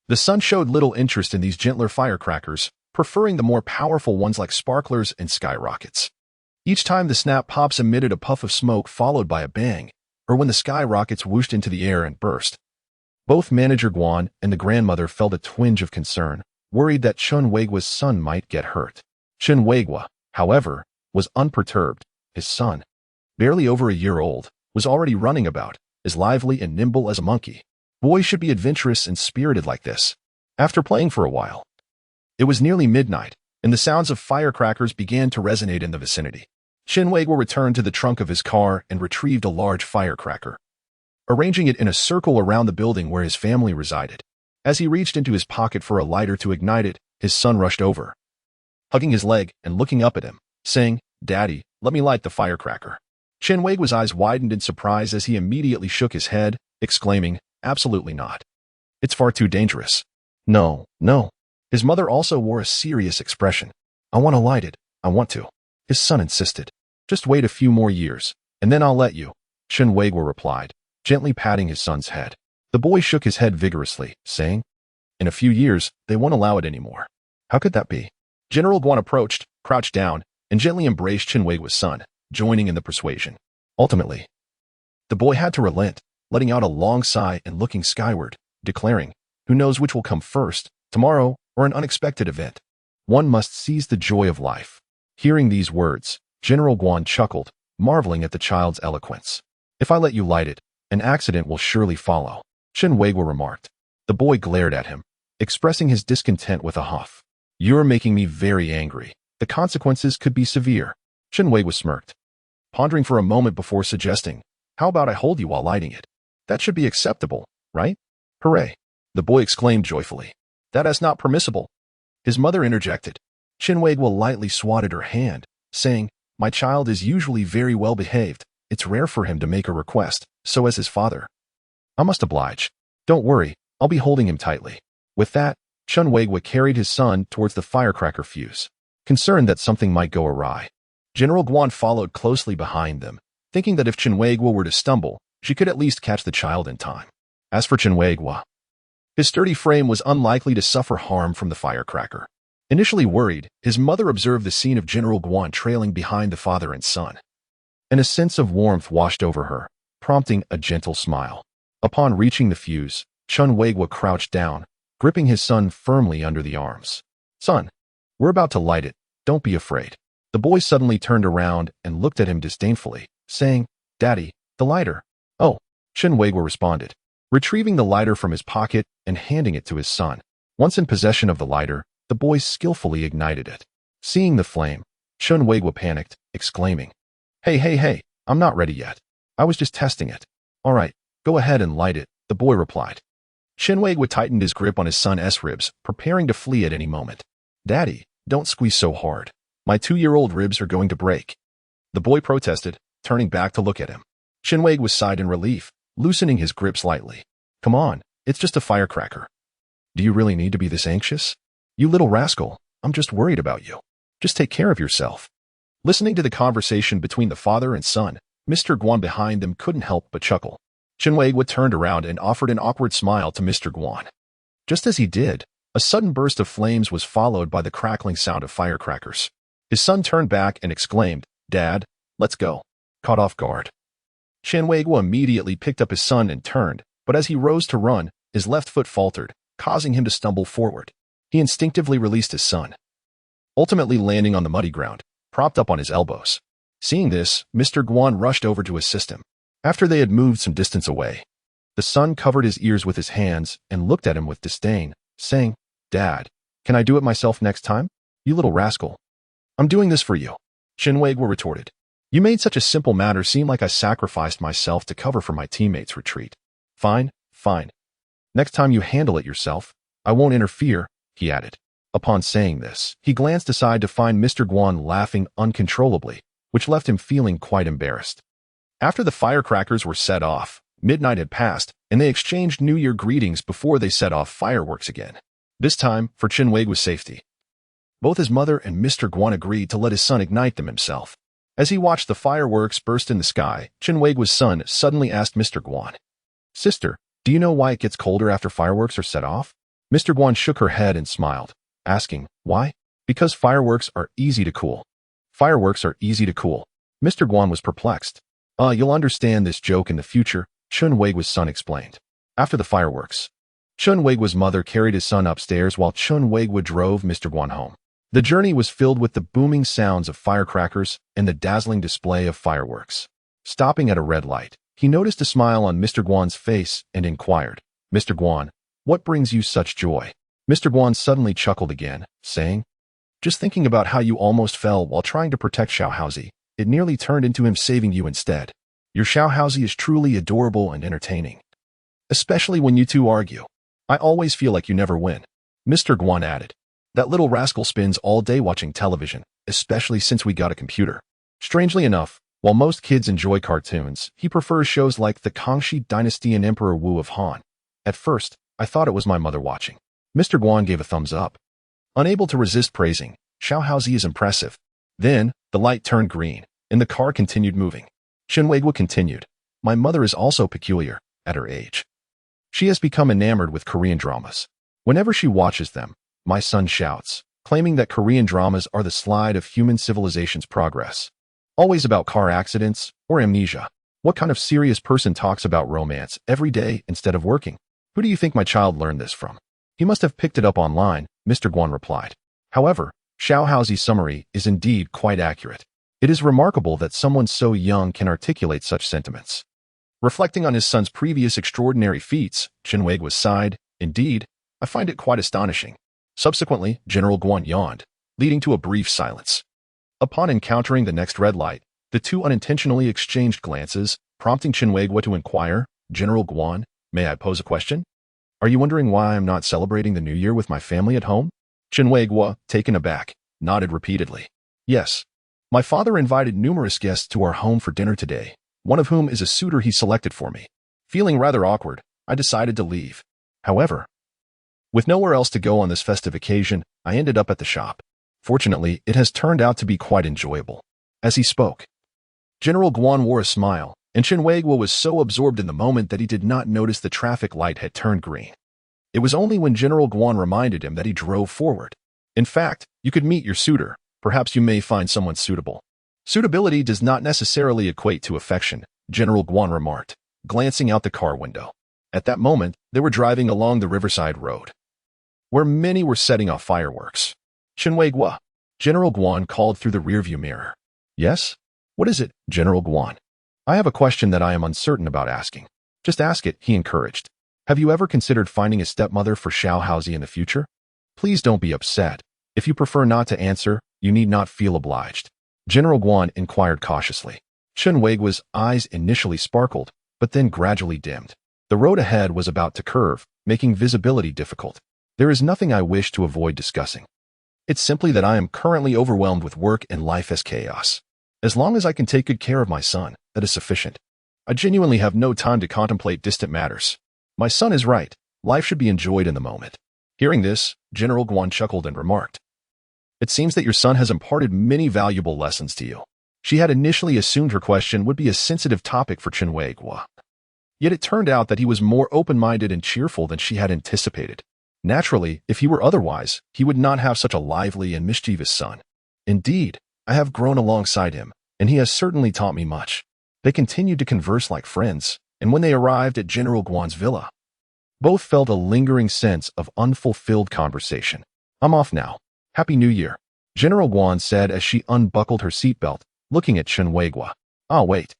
S1: the son showed little interest in these gentler firecrackers, preferring the more powerful ones like sparklers and skyrockets. Each time the snap pops emitted a puff of smoke followed by a bang, or when the skyrockets whooshed into the air and burst. Both Manager Guan and the grandmother felt a twinge of concern, worried that Chen Weiguo's son might get hurt. Chen Weiguo, however, was unperturbed. His son, barely over a year old, was already running about, as lively and nimble as a monkey. Boys should be adventurous and spirited like this. After playing for a while, it was nearly midnight, and the sounds of firecrackers began to resonate in the vicinity. Chen Weiguo returned to the trunk of his car and retrieved a large firecracker, arranging it in a circle around the building where his family resided. As he reached into his pocket for a lighter to ignite it, his son rushed over, hugging his leg and looking up at him, saying, "Daddy, let me light the firecracker." Chen Weiguo's eyes widened in surprise as he immediately shook his head, exclaiming, "Absolutely not. It's far too dangerous." No. His mother also wore a serious expression. "I want to light it. I want to." His son insisted. "Just wait a few more years, and then I'll let you," Chen Weiguo replied, gently patting his son's head. The boy shook his head vigorously, saying, "In a few years, they won't allow it anymore." "How could that be?" General Guan approached, crouched down, and gently embraced Chen Weiguo's son, joining in the persuasion. Ultimately, the boy had to relent, letting out a long sigh and looking skyward, declaring, "Who knows which will come first, tomorrow or an unexpected event? One must seize the joy of life." Hearing these words, General Guan chuckled, marveling at the child's eloquence. "If I let you light it, an accident will surely follow," Chen Weiguo remarked. The boy glared at him, expressing his discontent with a huff. "You're making me very angry. The consequences could be severe." Chen Weiguo smirked, pondering for a moment before suggesting, "How about I hold you while lighting it? That should be acceptable, right?" "Hooray!" the boy exclaimed joyfully. "That is not permissible." His mother interjected. Chen Weiguo lightly swatted her hand, saying, "My child is usually very well behaved. It's rare for him to make a request, so as his father. I must oblige. Don't worry, I'll be holding him tightly." With that, Chen Weiguo carried his son towards the firecracker fuse, concerned that something might go awry. General Guan followed closely behind them, thinking that if Chen Weiguo were to stumble, she could at least catch the child in time. As for Chen Weiguo, his sturdy frame was unlikely to suffer harm from the firecracker. Initially worried, his mother observed the scene of General Guan trailing behind the father and son, and a sense of warmth washed over her, prompting a gentle smile. Upon reaching the fuse, Chen Weiguo crouched down, gripping his son firmly under the arms. "Son, we're about to light it. Don't be afraid." The boy suddenly turned around and looked at him disdainfully, saying, "Daddy, the lighter." "Oh," Chen Weiguo responded, retrieving the lighter from his pocket and handing it to his son. Once in possession of the lighter, the boy skillfully ignited it. Seeing the flame, Chen Weiguo panicked, exclaiming, Hey, I'm not ready yet. I was just testing it." "All right, go ahead and light it," the boy replied. Chen Weiguo tightened his grip on his son's ribs, preparing to flee at any moment. "Daddy, don't squeeze so hard. My 2-year-old ribs are going to break," the boy protested, turning back to look at him. Chen Weiguo sighed in relief, loosening his grip slightly. "Come on, it's just a firecracker. Do you really need to be this anxious? You little rascal, I'm just worried about you. Just take care of yourself." Listening to the conversation between the father and son, Mr. Guan behind them couldn't help but chuckle. Chen Weiguo turned around and offered an awkward smile to Mr. Guan. Just as he did, a sudden burst of flames was followed by the crackling sound of firecrackers. His son turned back and exclaimed, "Dad, let's go." Caught off guard, Chen Weiguo immediately picked up his son and turned, but as he rose to run, his left foot faltered, causing him to stumble forward. He instinctively released his son, ultimately landing on the muddy ground, propped up on his elbows. Seeing this, Mr. Guan rushed over to assist him. After they had moved some distance away, the son covered his ears with his hands and looked at him with disdain, saying, "Dad, can I do it myself next time? You little rascal. I'm doing this for you." Chen Weiguo retorted, "You made such a simple matter seem like I sacrificed myself to cover for my teammates' retreat. Fine. Next time you handle it yourself, I won't interfere," he added. Upon saying this, he glanced aside to find Mr. Guan laughing uncontrollably, which left him feeling quite embarrassed. After the firecrackers were set off, midnight had passed, and they exchanged New Year greetings before they set off fireworks again. This time, for Chen Weiguo's safety, both his mother and Mr. Guan agreed to let his son ignite them himself. As he watched the fireworks burst in the sky, Chen Weiguo's son suddenly asked Mr. Guan, "Sister, do you know why it gets colder after fireworks are set off?" Mr. Guan shook her head and smiled, asking, "Why?" Because fireworks are easy to cool. Fireworks are easy to cool. Mr. Guan was perplexed. You'll understand this joke in the future, Chen Weiguo's son explained. After the fireworks, Chen Weiguo's mother carried his son upstairs while Chen Weiguo drove Mr. Guan home. The journey was filled with the booming sounds of firecrackers and the dazzling display of fireworks. Stopping at a red light, he noticed a smile on Mr. Guan's face and inquired, "Mr. Guan, what brings you such joy?" Mr. Guan suddenly chuckled again, saying, "Just thinking about how you almost fell while trying to protect Xiaohaozi. It nearly turned into him saving you instead. Your Xiaohaozi is truly adorable and entertaining. Especially when you two argue. I always feel like you never win." Mr. Guan added, "That little rascal spends all day watching television, especially since we got a computer. Strangely enough, while most kids enjoy cartoons, he prefers shows like the Kangxi Dynasty and Emperor Wu of Han. At first, I thought it was my mother watching." Mr. Guan gave a thumbs up. Unable to resist praising, "Xiaohaozi is impressive." Then, the light turned green, and the car continued moving. Chen Weiguo continued, "My mother is also peculiar, at her age. She has become enamored with Korean dramas. Whenever she watches them, my son shouts, claiming that Korean dramas are the slide of human civilization's progress. Always about car accidents or amnesia. What kind of serious person talks about romance every day instead of working? Who do you think my child learned this from?" "He must have picked it up online," Mr. Guan replied. However, Xiaohaozi's summary is indeed quite accurate. It is remarkable that someone so young can articulate such sentiments. Reflecting on his son's previous extraordinary feats, Chen Weiguo sighed, "Indeed, I find it quite astonishing." Subsequently, General Guan yawned, leading to a brief silence. Upon encountering the next red light, the two unintentionally exchanged glances, prompting Chen Weiguo to inquire, "General Guan, may I pose a question? Are you wondering why I'm not celebrating the New Year with my family at home?" Chen Weiguo, taken aback, nodded repeatedly. "Yes. My father invited numerous guests to our home for dinner today, one of whom is a suitor he selected for me. Feeling rather awkward, I decided to leave. However, with nowhere else to go on this festive occasion, I ended up at the shop. Fortunately, it has turned out to be quite enjoyable." As he spoke, General Guan wore a smile, and Chen Weiguo was so absorbed in the moment that he did not notice the traffic light had turned green. It was only when General Guan reminded him that he drove forward. "In fact, you could meet your suitor. Perhaps you may find someone suitable." "Suitability does not necessarily equate to affection," General Guan remarked, glancing out the car window. At that moment, they were driving along the Riverside Road, where many were setting off fireworks. "Chen Weiguo," General Guan called through the rearview mirror. "Yes? What is it, General Guan?" "I have a question that I am uncertain about asking." "Just ask it," he encouraged. "Have you ever considered finding a stepmother for Xiaohaozi in the future? Please don't be upset. If you prefer not to answer, you need not feel obliged." General Guan inquired cautiously. Chen Weiguo's eyes initially sparkled, but then gradually dimmed. The road ahead was about to curve, making visibility difficult. "There is nothing I wish to avoid discussing. It's simply that I am currently overwhelmed with work and life as chaos. As long as I can take good care of my son, that is sufficient. I genuinely have no time to contemplate distant matters. My son is right. Life should be enjoyed in the moment." Hearing this, General Guan chuckled and remarked, "It seems that your son has imparted many valuable lessons to you." She had initially assumed her question would be a sensitive topic for Chen Weiguo. Yet it turned out that he was more open-minded and cheerful than she had anticipated. Naturally, if he were otherwise, he would not have such a lively and mischievous son. "Indeed, I have grown alongside him, and he has certainly taught me much." They continued to converse like friends, and when they arrived at General Guan's villa, both felt a lingering sense of unfulfilled conversation. "I'm off now. Happy New Year," General Guan said as she unbuckled her seatbelt, looking at Chen Weiguo. "Ah, wait."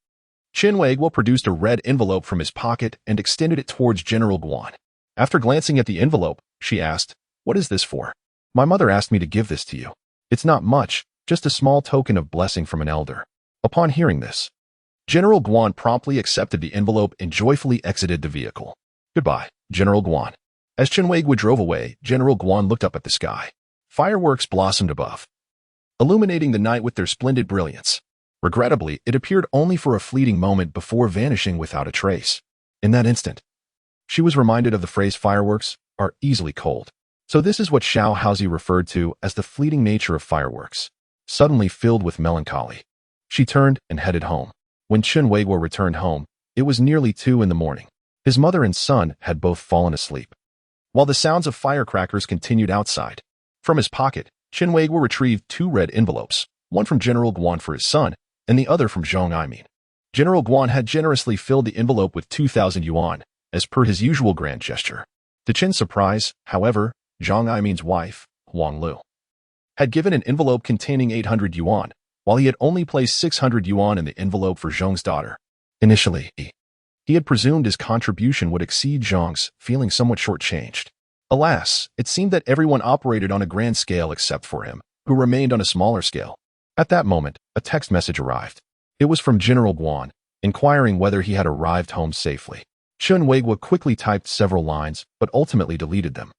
S1: Chen Weiguo produced a red envelope from his pocket and extended it towards General Guan. After glancing at the envelope, she asked, "What is this for?" "My mother asked me to give this to you. It's not much, just a small token of blessing from an elder." Upon hearing this, General Guan promptly accepted the envelope and joyfully exited the vehicle. "Goodbye, General Guan." As Chen Weiguo drove away, General Guan looked up at the sky. Fireworks blossomed above, illuminating the night with their splendid brilliance. Regrettably, it appeared only for a fleeting moment before vanishing without a trace. In that instant, she was reminded of the phrase "fireworks are easily cold." So this is what Xiaohaozi referred to as the fleeting nature of fireworks. Suddenly filled with melancholy, she turned and headed home. When Chen Weiguo returned home, it was nearly 2 in the morning. His mother and son had both fallen asleep, while the sounds of firecrackers continued outside. From his pocket, Chen Weiguo retrieved 2 red envelopes, one from General Guan for his son, and the other from Zhang Aimin. General Guan had generously filled the envelope with 2,000 yuan, as per his usual grand gesture. To Chen's surprise, however, Zhang Aimin's wife, Huang Lu, had given an envelope containing 800 yuan, while he had only placed 600 yuan in the envelope for Zhang's daughter. Initially, he had presumed his contribution would exceed Zhang's, feeling somewhat shortchanged. Alas, it seemed that everyone operated on a grand scale except for him, who remained on a smaller scale. At that moment, a text message arrived. It was from General Guan, inquiring whether he had arrived home safely. Chen Weiguo quickly typed several lines, but ultimately deleted them,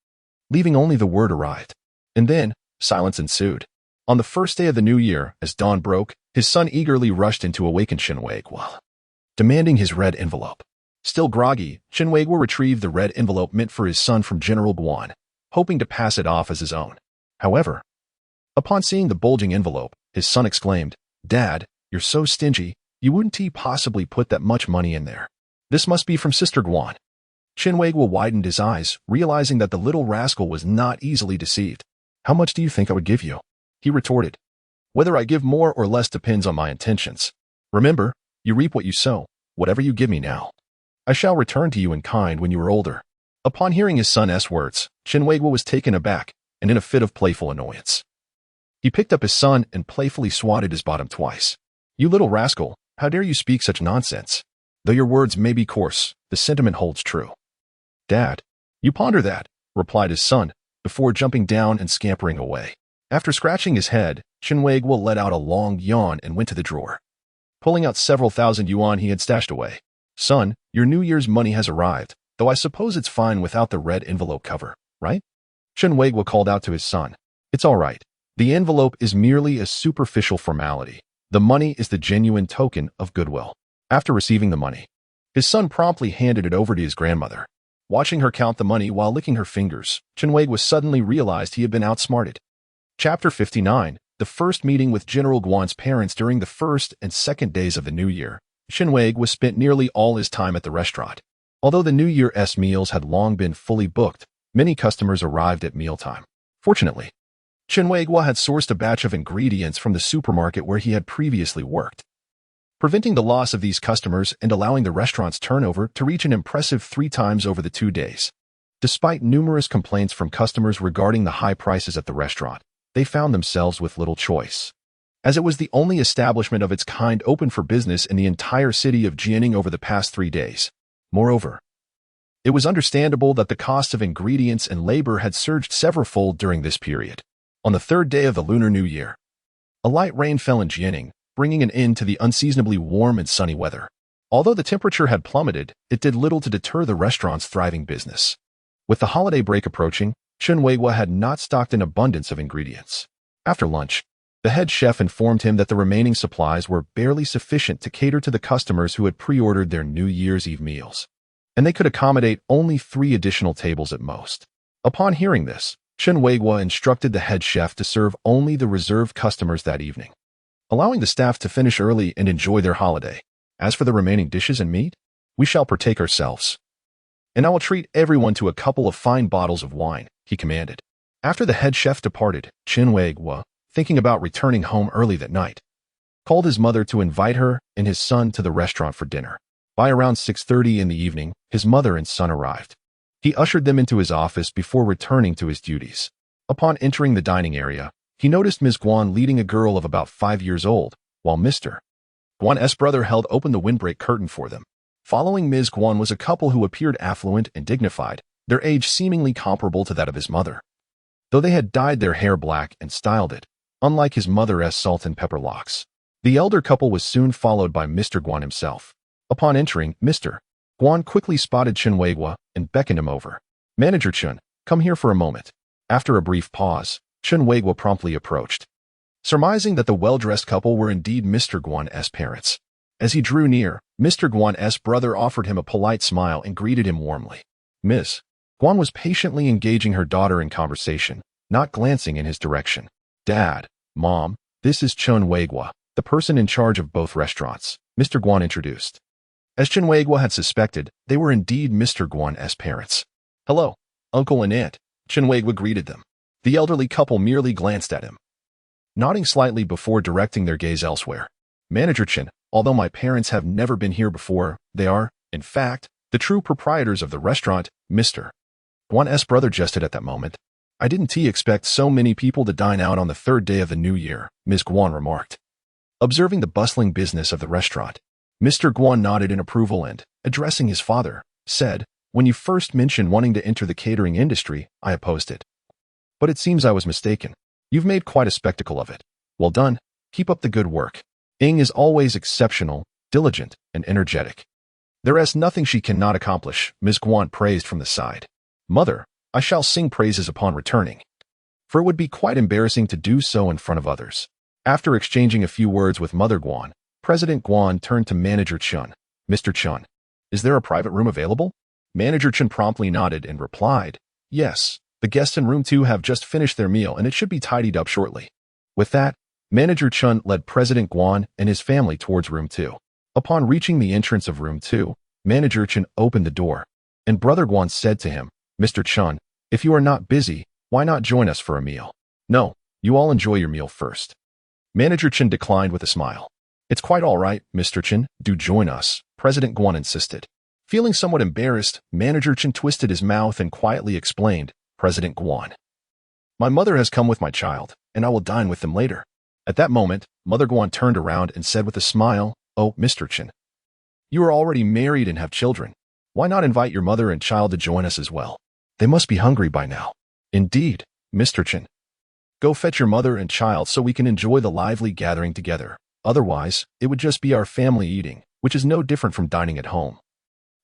S1: leaving only the word arrived. And then, silence ensued. On the first day of the new year, as dawn broke, his son eagerly rushed in to awaken Chen Weiguo, demanding his red envelope. Still groggy, Chen Weiguo retrieved the red envelope meant for his son from General Guan, hoping to pass it off as his own. However, upon seeing the bulging envelope, his son exclaimed, "Dad, you're so stingy, you wouldn't possibly put that much money in there. This must be from Sister Guan." Chen Weiguo widened his eyes, realizing that the little rascal was not easily deceived. "How much do you think I would give you?" he retorted. "Whether I give more or less depends on my intentions. Remember, you reap what you sow. Whatever you give me now, I shall return to you in kind when you are older." Upon hearing his son's words, Chen Weiguo was taken aback and in a fit of playful annoyance. He picked up his son and playfully swatted his bottom twice. "You little rascal, how dare you speak such nonsense? Though your words may be coarse, the sentiment holds true." "Dad, you ponder that," replied his son, before jumping down and scampering away. After scratching his head, Chen Weiguo let out a long yawn and went to the drawer, pulling out several thousand yuan he had stashed away. "Son, your New Year's money has arrived, though I suppose it's fine without the red envelope cover, right?" Chen Weiguo called out to his son. "It's all right. The envelope is merely a superficial formality. The money is the genuine token of goodwill." After receiving the money, his son promptly handed it over to his grandmother. Watching her count the money while licking her fingers, Chen Weiguo suddenly realized he had been outsmarted. Chapter 59, the first meeting with General Guan's parents during the first and second days of the new year. Chen Weiguo spent nearly all his time at the restaurant. Although the New Year's meals had long been fully booked, many customers arrived at mealtime. Fortunately, Chen Weiguo had sourced a batch of ingredients from the supermarket where he had previously worked, preventing the loss of these customers and allowing the restaurant's turnover to reach an impressive 3 times over the 2 days. Despite numerous complaints from customers regarding the high prices at the restaurant, they found themselves with little choice, as it was the only establishment of its kind open for business in the entire city of Jianing over the past 3 days. Moreover, it was understandable that the cost of ingredients and labor had surged several-fold during this period. On the 3rd day of the Lunar New Year, a light rain fell in Jianing, bringing an end to the unseasonably warm and sunny weather. Although the temperature had plummeted, it did little to deter the restaurant's thriving business. With the holiday break approaching, Chen Weiguo had not stocked an abundance of ingredients. After lunch, the head chef informed him that the remaining supplies were barely sufficient to cater to the customers who had pre-ordered their New Year's Eve meals, and they could accommodate only 3 additional tables at most. Upon hearing this, Chen Weiguo instructed the head chef to serve only the reserved customers that evening, allowing the staff to finish early and enjoy their holiday. "As for the remaining dishes and meat, we shall partake ourselves, and I will treat everyone to a couple of fine bottles of wine," he commanded. After the head chef departed, Chen Weiguo, thinking about returning home early that night, called his mother to invite her and his son to the restaurant for dinner. By around 6:30 in the evening, his mother and son arrived. He ushered them into his office before returning to his duties. Upon entering the dining area, he noticed Ms. Guan leading a girl of about 5 years old, while Mr. Guan's brother held open the windbreak curtain for them. Following Ms. Guan was a couple who appeared affluent and dignified, their age seemingly comparable to that of his mother, though they had dyed their hair black and styled it, unlike his mother's salt and pepper locks. The elder couple was soon followed by Mr. Guan himself. Upon entering, Mr. Guan quickly spotted Chen Weiguo and beckoned him over. "Manager Chen, come here for a moment." After a brief pause, Chen Weiguo promptly approached, surmising that the well-dressed couple were indeed Mr. Guan's parents. As he drew near, Mr. Guan's brother offered him a polite smile and greeted him warmly. Ms. Guan was patiently engaging her daughter in conversation, not glancing in his direction. "Dad, Mom, this is Chen Weiguo, the person in charge of both restaurants," Mr. Guan introduced. As Chen Weiguo had suspected, they were indeed Mr. Guan's parents. "Hello, Uncle and Aunt," Chen Weiguo greeted them. The elderly couple merely glanced at him, nodding slightly before directing their gaze elsewhere. Manager Chen, although my parents have never been here before, they are, in fact, the true proprietors of the restaurant, Mr. Guan's brother jested at that moment. I didn't expect so many people to dine out on the third day of the new year, Ms. Guan remarked. Observing the bustling business of the restaurant, Mr. Guan nodded in approval and, addressing his father, said, when you first mentioned wanting to enter the catering industry, I opposed it. But it seems I was mistaken. You've made quite a spectacle of it. Well done. Keep up the good work. Ying is always exceptional, diligent, and energetic. There is nothing she cannot accomplish, Ms. Guan praised from the side. Mother, I shall sing praises upon returning, for it would be quite embarrassing to do so in front of others. After exchanging a few words with Mother Guan, President Guan turned to Manager Chen. Mr. Chen, is there a private room available? Manager Chen promptly nodded and replied, yes, the guests in room 2 have just finished their meal and it should be tidied up shortly. With that, Manager Chen led President Guan and his family towards room 2. Upon reaching the entrance of room 2, Manager Chen opened the door, and Brother Guan said to him, Mr. Chen, if you are not busy, why not join us for a meal? No, you all enjoy your meal first. Manager Chen declined with a smile. It's quite all right, Mr. Chen, do join us, President Guan insisted. Feeling somewhat embarrassed, Manager Chen twisted his mouth and quietly explained, President Guan, my mother has come with my child, and I will dine with them later. At that moment, Mother Guan turned around and said with a smile, oh, Mr. Chen, you are already married and have children. Why not invite your mother and child to join us as well? They must be hungry by now. Indeed, Mr. Chen. Go fetch your mother and child so we can enjoy the lively gathering together. Otherwise, it would just be our family eating, which is no different from dining at home.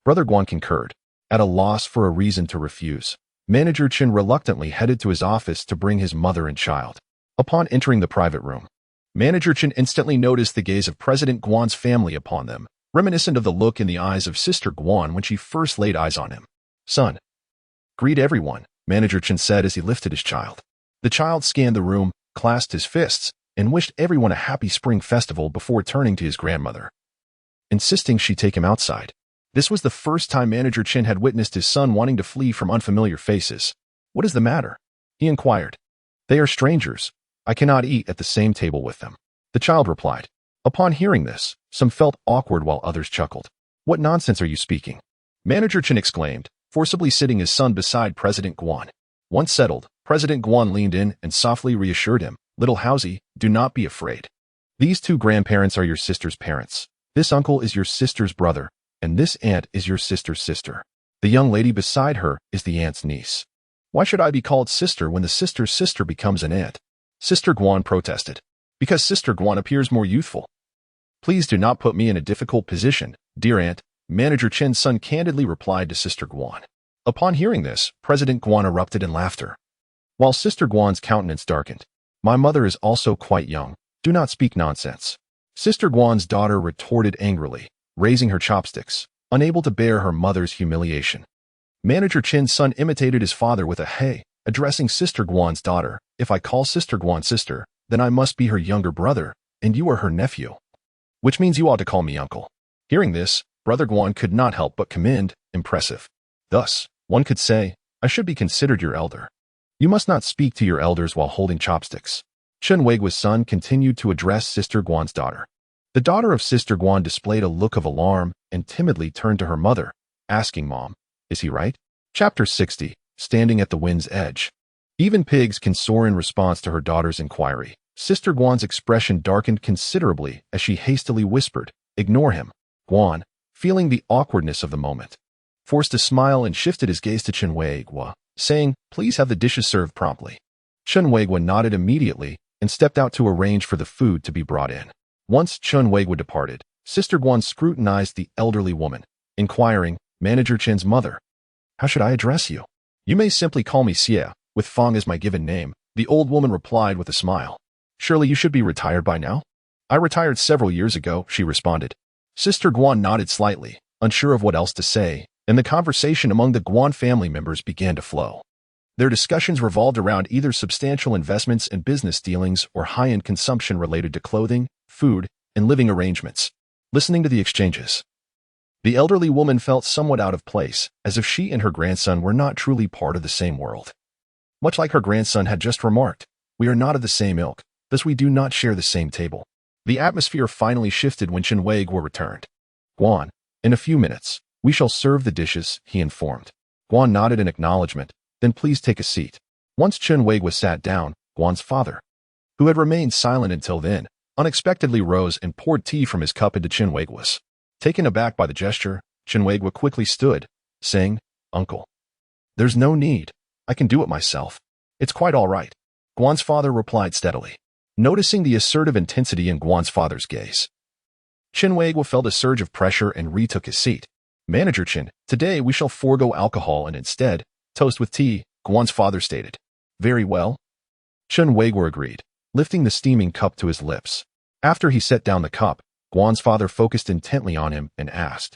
S1: Brother Guan concurred. At a loss for a reason to refuse, Manager Chen reluctantly headed to his office to bring his mother and child. Upon entering the private room, Manager Chen instantly noticed the gaze of President Guan's family upon them, reminiscent of the look in the eyes of Sister Guan when she first laid eyes on him. Son, greet everyone, Manager Chen said as he lifted his child. The child scanned the room, clasped his fists, and wished everyone a happy spring festival before turning to his grandmother, insisting she take him outside. This was the first time Manager Chen had witnessed his son wanting to flee from unfamiliar faces. What is the matter? He inquired. They are strangers. I cannot eat at the same table with them, the child replied. Upon hearing this, some felt awkward while others chuckled. What nonsense are you speaking? Manager Chen exclaimed, forcibly sitting his son beside President Guan. Once settled, President Guan leaned in and softly reassured him, Little Haozi, do not be afraid. These two grandparents are your sister's parents. This uncle is your sister's brother, and this aunt is your sister's sister. The young lady beside her is the aunt's niece. Why should I be called sister when the sister's sister becomes an aunt? Sister Guan protested. Because Sister Guan appears more youthful. Please do not put me in a difficult position, dear aunt, Manager Chen's son candidly replied to Sister Guan. Upon hearing this, President Guan erupted in laughter, while Sister Guan's countenance darkened. My mother is also quite young. Do not speak nonsense. Sister Guan's daughter retorted angrily, raising her chopsticks, unable to bear her mother's humiliation. Manager Chen's son imitated his father with a hey, addressing Sister Guan's daughter. If I call Sister Guan sister, then I must be her younger brother, and you are her nephew. Which means you ought to call me uncle. Hearing this, Brother Guan could not help but commend, impressive. Thus, one could say, I should be considered your elder. You must not speak to your elders while holding chopsticks. Chen Weiguo's son continued to address Sister Guan's daughter. The daughter of Sister Guan displayed a look of alarm and timidly turned to her mother, asking Mom, is he right? Chapter 60, Standing at the Wind's Edge. Even pigs can soar in response to her daughter's inquiry. Sister Guan's expression darkened considerably as she hastily whispered, ignore him. Guan, feeling the awkwardness of the moment, forced a smile and shifted his gaze to Chen Weiguo, saying, please have the dishes served promptly. Chen Weiguo nodded immediately and stepped out to arrange for the food to be brought in. Once Chen Weiguo departed, Sister Guan scrutinized the elderly woman, inquiring, Manager Chen's mother, how should I address you? You may simply call me Xie, with Fang as my given name, the old woman replied with a smile. Surely you should be retired by now? I retired several years ago, she responded. Sister Guan nodded slightly, unsure of what else to say, and the conversation among the Guan family members began to flow. Their discussions revolved around either substantial investments and business dealings or high-end consumption related to clothing, food, and living arrangements. Listening to the exchanges, the elderly woman felt somewhat out of place, as if she and her grandson were not truly part of the same world. Much like her grandson had just remarked, we are not of the same ilk, thus we do not share the same table. The atmosphere finally shifted when Chen Weiguo returned. Guan, in a few minutes, we shall serve the dishes, he informed. Guan nodded in acknowledgement, then please take a seat. Once Chen Weiguo sat down, Guan's father, who had remained silent until then, unexpectedly rose and poured tea from his cup into Chen Weiguo's. Taken aback by the gesture, Chen Weiguo quickly stood, saying, Uncle, there's no need. I can do it myself. It's quite all right. Guan's father replied steadily. Noticing the assertive intensity in Guan's father's gaze, Chen Weiguo felt a surge of pressure and retook his seat. Manager Chen, today we shall forego alcohol and instead toast with tea, Guan's father stated. Very well. Chen Weiguo agreed, lifting the steaming cup to his lips. After he set down the cup, Guan's father focused intently on him and asked,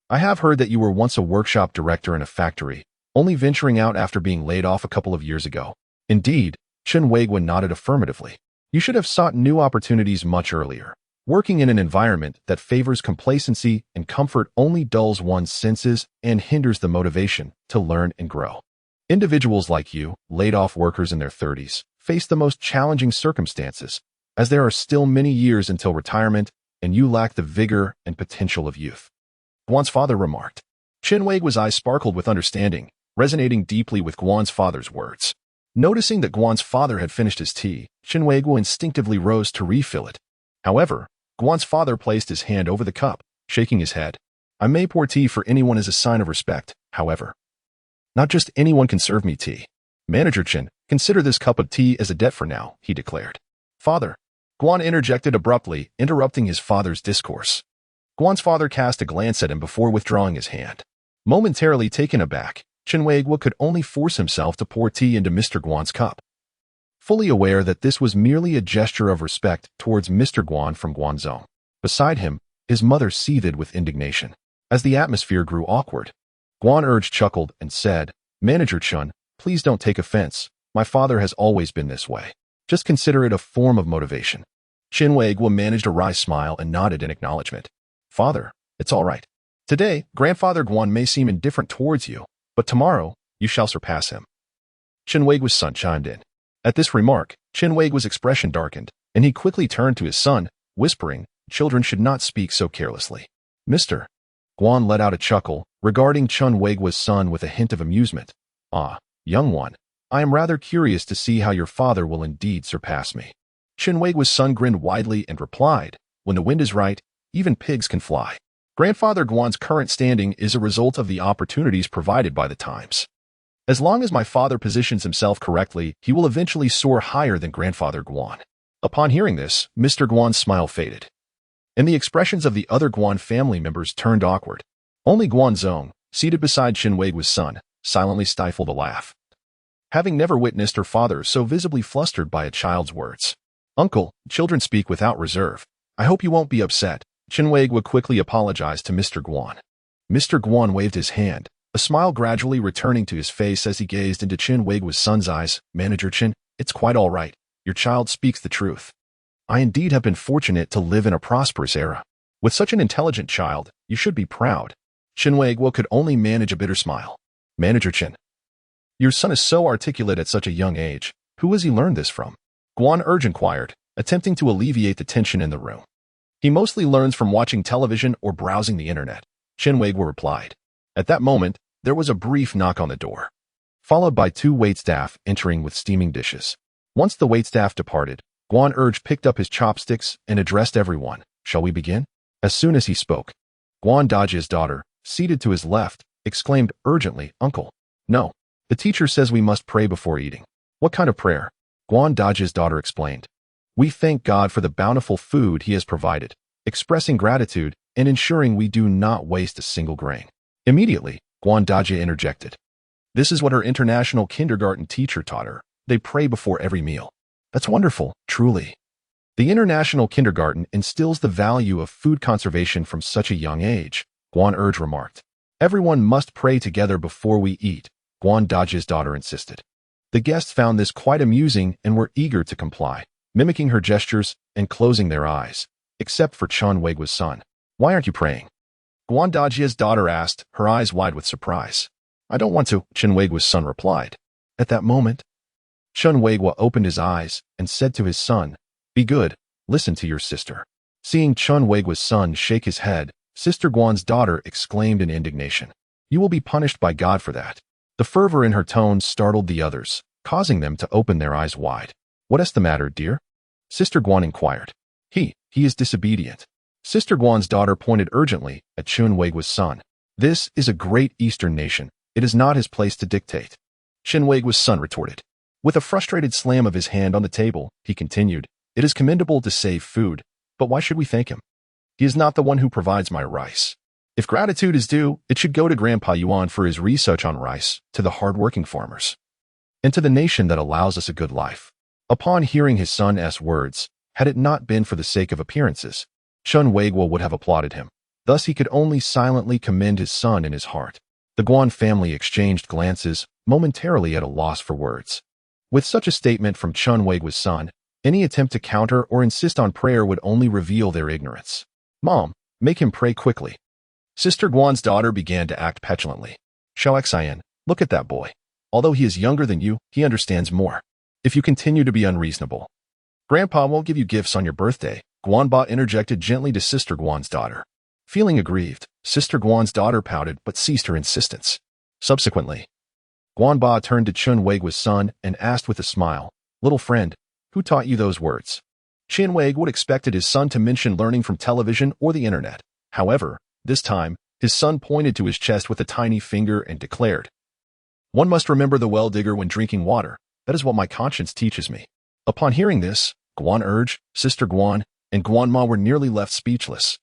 S1: I have heard that you were once a workshop director in a factory, only venturing out after being laid off a couple of years ago. Indeed, Chen Weiguo nodded affirmatively. You should have sought new opportunities much earlier. Working in an environment that favors complacency and comfort only dulls one's senses and hinders the motivation to learn and grow. Individuals like you, laid-off workers in their 30s, face the most challenging circumstances, as there are still many years until retirement and you lack the vigor and potential of youth. Guan's father remarked. Chen Weiguo's eyes sparkled with understanding, resonating deeply with Guan's father's words. Noticing that Guan's father had finished his tea, Chen Weiguo instinctively rose to refill it. However, Guan's father placed his hand over the cup, shaking his head. I may pour tea for anyone as a sign of respect, however. Not just anyone can serve me tea. Manager Chen, consider this cup of tea as a debt for now, he declared. Father. Guan interjected abruptly, interrupting his father's discourse. Guan's father cast a glance at him before withdrawing his hand. Momentarily taken aback, Chen Weiguo could only force himself to pour tea into Mr. Guan's cup. Fully aware that this was merely a gesture of respect towards Mr. Guan from Guangzhou. Beside him, his mother seethed with indignation. As the atmosphere grew awkward, Guan urged chuckled and said, Manager Chen, please don't take offense. My father has always been this way. Just consider it a form of motivation. Chen Weiguo managed a wry smile and nodded in acknowledgement. Father, it's all right. Today, Grandfather Guan may seem indifferent towards you, but tomorrow, you shall surpass him. Chen Weiguo's son chimed in. At this remark, Chen Weiguo's expression darkened, and he quickly turned to his son, whispering, children should not speak so carelessly. Mr. Guan let out a chuckle, regarding Chen Weiguo's son with a hint of amusement. Ah, young one, I am rather curious to see how your father will indeed surpass me. Chen Weiguo's son grinned widely and replied, when the wind is right, even pigs can fly. Grandfather Guan's current standing is a result of the opportunities provided by the times. As long as my father positions himself correctly, he will eventually soar higher than Grandfather Guan. Upon hearing this, Mr. Guan's smile faded, and the expressions of the other Guan family members turned awkward. Only Guangzhou, seated beside Chen Weiguo's son, silently stifled a laugh, having never witnessed her father so visibly flustered by a child's words. Uncle, children speak without reserve. I hope you won't be upset. Chen Weiguo quickly apologized to Mr. Guan. Mr. Guan waved his hand, a smile gradually returning to his face as he gazed into Chen Weiguo's son's eyes. Manager Chen, it's quite all right. Your child speaks the truth. I indeed have been fortunate to live in a prosperous era. With such an intelligent child, you should be proud. Chen Weiguo could only manage a bitter smile. Manager Chen, your son is so articulate at such a young age. Who has he learned this from? Guan Urge inquired, attempting to alleviate the tension in the room. He mostly learns from watching television or browsing the internet, Chen Weiguo replied. At that moment, there was a brief knock on the door, followed by two waitstaff entering with steaming dishes. Once the waitstaff departed, Guan Urge picked up his chopsticks and addressed everyone. Shall we begin? As soon as he spoke, Guan Dajia's daughter, seated to his left, exclaimed urgently, Uncle, no. The teacher says we must pray before eating. What kind of prayer? Guan Dajia's daughter explained. We thank God for the bountiful food he has provided, expressing gratitude and ensuring we do not waste a single grain. Immediately, Guan Dajia interjected. This is what her international kindergarten teacher taught her. They pray before every meal. That's wonderful, truly. The international kindergarten instills the value of food conservation from such a young age, Guan Urge remarked. Everyone must pray together before we eat, Guan Dajia's daughter insisted. The guests found this quite amusing and were eager to comply, mimicking her gestures and closing their eyes, except for Chen Weiguo's son. Why aren't you praying? Guan Dajia's daughter asked, her eyes wide with surprise. I don't want to, Chen Weiguo's son replied. At that moment, Chen Weiguo opened his eyes and said to his son, "Be good, listen to your sister." Seeing Chen Weiguo's son shake his head, Sister Guan's daughter exclaimed in indignation, "You will be punished by God for that." The fervor in her tone startled the others, causing them to open their eyes wide. "What is the matter, dear?" Sister Guan inquired. He is disobedient." Sister Guan's daughter pointed urgently at Chen Weiguo's son. "This is a great Eastern nation. It is not his place to dictate." Chen Weiguo's son retorted. With a frustrated slam of his hand on the table, he continued, "It is commendable to save food, but why should we thank him? He is not the one who provides my rice. If gratitude is due, it should go to Grandpa Yuan for his research on rice, to the hard-working farmers, and to the nation that allows us a good life." Upon hearing his son's words, had it not been for the sake of appearances, Chen Weiguo would have applauded him. Thus he could only silently commend his son in his heart. The Guan family exchanged glances, momentarily at a loss for words. With such a statement from Chen Weiguo's son, any attempt to counter or insist on prayer would only reveal their ignorance. "Mom, make him pray quickly." Sister Guan's daughter began to act petulantly. "Xiaohaozi, look at that boy. Although he is younger than you, he understands more. If you continue to be unreasonable, Grandpa won't give you gifts on your birthday," Guanba interjected gently to Sister Guan's daughter. Feeling aggrieved, Sister Guan's daughter pouted but ceased her insistence. Subsequently, Guanba turned to Chen Weiguo's son and asked with a smile, "Little friend, who taught you those words?" Chen Weiguo would expected his son to mention learning from television or the internet. However, this time, his son pointed to his chest with a tiny finger and declared, "One must remember the well-digger when drinking water. That is what my conscience teaches me." Upon hearing this, Guan Urge, Sister Guan, and Guanma were nearly left speechless.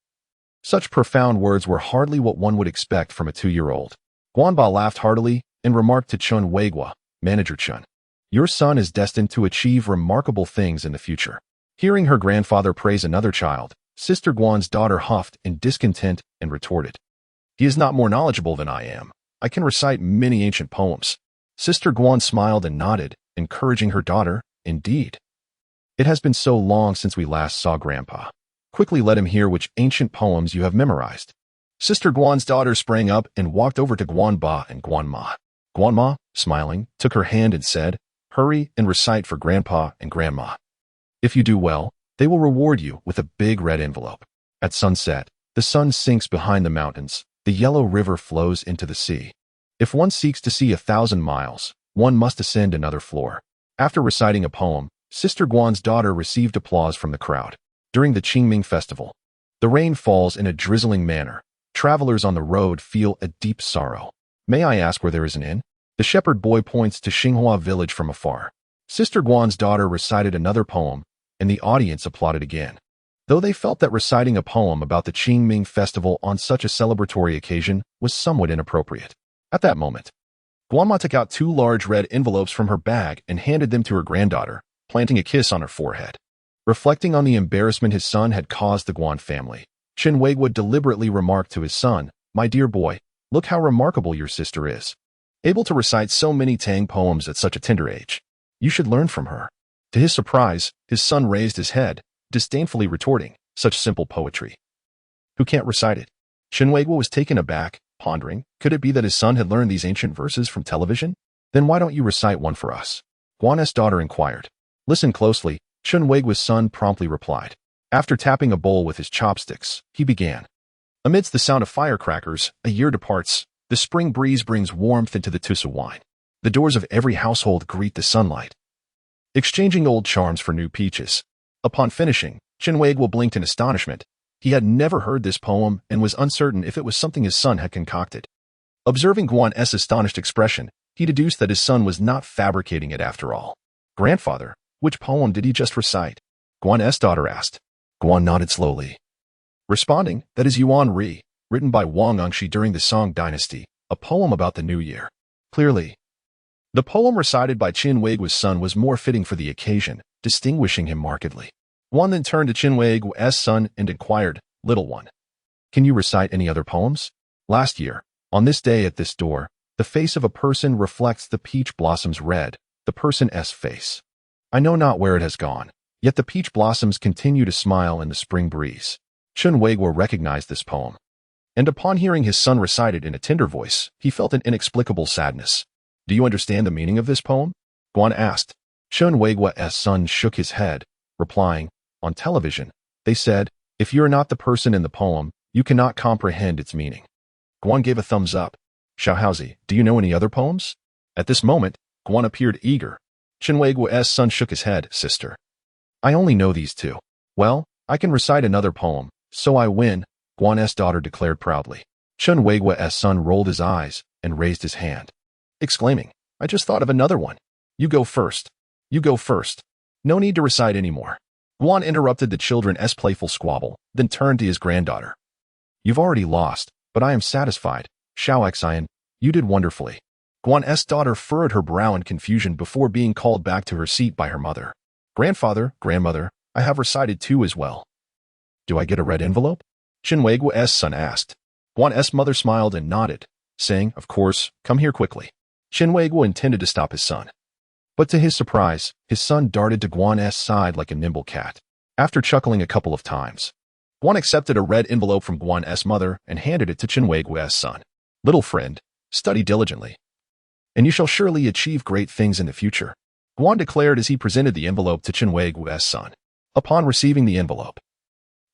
S1: Such profound words were hardly what one would expect from a 2-year-old. Guanba laughed heartily and remarked to Chen Weiguo, "Manager Chen, your son is destined to achieve remarkable things in the future." Hearing her grandfather praise another child, Sister Guan's daughter huffed in discontent and retorted, "He is not more knowledgeable than I am. I can recite many ancient poems." Sister Guan smiled and nodded, encouraging her daughter, "Indeed. It has been so long since we last saw Grandpa. Quickly let him hear which ancient poems you have memorized." Sister Guan's daughter sprang up and walked over to Guanba and Guanma. Guanma, smiling, took her hand and said, "Hurry and recite for Grandpa and Grandma. If you do well, they will reward you with a big red envelope." At sunset, the sun sinks behind the mountains, the yellow river flows into the sea. If one seeks to see 1,000 miles, one must ascend another floor. After reciting a poem, Sister Guan's daughter received applause from the crowd. During the Qingming festival, the rain falls in a drizzling manner. Travelers on the road feel a deep sorrow. "May I ask where there is an inn?" The shepherd boy points to Xinghua village from afar. Sister Guan's daughter recited another poem, and the audience applauded again. Though they felt that reciting a poem about the Qingming festival on such a celebratory occasion was somewhat inappropriate. At that moment, Guanma took out 2 large red envelopes from her bag and handed them to her granddaughter, planting a kiss on her forehead. Reflecting on the embarrassment his son had caused the Guan family, Chen Weiguo deliberately remarked to his son, "My dear boy, look how remarkable your sister is. Able to recite so many Tang poems at such a tender age. You should learn from her." To his surprise, his son raised his head, disdainfully retorting, "Such simple poetry. Who can't recite it?" Chen Weiguo was taken aback, pondering, could it be that his son had learned these ancient verses from television? "Then why don't you recite one for us?" Guan's daughter inquired. "Listen closely," Chen Weiguo's son promptly replied. After tapping a bowl with his chopsticks, he began. "Amidst the sound of firecrackers, a year departs. The spring breeze brings warmth into the Tusa wine. The doors of every household greet the sunlight, exchanging old charms for new peaches." Upon finishing, Chen Weiguo blinked in astonishment. He had never heard this poem and was uncertain if it was something his son had concocted. Observing Guan's astonished expression, he deduced that his son was not fabricating it after all. "Grandfather, which poem did he just recite?" Guan's daughter asked. Guan nodded slowly, responding, "That is Yuan Ri, written by Wang Angshi during the Song dynasty, a poem about the new year." Clearly, the poem recited by Chen Weiguo's son was more fitting for the occasion, distinguishing him markedly. Guan then turned to Chen Weiguo's son and inquired, "Little one, can you recite any other poems?" "Last year, on this day at this door, the face of a person reflects the peach blossoms red, the person's face. I know not where it has gone, yet the peach blossoms continue to smile in the spring breeze." Chen Weiguo recognized this poem, and upon hearing his son recite it in a tender voice, he felt an inexplicable sadness. "Do you understand the meaning of this poem?" Guan asked. Chen Weiguo's son shook his head, replying, on television, they said, if you're not the person in the poem, you cannot comprehend its meaning. Guan gave a thumbs up. Xiaohaozi, do you know any other poems? At this moment, Guan appeared eager. Chen Weiguo's son shook his head, sister. I only know these two. Well, I can recite another poem, so I win, Guan's daughter declared proudly. Chen Weiguo's son rolled his eyes and raised his hand, exclaiming, I just thought of another one. You go first. You go first. No need to recite anymore. Guan interrupted the children's playful squabble, then turned to his granddaughter. You've already lost, but I am satisfied. Xiaohaozi, you did wonderfully. Guan's daughter furrowed her brow in confusion before being called back to her seat by her mother. Grandfather, grandmother, I have recited too as well. Do I get a red envelope? Chen Weiguo's son asked. Guan's mother smiled and nodded, saying, of course, come here quickly. Chen Weiguo intended to stop his son. But to his surprise, his son darted to Guan's side like a nimble cat. After chuckling a couple of times, Guan accepted a red envelope from Guan's mother and handed it to Chen Weiguo's son. Little friend, study diligently, and you shall surely achieve great things in the future, Guan declared as he presented the envelope to Chen Weiguo's son. Upon receiving the envelope,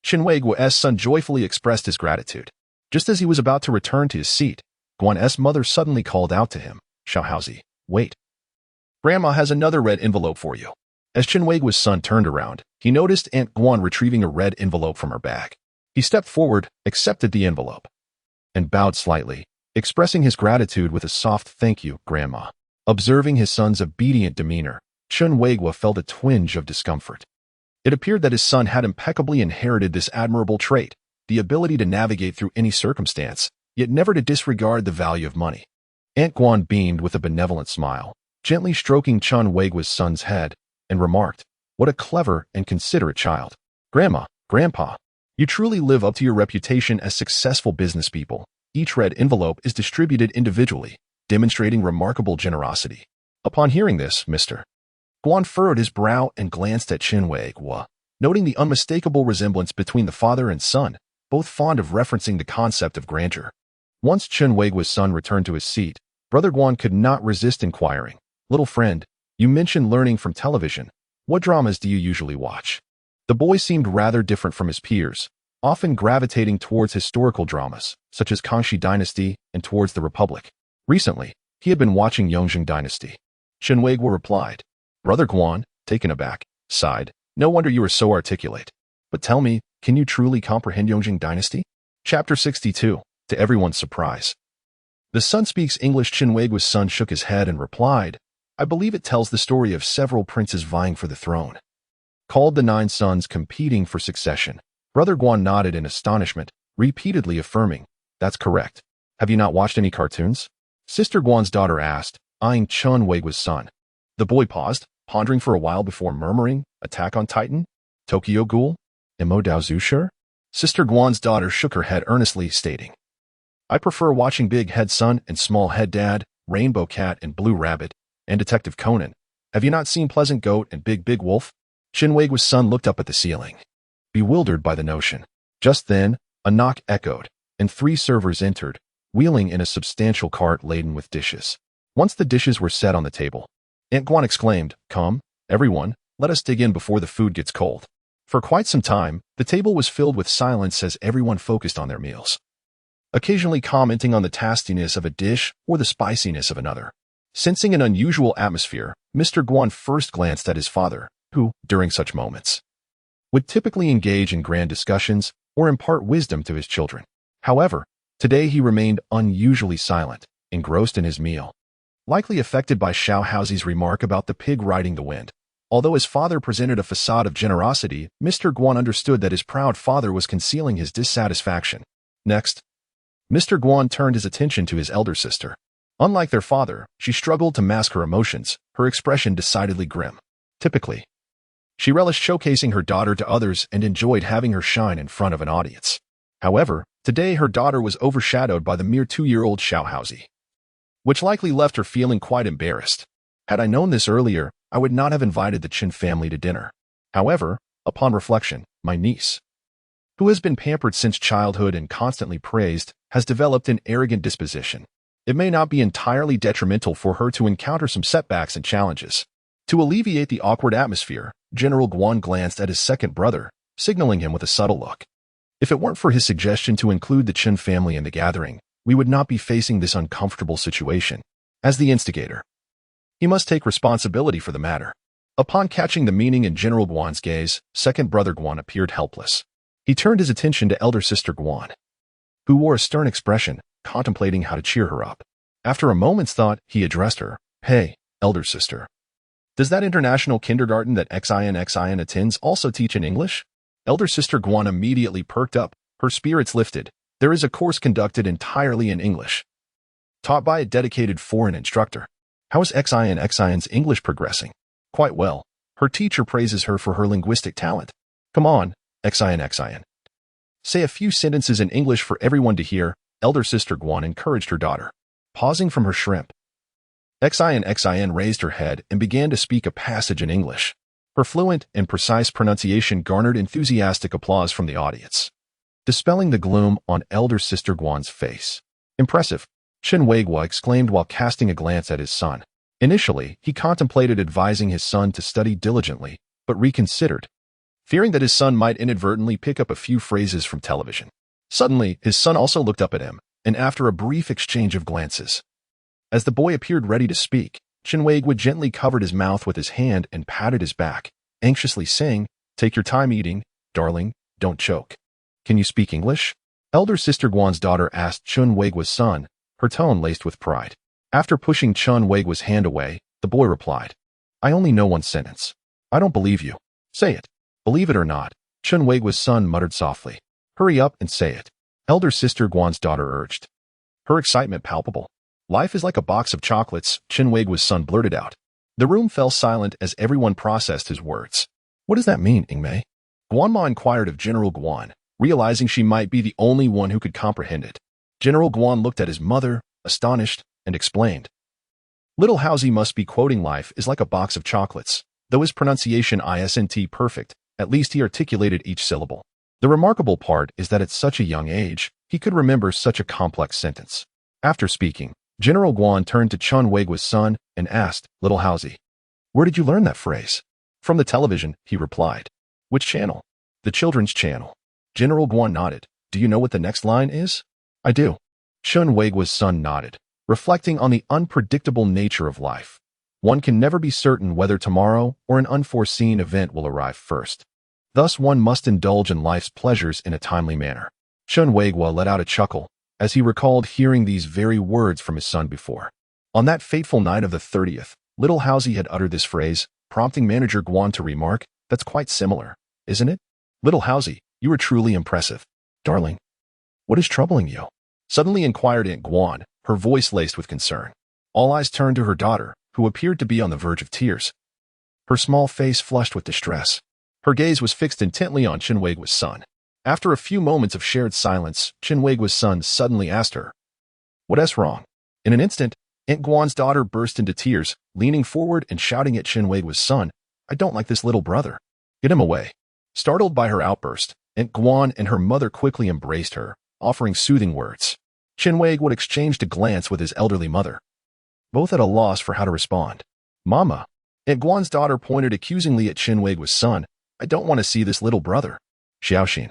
S1: Chen Weiguo's son joyfully expressed his gratitude. Just as he was about to return to his seat, Guan's mother suddenly called out to him, Xiaohaozi, wait. Grandma has another red envelope for you. As Chen Weiguo's son turned around, he noticed Aunt Guan retrieving a red envelope from her bag. He stepped forward, accepted the envelope, and bowed slightly, expressing his gratitude with a soft thank you, Grandma. Observing his son's obedient demeanor, Chen Weiguo felt a twinge of discomfort. It appeared that his son had impeccably inherited this admirable trait, the ability to navigate through any circumstance, yet never to disregard the value of money. Aunt Guan beamed with a benevolent smile, gently stroking Chen Weiguo's son's head, and remarked, what a clever and considerate child. Grandma, Grandpa, you truly live up to your reputation as successful business people. Each red envelope is distributed individually, demonstrating remarkable generosity. Upon hearing this, Mr. Guan furrowed his brow and glanced at Chen Weiguo, noting the unmistakable resemblance between the father and son, both fond of referencing the concept of grandeur. Once Chen Weiguo's son returned to his seat, Brother Guan could not resist inquiring, little friend, you mentioned learning from television. What dramas do you usually watch? The boy seemed rather different from his peers, often gravitating towards historical dramas, such as Kangxi Dynasty and towards the Republic. Recently, he had been watching Yongjing Dynasty. Chen Weiguo replied. Brother Guan, taken aback, sighed, no wonder you are so articulate. But tell me, can you truly comprehend Yongjing Dynasty? Chapter 62, to everyone's surprise. The son speaks English. Chen Weiguo's son shook his head and replied, I believe it tells the story of several princes vying for the throne. Called the 9 sons competing for succession. Brother Guan nodded in astonishment, repeatedly affirming, that's correct. Have you not watched any cartoons? Sister Guan's daughter asked, eyeing Chen Weiguo's son. The boy paused, pondering for a while before murmuring, Attack on Titan? Tokyo Ghoul? Imo Daozushir? Sister Guan's daughter shook her head earnestly, stating, I prefer watching Big Head Son and Small Head Dad, Rainbow Cat and Blue Rabbit, and Detective Conan. Have you not seen Pleasant Goat and Big Wolf? Chen Weiguo's son looked up at the ceiling, bewildered by the notion. Just then, a knock echoed, and 3 servers entered, wheeling in a substantial cart laden with dishes. Once the dishes were set on the table, Aunt Guan exclaimed, Come, everyone, let us dig in before the food gets cold. For quite some time, the table was filled with silence as everyone focused on their meals, occasionally commenting on the tastiness of a dish or the spiciness of another. Sensing an unusual atmosphere, Mr. Guan first glanced at his father, who, during such moments, would typically engage in grand discussions or impart wisdom to his children. However, today he remained unusually silent, engrossed in his meal, likely affected by Xiaohaozi's remark about the pig riding the wind. Although his father presented a facade of generosity, Mr. Guan understood that his proud father was concealing his dissatisfaction. Next, Mr. Guan turned his attention to his elder sister. Unlike their father, she struggled to mask her emotions, her expression decidedly grim. Typically, she relished showcasing her daughter to others and enjoyed having her shine in front of an audience. However, today her daughter was overshadowed by the mere 2-year-old Xiaohaozi, which likely left her feeling quite embarrassed. Had I known this earlier, I would not have invited the Chen family to dinner. However, upon reflection, my niece, who has been pampered since childhood and constantly praised, has developed an arrogant disposition. It may not be entirely detrimental for her to encounter some setbacks and challenges. To alleviate the awkward atmosphere, General Guan glanced at his second brother, signaling him with a subtle look. If it weren't for his suggestion to include the Chen family in the gathering, we would not be facing this uncomfortable situation. As the instigator, he must take responsibility for the matter. Upon catching the meaning in General Guan's gaze, second brother Guan appeared helpless. He turned his attention to elder sister Guan, who wore a stern expression, contemplating how to cheer her up. After a moment's thought, he addressed her. Hey, elder sister. Does that international kindergarten that Xin attends also teach in English? Elder sister Guan immediately perked up, her spirits lifted. There is a course conducted entirely in English, taught by a dedicated foreign instructor. How is Xin's English progressing? Quite well. Her teacher praises her for her linguistic talent. Come on, Xin. Say a few sentences in English for everyone to hear, elder sister Guan encouraged her daughter. Pausing from her shrimp, Xin raised her head and began to speak a passage in English. Her fluent and precise pronunciation garnered enthusiastic applause from the audience, dispelling the gloom on elder sister Guan's face. Impressive, Chen Weiguo exclaimed while casting a glance at his son. Initially, he contemplated advising his son to study diligently, but reconsidered, fearing that his son might inadvertently pick up a few phrases from television. Suddenly, his son also looked up at him, and after a brief exchange of glances, as the boy appeared ready to speak, Chen Weiguo gently covered his mouth with his hand and patted his back, anxiously saying, Take your time eating, darling, don't choke. Can you speak English? Elder sister Guan's daughter asked Chen Weiguo's son, her tone laced with pride. After pushing Chen Weiguo's hand away, the boy replied, I only know one sentence. I don't believe you. Say it. Believe it or not, Chen Weiguo's son muttered softly. Hurry up and say it. Elder sister Guan's daughter urged, her excitement palpable. Life is like a box of chocolates, Chen Weiguo's son blurted out. The room fell silent as everyone processed his words. What does that mean, Ingmei? Guanma inquired of General Guan, realizing she might be the only one who could comprehend it. General Guan looked at his mother, astonished, and explained. Little Haozi must be quoting life is like a box of chocolates. Though his pronunciation isn't perfect, at least he articulated each syllable. The remarkable part is that at such a young age, he could remember such a complex sentence. After speaking, General Guan turned to Chen Weiguo's son and asked, Little Haozi, where did you learn that phrase? From the television, he replied. Which channel? The children's channel. General Guan nodded. Do you know what the next line is? I do. Chen Weiguo's son nodded, reflecting on the unpredictable nature of life. One can never be certain whether tomorrow or an unforeseen event will arrive first. Thus one must indulge in life's pleasures in a timely manner. Chen Weiguo let out a chuckle, as he recalled hearing these very words from his son before. On that fateful night of the 30th, little Haozi had uttered this phrase, prompting manager Guan to remark, That's quite similar, isn't it? Little Haozi, you are truly impressive. Darling, what is troubling you? Suddenly inquired Aunt Guan, her voice laced with concern. All eyes turned to her daughter, who appeared to be on the verge of tears. Her small face flushed with distress. Her gaze was fixed intently on Chen Weiguo's son. After a few moments of shared silence, Chen Weiguo's son suddenly asked her, What's wrong? In an instant, Aunt Guan's daughter burst into tears, leaning forward and shouting at Chen Weiguo's son, I don't like this little brother. Get him away. Startled by her outburst, Aunt Guan and her mother quickly embraced her, offering soothing words. Chen Weiguo exchanged a glance with his elderly mother, both at a loss for how to respond. Mama. Aunt Guan's daughter pointed accusingly at Chen Weiguo's son. I don't want to see this little brother. Xiaoxin.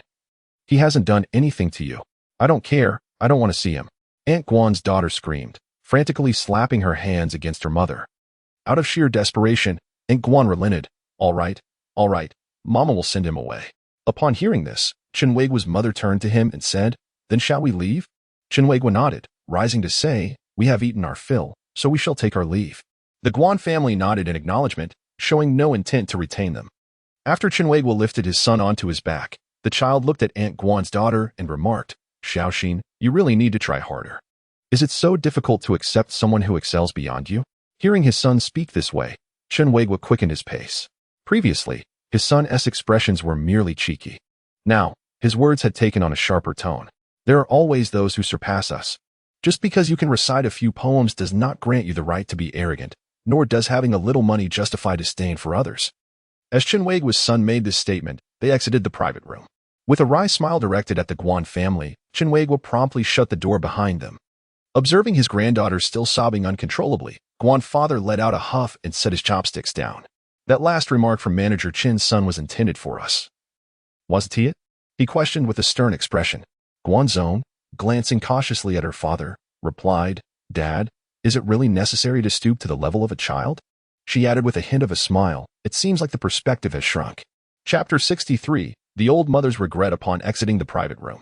S1: He hasn't done anything to you. I don't care. I don't want to see him. Aunt Guan's daughter screamed, frantically slapping her hands against her mother. Out of sheer desperation, Aunt Guan relented. All right. Mama will send him away. Upon hearing this, Chen Weiguo's mother turned to him and said, Then shall we leave? Chen Weiguo nodded, rising to say, We have eaten our fill, so we shall take our leave. The Guan family nodded in acknowledgement, showing no intent to retain them. After Chen Weiguo lifted his son onto his back, the child looked at Aunt Guan's daughter and remarked, Xiaoxin, you really need to try harder. Is it so difficult to accept someone who excels beyond you? Hearing his son speak this way, Chen Weiguo quickened his pace. Previously, his son's expressions were merely cheeky. Now, his words had taken on a sharper tone. There are always those who surpass us. Just because you can recite a few poems does not grant you the right to be arrogant, nor does having a little money justify disdain for others. As Chen Weiguo's son made this statement, they exited the private room. With a wry smile directed at the Guan family, Chen Weiguo promptly shut the door behind them. Observing his granddaughter still sobbing uncontrollably, Guan father let out a huff and set his chopsticks down. That last remark from Manager Chin's son was intended for us. Wasn't it? He questioned with a stern expression. Guanzhong, glancing cautiously at her father, replied, Dad, is it really necessary to stoop to the level of a child? She added with a hint of a smile, it seems like the perspective has shrunk. Chapter 63, The Old Mother's Regret Upon Exiting the Private Room.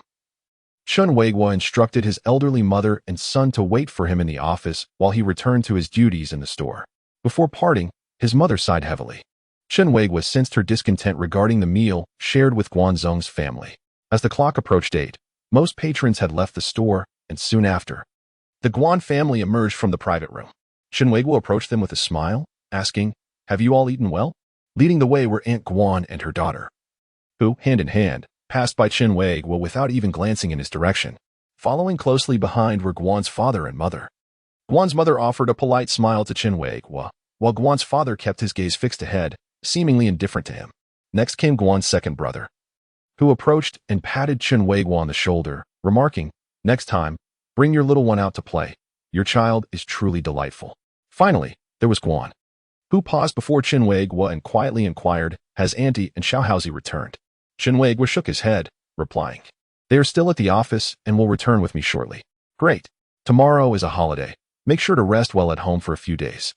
S1: Chen Weiguo instructed his elderly mother and son to wait for him in the office while he returned to his duties in the store. Before parting, his mother sighed heavily. Chen Weiguo sensed her discontent regarding the meal shared with Guanzhong's family. As the clock approached 8, most patrons had left the store, and soon after, the Guan family emerged from the private room. Chen Weiguo approached them with a smile, asking, Have you all eaten well? Leading the way were Aunt Guan and her daughter, who, hand in hand, passed by Chen Weiguo without even glancing in his direction. Following closely behind were Guan's father and mother. Guan's mother offered a polite smile to Chen Weiguo, while Guan's father kept his gaze fixed ahead, seemingly indifferent to him. Next came Guan's second brother, who approached and patted Chen Weiguo on the shoulder, remarking, Next time, bring your little one out to play. Your child is truly delightful. Finally, there was Guan, who paused before Chen Weiguo and quietly inquired, Has Auntie and Xiaohaozi returned? Chen Weiguo shook his head, replying, They are still at the office and will return with me shortly. Great. Tomorrow is a holiday. Make sure to rest well at home for a few days.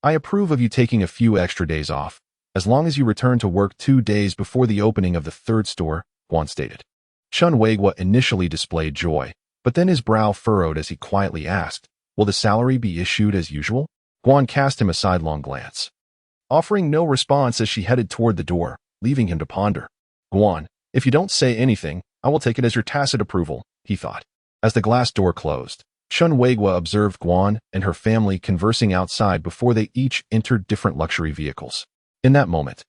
S1: I approve of you taking a few extra days off, as long as you return to work 2 days before the opening of the third store, Guan stated. Chen Weiguo initially displayed joy, but then his brow furrowed as he quietly asked, Will the salary be issued as usual? Guan cast him a sidelong glance, offering no response as she headed toward the door, leaving him to ponder. Guan, if you don't say anything, I will take it as your tacit approval, he thought. As the glass door closed, Chen Weiguo observed Guan and her family conversing outside before they each entered different luxury vehicles. In that moment,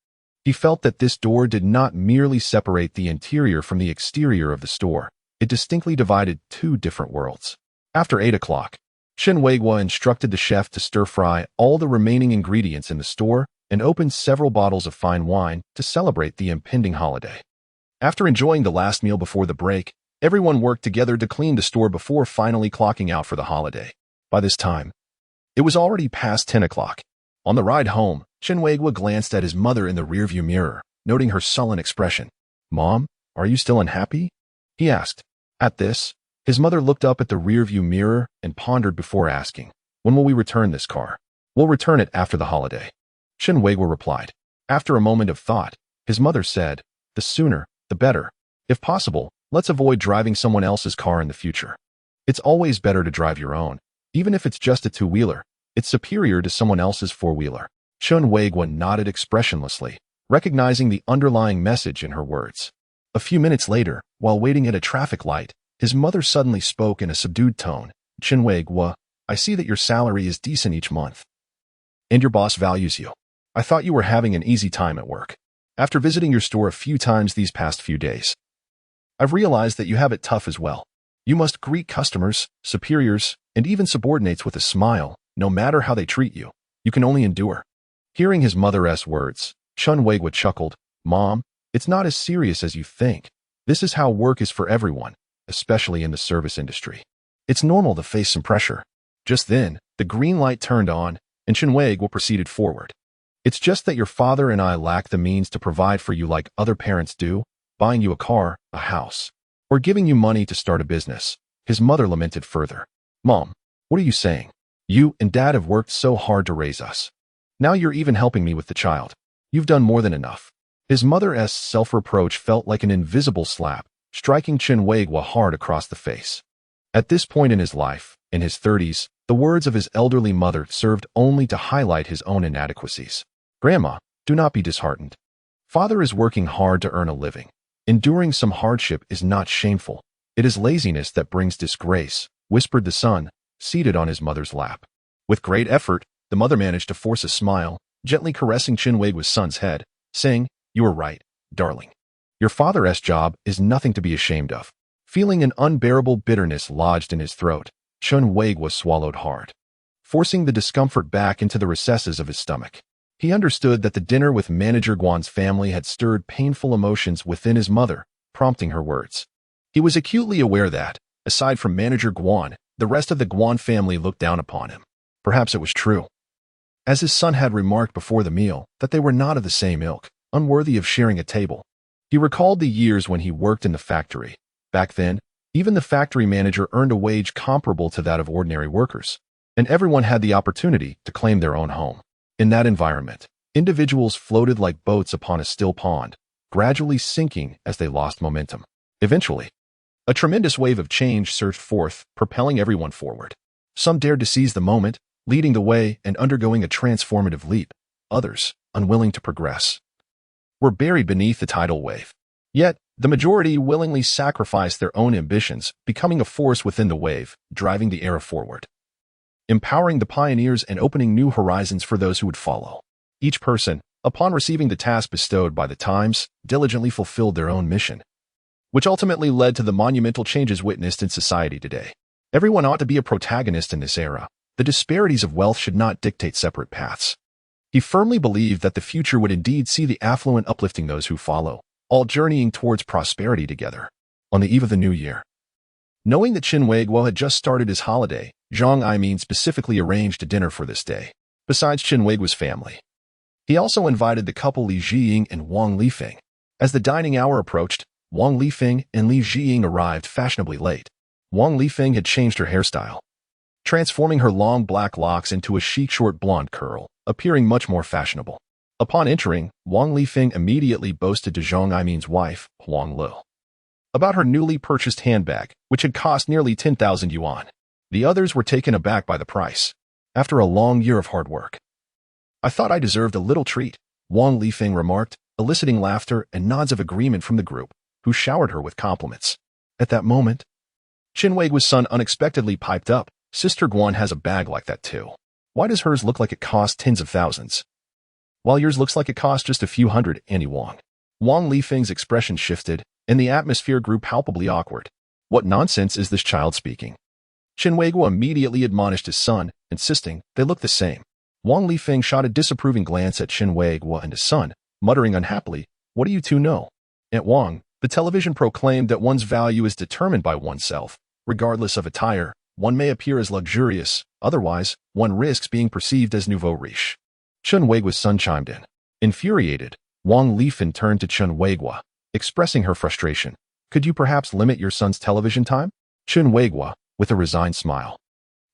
S1: he felt that this door did not merely separate the interior from the exterior of the store. It distinctly divided two different worlds. After 8 o'clock, Chen Weiguo instructed the chef to stir-fry all the remaining ingredients in the store and opened several bottles of fine wine to celebrate the impending holiday. After enjoying the last meal before the break, everyone worked together to clean the store before finally clocking out for the holiday. By this time, it was already past 10 o'clock. On the ride home, Chen Weiguo glanced at his mother in the rearview mirror, noting her sullen expression. Mom, are you still unhappy? He asked. At this, his mother looked up at the rearview mirror and pondered before asking, When will we return this car? We'll return it after the holiday. Chen Weiguo replied. After a moment of thought, his mother said, The sooner, the better. If possible, let's avoid driving someone else's car in the future. It's always better to drive your own, even if it's just a two-wheeler. It's superior to someone else's four-wheeler. Chen Weiguo nodded expressionlessly, recognizing the underlying message in her words. A few minutes later, while waiting at a traffic light, his mother suddenly spoke in a subdued tone. Chen Weiguo, I see that your salary is decent each month, and your boss values you. I thought you were having an easy time at work. After visiting your store a few times these past few days, I've realized that you have it tough as well. You must greet customers, superiors, and even subordinates with a smile, no matter how they treat you. You can only endure. Hearing his mother's words, Chen Weiguo chuckled, Mom, it's not as serious as you think. This is how work is for everyone, especially in the service industry. It's normal to face some pressure. Just then, the green light turned on, and Chen Weiguo proceeded forward. It's just that your father and I lack the means to provide for you like other parents do, buying you a car, a house, or giving you money to start a business. His mother lamented further. Mom, what are you saying? You and Dad have worked so hard to raise us. Now you're even helping me with the child. You've done more than enough. His mother's self-reproach felt like an invisible slap, striking Chen Weiguo hard across the face. At this point in his life, in his 30s, the words of his elderly mother served only to highlight his own inadequacies. Grandma, do not be disheartened. Father is working hard to earn a living. Enduring some hardship is not shameful. It is laziness that brings disgrace, whispered the son, seated on his mother's lap. With great effort, the mother managed to force a smile, gently caressing Chen Weiguo's son's head, saying, You are right, darling. Your father's job is nothing to be ashamed of. Feeling an unbearable bitterness lodged in his throat, Chen Weiguo swallowed hard, forcing the discomfort back into the recesses of his stomach. He understood that the dinner with Manager Guan's family had stirred painful emotions within his mother, prompting her words. He was acutely aware that, aside from Manager Guan, the rest of the Guan family looked down upon him. Perhaps it was true. as his son had remarked before the meal that they were not of the same ilk, unworthy of sharing a table. He recalled the years when he worked in the factory. Back then, even the factory manager earned a wage comparable to that of ordinary workers, and everyone had the opportunity to claim their own home. In that environment, individuals floated like boats upon a still pond, gradually sinking as they lost momentum. Eventually, a tremendous wave of change surged forth, propelling everyone forward. Some dared to seize the moment, leading the way and undergoing a transformative leap. Others, unwilling to progress, were buried beneath the tidal wave. Yet, the majority willingly sacrificed their own ambitions, becoming a force within the wave, driving the era forward, empowering the pioneers and opening new horizons for those who would follow. Each person, upon receiving the task bestowed by the times, diligently fulfilled their own mission, which ultimately led to the monumental changes witnessed in society today. Everyone ought to be a protagonist in this era. The disparities of wealth should not dictate separate paths. He firmly believed that the future would indeed see the affluent uplifting those who follow, all journeying towards prosperity together. On the eve of the new year, knowing that Chen Weiguo had just started his holiday, Zhang Aimin specifically arranged a dinner for this day. Besides Chen Weiguo's family, he also invited the couple Li Jiying and Wang Lifeng. As the dining hour approached, Wang Lifeng and Li Jiying arrived fashionably late. Wang Lifeng had changed her hairstyle, transforming her long black locks into a chic short blonde curl, appearing much more fashionable. Upon entering, Wang Lifeng immediately boasted to Zhang Aimin's wife, Huang Lu, about her newly purchased handbag, which had cost nearly 10,000 yuan. The others were taken aback by the price. After a long year of hard work, I thought I deserved a little treat, Wang Lifeng remarked, eliciting laughter and nods of agreement from the group, who showered her with compliments. At that moment, Chen Weiguo's son unexpectedly piped up, "Sister Guan has a bag like that too. Why does hers look like it costs tens of thousands, while yours looks like it costs just a few hundred, Annie Wang?" Wang Lifeng's expression shifted, and the atmosphere grew palpably awkward. What nonsense is this child speaking? Chen Weiguo immediately admonished his son, insisting they look the same. Wang Lifeng shot a disapproving glance at Chen Weiguo and his son, muttering unhappily, "What do you two know?" Aunt Wang, the television proclaimed that one's value is determined by oneself. Regardless of attire, one may appear as luxurious, otherwise, one risks being perceived as nouveau riche. Chen Weiguo's son chimed in. Infuriated, Wang Lifeng turned to Chen Weiguo, expressing her frustration. "Could you perhaps limit your son's television time?" Chen Weiguo, with a resigned smile,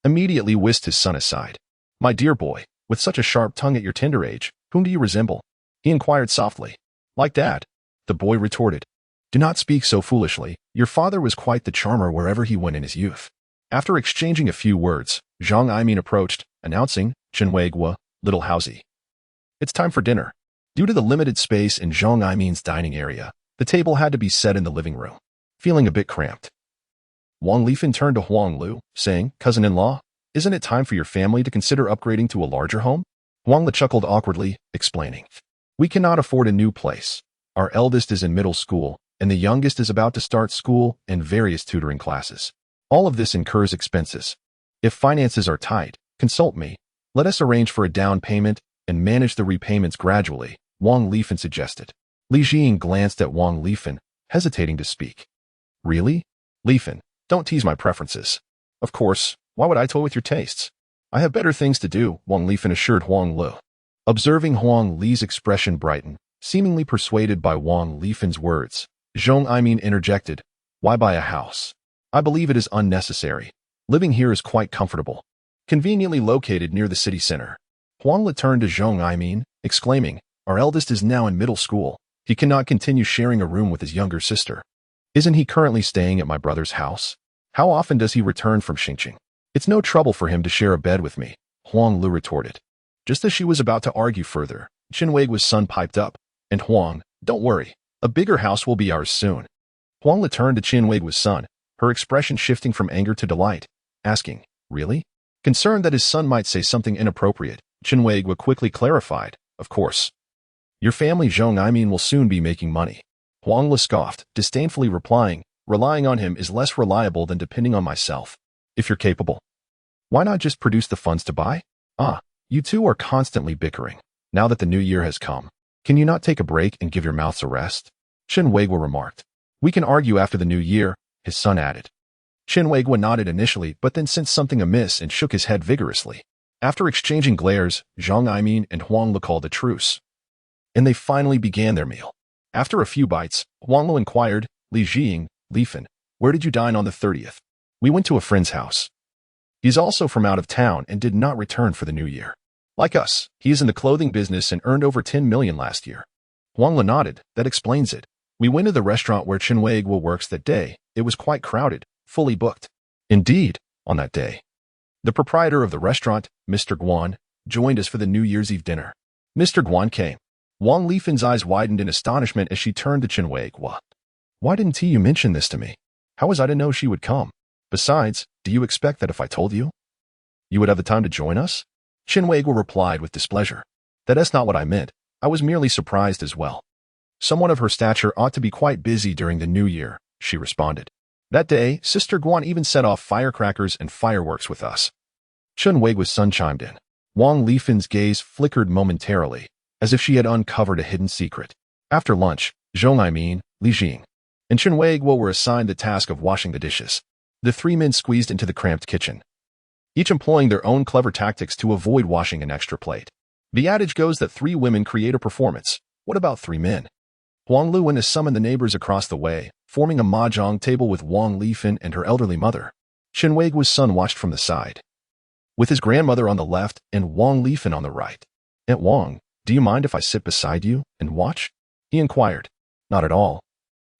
S1: immediately whisked his son aside. "My dear boy, with such a sharp tongue at your tender age, whom do you resemble?" he inquired softly. "Like Dad," the boy retorted. "Do not speak so foolishly. Your father was quite the charmer wherever he went in his youth." After exchanging a few words, Zhang Aimin approached, announcing, "Chen Weiguo, little Haozi, it's time for dinner." Due to the limited space in Zhang Aimin's dining area, the table had to be set in the living room. Feeling a bit cramped, Wang Lifeng turned to Huang Lu, saying, "Cousin-in-law, isn't it time for your family to consider upgrading to a larger home?" Huang Lu chuckled awkwardly, explaining, "We cannot afford a new place. Our eldest is in middle school, and the youngest is about to start school and various tutoring classes. All of this incurs expenses. If finances are tight, consult me. Let us arrange for a down payment and manage the repayments gradually," Wang Lifeng suggested. Li Jiying glanced at Wang Lifeng, hesitating to speak. "Really? Lifeng, don't tease my preferences. Of course, why would I toy with your tastes? I have better things to do," Wang Lifeng assured Huang Lu. Observing Huang Li's expression brighten, seemingly persuaded by Wang Lifeng's words, Zhang Aimin interjected, "Why buy a house? I believe it is unnecessary. Living here is quite comfortable, conveniently located near the city center." Huang Li turned to Zhang Aimin, exclaiming, "Our eldest is now in middle school. He cannot continue sharing a room with his younger sister. Isn't he currently staying at my brother's house? How often does he return from Xinjiang? It's no trouble for him to share a bed with me," Huang Lu retorted. Just as she was about to argue further, Chen Weiguo's son piped up, "And Huang, don't worry. A bigger house will be ours soon." Huang Li turned to Chen Weiguo's son, her expression shifting from anger to delight, asking, "Really?" Concerned that his son might say something inappropriate, Chen Weiguo quickly clarified, "Of course. Your family Zhang Aimin will soon be making money." Huang Li scoffed, disdainfully replying, "Relying on him is less reliable than depending on myself. If you're capable, why not just produce the funds to buy?" "Ah, you two are constantly bickering. Now that the new year has come, can you not take a break and give your mouths a rest?" Chen Weiguo remarked. "We can argue after the new year," his son added. Chen Weiguo nodded initially but then sensed something amiss and shook his head vigorously. After exchanging glares, Zhang Aimin and Huang Lu called a truce, and they finally began their meal. After a few bites, Huang Lu inquired, Li Jing, Li Fin, where did you dine on the 30th? We went to a friend's house. He's also from out of town and did not return for the new year. Like us, he is in the clothing business and earned over 10 million last year. Huang Lu nodded. That explains it. We went to the restaurant where Chen Weiguo works that day. It was quite crowded, fully booked. Indeed, on that day, the proprietor of the restaurant, Mr. Guan, joined us for the New Year's Eve dinner. Mr. Guan came. Wang Lifin's eyes widened in astonishment as she turned to Chen Weiguo. Why didn't you mention this to me? How was I to know she would come? Besides, do you expect that if I told you, you would have the time to join us? Chen Weiguo replied with displeasure. That's not what I meant. I was merely surprised as well. Someone of her stature ought to be quite busy during the new year, she responded. That day, Sister Guan even set off firecrackers and fireworks with us. Chen Weiguo's son chimed in. Wang Lifin's gaze flickered momentarily, as if she had uncovered a hidden secret. After lunch, Zhang Aimin, Li Jing, and Chen Weiguo were assigned the task of washing the dishes. The three men squeezed into the cramped kitchen, each employing their own clever tactics to avoid washing an extra plate. The adage goes that 3 women create a performance. What about 3 men? Huang Lu went to summon the neighbors across the way, forming a mahjong table with Wang Lifin and her elderly mother. Chen Weiguo's son watched from the side, with his grandmother on the left and Wang Lifin on the right. Aunt Wang, do you mind if I sit beside you and watch? He inquired. Not at all.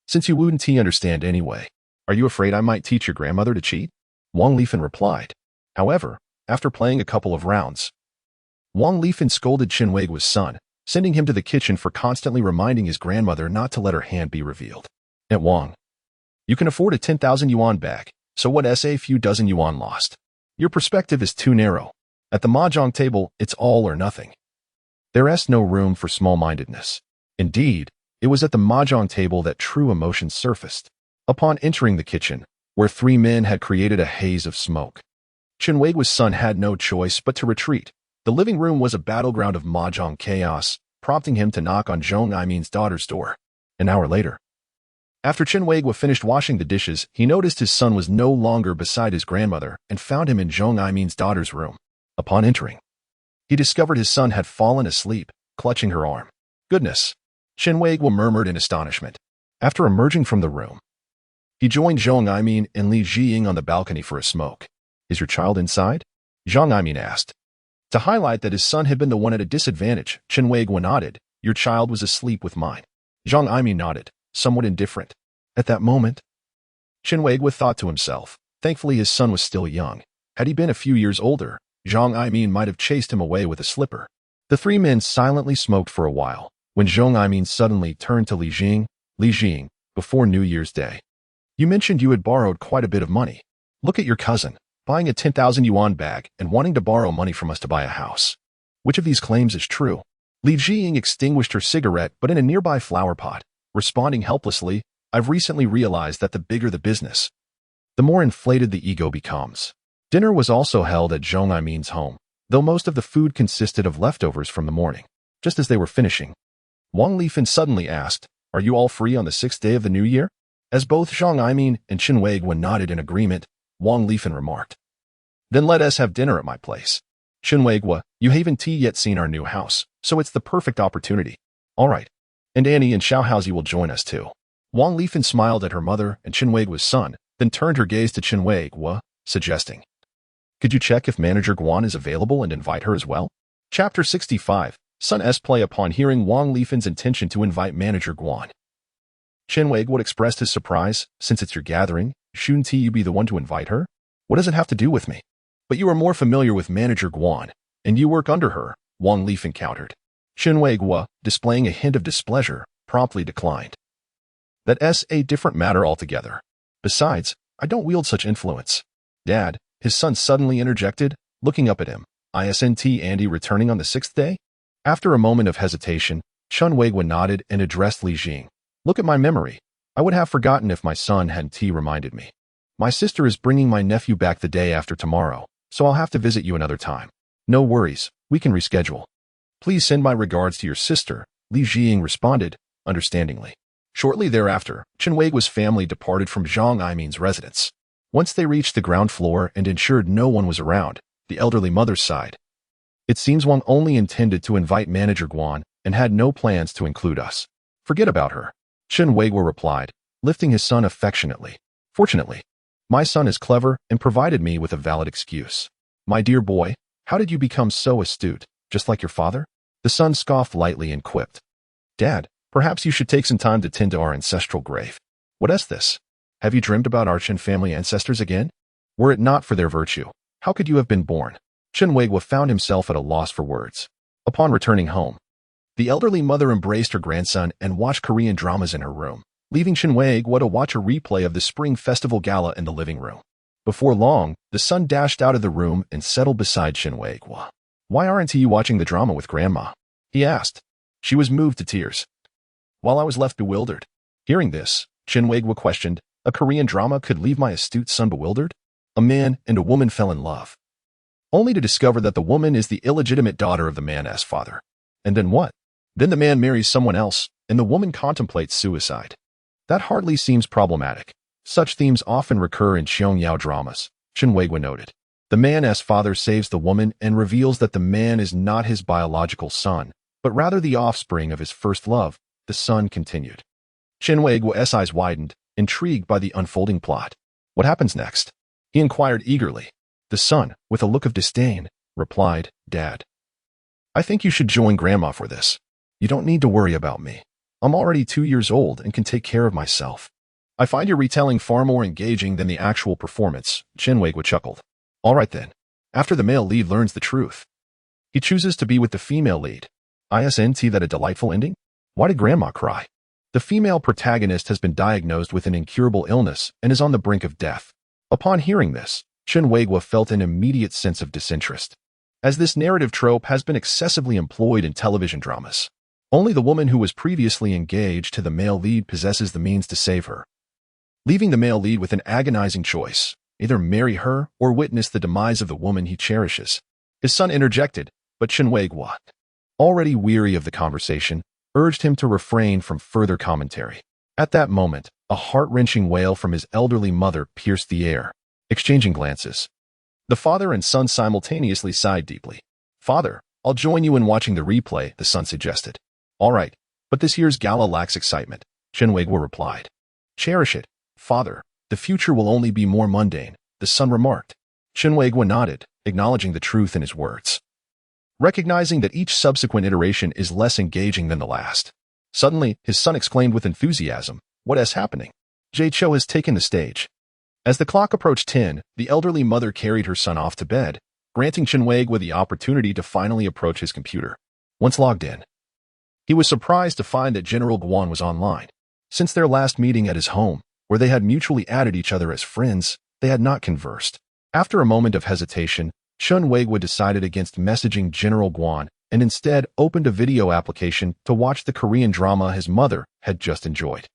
S1: Since you wouldn't understand anyway, are you afraid I might teach your grandmother to cheat? Wang Lifin replied. However, after playing a couple of rounds, Wang Lifin scolded Chen Weiguo's son, sending him to the kitchen for constantly reminding his grandmother not to let her hand be revealed. Aunt Wang, you can afford a 10,000 yuan back, so what's a few dozen yuan lost? Your perspective is too narrow. At the mahjong table, it's all or nothing. There's no room for small-mindedness. Indeed, it was at the mahjong table that true emotion surfaced. Upon entering the kitchen, where 3 men had created a haze of smoke, Chen Weiguo's son had no choice but to retreat. The living room was a battleground of mahjong chaos, prompting him to knock on Zhang Aimin's daughter's door. An hour later, after Chen Weiguo finished washing the dishes, he noticed his son was no longer beside his grandmother and found him in Zhang Aimin's daughter's room. Upon entering, he discovered his son had fallen asleep, clutching her arm. Goodness, Chen Weiguo murmured in astonishment. After emerging from the room, he joined Zhang Aimin and Li Jing on the balcony for a smoke. Is your child inside? Zhang Aimin asked. To highlight that his son had been the one at a disadvantage, Chen Weiguo nodded. Your child was asleep with mine. Zhang Aimin nodded, somewhat indifferent. At that moment, Chen Weiguo thought to himself. Thankfully his son was still young. Had he been a few years older, Zhang Aimin might have chased him away with a slipper. The 3 men silently smoked for a while, when Zhang Aimin suddenly turned to Li Jing, before New Year's Day. You mentioned you had borrowed quite a bit of money. Look at your cousin, buying a 10,000 yuan bag and wanting to borrow money from us to buy a house. Which of these claims is true? Li Jing extinguished her cigarette but in a nearby flower pot, responding helplessly, I've recently realized that the bigger the business, the more inflated the ego becomes. Dinner was also held at Zhang Aimin's home, though most of the food consisted of leftovers from the morning. Just as they were finishing, Wang Lifin suddenly asked, Are you all free on the 6th day of the new year? As both Zhang Aimin and Chen Weiguo nodded in agreement, Wang Lifin remarked, Then let us have dinner at my place. Chen Weiguo, you haven't yet seen our new house, so it's the perfect opportunity. All right. And Annie and Xiaohaozi will join us too. Wang Lifin smiled at her mother and Chen Weiguo's son, then turned her gaze to Chen Weiguo, suggesting, Could you check if Manager Guan is available and invite her as well? Chapter 65, Sun's play. Upon hearing Wang Lifin's intention to invite Manager Guan, Chen Weiguo expressed his surprise. Since it's your gathering, shouldn't you be the one to invite her? What does it have to do with me? But you are more familiar with Manager Guan, and you work under her, Wang Lifin countered. Chen Weiguo, displaying a hint of displeasure, promptly declined. That's a different matter altogether. Besides, I don't wield such influence. Dad, his son suddenly interjected, looking up at him. Isn't Andy returning on the 6th day? After a moment of hesitation, Chen Weiguo nodded and addressed Li Jing. Look at my memory. I would have forgotten if my son hadn't reminded me. My sister is bringing my nephew back the day after tomorrow, so I'll have to visit you another time. No worries, we can reschedule. Please send my regards to your sister, Li Jing responded, understandingly. Shortly thereafter, Chen Weiguo's family departed from Zhang Aimin's residence. Once they reached the ground floor and ensured no one was around, the elderly mother sighed. It seems Wang only intended to invite Manager Guan and had no plans to include us. Forget about her. Chen Weiguo replied, lifting his son affectionately. Fortunately, my son is clever and provided me with a valid excuse. My dear boy, how did you become so astute, just like your father? The son scoffed lightly and quipped. Dad, perhaps you should take some time to tend to our ancestral grave. What is this? Have you dreamed about our Chen family ancestors again? Were it not for their virtue, how could you have been born? Chen Weiguo found himself at a loss for words. Upon returning home, the elderly mother embraced her grandson and watched Korean dramas in her room, leaving Chen Weiguo to watch a replay of the Spring Festival Gala in the living room. Before long, the son dashed out of the room and settled beside Chen Weiguo. Why aren't you watching the drama with Grandma? He asked. She was moved to tears, while I was left bewildered. Hearing this, Chen Weiguo questioned, a Korean drama could leave my astute son bewildered? A man and a woman fell in love, only to discover that the woman is the illegitimate daughter of the man's father. And then what? Then the man marries someone else, and the woman contemplates suicide. That hardly seems problematic. Such themes often recur in Xiaohaozi dramas, Chen Weiguo noted. The man's father saves the woman and reveals that the man is not his biological son, but rather the offspring of his first love, the son continued. Chen Weiguo's eyes widened, intrigued by the unfolding plot. What happens next? He inquired eagerly. The son, with a look of disdain, replied, Dad, I think you should join Grandma for this. You don't need to worry about me. I'm already 2 years old and can take care of myself. I find your retelling far more engaging than the actual performance, Chen Weiguo chuckled. All right then. After the male lead learns the truth, he chooses to be with the female lead. Isn't that a delightful ending? Why did Grandma cry? The female protagonist has been diagnosed with an incurable illness and is on the brink of death. Upon hearing this, Chen Weiguo felt an immediate sense of disinterest, as this narrative trope has been excessively employed in television dramas. Only the woman who was previously engaged to the male lead possesses the means to save her, leaving the male lead with an agonizing choice, either marry her or witness the demise of the woman he cherishes. His son interjected, but Chen Weiguo, already weary of the conversation, urged him to refrain from further commentary. At that moment, a heart-wrenching wail from his elderly mother pierced the air. Exchanging glances, the father and son simultaneously sighed deeply. Father, I'll join you in watching the replay, the son suggested. All right, but this year's gala lacks excitement, Chen Weiguo replied. Cherish it, father. The future will only be more mundane, the son remarked. Chen Weiguo nodded, acknowledging the truth in his words, recognizing that each subsequent iteration is less engaging than the last. Suddenly, his son exclaimed with enthusiasm, What is happening? Jay Cho has taken the stage. As the clock approached 10, the elderly mother carried her son off to bed, granting Chen Weiguo the opportunity to finally approach his computer. Once logged in, he was surprised to find that General Guan was online. Since their last meeting at his home, where they had mutually added each other as friends, they had not conversed. After a moment of hesitation, Chen Weiguo decided against messaging General Guan and instead opened a video application to watch the Korean drama his mother had just enjoyed.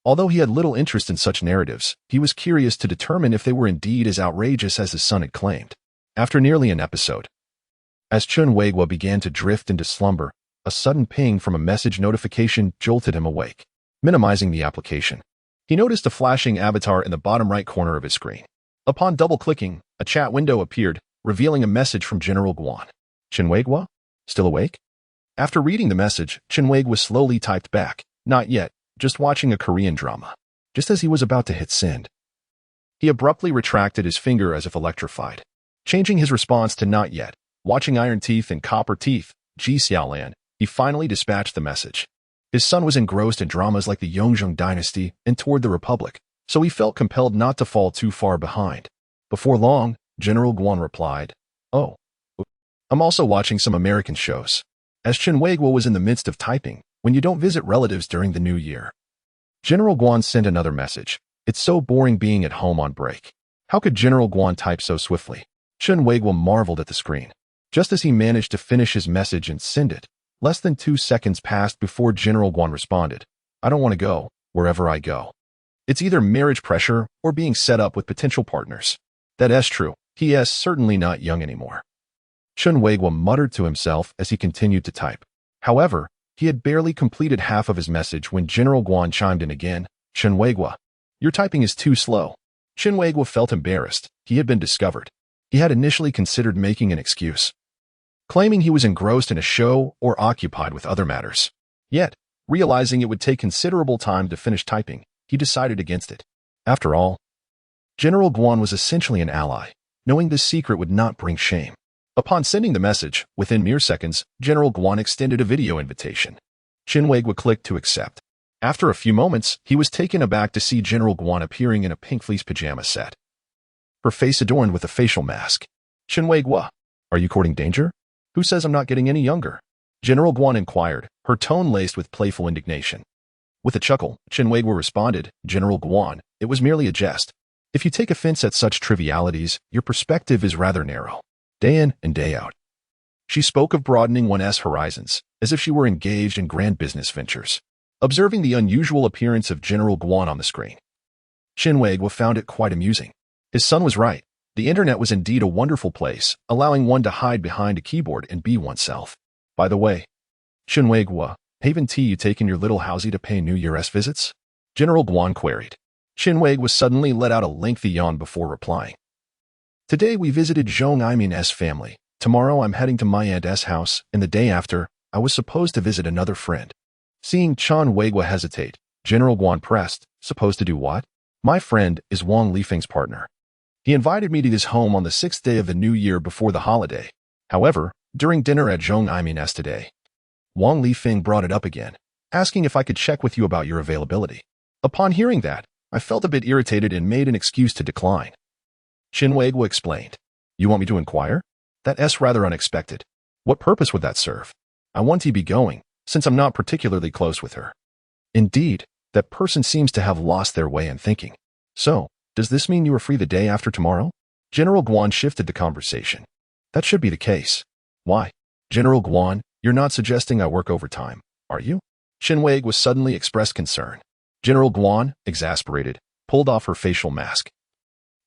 S1: Although he had little interest in such narratives, he was curious to determine if they were indeed as outrageous as his son had claimed. After nearly an episode, as Chen Weiguo began to drift into slumber, a sudden ping from a message notification jolted him awake. Minimizing the application, he noticed a flashing avatar in the bottom right corner of his screen. Upon double-clicking, a chat window appeared, revealing a message from General Guan. Chen Weiguo? Still awake? After reading the message, Chen Weiguo slowly typed back, Not yet, just watching a Korean drama. Just as he was about to hit send, he abruptly retracted his finger as if electrified. Changing his response to not yet, watching Iron Teeth and Copper Teeth, Ji Xiaolan, he finally dispatched the message. His son was engrossed in dramas like the Yongzheng dynasty and Toward the Republic, so he felt compelled not to fall too far behind. Before long, General Guan replied, Oh, I'm also watching some American shows. As Chen Weiguo was in the midst of typing, when you don't visit relatives during the new year. General Guan sent another message. It's so boring being at home on break. How could General Guan type so swiftly? Chen Weiguo marveled at the screen. Just as he managed to finish his message and send it, less than 2 seconds passed before General Guan responded. I don't want to go, wherever I go. It's either marriage pressure or being set up with potential partners. That is true. He is certainly not young anymore. Chen Weiguo muttered to himself as he continued to type. However, he had barely completed half of his message when General Guan chimed in again. Chen Weiguo, your typing is too slow. Chen Weiguo felt embarrassed. He had been discovered. He had initially considered making an excuse. claiming he was engrossed in a show or occupied with other matters. Yet, realizing it would take considerable time to finish typing, he decided against it. After all, General Guan was essentially an ally, knowing this secret would not bring shame. Upon sending the message, within mere seconds, General Guan extended a video invitation. Chen Weiguo clicked to accept. After a few moments, he was taken aback to see General Guan appearing in a pink fleece pajama set, her face adorned with a facial mask. Chen Weiguo, are you courting danger? Who says I'm not getting any younger? General Guan inquired, her tone laced with playful indignation. With a chuckle, Chen Weiguo responded, General Guan, it was merely a jest. If you take offense at such trivialities, your perspective is rather narrow. Day in and day out. She spoke of broadening one's horizons, as if she were engaged in grand business ventures. Observing the unusual appearance of General Guan on the screen, Chen Weiguo found it quite amusing. His son was right. The internet was indeed a wonderful place, allowing one to hide behind a keyboard and be oneself. By the way, Chen Weiguo, haven't you taken your little Xiaohaozi to pay New Year's visits? General Guan queried. Chen Weiguo suddenly let out a lengthy yawn before replying. Today we visited Zhong Imin's family. Tomorrow I'm heading to my aunt's house, and the day after, I was supposed to visit another friend. Seeing Chen Weiguo hesitate, General Guan pressed, supposed to do what? My friend is Wang Lifeng's partner. He invited me to his home on the 6th day of the new year before the holiday. However, during dinner at Zhong Imin's today, Wang Lifeng brought it up again, asking if I could check with you about your availability. Upon hearing that, I felt a bit irritated and made an excuse to decline. Chen Weiguo explained. You want me to inquire? That's rather unexpected. What purpose would that serve? I want to be going, since I'm not particularly close with her. Indeed, that person seems to have lost their way in thinking. So, does this mean you are free the day after tomorrow? General Guan shifted the conversation. That should be the case. Why? General Guan, you're not suggesting I work overtime, are you? Chen Weiguo suddenly expressed concern. General Guan, exasperated, pulled off her facial mask,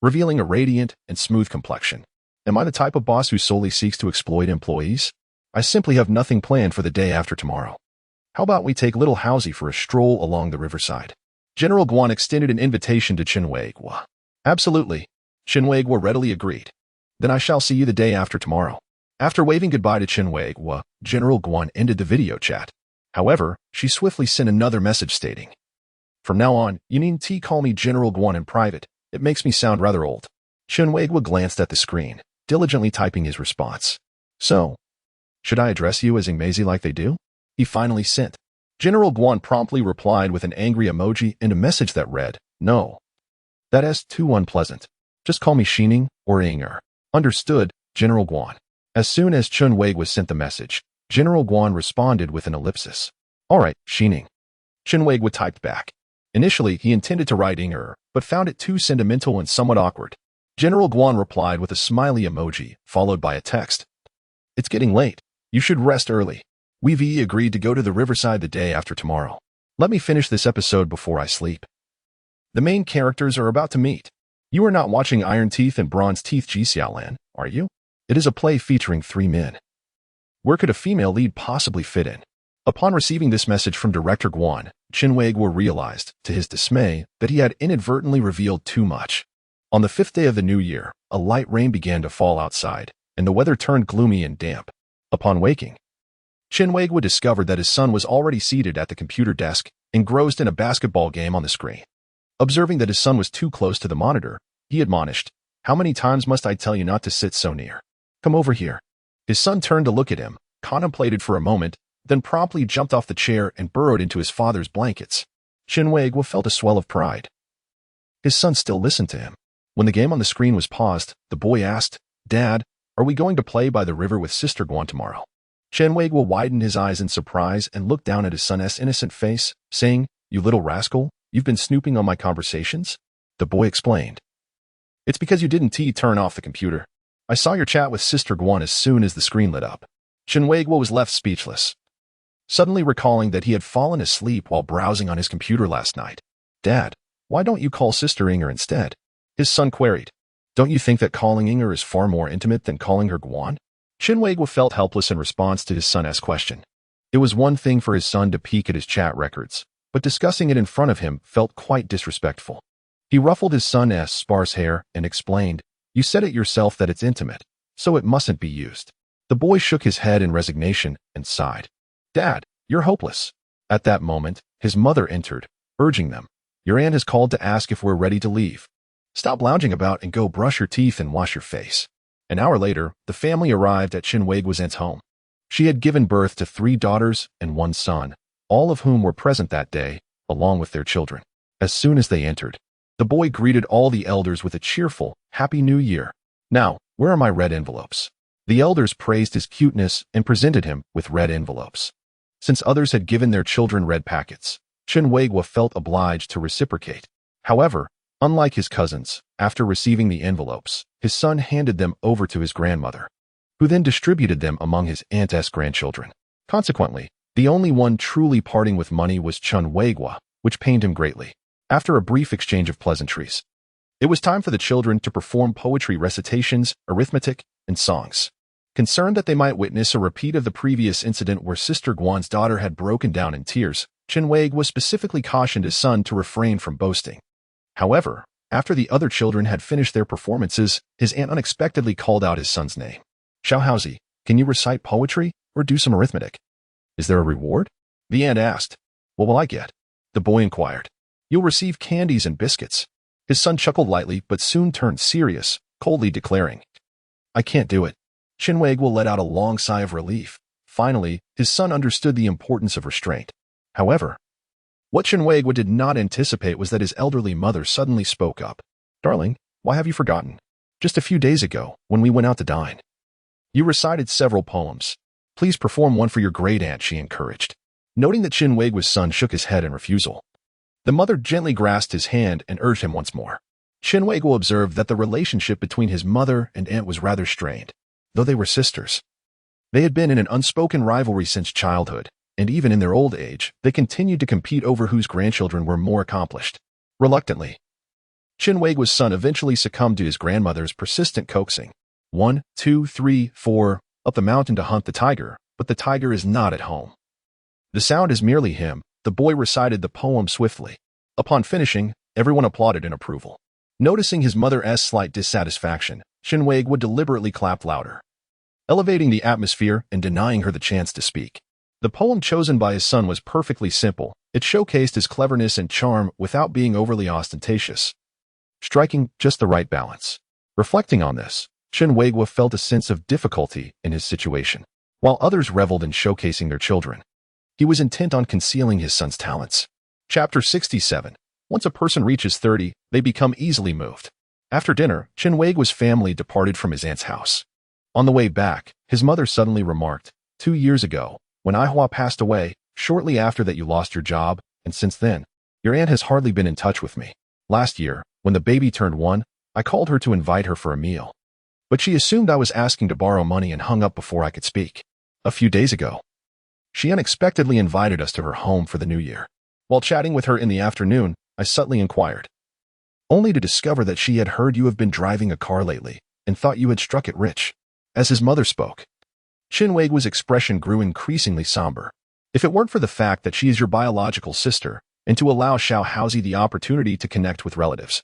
S1: revealing a radiant and smooth complexion. Am I the type of boss who solely seeks to exploit employees? I simply have nothing planned for the day after tomorrow. How about we take little Xiaohaozi for a stroll along the riverside? General Guan extended an invitation to Chen Weiguo. Absolutely. Chen Weiguo readily agreed. Then I shall see you the day after tomorrow. After waving goodbye to Chen Weiguo, General Guan ended the video chat. However, she swiftly sent another message stating, From now on, you needn't call me General Guan in private. It makes me sound rather old. Chen Weiguo glanced at the screen, diligently typing his response. So, should I address you as Ingmeizi like they do? He finally sent. General Guan promptly replied with an angry emoji and a message that read, No. That's too unpleasant. Just call me Xining or Inger. Understood, General Guan. As soon as Chen Weiguo sent the message, General Guan responded with an ellipsis. All right, Xining. Chen Weiguo typed back. Initially, he intended to write Inger, but found it too sentimental and somewhat awkward. General Guan replied with a smiley emoji, followed by a text. It's getting late. You should rest early. We've agreed to go to the riverside the day after tomorrow. Let me finish this episode before I sleep. The main characters are about to meet. You are not watching Iron Teeth and Bronze Teeth Ji Xiaolan, are you? It is a play featuring 3 men. Where could a female lead possibly fit in? Upon receiving this message from Director Guan, Chen Weiguo realized, to his dismay, that he had inadvertently revealed too much. On the 5th day of the new year, a light rain began to fall outside, and the weather turned gloomy and damp. Upon waking, Chen Weiguo discovered that his son was already seated at the computer desk, engrossed in a basketball game on the screen. Observing that his son was too close to the monitor, he admonished, How many times must I tell you not to sit so near? Come over here. His son turned to look at him, contemplated for a moment, then promptly jumped off the chair and burrowed into his father's blankets. Chen Weiguo felt a swell of pride. His son still listened to him. When the game on the screen was paused, the boy asked, Dad, are we going to play by the river with Sister Guan tomorrow? Chen Weiguo widened his eyes in surprise and looked down at his son's innocent face, saying, You little rascal, you've been snooping on my conversations? The boy explained. It's because you didn't turn off the computer. I saw your chat with Sister Guan as soon as the screen lit up. Chen Weiguo was left speechless, suddenly recalling that he had fallen asleep while browsing on his computer last night. Dad, why don't you call Sister Inger instead? His son queried. Don't you think that calling Inger is far more intimate than calling her Guan? Chen Weiguo felt helpless in response to his son's question. It was one thing for his son to peek at his chat records, but discussing it in front of him felt quite disrespectful. He ruffled his son's sparse hair and explained, You said it yourself that it's intimate, so it mustn't be used. The boy shook his head in resignation and sighed. Dad, you're hopeless. At that moment, his mother entered, urging them. Your aunt has called to ask if we're ready to leave. Stop lounging about and go brush your teeth and wash your face. An hour later, the family arrived at Chen Weiguo's aunt's home. She had given birth to 3 daughters and 1 son, all of whom were present that day, along with their children. As soon as they entered, the boy greeted all the elders with a cheerful, Happy New Year. Now, where are my red envelopes? The elders praised his cuteness and presented him with red envelopes. Since others had given their children red packets, Chen Weiguo felt obliged to reciprocate. However, unlike his cousins, after receiving the envelopes, his son handed them over to his grandmother, who then distributed them among his aunt's grandchildren. Consequently, the only one truly parting with money was Chen Weiguo, which pained him greatly. After a brief exchange of pleasantries, it was time for the children to perform poetry recitations, arithmetic, and songs. Concerned that they might witness a repeat of the previous incident where Sister Guan's daughter had broken down in tears, Chen Weiguo specifically cautioned his son to refrain from boasting. However, after the other children had finished their performances, his aunt unexpectedly called out his son's name. Xiaohaozi, can you recite poetry or do some arithmetic? Is there a reward? The aunt asked. What will I get? The boy inquired. You'll receive candies and biscuits. His son chuckled lightly but soon turned serious, coldly declaring, I can't do it. Chen Weiguo let out a long sigh of relief. Finally, his son understood the importance of restraint. However, what Chen Weiguo did not anticipate was that his elderly mother suddenly spoke up. Darling, why have you forgotten? Just a few days ago, when we went out to dine, you recited several poems. Please perform one for your great aunt, she encouraged. Noting that Chen Weiguo's son shook his head in refusal, the mother gently grasped his hand and urged him once more. Chen Weiguo observed that the relationship between his mother and aunt was rather strained, though they were sisters. They had been in an unspoken rivalry since childhood, and even in their old age, they continued to compete over whose grandchildren were more accomplished. Reluctantly, Chen Weiguo's son eventually succumbed to his grandmother's persistent coaxing. 1, 2, 3, 4, up the mountain to hunt the tiger, but the tiger is not at home. The sound is merely him. The boy recited the poem swiftly. Upon finishing, everyone applauded in approval. Noticing his mother's slight dissatisfaction, Chen Weiguo deliberately clapped louder, elevating the atmosphere and denying her the chance to speak. The poem chosen by his son was perfectly simple. It showcased his cleverness and charm without being overly ostentatious, striking just the right balance. Reflecting on this, Chen Weiguo felt a sense of difficulty in his situation. While others reveled in showcasing their children, he was intent on concealing his son's talents. Chapter 67. Once a person reaches 30, they become easily moved. After dinner, Chen Weiguo's family departed from his aunt's house. On the way back, his mother suddenly remarked, 2 years ago, when Aihua passed away, shortly after that you lost your job, and since then, your aunt has hardly been in touch with me. Last year, when the baby turned 1, I called her to invite her for a meal, but she assumed I was asking to borrow money and hung up before I could speak. A few days ago, she unexpectedly invited us to her home for the new year. While chatting with her in the afternoon, I subtly inquired, only to discover that she had heard you have been driving a car lately and thought you had struck it rich. As his mother spoke, Chen Weiguo's expression grew increasingly somber. If it weren't for the fact that she is your biological sister and to allow Xiaohaozi the opportunity to connect with relatives,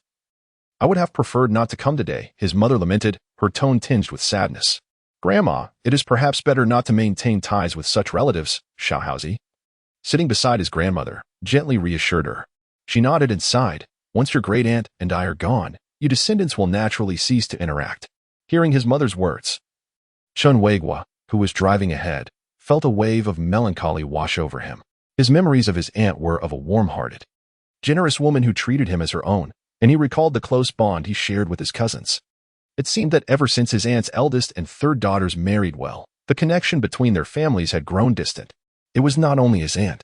S1: I would have preferred not to come today, his mother lamented, her tone tinged with sadness. Grandma, it is perhaps better not to maintain ties with such relatives, Xiaohaozi, sitting beside his grandmother, gently reassured her. She nodded and sighed. Once your great aunt and I are gone, you descendants will naturally cease to interact. Hearing his mother's words, Chen Weiguo, who was driving ahead, felt a wave of melancholy wash over him. His memories of his aunt were of a warm-hearted, generous woman who treated him as her own, and he recalled the close bond he shared with his cousins. It seemed that ever since his aunt's eldest and third daughters married well, the connection between their families had grown distant. It was not only his aunt.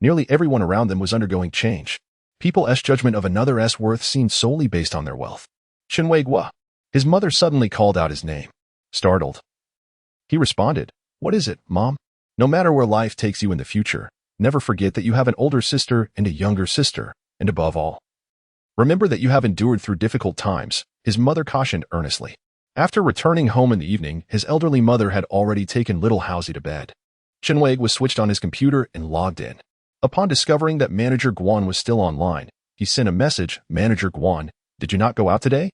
S1: Nearly everyone around them was undergoing change. People's judgment of another's worth seemed solely based on their wealth. Chen Weiguo. His mother suddenly called out his name. Startled, he responded, What is it, Mom? No matter where life takes you in the future, never forget that you have an older sister and a younger sister, and above all, remember that you have endured through difficult times, his mother cautioned earnestly. After returning home in the evening, his elderly mother had already taken little Haozi to bed. Chen Weiguo switched on his computer and logged in. Upon discovering that Manager Guan was still online, he sent a message, Manager Guan, did you not go out today?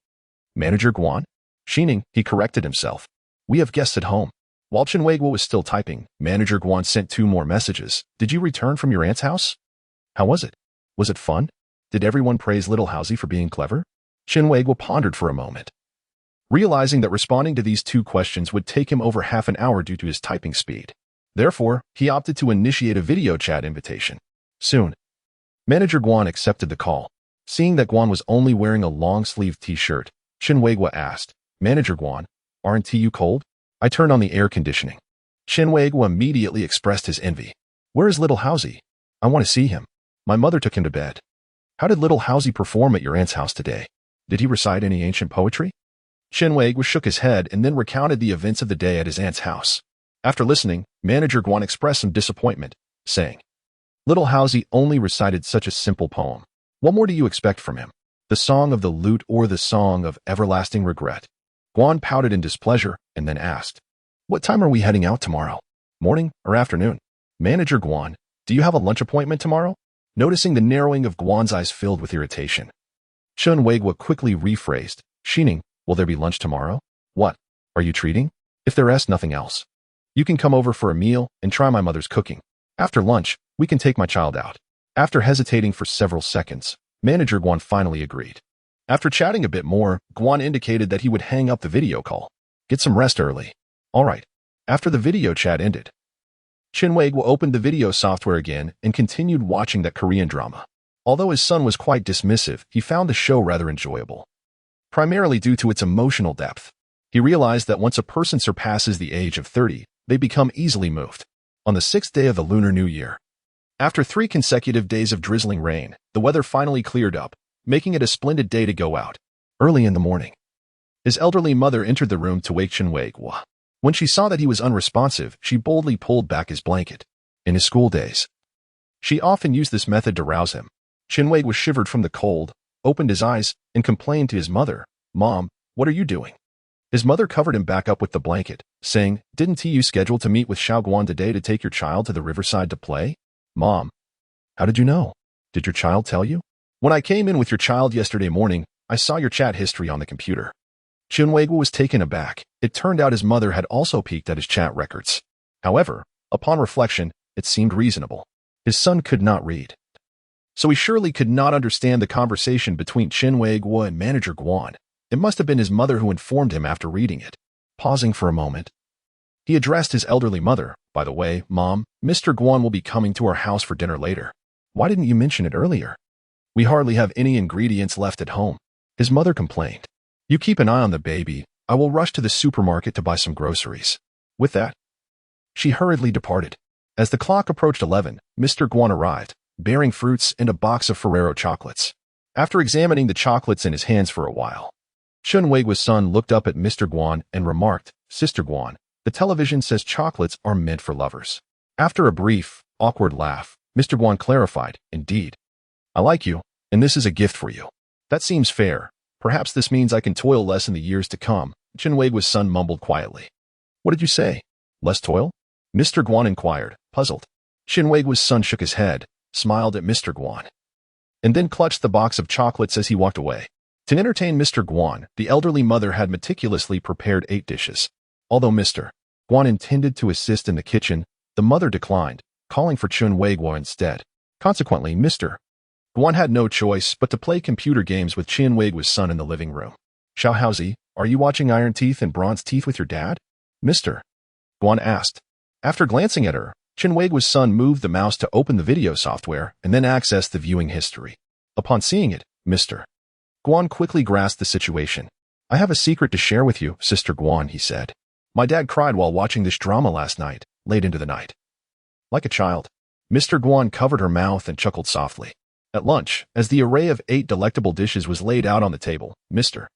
S1: Manager Guan? Xining, he corrected himself. We have guests at home. While Chen Weiguo was still typing, Manager Guan sent 2 more messages. Did you return from your aunt's house? How was it? Was it fun? Did everyone praise little Haozi for being clever? Chen Weiguo pondered for a moment, realizing that responding to these 2 questions would take him over half an hour due to his typing speed. Therefore, he opted to initiate a video chat invitation. Soon, Manager Guan accepted the call. Seeing that Guan was only wearing a long-sleeved t-shirt, Chen Weiguo asked, Manager Guan, aren't you cold? I turned on the air conditioning. Chen Weiguo immediately expressed his envy. Where is little Haozi? I want to see him. My mother took him to bed. How did little Haozi perform at your aunt's house today? Did he recite any ancient poetry? Chen Weiguo shook his head and then recounted the events of the day at his aunt's house. After listening, Manager Guan expressed some disappointment, saying, Little Haozi only recited such a simple poem. What more do you expect from him? The song of the lute or the song of everlasting regret? Guan pouted in displeasure and then asked, What time are we heading out tomorrow? Morning or afternoon? Manager Guan, do you have a lunch appointment tomorrow? Noticing the narrowing of Guan's eyes filled with irritation, Chen Weiguo quickly rephrased, Xining, will there be lunch tomorrow? What? Are you treating? If there is nothing else, you can come over for a meal and try my mother's cooking. After lunch, we can take my child out. After hesitating for several seconds, Manager Guan finally agreed. After chatting a bit more, Guan indicated that he would hang up the video call. Get some rest early. All right. After the video chat ended, Chen Weiguo opened the video software again and continued watching that Korean drama. Although his son was quite dismissive, he found the show rather enjoyable, primarily due to its emotional depth. He realized that once a person surpasses the age of 30, they become easily moved. On the 6th day of the Lunar New Year, after 3 consecutive days of drizzling rain, the weather finally cleared up, making it a splendid day to go out. Early in the morning, his elderly mother entered the room to wake Chen Weiguo. When she saw that he was unresponsive, she boldly pulled back his blanket. In his school days, she often used this method to rouse him. Chen Weiguo shivered from the cold, opened his eyes, and complained to his mother, Mom, what are you doing? His mother covered him back up with the blanket, saying, Didn't you schedule to meet with Xiao Guan today to take your child to the riverside to play? Mom, how did you know? Did your child tell you? When I came in with your child yesterday morning, I saw your chat history on the computer. Chen Weiguo was taken aback. It turned out his mother had also peeked at his chat records. However, upon reflection, it seemed reasonable. His son could not read, so he surely could not understand the conversation between Chen Weiguo and Manager Guan. It must have been his mother who informed him after reading it. Pausing for a moment, he addressed his elderly mother. By the way, Mom, Mr. Guan will be coming to our house for dinner later. Why didn't you mention it earlier? We hardly have any ingredients left at home. His mother complained. You keep an eye on the baby. I will rush to the supermarket to buy some groceries. With that, she hurriedly departed. As the clock approached 11, Mr. Guan arrived, bearing fruits and a box of Ferrero chocolates. After examining the chocolates in his hands for a while, Chen Weiguo's son looked up at Mr. Guan and remarked, Sister Guan, the television says chocolates are meant for lovers. After a brief, awkward laugh, Mr. Guan clarified, Indeed. I like you, and this is a gift for you. That seems fair. Perhaps this means I can toil less in the years to come. Chen Weiguo's son mumbled quietly. What did you say? Less toil? Mr. Guan inquired, puzzled. Chen Weiguo's son shook his head, smiled at Mr. Guan, and then clutched the box of chocolates as he walked away. To entertain Mr. Guan, the elderly mother had meticulously prepared 8 dishes. Although Mr. Guan intended to assist in the kitchen, the mother declined, calling for Chen Weiguo instead. Consequently, Mr. Guan had no choice but to play computer games with Chen Weiguo's son in the living room. Xiaohaozi, are you watching Iron Teeth and Bronze Teeth with your dad? Mr. Guan asked. After glancing at her, Chen Weiguo's son moved the mouse to open the video software and then access the viewing history. Upon seeing it, Mr. Guan quickly grasped the situation. I have a secret to share with you, Sister Guan, he said. My dad cried while watching this drama last night, late into the night. Like a child, Mr. Guan covered her mouth and chuckled softly. At lunch, as the array of 8 delectable dishes was laid out on the table, Mr.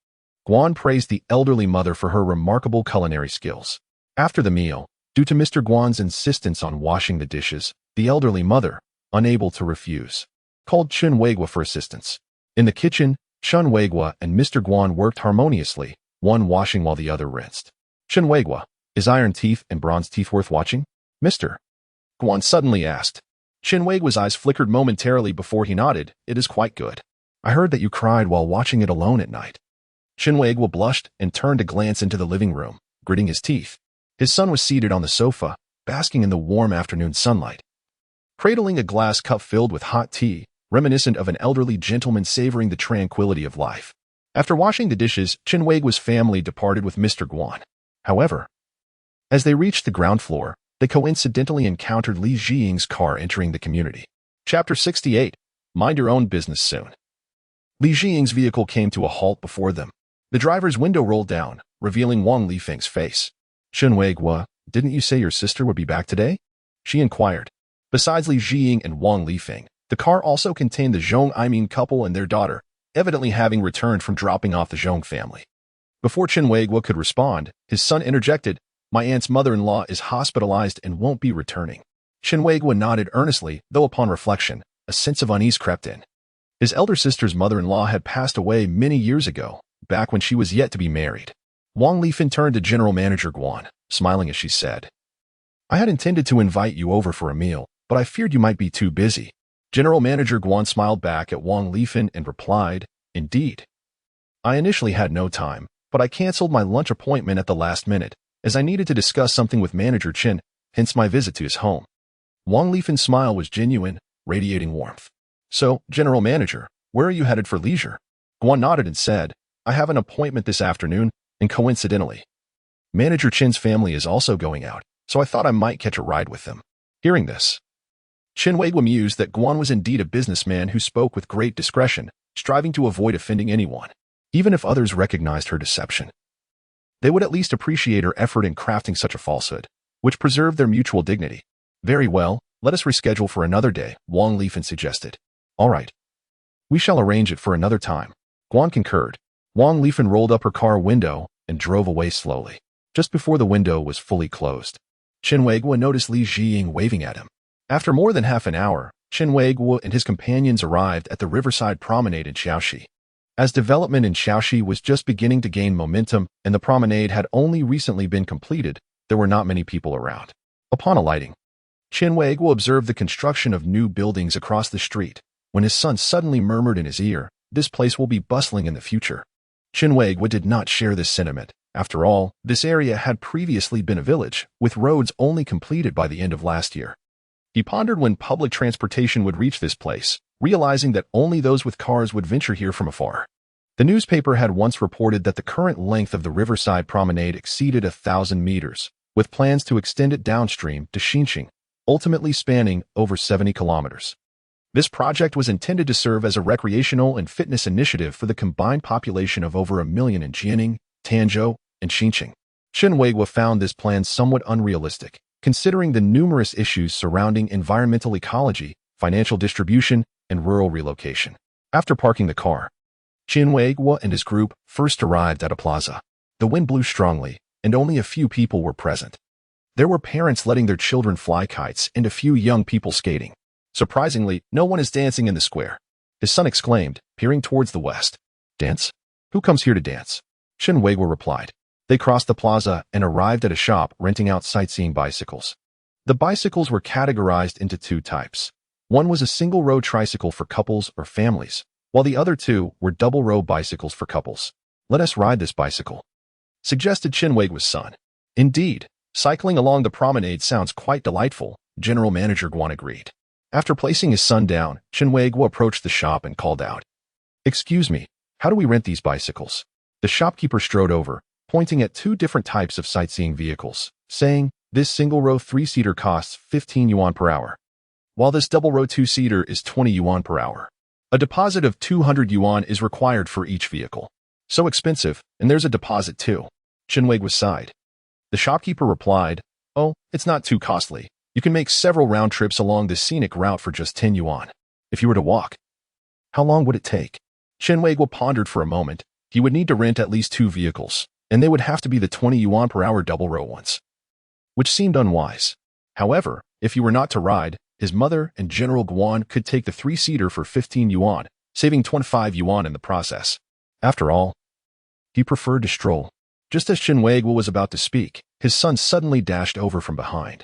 S1: Guan praised the elderly mother for her remarkable culinary skills. After the meal, due to Mr. Guan's insistence on washing the dishes, the elderly mother, unable to refuse, called Chen Weiguo for assistance. In the kitchen, Chen Weiguo and Mr. Guan worked harmoniously, one washing while the other rinsed. Chen Weiguo, is Iron Teeth and Bronze Teeth worth watching? Mr. Guan suddenly asked. Chen Weiguo's eyes flickered momentarily before he nodded. It is quite good. I heard that you cried while watching it alone at night. Chen Weiguo blushed and turned to glance into the living room, gritting his teeth. His son was seated on the sofa, basking in the warm afternoon sunlight, cradling a glass cup filled with hot tea, reminiscent of an elderly gentleman savoring the tranquility of life. After washing the dishes, Chen Weiguo's family departed with Mr. Guan. However, as they reached the ground floor, they coincidentally encountered Li Jiying's car entering the community. Chapter 68. Mind your own business soon. Li Jiying's vehicle came to a halt before them. The driver's window rolled down, revealing Wang Lifeng's face. Chen Weiguo, didn't you say your sister would be back today? She inquired. Besides Li Jiying and Wang Lifeng, the car also contained the Zhong couple and their daughter, evidently having returned from dropping off the Zhong family. Before Chen Weiguo could respond, his son interjected, "My aunt's mother-in-law is hospitalized and won't be returning." Chen Weiguo nodded earnestly, though upon reflection, a sense of unease crept in. His elder sister's mother-in-law had passed away many years ago, back when she was yet to be married. Wang Lifeng turned to General Manager Guan, smiling as she said, "I had intended to invite you over for a meal, but I feared you might be too busy." General Manager Guan smiled back at Wang Lifeng and replied, "Indeed. I initially had no time, but I canceled my lunch appointment at the last minute, as I needed to discuss something with Manager Chen, hence my visit to his home." Wang Lifeng's smile was genuine, radiating warmth. "So, General Manager, where are you headed for leisure?" Guan nodded and said, "I have an appointment this afternoon, and coincidentally, Manager Chen's family is also going out, so I thought I might catch a ride with them." Hearing this, Chen Weiguo mused that Guan was indeed a businessman who spoke with great discretion, striving to avoid offending anyone. Even if others recognized her deception, they would at least appreciate her effort in crafting such a falsehood, which preserved their mutual dignity. "Very well, let us reschedule for another day," Wang Lifeng suggested. "All right. We shall arrange it for another time," Guan concurred. Wang Lifeng rolled up her car window and drove away slowly. Just before the window was fully closed, Chen Weiguo noticed Li Jiying waving at him. After more than half an hour, Chen Weiguo and his companions arrived at the riverside promenade in Xiaoxi. As development in Xiaoxi was just beginning to gain momentum and the promenade had only recently been completed, there were not many people around. Upon alighting, Chen Weiguo observed the construction of new buildings across the street, when his son suddenly murmured in his ear, "This place will be bustling in the future." Chen Weiguo did not share this sentiment. After all, this area had previously been a village, with roads only completed by the end of last year. He pondered when public transportation would reach this place, realizing that only those with cars would venture here from afar. The newspaper had once reported that the current length of the riverside promenade exceeded 1,000 meters, with plans to extend it downstream to Xinqing, ultimately spanning over 70 kilometers. This project was intended to serve as a recreational and fitness initiative for the combined population of over 1 million in Jianing, Tanzhou, and Xinqing. Chen Weiguo found this plan somewhat unrealistic, considering the numerous issues surrounding environmental ecology, financial distribution, and rural relocation. After parking the car, Chen Weiguo and his group first arrived at a plaza. The wind blew strongly, and only a few people were present. There were parents letting their children fly kites and a few young people skating. Surprisingly, no one is dancing in the square. His son exclaimed, peering towards the west. "Dance? Who comes here to dance?" Chen Weiguo replied. They crossed the plaza and arrived at a shop renting out sightseeing bicycles. The bicycles were categorized into two types. One was a single-row tricycle for couples or families, while the other two were double-row bicycles for couples. "Let us ride this bicycle," suggested Chen Weiguo's son. "Indeed, cycling along the promenade sounds quite delightful," General Manager Guan agreed. After placing his son down, Chen Weiguo approached the shop and called out, "Excuse me, how do we rent these bicycles?" The shopkeeper strode over, pointing at two different types of sightseeing vehicles, saying, "This single-row 3-seater costs 15 yuan per hour, while this double-row 2-seater is 20 yuan per hour. A deposit of 200 yuan is required for each vehicle. So expensive, and there's a deposit too." Chen Weiguo sighed. The shopkeeper replied, "Oh, it's not too costly. You can make several round trips along this scenic route for just 10 yuan. If you were to walk, how long would it take?" Chen Weiguo pondered for a moment. He would need to rent at least 2 vehicles, and they would have to be the 20 yuan per hour double-row ones, which seemed unwise. However, if he were not to ride, his mother and General Guan could take the 3-seater for 15 yuan, saving 25 yuan in the process. After all, he preferred to stroll. Just as Chen Weiguo was about to speak, his son suddenly dashed over from behind,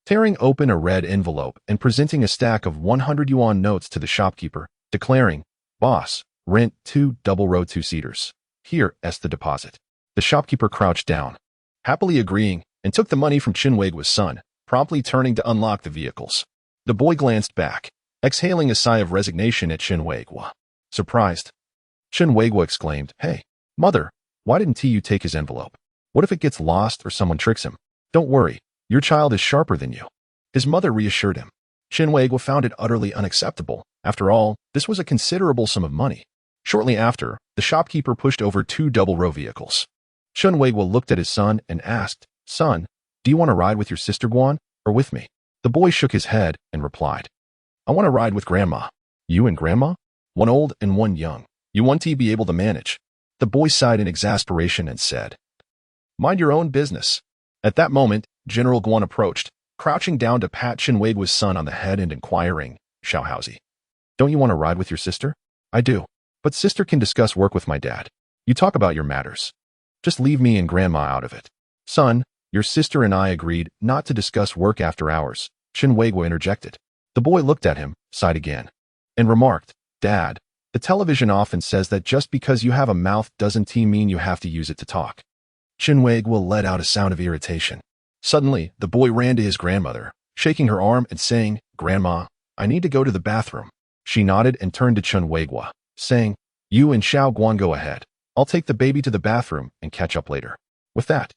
S1: tearing open a red envelope and presenting a stack of 100 yuan notes to the shopkeeper, declaring, "Boss, rent 2 double-row 2-seaters. Here's the deposit." The shopkeeper crouched down, happily agreeing, and took the money from Chen Weiguo's son, promptly turning to unlock the vehicles. The boy glanced back, exhaling a sigh of resignation at Chen Weiguo. Surprised, Chen Weiguo exclaimed, "Hey, mother, why didn't you take his envelope? What if it gets lost or someone tricks him? Don't worry, your child is sharper than you." His mother reassured him. Chen Weiguo found it utterly unacceptable. After all, this was a considerable sum of money. Shortly after, the shopkeeper pushed over 2 double-row vehicles. Chen Weiguo looked at his son and asked, "Son, do you want to ride with your sister Guan or with me?" The boy shook his head and replied, "I want to ride with Grandma." "You and Grandma? One old and one young. You want to be able to manage." The boy sighed in exasperation and said, "Mind your own business." At that moment, General Guan approached, crouching down to pat Chen Weiguo's son on the head and inquiring, "Xiaohaozi, don't you want to ride with your sister?" "I do. But sister can discuss work with my dad. You talk about your matters. Just leave me and Grandma out of it." "Son, your sister and I agreed not to discuss work after hours," Chen Weiguo interjected. The boy looked at him, sighed again, and remarked, "Dad, the television often says that just because you have a mouth doesn't mean you have to use it to talk." Chen Weiguo let out a sound of irritation. Suddenly, the boy ran to his grandmother, shaking her arm and saying, "Grandma, I need to go to the bathroom." She nodded and turned to Chen Weiguo, saying, "You and Xiao Guan go ahead. I'll take the baby to the bathroom and catch up later." With that,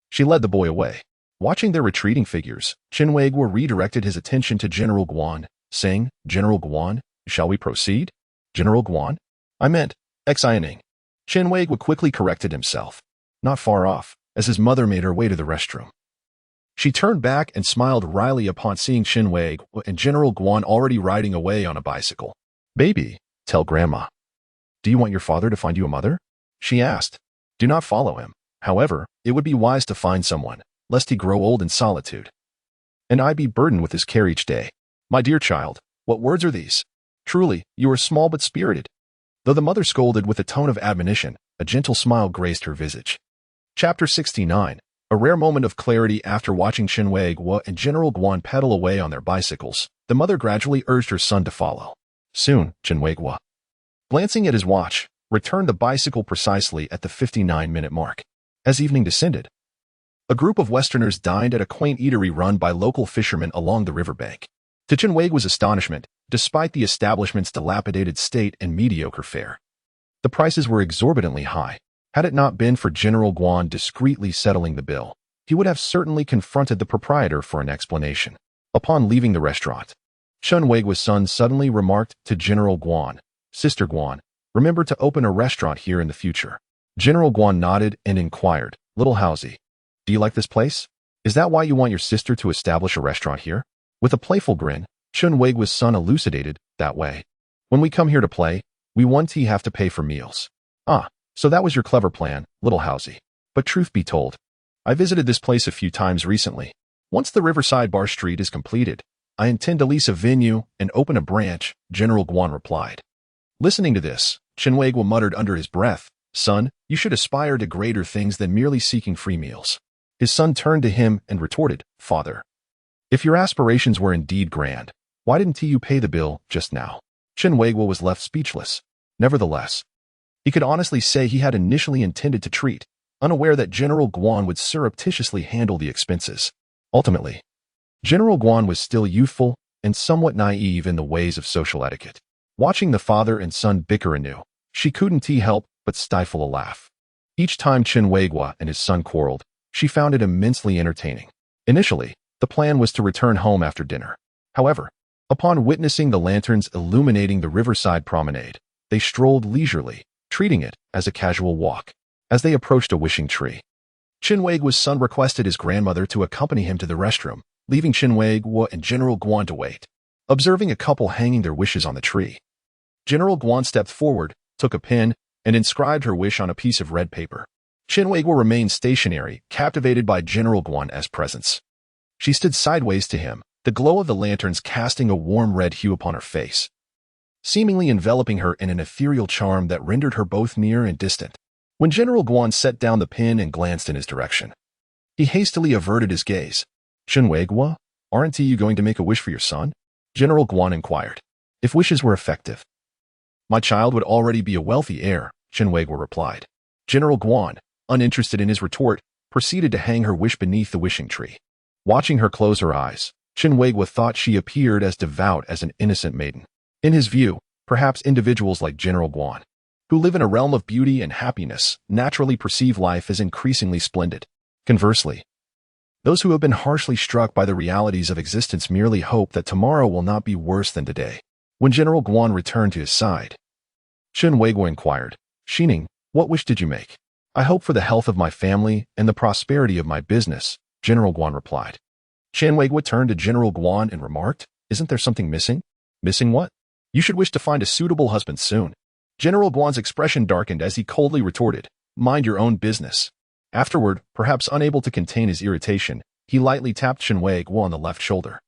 S1: she led the boy away. Watching their retreating figures, Chen Weiguo redirected his attention to General Guan, saying, "General Guan, shall we proceed?" "General Guan? I meant Xiaoning." Chen Weiguo quickly corrected himself. Not far off, as his mother made her way to the restroom. She turned back and smiled wryly upon seeing Chen Weiguo and General Guan already riding away on a bicycle. "Baby, tell Grandma. Do you want your father to find you a mother?" she asked. "Do not follow him. However, it would be wise to find someone, lest he grow old in solitude, and I be burdened with his care each day." "My dear child, what words are these? Truly, you are small but spirited." Though the mother scolded with a tone of admonition, a gentle smile graced her visage. Chapter 69. A rare moment of clarity. After watching Chen Weiguo and General Guan pedal away on their bicycles, the mother gradually urged her son to follow. Soon, Chen Weiguo, glancing at his watch, returned the bicycle precisely at the 59-minute mark. As evening descended, a group of Westerners dined at a quaint eatery run by local fishermen along the riverbank. To Chen Weiguo's astonishment, despite the establishment's dilapidated state and mediocre fare, the prices were exorbitantly high. Had it not been for General Guan discreetly settling the bill, he would have certainly confronted the proprietor for an explanation. Upon leaving the restaurant, Chen Weiguo's son suddenly remarked to General Guan, "Sister Guan, remember to open a restaurant here in the future." General Guan nodded and inquired, "Little Haozi, do you like this place? Is that why you want your sister to establish a restaurant here?" With a playful grin, Chen Weiguo's son elucidated, "That way. When we come here to play, we want to have to pay for meals." "Ah, so that was your clever plan, Little Haozi. But truth be told, I visited this place a few times recently. Once the Riverside Bar Street is completed, I intend to lease a venue and open a branch," General Guan replied. Listening to this, Chen Weiguo muttered under his breath, "Son, you should aspire to greater things than merely seeking free meals." His son turned to him and retorted, "Father, if your aspirations were indeed grand, why didn't you pay the bill just now?" Chen Weiguo was left speechless. Nevertheless, he could honestly say he had initially intended to treat, unaware that General Guan would surreptitiously handle the expenses. Ultimately, General Guan was still youthful and somewhat naive in the ways of social etiquette. Watching the father and son bicker anew, she couldn't help but stifle a laugh. Each time Chen Weiguo and his son quarreled, she found it immensely entertaining. Initially, the plan was to return home after dinner. However, upon witnessing the lanterns illuminating the riverside promenade, they strolled leisurely, treating it as a casual walk. As they approached a wishing tree, Chen Weiguo's son requested his grandmother to accompany him to the restroom, leaving Chen Weiguo and General Guan to wait. Observing a couple hanging their wishes on the tree, General Guan stepped forward, took a pen, and inscribed her wish on a piece of red paper. Chen Weiguo remained stationary, captivated by General Guan's presence. She stood sideways to him, the glow of the lanterns casting a warm red hue upon her face, seemingly enveloping her in an ethereal charm that rendered her both near and distant. When General Guan set down the pen and glanced in his direction, he hastily averted his gaze. "Chen Weiguo, aren't you going to make a wish for your son?" General Guan inquired. "If wishes were effective, my child would already be a wealthy heir," Chen Weiguo replied. General Guan, uninterested in his retort, proceeded to hang her wish beneath the wishing tree. Watching her close her eyes, Chen Weiguo thought she appeared as devout as an innocent maiden. In his view, perhaps individuals like General Guan, who live in a realm of beauty and happiness, naturally perceive life as increasingly splendid. Conversely, those who have been harshly struck by the realities of existence merely hope that tomorrow will not be worse than today. When General Guan returned to his side, Chen Weiguo inquired, "Xining, what wish did you make?" "I hope for the health of my family and the prosperity of my business," General Guan replied. Chen Weiguo turned to General Guan and remarked, "Isn't there something missing?" "Missing what?" "You should wish to find a suitable husband soon." General Guan's expression darkened as he coldly retorted, "Mind your own business." Afterward, perhaps unable to contain his irritation, he lightly tapped Chen Weiguo on the left shoulder.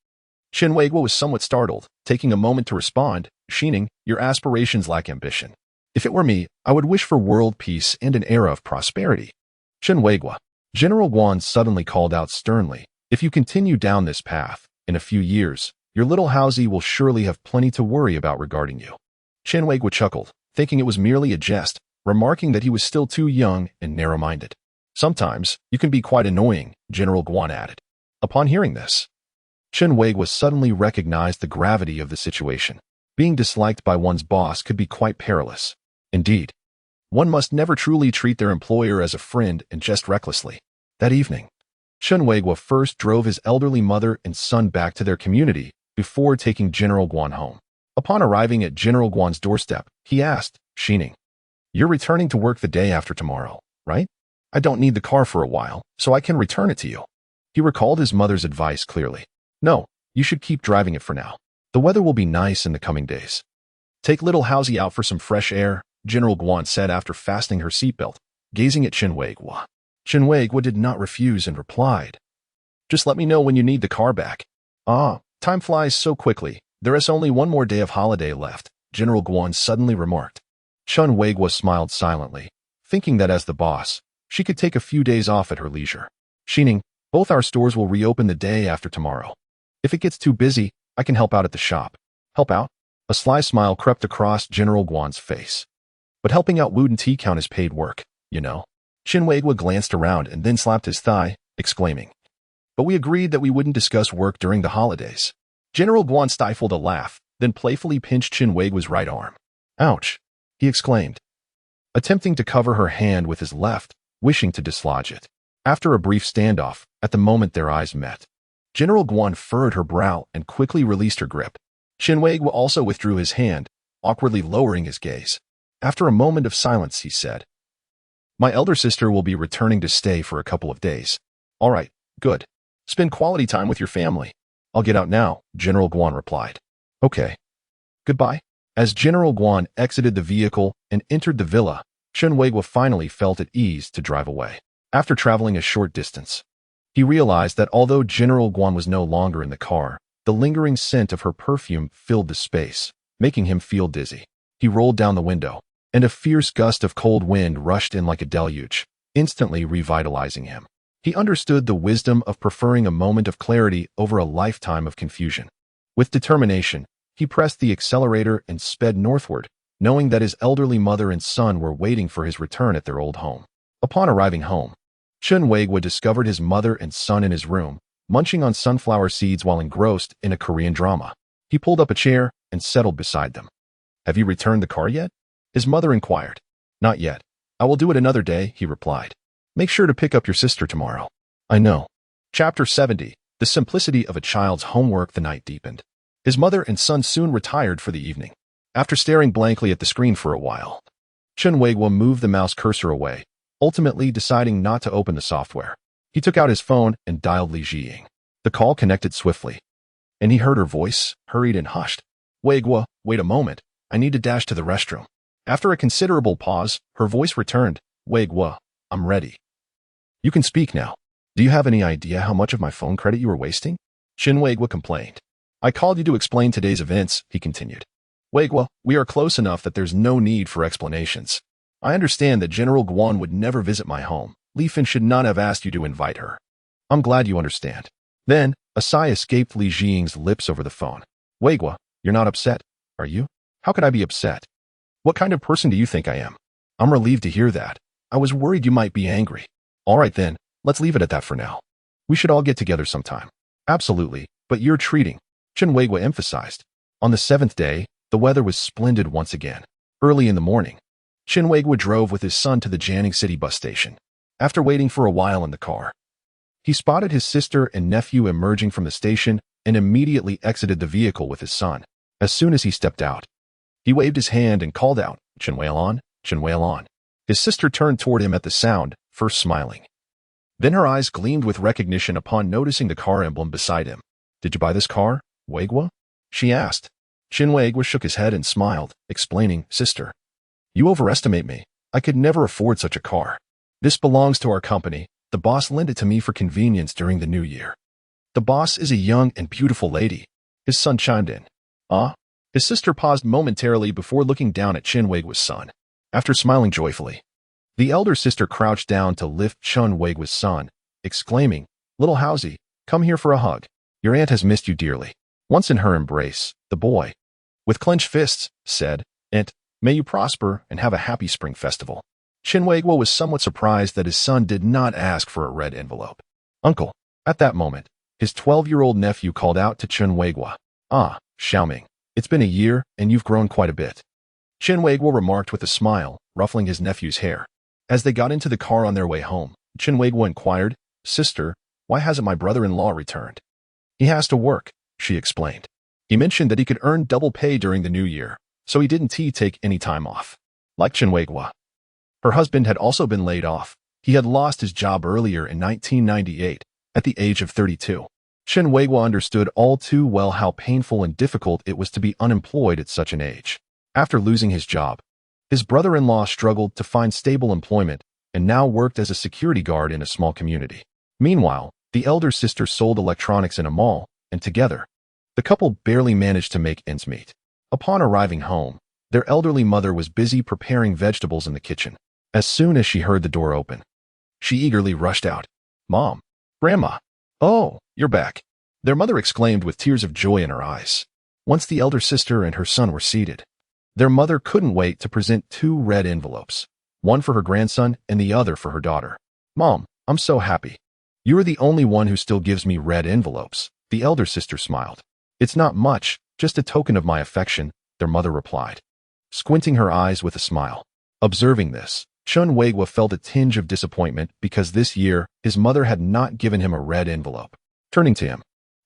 S1: Chen Weiguo was somewhat startled, taking a moment to respond, "Xining, your aspirations lack ambition. If it were me, I would wish for world peace and an era of prosperity." "Chen Weiguo," General Guan suddenly called out sternly, "if you continue down this path, in a few years, your little Haozi will surely have plenty to worry about regarding you." Chen Weiguo chuckled, thinking it was merely a jest, remarking that he was still too young and narrow-minded. "Sometimes, you can be quite annoying," General Guan added. Upon hearing this, Chen Weiguo suddenly recognized the gravity of the situation. Being disliked by one's boss could be quite perilous. Indeed, one must never truly treat their employer as a friend and jest recklessly. That evening, Chen Weiguo first drove his elderly mother and son back to their community before taking General Guan home. Upon arriving at General Guan's doorstep, he asked, "Xining, you're returning to work the day after tomorrow, right? I don't need the car for a while, so I can return it to you." He recalled his mother's advice clearly. "No, you should keep driving it for now. The weather will be nice in the coming days." "Take little Haozi out for some fresh air," General Guan said after fastening her seatbelt, gazing at Chen Weiguo. Chen Weiguo did not refuse and replied, "Just let me know when you need the car back." "Ah, time flies so quickly. There is only one more day of holiday left," General Guan suddenly remarked. Chen Weiguo smiled silently, thinking that as the boss, she could take a few days off at her leisure. "Xining, both our stores will reopen the day after tomorrow. If it gets too busy, I can help out at the shop." "Help out?" A sly smile crept across General Guan's face. "But helping out wouldn't count as paid work, you know." Chen Weiguo glanced around and then slapped his thigh, exclaiming, "But we agreed that we wouldn't discuss work during the holidays." General Guan stifled a laugh, then playfully pinched Chen Weiguo's right arm. "Ouch," he exclaimed, attempting to cover her hand with his left, wishing to dislodge it. After a brief standoff, at the moment their eyes met, General Guan furrowed her brow and quickly released her grip. Chen Weiguo also withdrew his hand, awkwardly lowering his gaze. After a moment of silence, he said, "My elder sister will be returning to stay for a couple of days." "All right, good. Spend quality time with your family." "I'll get out now," General Guan replied. "Okay. Goodbye." As General Guan exited the vehicle and entered the villa, Chen Weiguo finally felt at ease to drive away. After traveling a short distance, he realized that although General Guan was no longer in the car, the lingering scent of her perfume filled the space, making him feel dizzy. He rolled down the window, and a fierce gust of cold wind rushed in like a deluge, instantly revitalizing him. He understood the wisdom of preferring a moment of clarity over a lifetime of confusion. With determination, he pressed the accelerator and sped northward, knowing that his elderly mother and son were waiting for his return at their old home. Upon arriving home, Chen Weiguo discovered his mother and son in his room, munching on sunflower seeds while engrossed in a Korean drama. He pulled up a chair and settled beside them. "Have you returned the car yet?" his mother inquired. "Not yet. I will do it another day," he replied. "Make sure to pick up your sister tomorrow." "I know." Chapter 70. The simplicity of a child's homework. The night deepened. His mother and son soon retired for the evening. After staring blankly at the screen for a while, Chen Weiguo moved the mouse cursor away, ultimately deciding not to open the software. He took out his phone and dialed Li Jiying. The call connected swiftly, and he heard her voice, hurried and hushed. "Weiguo, wait a moment. I need to dash to the restroom." After a considerable pause, her voice returned. "Weiguo, I'm ready. You can speak now. Do you have any idea how much of my phone credit you are wasting?" Chen Weiguo complained. "I called you to explain today's events," he continued. "Weiguo, we are close enough that there's no need for explanations. I understand that General Guan would never visit my home. Li Fin should not have asked you to invite her. I'm glad you understand." Then, a sigh escaped Li Jiying's lips over the phone. "Weiguo, you're not upset, are you?" "How could I be upset? What kind of person do you think I am?" "I'm relieved to hear that. I was worried you might be angry." "All right then, let's leave it at that for now. We should all get together sometime. Absolutely, but you're treating, Chen Weiguo emphasized. On the 7th day, the weather was splendid once again. Early in the morning, Chen Weiguo drove with his son to the Jiangning City bus station. After waiting for a while in the car, he spotted his sister and nephew emerging from the station and immediately exited the vehicle with his son. As soon as he stepped out, he waved his hand and called out, Chen Weilon, Chen Weilon. His sister turned toward him at the sound, first smiling. Then her eyes gleamed with recognition upon noticing the car emblem beside him. Did you buy this car, Weiguo? She asked. Chen Weiguo shook his head and smiled, explaining, Sister, you overestimate me. I could never afford such a car. This belongs to our company. The boss lent it to me for convenience during the new year. The boss is a young and beautiful lady. His son chimed in. Ah? His sister paused momentarily before looking down at Chen Weiguo's son. After smiling joyfully, the elder sister crouched down to lift Chen Weiguo's son, exclaiming, Little Haozi, come here for a hug. Your aunt has missed you dearly. Once in her embrace, the boy, with clenched fists, said, Aunt, may you prosper and have a happy spring festival. Chen Weiguo was somewhat surprised that his son did not ask for a red envelope. Uncle. At that moment, his 12-year-old nephew called out to Chen Weiguo. Ah, Xiaoming, it's been a year and you've grown quite a bit. Chen Weiguo remarked with a smile, ruffling his nephew's hair. As they got into the car on their way home, Chen Weiguo inquired, Sister, why hasn't my brother-in-law returned? He has to work, she explained. He mentioned that he could earn double pay during the new year, so he didn't take any time off. Like Chen Weiguo, her husband had also been laid off. He had lost his job earlier in 1998, at the age of 32. Chen Weiguo understood all too well how painful and difficult it was to be unemployed at such an age. After losing his job, his brother-in-law struggled to find stable employment and now worked as a security guard in a small community. Meanwhile, the elder sister sold electronics in a mall, and together, the couple barely managed to make ends meet. Upon arriving home, their elderly mother was busy preparing vegetables in the kitchen. As soon as she heard the door open, she eagerly rushed out. Mom, Grandma, oh, you're back, their mother exclaimed with tears of joy in her eyes. Once the elder sister and her son were seated, their mother couldn't wait to present 2 red envelopes, one for her grandson and the other for her daughter. Mom, I'm so happy. You are the only one who still gives me red envelopes, the elder sister smiled. It's not much, just a token of my affection, their mother replied, squinting her eyes with a smile. Observing this, Chen Weiguo felt a tinge of disappointment because this year his mother had not given him a red envelope. Turning to him,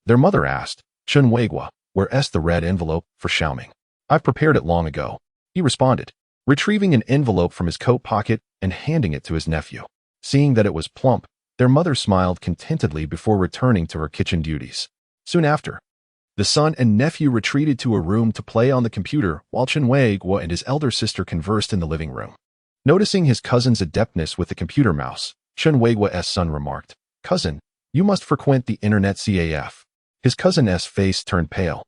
S1: their mother asked, Chen Weiguo, where's the red envelope for Xiaoming? I've prepared it long ago, he responded, retrieving an envelope from his coat pocket and handing it to his nephew. Seeing that it was plump, their mother smiled contentedly before returning to her kitchen duties. Soon after, the son and nephew retreated to a room to play on the computer while Chen Weiguo and his elder sister conversed in the living room. Noticing his cousin's adeptness with the computer mouse, Chen Weiguo's son remarked, Cousin, you must frequent the internet CAF. His cousin's face turned pale,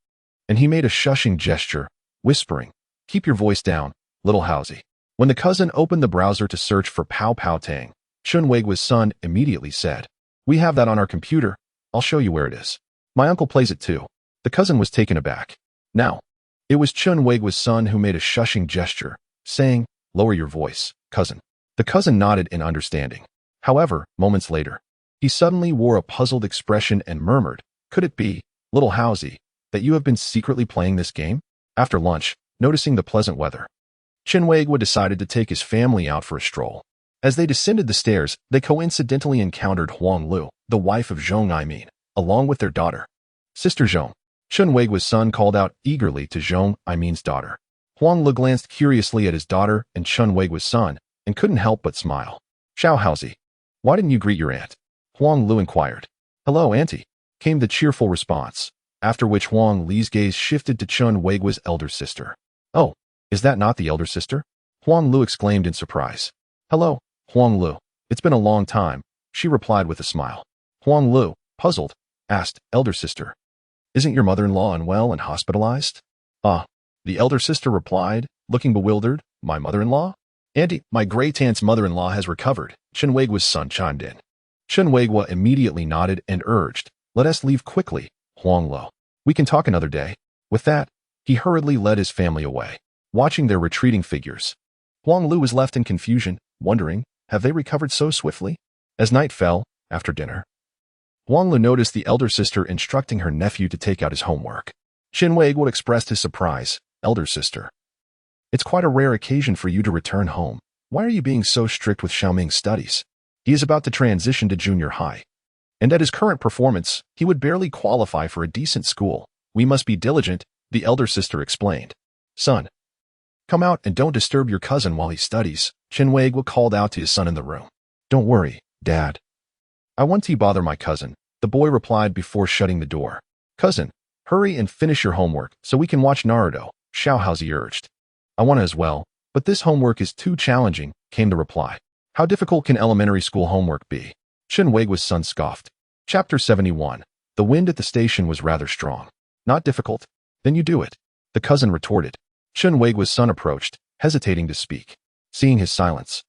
S1: and he made a shushing gesture, whispering, Keep your voice down, little Haozi. When the cousin opened the browser to search for Pao Pao Tang, Chen Weiguo's son immediately said, We have that on our computer. I'll show you where it is. My uncle plays it too. The cousin was taken aback. Now, it was Chen Weiguo's son who made a shushing gesture, saying, Lower your voice, cousin. The cousin nodded in understanding. However, moments later, he suddenly wore a puzzled expression and murmured, Could it be, little Haozi, that you have been secretly playing this game? After lunch, noticing the pleasant weather, Chen Weiguo decided to take his family out for a stroll. As they descended the stairs, they coincidentally encountered Huang Lu, the wife of Zhong, along with their daughter. Sister Zhong. Chen Weiguo's son called out eagerly to Zhong, daughter. Huang Lu glanced curiously at his daughter and Chen Weiguo's son, and couldn't help but smile. Xiaohaozi, why didn't you greet your aunt? Huang Lu inquired. Hello, auntie, came the cheerful response, after which Huang Li's gaze shifted to Chen Weiguo's elder sister. Oh, is that not the elder sister? Huang Lu exclaimed in surprise. Hello, Huang Lu. It's been a long time, she replied with a smile. Huang Lu, puzzled, asked, Elder sister, isn't your mother-in-law unwell and hospitalized? Ah, the elder sister replied, looking bewildered. My mother-in-law? Auntie, my great-aunt's mother-in-law has recovered, Chen Weiguo's son chimed in. Chen Weiguo immediately nodded and urged, Let us leave quickly, Huang Lu. We can talk another day. With that, he hurriedly led his family away. Watching their retreating figures, Huang Lu was left in confusion, wondering, have they recovered so swiftly? As night fell, after dinner. Huanglu noticed the elder sister instructing her nephew to take out his homework. Chen Weiguo expressed his surprise. Elder sister, it's quite a rare occasion for you to return home. Why are you being so strict with Xiaoming's studies? He is about to transition to junior high. And at his current performance, he would barely qualify for a decent school. We must be diligent, the elder sister explained. Son, come out and don't disturb your cousin while he studies, Chen Weiguo called out to his son in the room. Don't worry, Dad. I won't bother my cousin, the boy replied before shutting the door. Cousin, hurry and finish your homework so we can watch Naruto, Xiaohaozi urged. I want to as well, but this homework is too challenging, came the reply. How difficult can elementary school homework be? Chen Weiguo's son scoffed. Chapter 71. The wind at the station was rather strong. Not difficult? Then you do it, the cousin retorted. Chen Weiguo's son approached, hesitating to speak. Seeing his silence,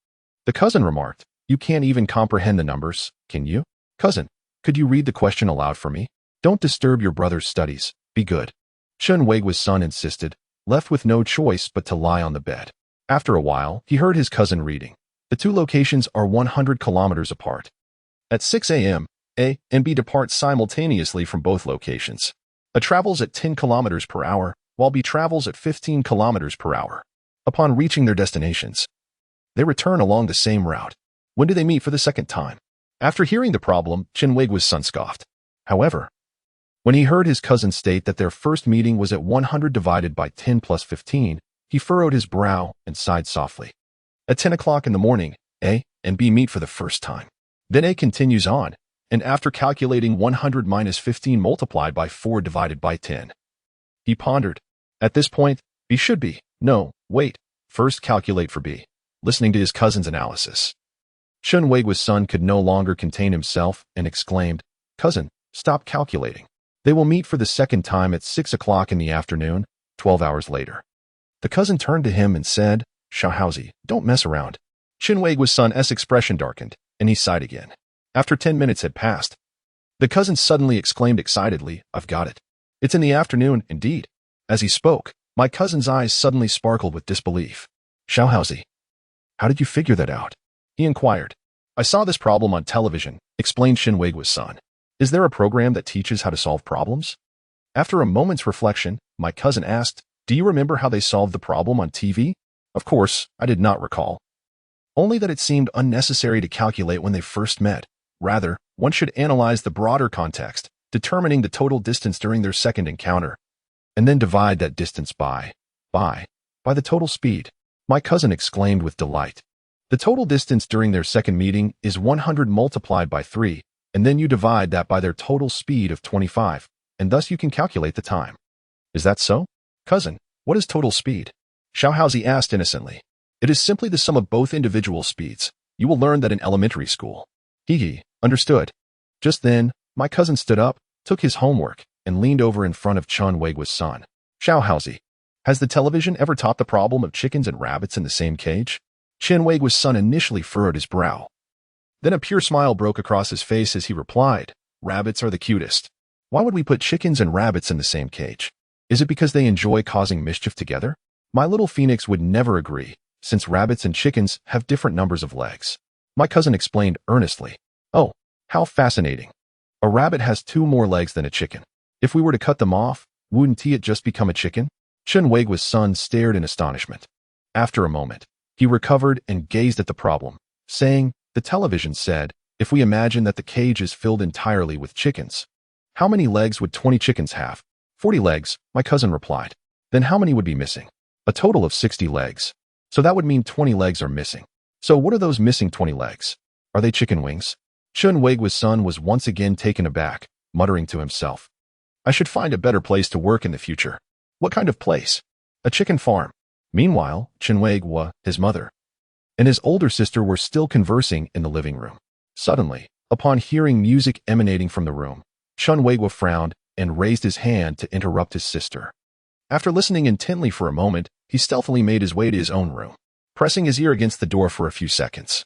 S1: the cousin remarked, you can't even comprehend the numbers, can you? Cousin, could you read the question aloud for me? Don't disturb your brother's studies, be good. Chen Weiguo's son insisted, left with no choice but to lie on the bed. After a while, he heard his cousin reading. The two locations are 100 kilometers apart. At 6 a.m., A and B depart simultaneously from both locations. A travels at 10 kilometers per hour, while B travels at 15 kilometers per hour. Upon reaching their destinations, they return along the same route. When do they meet for the second time? After hearing the problem, Chen Weiguo's son scoffed. However, when he heard his cousin state that their first meeting was at 100 divided by 10 plus 15, he furrowed his brow and sighed softly. At 10 o'clock in the morning, A and B meet for the first time. Then A continues on, and after calculating 100 minus 15 multiplied by 4 divided by 10, he pondered. At this point, B should be. No, wait, first calculate for B. Listening to his cousin's analysis, Chen Weiguo's son could no longer contain himself and exclaimed, Cousin, stop calculating. They will meet for the second time at 6 o'clock in the afternoon, 12 hours later. The cousin turned to him and said, Xiaohaozi, don't mess around. Chen Weiguo's son's expression darkened, and he sighed again. After 10 minutes had passed, the cousin suddenly exclaimed excitedly, I've got it. It's in the afternoon, indeed. As he spoke, my cousin's eyes suddenly sparkled with disbelief. Xiaohaozi, how did you figure that out? He inquired. I saw this problem on television, explained Chen Weiguo's son. Is there a program that teaches how to solve problems? After a moment's reflection, my cousin asked, do you remember how they solved the problem on TV? Of course, I did not recall. Only that it seemed unnecessary to calculate when they first met. Rather, one should analyze the broader context, determining the total distance during their second encounter, and then divide that distance by the total speed. My cousin exclaimed with delight. The total distance during their second meeting is 100 multiplied by 3, and then you divide that by their total speed of 25, and thus you can calculate the time. Is that so? Cousin, what is total speed? Xiaohaozi asked innocently. It is simply the sum of both individual speeds. You will learn that in elementary school. He understood. Just then, my cousin stood up, took his homework, and leaned over in front of Chen Weiguo's son. Xiaohaozi, has the television ever taught the problem of chickens and rabbits in the same cage? Chen Weiguo's son initially furrowed his brow. Then a pure smile broke across his face as he replied, Rabbits are the cutest. Why would we put chickens and rabbits in the same cage? Is it because they enjoy causing mischief together? My little phoenix would never agree, since rabbits and chickens have different numbers of legs. My cousin explained earnestly. Oh, how fascinating. A rabbit has 2 more legs than a chicken. If we were to cut them off, wouldn't it just become a chicken? Chen Weiguo's son stared in astonishment. After a moment, he recovered and gazed at the problem, saying, the television said, if we imagine that the cage is filled entirely with chickens, how many legs would 20 chickens have? 40 legs, my cousin replied. Then how many would be missing? A total of 60 legs. So that would mean 20 legs are missing. So what are those missing 20 legs? Are they chicken wings? Chen Weiguo's son was once again taken aback, muttering to himself. I should find a better place to work in the future. What kind of place? A chicken farm. Meanwhile, Chen Weiguo, his mother, and his older sister were still conversing in the living room. Suddenly, upon hearing music emanating from the room, Chen Weiguo frowned and raised his hand to interrupt his sister. After listening intently for a moment, he stealthily made his way to his own room, pressing his ear against the door for a few seconds.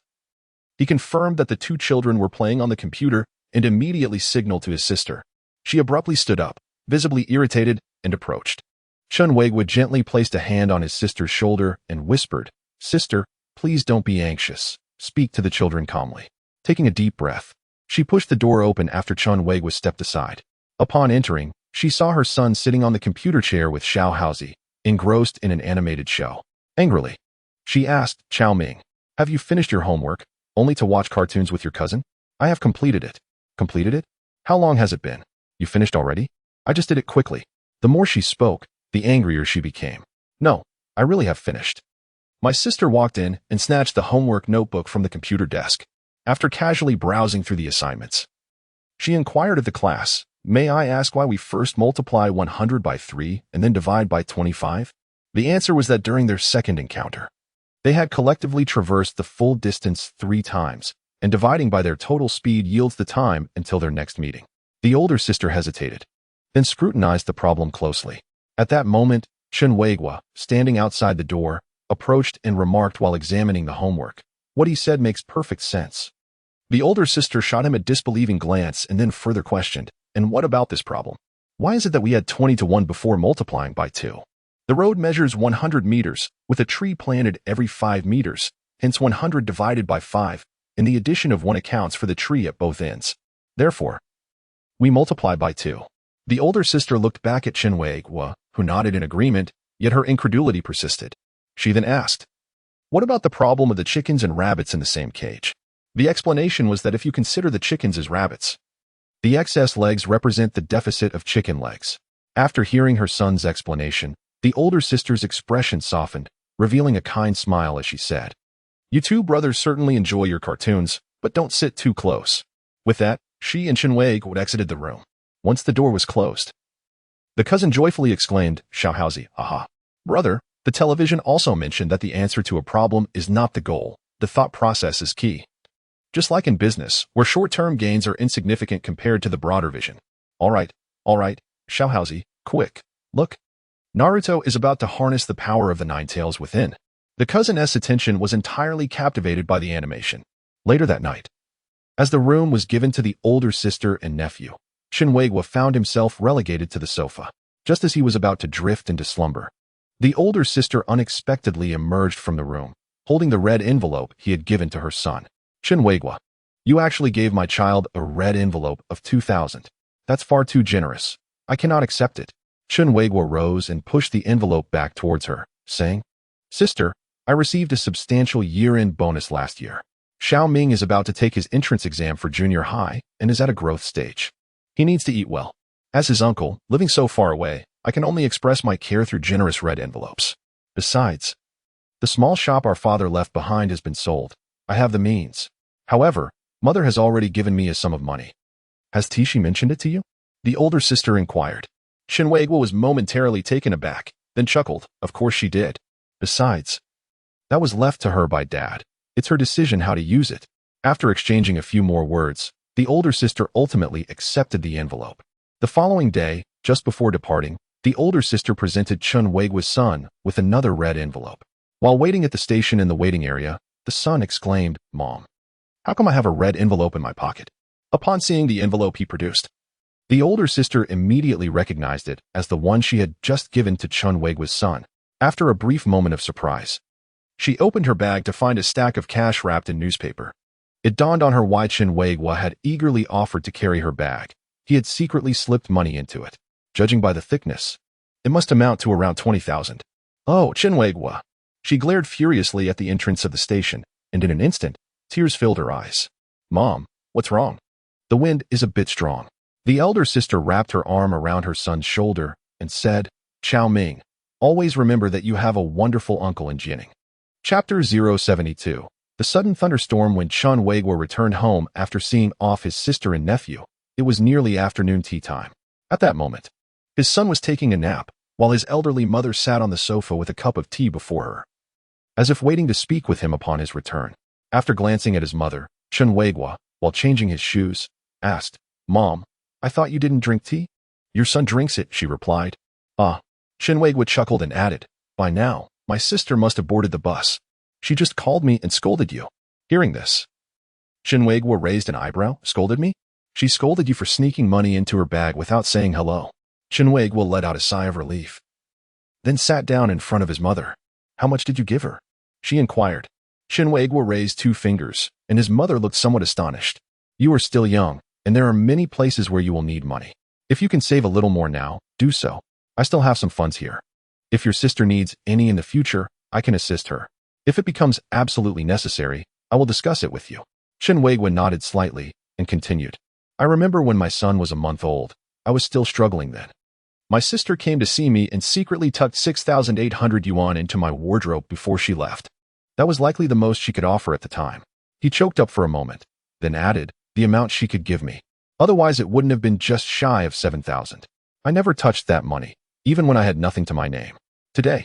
S1: He confirmed that the 2 children were playing on the computer and immediately signaled to his sister. She abruptly stood up, visibly irritated, and approached. Chen Weiguo gently placed a hand on his sister's shoulder and whispered, Sister, please don't be anxious. Speak to the children calmly. Taking a deep breath, She pushed the door open after Chen Weiguo stepped aside. Upon entering, she saw her son sitting on the computer chair with Xiaohaozi, engrossed in an animated show. Angrily, she asked Xiao Ming, "Have you finished your homework, only to watch cartoons with your cousin?" "I have completed it." "Completed it? How long has it been? You finished already?" "I just did it quickly." The more she spoke, the angrier she became. "No, I really have finished." My sister walked in and snatched the homework notebook from the computer desk. After casually browsing through the assignments, she inquired of the class, "May I ask why we first multiply 100 by 3 and then divide by 25? The answer was that during their second encounter, they had collectively traversed the full distance 3 times, and dividing by their total speed yields the time until their next meeting. The older sister hesitated, then scrutinized the problem closely. At that moment, Chen Weiguo, standing outside the door, approached and remarked while examining the homework, "What he said makes perfect sense." The older sister shot him a disbelieving glance and then further questioned, "And what about this problem? Why is it that we had 20 to 1 before multiplying by 2? The road measures 100 meters, with a tree planted every 5 meters, hence 100 divided by 5, and the addition of 1 accounts for the tree at both ends. Therefore, we multiply by 2. The older sister looked back at Chen Weiguo, who nodded in agreement, yet her incredulity persisted. She then asked, "What about the problem of the chickens and rabbits in the same cage?" The explanation was that if you consider the chickens as rabbits, the excess legs represent the deficit of chicken legs. After hearing her son's explanation, the older sister's expression softened, revealing a kind smile as she said, "You two brothers certainly enjoy your cartoons, but don't sit too close." With that, she and Chen Weiguo exited the room. Once the door was closed, the cousin joyfully exclaimed, "Xiaohaozi, aha. Brother, the television also mentioned that the answer to a problem is not the goal. The thought process is key. Just like in business, where short-term gains are insignificant compared to the broader vision." All right, Xiaohaozi, quick, look. Naruto is about to harness the power of the 9 tails within. The cousin's attention was entirely captivated by the animation. Later that night, as the room was given to the older sister and nephew, Chen Weiguo found himself relegated to the sofa. Just as he was about to drift into slumber, the older sister unexpectedly emerged from the room, holding the red envelope he had given to her son. "Chen Weiguo, you actually gave my child a red envelope of 2,000. That's far too generous. I cannot accept it." Chen Weiguo rose and pushed the envelope back towards her, saying, "Sister, I received a substantial year-end bonus last year. Xiao Ming is about to take his entrance exam for junior high and is at a growth stage. He needs to eat well. As his uncle, living so far away, I can only express my care through generous red envelopes. Besides, the small shop our father left behind has been sold. I have the means. However, mother has already given me a sum of money." "Has Tishi mentioned it to you?" the older sister inquired. Chen Weiguo was momentarily taken aback, then chuckled, "Of course she did. Besides, that was left to her by Dad. It's her decision how to use it." After exchanging a few more words, the older sister ultimately accepted the envelope. The following day, just before departing, the older sister presented Chen Weiguo's son with another red envelope. While waiting at the station in the waiting area, the son exclaimed, "Mom, how come I have a red envelope in my pocket?" Upon seeing the envelope he produced, the older sister immediately recognized it as the one she had just given to Chen Weiguo's son. After a brief moment of surprise, she opened her bag to find a stack of cash wrapped in newspaper. It dawned on her why Chen Weiguo had eagerly offered to carry her bag. He had secretly slipped money into it. Judging by the thickness, it must amount to around 20,000. "Oh, Chen Weiguo." She glared furiously at the entrance of the station, and in an instant, tears filled her eyes. "Mom, what's wrong?" "The wind is a bit strong." The elder sister wrapped her arm around her son's shoulder and said, "Xiao Ming, always remember that you have a wonderful uncle in Jining." Chapter 072. The sudden thunderstorm when Chen Weiguo returned home after seeing off his sister and nephew. It was nearly afternoon tea time. At that moment, his son was taking a nap, while his elderly mother sat on the sofa with a cup of tea before her, as if waiting to speak with him upon his return. After glancing at his mother, Chen Weiguo, while changing his shoes, asked, "Mom, I thought you didn't drink tea?" "Your son drinks it," she replied. "Ah." Chen Weiguo chuckled and added, "By now, my sister must have boarded the bus. She just called me and scolded you." Hearing this, Chen Weiguo raised an eyebrow. "Scolded me?" "She scolded you for sneaking money into her bag without saying hello." Chen Weiguo let out a sigh of relief, then sat down in front of his mother. "How much did you give her?" she inquired. Chen Weiguo raised 2 fingers, and his mother looked somewhat astonished. You are still young, and there are many places where you will need money. If you can save a little more now, do so. I still have some funds here. If your sister needs any in the future, I can assist her. If it becomes absolutely necessary, I will discuss it with you. Chen Weiguo nodded slightly and continued. I remember when my son was a month old. I was still struggling then. My sister came to see me and secretly tucked 6,800 yuan into my wardrobe before she left. That was likely the most she could offer at the time. He choked up for a moment, then added, the amount she could give me. Otherwise, it wouldn't have been just shy of 7,000. I never touched that money, even when I had nothing to my name. Today,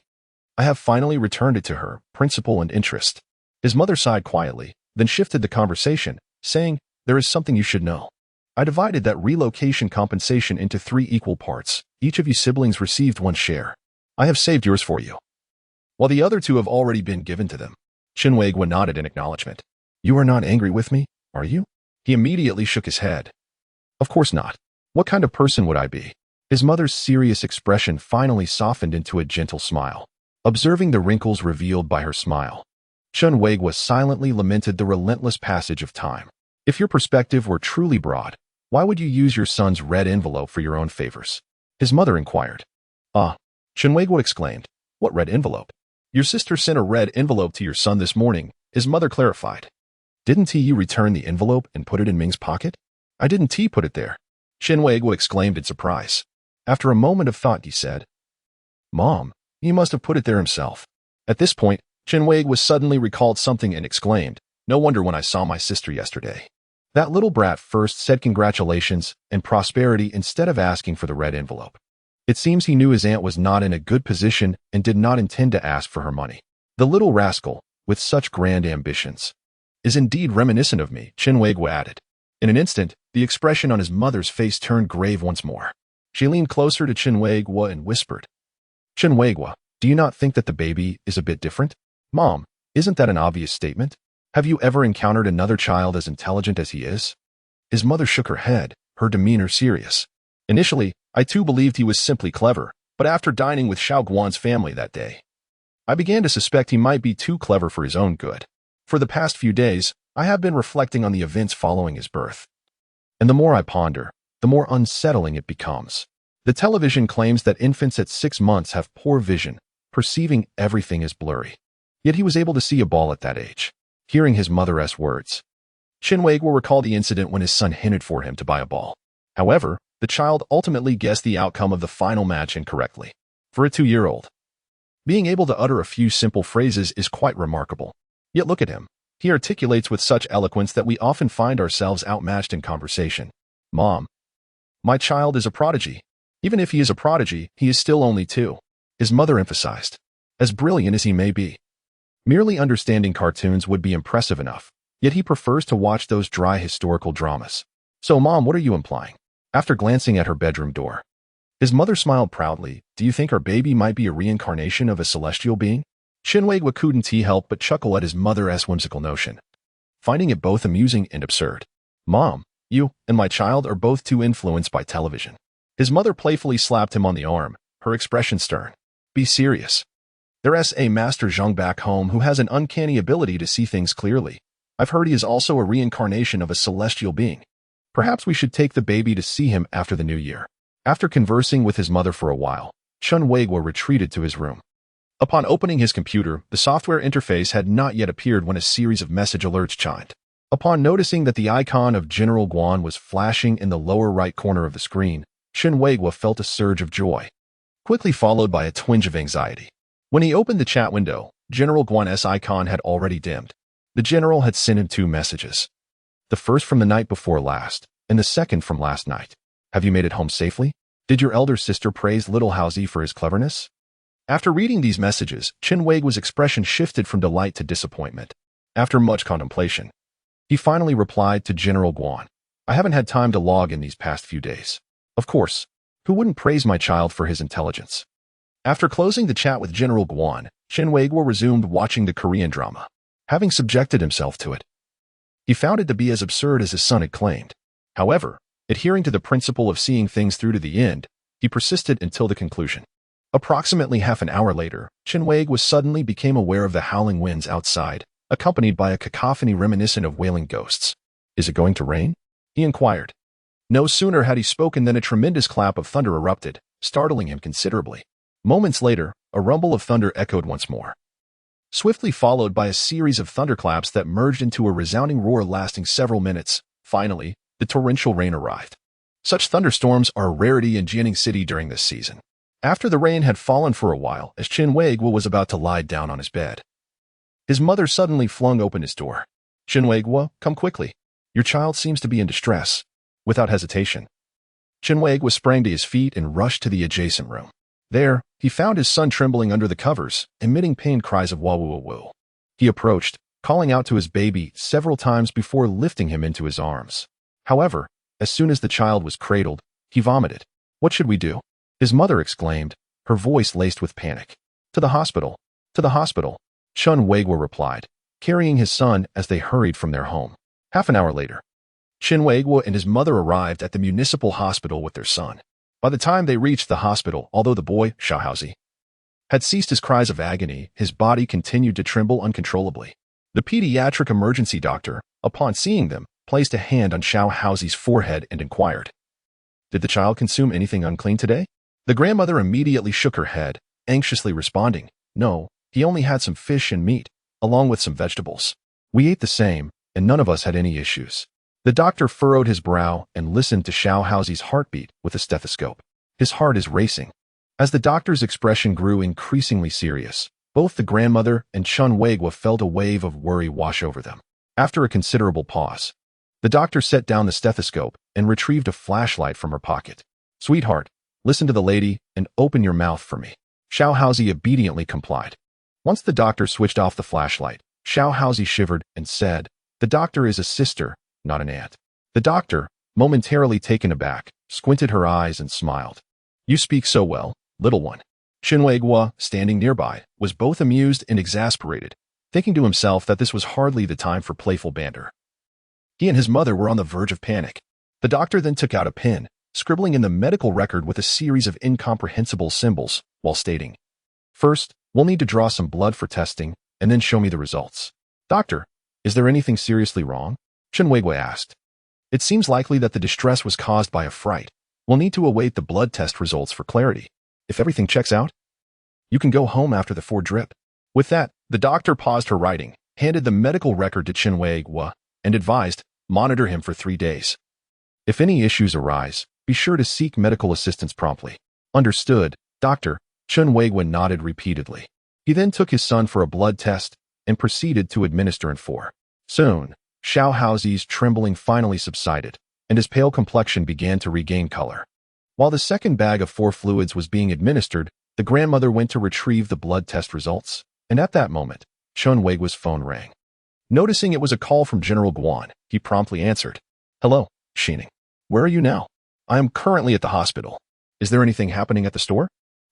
S1: I have finally returned it to her, principal and interest. His mother sighed quietly, then shifted the conversation, saying, there is something you should know. I divided that relocation compensation into 3 equal parts. Each of you siblings received 1 share. I have saved yours for you, while the other 2 have already been given to them. Chen Weiguo nodded in acknowledgement. You are not angry with me, are you? He immediately shook his head. Of course not. What kind of person would I be? His mother's serious expression finally softened into a gentle smile. Observing the wrinkles revealed by her smile, Chen Weiguo silently lamented the relentless passage of time. If your perspective were truly broad, why would you use your son's red envelope for your own favors? His mother inquired. Ah, Chen Weiguo exclaimed. What red envelope? Your sister sent a red envelope to your son this morning, his mother clarified. Didn't he return the envelope and put it in Ming's pocket? I didn't put it there. Chen Weiguo exclaimed in surprise. After a moment of thought, he said, Mom, he must have put it there himself. At this point, Chen Weiguo suddenly recalled something and exclaimed, no wonder when I saw my sister yesterday. That little brat first said congratulations and prosperity instead of asking for the red envelope. It seems he knew his aunt was not in a good position and did not intend to ask for her money. The little rascal, with such grand ambitions, is indeed reminiscent of me, Chen Weiguo added. In an instant, the expression on his mother's face turned grave once more. She leaned closer to Chen Weiguo and whispered, Chen Weiguo, do you not think that the baby is a bit different? Mom, isn't that an obvious statement? Have you ever encountered another child as intelligent as he is? His mother shook her head, her demeanor serious. Initially, I too believed he was simply clever, but after dining with Xiao Guan's family that day, I began to suspect he might be too clever for his own good. For the past few days, I have been reflecting on the events following his birth. And the more I ponder, the more unsettling it becomes. The television claims that infants at 6 months have poor vision, perceiving everything as blurry. Yet he was able to see a ball at that age. Hearing his mother's words, Chen Weiguo recalled the incident when his son hinted for him to buy a ball. However, the child ultimately guessed the outcome of the final match incorrectly. For a 2-year-old, being able to utter a few simple phrases is quite remarkable. Yet look at him. He articulates with such eloquence that we often find ourselves outmatched in conversation. Mom, my child is a prodigy. Even if he is a prodigy, he is still only 2. His mother emphasized. As brilliant as he may be, merely understanding cartoons would be impressive enough, yet he prefers to watch those dry historical dramas. So, Mom, what are you implying? After glancing at her bedroom door, his mother smiled proudly. Do you think our baby might be a reincarnation of a celestial being? Chen Weiguo couldn't help but chuckle at his mother's whimsical notion, finding it both amusing and absurd. Mom, you and my child are both too influenced by television. His mother playfully slapped him on the arm, her expression stern. Be serious. There's a Master Zhang back home who has an uncanny ability to see things clearly. I've heard he is also a reincarnation of a celestial being. Perhaps we should take the baby to see him after the new year. After conversing with his mother for a while, Chen Weiguo retreated to his room. Upon opening his computer, the software interface had not yet appeared when a series of message alerts chimed. Upon noticing that the icon of General Guan was flashing in the lower right corner of the screen, Chen Weiguo felt a surge of joy, quickly followed by a twinge of anxiety. When he opened the chat window, General Guan's icon had already dimmed. The general had sent him 2 messages. The first from the night before last, and the second from last night. Have you made it home safely? Did your elder sister praise little Xiaohaozi for his cleverness? After reading these messages, Chen Weiguo's expression shifted from delight to disappointment. After much contemplation, he finally replied to General Guan. I haven't had time to log in these past few days. Of course, who wouldn't praise my child for his intelligence? After closing the chat with General Guan, Chen Weiguo resumed watching the Korean drama. Having subjected himself to it, he found it to be as absurd as his son had claimed. However, adhering to the principle of seeing things through to the end, he persisted until the conclusion. Approximately half an hour later, Chen Weiguo suddenly became aware of the howling winds outside, accompanied by a cacophony reminiscent of wailing ghosts. Is it going to rain? he inquired. No sooner had he spoken than a tremendous clap of thunder erupted, startling him considerably. Moments later, a rumble of thunder echoed once more, swiftly followed by a series of thunderclaps that merged into a resounding roar lasting several minutes. Finally, the torrential rain arrived. Such thunderstorms are a rarity in Jianing City during this season. After the rain had fallen for a while, as Chen Weiguo was about to lie down on his bed, his mother suddenly flung open his door. Chen Weiguo, come quickly. Your child seems to be in distress. Without hesitation, Chen Weiguo sprang to his feet and rushed to the adjacent room. There, he found his son trembling under the covers, emitting pained cries of wah-woo-woo. He approached, calling out to his baby several times before lifting him into his arms. However, as soon as the child was cradled, he vomited. What should we do? His mother exclaimed, her voice laced with panic. To the hospital. To the hospital. Chen Weiguo replied, carrying his son as they hurried from their home. Half an hour later, Chen Weiguo and his mother arrived at the municipal hospital with their son. By the time they reached the hospital, although the boy, Xiaohaozi, had ceased his cries of agony, his body continued to tremble uncontrollably. The pediatric emergency doctor, upon seeing them, placed a hand on Xiaohaozi's forehead and inquired, "Did the child consume anything unclean today?" The grandmother immediately shook her head, anxiously responding, "No, he only had some fish and meat, along with some vegetables. We ate the same, and none of us had any issues." The doctor furrowed his brow and listened to Xiaohaozi's heartbeat with a stethoscope. His heart is racing. As the doctor's expression grew increasingly serious, both the grandmother and Chen Weiguo felt a wave of worry wash over them. After a considerable pause, the doctor set down the stethoscope and retrieved a flashlight from her pocket. "Sweetheart, listen to the lady and open your mouth for me." Xiaohaozi obediently complied. Once the doctor switched off the flashlight, Xiaohaozi shivered and said, "The doctor is a sister, not an aunt." The doctor, momentarily taken aback, squinted her eyes and smiled. "You speak so well, little one." Chen Weiguo, standing nearby, was both amused and exasperated, thinking to himself that this was hardly the time for playful banter. He and his mother were on the verge of panic. The doctor then took out a pen, scribbling in the medical record with a series of incomprehensible symbols, while stating, "First, we'll need to draw some blood for testing, and then show me the results." "Doctor, is there anything seriously wrong?" Chen Weiguo asked. "It seems likely that the distress was caused by a fright. We'll need to await the blood test results for clarity. If everything checks out, you can go home after the 4 drip." With that, the doctor paused her writing, handed the medical record to Chen Weiguo, and advised, "Monitor him for 3 days. If any issues arise, be sure to seek medical assistance promptly." "Understood, doctor." Chen Weiguo nodded repeatedly. He then took his son for a blood test and proceeded to administer in 4. Soon, Xiaohaozi's trembling finally subsided, and his pale complexion began to regain color. While the second bag of 4 fluids was being administered, the grandmother went to retrieve the blood test results, and at that moment, Chen Weiguo's phone rang. Noticing it was a call from General Guan, he promptly answered. "Hello, Xining. Where are you now?" "I am currently at the hospital." "Is there anything happening at the store?"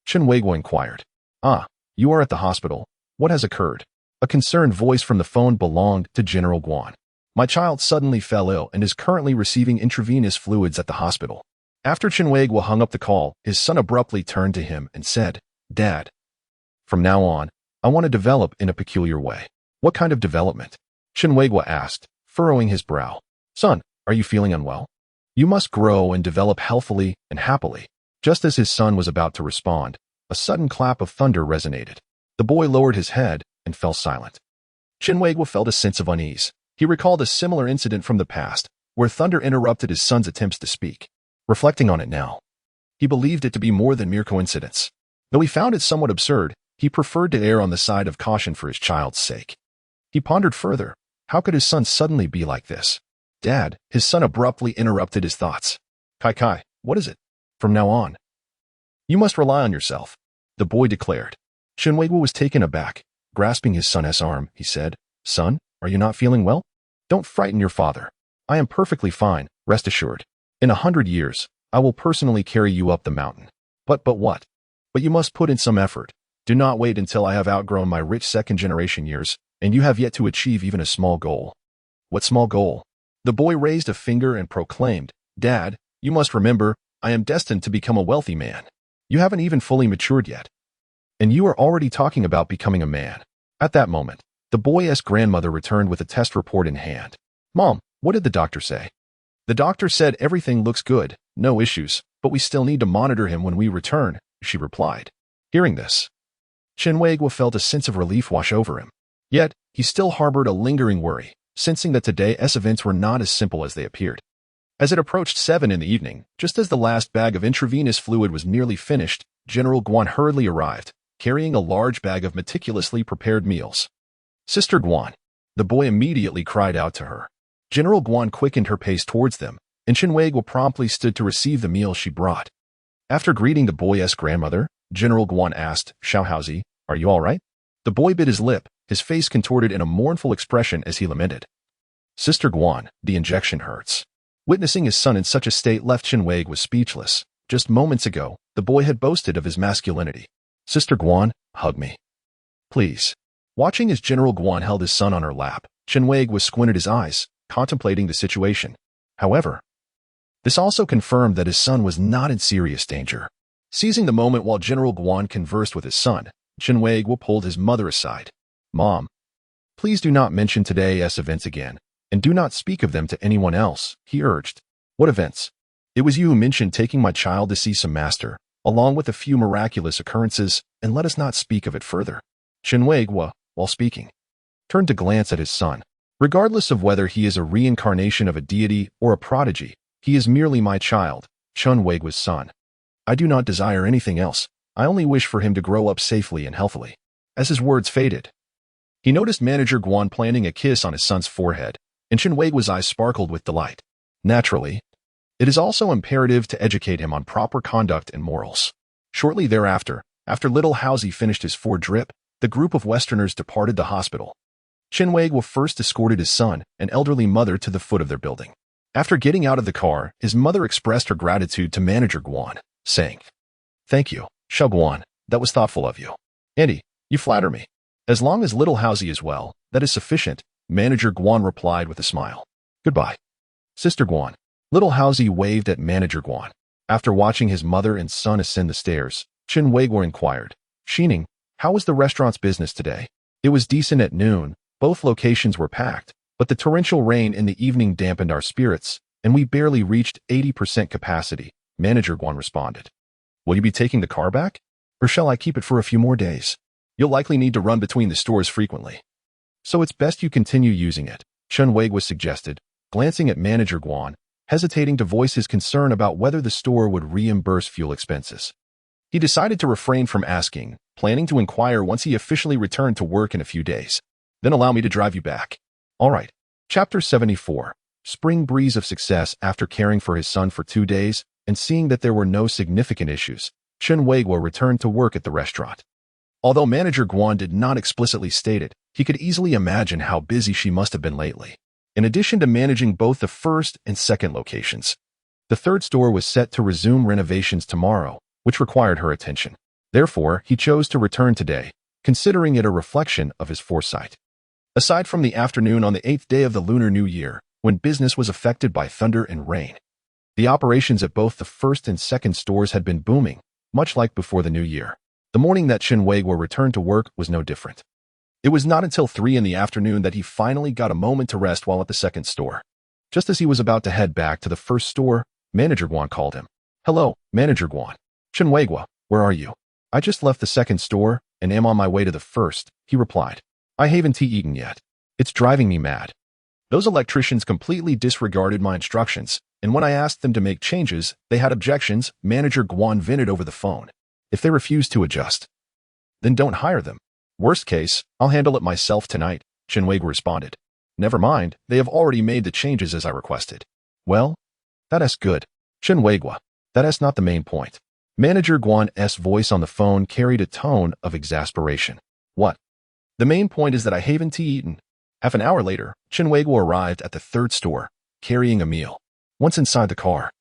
S1: Chen Weiguo inquired. "Ah, you are at the hospital. What has occurred?" A concerned voice from the phone belonged to General Guan. "My child suddenly fell ill and is currently receiving intravenous fluids at the hospital." After Chen Weiguo hung up the call, his son abruptly turned to him and said, "Dad, from now on, I want to develop in a peculiar way." "What kind of development?" Chen Weiguo asked, furrowing his brow. "Son, are you feeling unwell? You must grow and develop healthily and happily." Just as his son was about to respond, a sudden clap of thunder resonated. The boy lowered his head and fell silent. Chen Weiguo felt a sense of unease. He recalled a similar incident from the past, where thunder interrupted his son's attempts to speak. Reflecting on it now, he believed it to be more than mere coincidence. Though he found it somewhat absurd, he preferred to err on the side of caution for his child's sake. He pondered further. How could his son suddenly be like this? "Dad," his son abruptly interrupted his thoughts. Kai, what is it?" "From now on, you must rely on yourself," the boy declared. Chen Weiguo was taken aback. Grasping his son's arm, he said, "Son, are you not feeling well? Don't frighten your father. I am perfectly fine, rest assured. In 100 years, I will personally carry you up the mountain." But what? "But you must put in some effort. Do not wait until I have outgrown my rich second-generation years, and you have yet to achieve even a small goal." "What small goal?" The boy raised a finger and proclaimed, "Dad, you must remember, I am destined to become a wealthy man. You haven't even fully matured yet, and you are already talking about becoming a man." At that moment, the boy's grandmother returned with a test report in hand. "Mom, what did the doctor say?" The doctor said everything looks good, no issues, but we still need to monitor him when we return, she replied. Hearing this, Chen Weiguo felt a sense of relief wash over him. Yet, he still harbored a lingering worry, sensing that today's events were not as simple as they appeared. As it approached 7 in the evening, just as the last bag of intravenous fluid was nearly finished, General Guan hurriedly arrived, carrying a large bag of meticulously prepared meals. Sister Guan. The boy immediately cried out to her. General Guan quickened her pace towards them, and Chen Weiguo promptly stood to receive the meal she brought. After greeting the boy's grandmother, General Guan asked, Xiaohaozi, are you all right? The boy bit his lip, his face contorted in a mournful expression as he lamented. Sister Guan, the injection hurts. Witnessing his son in such a state left Chen Weiguo speechless. Just moments ago, the boy had boasted of his masculinity. Sister Guan, hug me. Please. Watching as General Guan held his son on her lap, Chen Weiguo squinted his eyes, contemplating the situation. However, this also confirmed that his son was not in serious danger. Seizing the moment while General Guan conversed with his son, Chen Weiguo pulled his mother aside. Mom, please do not mention today's events again, and do not speak of them to anyone else, he urged. What events? It was you who mentioned taking my child to see some master, along with a few miraculous occurrences, and let us not speak of it further. Chen Weiguo, while speaking, turned to glance at his son. Regardless of whether he is a reincarnation of a deity or a prodigy, he is merely my child, Chen Weiguo's son. I do not desire anything else. I only wish for him to grow up safely and healthily. As his words faded, he noticed Manager Guan planting a kiss on his son's forehead, and Chen Weiguo's eyes sparkled with delight. Naturally, it is also imperative to educate him on proper conduct and morals. Shortly thereafter, after little Haozi finished his 4-drip, the group of Westerners departed the hospital. Chen Weiguo first escorted his son and elderly mother to the foot of their building. After getting out of the car, his mother expressed her gratitude to Manager Guan, saying, Thank you, Xiao Guan, that was thoughtful of you. Auntie, you flatter me. As long as little Haozi is well, that is sufficient, Manager Guan replied with a smile. Goodbye. Sister Guan. Little Haozi waved at Manager Guan. After watching his mother and son ascend the stairs, Chen Weiguo inquired, Xining, how was the restaurant's business today? It was decent at noon. Both locations were packed, but the torrential rain in the evening dampened our spirits, and we barely reached 80% capacity, Manager Guan responded. Will you be taking the car back? Or shall I keep it for a few more days? You'll likely need to run between the stores frequently. So it's best you continue using it, Chen Weiguo suggested, glancing at Manager Guan, hesitating to voice his concern about whether the store would reimburse fuel expenses. He decided to refrain from asking, planning to inquire once he officially returned to work in a few days. Then allow me to drive you back. All right. Chapter 74. Spring breeze of success. After caring for his son for 2 days and seeing that there were no significant issues, Chen Weiguo returned to work at the restaurant. Although Manager Guan did not explicitly state it, he could easily imagine how busy she must have been lately. In addition to managing both the first and second locations, the third store was set to resume renovations tomorrow, which required her attention. Therefore, he chose to return today, considering it a reflection of his foresight. Aside from the afternoon on the 8th day of the Lunar New Year, when business was affected by thunder and rain, the operations at both the first and second stores had been booming, much like before the New Year. The morning that Chen Weiguo returned to work was no different. It was not until 3 in the afternoon that he finally got a moment to rest while at the second store. Just as he was about to head back to the first store, Manager Guan called him. Hello, Manager Guan. Chen Weiguo, where are you? I just left the second store and am on my way to the first, he replied. I haven't eaten yet. It's driving me mad. Those electricians completely disregarded my instructions, and when I asked them to make changes, they had objections. Manager Guan vented over the phone. If they refuse to adjust, then don't hire them. Worst case, I'll handle it myself tonight, Chen Weiguo responded. Never mind, they have already made the changes as I requested. Well, that's good. Chen Weiguo, that's not the main point. Manager Guan's voice on the phone carried a tone of exasperation. What? The main point is that I haven't eaten. Half an hour later, Chen Weiguo arrived at the third store, carrying a meal. Once inside the car,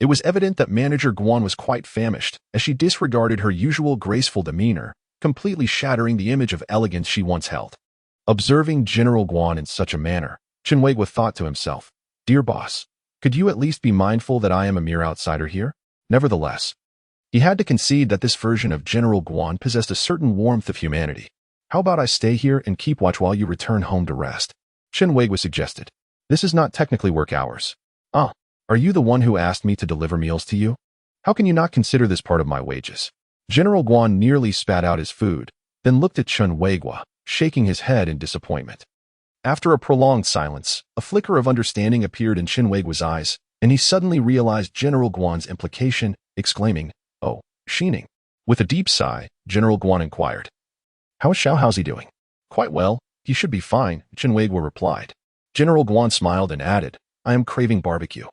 S1: it was evident that Manager Guan was quite famished, as she disregarded her usual graceful demeanor, completely shattering the image of elegance she once held. Observing General Guan in such a manner, Chen Weiguo thought to himself, Dear boss, could you at least be mindful that I am a mere outsider here? Nevertheless, he had to concede that this version of General Guan possessed a certain warmth of humanity. How about I stay here and keep watch while you return home to rest? Chen Weiguo suggested. This is not technically work hours. Ah, are you the one who asked me to deliver meals to you? How can you not consider this part of my wages? General Guan nearly spat out his food, then looked at Chen Weiguo, shaking his head in disappointment. After a prolonged silence, a flicker of understanding appeared in Chen Weiguo's eyes, and he suddenly realized General Guan's implication, exclaiming, "Oh, Xining." With a deep sigh, General Guan inquired, "How is Xiaohaozi doing?" "Quite well. He should be fine," Chen Weiguo replied. General Guan smiled and added, "I am craving barbecue."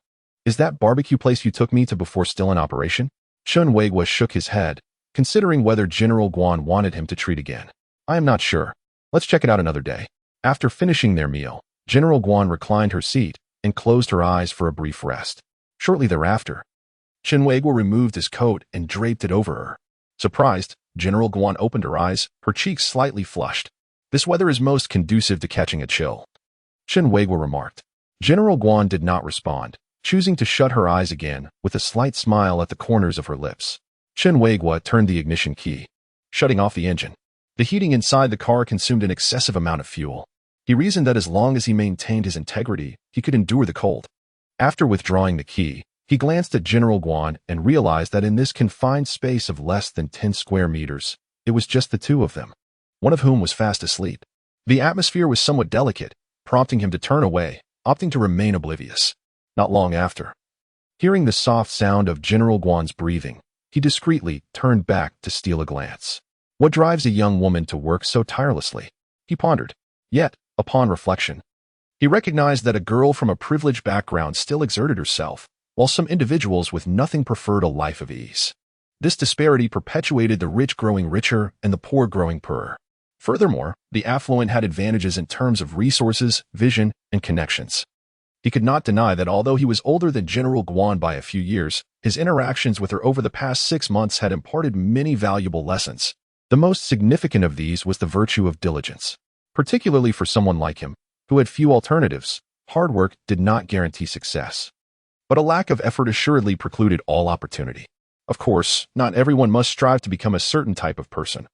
S1: "Is that barbecue place you took me to before still in operation?" Chen Weiguo shook his head, considering whether General Guan wanted him to treat again. "I am not sure. Let's check it out another day." After finishing their meal, General Guan reclined her seat and closed her eyes for a brief rest. Shortly thereafter, Chen Weiguo removed his coat and draped it over her. Surprised, General Guan opened her eyes, her cheeks slightly flushed. "This weather is most conducive to catching a chill," Chen Weiguo remarked. General Guan did not respond, choosing to shut her eyes again with a slight smile at the corners of her lips. Chen Weiguo turned the ignition key, shutting off the engine. The heating inside the car consumed an excessive amount of fuel. He reasoned that as long as he maintained his integrity, he could endure the cold. After withdrawing the key, he glanced at General Guan and realized that in this confined space of less than 10 square meters, it was just the two of them, one of whom was fast asleep. The atmosphere was somewhat delicate, prompting him to turn away, opting to remain oblivious. Not long after, hearing the soft sound of General Guan's breathing, he discreetly turned back to steal a glance. What drives a young woman to work so tirelessly? He pondered. Yet, upon reflection, he recognized that a girl from a privileged background still exerted herself, while some individuals with nothing preferred a life of ease. This disparity perpetuated the rich growing richer and the poor growing poorer. Furthermore, the affluent had advantages in terms of resources, vision, and connections. He could not deny that although he was older than General Guan by a few years, his interactions with her over the past 6 months had imparted many valuable lessons. The most significant of these was the virtue of diligence. Particularly for someone like him, who had few alternatives, hard work did not guarantee success. But a lack of effort assuredly precluded all opportunity. Of course, not everyone must strive to become a certain type of person.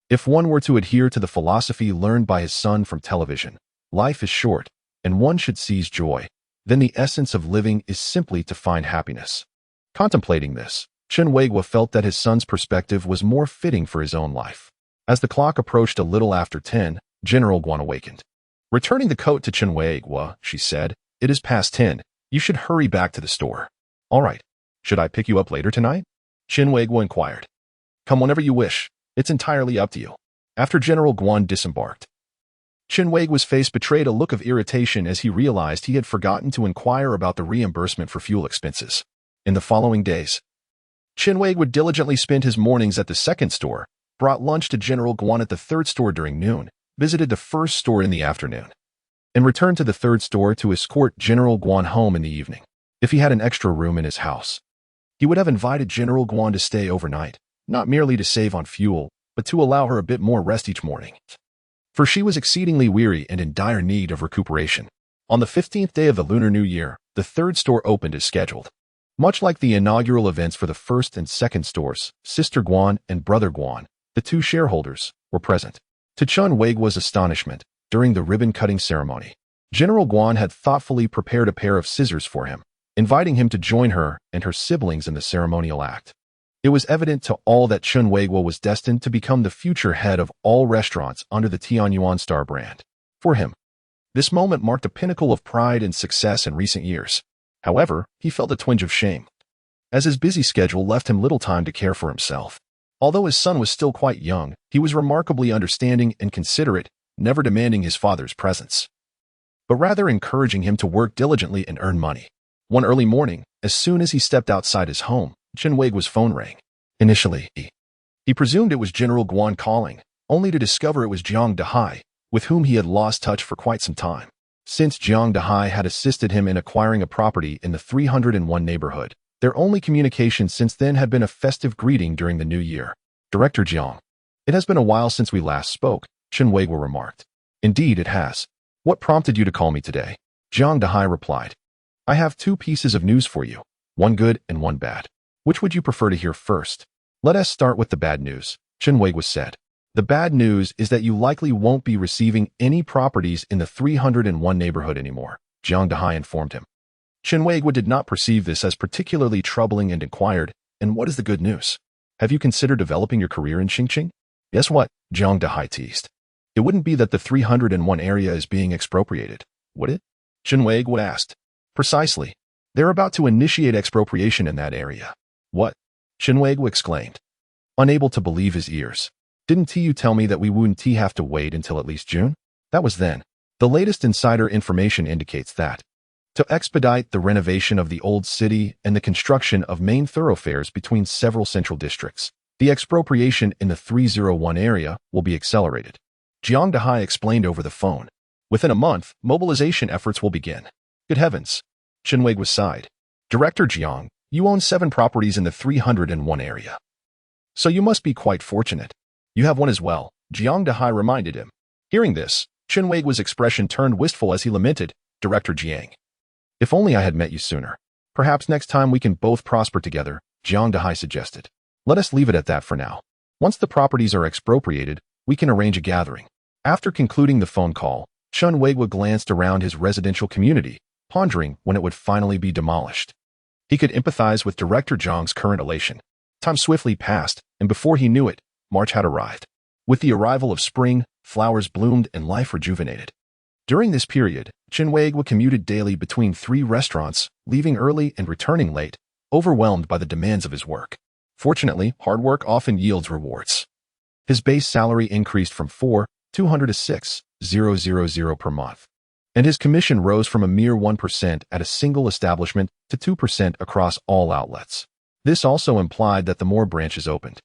S1: If one were to adhere to the philosophy learned by his son from television, life is short, and one should seize joy, then the essence of living is simply to find happiness. Contemplating this, Chen Weiguo felt that his son's perspective was more fitting for his own life. As the clock approached a little after 10, General Guan awakened. Returning the coat to Chen Weiguo, she said, "It is past 10. You should hurry back to the store." "All right. Should I pick you up later tonight?" Chen Weiguo inquired. "Come whenever you wish. It's entirely up to you." After General Guan disembarked, Chen Weiguo's face betrayed a look of irritation as he realized he had forgotten to inquire about the reimbursement for fuel expenses. In the following days, Chen Weiguo diligently spent his mornings at the second store, brought lunch to General Guan at the third store during noon, visited the first store in the afternoon, and returned to the third store to escort General Guan home in the evening. If he had an extra room in his house, he would have invited General Guan to stay overnight, not merely to save on fuel, but to allow her a bit more rest each morning. For she was exceedingly weary and in dire need of recuperation. On the 15th day of the Lunar New Year, the third store opened as scheduled. Much like the inaugural events for the first and second stores, Sister Guan and Brother Guan, the two shareholders, were present. To Chen Weiguo's astonishment, during the ribbon-cutting ceremony, General Guan had thoughtfully prepared a pair of scissors for him, inviting him to join her and her siblings in the ceremonial act. It was evident to all that Chen Weiguo was destined to become the future head of all restaurants under the Tianyuan Star brand. For him, this moment marked a pinnacle of pride and success in recent years. However, he felt a twinge of shame, as his busy schedule left him little time to care for himself. Although his son was still quite young, he was remarkably understanding and considerate, never demanding his father's presence, but rather encouraging him to work diligently and earn money. One early morning, as soon as he stepped outside his home, Chen Weiguo's phone rang. Initially, he presumed it was General Guan calling, only to discover it was Jiang Dehai, with whom he had lost touch for quite some time. Since Jiang Dehai had assisted him in acquiring a property in the 301 neighborhood, their only communication since then had been a festive greeting during the new year. "Director Jiang, it has been a while since we last spoke," Chen Weiguo remarked. "Indeed it has. What prompted you to call me today?" Jiang Dehai replied. "I have 2 pieces of news for you, one good and one bad. Which would you prefer to hear first?" "Let us start with the bad news," Chen Weiguo said. "The bad news is that you likely won't be receiving any properties in the 301 neighborhood anymore," Jiang Dehai informed him. Chen Weiguo did not perceive this as particularly troubling and inquired, "And what is the good news? Have you considered developing your career in Xinjiang?" "Guess what?" Jiang Dehai teased. "It wouldn't be that the 301 area is being expropriated, would it?" Chen Weiguo asked. "Precisely. They're about to initiate expropriation in that area." "What?" Chen Weiguo exclaimed, unable to believe his ears. "Didn't you tell me that we wouldn't have to wait until at least June?" "That was then. The latest insider information indicates that, to expedite the renovation of the old city and the construction of main thoroughfares between several central districts, the expropriation in the 301 area will be accelerated." Jiang Dehai explained over the phone. "Within a month, mobilization efforts will begin." "Good heavens." Chen Weiguo sighed. "Director Jiang, you own 7 properties in the 301 area. So you must be quite fortunate." "You have one as well," Jiang Dehai reminded him. Hearing this, Chen Weiguo's expression turned wistful as he lamented, "Director Jiang, if only I had met you sooner. Perhaps next time we can both prosper together," Jiang Dehai suggested. "Let us leave it at that for now. Once the properties are expropriated, we can arrange a gathering." After concluding the phone call, Chen Weiguo glanced around his residential community, pondering when it would finally be demolished. He could empathize with Director Jiang's current elation. Time swiftly passed, and before he knew it, March had arrived. With the arrival of spring, flowers bloomed and life rejuvenated. During this period, Chen Weiguo commuted daily between 3 restaurants, leaving early and returning late, overwhelmed by the demands of his work. Fortunately, hard work often yields rewards. His base salary increased from 4,200 to 6,000 per month, and his commission rose from a mere 1% at a single establishment to 2% across all outlets. This also implied that the more branches opened,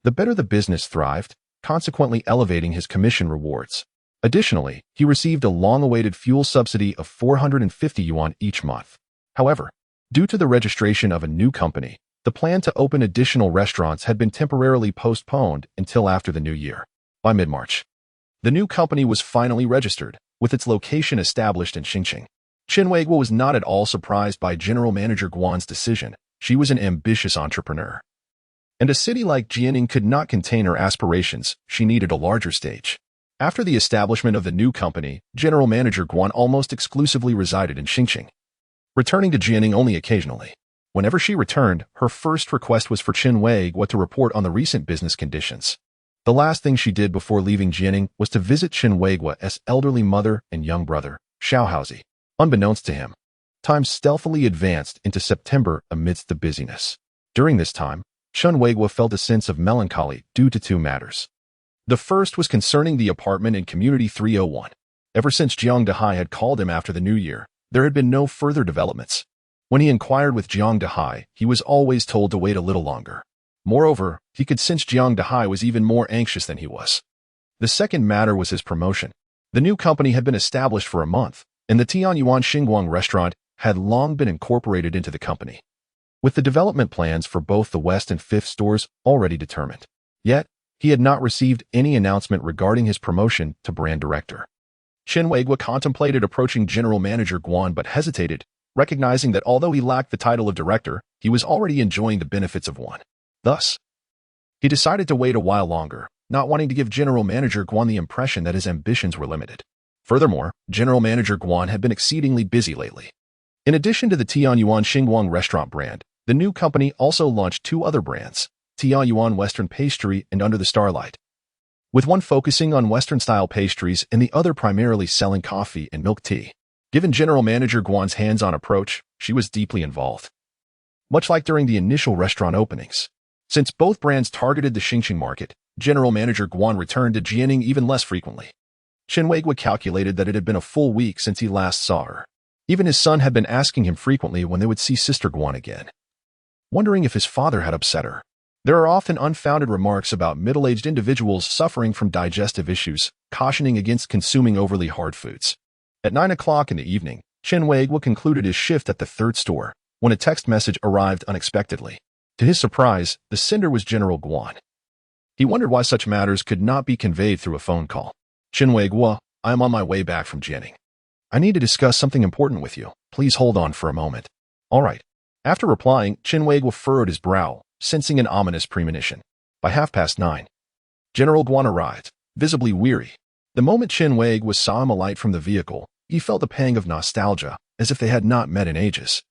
S1: the better the business thrived, consequently elevating his commission rewards. Additionally, he received a long-awaited fuel subsidy of 450 yuan each month. However, due to the registration of a new company, the plan to open additional restaurants had been temporarily postponed until after the new year. By mid-March, the new company was finally registered, with its location established in Xinjiang. Chen Weiguo was not at all surprised by General Manager Guan's decision. She was an ambitious entrepreneur, and a city like Jianing could not contain her aspirations. She needed a larger stage. After the establishment of the new company, General Manager Guan almost exclusively resided in Xinjiang, returning to Jianing only occasionally. Whenever she returned, her first request was for Chen Weiguo to report on the recent business conditions. The last thing she did before leaving Jianing was to visit Chen Weiguo's elderly mother and young brother, Xiaohaozi. Unbeknownst to him, time stealthily advanced into September amidst the busyness. During this time, Chen Weiguo felt a sense of melancholy due to 2 matters. The first was concerning the apartment in Community 301. Ever since Jiang Dehai had called him after the new year, there had been no further developments. When he inquired with Jiang Dehai, he was always told to wait a little longer. Moreover, he could sense Jiang Dehai was even more anxious than he was. The second matter was his promotion. The new company had been established for a month, and the Tianyuan Xinguang restaurant had long been incorporated into the company, with the development plans for both the West and Fifth stores already determined. Yet, he had not received any announcement regarding his promotion to brand director. Chen Weiguo contemplated approaching General Manager Guan but hesitated, recognizing that although he lacked the title of director, he was already enjoying the benefits of one. Thus, he decided to wait a while longer, not wanting to give General Manager Guan the impression that his ambitions were limited. Furthermore, General Manager Guan had been exceedingly busy lately. In addition to the Tianyuan Xinguang restaurant brand, the new company also launched 2 other brands, Tianyuan Western Pastry and Under the Starlight, with one focusing on Western-style pastries and the other primarily selling coffee and milk tea. Given General Manager Guan's hands-on approach, she was deeply involved. Much like during the initial restaurant openings, since both brands targeted the Xinjiang market, General Manager Guan returned to Jianing even less frequently. Chen Weiguo calculated that it had been a full week since he last saw her. Even his son had been asking him frequently when they would see Sister Guan again, wondering if his father had upset her. There are often unfounded remarks about middle-aged individuals suffering from digestive issues, cautioning against consuming overly hard foods. At 9 o'clock in the evening, Chen Weiguo concluded his shift at the 3rd store, when a text message arrived unexpectedly. To his surprise, the sender was General Guan. He wondered why such matters could not be conveyed through a phone call. "Chen Weiguo, I am on my way back from Jianing. I need to discuss something important with you. Please hold on for a moment." "All right." After replying, Chen Weiguo furrowed his brow, sensing an ominous premonition. By 9:30, General Guan arrived, visibly weary. The moment Chen Weiguo saw him alight from the vehicle, he felt a pang of nostalgia, as if they had not met in ages.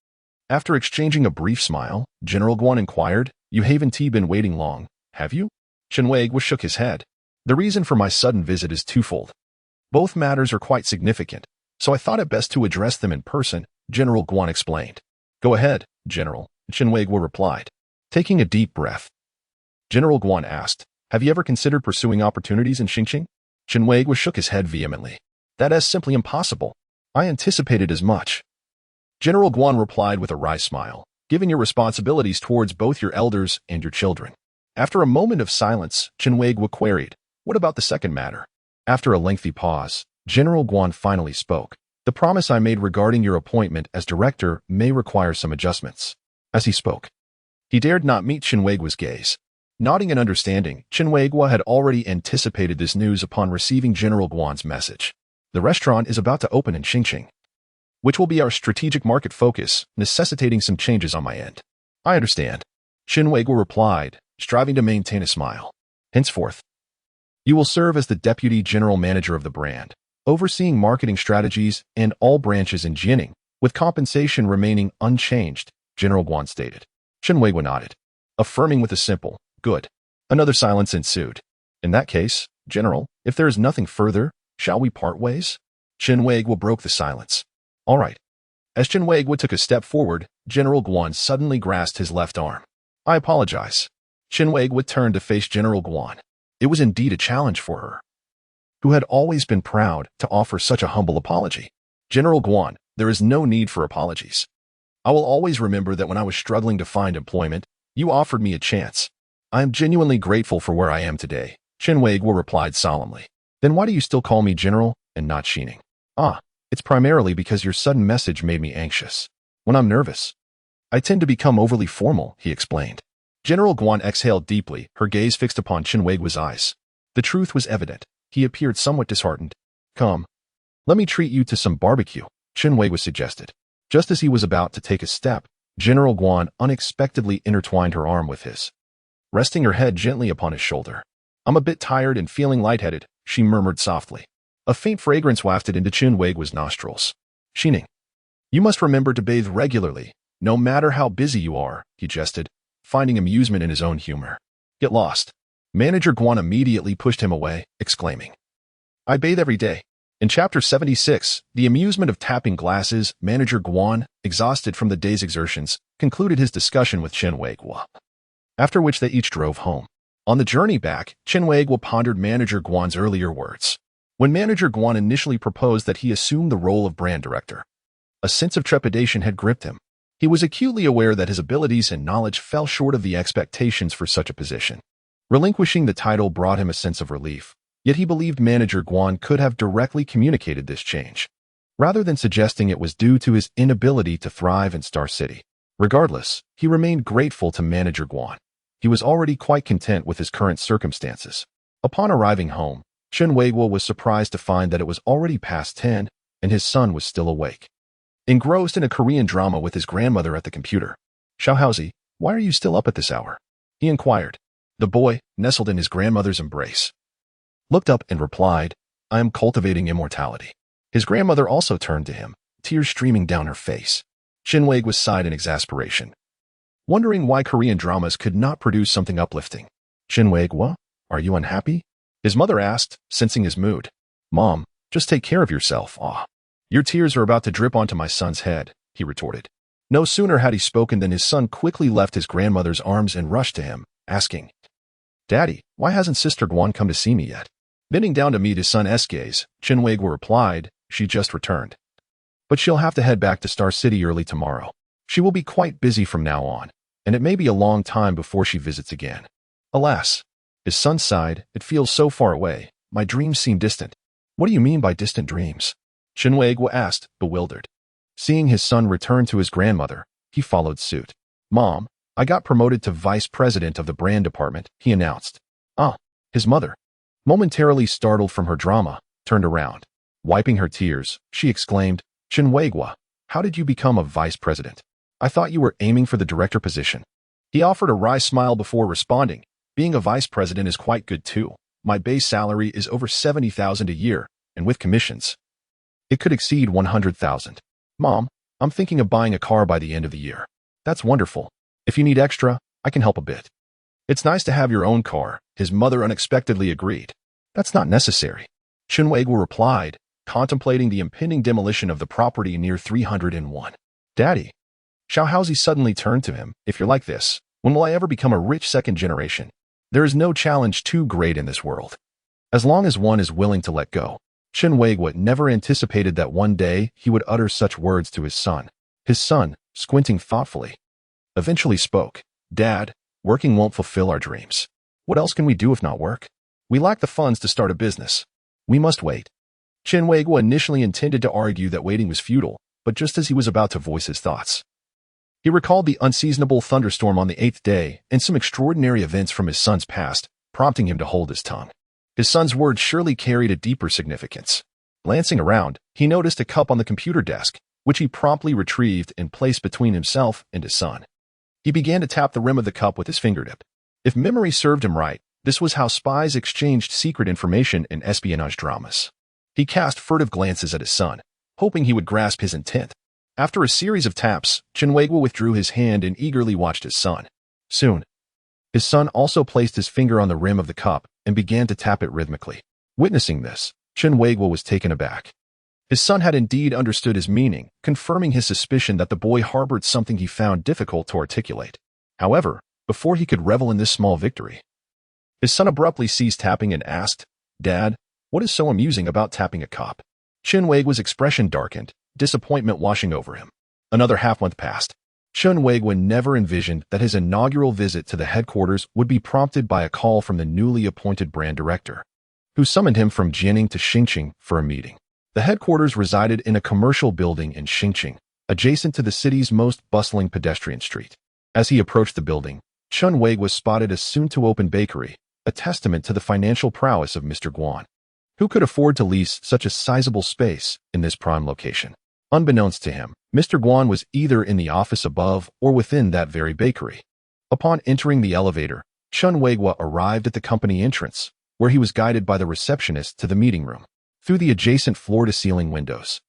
S1: After exchanging a brief smile, General Guan inquired, "You haven't been waiting long, have you?" Chen Weiguo shook his head. "The reason for my sudden visit is twofold. Both matters are quite significant, so I thought it best to address them in person," General Guan explained. "Go ahead, General," Chen Weiguo replied. Taking a deep breath, General Guan asked, "Have you ever considered pursuing opportunities in Xingqing?" Chen Weiguo shook his head vehemently. "That is simply impossible. I anticipated as much." General Guan replied with a wry smile, "Given your responsibilities towards both your elders and your children." After a moment of silence, Chen Weiguo queried, "What about the second matter?" After a lengthy pause, General Guan finally spoke. "The promise I made regarding your appointment as director may require some adjustments." As he spoke, he dared not meet Chen Weiguo's gaze. Nodding in understanding, Chen Weiguo had already anticipated this news upon receiving General Guan's message. "The restaurant is about to open in Xingqing, which will be our strategic market focus, necessitating some changes on my end." "I understand," Chen Weiguo replied, striving to maintain a smile. "Henceforth, you will serve as the deputy general manager of the brand, overseeing marketing strategies and all branches in Jining, with compensation remaining unchanged," General Guan stated. Chen Weiguo nodded, affirming with a simple, "Good." Another silence ensued. "In that case, General, if there is nothing further, shall we part ways?" Chen Weiguo broke the silence. "All right." As Chen Weiguo took a step forward, General Guan suddenly grasped his left arm. "I apologize." Chen Weiguo turned to face General Guan. It was indeed a challenge for her, who had always been proud to offer such a humble apology. "General Guan, there is no need for apologies. I will always remember that when I was struggling to find employment, you offered me a chance. I am genuinely grateful for where I am today," Chen Weiguo replied solemnly. "Then why do you still call me General and not Xining?" "Ah, it's primarily because your sudden message made me anxious. When I'm nervous, I tend to become overly formal," he explained. General Guan exhaled deeply, her gaze fixed upon Chen Weiguo's eyes. The truth was evident. He appeared somewhat disheartened. "Come, let me treat you to some barbecue," Chen Weiguo suggested. Just as he was about to take a step, General Guan unexpectedly intertwined her arm with his, resting her head gently upon his shoulder. "I'm a bit tired and feeling lightheaded," she murmured softly. A faint fragrance wafted into Chen Weiguo's nostrils. "Xining, you must remember to bathe regularly, no matter how busy you are," he jested, finding amusement in his own humor. "Get lost." Manager Guan immediately pushed him away, exclaiming, "I bathe every day." In Chapter 76, the amusement of tapping glasses, Manager Guan, exhausted from the day's exertions, concluded his discussion with Chen Weiguo, after which they each drove home. On the journey back, Chen Weiguo pondered Manager Guan's earlier words. When Manager Guan initially proposed that he assume the role of brand director, a sense of trepidation had gripped him. He was acutely aware that his abilities and knowledge fell short of the expectations for such a position. Relinquishing the title brought him a sense of relief, yet he believed Manager Guan could have directly communicated this change, rather than suggesting it was due to his inability to thrive in Star City. Regardless, he remained grateful to Manager Guan. He was already quite content with his current circumstances. Upon arriving home, Chen Weiguo was surprised to find that it was already past 10 and his son was still awake, engrossed in a Korean drama with his grandmother at the computer. "Xiaohaozi, why are you still up at this hour?" he inquired. The boy, nestled in his grandmother's embrace, looked up and replied, "I am cultivating immortality." His grandmother also turned to him, tears streaming down her face. Chen Weiguo sighed in exasperation, wondering why Korean dramas could not produce something uplifting. "Chen Weiguo, are you unhappy?" his mother asked, sensing his mood. "Mom, just take care of yourself. Ah, your tears are about to drip onto my son's head," he retorted. No sooner had he spoken than his son quickly left his grandmother's arms and rushed to him, asking, "Daddy, why hasn't Sister Guan come to see me yet?" Bending down to meet his son's gaze, Chen Weiguo replied, "She just returned, but she'll have to head back to Star City early tomorrow. She will be quite busy from now on, and it may be a long time before she visits again." "Alas," his son sighed, "it feels so far away. My dreams seem distant." "What do you mean by distant dreams?" Chen Weiguo asked, bewildered. Seeing his son return to his grandmother, he followed suit. "Mom, I got promoted to vice president of the brand department," he announced. "Ah," his mother, momentarily startled from her drama, turned around. Wiping her tears, she exclaimed, "Chen Weiguo, how did you become a vice president? I thought you were aiming for the director position." He offered a wry smile before responding, "Being a vice president is quite good too. My base salary is over 70,000 a year, and with commissions, it could exceed 100,000. Mom, I'm thinking of buying a car by the end of the year. That's wonderful. If you need extra, I can help a bit. It's nice to have your own car, his mother unexpectedly agreed. That's not necessary. Chen Weiguo replied, contemplating the impending demolition of the property near 301. Daddy. Xiaohaozi suddenly turned to him. If you're like this, when will I ever become a rich second generation? There is no challenge too great in this world. As long as one is willing to let go. Chen Weiguo never anticipated that one day he would utter such words to his son. His son, squinting thoughtfully, eventually spoke. Dad, working won't fulfill our dreams. What else can we do if not work? We lack the funds to start a business. We must wait. Chen Weiguo initially intended to argue that waiting was futile, but just as he was about to voice his thoughts, he recalled the unseasonable thunderstorm on the 8th day and some extraordinary events from his son's past, prompting him to hold his tongue. His son's words surely carried a deeper significance. Glancing around, he noticed a cup on the computer desk, which he promptly retrieved and placed between himself and his son. He began to tap the rim of the cup with his fingertip. If memory served him right, this was how spies exchanged secret information in espionage dramas. He cast furtive glances at his son, hoping he would grasp his intent. After a series of taps, Chen Weiguo withdrew his hand and eagerly watched his son. Soon, his son also placed his finger on the rim of the cup and began to tap it rhythmically. Witnessing this, Chen Weiguo was taken aback. His son had indeed understood his meaning, confirming his suspicion that the boy harbored something he found difficult to articulate. However, before he could revel in this small victory, his son abruptly ceased tapping and asked, Dad, what is so amusing about tapping a cup? Chen Weiguo's expression darkened, disappointment washing over him. Another half-month passed. Chen Weiguo never envisioned that his inaugural visit to the headquarters would be prompted by a call from the newly appointed brand director, who summoned him from Jianing to Xinqing for a meeting. The headquarters resided in a commercial building in Xinqing, adjacent to the city's most bustling pedestrian street. As he approached the building, Chen Weiguo spotted a soon-to-open bakery, a testament to the financial prowess of Mr. Guan, who could afford to lease such a sizable space in this prime location. Unbeknownst to him, Mr. Guan was either in the office above or within that very bakery. Upon entering the elevator, Chen Weiguo arrived at the company entrance, where he was guided by the receptionist to the meeting room. Through the adjacent floor-to-ceiling windows,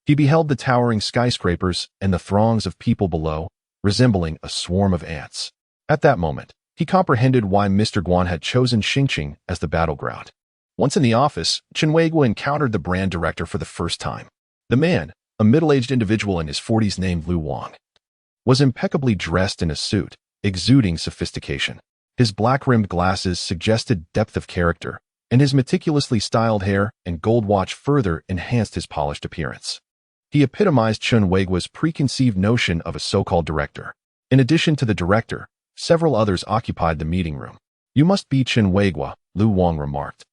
S1: he beheld the towering skyscrapers and the throngs of people below, resembling a swarm of ants. At that moment, he comprehended why Mr. Guan had chosen Xinqing as the battleground. Once in the office, Chen Weiguo encountered the brand director for the first time. The man, a middle-aged individual in his 40s named Lu Wang, was impeccably dressed in a suit, exuding sophistication. His black-rimmed glasses suggested depth of character, and his meticulously styled hair and gold watch further enhanced his polished appearance. He epitomized Chen Weiguo's preconceived notion of a so-called director. In addition to the director, several others occupied the meeting room. You must be Chen Weiguo, Lu Wang remarked,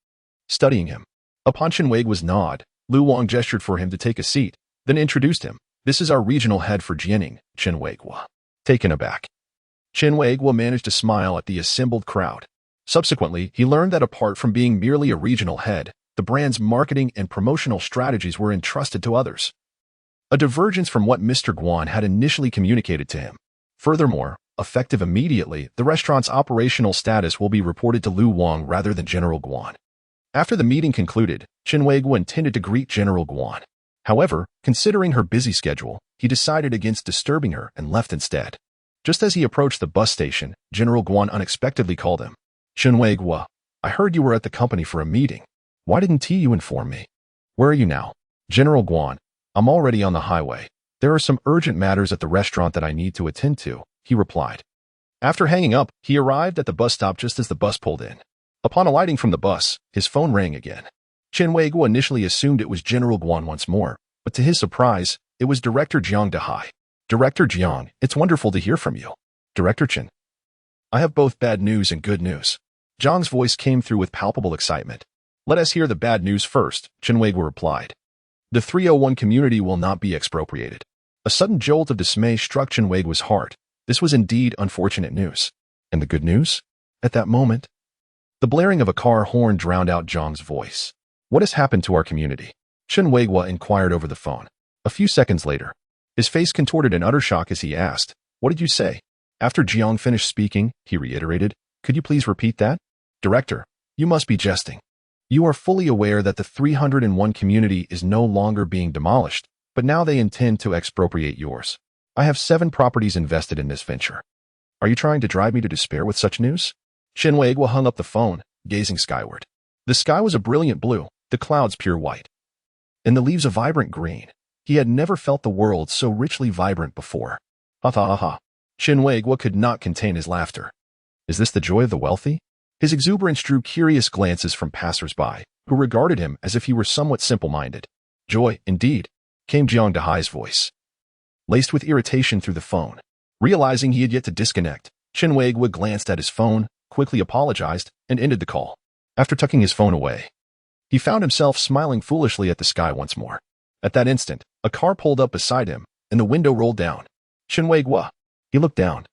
S1: studying him. Upon Chen Weiguo's nod, Lu Wang gestured for him to take a seat, then introduced him. This is our regional head for Jianing, Chen Weiguo. Taken aback, Chen Weiguo managed to smile at the assembled crowd. Subsequently, he learned that apart from being merely a regional head, the brand's marketing and promotional strategies were entrusted to others, a divergence from what Mr. Guan had initially communicated to him. Furthermore, effective immediately, the restaurant's operational status will be reported to Lu Wang rather than General Guan. After the meeting concluded, Chen Weiguo intended to greet General Guan. However, considering her busy schedule, he decided against disturbing her and left instead. Just as he approached the bus station, General Guan unexpectedly called him. Chen Weiguo, I heard you were at the company for a meeting. Why didn't you inform me? Where are you now? General Guan, I'm already on the highway. There are some urgent matters at the restaurant that I need to attend to, he replied. After hanging up, he arrived at the bus stop just as the bus pulled in. Upon alighting from the bus, his phone rang again. Chen Weiguo initially assumed it was General Guan once more, but to his surprise, it was Director Jiang Dehai. Director Jiang, it's wonderful to hear from you. Director Chen, I have both bad news and good news. Jiang's voice came through with palpable excitement. Let us hear the bad news first, Chen Weiguo replied. The 301 community will not be expropriated. A sudden jolt of dismay struck Chen Weiguo's heart. This was indeed unfortunate news. And the good news? At that moment, the blaring of a car horn drowned out Jiang's voice. What has happened to our community? Chen Weiguo inquired over the phone. A few seconds later, his face contorted in utter shock as he asked, What did you say? After Jiang finished speaking, he reiterated, Could you please repeat that? Director, you must be jesting. You are fully aware that the 301 community is no longer being demolished, but now they intend to expropriate yours. I have 7 properties invested in this venture. Are you trying to drive me to despair with such news? Chen Weiguo hung up the phone, gazing skyward. The sky was a brilliant blue, the clouds pure white, and the leaves a vibrant green. He had never felt the world so richly vibrant before. Ha ha ha ha. Chen Weiguo could not contain his laughter. Is this the joy of the wealthy? His exuberance drew curious glances from passers-by, who regarded him as if he were somewhat simple-minded. Joy, indeed, came Jiang Dehai's voice, laced with irritation through the phone. Realizing he had yet to disconnect, Chen Weiguo glanced at his phone, quickly apologized, and ended the call. After tucking his phone away, he found himself smiling foolishly at the sky once more. At that instant, a car pulled up beside him, and the window rolled down. Chen Weiguo. He looked down,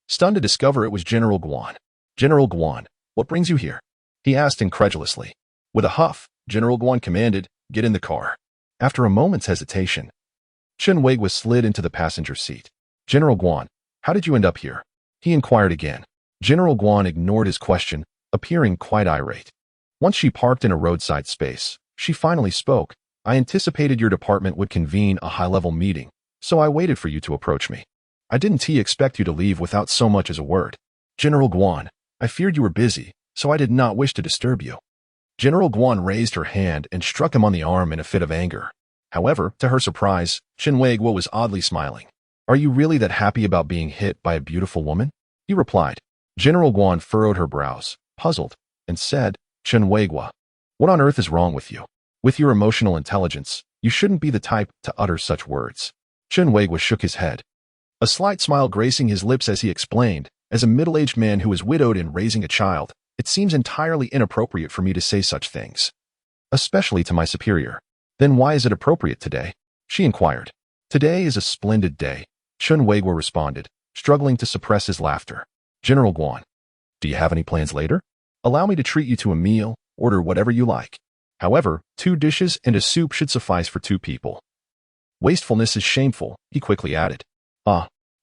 S1: stunned to discover it was General Guan. General Guan, what brings you here? He asked incredulously. With a huff, General Guan commanded, get in the car. After a moment's hesitation, Chen Weiguo slid into the passenger seat. General Guan, how did you end up here? He inquired again. General Guan ignored his question, appearing quite irate. Once she parked in a roadside space, she finally spoke. I anticipated your department would convene a high-level meeting, so I waited for you to approach me. I didn't expect you to leave without so much as a word. General Guan, I feared you were busy, so I did not wish to disturb you. General Guan raised her hand and struck him on the arm in a fit of anger. However, to her surprise, Chen Weiguo was oddly smiling. Are you really that happy about being hit by a beautiful woman? He replied. General Guan furrowed her brows, puzzled, and said, Chen Weiguo, what on earth is wrong with you? With your emotional intelligence, you shouldn't be the type to utter such words. Chen Weiguo shook his head, a slight smile gracing his lips as he explained, as a middle-aged man who is widowed and raising a child, it seems entirely inappropriate for me to say such things, especially to my superior. Then why is it appropriate today? She inquired. Today is a splendid day, Chen Weiguo responded, struggling to suppress his laughter. General Guan, do you have any plans later? Allow me to treat you to a meal, order whatever you like. However, 2 dishes and a soup should suffice for 2 people. Wastefulness is shameful, he quickly added.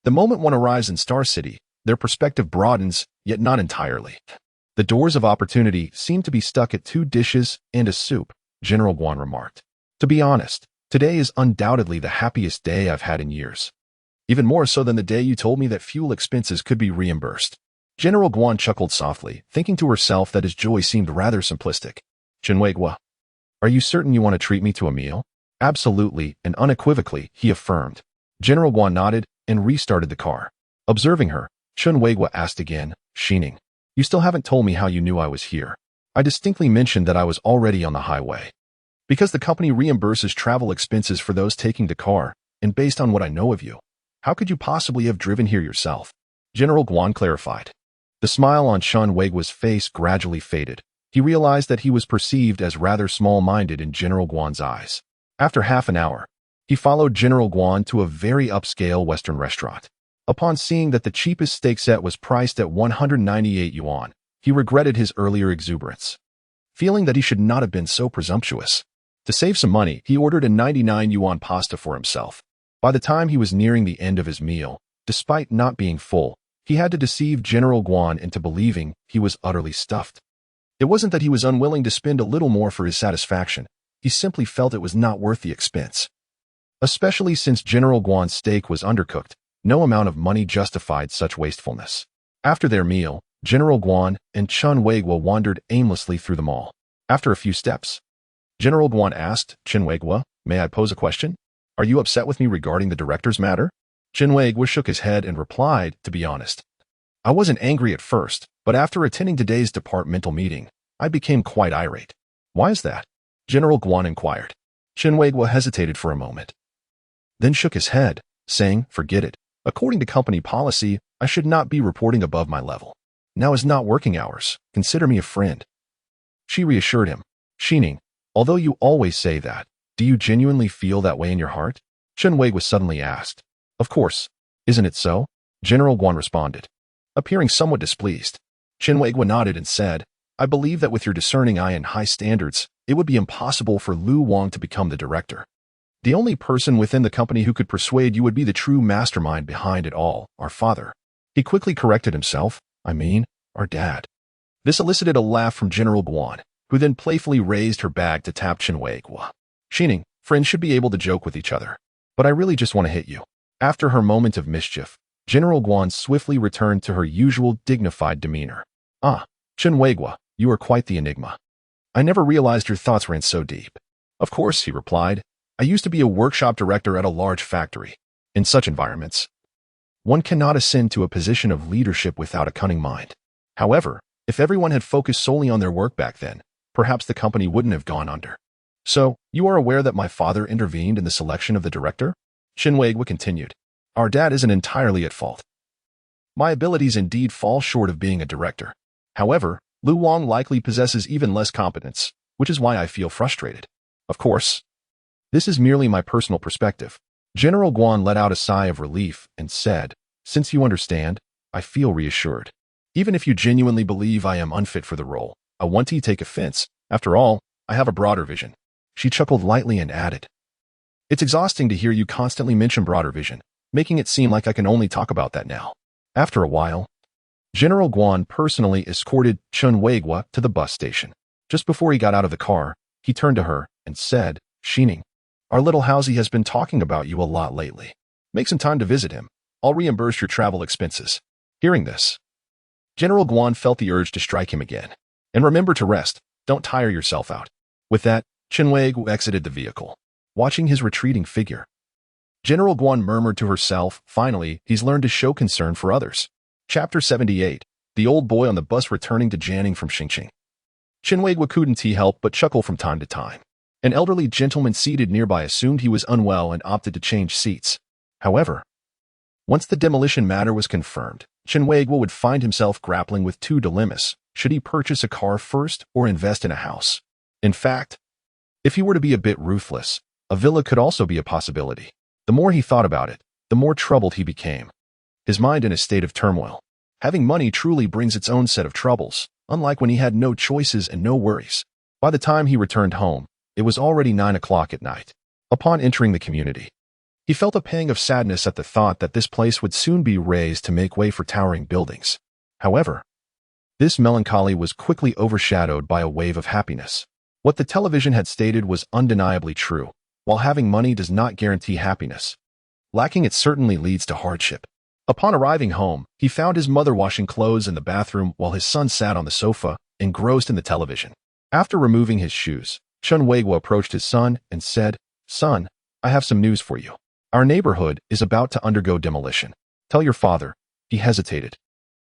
S1: The moment one arrives in Star City, their perspective broadens, yet not entirely. The doors of opportunity seem to be stuck at 2 dishes and a soup, General Guan remarked. To be honest, today is undoubtedly the happiest day I've had in years. Even more so than the day you told me that fuel expenses could be reimbursed. General Guan chuckled softly, thinking to herself that his joy seemed rather simplistic. Chen Weiguo, are you certain you want to treat me to a meal? Absolutely and unequivocally, he affirmed. General Guan nodded and restarted the car. Observing her, Chen Weiguo asked again, Shining, you still haven't told me how you knew I was here. I distinctly mentioned that I was already on the highway. Because the company reimburses travel expenses for those taking the car, and based on what I know of you, how could you possibly have driven here yourself? General Guan clarified. The smile on Chen Weiguo's face gradually faded. He realized that he was perceived as rather small-minded in General Guan's eyes. After half an hour, he followed General Guan to a very upscale Western restaurant. Upon seeing that the cheapest steak set was priced at 198 yuan, he regretted his earlier exuberance, feeling that he should not have been so presumptuous. To save some money, he ordered a 99 yuan pasta for himself. By the time he was nearing the end of his meal, despite not being full, he had to deceive General Guan into believing he was utterly stuffed. It wasn't that he was unwilling to spend a little more for his satisfaction. He simply felt it was not worth the expense. Especially since General Guan's steak was undercooked, no amount of money justified such wastefulness. After their meal, General Guan and Chen Weiguo wandered aimlessly through the mall. After a few steps, General Guan asked, Chen Weiguo, may I pose a question? Are you upset with me regarding the director's matter? Chen Weiguo shook his head and replied, to be honest, I wasn't angry at first, but after attending today's departmental meeting, I became quite irate. Why is that? General Guan inquired. Chen Weiguo hesitated for a moment, then shook his head, saying, forget it. According to company policy, I should not be reporting above my level. Now is not working hours. Consider me a friend. She reassured him. Shining, although you always say that, do you genuinely feel that way in your heart? Chen Weiguo suddenly asked. Of course. Isn't it so? General Guan responded, appearing somewhat displeased. Chen Weiguo nodded and said, I believe that with your discerning eye and high standards, it would be impossible for Lu Wang to become the director. The only person within the company who could persuade you would be the true mastermind behind it all, our father. He quickly corrected himself. I mean, our dad. This elicited a laugh from General Guan, who then playfully raised her bag to tap Chen Weiguo. Shining, Friends should be able to joke with each other. But I really just want to hit you. After her moment of mischief, General Guan swiftly returned to her usual dignified demeanor. Ah, Chen Weiguo, you are quite the enigma. I never realized your thoughts ran so deep. Of course, he replied. I used to be a workshop director at a large factory. In such environments, one cannot ascend to a position of leadership without a cunning mind. However, if everyone had focused solely on their work back then, perhaps the company wouldn't have gone under. So, you are aware that my father intervened in the selection of the director? Chen Weiguo continued. Our dad isn't entirely at fault. My abilities indeed fall short of being a director. However, Lu Wang likely possesses even less competence, which is why I feel frustrated. Of course, this is merely my personal perspective. General Guan let out a sigh of relief and said, Since you understand, I feel reassured. Even if you genuinely believe I am unfit for the role, I want to take offense. After all, I have a broader vision. She chuckled lightly and added, It's exhausting to hear you constantly mention broader vision, making it seem like I can only talk about that now. After a while, General Guan personally escorted Chen Weiguo to the bus station. Just before he got out of the car, he turned to her and said, Xining, our little Haozi has been talking about you a lot lately. Make some time to visit him. I'll reimburse your travel expenses. Hearing this, General Guan felt the urge to strike him again. And remember to rest. Don't tire yourself out. With that, Chen Weiguo exited the vehicle. Watching his retreating figure, General Guan murmured to herself, finally, he's learned to show concern for others. Chapter 78. The old boy on the bus returning to Jianing from Xingqing. Chen Weiguo couldn't help but chuckle from time to time. An elderly gentleman seated nearby assumed he was unwell and opted to change seats. However, once the demolition matter was confirmed, Chen Weiguo would find himself grappling with two dilemmas. Should he purchase a car first or invest in a house? In fact, if he were to be a bit ruthless, a villa could also be a possibility. The more he thought about it, the more troubled he became. His mind in a state of turmoil. Having money truly brings its own set of troubles, unlike when he had no choices and no worries. By the time he returned home, it was already 9 o'clock at night. Upon entering the community, he felt a pang of sadness at the thought that this place would soon be razed to make way for towering buildings. However, this melancholy was quickly overshadowed by a wave of happiness. What the television had stated was undeniably true. While having money does not guarantee happiness, lacking it certainly leads to hardship. Upon arriving home, he found his mother washing clothes in the bathroom while his son sat on the sofa, engrossed in the television. After removing his shoes, Chen Weiguo approached his son and said, Son, I have some news for you. Our neighborhood is about to undergo demolition. Tell your father. He hesitated,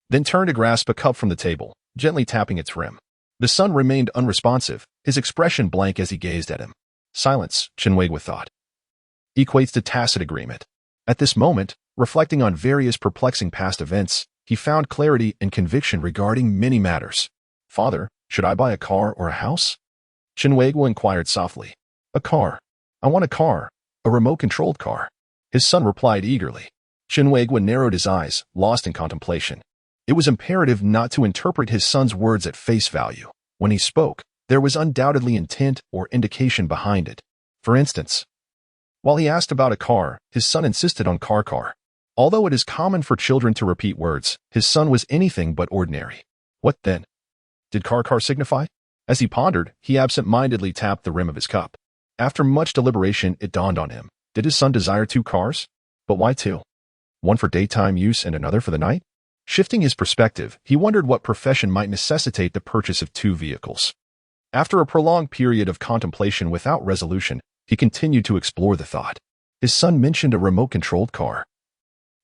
S1: then turned to grasp a cup from the table, gently tapping its rim. The son remained unresponsive, his expression blank as he gazed at him. Silence, Chen Weiguo thought, equates to tacit agreement. At this moment, reflecting on various perplexing past events, he found clarity and conviction regarding many matters. Father, should I buy a car or a house? Chen Weiguo inquired softly. A car. I want a car. A remote-controlled car. His son replied eagerly. Chen Weiguo narrowed his eyes, lost in contemplation. It was imperative not to interpret his son's words at face value. When he spoke, there was undoubtedly intent or indication behind it. For instance, while he asked about a car, his son insisted on car. Although it is common for children to repeat words, his son was anything but ordinary. What then? Did car signify? As he pondered, he absent-mindedly tapped the rim of his cup. After much deliberation, it dawned on him. Did his son desire 2 cars? But why 2? One for daytime use and another for the night? Shifting his perspective, he wondered what profession might necessitate the purchase of 2 vehicles. After a prolonged period of contemplation without resolution, he continued to explore the thought. His son mentioned a remote-controlled car.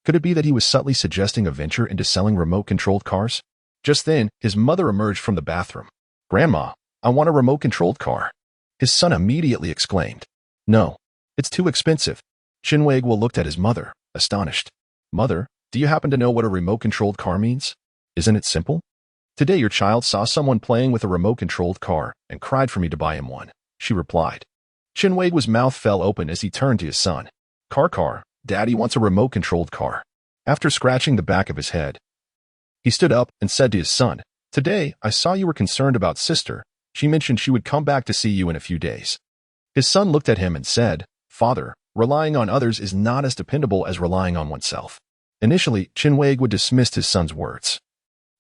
S1: Could it be that he was subtly suggesting a venture into selling remote-controlled cars? Just then, his mother emerged from the bathroom. Grandma, I want a remote-controlled car. His son immediately exclaimed. No, it's too expensive. Chen Weiguo looked at his mother, astonished. Mother, do you happen to know what a remote-controlled car means? Isn't it simple? Today your child saw someone playing with a remote-controlled car and cried for me to buy him one, she replied. Chen Weiguo's mouth fell open as he turned to his son. Car, Daddy wants a remote-controlled car. After scratching the back of his head, he stood up and said to his son, Today, I saw you were concerned about sister. She mentioned she would come back to see you in a few days. His son looked at him and said, Father, relying on others is not as dependable as relying on oneself. Initially, Chen Weiguo dismissed his son's words.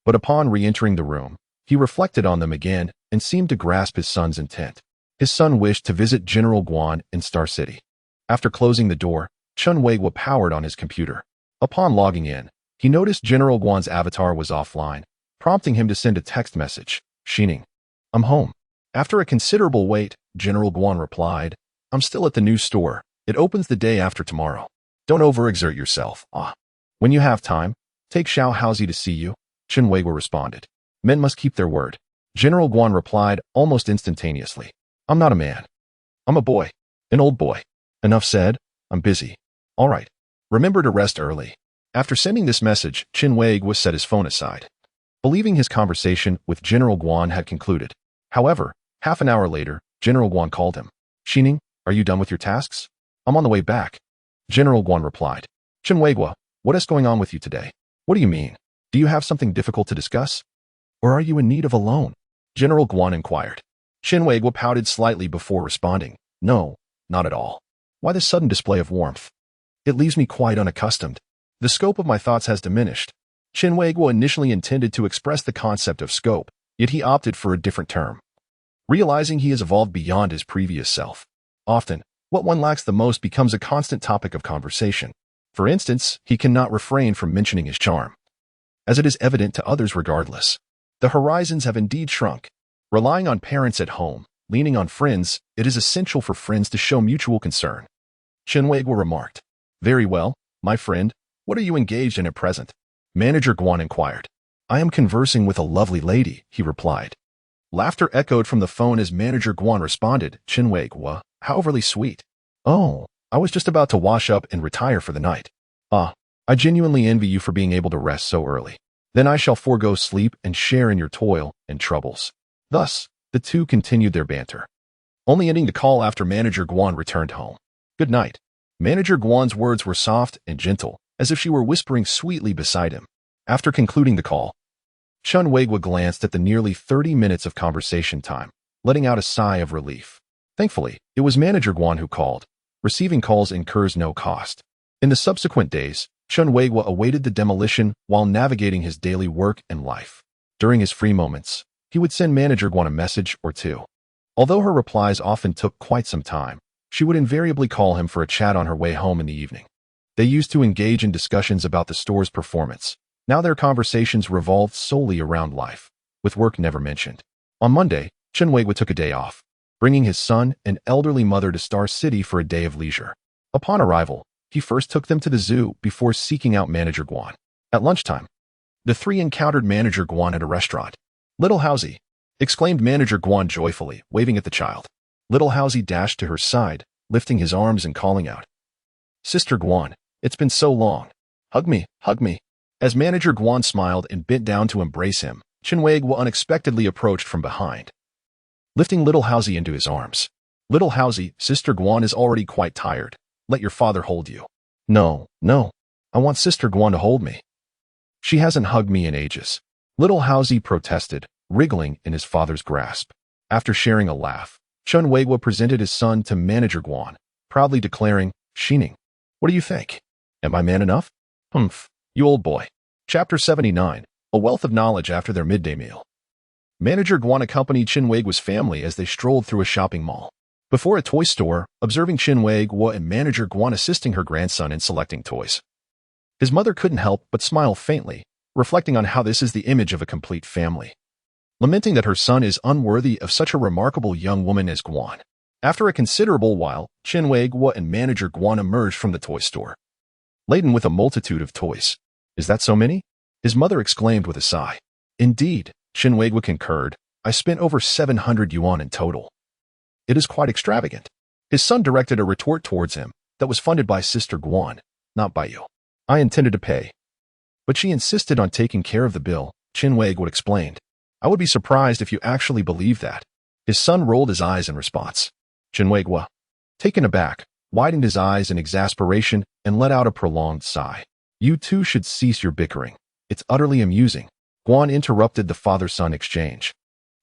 S1: But upon re-entering the room, he reflected on them again and seemed to grasp his son's intent. His son wished to visit General Guan in Star City. After closing the door, Chen Weiguo powered on his computer. Upon logging in, he noticed General Guan's avatar was offline, prompting him to send a text message. Xining, I'm home. After a considerable wait, General Guan replied, I'm still at the new store. It opens the day after tomorrow. Don't overexert yourself. When you have time, take Xiaohaozi to see you, Chen Weiguo responded. Men must keep their word. General Guan replied almost instantaneously. I'm not a man. I'm a boy. An old boy. Enough said. I'm busy. All right. Remember to rest early. After sending this message, Chen Weiguo set his phone aside, believing his conversation with General Guan had concluded. However, half an hour later, General Guan called him. Xining, are you done with your tasks? I'm on the way back. General Guan replied. Chen Weiguo, what is going on with you today? What do you mean? Do you have something difficult to discuss? Or are you in need of a loan? General Guan inquired. Chen Weiguo pouted slightly before responding. No, not at all. Why this sudden display of warmth? It leaves me quite unaccustomed. The scope of my thoughts has diminished. Chen Weiguo initially intended to express the concept of scope, yet he opted for a different term. Realizing he has evolved beyond his previous self. Often, what one lacks the most becomes a constant topic of conversation. For instance, he cannot refrain from mentioning his charm, as it is evident to others regardless. The horizons have indeed shrunk. Relying on parents at home, leaning on friends, it is essential for friends to show mutual concern. Chen Weiguo remarked. Very well, my friend. What are you engaged in at present? Manager Guan inquired. I am conversing with a lovely lady, he replied. Laughter echoed from the phone as Manager Guan responded. Chen Weiguo, how overly sweet. Oh, I was just about to wash up and retire for the night. I genuinely envy you for being able to rest so early. Then I shall forego sleep and share in your toil and troubles. Thus, the two continued their banter, only ending the call after Manager Guan returned home. Good night. Manager Guan's words were soft and gentle, as if she were whispering sweetly beside him. After concluding the call, Chen Weiguo glanced at the nearly 30 minutes of conversation time, letting out a sigh of relief. Thankfully, it was Manager Guan who called. Receiving calls incurs no cost. In the subsequent days, Chen Weiguo awaited the demolition while navigating his daily work and life. During his free moments, he would send Manager Guan a message or two. Although her replies often took quite some time, she would invariably call him for a chat on her way home in the evening. They used to engage in discussions about the store's performance. Now their conversations revolved solely around life, with work never mentioned. On Monday, Chen Weiguo took a day off, bringing his son and elderly mother to Star City for a day of leisure. Upon arrival, he first took them to the zoo before seeking out Manager Guan. At lunchtime, the three encountered Manager Guan at a restaurant. Little Haozi, exclaimed Manager Guan joyfully, waving at the child. Little Haozi dashed to her side, lifting his arms and calling out, Sister Guan, it's been so long. Hug me, hug me. As Manager Guan smiled and bent down to embrace him, Chen Weiguo unexpectedly approached from behind, lifting Little Haozi into his arms. Little Haozi, Sister Guan is already quite tired. Let your father hold you. No, I want Sister Guan to hold me. She hasn't hugged me in ages. Little Haozi protested, wriggling in his father's grasp. After sharing a laugh, Chen Weiguo presented his son to Manager Guan, proudly declaring, Xining, what do you think? Am I man enough? Humph, you old boy. Chapter 79, A Wealth of Knowledge After Their Midday Meal. Manager Guan accompanied Chen Weiguo's family as they strolled through a shopping mall. Before a toy store, observing Chen Weiguo and Manager Guan assisting her grandson in selecting toys. His mother couldn't help but smile faintly, reflecting on how this is the image of a complete family. Lamenting that her son is unworthy of such a remarkable young woman as Guan. After a considerable while, Chen Weiguo and Manager Guan emerged from the toy store, laden with a multitude of toys. Is that so many? His mother exclaimed with a sigh. Indeed, Chen Weiguo concurred. I spent over 700 yuan in total. It is quite extravagant. His son directed a retort towards him that was funded by Sister Guan, not by you. I intended to pay, but she insisted on taking care of the bill, Chen Weiguo explained. I would be surprised if you actually believe that. His son rolled his eyes in response. Chen Weiguo, taken aback, widened his eyes in exasperation and let out a prolonged sigh. You two should cease your bickering. It's utterly amusing. Guan interrupted the father-son exchange,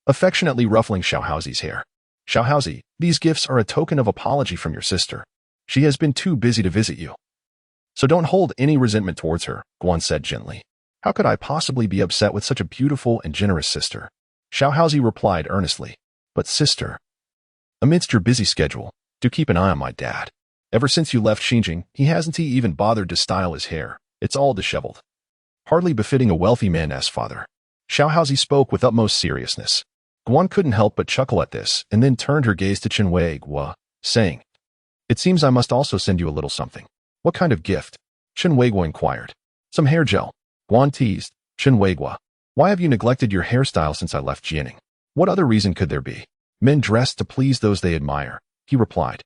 S1: affectionately ruffling Xiaohaozi's hair. Xiaohaozi, these gifts are a token of apology from your sister. She has been too busy to visit you. So don't hold any resentment towards her, Guan said gently. How could I possibly be upset with such a beautiful and generous sister? Xiaohaozi replied earnestly. But sister, Amidst your busy schedule, do keep an eye on my dad. Ever since you left Xinjiang, he hasn't even bothered to style his hair. It's all disheveled. Hardly befitting a wealthy man as father. Xiaohaozi spoke with utmost seriousness. Guan couldn't help but chuckle at this, and then turned her gaze to Chen Weiguo, saying, "It seems I must also send you a little something." "What kind of gift?" Chen Weiguo inquired. "Some hair gel." Guan teased. "Chen Weiguo, why have you neglected your hairstyle since I left Jianing? What other reason could there be?" "Men dress to please those they admire," he replied.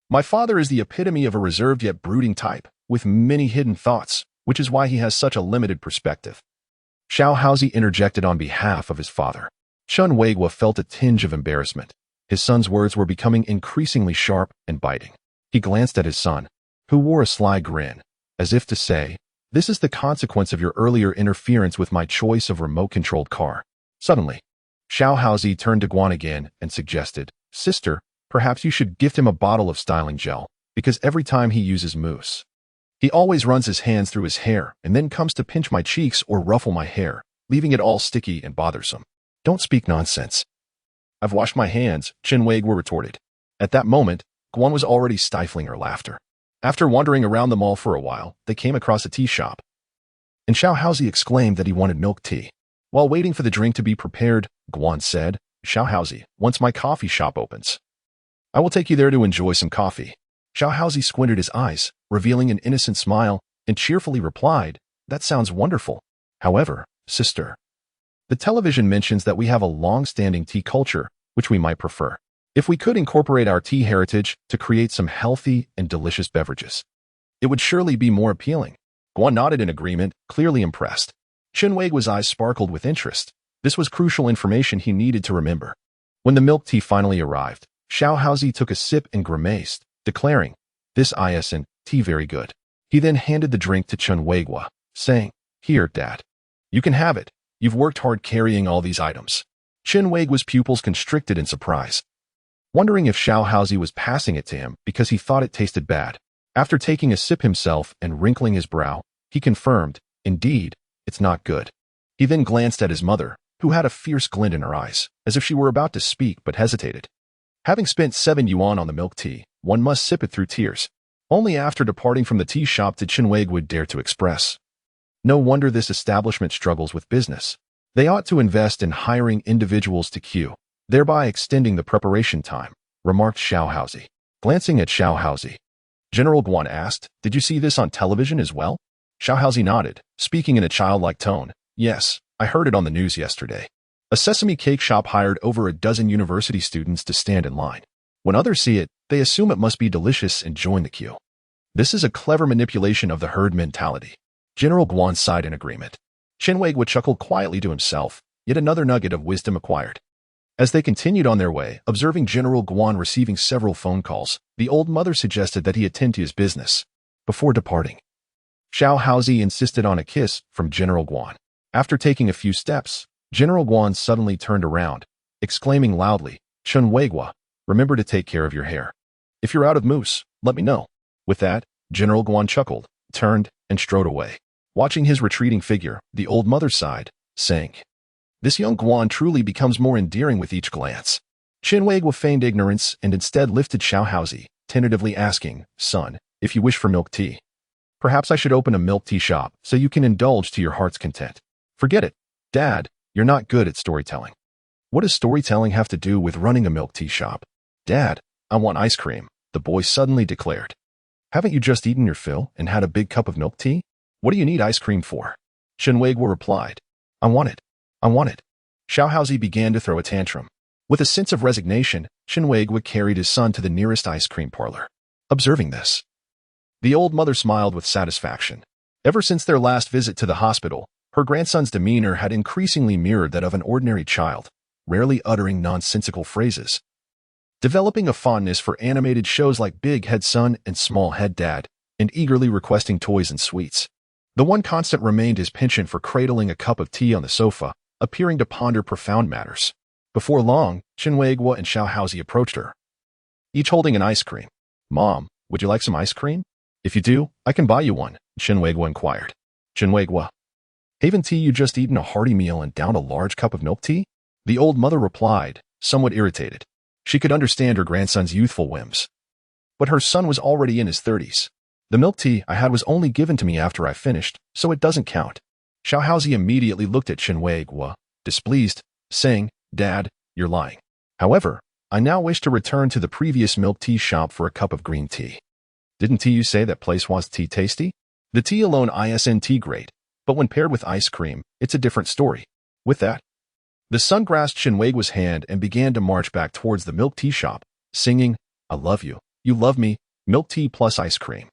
S1: "My father is the epitome of a reserved yet brooding type, with many hidden thoughts, which is why he has such a limited perspective." Xiaohaozi interjected on behalf of his father. Chen Weiguo felt a tinge of embarrassment. His son's words were becoming increasingly sharp and biting. He glanced at his son, who wore a sly grin, as if to say, "This is the consequence of your earlier interference with my choice of remote-controlled car." Suddenly, Xiaohaozi turned to Guan again and suggested, "Sister, perhaps you should gift him a bottle of styling gel, because every time he uses mousse, he always runs his hands through his hair and then comes to pinch my cheeks or ruffle my hair, leaving it all sticky and bothersome." "Don't speak nonsense." "I've washed my hands," Chen Weiguo retorted. At that moment, Guan was already stifling her laughter. After wandering around the mall for a while, they came across a tea shop, and Xiaohaozi exclaimed that he wanted milk tea. While waiting for the drink to be prepared, Guan said, "Xiaohaozi, once my coffee shop opens, I will take you there to enjoy some coffee." Xiaohaozi squinted his eyes, revealing an innocent smile, and cheerfully replied, "That sounds wonderful. However, sister, the television mentions that we have a long-standing tea culture, which we might prefer. If we could incorporate our tea heritage to create some healthy and delicious beverages, it would surely be more appealing." Guan nodded in agreement, clearly impressed. Chen Weiguo's eyes sparkled with interest. This was crucial information he needed to remember. When the milk tea finally arrived, Xiaohaozi took a sip and grimaced, declaring, "This isn't tea very good." He then handed the drink to Chen Weiguo, saying, "Here, Dad. You can have it. You've worked hard carrying all these items." Chen Weiguo's pupils constricted in surprise, wondering if Xiaohaozi was passing it to him because he thought it tasted bad. After taking a sip himself and wrinkling his brow, he confirmed, "Indeed, it's not good." He then glanced at his mother, who had a fierce glint in her eyes, as if she were about to speak but hesitated. Having spent 7 yuan on the milk tea, one must sip it through tears. Only after departing from the tea shop did Chen Weiguo dare to express, "No wonder this establishment struggles with business. They ought to invest in hiring individuals to queue, thereby extending the preparation time," remarked Xiaohaozi. Glancing at Xiaohaozi, General Guan asked, "Did you see this on television as well?" Xiaohaozi nodded, speaking in a childlike tone, "Yes, I heard it on the news yesterday. A sesame cake shop hired over a dozen university students to stand in line. When others see it, they assume it must be delicious and join the queue. This is a clever manipulation of the herd mentality." General Guan sighed in agreement. Chen Weiguo chuckled quietly to himself, yet another nugget of wisdom acquired. As they continued on their way, observing General Guan receiving several phone calls, the old mother suggested that he attend to his business. Before departing, Xiaohaozi insisted on a kiss from General Guan. After taking a few steps, General Guan suddenly turned around, exclaiming loudly, "Chen Weiguo, remember to take care of your hair. If you're out of mousse, let me know." With that, General Guan chuckled, turned, and strode away. Watching his retreating figure, the old mother sighed, saying, "This young Guan truly becomes more endearing with each glance." Chen Weiguo feigned ignorance and instead lifted Xiaohaozi, tentatively asking, "Son, if you wish for milk tea, perhaps I should open a milk tea shop so you can indulge to your heart's content." "Forget it, Dad, you're not good at storytelling." "What does storytelling have to do with running a milk tea shop?" "Dad, I want ice cream," the boy suddenly declared. "Haven't you just eaten your fill and had a big cup of milk tea? What do you need ice cream for?" Chen Weiguo replied, "I want it. I want it." Xiaohaozi began to throw a tantrum. With a sense of resignation, Chen Weiguo carried his son to the nearest ice cream parlor. Observing this, the old mother smiled with satisfaction. Ever since their last visit to the hospital, her grandson's demeanor had increasingly mirrored that of an ordinary child, rarely uttering nonsensical phrases. Developing a fondness for animated shows like Big Head Son and Small Head Dad, and eagerly requesting toys and sweets. The one constant remained his penchant for cradling a cup of tea on the sofa, appearing to ponder profound matters. Before long, Chen Weiguo and Xiaohaozi approached her, each holding an ice cream. "Mom, would you like some ice cream?" "If you do, I can buy you one," Chen Weiguo inquired. Chen Weiguo, "Haven't you just eaten a hearty meal and downed a large cup of milk tea?" The old mother replied, somewhat irritated. She could understand her grandson's youthful whims. But her son was already in his 30s. The milk tea I had was only given to me after I finished, so it doesn't count. Xiaohaozi immediately looked at Chen Weiguo, displeased, saying, Dad, you're lying. However, I now wish to return to the previous milk tea shop for a cup of green tea. Didn't you say that place was tea tasty? The tea alone isn't great, but when paired with ice cream, it's a different story. With that, the son grasped Chen Weiguo's hand and began to march back towards the milk tea shop, singing, I love you, you love me, milk tea plus ice cream.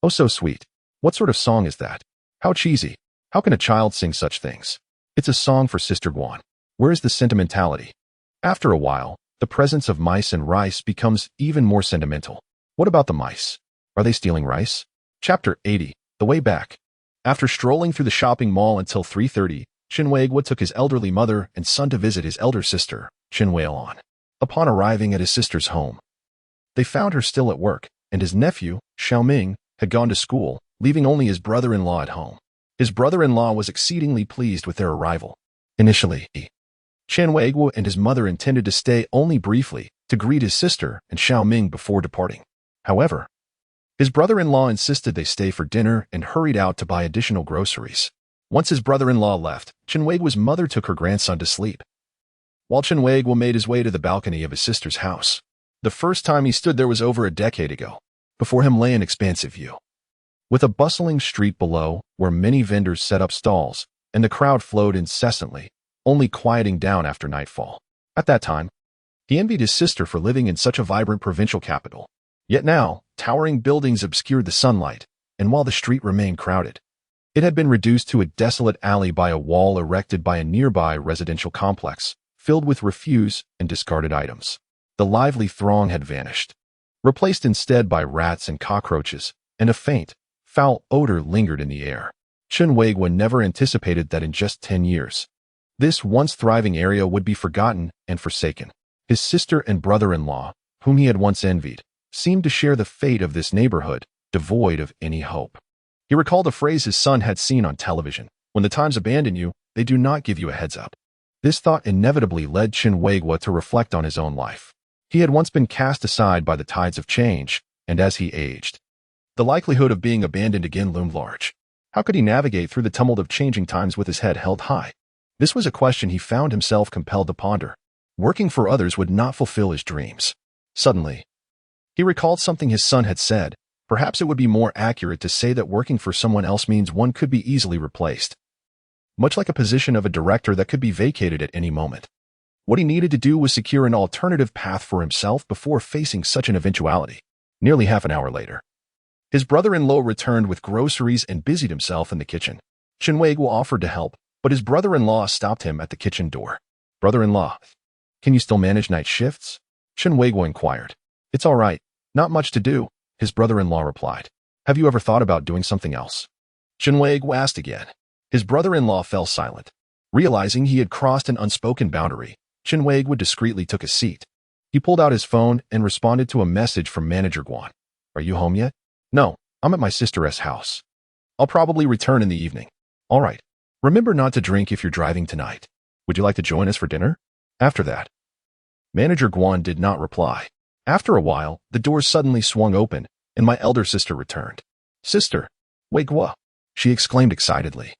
S1: Oh, so sweet. What sort of song is that? How cheesy. How can a child sing such things? It's a song for Sister Guan. Where is the sentimentality? After a while, the presence of mice and rice becomes even more sentimental. What about the mice? Are they stealing rice? Chapter 80, The Way Back. After strolling through the shopping mall until 3:30, Chen Weiguo took his elderly mother and son to visit his elder sister, Chen Weiguo. Upon arriving at his sister's home, they found her still at work, and his nephew, Xiaoming, had gone to school, leaving only his brother-in-law at home. His brother-in-law was exceedingly pleased with their arrival. Initially, Chen Weiguo and his mother intended to stay only briefly to greet his sister and Xiaoming before departing. However, his brother-in-law insisted they stay for dinner and hurried out to buy additional groceries. Once his brother-in-law left, Chen Weiguo's mother took her grandson to sleep, while Chen Weiguo made his way to the balcony of his sister's house. The first time he stood there was over a decade ago. Before him lay an expansive view, with a bustling street below where many vendors set up stalls, and the crowd flowed incessantly, only quieting down after nightfall. At that time, he envied his sister for living in such a vibrant provincial capital. Yet now, towering buildings obscured the sunlight, and while the street remained crowded, it had been reduced to a desolate alley by a wall erected by a nearby residential complex, filled with refuse and discarded items. The lively throng had vanished, replaced instead by rats and cockroaches, and a faint, foul odor lingered in the air. Chen Weiguo never anticipated that in just 10 years, this once thriving area would be forgotten and forsaken. His sister and brother-in-law, whom he had once envied, seemed to share the fate of this neighborhood, devoid of any hope. He recalled a phrase his son had seen on television, when the times abandon you, they do not give you a heads up. This thought inevitably led Chen Weiguo to reflect on his own life. He had once been cast aside by the tides of change, and as he aged, the likelihood of being abandoned again loomed large. How could he navigate through the tumult of changing times with his head held high? This was a question he found himself compelled to ponder. Working for others would not fulfill his dreams. Suddenly, he recalled something his son had said. Perhaps it would be more accurate to say that working for someone else means one could be easily replaced, much like a position of a director that could be vacated at any moment. What he needed to do was secure an alternative path for himself before facing such an eventuality. Nearly half an hour later, his brother-in-law returned with groceries and busied himself in the kitchen. Chen Weiguo offered to help, but his brother-in-law stopped him at the kitchen door. Brother-in-law, can you still manage night shifts? Chen Weiguo inquired. It's all right. Not much to do, his brother-in-law replied. Have you ever thought about doing something else? Chen Weiguo asked again. His brother-in-law fell silent. Realizing he had crossed an unspoken boundary, Chen Weiguo discreetly took a seat. He pulled out his phone and responded to a message from Manager Guan. Are you home yet? No, I'm at my sister's house. I'll probably return in the evening. All right. Remember not to drink if you're driving tonight. Would you like to join us for dinner? After that, Manager Guan did not reply. After a while, the door suddenly swung open, and my elder sister returned. Sister, Weiguo, she exclaimed excitedly,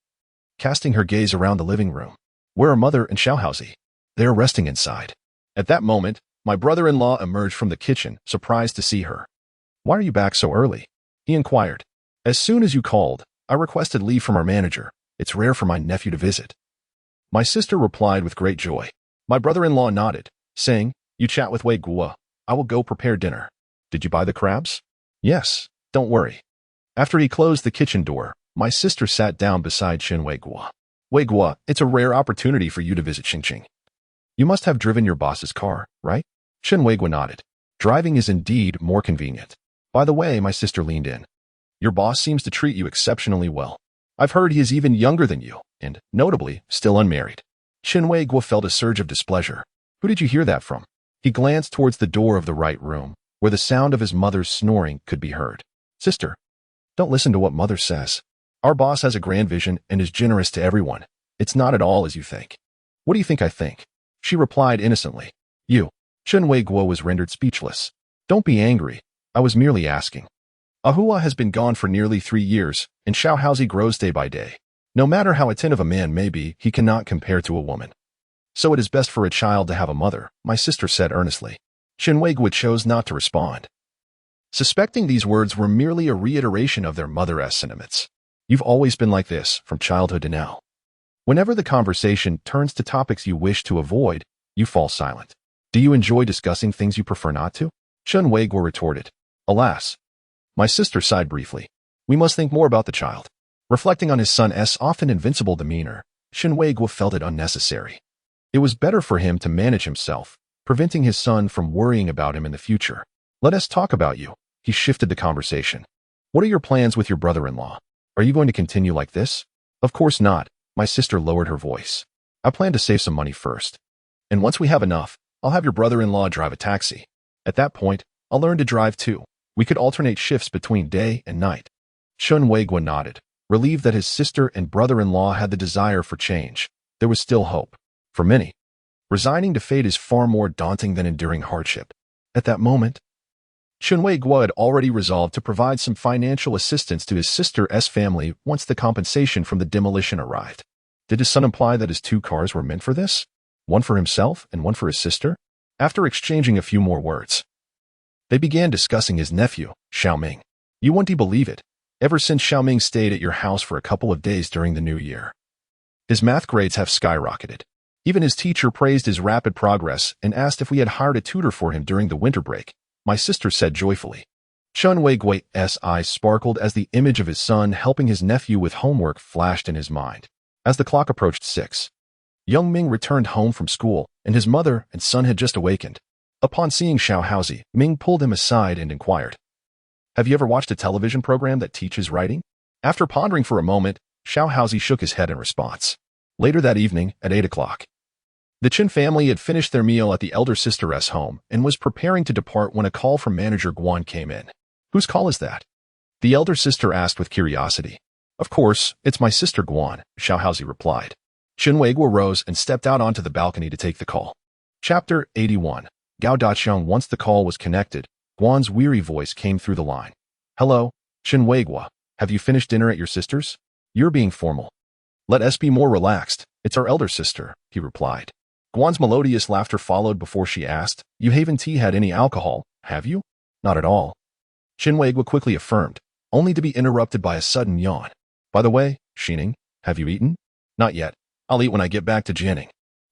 S1: casting her gaze around the living room. Where are Mother and Xiaohaozi? They are resting inside. At that moment, my brother-in-law emerged from the kitchen, surprised to see her. Why are you back so early? He inquired. As soon as you called, I requested leave from our manager. It's rare for my nephew to visit. My sister replied with great joy. My brother-in-law nodded, saying, You chat with Weiguo. I will go prepare dinner. Did you buy the crabs? Yes, don't worry. After he closed the kitchen door, my sister sat down beside Chen Weiguo. Weiguo, it's a rare opportunity for you to visit Xingqing. You must have driven your boss's car, right? Chen Weiguo nodded. Driving is indeed more convenient. By the way, my sister leaned in. Your boss seems to treat you exceptionally well. I've heard he is even younger than you, and, notably, still unmarried. Chen Weiguo felt a surge of displeasure. Who did you hear that from? He glanced towards the door of the right room, where the sound of his mother's snoring could be heard. Sister, don't listen to what Mother says. Our boss has a grand vision and is generous to everyone. It's not at all as you think. What do you think I think? She replied innocently. You. Chen Weiguo was rendered speechless. Don't be angry. I was merely asking. Ahua has been gone for nearly 3 years, and Xiaohaozi grows day by day. No matter how attentive a man may be, he cannot compare to a woman. So it is best for a child to have a mother, my sister said earnestly. Chen Weiguo chose not to respond, suspecting these words were merely a reiteration of their mother's sentiments. You've always been like this, from childhood to now. Whenever the conversation turns to topics you wish to avoid, you fall silent. Do you enjoy discussing things you prefer not to? Chen Weiguo retorted. Alas. My sister sighed briefly. We must think more about the child. Reflecting on his son's often invincible demeanor, Chen Weiguo felt it unnecessary. It was better for him to manage himself, preventing his son from worrying about him in the future. Let us talk about you. He shifted the conversation. What are your plans with your brother-in-law? Are you going to continue like this? Of course not. My sister lowered her voice. I plan to save some money first. And once we have enough, I'll have your brother-in-law drive a taxi. At that point, I'll learn to drive too. We could alternate shifts between day and night. Chen Weiguo nodded, relieved that his sister and brother-in-law had the desire for change. There was still hope. For many, resigning to fate is far more daunting than enduring hardship. At that moment, Chen Weiguo had already resolved to provide some financial assistance to his sister's family once the compensation from the demolition arrived. Did his son imply that his 2 cars were meant for this? One for himself and one for his sister? After exchanging a few more words, they began discussing his nephew, Xiaoming. You wouldn't believe it. Ever since Xiaoming stayed at your house for a couple of days during the new year, his math grades have skyrocketed. Even his teacher praised his rapid progress and asked if we had hired a tutor for him during the winter break. My sister said joyfully. Chen Weiguo's eyes sparkled as the image of his son helping his nephew with homework flashed in his mind. As the clock approached 6, young Ming returned home from school, and his mother and son had just awakened. Upon seeing Xiaohaozi, Ming pulled him aside and inquired, Have you ever watched a television program that teaches writing? After pondering for a moment, Xiaohaozi shook his head in response. Later that evening, at 8 o'clock, the Chen family had finished their meal at the elder sister's home and was preparing to depart when a call from manager Guan came in. Whose call is that? The elder sister asked with curiosity. Of course, it's my sister Guan, Xiaohaozi replied. Chen Weiguo rose and stepped out onto the balcony to take the call. Chapter 81. Gao Daqiang. Once the call was connected, Guan's weary voice came through the line. Hello, Chen Weiguo. Have you finished dinner at your sister's? You're being formal. Let us be more relaxed. It's our elder sister, he replied. Guan's melodious laughter followed before she asked, You haven't had any alcohol, have you? Not at all. Chen Weiguo quickly affirmed, only to be interrupted by a sudden yawn. By the way, Xining, have you eaten? Not yet. I'll eat when I get back to Jining.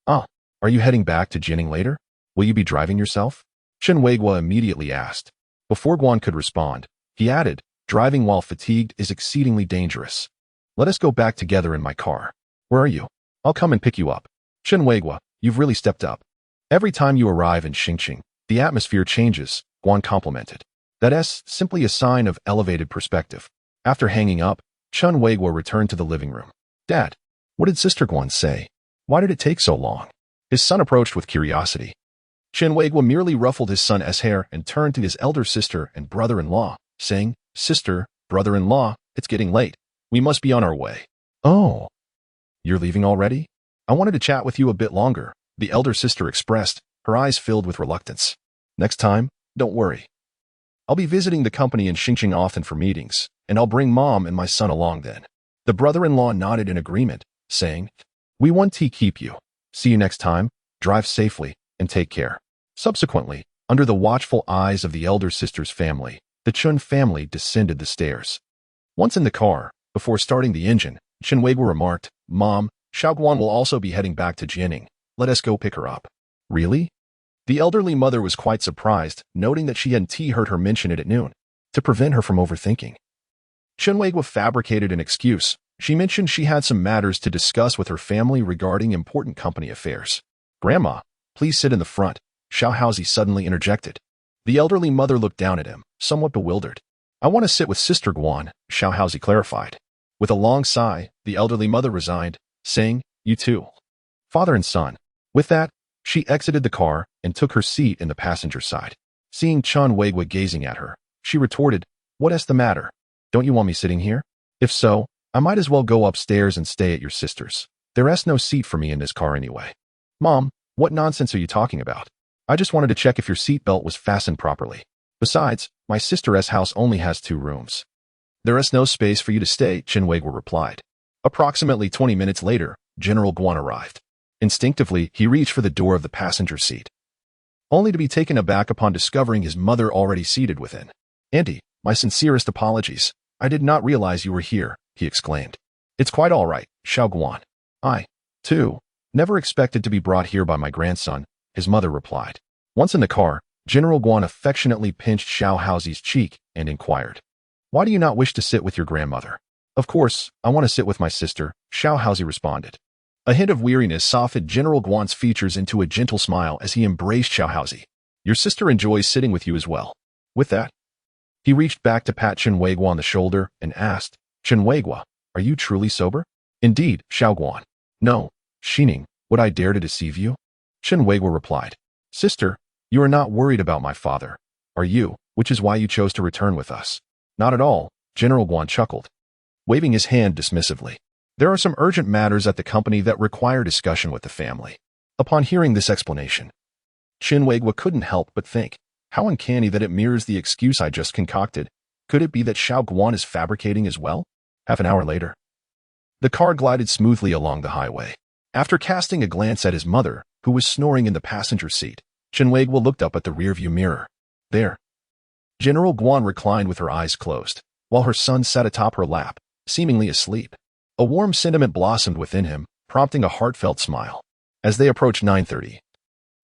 S1: Ah, are you heading back to Jining later? Will you be driving yourself? Chen Weiguo immediately asked. Before Guan could respond, he added, Driving while fatigued is exceedingly dangerous. Let us go back together in my car. Where are you? I'll come and pick you up. Chen Weiguo, you've really stepped up. Every time you arrive in Xingqing, the atmosphere changes, Guan complimented. That's simply a sign of elevated perspective. After hanging up, Chen Weiguo returned to the living room. Dad, what did Sister Guan say? Why did it take so long? His son approached with curiosity. Chen Weiguo merely ruffled his son's hair and turned to his elder sister and brother-in-law, saying, Sister, brother-in-law, it's getting late. We must be on our way. Oh, you're leaving already? I wanted to chat with you a bit longer, the elder sister expressed, her eyes filled with reluctance. Next time, don't worry. I'll be visiting the company in Xingqing often for meetings, and I'll bring Mom and my son along then. The brother-in-law nodded in agreement, saying, We want to keep you. See you next time, drive safely, and take care. Subsequently, under the watchful eyes of the elder sister's family, the Chen family descended the stairs. Once in the car, before starting the engine, Chen Weiguo remarked, Mom, Xiaoguan will also be heading back to Jining. Let us go pick her up. Really? The elderly mother was quite surprised, noting that she hadn't heard her mention it at noon, to prevent her from overthinking. Chen Weiguo fabricated an excuse. She mentioned she had some matters to discuss with her family regarding important company affairs. Grandma, please sit in the front, Xiaohaozi suddenly interjected. The elderly mother looked down at him, somewhat bewildered. I want to sit with Sister Guan, Xiaohaozi clarified. With a long sigh, the elderly mother resigned, saying, You too. Father and son. With that, she exited the car and took her seat in the passenger side. Seeing Chen Weiguo gazing at her, she retorted, What's the matter? Don't you want me sitting here? If so, I might as well go upstairs and stay at your sister's. There's no seat for me in this car anyway. Mom, what nonsense are you talking about? I just wanted to check if your seatbelt was fastened properly. Besides, my sister's house only has 2 rooms. There is no space for you to stay, Chen Weiguo replied. Approximately 20 minutes later, General Guan arrived. Instinctively, he reached for the door of the passenger seat, only to be taken aback upon discovering his mother already seated within. Auntie, my sincerest apologies. I did not realize you were here, he exclaimed. It's quite all right, Xiao Guan. I, too, never expected to be brought here by my grandson, his mother replied. Once in the car, General Guan affectionately pinched Xiaohaozi's cheek and inquired, "Why do you not wish to sit with your grandmother?" "Of course, I want to sit with my sister," Xiaohaozi responded. A hint of weariness softened General Guan's features into a gentle smile as he embraced Xiaohaozi. "Your sister enjoys sitting with you as well." With that, he reached back to pat Chen Weiguo on the shoulder and asked, "Chen Weiguo, are you truly sober?" "Indeed, Xiao Guan." "No, Xining, would I dare to deceive you?" Chen Weiguo replied. "Sister, you are not worried about my father, are you, which is why you chose to return with us?" "Not at all," General Guan chuckled, waving his hand dismissively. "There are some urgent matters at the company that require discussion with the family." Upon hearing this explanation, Chen Weiguo couldn't help but think, how uncanny that it mirrors the excuse I just concocted. Could it be that Xiao Guan is fabricating as well? Half an hour later, the car glided smoothly along the highway. After casting a glance at his mother, who was snoring in the passenger seat, Chen Weiguo looked up at the rearview mirror. There, General Guan reclined with her eyes closed, while her son sat atop her lap, seemingly asleep. A warm sentiment blossomed within him, prompting a heartfelt smile. As they approached 9:30,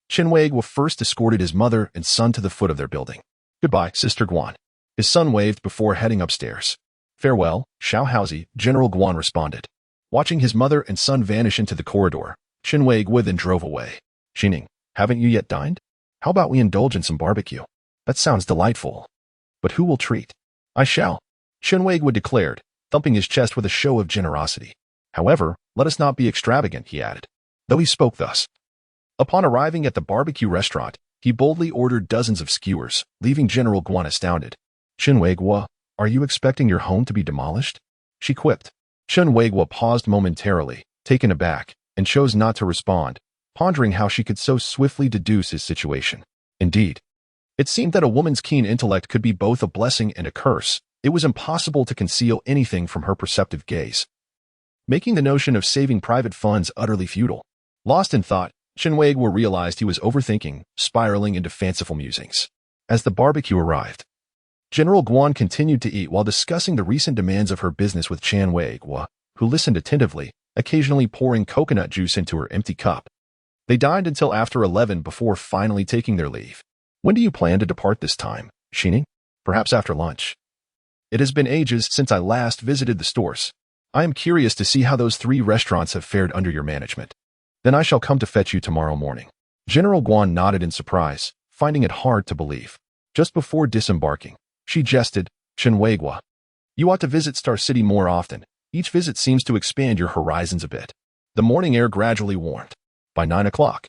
S1: Chen Weiguo first escorted his mother and son to the foot of their building. "Goodbye, Sister Guan." His son waved before heading upstairs. "Farewell, Xiaohaozi," General Guan responded. Watching his mother and son vanish into the corridor, Chen Weiguo then drove away. "Xining, haven't you yet dined? How about we indulge in some barbecue? That sounds delightful. But who will treat?" "I shall," Chen Weiguo declared, thumping his chest with a show of generosity. "However, let us not be extravagant," he added. Though he spoke thus, upon arriving at the barbecue restaurant, he boldly ordered dozens of skewers, leaving General Guan astounded. "Chen Weiguo, are you expecting your home to be demolished?" she quipped. Chen Weiguo paused momentarily, taken aback, and chose not to respond, pondering how she could so swiftly deduce his situation. Indeed, it seemed that a woman's keen intellect could be both a blessing and a curse. It was impossible to conceal anything from her perceptive gaze, making the notion of saving private funds utterly futile. Lost in thought, Chen Weiguo realized he was overthinking, spiraling into fanciful musings. As the barbecue arrived, General Guan continued to eat while discussing the recent demands of her business with Chen Weiguo, who listened attentively, occasionally pouring coconut juice into her empty cup. They dined until after 11 before finally taking their leave. "When do you plan to depart this time, Xining?" "Perhaps after lunch. It has been ages since I last visited the stores. I am curious to see how those 3 restaurants have fared under your management. Then I shall come to fetch you tomorrow morning." General Guan nodded in surprise, finding it hard to believe. Just before disembarking, she jested, "Chen Weiguo, you ought to visit Star City more often. Each visit seems to expand your horizons a bit." The morning air gradually warmed. By 9 o'clock,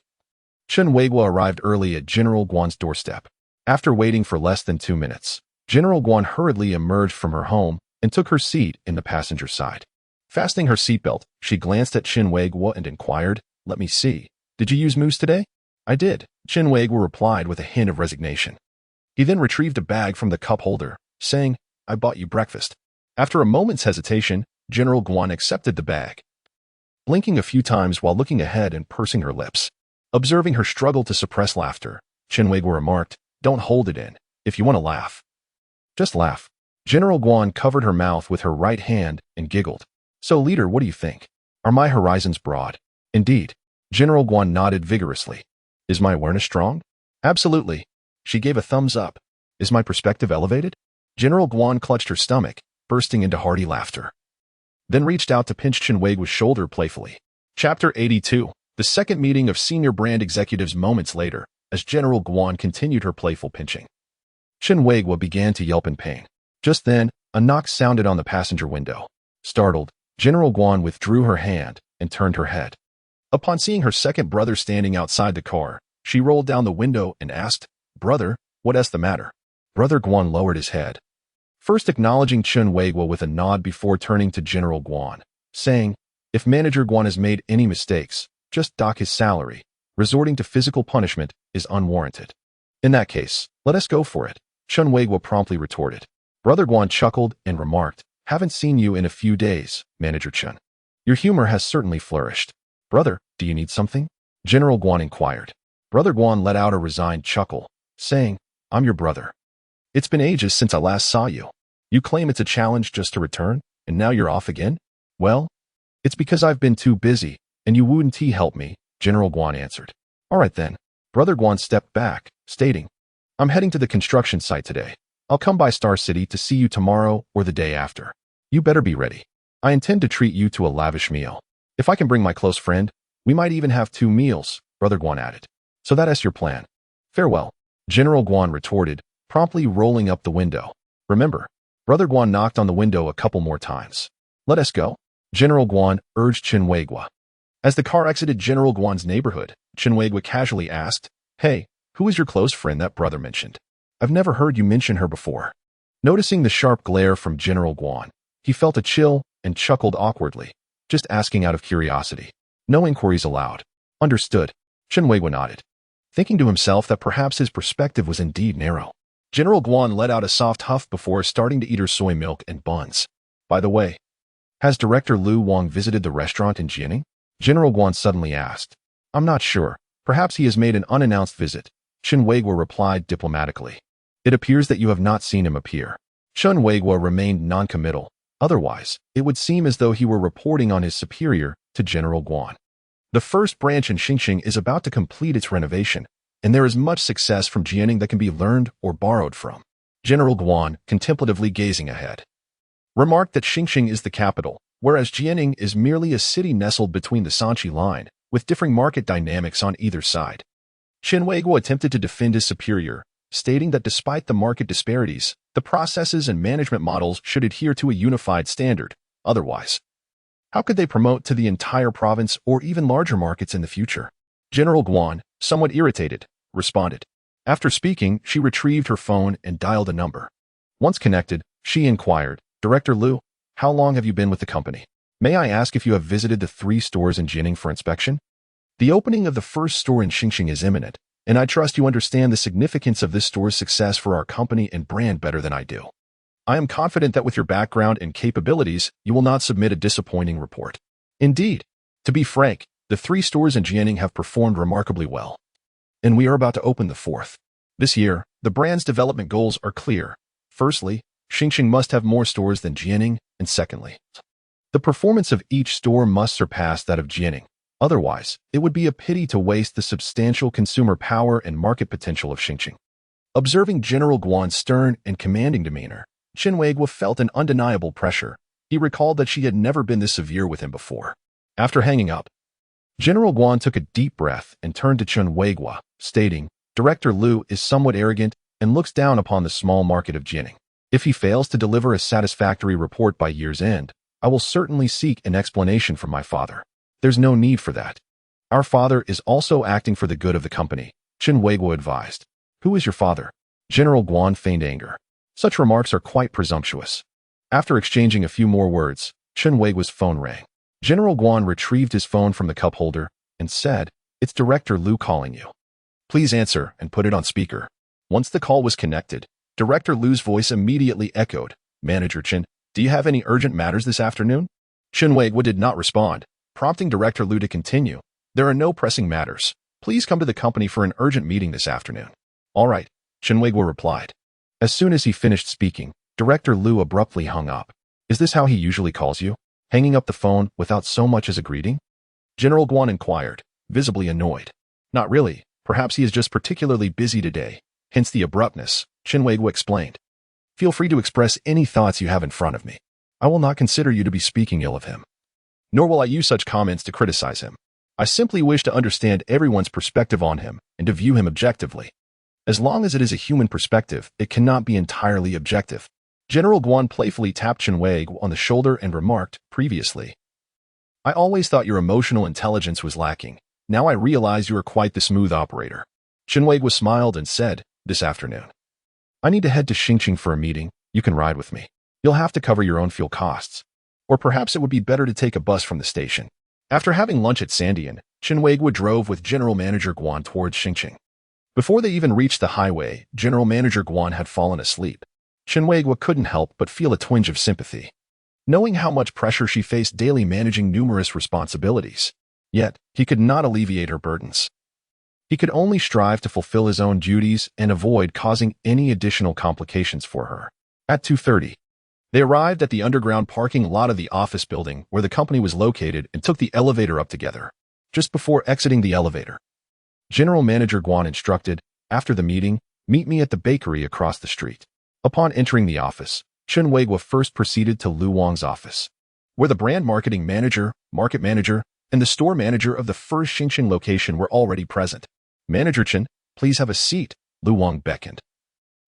S1: Chen Weiguo arrived early at General Guan's doorstep. After waiting for less than 2 minutes, General Guan hurriedly emerged from her home and took her seat in the passenger side. Fastening her seatbelt, she glanced at Chen Weiguo and inquired, "Let me see. Did you use mousse today?" "I did," Chen Weiguo replied with a hint of resignation. He then retrieved a bag from the cup holder, saying, "I bought you breakfast." After a moment's hesitation, General Guan accepted the bag, blinking a few times while looking ahead and pursing her lips. Observing her struggle to suppress laughter, Chen Weiguo remarked, "Don't hold it in. If you want to laugh, just laugh." General Guan covered her mouth with her right hand and giggled. "So, leader, what do you think? Are my horizons broad?" "Indeed." General Guan nodded vigorously. "Is my awareness strong?" "Absolutely." She gave a thumbs up. "Is my perspective elevated?" General Guan clutched her stomach, bursting into hearty laughter, then reached out to pinch Chen Weiguo's shoulder playfully. Chapter 82. The second meeting of senior brand executives moments later, as General Guan continued her playful pinching. Chen Weiguo began to yelp in pain. Just then, a knock sounded on the passenger window. Startled, General Guan withdrew her hand and turned her head. Upon seeing her second brother standing outside the car, she rolled down the window and asked, "Brother, what's the matter?" Brother Guan lowered his head, first acknowledging Chen Weiguo with a nod before turning to General Guan, saying, "If Manager Guan has made any mistakes, just dock his salary. Resorting to physical punishment is unwarranted. In that case, let us go for it, Chen Weiguo promptly retorted. Brother Guan chuckled and remarked, haven't seen you in a few days, Manager Chen. Your humor has certainly flourished. Brother, do you need something? General Guan inquired. Brother Guan let out a resigned chuckle, saying, I'm your brother. It's been ages since I last saw you. You claim it's a challenge just to return, and now you're off again? Well, it's because I've been too busy, and you wouldn't help me, General Guan answered. All right then. Brother Guan stepped back, stating, I'm heading to the construction site today. I'll come by Star City to see you tomorrow or the day after. You better be ready. I intend to treat you to a lavish meal. If I can bring my close friend, we might even have 2 meals, Brother Guan added. So that's your plan. Farewell, General Guan retorted, promptly rolling up the window. Remember, Brother Guan knocked on the window a couple more times. Let us go, General Guan urged Chen Weiguo. As the car exited General Guan's neighborhood, Chen Weiguo casually asked, Hey, who is your close friend that brother mentioned? I've never heard you mention her before. Noticing the sharp glare from General Guan, he felt a chill and chuckled awkwardly, just asking out of curiosity. No inquiries allowed. Understood, Chen Weiguo nodded, thinking to himself that perhaps his perspective was indeed narrow. General Guan let out a soft huff before starting to eat her soy milk and buns. By the way, has Director Lu Wang visited the restaurant in Jianing? General Guan suddenly asked. I'm not sure. Perhaps he has made an unannounced visit, Chen Weiguo replied diplomatically. It appears that you have not seen him appear. Chen Weiguo remained non-committal. Otherwise, it would seem as though he were reporting on his superior to General Guan. The first branch in Xingqing is about to complete its renovation, and there is much success from Jianing that can be learned or borrowed from. General Guan, contemplatively gazing ahead, remarked that Xingqing is the capital, whereas Jianing is merely a city nestled between the Sanchi line, with differing market dynamics on either side. Chen Weiguo attempted to defend his superior, stating that despite the market disparities, the processes and management models should adhere to a unified standard. Otherwise, how could they promote to the entire province or even larger markets in the future? General Guan, somewhat irritated, responded. After speaking, she retrieved her phone and dialed a number. Once connected, she inquired, Director Lu, how long have you been with the company? May I ask if you have visited the 3 stores in Jianing for inspection? The opening of the first store in Xingqing is imminent, and I trust you understand the significance of this store's success for our company and brand better than I do. I am confident that with your background and capabilities, you will not submit a disappointing report. Indeed, to be frank, the 3 stores in Jianing have performed remarkably well. And we are about to open the 4th. This year, the brand's development goals are clear. Firstly, Xingqing must have more stores than Jianing, and secondly, the performance of each store must surpass that of Jianing. Otherwise, it would be a pity to waste the substantial consumer power and market potential of Xingqing. Observing General Guan's stern and commanding demeanor, Chen Weiguo felt an undeniable pressure. He recalled that she had never been this severe with him before. After hanging up, General Guan took a deep breath and turned to Chen Weiguo, stating, Director Lu is somewhat arrogant and looks down upon the small market of Jianing. If he fails to deliver a satisfactory report by year's end, I will certainly seek an explanation from my father. There's no need for that. Our father is also acting for the good of the company, Chen Weiguo advised. Who is your father? General Guan feigned anger. Such remarks are quite presumptuous. After exchanging a few more words, Chen Weiguo's phone rang. General Guan retrieved his phone from the cup holder and said, It's Director Lu calling you. Please answer and put it on speaker. Once the call was connected, Director Lu's voice immediately echoed, Manager Chen, do you have any urgent matters this afternoon? Chen Weiguo did not respond, prompting Director Lu to continue. There are no pressing matters. Please come to the company for an urgent meeting this afternoon. All right, Chen Weiguo replied. As soon as he finished speaking, Director Lu abruptly hung up. Is this how he usually calls you? Hanging up the phone without so much as a greeting? General Guan inquired, visibly annoyed. Not really. Perhaps he is just particularly busy today. Hence the abruptness, Chen Weiguo explained. Feel free to express any thoughts you have in front of me. I will not consider you to be speaking ill of him. Nor will I use such comments to criticize him. I simply wish to understand everyone's perspective on him and to view him objectively. As long as it is a human perspective, it cannot be entirely objective. General Guan playfully tapped Chen Weiguo on the shoulder and remarked, previously, I always thought your emotional intelligence was lacking. Now I realize you are quite the smooth operator. Chen Weiguo smiled and said, this afternoon, I need to head to Xingqing for a meeting. You can ride with me. You'll have to cover your own fuel costs. Or perhaps it would be better to take a bus from the station. After having lunch at Sandian, Chen Weiguo drove with General Manager Guan towards Xingqing. Before they even reached the highway, General Manager Guan had fallen asleep. Chen Weiguo couldn't help but feel a twinge of sympathy, knowing how much pressure she faced daily managing numerous responsibilities. Yet, he could not alleviate her burdens. He could only strive to fulfill his own duties and avoid causing any additional complications for her. At 2:30, they arrived at the underground parking lot of the office building where the company was located and took the elevator up together. Just before exiting the elevator, General Manager Guan instructed, "After the meeting, meet me at the bakery across the street." Upon entering the office, Chen Weiguo first proceeded to Lu Wang's office, where the brand marketing manager, market manager, and the store manager of the first Xingqing location were already present. "Manager Chen, please have a seat," Lu Wang beckoned,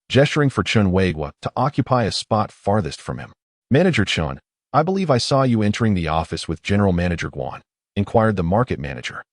S1: gesturing for Chen Weiguo to occupy a spot farthest from him. "Manager Chen, I believe I saw you entering the office with General Manager Guan," inquired the market manager.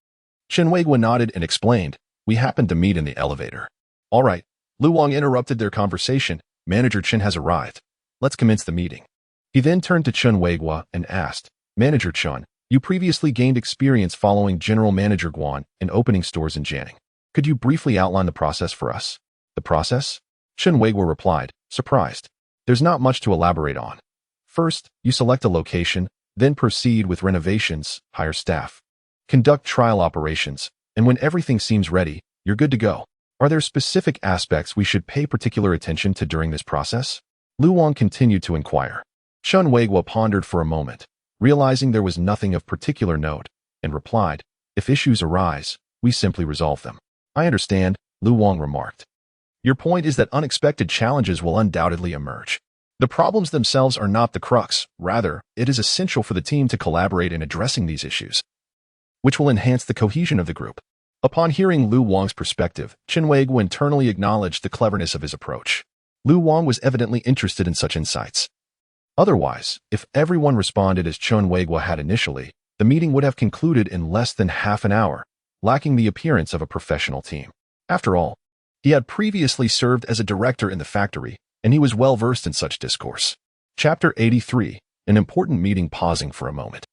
S1: Chen Weiguo nodded and explained, "We happened to meet in the elevator." "All right," Lu Wang interrupted their conversation. "Manager Chen has arrived. Let's commence the meeting." He then turned to Chen Weiguo and asked, "Manager Chen, you previously gained experience following General Manager Guan in opening stores in Jianing. Could you briefly outline the process for us?" "The process?" Chen Weiguo replied, surprised. "There's not much to elaborate on. First, you select a location, then proceed with renovations, hire staff, conduct trial operations, and when everything seems ready, you're good to go. Are there specific aspects we should pay particular attention to during this process?" Lu Wang continued to inquire. Chen Weiguo pondered for a moment, realizing there was nothing of particular note, and replied, "If issues arise, we simply resolve them." "I understand," Lu Wang remarked. "Your point is that unexpected challenges will undoubtedly emerge. The problems themselves are not the crux. Rather, it is essential for the team to collaborate in addressing these issues, which will enhance the cohesion of the group." Upon hearing Lu Wang's perspective, Chen Weiguo internally acknowledged the cleverness of his approach. Lu Wang was evidently interested in such insights. Otherwise, if everyone responded as Chen Weiguo had initially, the meeting would have concluded in less than half an hour, lacking the appearance of a professional team. After all, he had previously served as a director in the factory, and he was well versed in such discourse. Chapter 83, an important meeting. Pausing for a moment,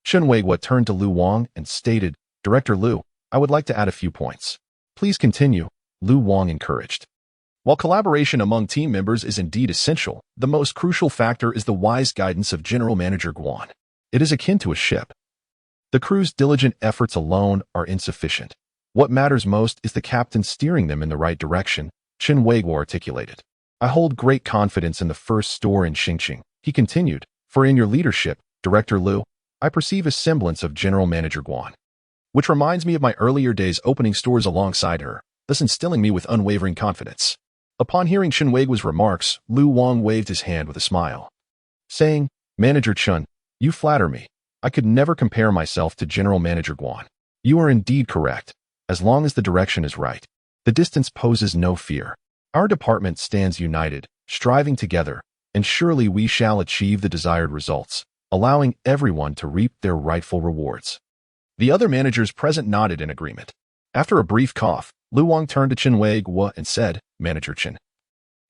S1: Chen Weiguo turned to Lu Wang and stated, "Director Lu, I would like to add a few points." "Please continue," Lu Wang encouraged. While collaboration among team members is indeed essential, the most crucial factor is the wise guidance of General Manager Guan. It is akin to a ship. The crew's diligent efforts alone are insufficient. What matters most is the captain steering them in the right direction, Chen Weiguo articulated. "I hold great confidence in the first store in Xingqing," he continued, "for in your leadership, Director Lu, I perceive a semblance of General Manager Guan, which reminds me of my earlier days opening stores alongside her, thus instilling me with unwavering confidence." Upon hearing Chen Weiguo's remarks, Lu Wang waved his hand with a smile, saying, "Manager Chen, you flatter me. I could never compare myself to General Manager Guan. You are indeed correct. As long as the direction is right, the distance poses no fear. Our department stands united, striving together, and surely we shall achieve the desired results, allowing everyone to reap their rightful rewards." The other managers present nodded in agreement. After a brief cough, Lu Wang turned to Chen Weiguo and said, "Manager Chen,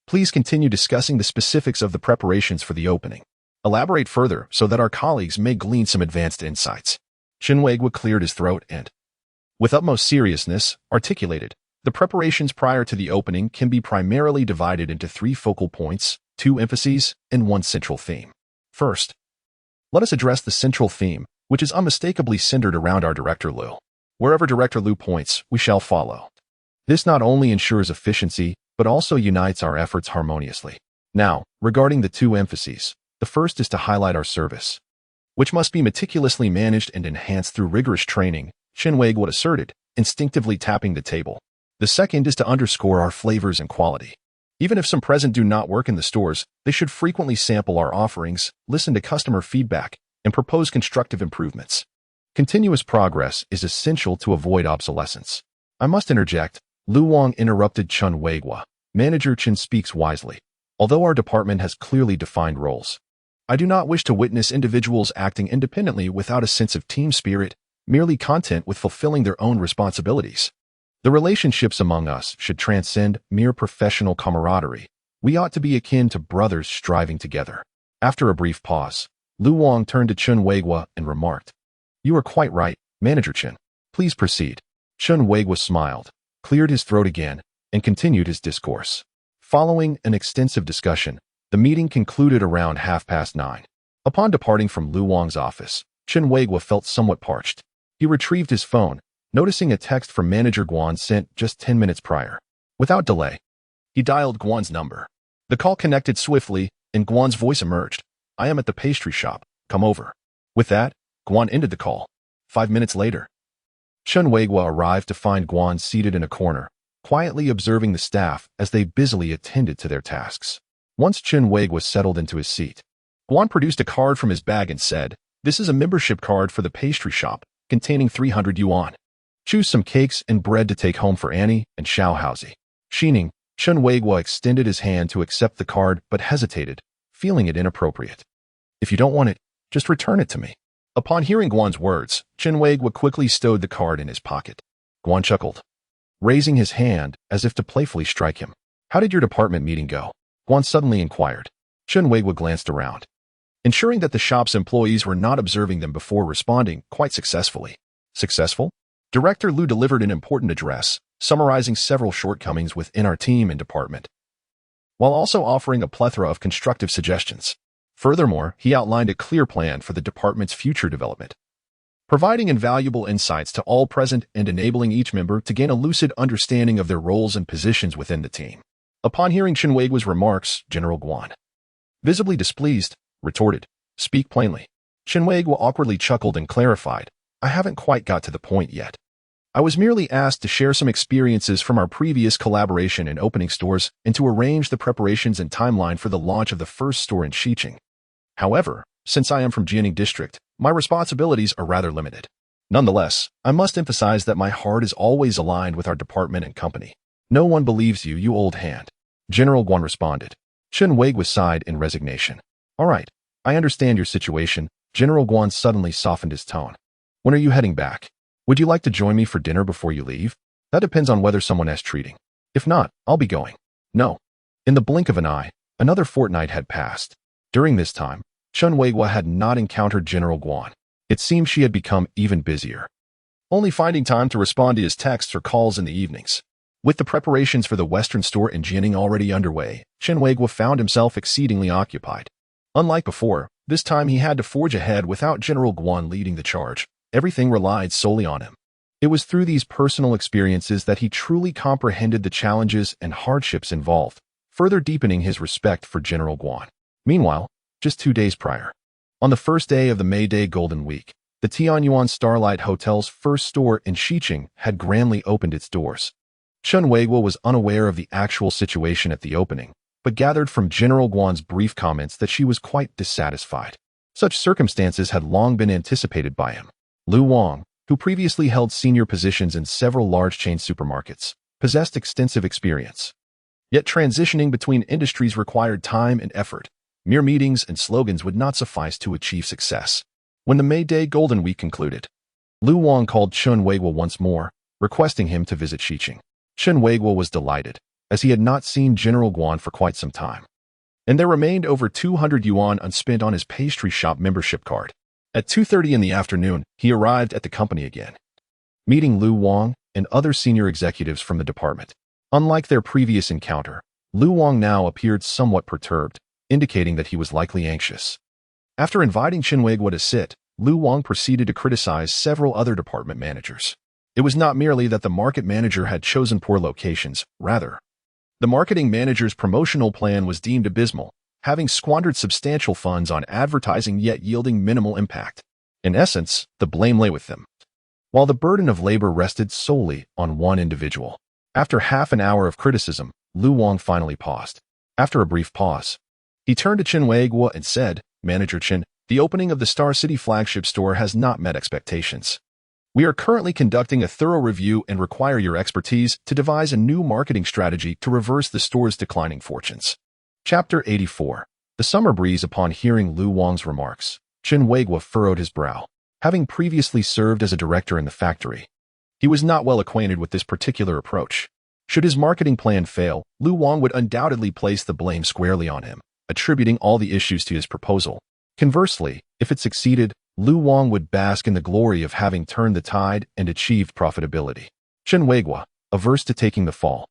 S1: please continue discussing the specifics of the preparations for the opening. Elaborate further so that our colleagues may glean some advanced insights." Chen Weiguo cleared his throat and, with utmost seriousness, articulated, "The preparations prior to the opening can be primarily divided into 3 focal points, 2 emphases, and 1 central theme. First, let us address the central theme, which is unmistakably centered around our Director Lu. Wherever Director Lu points, we shall follow. This not only ensures efficiency, but also unites our efforts harmoniously. Now, regarding the 2 emphases, the first is to highlight our service, which must be meticulously managed and enhanced through rigorous training," Chen Weiguo asserted, instinctively tapping the table. "The second is to underscore our flavors and quality. Even if some present do not work in the stores, they should frequently sample our offerings, listen to customer feedback, and propose constructive improvements. Continuous progress is essential to avoid obsolescence." "I must interject," Lu Wang interrupted Chen Weiguo. "Manager Chen speaks wisely. Although our department has clearly defined roles, I do not wish to witness individuals acting independently without a sense of team spirit, merely content with fulfilling their own responsibilities. The relationships among us should transcend mere professional camaraderie. We ought to be akin to brothers striving together." After a brief pause, Lu Wang turned to Chen Weiguo and remarked, You are quite right, Manager Chen. Please proceed. Chen Weiguo smiled, cleared his throat again, and continued his discourse. Following an extensive discussion, the meeting concluded around 9:30. Upon departing from Lu Wang's office, Chen Weiguo felt somewhat parched. He retrieved his phone, noticing a text from Manager Guan sent just 10 minutes prior. Without delay, he dialed Guan's number. The call connected swiftly, and Guan's voice emerged. I am at the pastry shop. Come over. With that, Guan ended the call. 5 minutes later, Chen Weiguo arrived to find Guan seated in a corner, quietly observing the staff as they busily attended to their tasks. Once Chen Weiguo settled into his seat, Guan produced a card from his bag and said, "This is a membership card for the pastry shop, containing 300 yuan. Choose some cakes and bread to take home for Annie and Xiaohaozi." Sheaning, Chen Weiguo extended his hand to accept the card but hesitated, feeling it inappropriate. "If you don't want it, just return it to me." Upon hearing Guan's words, Chen Weiguo quickly stowed the card in his pocket. Guan chuckled, raising his hand as if to playfully strike him. "How did your department meeting go?" Guan suddenly inquired. Chen Weiguo glanced around, ensuring that the shop's employees were not observing them before responding quite successfully. Successful? Director Lu delivered an important address, summarizing several shortcomings within our team and department, while also offering a plethora of constructive suggestions. Furthermore, he outlined a clear plan for the department's future development, providing invaluable insights to all present and enabling each member to gain a lucid understanding of their roles and positions within the team. Upon hearing Chen Weiguo's remarks, General Guan, visibly displeased, retorted, "Speak plainly." Chen Weiguo awkwardly chuckled and clarified, "I haven't quite got to the point yet. I was merely asked to share some experiences from our previous collaboration in opening stores and to arrange the preparations and timeline for the launch of the first store in Xiqing. However, since I am from Jianing District, my responsibilities are rather limited. Nonetheless, I must emphasize that my heart is always aligned with our department and company." "No one believes you, you old hand," General Guan responded. Chen Weiguo sighed in resignation. "All right, I understand your situation." General Guan suddenly softened his tone. "When are you heading back? Would you like to join me for dinner before you leave? That depends on whether someone has treating. If not, I'll be going." "No." In the blink of an eye, another fortnight had passed. During this time, Chen Weiguo had not encountered General Guan. It seemed she had become even busier, only finding time to respond to his texts or calls in the evenings. With the preparations for the Western store in Jianing already underway, Chen Weiguo found himself exceedingly occupied. Unlike before, this time he had to forge ahead without General Guan leading the charge. Everything relied solely on him. It was through these personal experiences that he truly comprehended the challenges and hardships involved, further deepening his respect for General Guan. Meanwhile, just 2 days prior, on the first day of the May Day Golden Week, the Tianyuan Starlight Hotel's first store in Xiqing had grandly opened its doors. Chen Weiguo was unaware of the actual situation at the opening, but gathered from General Guan's brief comments that she was quite dissatisfied. Such circumstances had long been anticipated by him. Lu Wang, who previously held senior positions in several large chain supermarkets, possessed extensive experience. Yet transitioning between industries required time and effort. Mere meetings and slogans would not suffice to achieve success. When the May Day Golden Week concluded, Lu Wang called Chen Weiguo once more, requesting him to visit Xiqing. Chen Weiguo was delighted, as he had not seen General Guan for quite some time, and there remained over 200 yuan unspent on his pastry shop membership card. At 2:30 in the afternoon, he arrived at the company again, meeting Lu Wang and other senior executives from the department. Unlike their previous encounter, Lu Wang now appeared somewhat perturbed, indicating that he was likely anxious. After inviting Chen Weiguo to sit, Lu Wang proceeded to criticize several other department managers. It was not merely that the market manager had chosen poor locations, rather, the marketing manager's promotional plan was deemed abysmal, having squandered substantial funds on advertising yet yielding minimal impact. In essence, the blame lay with them, while the burden of labor rested solely on one individual. After half an hour of criticism, Lu Wang finally paused. After a brief pause, he turned to Chen Weiguo and said, "Manager Chen, the opening of the Star City flagship store has not met expectations. We are currently conducting a thorough review and require your expertise to devise a new marketing strategy to reverse the store's declining fortunes." Chapter 84. The Summer Breeze. Upon hearing Lu Wang's remarks, Chen Weiguo furrowed his brow. Having previously served as a director in the factory, he was not well acquainted with this particular approach. Should his marketing plan fail, Lu Wang would undoubtedly place the blame squarely on him, attributing all the issues to his proposal. Conversely, if it succeeded, Lu Wang would bask in the glory of having turned the tide and achieved profitability. Chen Weiguo, averse to taking the fall,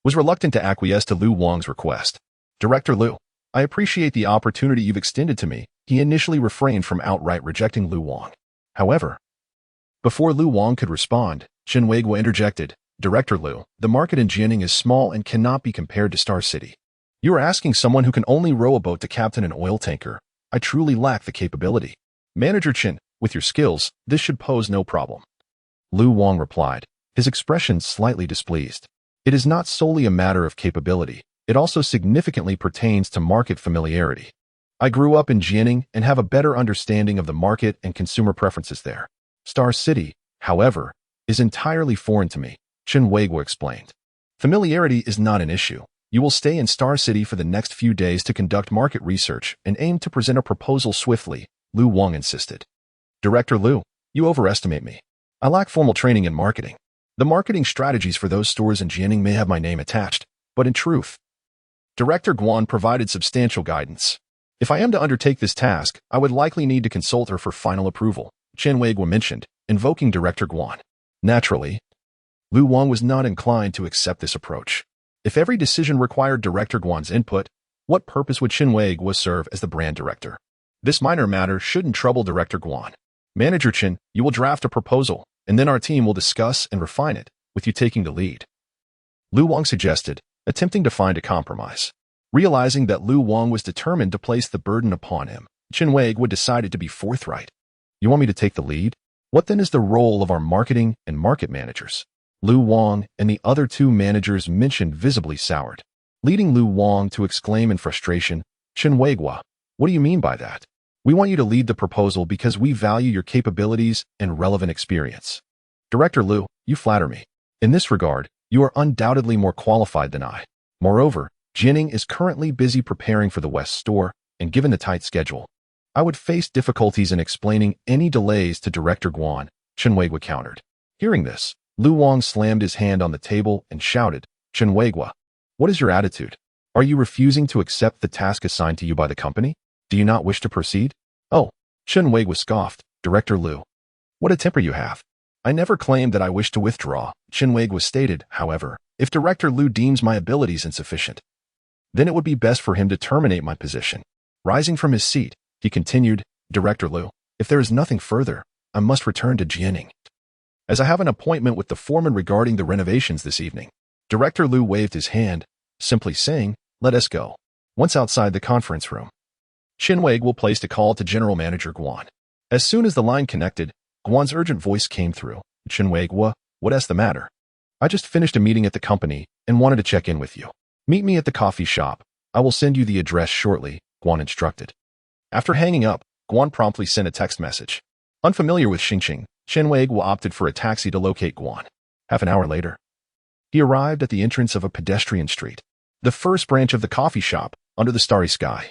S1: was reluctant to acquiesce to Lu Wang's request. Director Lu, I appreciate the opportunity you've extended to me. He initially refrained from outright rejecting Lu Wang. However, before Lu Wang could respond, Chen Weiguo interjected, Director Lu, the market in Jianing is small and cannot be compared to Star City. You are asking someone who can only row a boat to captain an oil tanker. I truly lack the capability. Manager Chen, with your skills, this should pose no problem. Lu Wang replied, his expression slightly displeased. It is not solely a matter of capability. It also significantly pertains to market familiarity. I grew up in Jianing and have a better understanding of the market and consumer preferences there. Star City, however, is entirely foreign to me, Chen Weiguo explained. Familiarity is not an issue. You will stay in Star City for the next few days to conduct market research and aim to present a proposal swiftly, Lu Wang insisted. Director Lu, you overestimate me. I lack formal training in marketing. The marketing strategies for those stores in Jianing may have my name attached, but in truth, Director Guan provided substantial guidance. If I am to undertake this task, I would likely need to consult her for final approval, Chen Weiguo mentioned, invoking Director Guan. Naturally, Lu Wang was not inclined to accept this approach. If every decision required Director Guan's input, what purpose would Chen Weiguo serve as the brand director? This minor matter shouldn't trouble Director Guan. Manager Chen, you will draft a proposal, and then our team will discuss and refine it, with you taking the lead. Lu Wang suggested, attempting to find a compromise. Realizing that Lu Wang was determined to place the burden upon him, Chen Weiguo decided to be forthright. You want me to take the lead? What then is the role of our marketing and market managers? Lu Wang and the other two managers mentioned visibly soured, leading Lu Wang to exclaim in frustration, Chen Weiguo, what do you mean by that? We want you to lead the proposal because we value your capabilities and relevant experience. Director Lu, you flatter me. In this regard, you are undoubtedly more qualified than I. Moreover, Jianing is currently busy preparing for the West store, and given the tight schedule, I would face difficulties in explaining any delays to Director Guan, Chen Weiguo countered. Hearing this, Lu Wang slammed his hand on the table and shouted, Chen Weiguo, what is your attitude? Are you refusing to accept the task assigned to you by the company? Do you not wish to proceed? Oh, Chen Weiguo scoffed, Director Lu. What a temper you have. I never claimed that I wish to withdraw, Chen Weiguo stated, however, if Director Lu deems my abilities insufficient, then it would be best for him to terminate my position. Rising from his seat, he continued, Director Lu, if there is nothing further, I must return to Jianing, as I have an appointment with the foreman regarding the renovations this evening. Director Lu waved his hand, simply saying, let us go. Once outside the conference room, Chen Weiguo placed a call to General Manager Guan. As soon as the line connected, Guan's urgent voice came through. Chen Weiguo, what is the matter? I just finished a meeting at the company and wanted to check in with you. Meet me at the coffee shop. I will send you the address shortly, Guan instructed. After hanging up, Guan promptly sent a text message. Unfamiliar with Xingqing, Chen Weiguo opted for a taxi to locate Guan. Half an hour later, he arrived at the entrance of a pedestrian street. The first branch of the coffee shop, under the starry sky,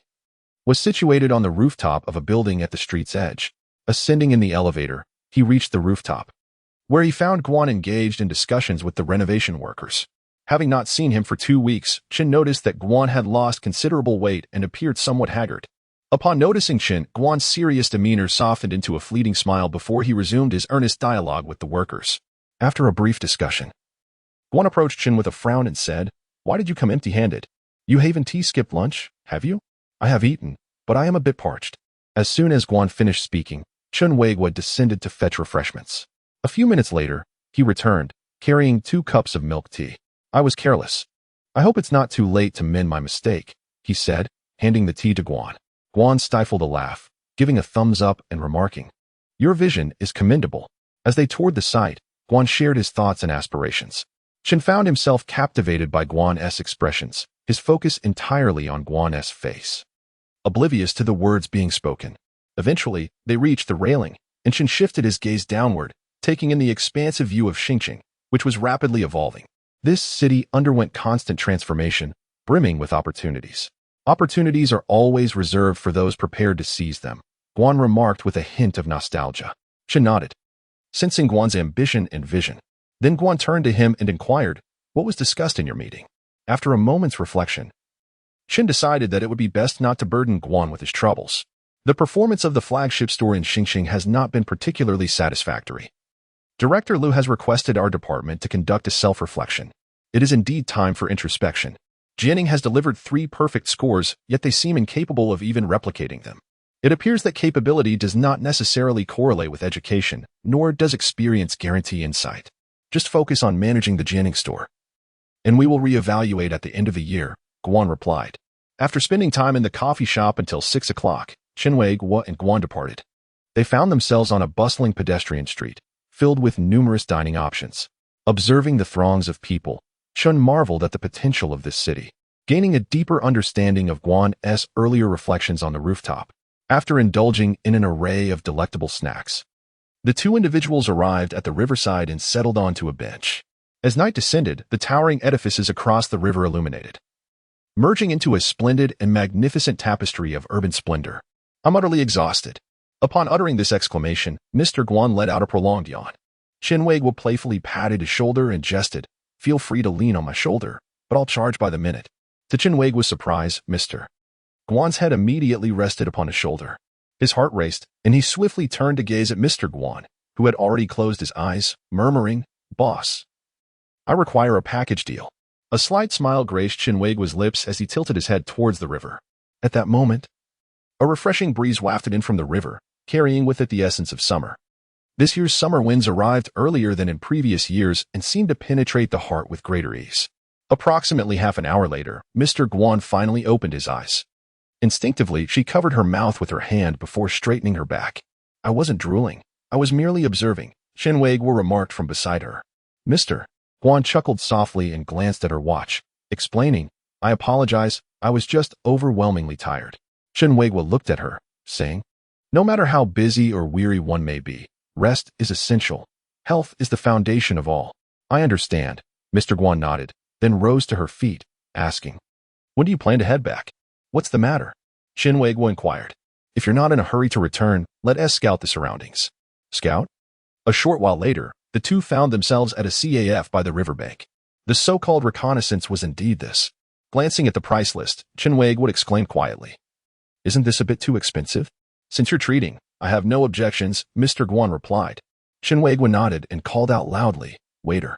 S1: was situated on the rooftop of a building at the street's edge. Ascending in the elevator, he reached the rooftop, where he found Guan engaged in discussions with the renovation workers. Having not seen him for 2 weeks, Chen noticed that Guan had lost considerable weight and appeared somewhat haggard. Upon noticing Chen, Guan's serious demeanor softened into a fleeting smile before he resumed his earnest dialogue with the workers. After a brief discussion, Guan approached Chen with a frown and said, why did you come empty-handed? You haven't skipped lunch, have you? I have eaten, but I am a bit parched. As soon as Guan finished speaking, Chen Weiguo descended to fetch refreshments. A few minutes later, he returned, carrying 2 cups of milk tea. I was careless. I hope it's not too late to mend my mistake, he said, handing the tea to Guan. Guan stifled a laugh, giving a thumbs up and remarking, your vision is commendable. As they toured the site, Guan shared his thoughts and aspirations. Chen found himself captivated by Guan's expressions, his focus entirely on Guan's face, oblivious to the words being spoken. Eventually, they reached the railing, and Chen shifted his gaze downward, taking in the expansive view of Xingqing, which was rapidly evolving. This city underwent constant transformation, brimming with opportunities. Opportunities are always reserved for those prepared to seize them, Guan remarked with a hint of nostalgia. Chen nodded, sensing Guan's ambition and vision. Then Guan turned to him and inquired, what was discussed in your meeting? After a moment's reflection, Chen decided that it would be best not to burden Guan with his troubles. The performance of the flagship store in Xingxing has not been particularly satisfactory. Director Liu has requested our department to conduct a self-reflection. It is indeed time for introspection. Jianing has delivered 3 perfect scores, yet they seem incapable of even replicating them. It appears that capability does not necessarily correlate with education, nor does experience guarantee insight. Just focus on managing the Jianing store. And we will reevaluate at the end of the year, Guan replied. After spending time in the coffee shop until 6 o'clock, Chen Weiguo and Guan departed. They found themselves on a bustling pedestrian street, filled with numerous dining options. Observing the throngs of people, Chen marveled at the potential of this city, gaining a deeper understanding of Guan's earlier reflections on the rooftop. After indulging in an array of delectable snacks, the 2 individuals arrived at the riverside and settled onto a bench. As night descended, the towering edifices across the river illuminated, merging into a splendid and magnificent tapestry of urban splendor. I'm utterly exhausted. Upon uttering this exclamation, Mr. Guan let out a prolonged yawn. Chen Weiguo playfully patted his shoulder and jested, "Feel free to lean on my shoulder, but I'll charge by the minute." To Chen Weiguo's surprise, Mr. Guan's head immediately rested upon his shoulder. His heart raced, and he swiftly turned to gaze at Mr. Guan, who had already closed his eyes, murmuring, "Boss, I require a package deal." A slight smile graced Chen Weiguo's lips as he tilted his head towards the river. At that moment, a refreshing breeze wafted in from the river, carrying with it the essence of summer. This year's summer winds arrived earlier than in previous years and seemed to penetrate the heart with greater ease. Approximately half an hour later, Mr. Guan finally opened his eyes. Instinctively, she covered her mouth with her hand before straightening her back. "I wasn't drooling. I was merely observing," Chen Weiguo remarked from beside her. Mr. Guan chuckled softly and glanced at her watch, explaining, "I apologize, I was just overwhelmingly tired." Chen Weiguo looked at her, saying, "No matter how busy or weary one may be, rest is essential. Health is the foundation of all." "I understand," Mr. Guan nodded, then rose to her feet, asking, "When do you plan to head back?" "What's the matter?" Chen Weiguo inquired. "If you're not in a hurry to return, let us scout the surroundings." "Scout?" A short while later, the 2 found themselves at a CAF by the riverbank. The so-called reconnaissance was indeed this. Glancing at the price list, Chen Weiguo exclaimed quietly, "Isn't this a bit too expensive?" "Since you're treating, I have no objections," Mr. Guan replied. Chen Weiguo nodded and called out loudly, "Waiter,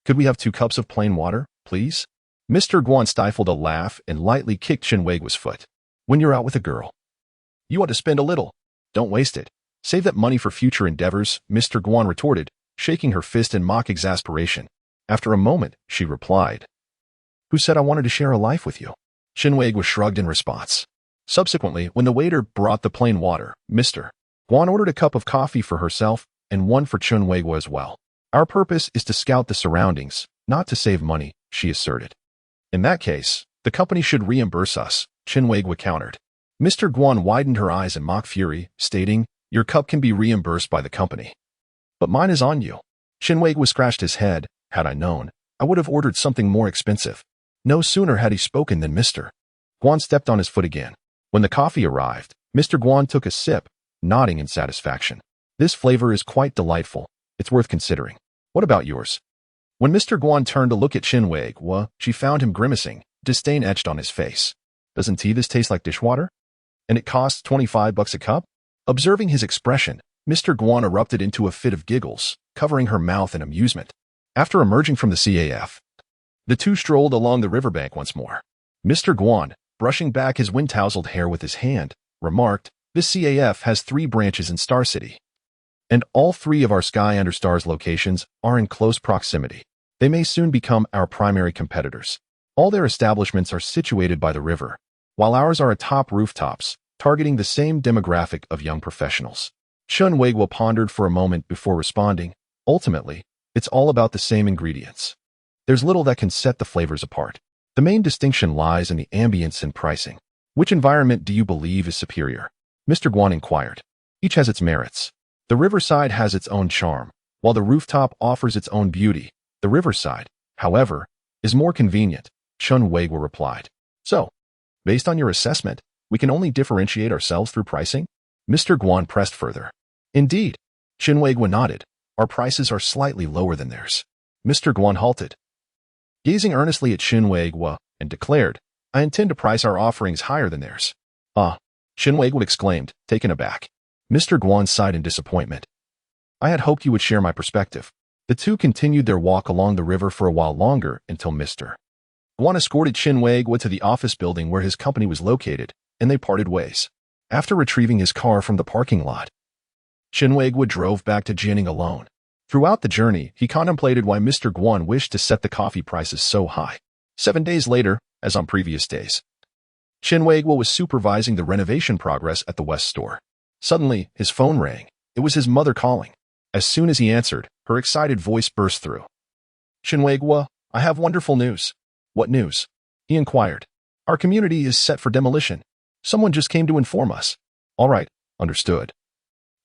S1: could we have 2 cups of plain water, please?" Mr. Guan stifled a laugh and lightly kicked Chen Weiguo's foot. "When you're out with a girl, you ought to spend a little. Don't waste it. Save that money for future endeavors," Mr. Guan retorted, shaking her fist in mock exasperation. After a moment, she replied, "Who said I wanted to share a life with you?" Chen Weiguo shrugged in response. Subsequently, when the waiter brought the plain water, Mr. Guan ordered a cup of coffee for herself and one for Chen Weiguo as well. "Our purpose is to scout the surroundings, not to save money," she asserted. "In that case, the company should reimburse us," Chen Weiguo countered. Mr. Guan widened her eyes in mock fury, stating, "Your cup can be reimbursed by the company. But mine is on you." Chen Weiguo scratched his head. "Had I known, I would have ordered something more expensive." No sooner had he spoken than Mr. Guan stepped on his foot again. When the coffee arrived, Mr. Guan took a sip, nodding in satisfaction. "This flavor is quite delightful. It's worth considering. What about yours?" When Mr. Guan turned to look at Chen Weiguo, she found him grimacing, disdain etched on his face. "Doesn't this taste like dishwater? And it costs $25 a cup?" Observing his expression, Mr. Guan erupted into a fit of giggles, covering her mouth in amusement. After emerging from the CAF, the 2 strolled along the riverbank once more. Mr. Guan, brushing back his wind-tousled hair with his hand, remarked, "This CAF has 3 branches in Star City, and all 3 of our Sky Under Stars locations are in close proximity. They may soon become our primary competitors. All their establishments are situated by the river, while ours are atop rooftops, targeting the same demographic of young professionals." Chen Weiguo pondered for a moment before responding, "Ultimately, it's all about the same ingredients. There's little that can set the flavors apart. The main distinction lies in the ambience and pricing." "Which environment do you believe is superior?" Mr. Guan inquired. "Each has its merits. The riverside has its own charm, while the rooftop offers its own beauty. The riverside, however, is more convenient," Chen Weiguo replied. "So, based on your assessment, we can only differentiate ourselves through pricing?" Mr. Guan pressed further. "Indeed," Chen Weiguo nodded. "Our prices are slightly lower than theirs." Mr. Guan halted, gazing earnestly at Chen Weiguo, and declared, "I intend to price our offerings higher than theirs." "Ah, Chen Weiguo exclaimed, taken aback. Mr. Guan sighed in disappointment. I had hoped you would share my perspective. The two continued their walk along the river for a while longer until Mr. Guan escorted Chen Weiguo to the office building where his company was located, and they parted ways. After retrieving his car from the parking lot, Chen Weiguo drove back to Jianing alone. Throughout the journey, he contemplated why Mr. Guan wished to set the coffee prices so high. 7 days later, as on previous days, Chen Weiguo was supervising the renovation progress at the West store. Suddenly, his phone rang. It was his mother calling. As soon as he answered, her excited voice burst through. Chen Weiguo, I have wonderful news. What news? He inquired. Our community is set for demolition. Someone just came to inform us. All right, understood.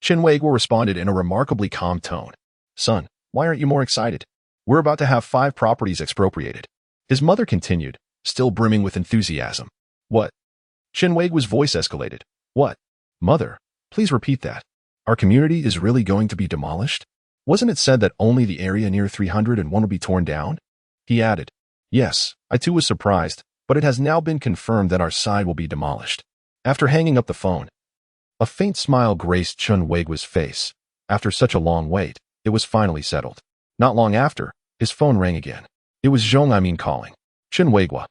S1: Chen Weiguo responded in a remarkably calm tone. Son, why aren't you more excited? We're about to have 5 properties expropriated. His mother continued, still brimming with enthusiasm. What? Chen Weiguo's voice escalated. What? Mother, please repeat that. Our community is really going to be demolished? Wasn't it said that only the area near 301 would be torn down? He added. Yes, I too was surprised, but it has now been confirmed that our side will be demolished. After hanging up the phone, a faint smile graced Chen Weiguo's face. After such a long wait, it was finally settled. Not long after, his phone rang again. It was Xiaohaozi calling. Chen Weiguo.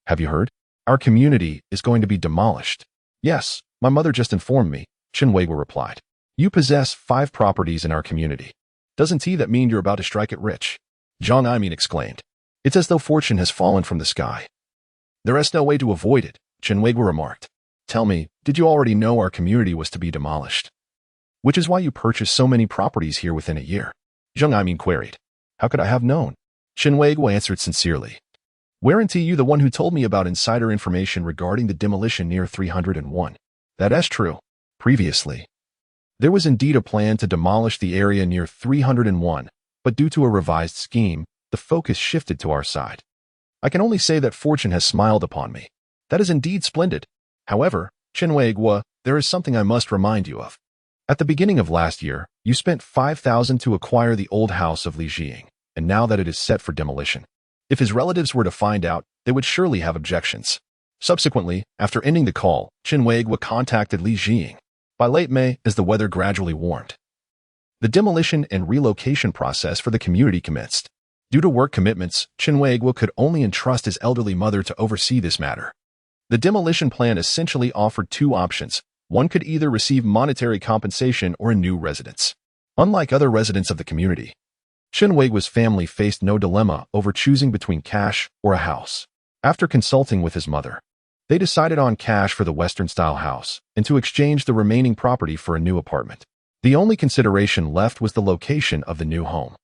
S1: Have you heard? Our community is going to be demolished. Yes, my mother just informed me, Chen Weiguo replied. You possess 5 properties in our community. Doesn't that mean you're about to strike it rich? Xiaohaozi exclaimed. It's as though fortune has fallen from the sky. There is no way to avoid it, Chen Weiguo remarked. Tell me, did you already know our community was to be demolished? Which is why you purchased so many properties here within a year. Xiaohaozi queried. How could I have known? Chen Weiguo answered sincerely. Weren't you the one who told me about insider information regarding the demolition near 301? That is true. Previously, there was indeed a plan to demolish the area near 301, but due to a revised scheme, the focus shifted to our side. I can only say that fortune has smiled upon me. That is indeed splendid. However, Chen Weiguo, there is something I must remind you of. At the beginning of last year, you spent 5,000 to acquire the old house of Li Jiying, and now that it is set for demolition. If his relatives were to find out, they would surely have objections. Subsequently, after ending the call, Chen Weiguo contacted Li Jiying. By late May, as the weather gradually warmed, the demolition and relocation process for the community commenced. Due to work commitments, Chen Weiguo could only entrust his elderly mother to oversee this matter. The demolition plan essentially offered 2 options. One could either receive monetary compensation or a new residence. Unlike other residents of the community, Chen Weiguo's family faced no dilemma over choosing between cash or a house. After consulting with his mother, they decided on cash for the Western-style house and to exchange the remaining property for a new apartment. The only consideration left was the location of the new home.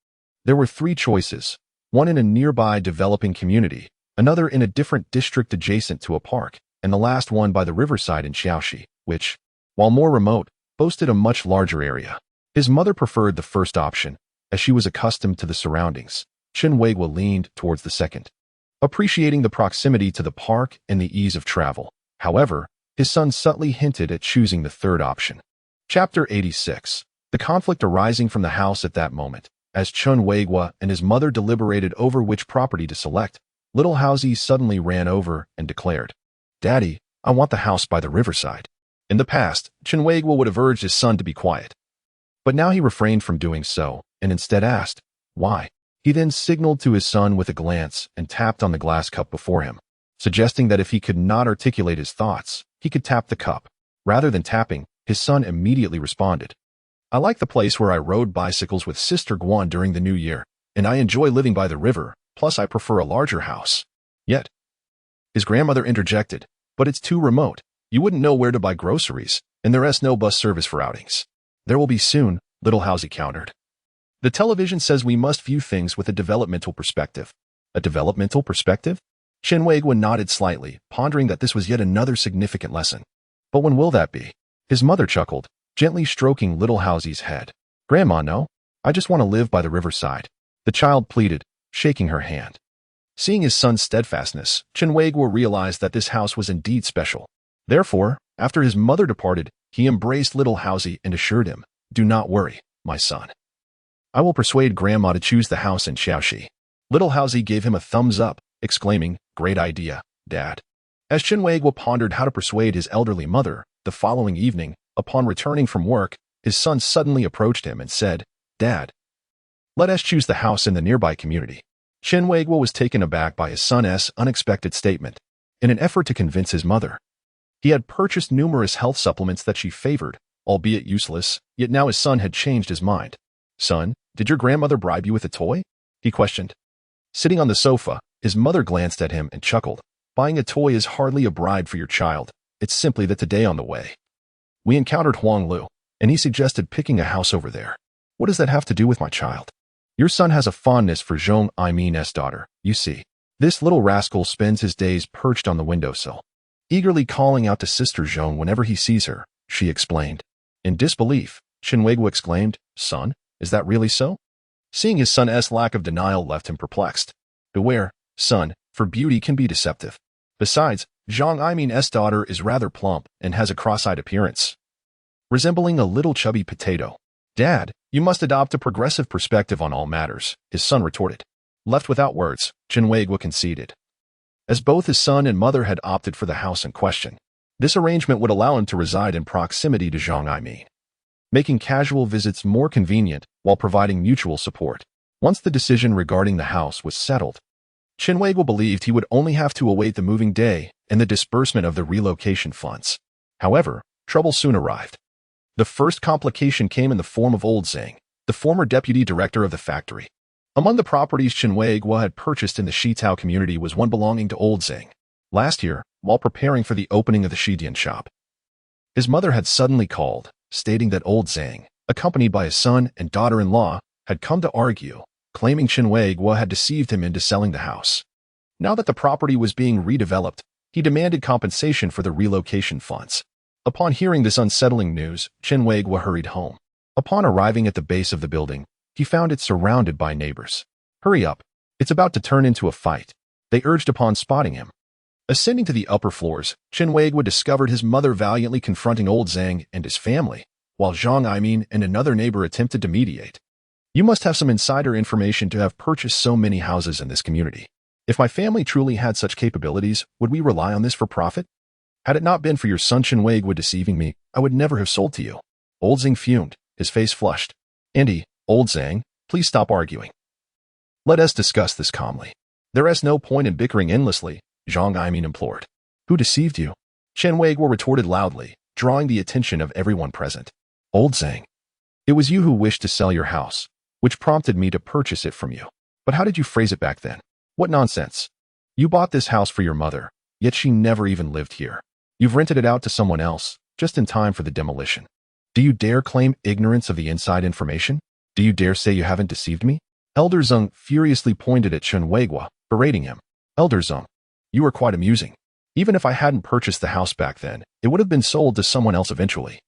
S1: There were 3 choices, one in a nearby developing community, another in a different district adjacent to a park, and the last one by the riverside in Xiaoxi, which, while more remote, boasted a much larger area. His mother preferred the first option, as she was accustomed to the surroundings. Chen Weiguo leaned towards the second, appreciating the proximity to the park and the ease of travel. However, his son subtly hinted at choosing the third option. Chapter 86. The conflict arising from the house at that moment. As Chen Weiguo and his mother deliberated over which property to select, little Xiaohaozi suddenly ran over and declared, Daddy, I want the house by the riverside. In the past, Chen Weiguo would have urged his son to be quiet. But now he refrained from doing so, and instead asked, why? He then signaled to his son with a glance and tapped on the glass cup before him, suggesting that if he could not articulate his thoughts, he could tap the cup. Rather than tapping, his son immediately responded, I like the place where I rode bicycles with Sister Guan during the New Year, and I enjoy living by the river, plus I prefer a larger house. Yet, his grandmother interjected, but it's too remote. You wouldn't know where to buy groceries, and there is no bus service for outings. There will be soon, little Xiaohaozi countered. The television says we must view things with a developmental perspective. A developmental perspective? Chen Weiguo nodded slightly, pondering that this was yet another significant lesson. But when will that be? His mother chuckled, gently stroking little Xiaohaozi's head. Grandma, no. I just want to live by the riverside. The child pleaded, shaking her hand. Seeing his son's steadfastness, Chen Weiguo realized that this house was indeed special. Therefore, after his mother departed, he embraced little Xiaohaozi and assured him, Do not worry, my son. I will persuade Grandma to choose the house in Xiaoxi. Little Xiaohaozi gave him a thumbs up, exclaiming, Great idea, Dad. As Chen Weiguo pondered how to persuade his elderly mother, The following evening, upon returning from work, his son suddenly approached him and said, "Dad, let us choose the house in the nearby community." Chen Weiguo was taken aback by his son's unexpected statement. In an effort to convince his mother, he had purchased numerous health supplements that she favored, albeit useless, yet now his son had changed his mind. "Son, did your grandmother bribe you with a toy?" he questioned. Sitting on the sofa, his mother glanced at him and chuckled. "Buying a toy is hardly a bribe for your child. It's simply that today on the way we encountered Huang Lu, and he suggested picking a house over there. What does that have to do with my child? Your son has a fondness for Zhong Aimin's daughter, you see. This little rascal spends his days perched on the windowsill, eagerly calling out to Sister Zhong whenever he sees her," she explained. In disbelief, Chen Weiguo exclaimed, "Son, is that really so?" Seeing his son's lack of denial left him perplexed. "Beware, son, for beauty can be deceptive. Besides, Zhong Aimin's daughter is rather plump and has a cross-eyed appearance, resembling a little chubby potato." "Dad, you must adopt a progressive perspective on all matters," his son retorted. Left without words, Chen Weiguo conceded. As both his son and mother had opted for the house in question, this arrangement would allow him to reside in proximity to Zhong Aimin, making casual visits more convenient while providing mutual support. Once the decision regarding the house was settled, Chen Weiguo believed he would only have to await the moving day and the disbursement of the relocation funds. However, trouble soon arrived. The first complication came in the form of Old Zhang, the former deputy director of the factory. Among the properties Chen Weiguo had purchased in the Xitao community was one belonging to Old Zhang. Last year, while preparing for the opening of the Xidian shop, his mother had suddenly called, stating that Old Zhang, accompanied by his son and daughter-in-law, had come to argue, claiming Chen Weiguo had deceived him into selling the house. Now that the property was being redeveloped, he demanded compensation for the relocation funds. Upon hearing this unsettling news, Chen Weiguo hurried home. Upon arriving at the base of the building, he found it surrounded by neighbors. "Hurry up, it's about to turn into a fight," they urged upon spotting him. Ascending to the upper floors, Chen Weiguo discovered his mother valiantly confronting Old Zhang and his family, while Zhang Aimin and another neighbor attempted to mediate. "You must have some insider information to have purchased so many houses in this community. If my family truly had such capabilities, would we rely on this for profit? Had it not been for your son Chen Weiguo deceiving me, I would never have sold to you." Old Zhang fumed, his face flushed. "Andy, Old Zhang, please stop arguing. Let us discuss this calmly. There is no point in bickering endlessly," Zhang Aimin implored. "Who deceived you?" Chen Weiguo retorted loudly, drawing the attention of everyone present. "Old Zhang, it was you who wished to sell your house, which prompted me to purchase it from you. But how did you phrase it back then? What nonsense. You bought this house for your mother, yet she never even lived here. You've rented it out to someone else, just in time for the demolition. Do you dare claim ignorance of the inside information? Do you dare say you haven't deceived me?" Elder Zhang furiously pointed at Chen Weiguo, berating him. "Elder Zhang, you are quite amusing. Even if I hadn't purchased the house back then, it would have been sold to someone else eventually.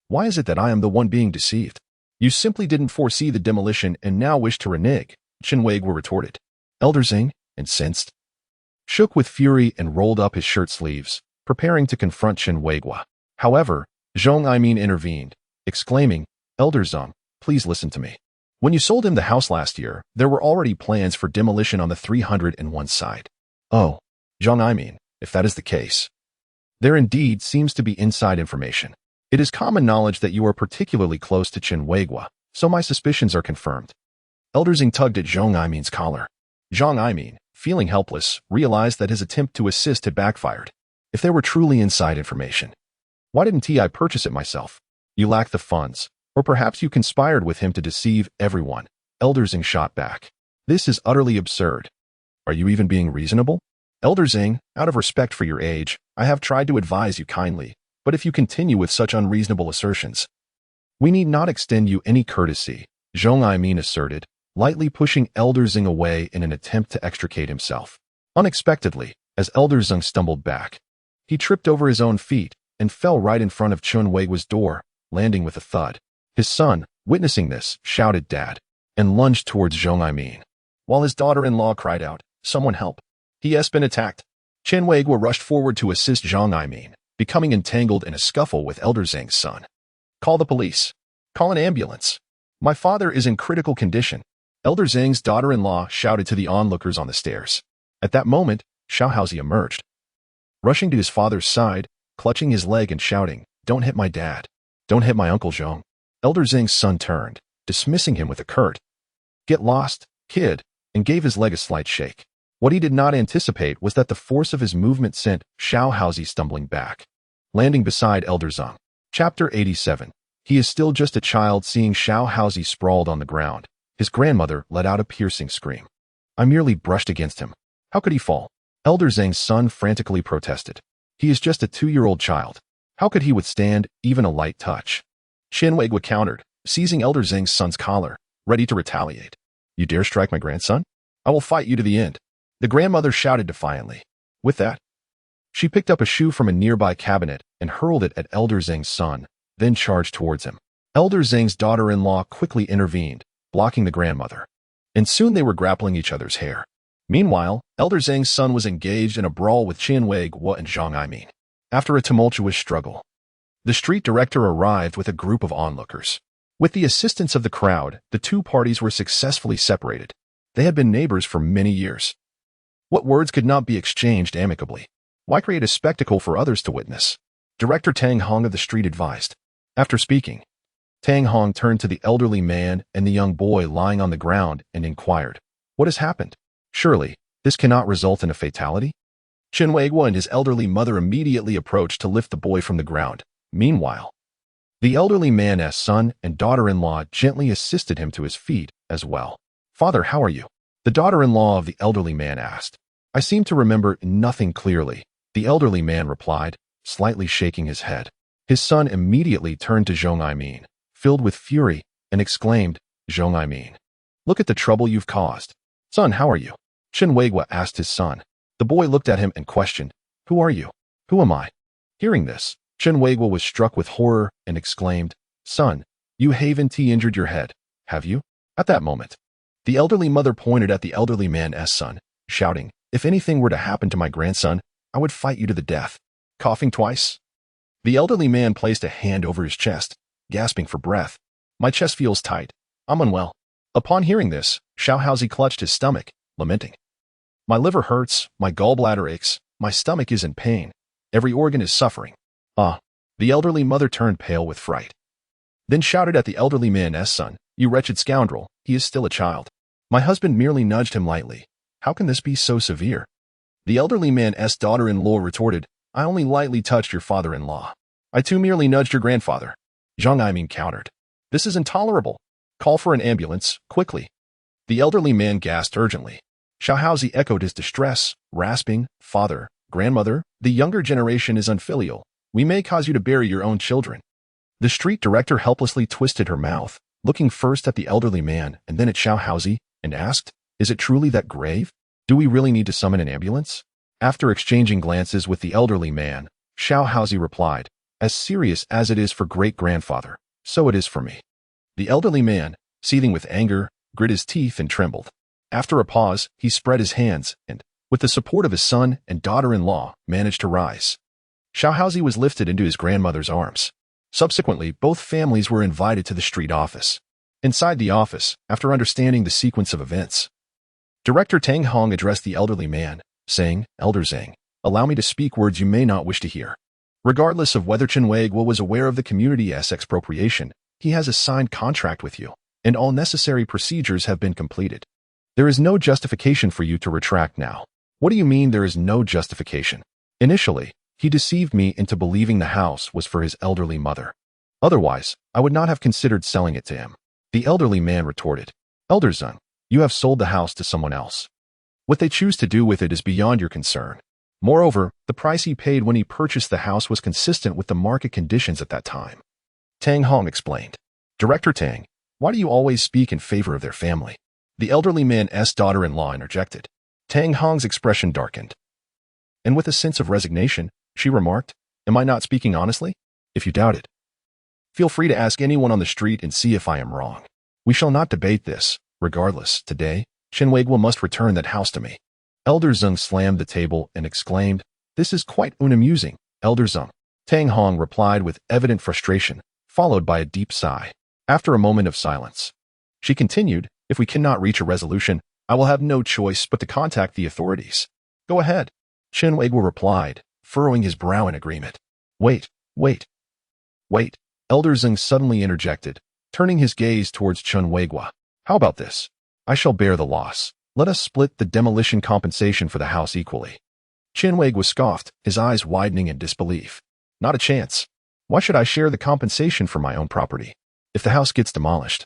S1: Why is it that I am the one being deceived? You simply didn't foresee the demolition and now wish to renege," Chen Weiguo retorted. Elder Zhang, incensed, shook with fury and rolled up his shirt sleeves, preparing to confront Chen Weiguo. However, Zhong Aimin intervened, exclaiming, "Elder Zhang, please listen to me. When you sold him the house last year, there were already plans for demolition on the 301 side. Oh, Zhong Aimin, if that is the case, there indeed seems to be inside information. It is common knowledge that you are particularly close to Chen Weiguo, so my suspicions are confirmed." Elder Zhang tugged at Zhong Aimin's collar. Zhong Aimin, feeling helpless, realized that his attempt to assist had backfired. If there were truly inside information, why didn't I purchase it myself? You lack the funds, or perhaps you conspired with him to deceive everyone, Elder Zhang shot back. This is utterly absurd. Are you even being reasonable? Elder Zhang, out of respect for your age, I have tried to advise you kindly, but if you continue with such unreasonable assertions, we need not extend you any courtesy, Zhong Aimin asserted, lightly pushing Elder Zhang away in an attempt to extricate himself. Unexpectedly, as Elder Zhang stumbled back, he tripped over his own feet and fell right in front of Chen Weiguo's door, landing with a thud. His son, witnessing this, shouted "Dad," and lunged towards Zhong Aimin, while his daughter-in-law cried out, "Someone help. He has been attacked." Chen Weiguo rushed forward to assist Zhong Aimin, becoming entangled in a scuffle with Elder Zhang's son. "Call the police. Call an ambulance. My father is in critical condition," Elder Zhang's daughter-in-law shouted to the onlookers on the stairs. At that moment, Xiaohaozi emerged. Rushing to his father's side, clutching his leg and shouting, Don't hit my dad. Don't hit my Uncle Zhong. Elder Zheng's son turned, dismissing him with a curt, "Get lost, kid," and gave his leg a slight shake. What he did not anticipate was that the force of his movement sent Xiaohaozi stumbling back, landing beside Elder Zheng. Chapter 87. He is still just a child. Seeing Xiaohaozi sprawled on the ground, his grandmother let out a piercing scream. "I merely brushed against him. How could he fall?" Elder Zheng's son frantically protested. "He is just a 2-year-old child. How could he withstand even a light touch?" Chen Weiguo countered, seizing Elder Zheng's son's collar, ready to retaliate. "You dare strike my grandson? I will fight you to the end," the grandmother shouted defiantly. With that, she picked up a shoe from a nearby cabinet and hurled it at Elder Zheng's son, then charged towards him. Elder Zheng's daughter-in-law quickly intervened, blocking the grandmother, and soon they were grappling each other's hair. Meanwhile, Elder Zheng's son was engaged in a brawl with Chen Weiguo and Zhang Aimin. After a tumultuous struggle, the street director arrived with a group of onlookers. With the assistance of the crowd, the two parties were successfully separated. They had been neighbors for many years. What words could not be exchanged amicably? Why create a spectacle for others to witness? Director Tang Hong of the street advised. After speaking, Tang Hong turned to the elderly man and the young boy lying on the ground and inquired, "What has happened? Surely, this cannot result in a fatality?" Chen Weiguo and his elderly mother immediately approached to lift the boy from the ground. Meanwhile, the elderly man's son and daughter-in-law gently assisted him to his feet as well. "Father, how are you?" the daughter-in-law of the elderly man asked. "I seem to remember nothing clearly," the elderly man replied, slightly shaking his head. His son immediately turned to Zhang Aimin, filled with fury, and exclaimed, "Zhang Aimin, look at the trouble you've caused." "Son, how are you?" Chen Weiguo asked his son. The boy looked at him and questioned, "Who are you? Who am I?" Hearing this, Chen Weiguo was struck with horror and exclaimed, "Son, you haven't injured your head, have you?" At that moment, the elderly mother pointed at the elderly man's son, shouting, "If anything were to happen to my grandson, I would fight you to the death." Coughing twice, the elderly man placed a hand over his chest, gasping for breath. "My chest feels tight. I'm unwell." Upon hearing this, Xiaohaozi clutched his stomach, lamenting, "My liver hurts, my gallbladder aches, my stomach is in pain, every organ is suffering." "Ah!" The elderly mother turned pale with fright, then shouted at the elderly man's son, "You wretched scoundrel, he is still a child. My husband merely nudged him lightly. How can this be so severe?" The elderly man's daughter-in-law retorted, "I only lightly touched your father-in-law. I too merely nudged your grandfather." Zhang Aimin countered, "This is intolerable. Call for an ambulance, quickly." The elderly man gasped urgently. Xiaohaozi echoed his distress, rasping, "Father, grandmother, the younger generation is unfilial. We may cause you to bury your own children." The street director helplessly twisted her mouth, looking first at the elderly man and then at Xiaohaozi, and asked, "Is it truly that grave? Do we really need to summon an ambulance?" After exchanging glances with the elderly man, Xiaohaozi replied, "As serious as it is for great-grandfather, so it is for me." The elderly man, seething with anger, grit his teeth and trembled. After a pause, he spread his hands and, with the support of his son and daughter-in-law, managed to rise. Xiaohaozi was lifted into his grandmother's arms. Subsequently, both families were invited to the street office. Inside the office, after understanding the sequence of events, Director Tang Hong addressed the elderly man, saying, "Elder Zhang, allow me to speak words you may not wish to hear. Regardless of whether Chen Weiguo was aware of the community's expropriation, he has a signed contract with you, and all necessary procedures have been completed. There is no justification for you to retract now." "What do you mean there is no justification?" "Initially, he deceived me into believing the house was for his elderly mother. Otherwise, I would not have considered selling it to him." The elderly man retorted, "Elder Zhang, you have sold the house to someone else. What they choose to do with it is beyond your concern. Moreover, the price he paid when he purchased the house was consistent with the market conditions at that time." Tang Hong explained. "Director Tang, why do you always speak in favor of their family?" The elderly man's daughter-in-law interjected. Tang Hong's expression darkened, and with a sense of resignation, she remarked, "Am I not speaking honestly? If you doubt it, feel free to ask anyone on the street and see if I am wrong. We shall not debate this. Regardless, today, Chen Weiguo must return that house to me." Elder Zheng slammed the table and exclaimed, "This is quite unamusing, Elder Zheng." Tang Hong replied with evident frustration, followed by a deep sigh. After a moment of silence, she continued, "If we cannot reach a resolution, I will have no choice but to contact the authorities." "Go ahead," Chen Weiguo replied, furrowing his brow in agreement. Wait. Wait, Elder Zeng suddenly interjected, turning his gaze towards Chen Weiguo. How about this? I shall bear the loss. Let us split the demolition compensation for the house equally. Chen Weiguo scoffed, his eyes widening in disbelief. Not a chance. Why should I share the compensation for my own property? If the house gets demolished,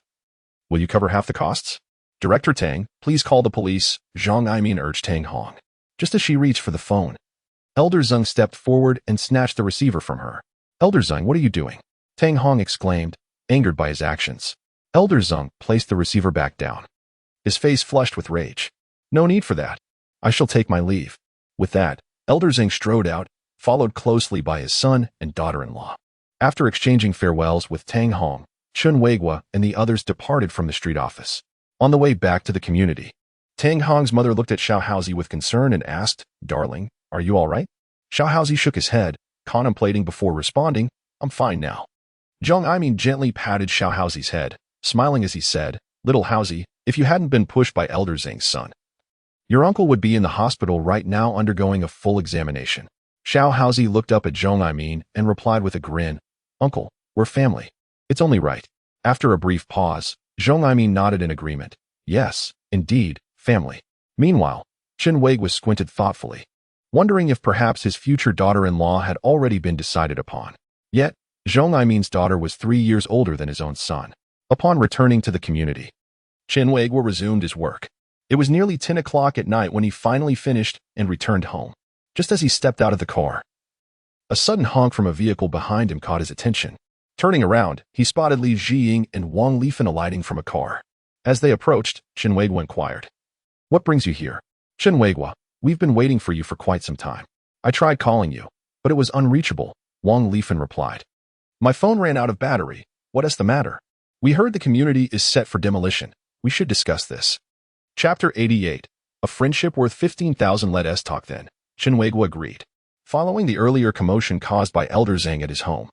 S1: will you cover half the costs? Director Tang, please call the police, Zhang Aimin urged Tang Hong. Just as she reached for the phone, Elder Zeng stepped forward and snatched the receiver from her. Elder Zeng, what are you doing? Tang Hong exclaimed, angered by his actions. Elder Zeng placed the receiver back down, his face flushed with rage. No need for that. I shall take my leave. With that, Elder Zeng strode out, followed closely by his son and daughter-in-law. After exchanging farewells with Tang Hong, Chen Weiguo and the others departed from the street office. On the way back to the community, Tang Hong's mother looked at Xiaohaozi with concern and asked, Darling, are you all right? Xiaohaozi shook his head, contemplating before responding, I'm fine now. Zhang Aimin gently patted Xiaohaozi's head, smiling as he said, Little Haozi, if you hadn't been pushed by Elder Zeng's son, your uncle would be in the hospital right now undergoing a full examination. Xiaohaozi looked up at Zhang Aimin and replied with a grin, Uncle, we're family. It's only right. After a brief pause, Zhang Aimin nodded in agreement. Yes, indeed, family. Meanwhile, Chen Weiguo squinted thoughtfully, wondering if perhaps his future daughter-in-law had already been decided upon. Yet, Zhang Aimin's daughter was 3 years older than his own son. Upon returning to the community, Chen Weiguo resumed his work. It was nearly 10 o'clock at night when he finally finished and returned home. Just as he stepped out of the car, a sudden honk from a vehicle behind him caught his attention. Turning around, he spotted Li Jiying and Wang Lifan alighting from a car. As they approached, Chen Weiguo inquired, What brings you here? Chen Weiguo, we've been waiting for you for quite some time. I tried calling you, but it was unreachable, Wang Lifan replied. My phone ran out of battery. What is the matter? We heard the community is set for demolition. We should discuss this. Chapter 88. A friendship worth 15,000. Let us talk then. Chen Weiguo agreed. Following the earlier commotion caused by Elder Zeng at his home,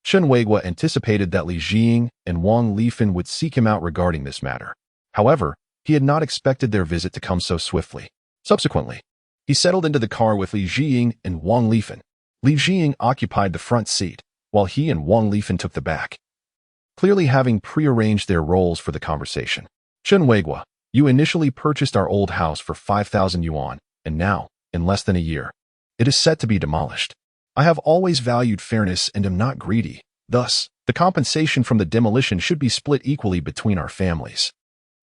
S1: Chen Weiguo anticipated that Li Jiying and Wang Lifan would seek him out regarding this matter. However, he had not expected their visit to come so swiftly. Subsequently, he settled into the car with Li Jiying and Wang Lifan. Li Jiying occupied the front seat, while he and Wang Lifan took the back, clearly having prearranged their roles for the conversation. Chen Weiguo, you initially purchased our old house for 5,000 yuan, and now, in less than a year, it is set to be demolished. I have always valued fairness and am not greedy. Thus, the compensation from the demolition should be split equally between our families.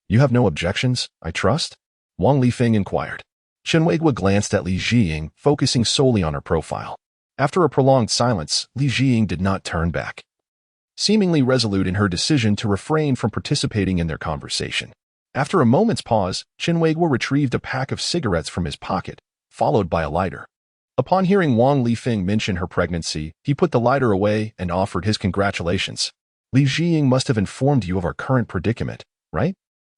S1: You have no objections, I trust? Wang Lifeng inquired. Chen Weiguo glanced at Li Jiying, focusing solely on her profile. After a prolonged silence, Li Jiying did not turn back, seemingly resolute in her decision to refrain from participating in their conversation. After a moment's pause, Chen Weiguo retrieved a pack of cigarettes from his pocket, followed by a lighter. Upon hearing Wang Lifeng mention her pregnancy, he put the lighter away and offered his congratulations. Li Jiying must have informed you of our current predicament, right?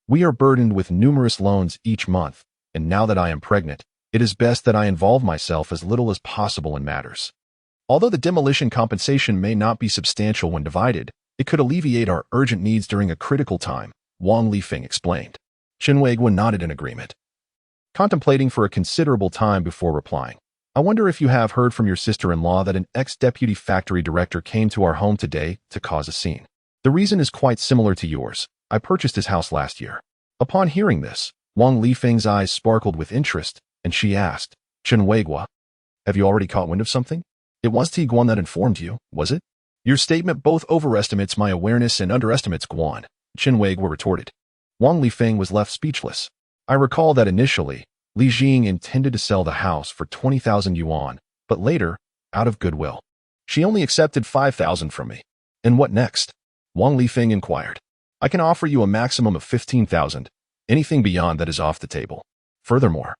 S1: We are burdened with numerous loans each month, and now that I am pregnant, it is best that I involve myself as little as possible in matters. Although the demolition compensation may not be substantial when divided, it could alleviate our urgent needs during a critical time, Wang Lifeng explained. Chen Weiguo nodded in agreement, contemplating for a considerable time before replying. I wonder if you have heard from your sister-in-law that an ex-deputy factory director came to our home today to cause a scene. The reason is quite similar to yours. I purchased his house last year. Upon hearing this, Wang Lifeng's eyes sparkled with interest, and she asked, Chen Weiguo, have you already caught wind of something? It was Guan that informed you, was it? Your statement both overestimates my awareness and underestimates Guan, Chen Weiguo retorted. Wang Lifeng was left speechless. I recall that initially, Li Jiying intended to sell the house for 20,000 yuan, but later, out of goodwill, she only accepted 5,000 from me. And what next? Wang Lifeng inquired. I can offer you a maximum of 15,000. Anything beyond that is off the table. Furthermore,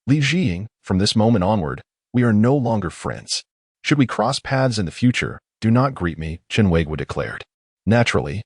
S1: Li Jiying, from this moment onward, we are no longer friends. Should we cross paths in the future, do not greet me, Chen Weiguo declared. Naturally,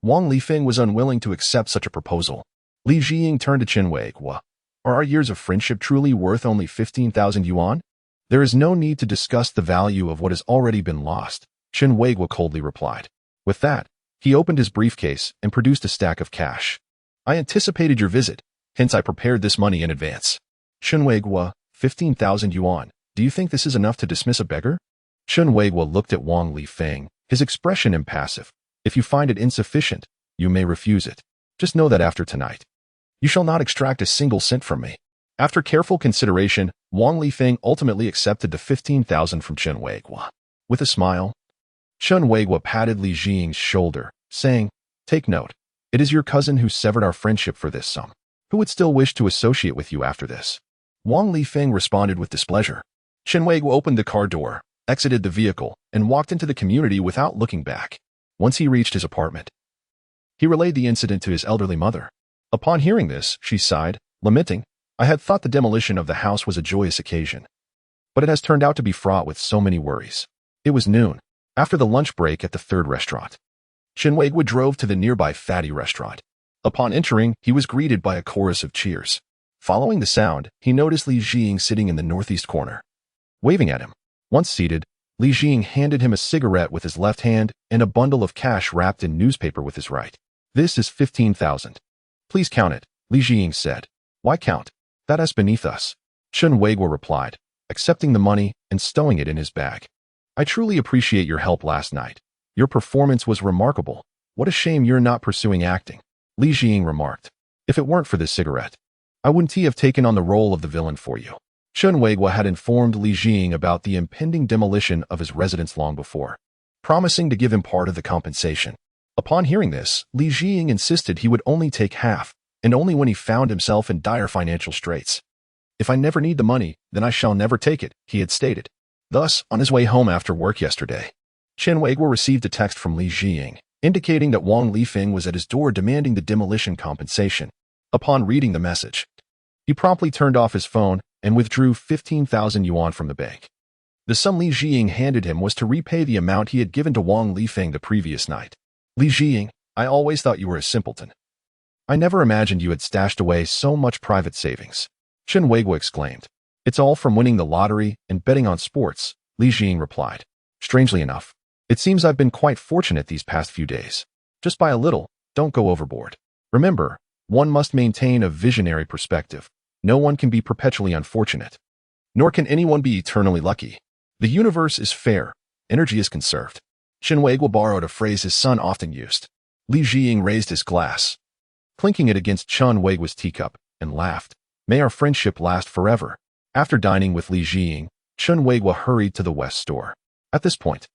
S1: Wang Lifeng was unwilling to accept such a proposal. Li Jiying turned to Chen Weiguo. Are our years of friendship truly worth only 15,000 yuan? There is no need to discuss the value of what has already been lost, Chen Weiguo coldly replied. With that, he opened his briefcase and produced a stack of cash. I anticipated your visit, hence I prepared this money in advance. Chen Weiguo, 15,000 yuan. Do you think this is enough to dismiss a beggar? Chen Weiguo looked at Wang Lifeng, his expression impassive. If you find it insufficient, you may refuse it. Just know that after tonight, you shall not extract a single cent from me. After careful consideration, Wang Lifeng ultimately accepted the 15,000 from Chen Weiguo. With a smile, Chen Weiguo patted Li Jing's shoulder, saying, "Take note. It is your cousin who severed our friendship for this sum. Who would still wish to associate with you after this?" Wang Lifeng responded with displeasure. Chen Weiguo opened the car door, exited the vehicle, and walked into the community without looking back. Once he reached his apartment, he relayed the incident to his elderly mother. Upon hearing this, she sighed, lamenting, "I had thought the demolition of the house was a joyous occasion, but it has turned out to be fraught with so many worries." It was noon, after the lunch break at the third restaurant. Chen Weiguo drove to the nearby fatty restaurant. Upon entering, he was greeted by a chorus of cheers. Following the sound, he noticed Li Jing sitting in the northeast corner, waving at him. Once seated, Li Jing handed him a cigarette with his left hand and a bundle of cash wrapped in newspaper with his right. "This is 15,000. Please count it," Li Jing said. "Why count? That is beneath us," Chen Weiguo replied, accepting the money and stowing it in his bag. "I truly appreciate your help last night. Your performance was remarkable. What a shame you're not pursuing acting," Li Jing remarked. "If it weren't for this cigarette, I wouldn't have taken on the role of the villain for you." Chen Weiguo had informed Li Jing about the impending demolition of his residence long before, promising to give him part of the compensation. Upon hearing this, Li Jing insisted he would only take half, and only when he found himself in dire financial straits. "If I never need the money, then I shall never take it," he had stated. Thus, on his way home after work yesterday, Chen Weiguo received a text from Li Jing, indicating that Wang Lifeng was at his door demanding the demolition compensation. Upon reading the message, he promptly turned off his phone and withdrew 15,000 yuan from the bank. The sum Li Jing handed him was to repay the amount he had given to Wang Lifeng the previous night. "Li Jing, I always thought you were a simpleton. I never imagined you had stashed away so much private savings," Chen Weiguo exclaimed. "It's all from winning the lottery and betting on sports," Li Jing replied. "Strangely enough, it seems I've been quite fortunate these past few days. Just by a little, don't go overboard. Remember, one must maintain a visionary perspective. No one can be perpetually unfortunate, nor can anyone be eternally lucky. The universe is fair, energy is conserved." Chen Weiguo borrowed a phrase his son often used. Li Jing raised his glass, clinking it against Chen Weiguo's teacup, and laughed. "May our friendship last forever." After dining with Li Jing, Chen Weiguo hurried to the West Store. At this point,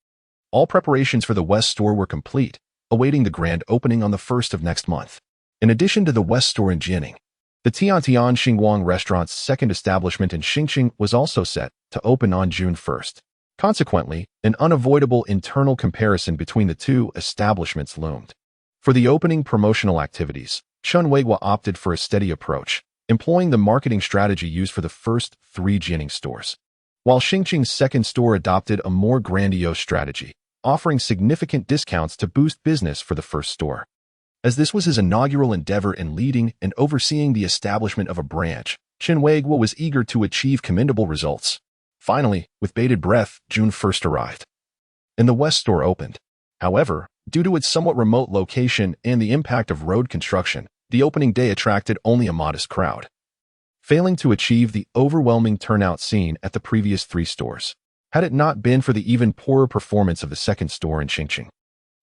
S1: all preparations for the West Store were complete, awaiting the grand opening on the 1st of next month. In addition to the West Store in Jianing, the Tiantian Xingguang restaurant's second establishment in Xingqing was also set to open on June 1st. Consequently, an unavoidable internal comparison between the two establishments loomed. For the opening promotional activities, Chen Weiguo opted for a steady approach, employing the marketing strategy used for the first 3 Jianing stores, while Xingqing's second store adopted a more grandiose strategy, offering significant discounts to boost business for the first store. As this was his inaugural endeavor in leading and overseeing the establishment of a branch, Chen Weiguo was eager to achieve commendable results. Finally, with bated breath, June 1st arrived, and the West Store opened. However, due to its somewhat remote location and the impact of road construction, the opening day attracted only a modest crowd, failing to achieve the overwhelming turnout seen at the previous 3 stores. Had it not been for the even poorer performance of the second store in Xingqing,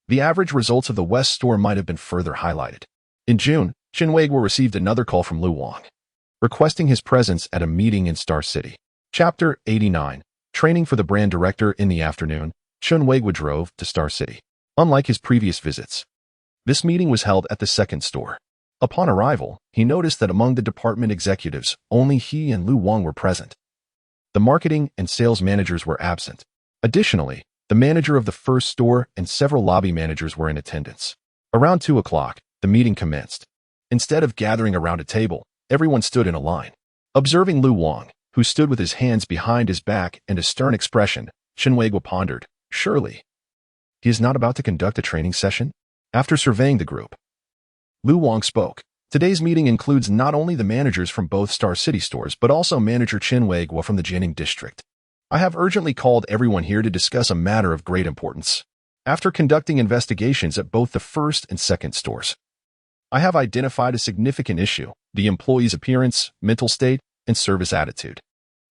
S1: the average results of the West Store might have been further highlighted. In June, Chen Weiguo received another call from Lu Wang, requesting his presence at a meeting in Star City. Chapter 89. Training for the brand director. In the afternoon, Chen Weiguo drove to Star City. Unlike his previous visits, this meeting was held at the second store. Upon arrival, he noticed that among the department executives, only he and Lu Wang were present. The marketing and sales managers were absent. Additionally, the manager of the first store and several lobby managers were in attendance. Around 2 o'clock, the meeting commenced. Instead of gathering around a table, everyone stood in a line. Observing Lu Wang, who stood with his hands behind his back and a stern expression, Chen Weiguo pondered, "Surely, he is not about to conduct a training session?" After surveying the group, Lu Wang spoke. "Today's meeting includes not only the managers from both Star City stores, but also manager Chen Weiguo from the Jianing district. I have urgently called everyone here to discuss a matter of great importance. After conducting investigations at both the first and second stores, I have identified a significant issue: the employee's appearance, mental state, and service attitude.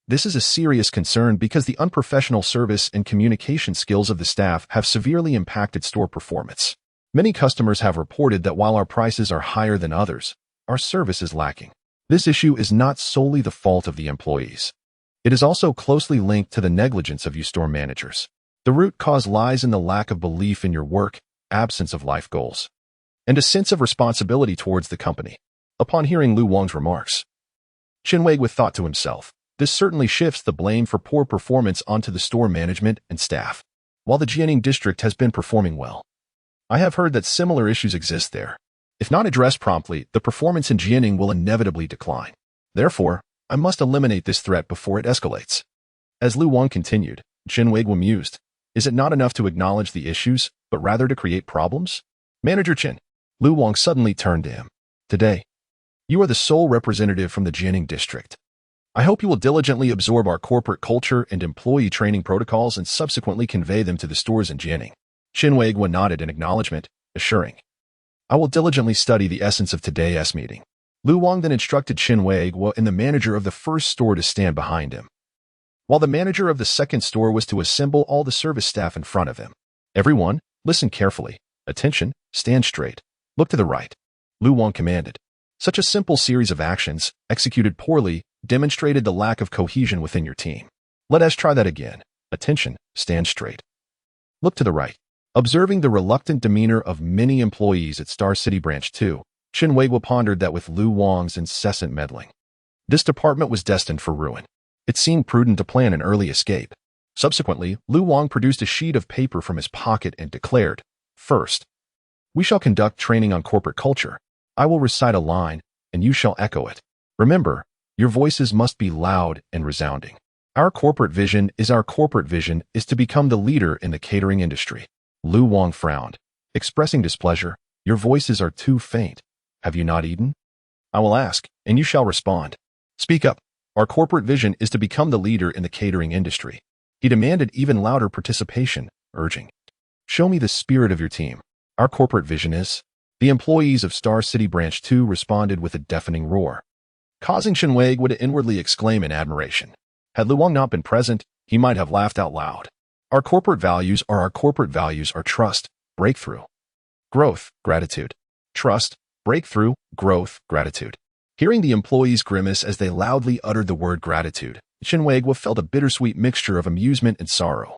S1: This is a serious concern because the unprofessional service and communication skills of the staff have severely impacted store performance. Many customers have reported that while our prices are higher than others, our service is lacking. This issue is not solely the fault of the employees. It is also closely linked to the negligence of you store managers. The root cause lies in the lack of belief in your work, absence of life goals, and a sense of responsibility towards the company. Upon hearing Lu Wang's remarks, Chen Weiguo thought to himself, this certainly shifts the blame for poor performance onto the store management and staff. While the Jianing district has been performing well, I have heard that similar issues exist there. If not addressed promptly, the performance in Jianing will inevitably decline. Therefore, I must eliminate this threat before it escalates. As Lu Wang continued, Chen Weiguo mused, is it not enough to acknowledge the issues, but rather to create problems? Manager Chen. Lu Wang suddenly turned to him. Today, you are the sole representative from the Jianing district. I hope you will diligently absorb our corporate culture and employee training protocols and subsequently convey them to the stores in Jianing. Chen Weiguo nodded in acknowledgement, assuring, I will diligently study the essence of today's meeting. Lu Wang then instructed Chen Weiguo and the manager of the first store to stand behind him, while the manager of the second store was to assemble all the service staff in front of him. Everyone, listen carefully. Attention, stand straight. Look to the right. Lu Wang commanded. Such a simple series of actions, executed poorly, demonstrated the lack of cohesion within your team. Let us try that again. Attention, stand straight. Look to the right. Observing the reluctant demeanor of many employees at Star City Branch 2, Chen Weiguo pondered that with Lu Wang's incessant meddling, this department was destined for ruin. It seemed prudent to plan an early escape. Subsequently, Lu Wang produced a sheet of paper from his pocket and declared, First, we shall conduct training on corporate culture. I will recite a line, and you shall echo it. Remember, your voices must be loud and resounding. Our corporate vision is to become the leader in the catering industry. Lu Wang frowned, expressing displeasure. Your voices are too faint. Have you not eaten? I will ask, and you shall respond. Speak up. Our corporate vision is to become the leader in the catering industry. He demanded even louder participation, urging, show me the spirit of your team. Our corporate vision is... The employees of Star City Branch 2 responded with a deafening roar, causing Chen Weiguo to inwardly exclaim in admiration. Had Lu Wang not been present, he might have laughed out loud. Our corporate values are trust, breakthrough, growth, gratitude. Trust, breakthrough, growth, gratitude. Hearing the employees grimace as they loudly uttered the word gratitude, Chen Weiguo felt a bittersweet mixture of amusement and sorrow.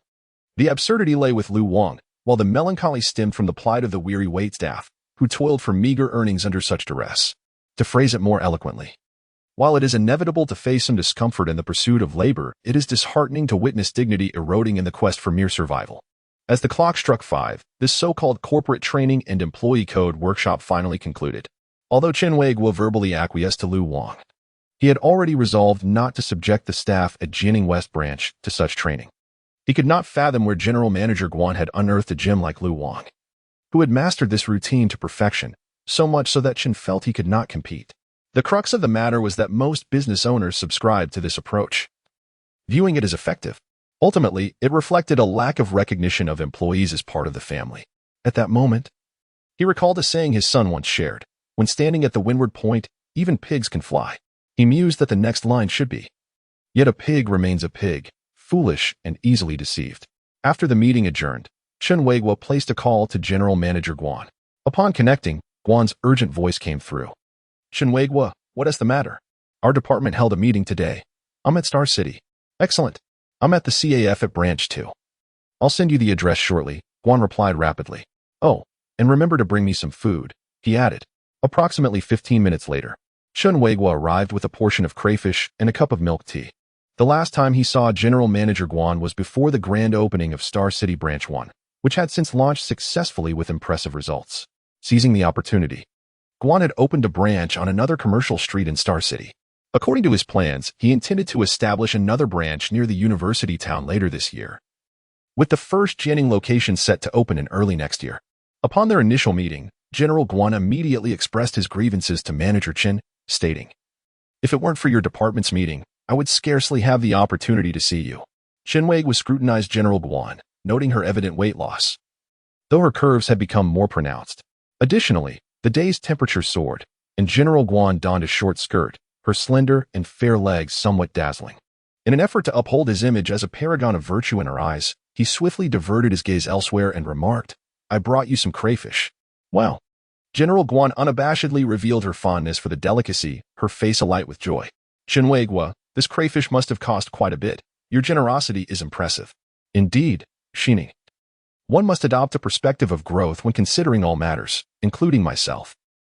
S1: The absurdity lay with Lu Wang, while the melancholy stemmed from the plight of the weary waitstaff, who toiled for meager earnings under such duress. To phrase it more eloquently, while it is inevitable to face some discomfort in the pursuit of labor, it is disheartening to witness dignity eroding in the quest for mere survival. As the clock struck 5, this so-called corporate training and employee code workshop finally concluded. Although Chen Weiguo verbally acquiesced to Lu Wang, he had already resolved not to subject the staff at Jianing West Branch to such training. He could not fathom where General Manager Guan had unearthed a gem like Lu Wang, who had mastered this routine to perfection, so much so that Chen felt he could not compete. The crux of the matter was that most business owners subscribed to this approach, viewing it as effective. Ultimately, it reflected a lack of recognition of employees as part of the family. At that moment, he recalled a saying his son once shared, when standing at the windward point, even pigs can fly. He mused that the next line should be, yet a pig remains a pig, foolish and easily deceived. After the meeting adjourned, Chen Weiguo placed a call to General Manager Guan. Upon connecting, Guan's urgent voice came through. Chen Weiguo, what is the matter? Our department held a meeting today. I'm at Star City. Excellent. I'm at the CAF at Branch 2. I'll send you the address shortly, Guan replied rapidly. Oh, and remember to bring me some food, he added. Approximately 15 minutes later, Chen Weiguo arrived with a portion of crayfish and a cup of milk tea. The last time he saw General Manager Guan was before the grand opening of Star City Branch 1, which had since launched successfully with impressive results. Seizing the opportunity, Guan had opened a branch on another commercial street in Star City. According to his plans, he intended to establish another branch near the university town later this year, with the first Jianing location set to open in early next year. Upon their initial meeting, General Guan immediately expressed his grievances to Manager Chen, stating, if it weren't for your department's meeting, I would scarcely have the opportunity to see you. Chen Weiguo scrutinized General Guan, noting her evident weight loss, though her curves had become more pronounced. Additionally, the day's temperature soared, and General Guan donned a short skirt, her slender and fair legs somewhat dazzling. In an effort to uphold his image as a paragon of virtue in her eyes, he swiftly diverted his gaze elsewhere and remarked, "I brought you some crayfish." Well, General Guan unabashedly revealed her fondness for the delicacy, her face alight with joy. "Chen Weiguo, this crayfish must have cost quite a bit. Your generosity is impressive." "Indeed, Shini. One must adopt a perspective of growth when considering all matters, including myself."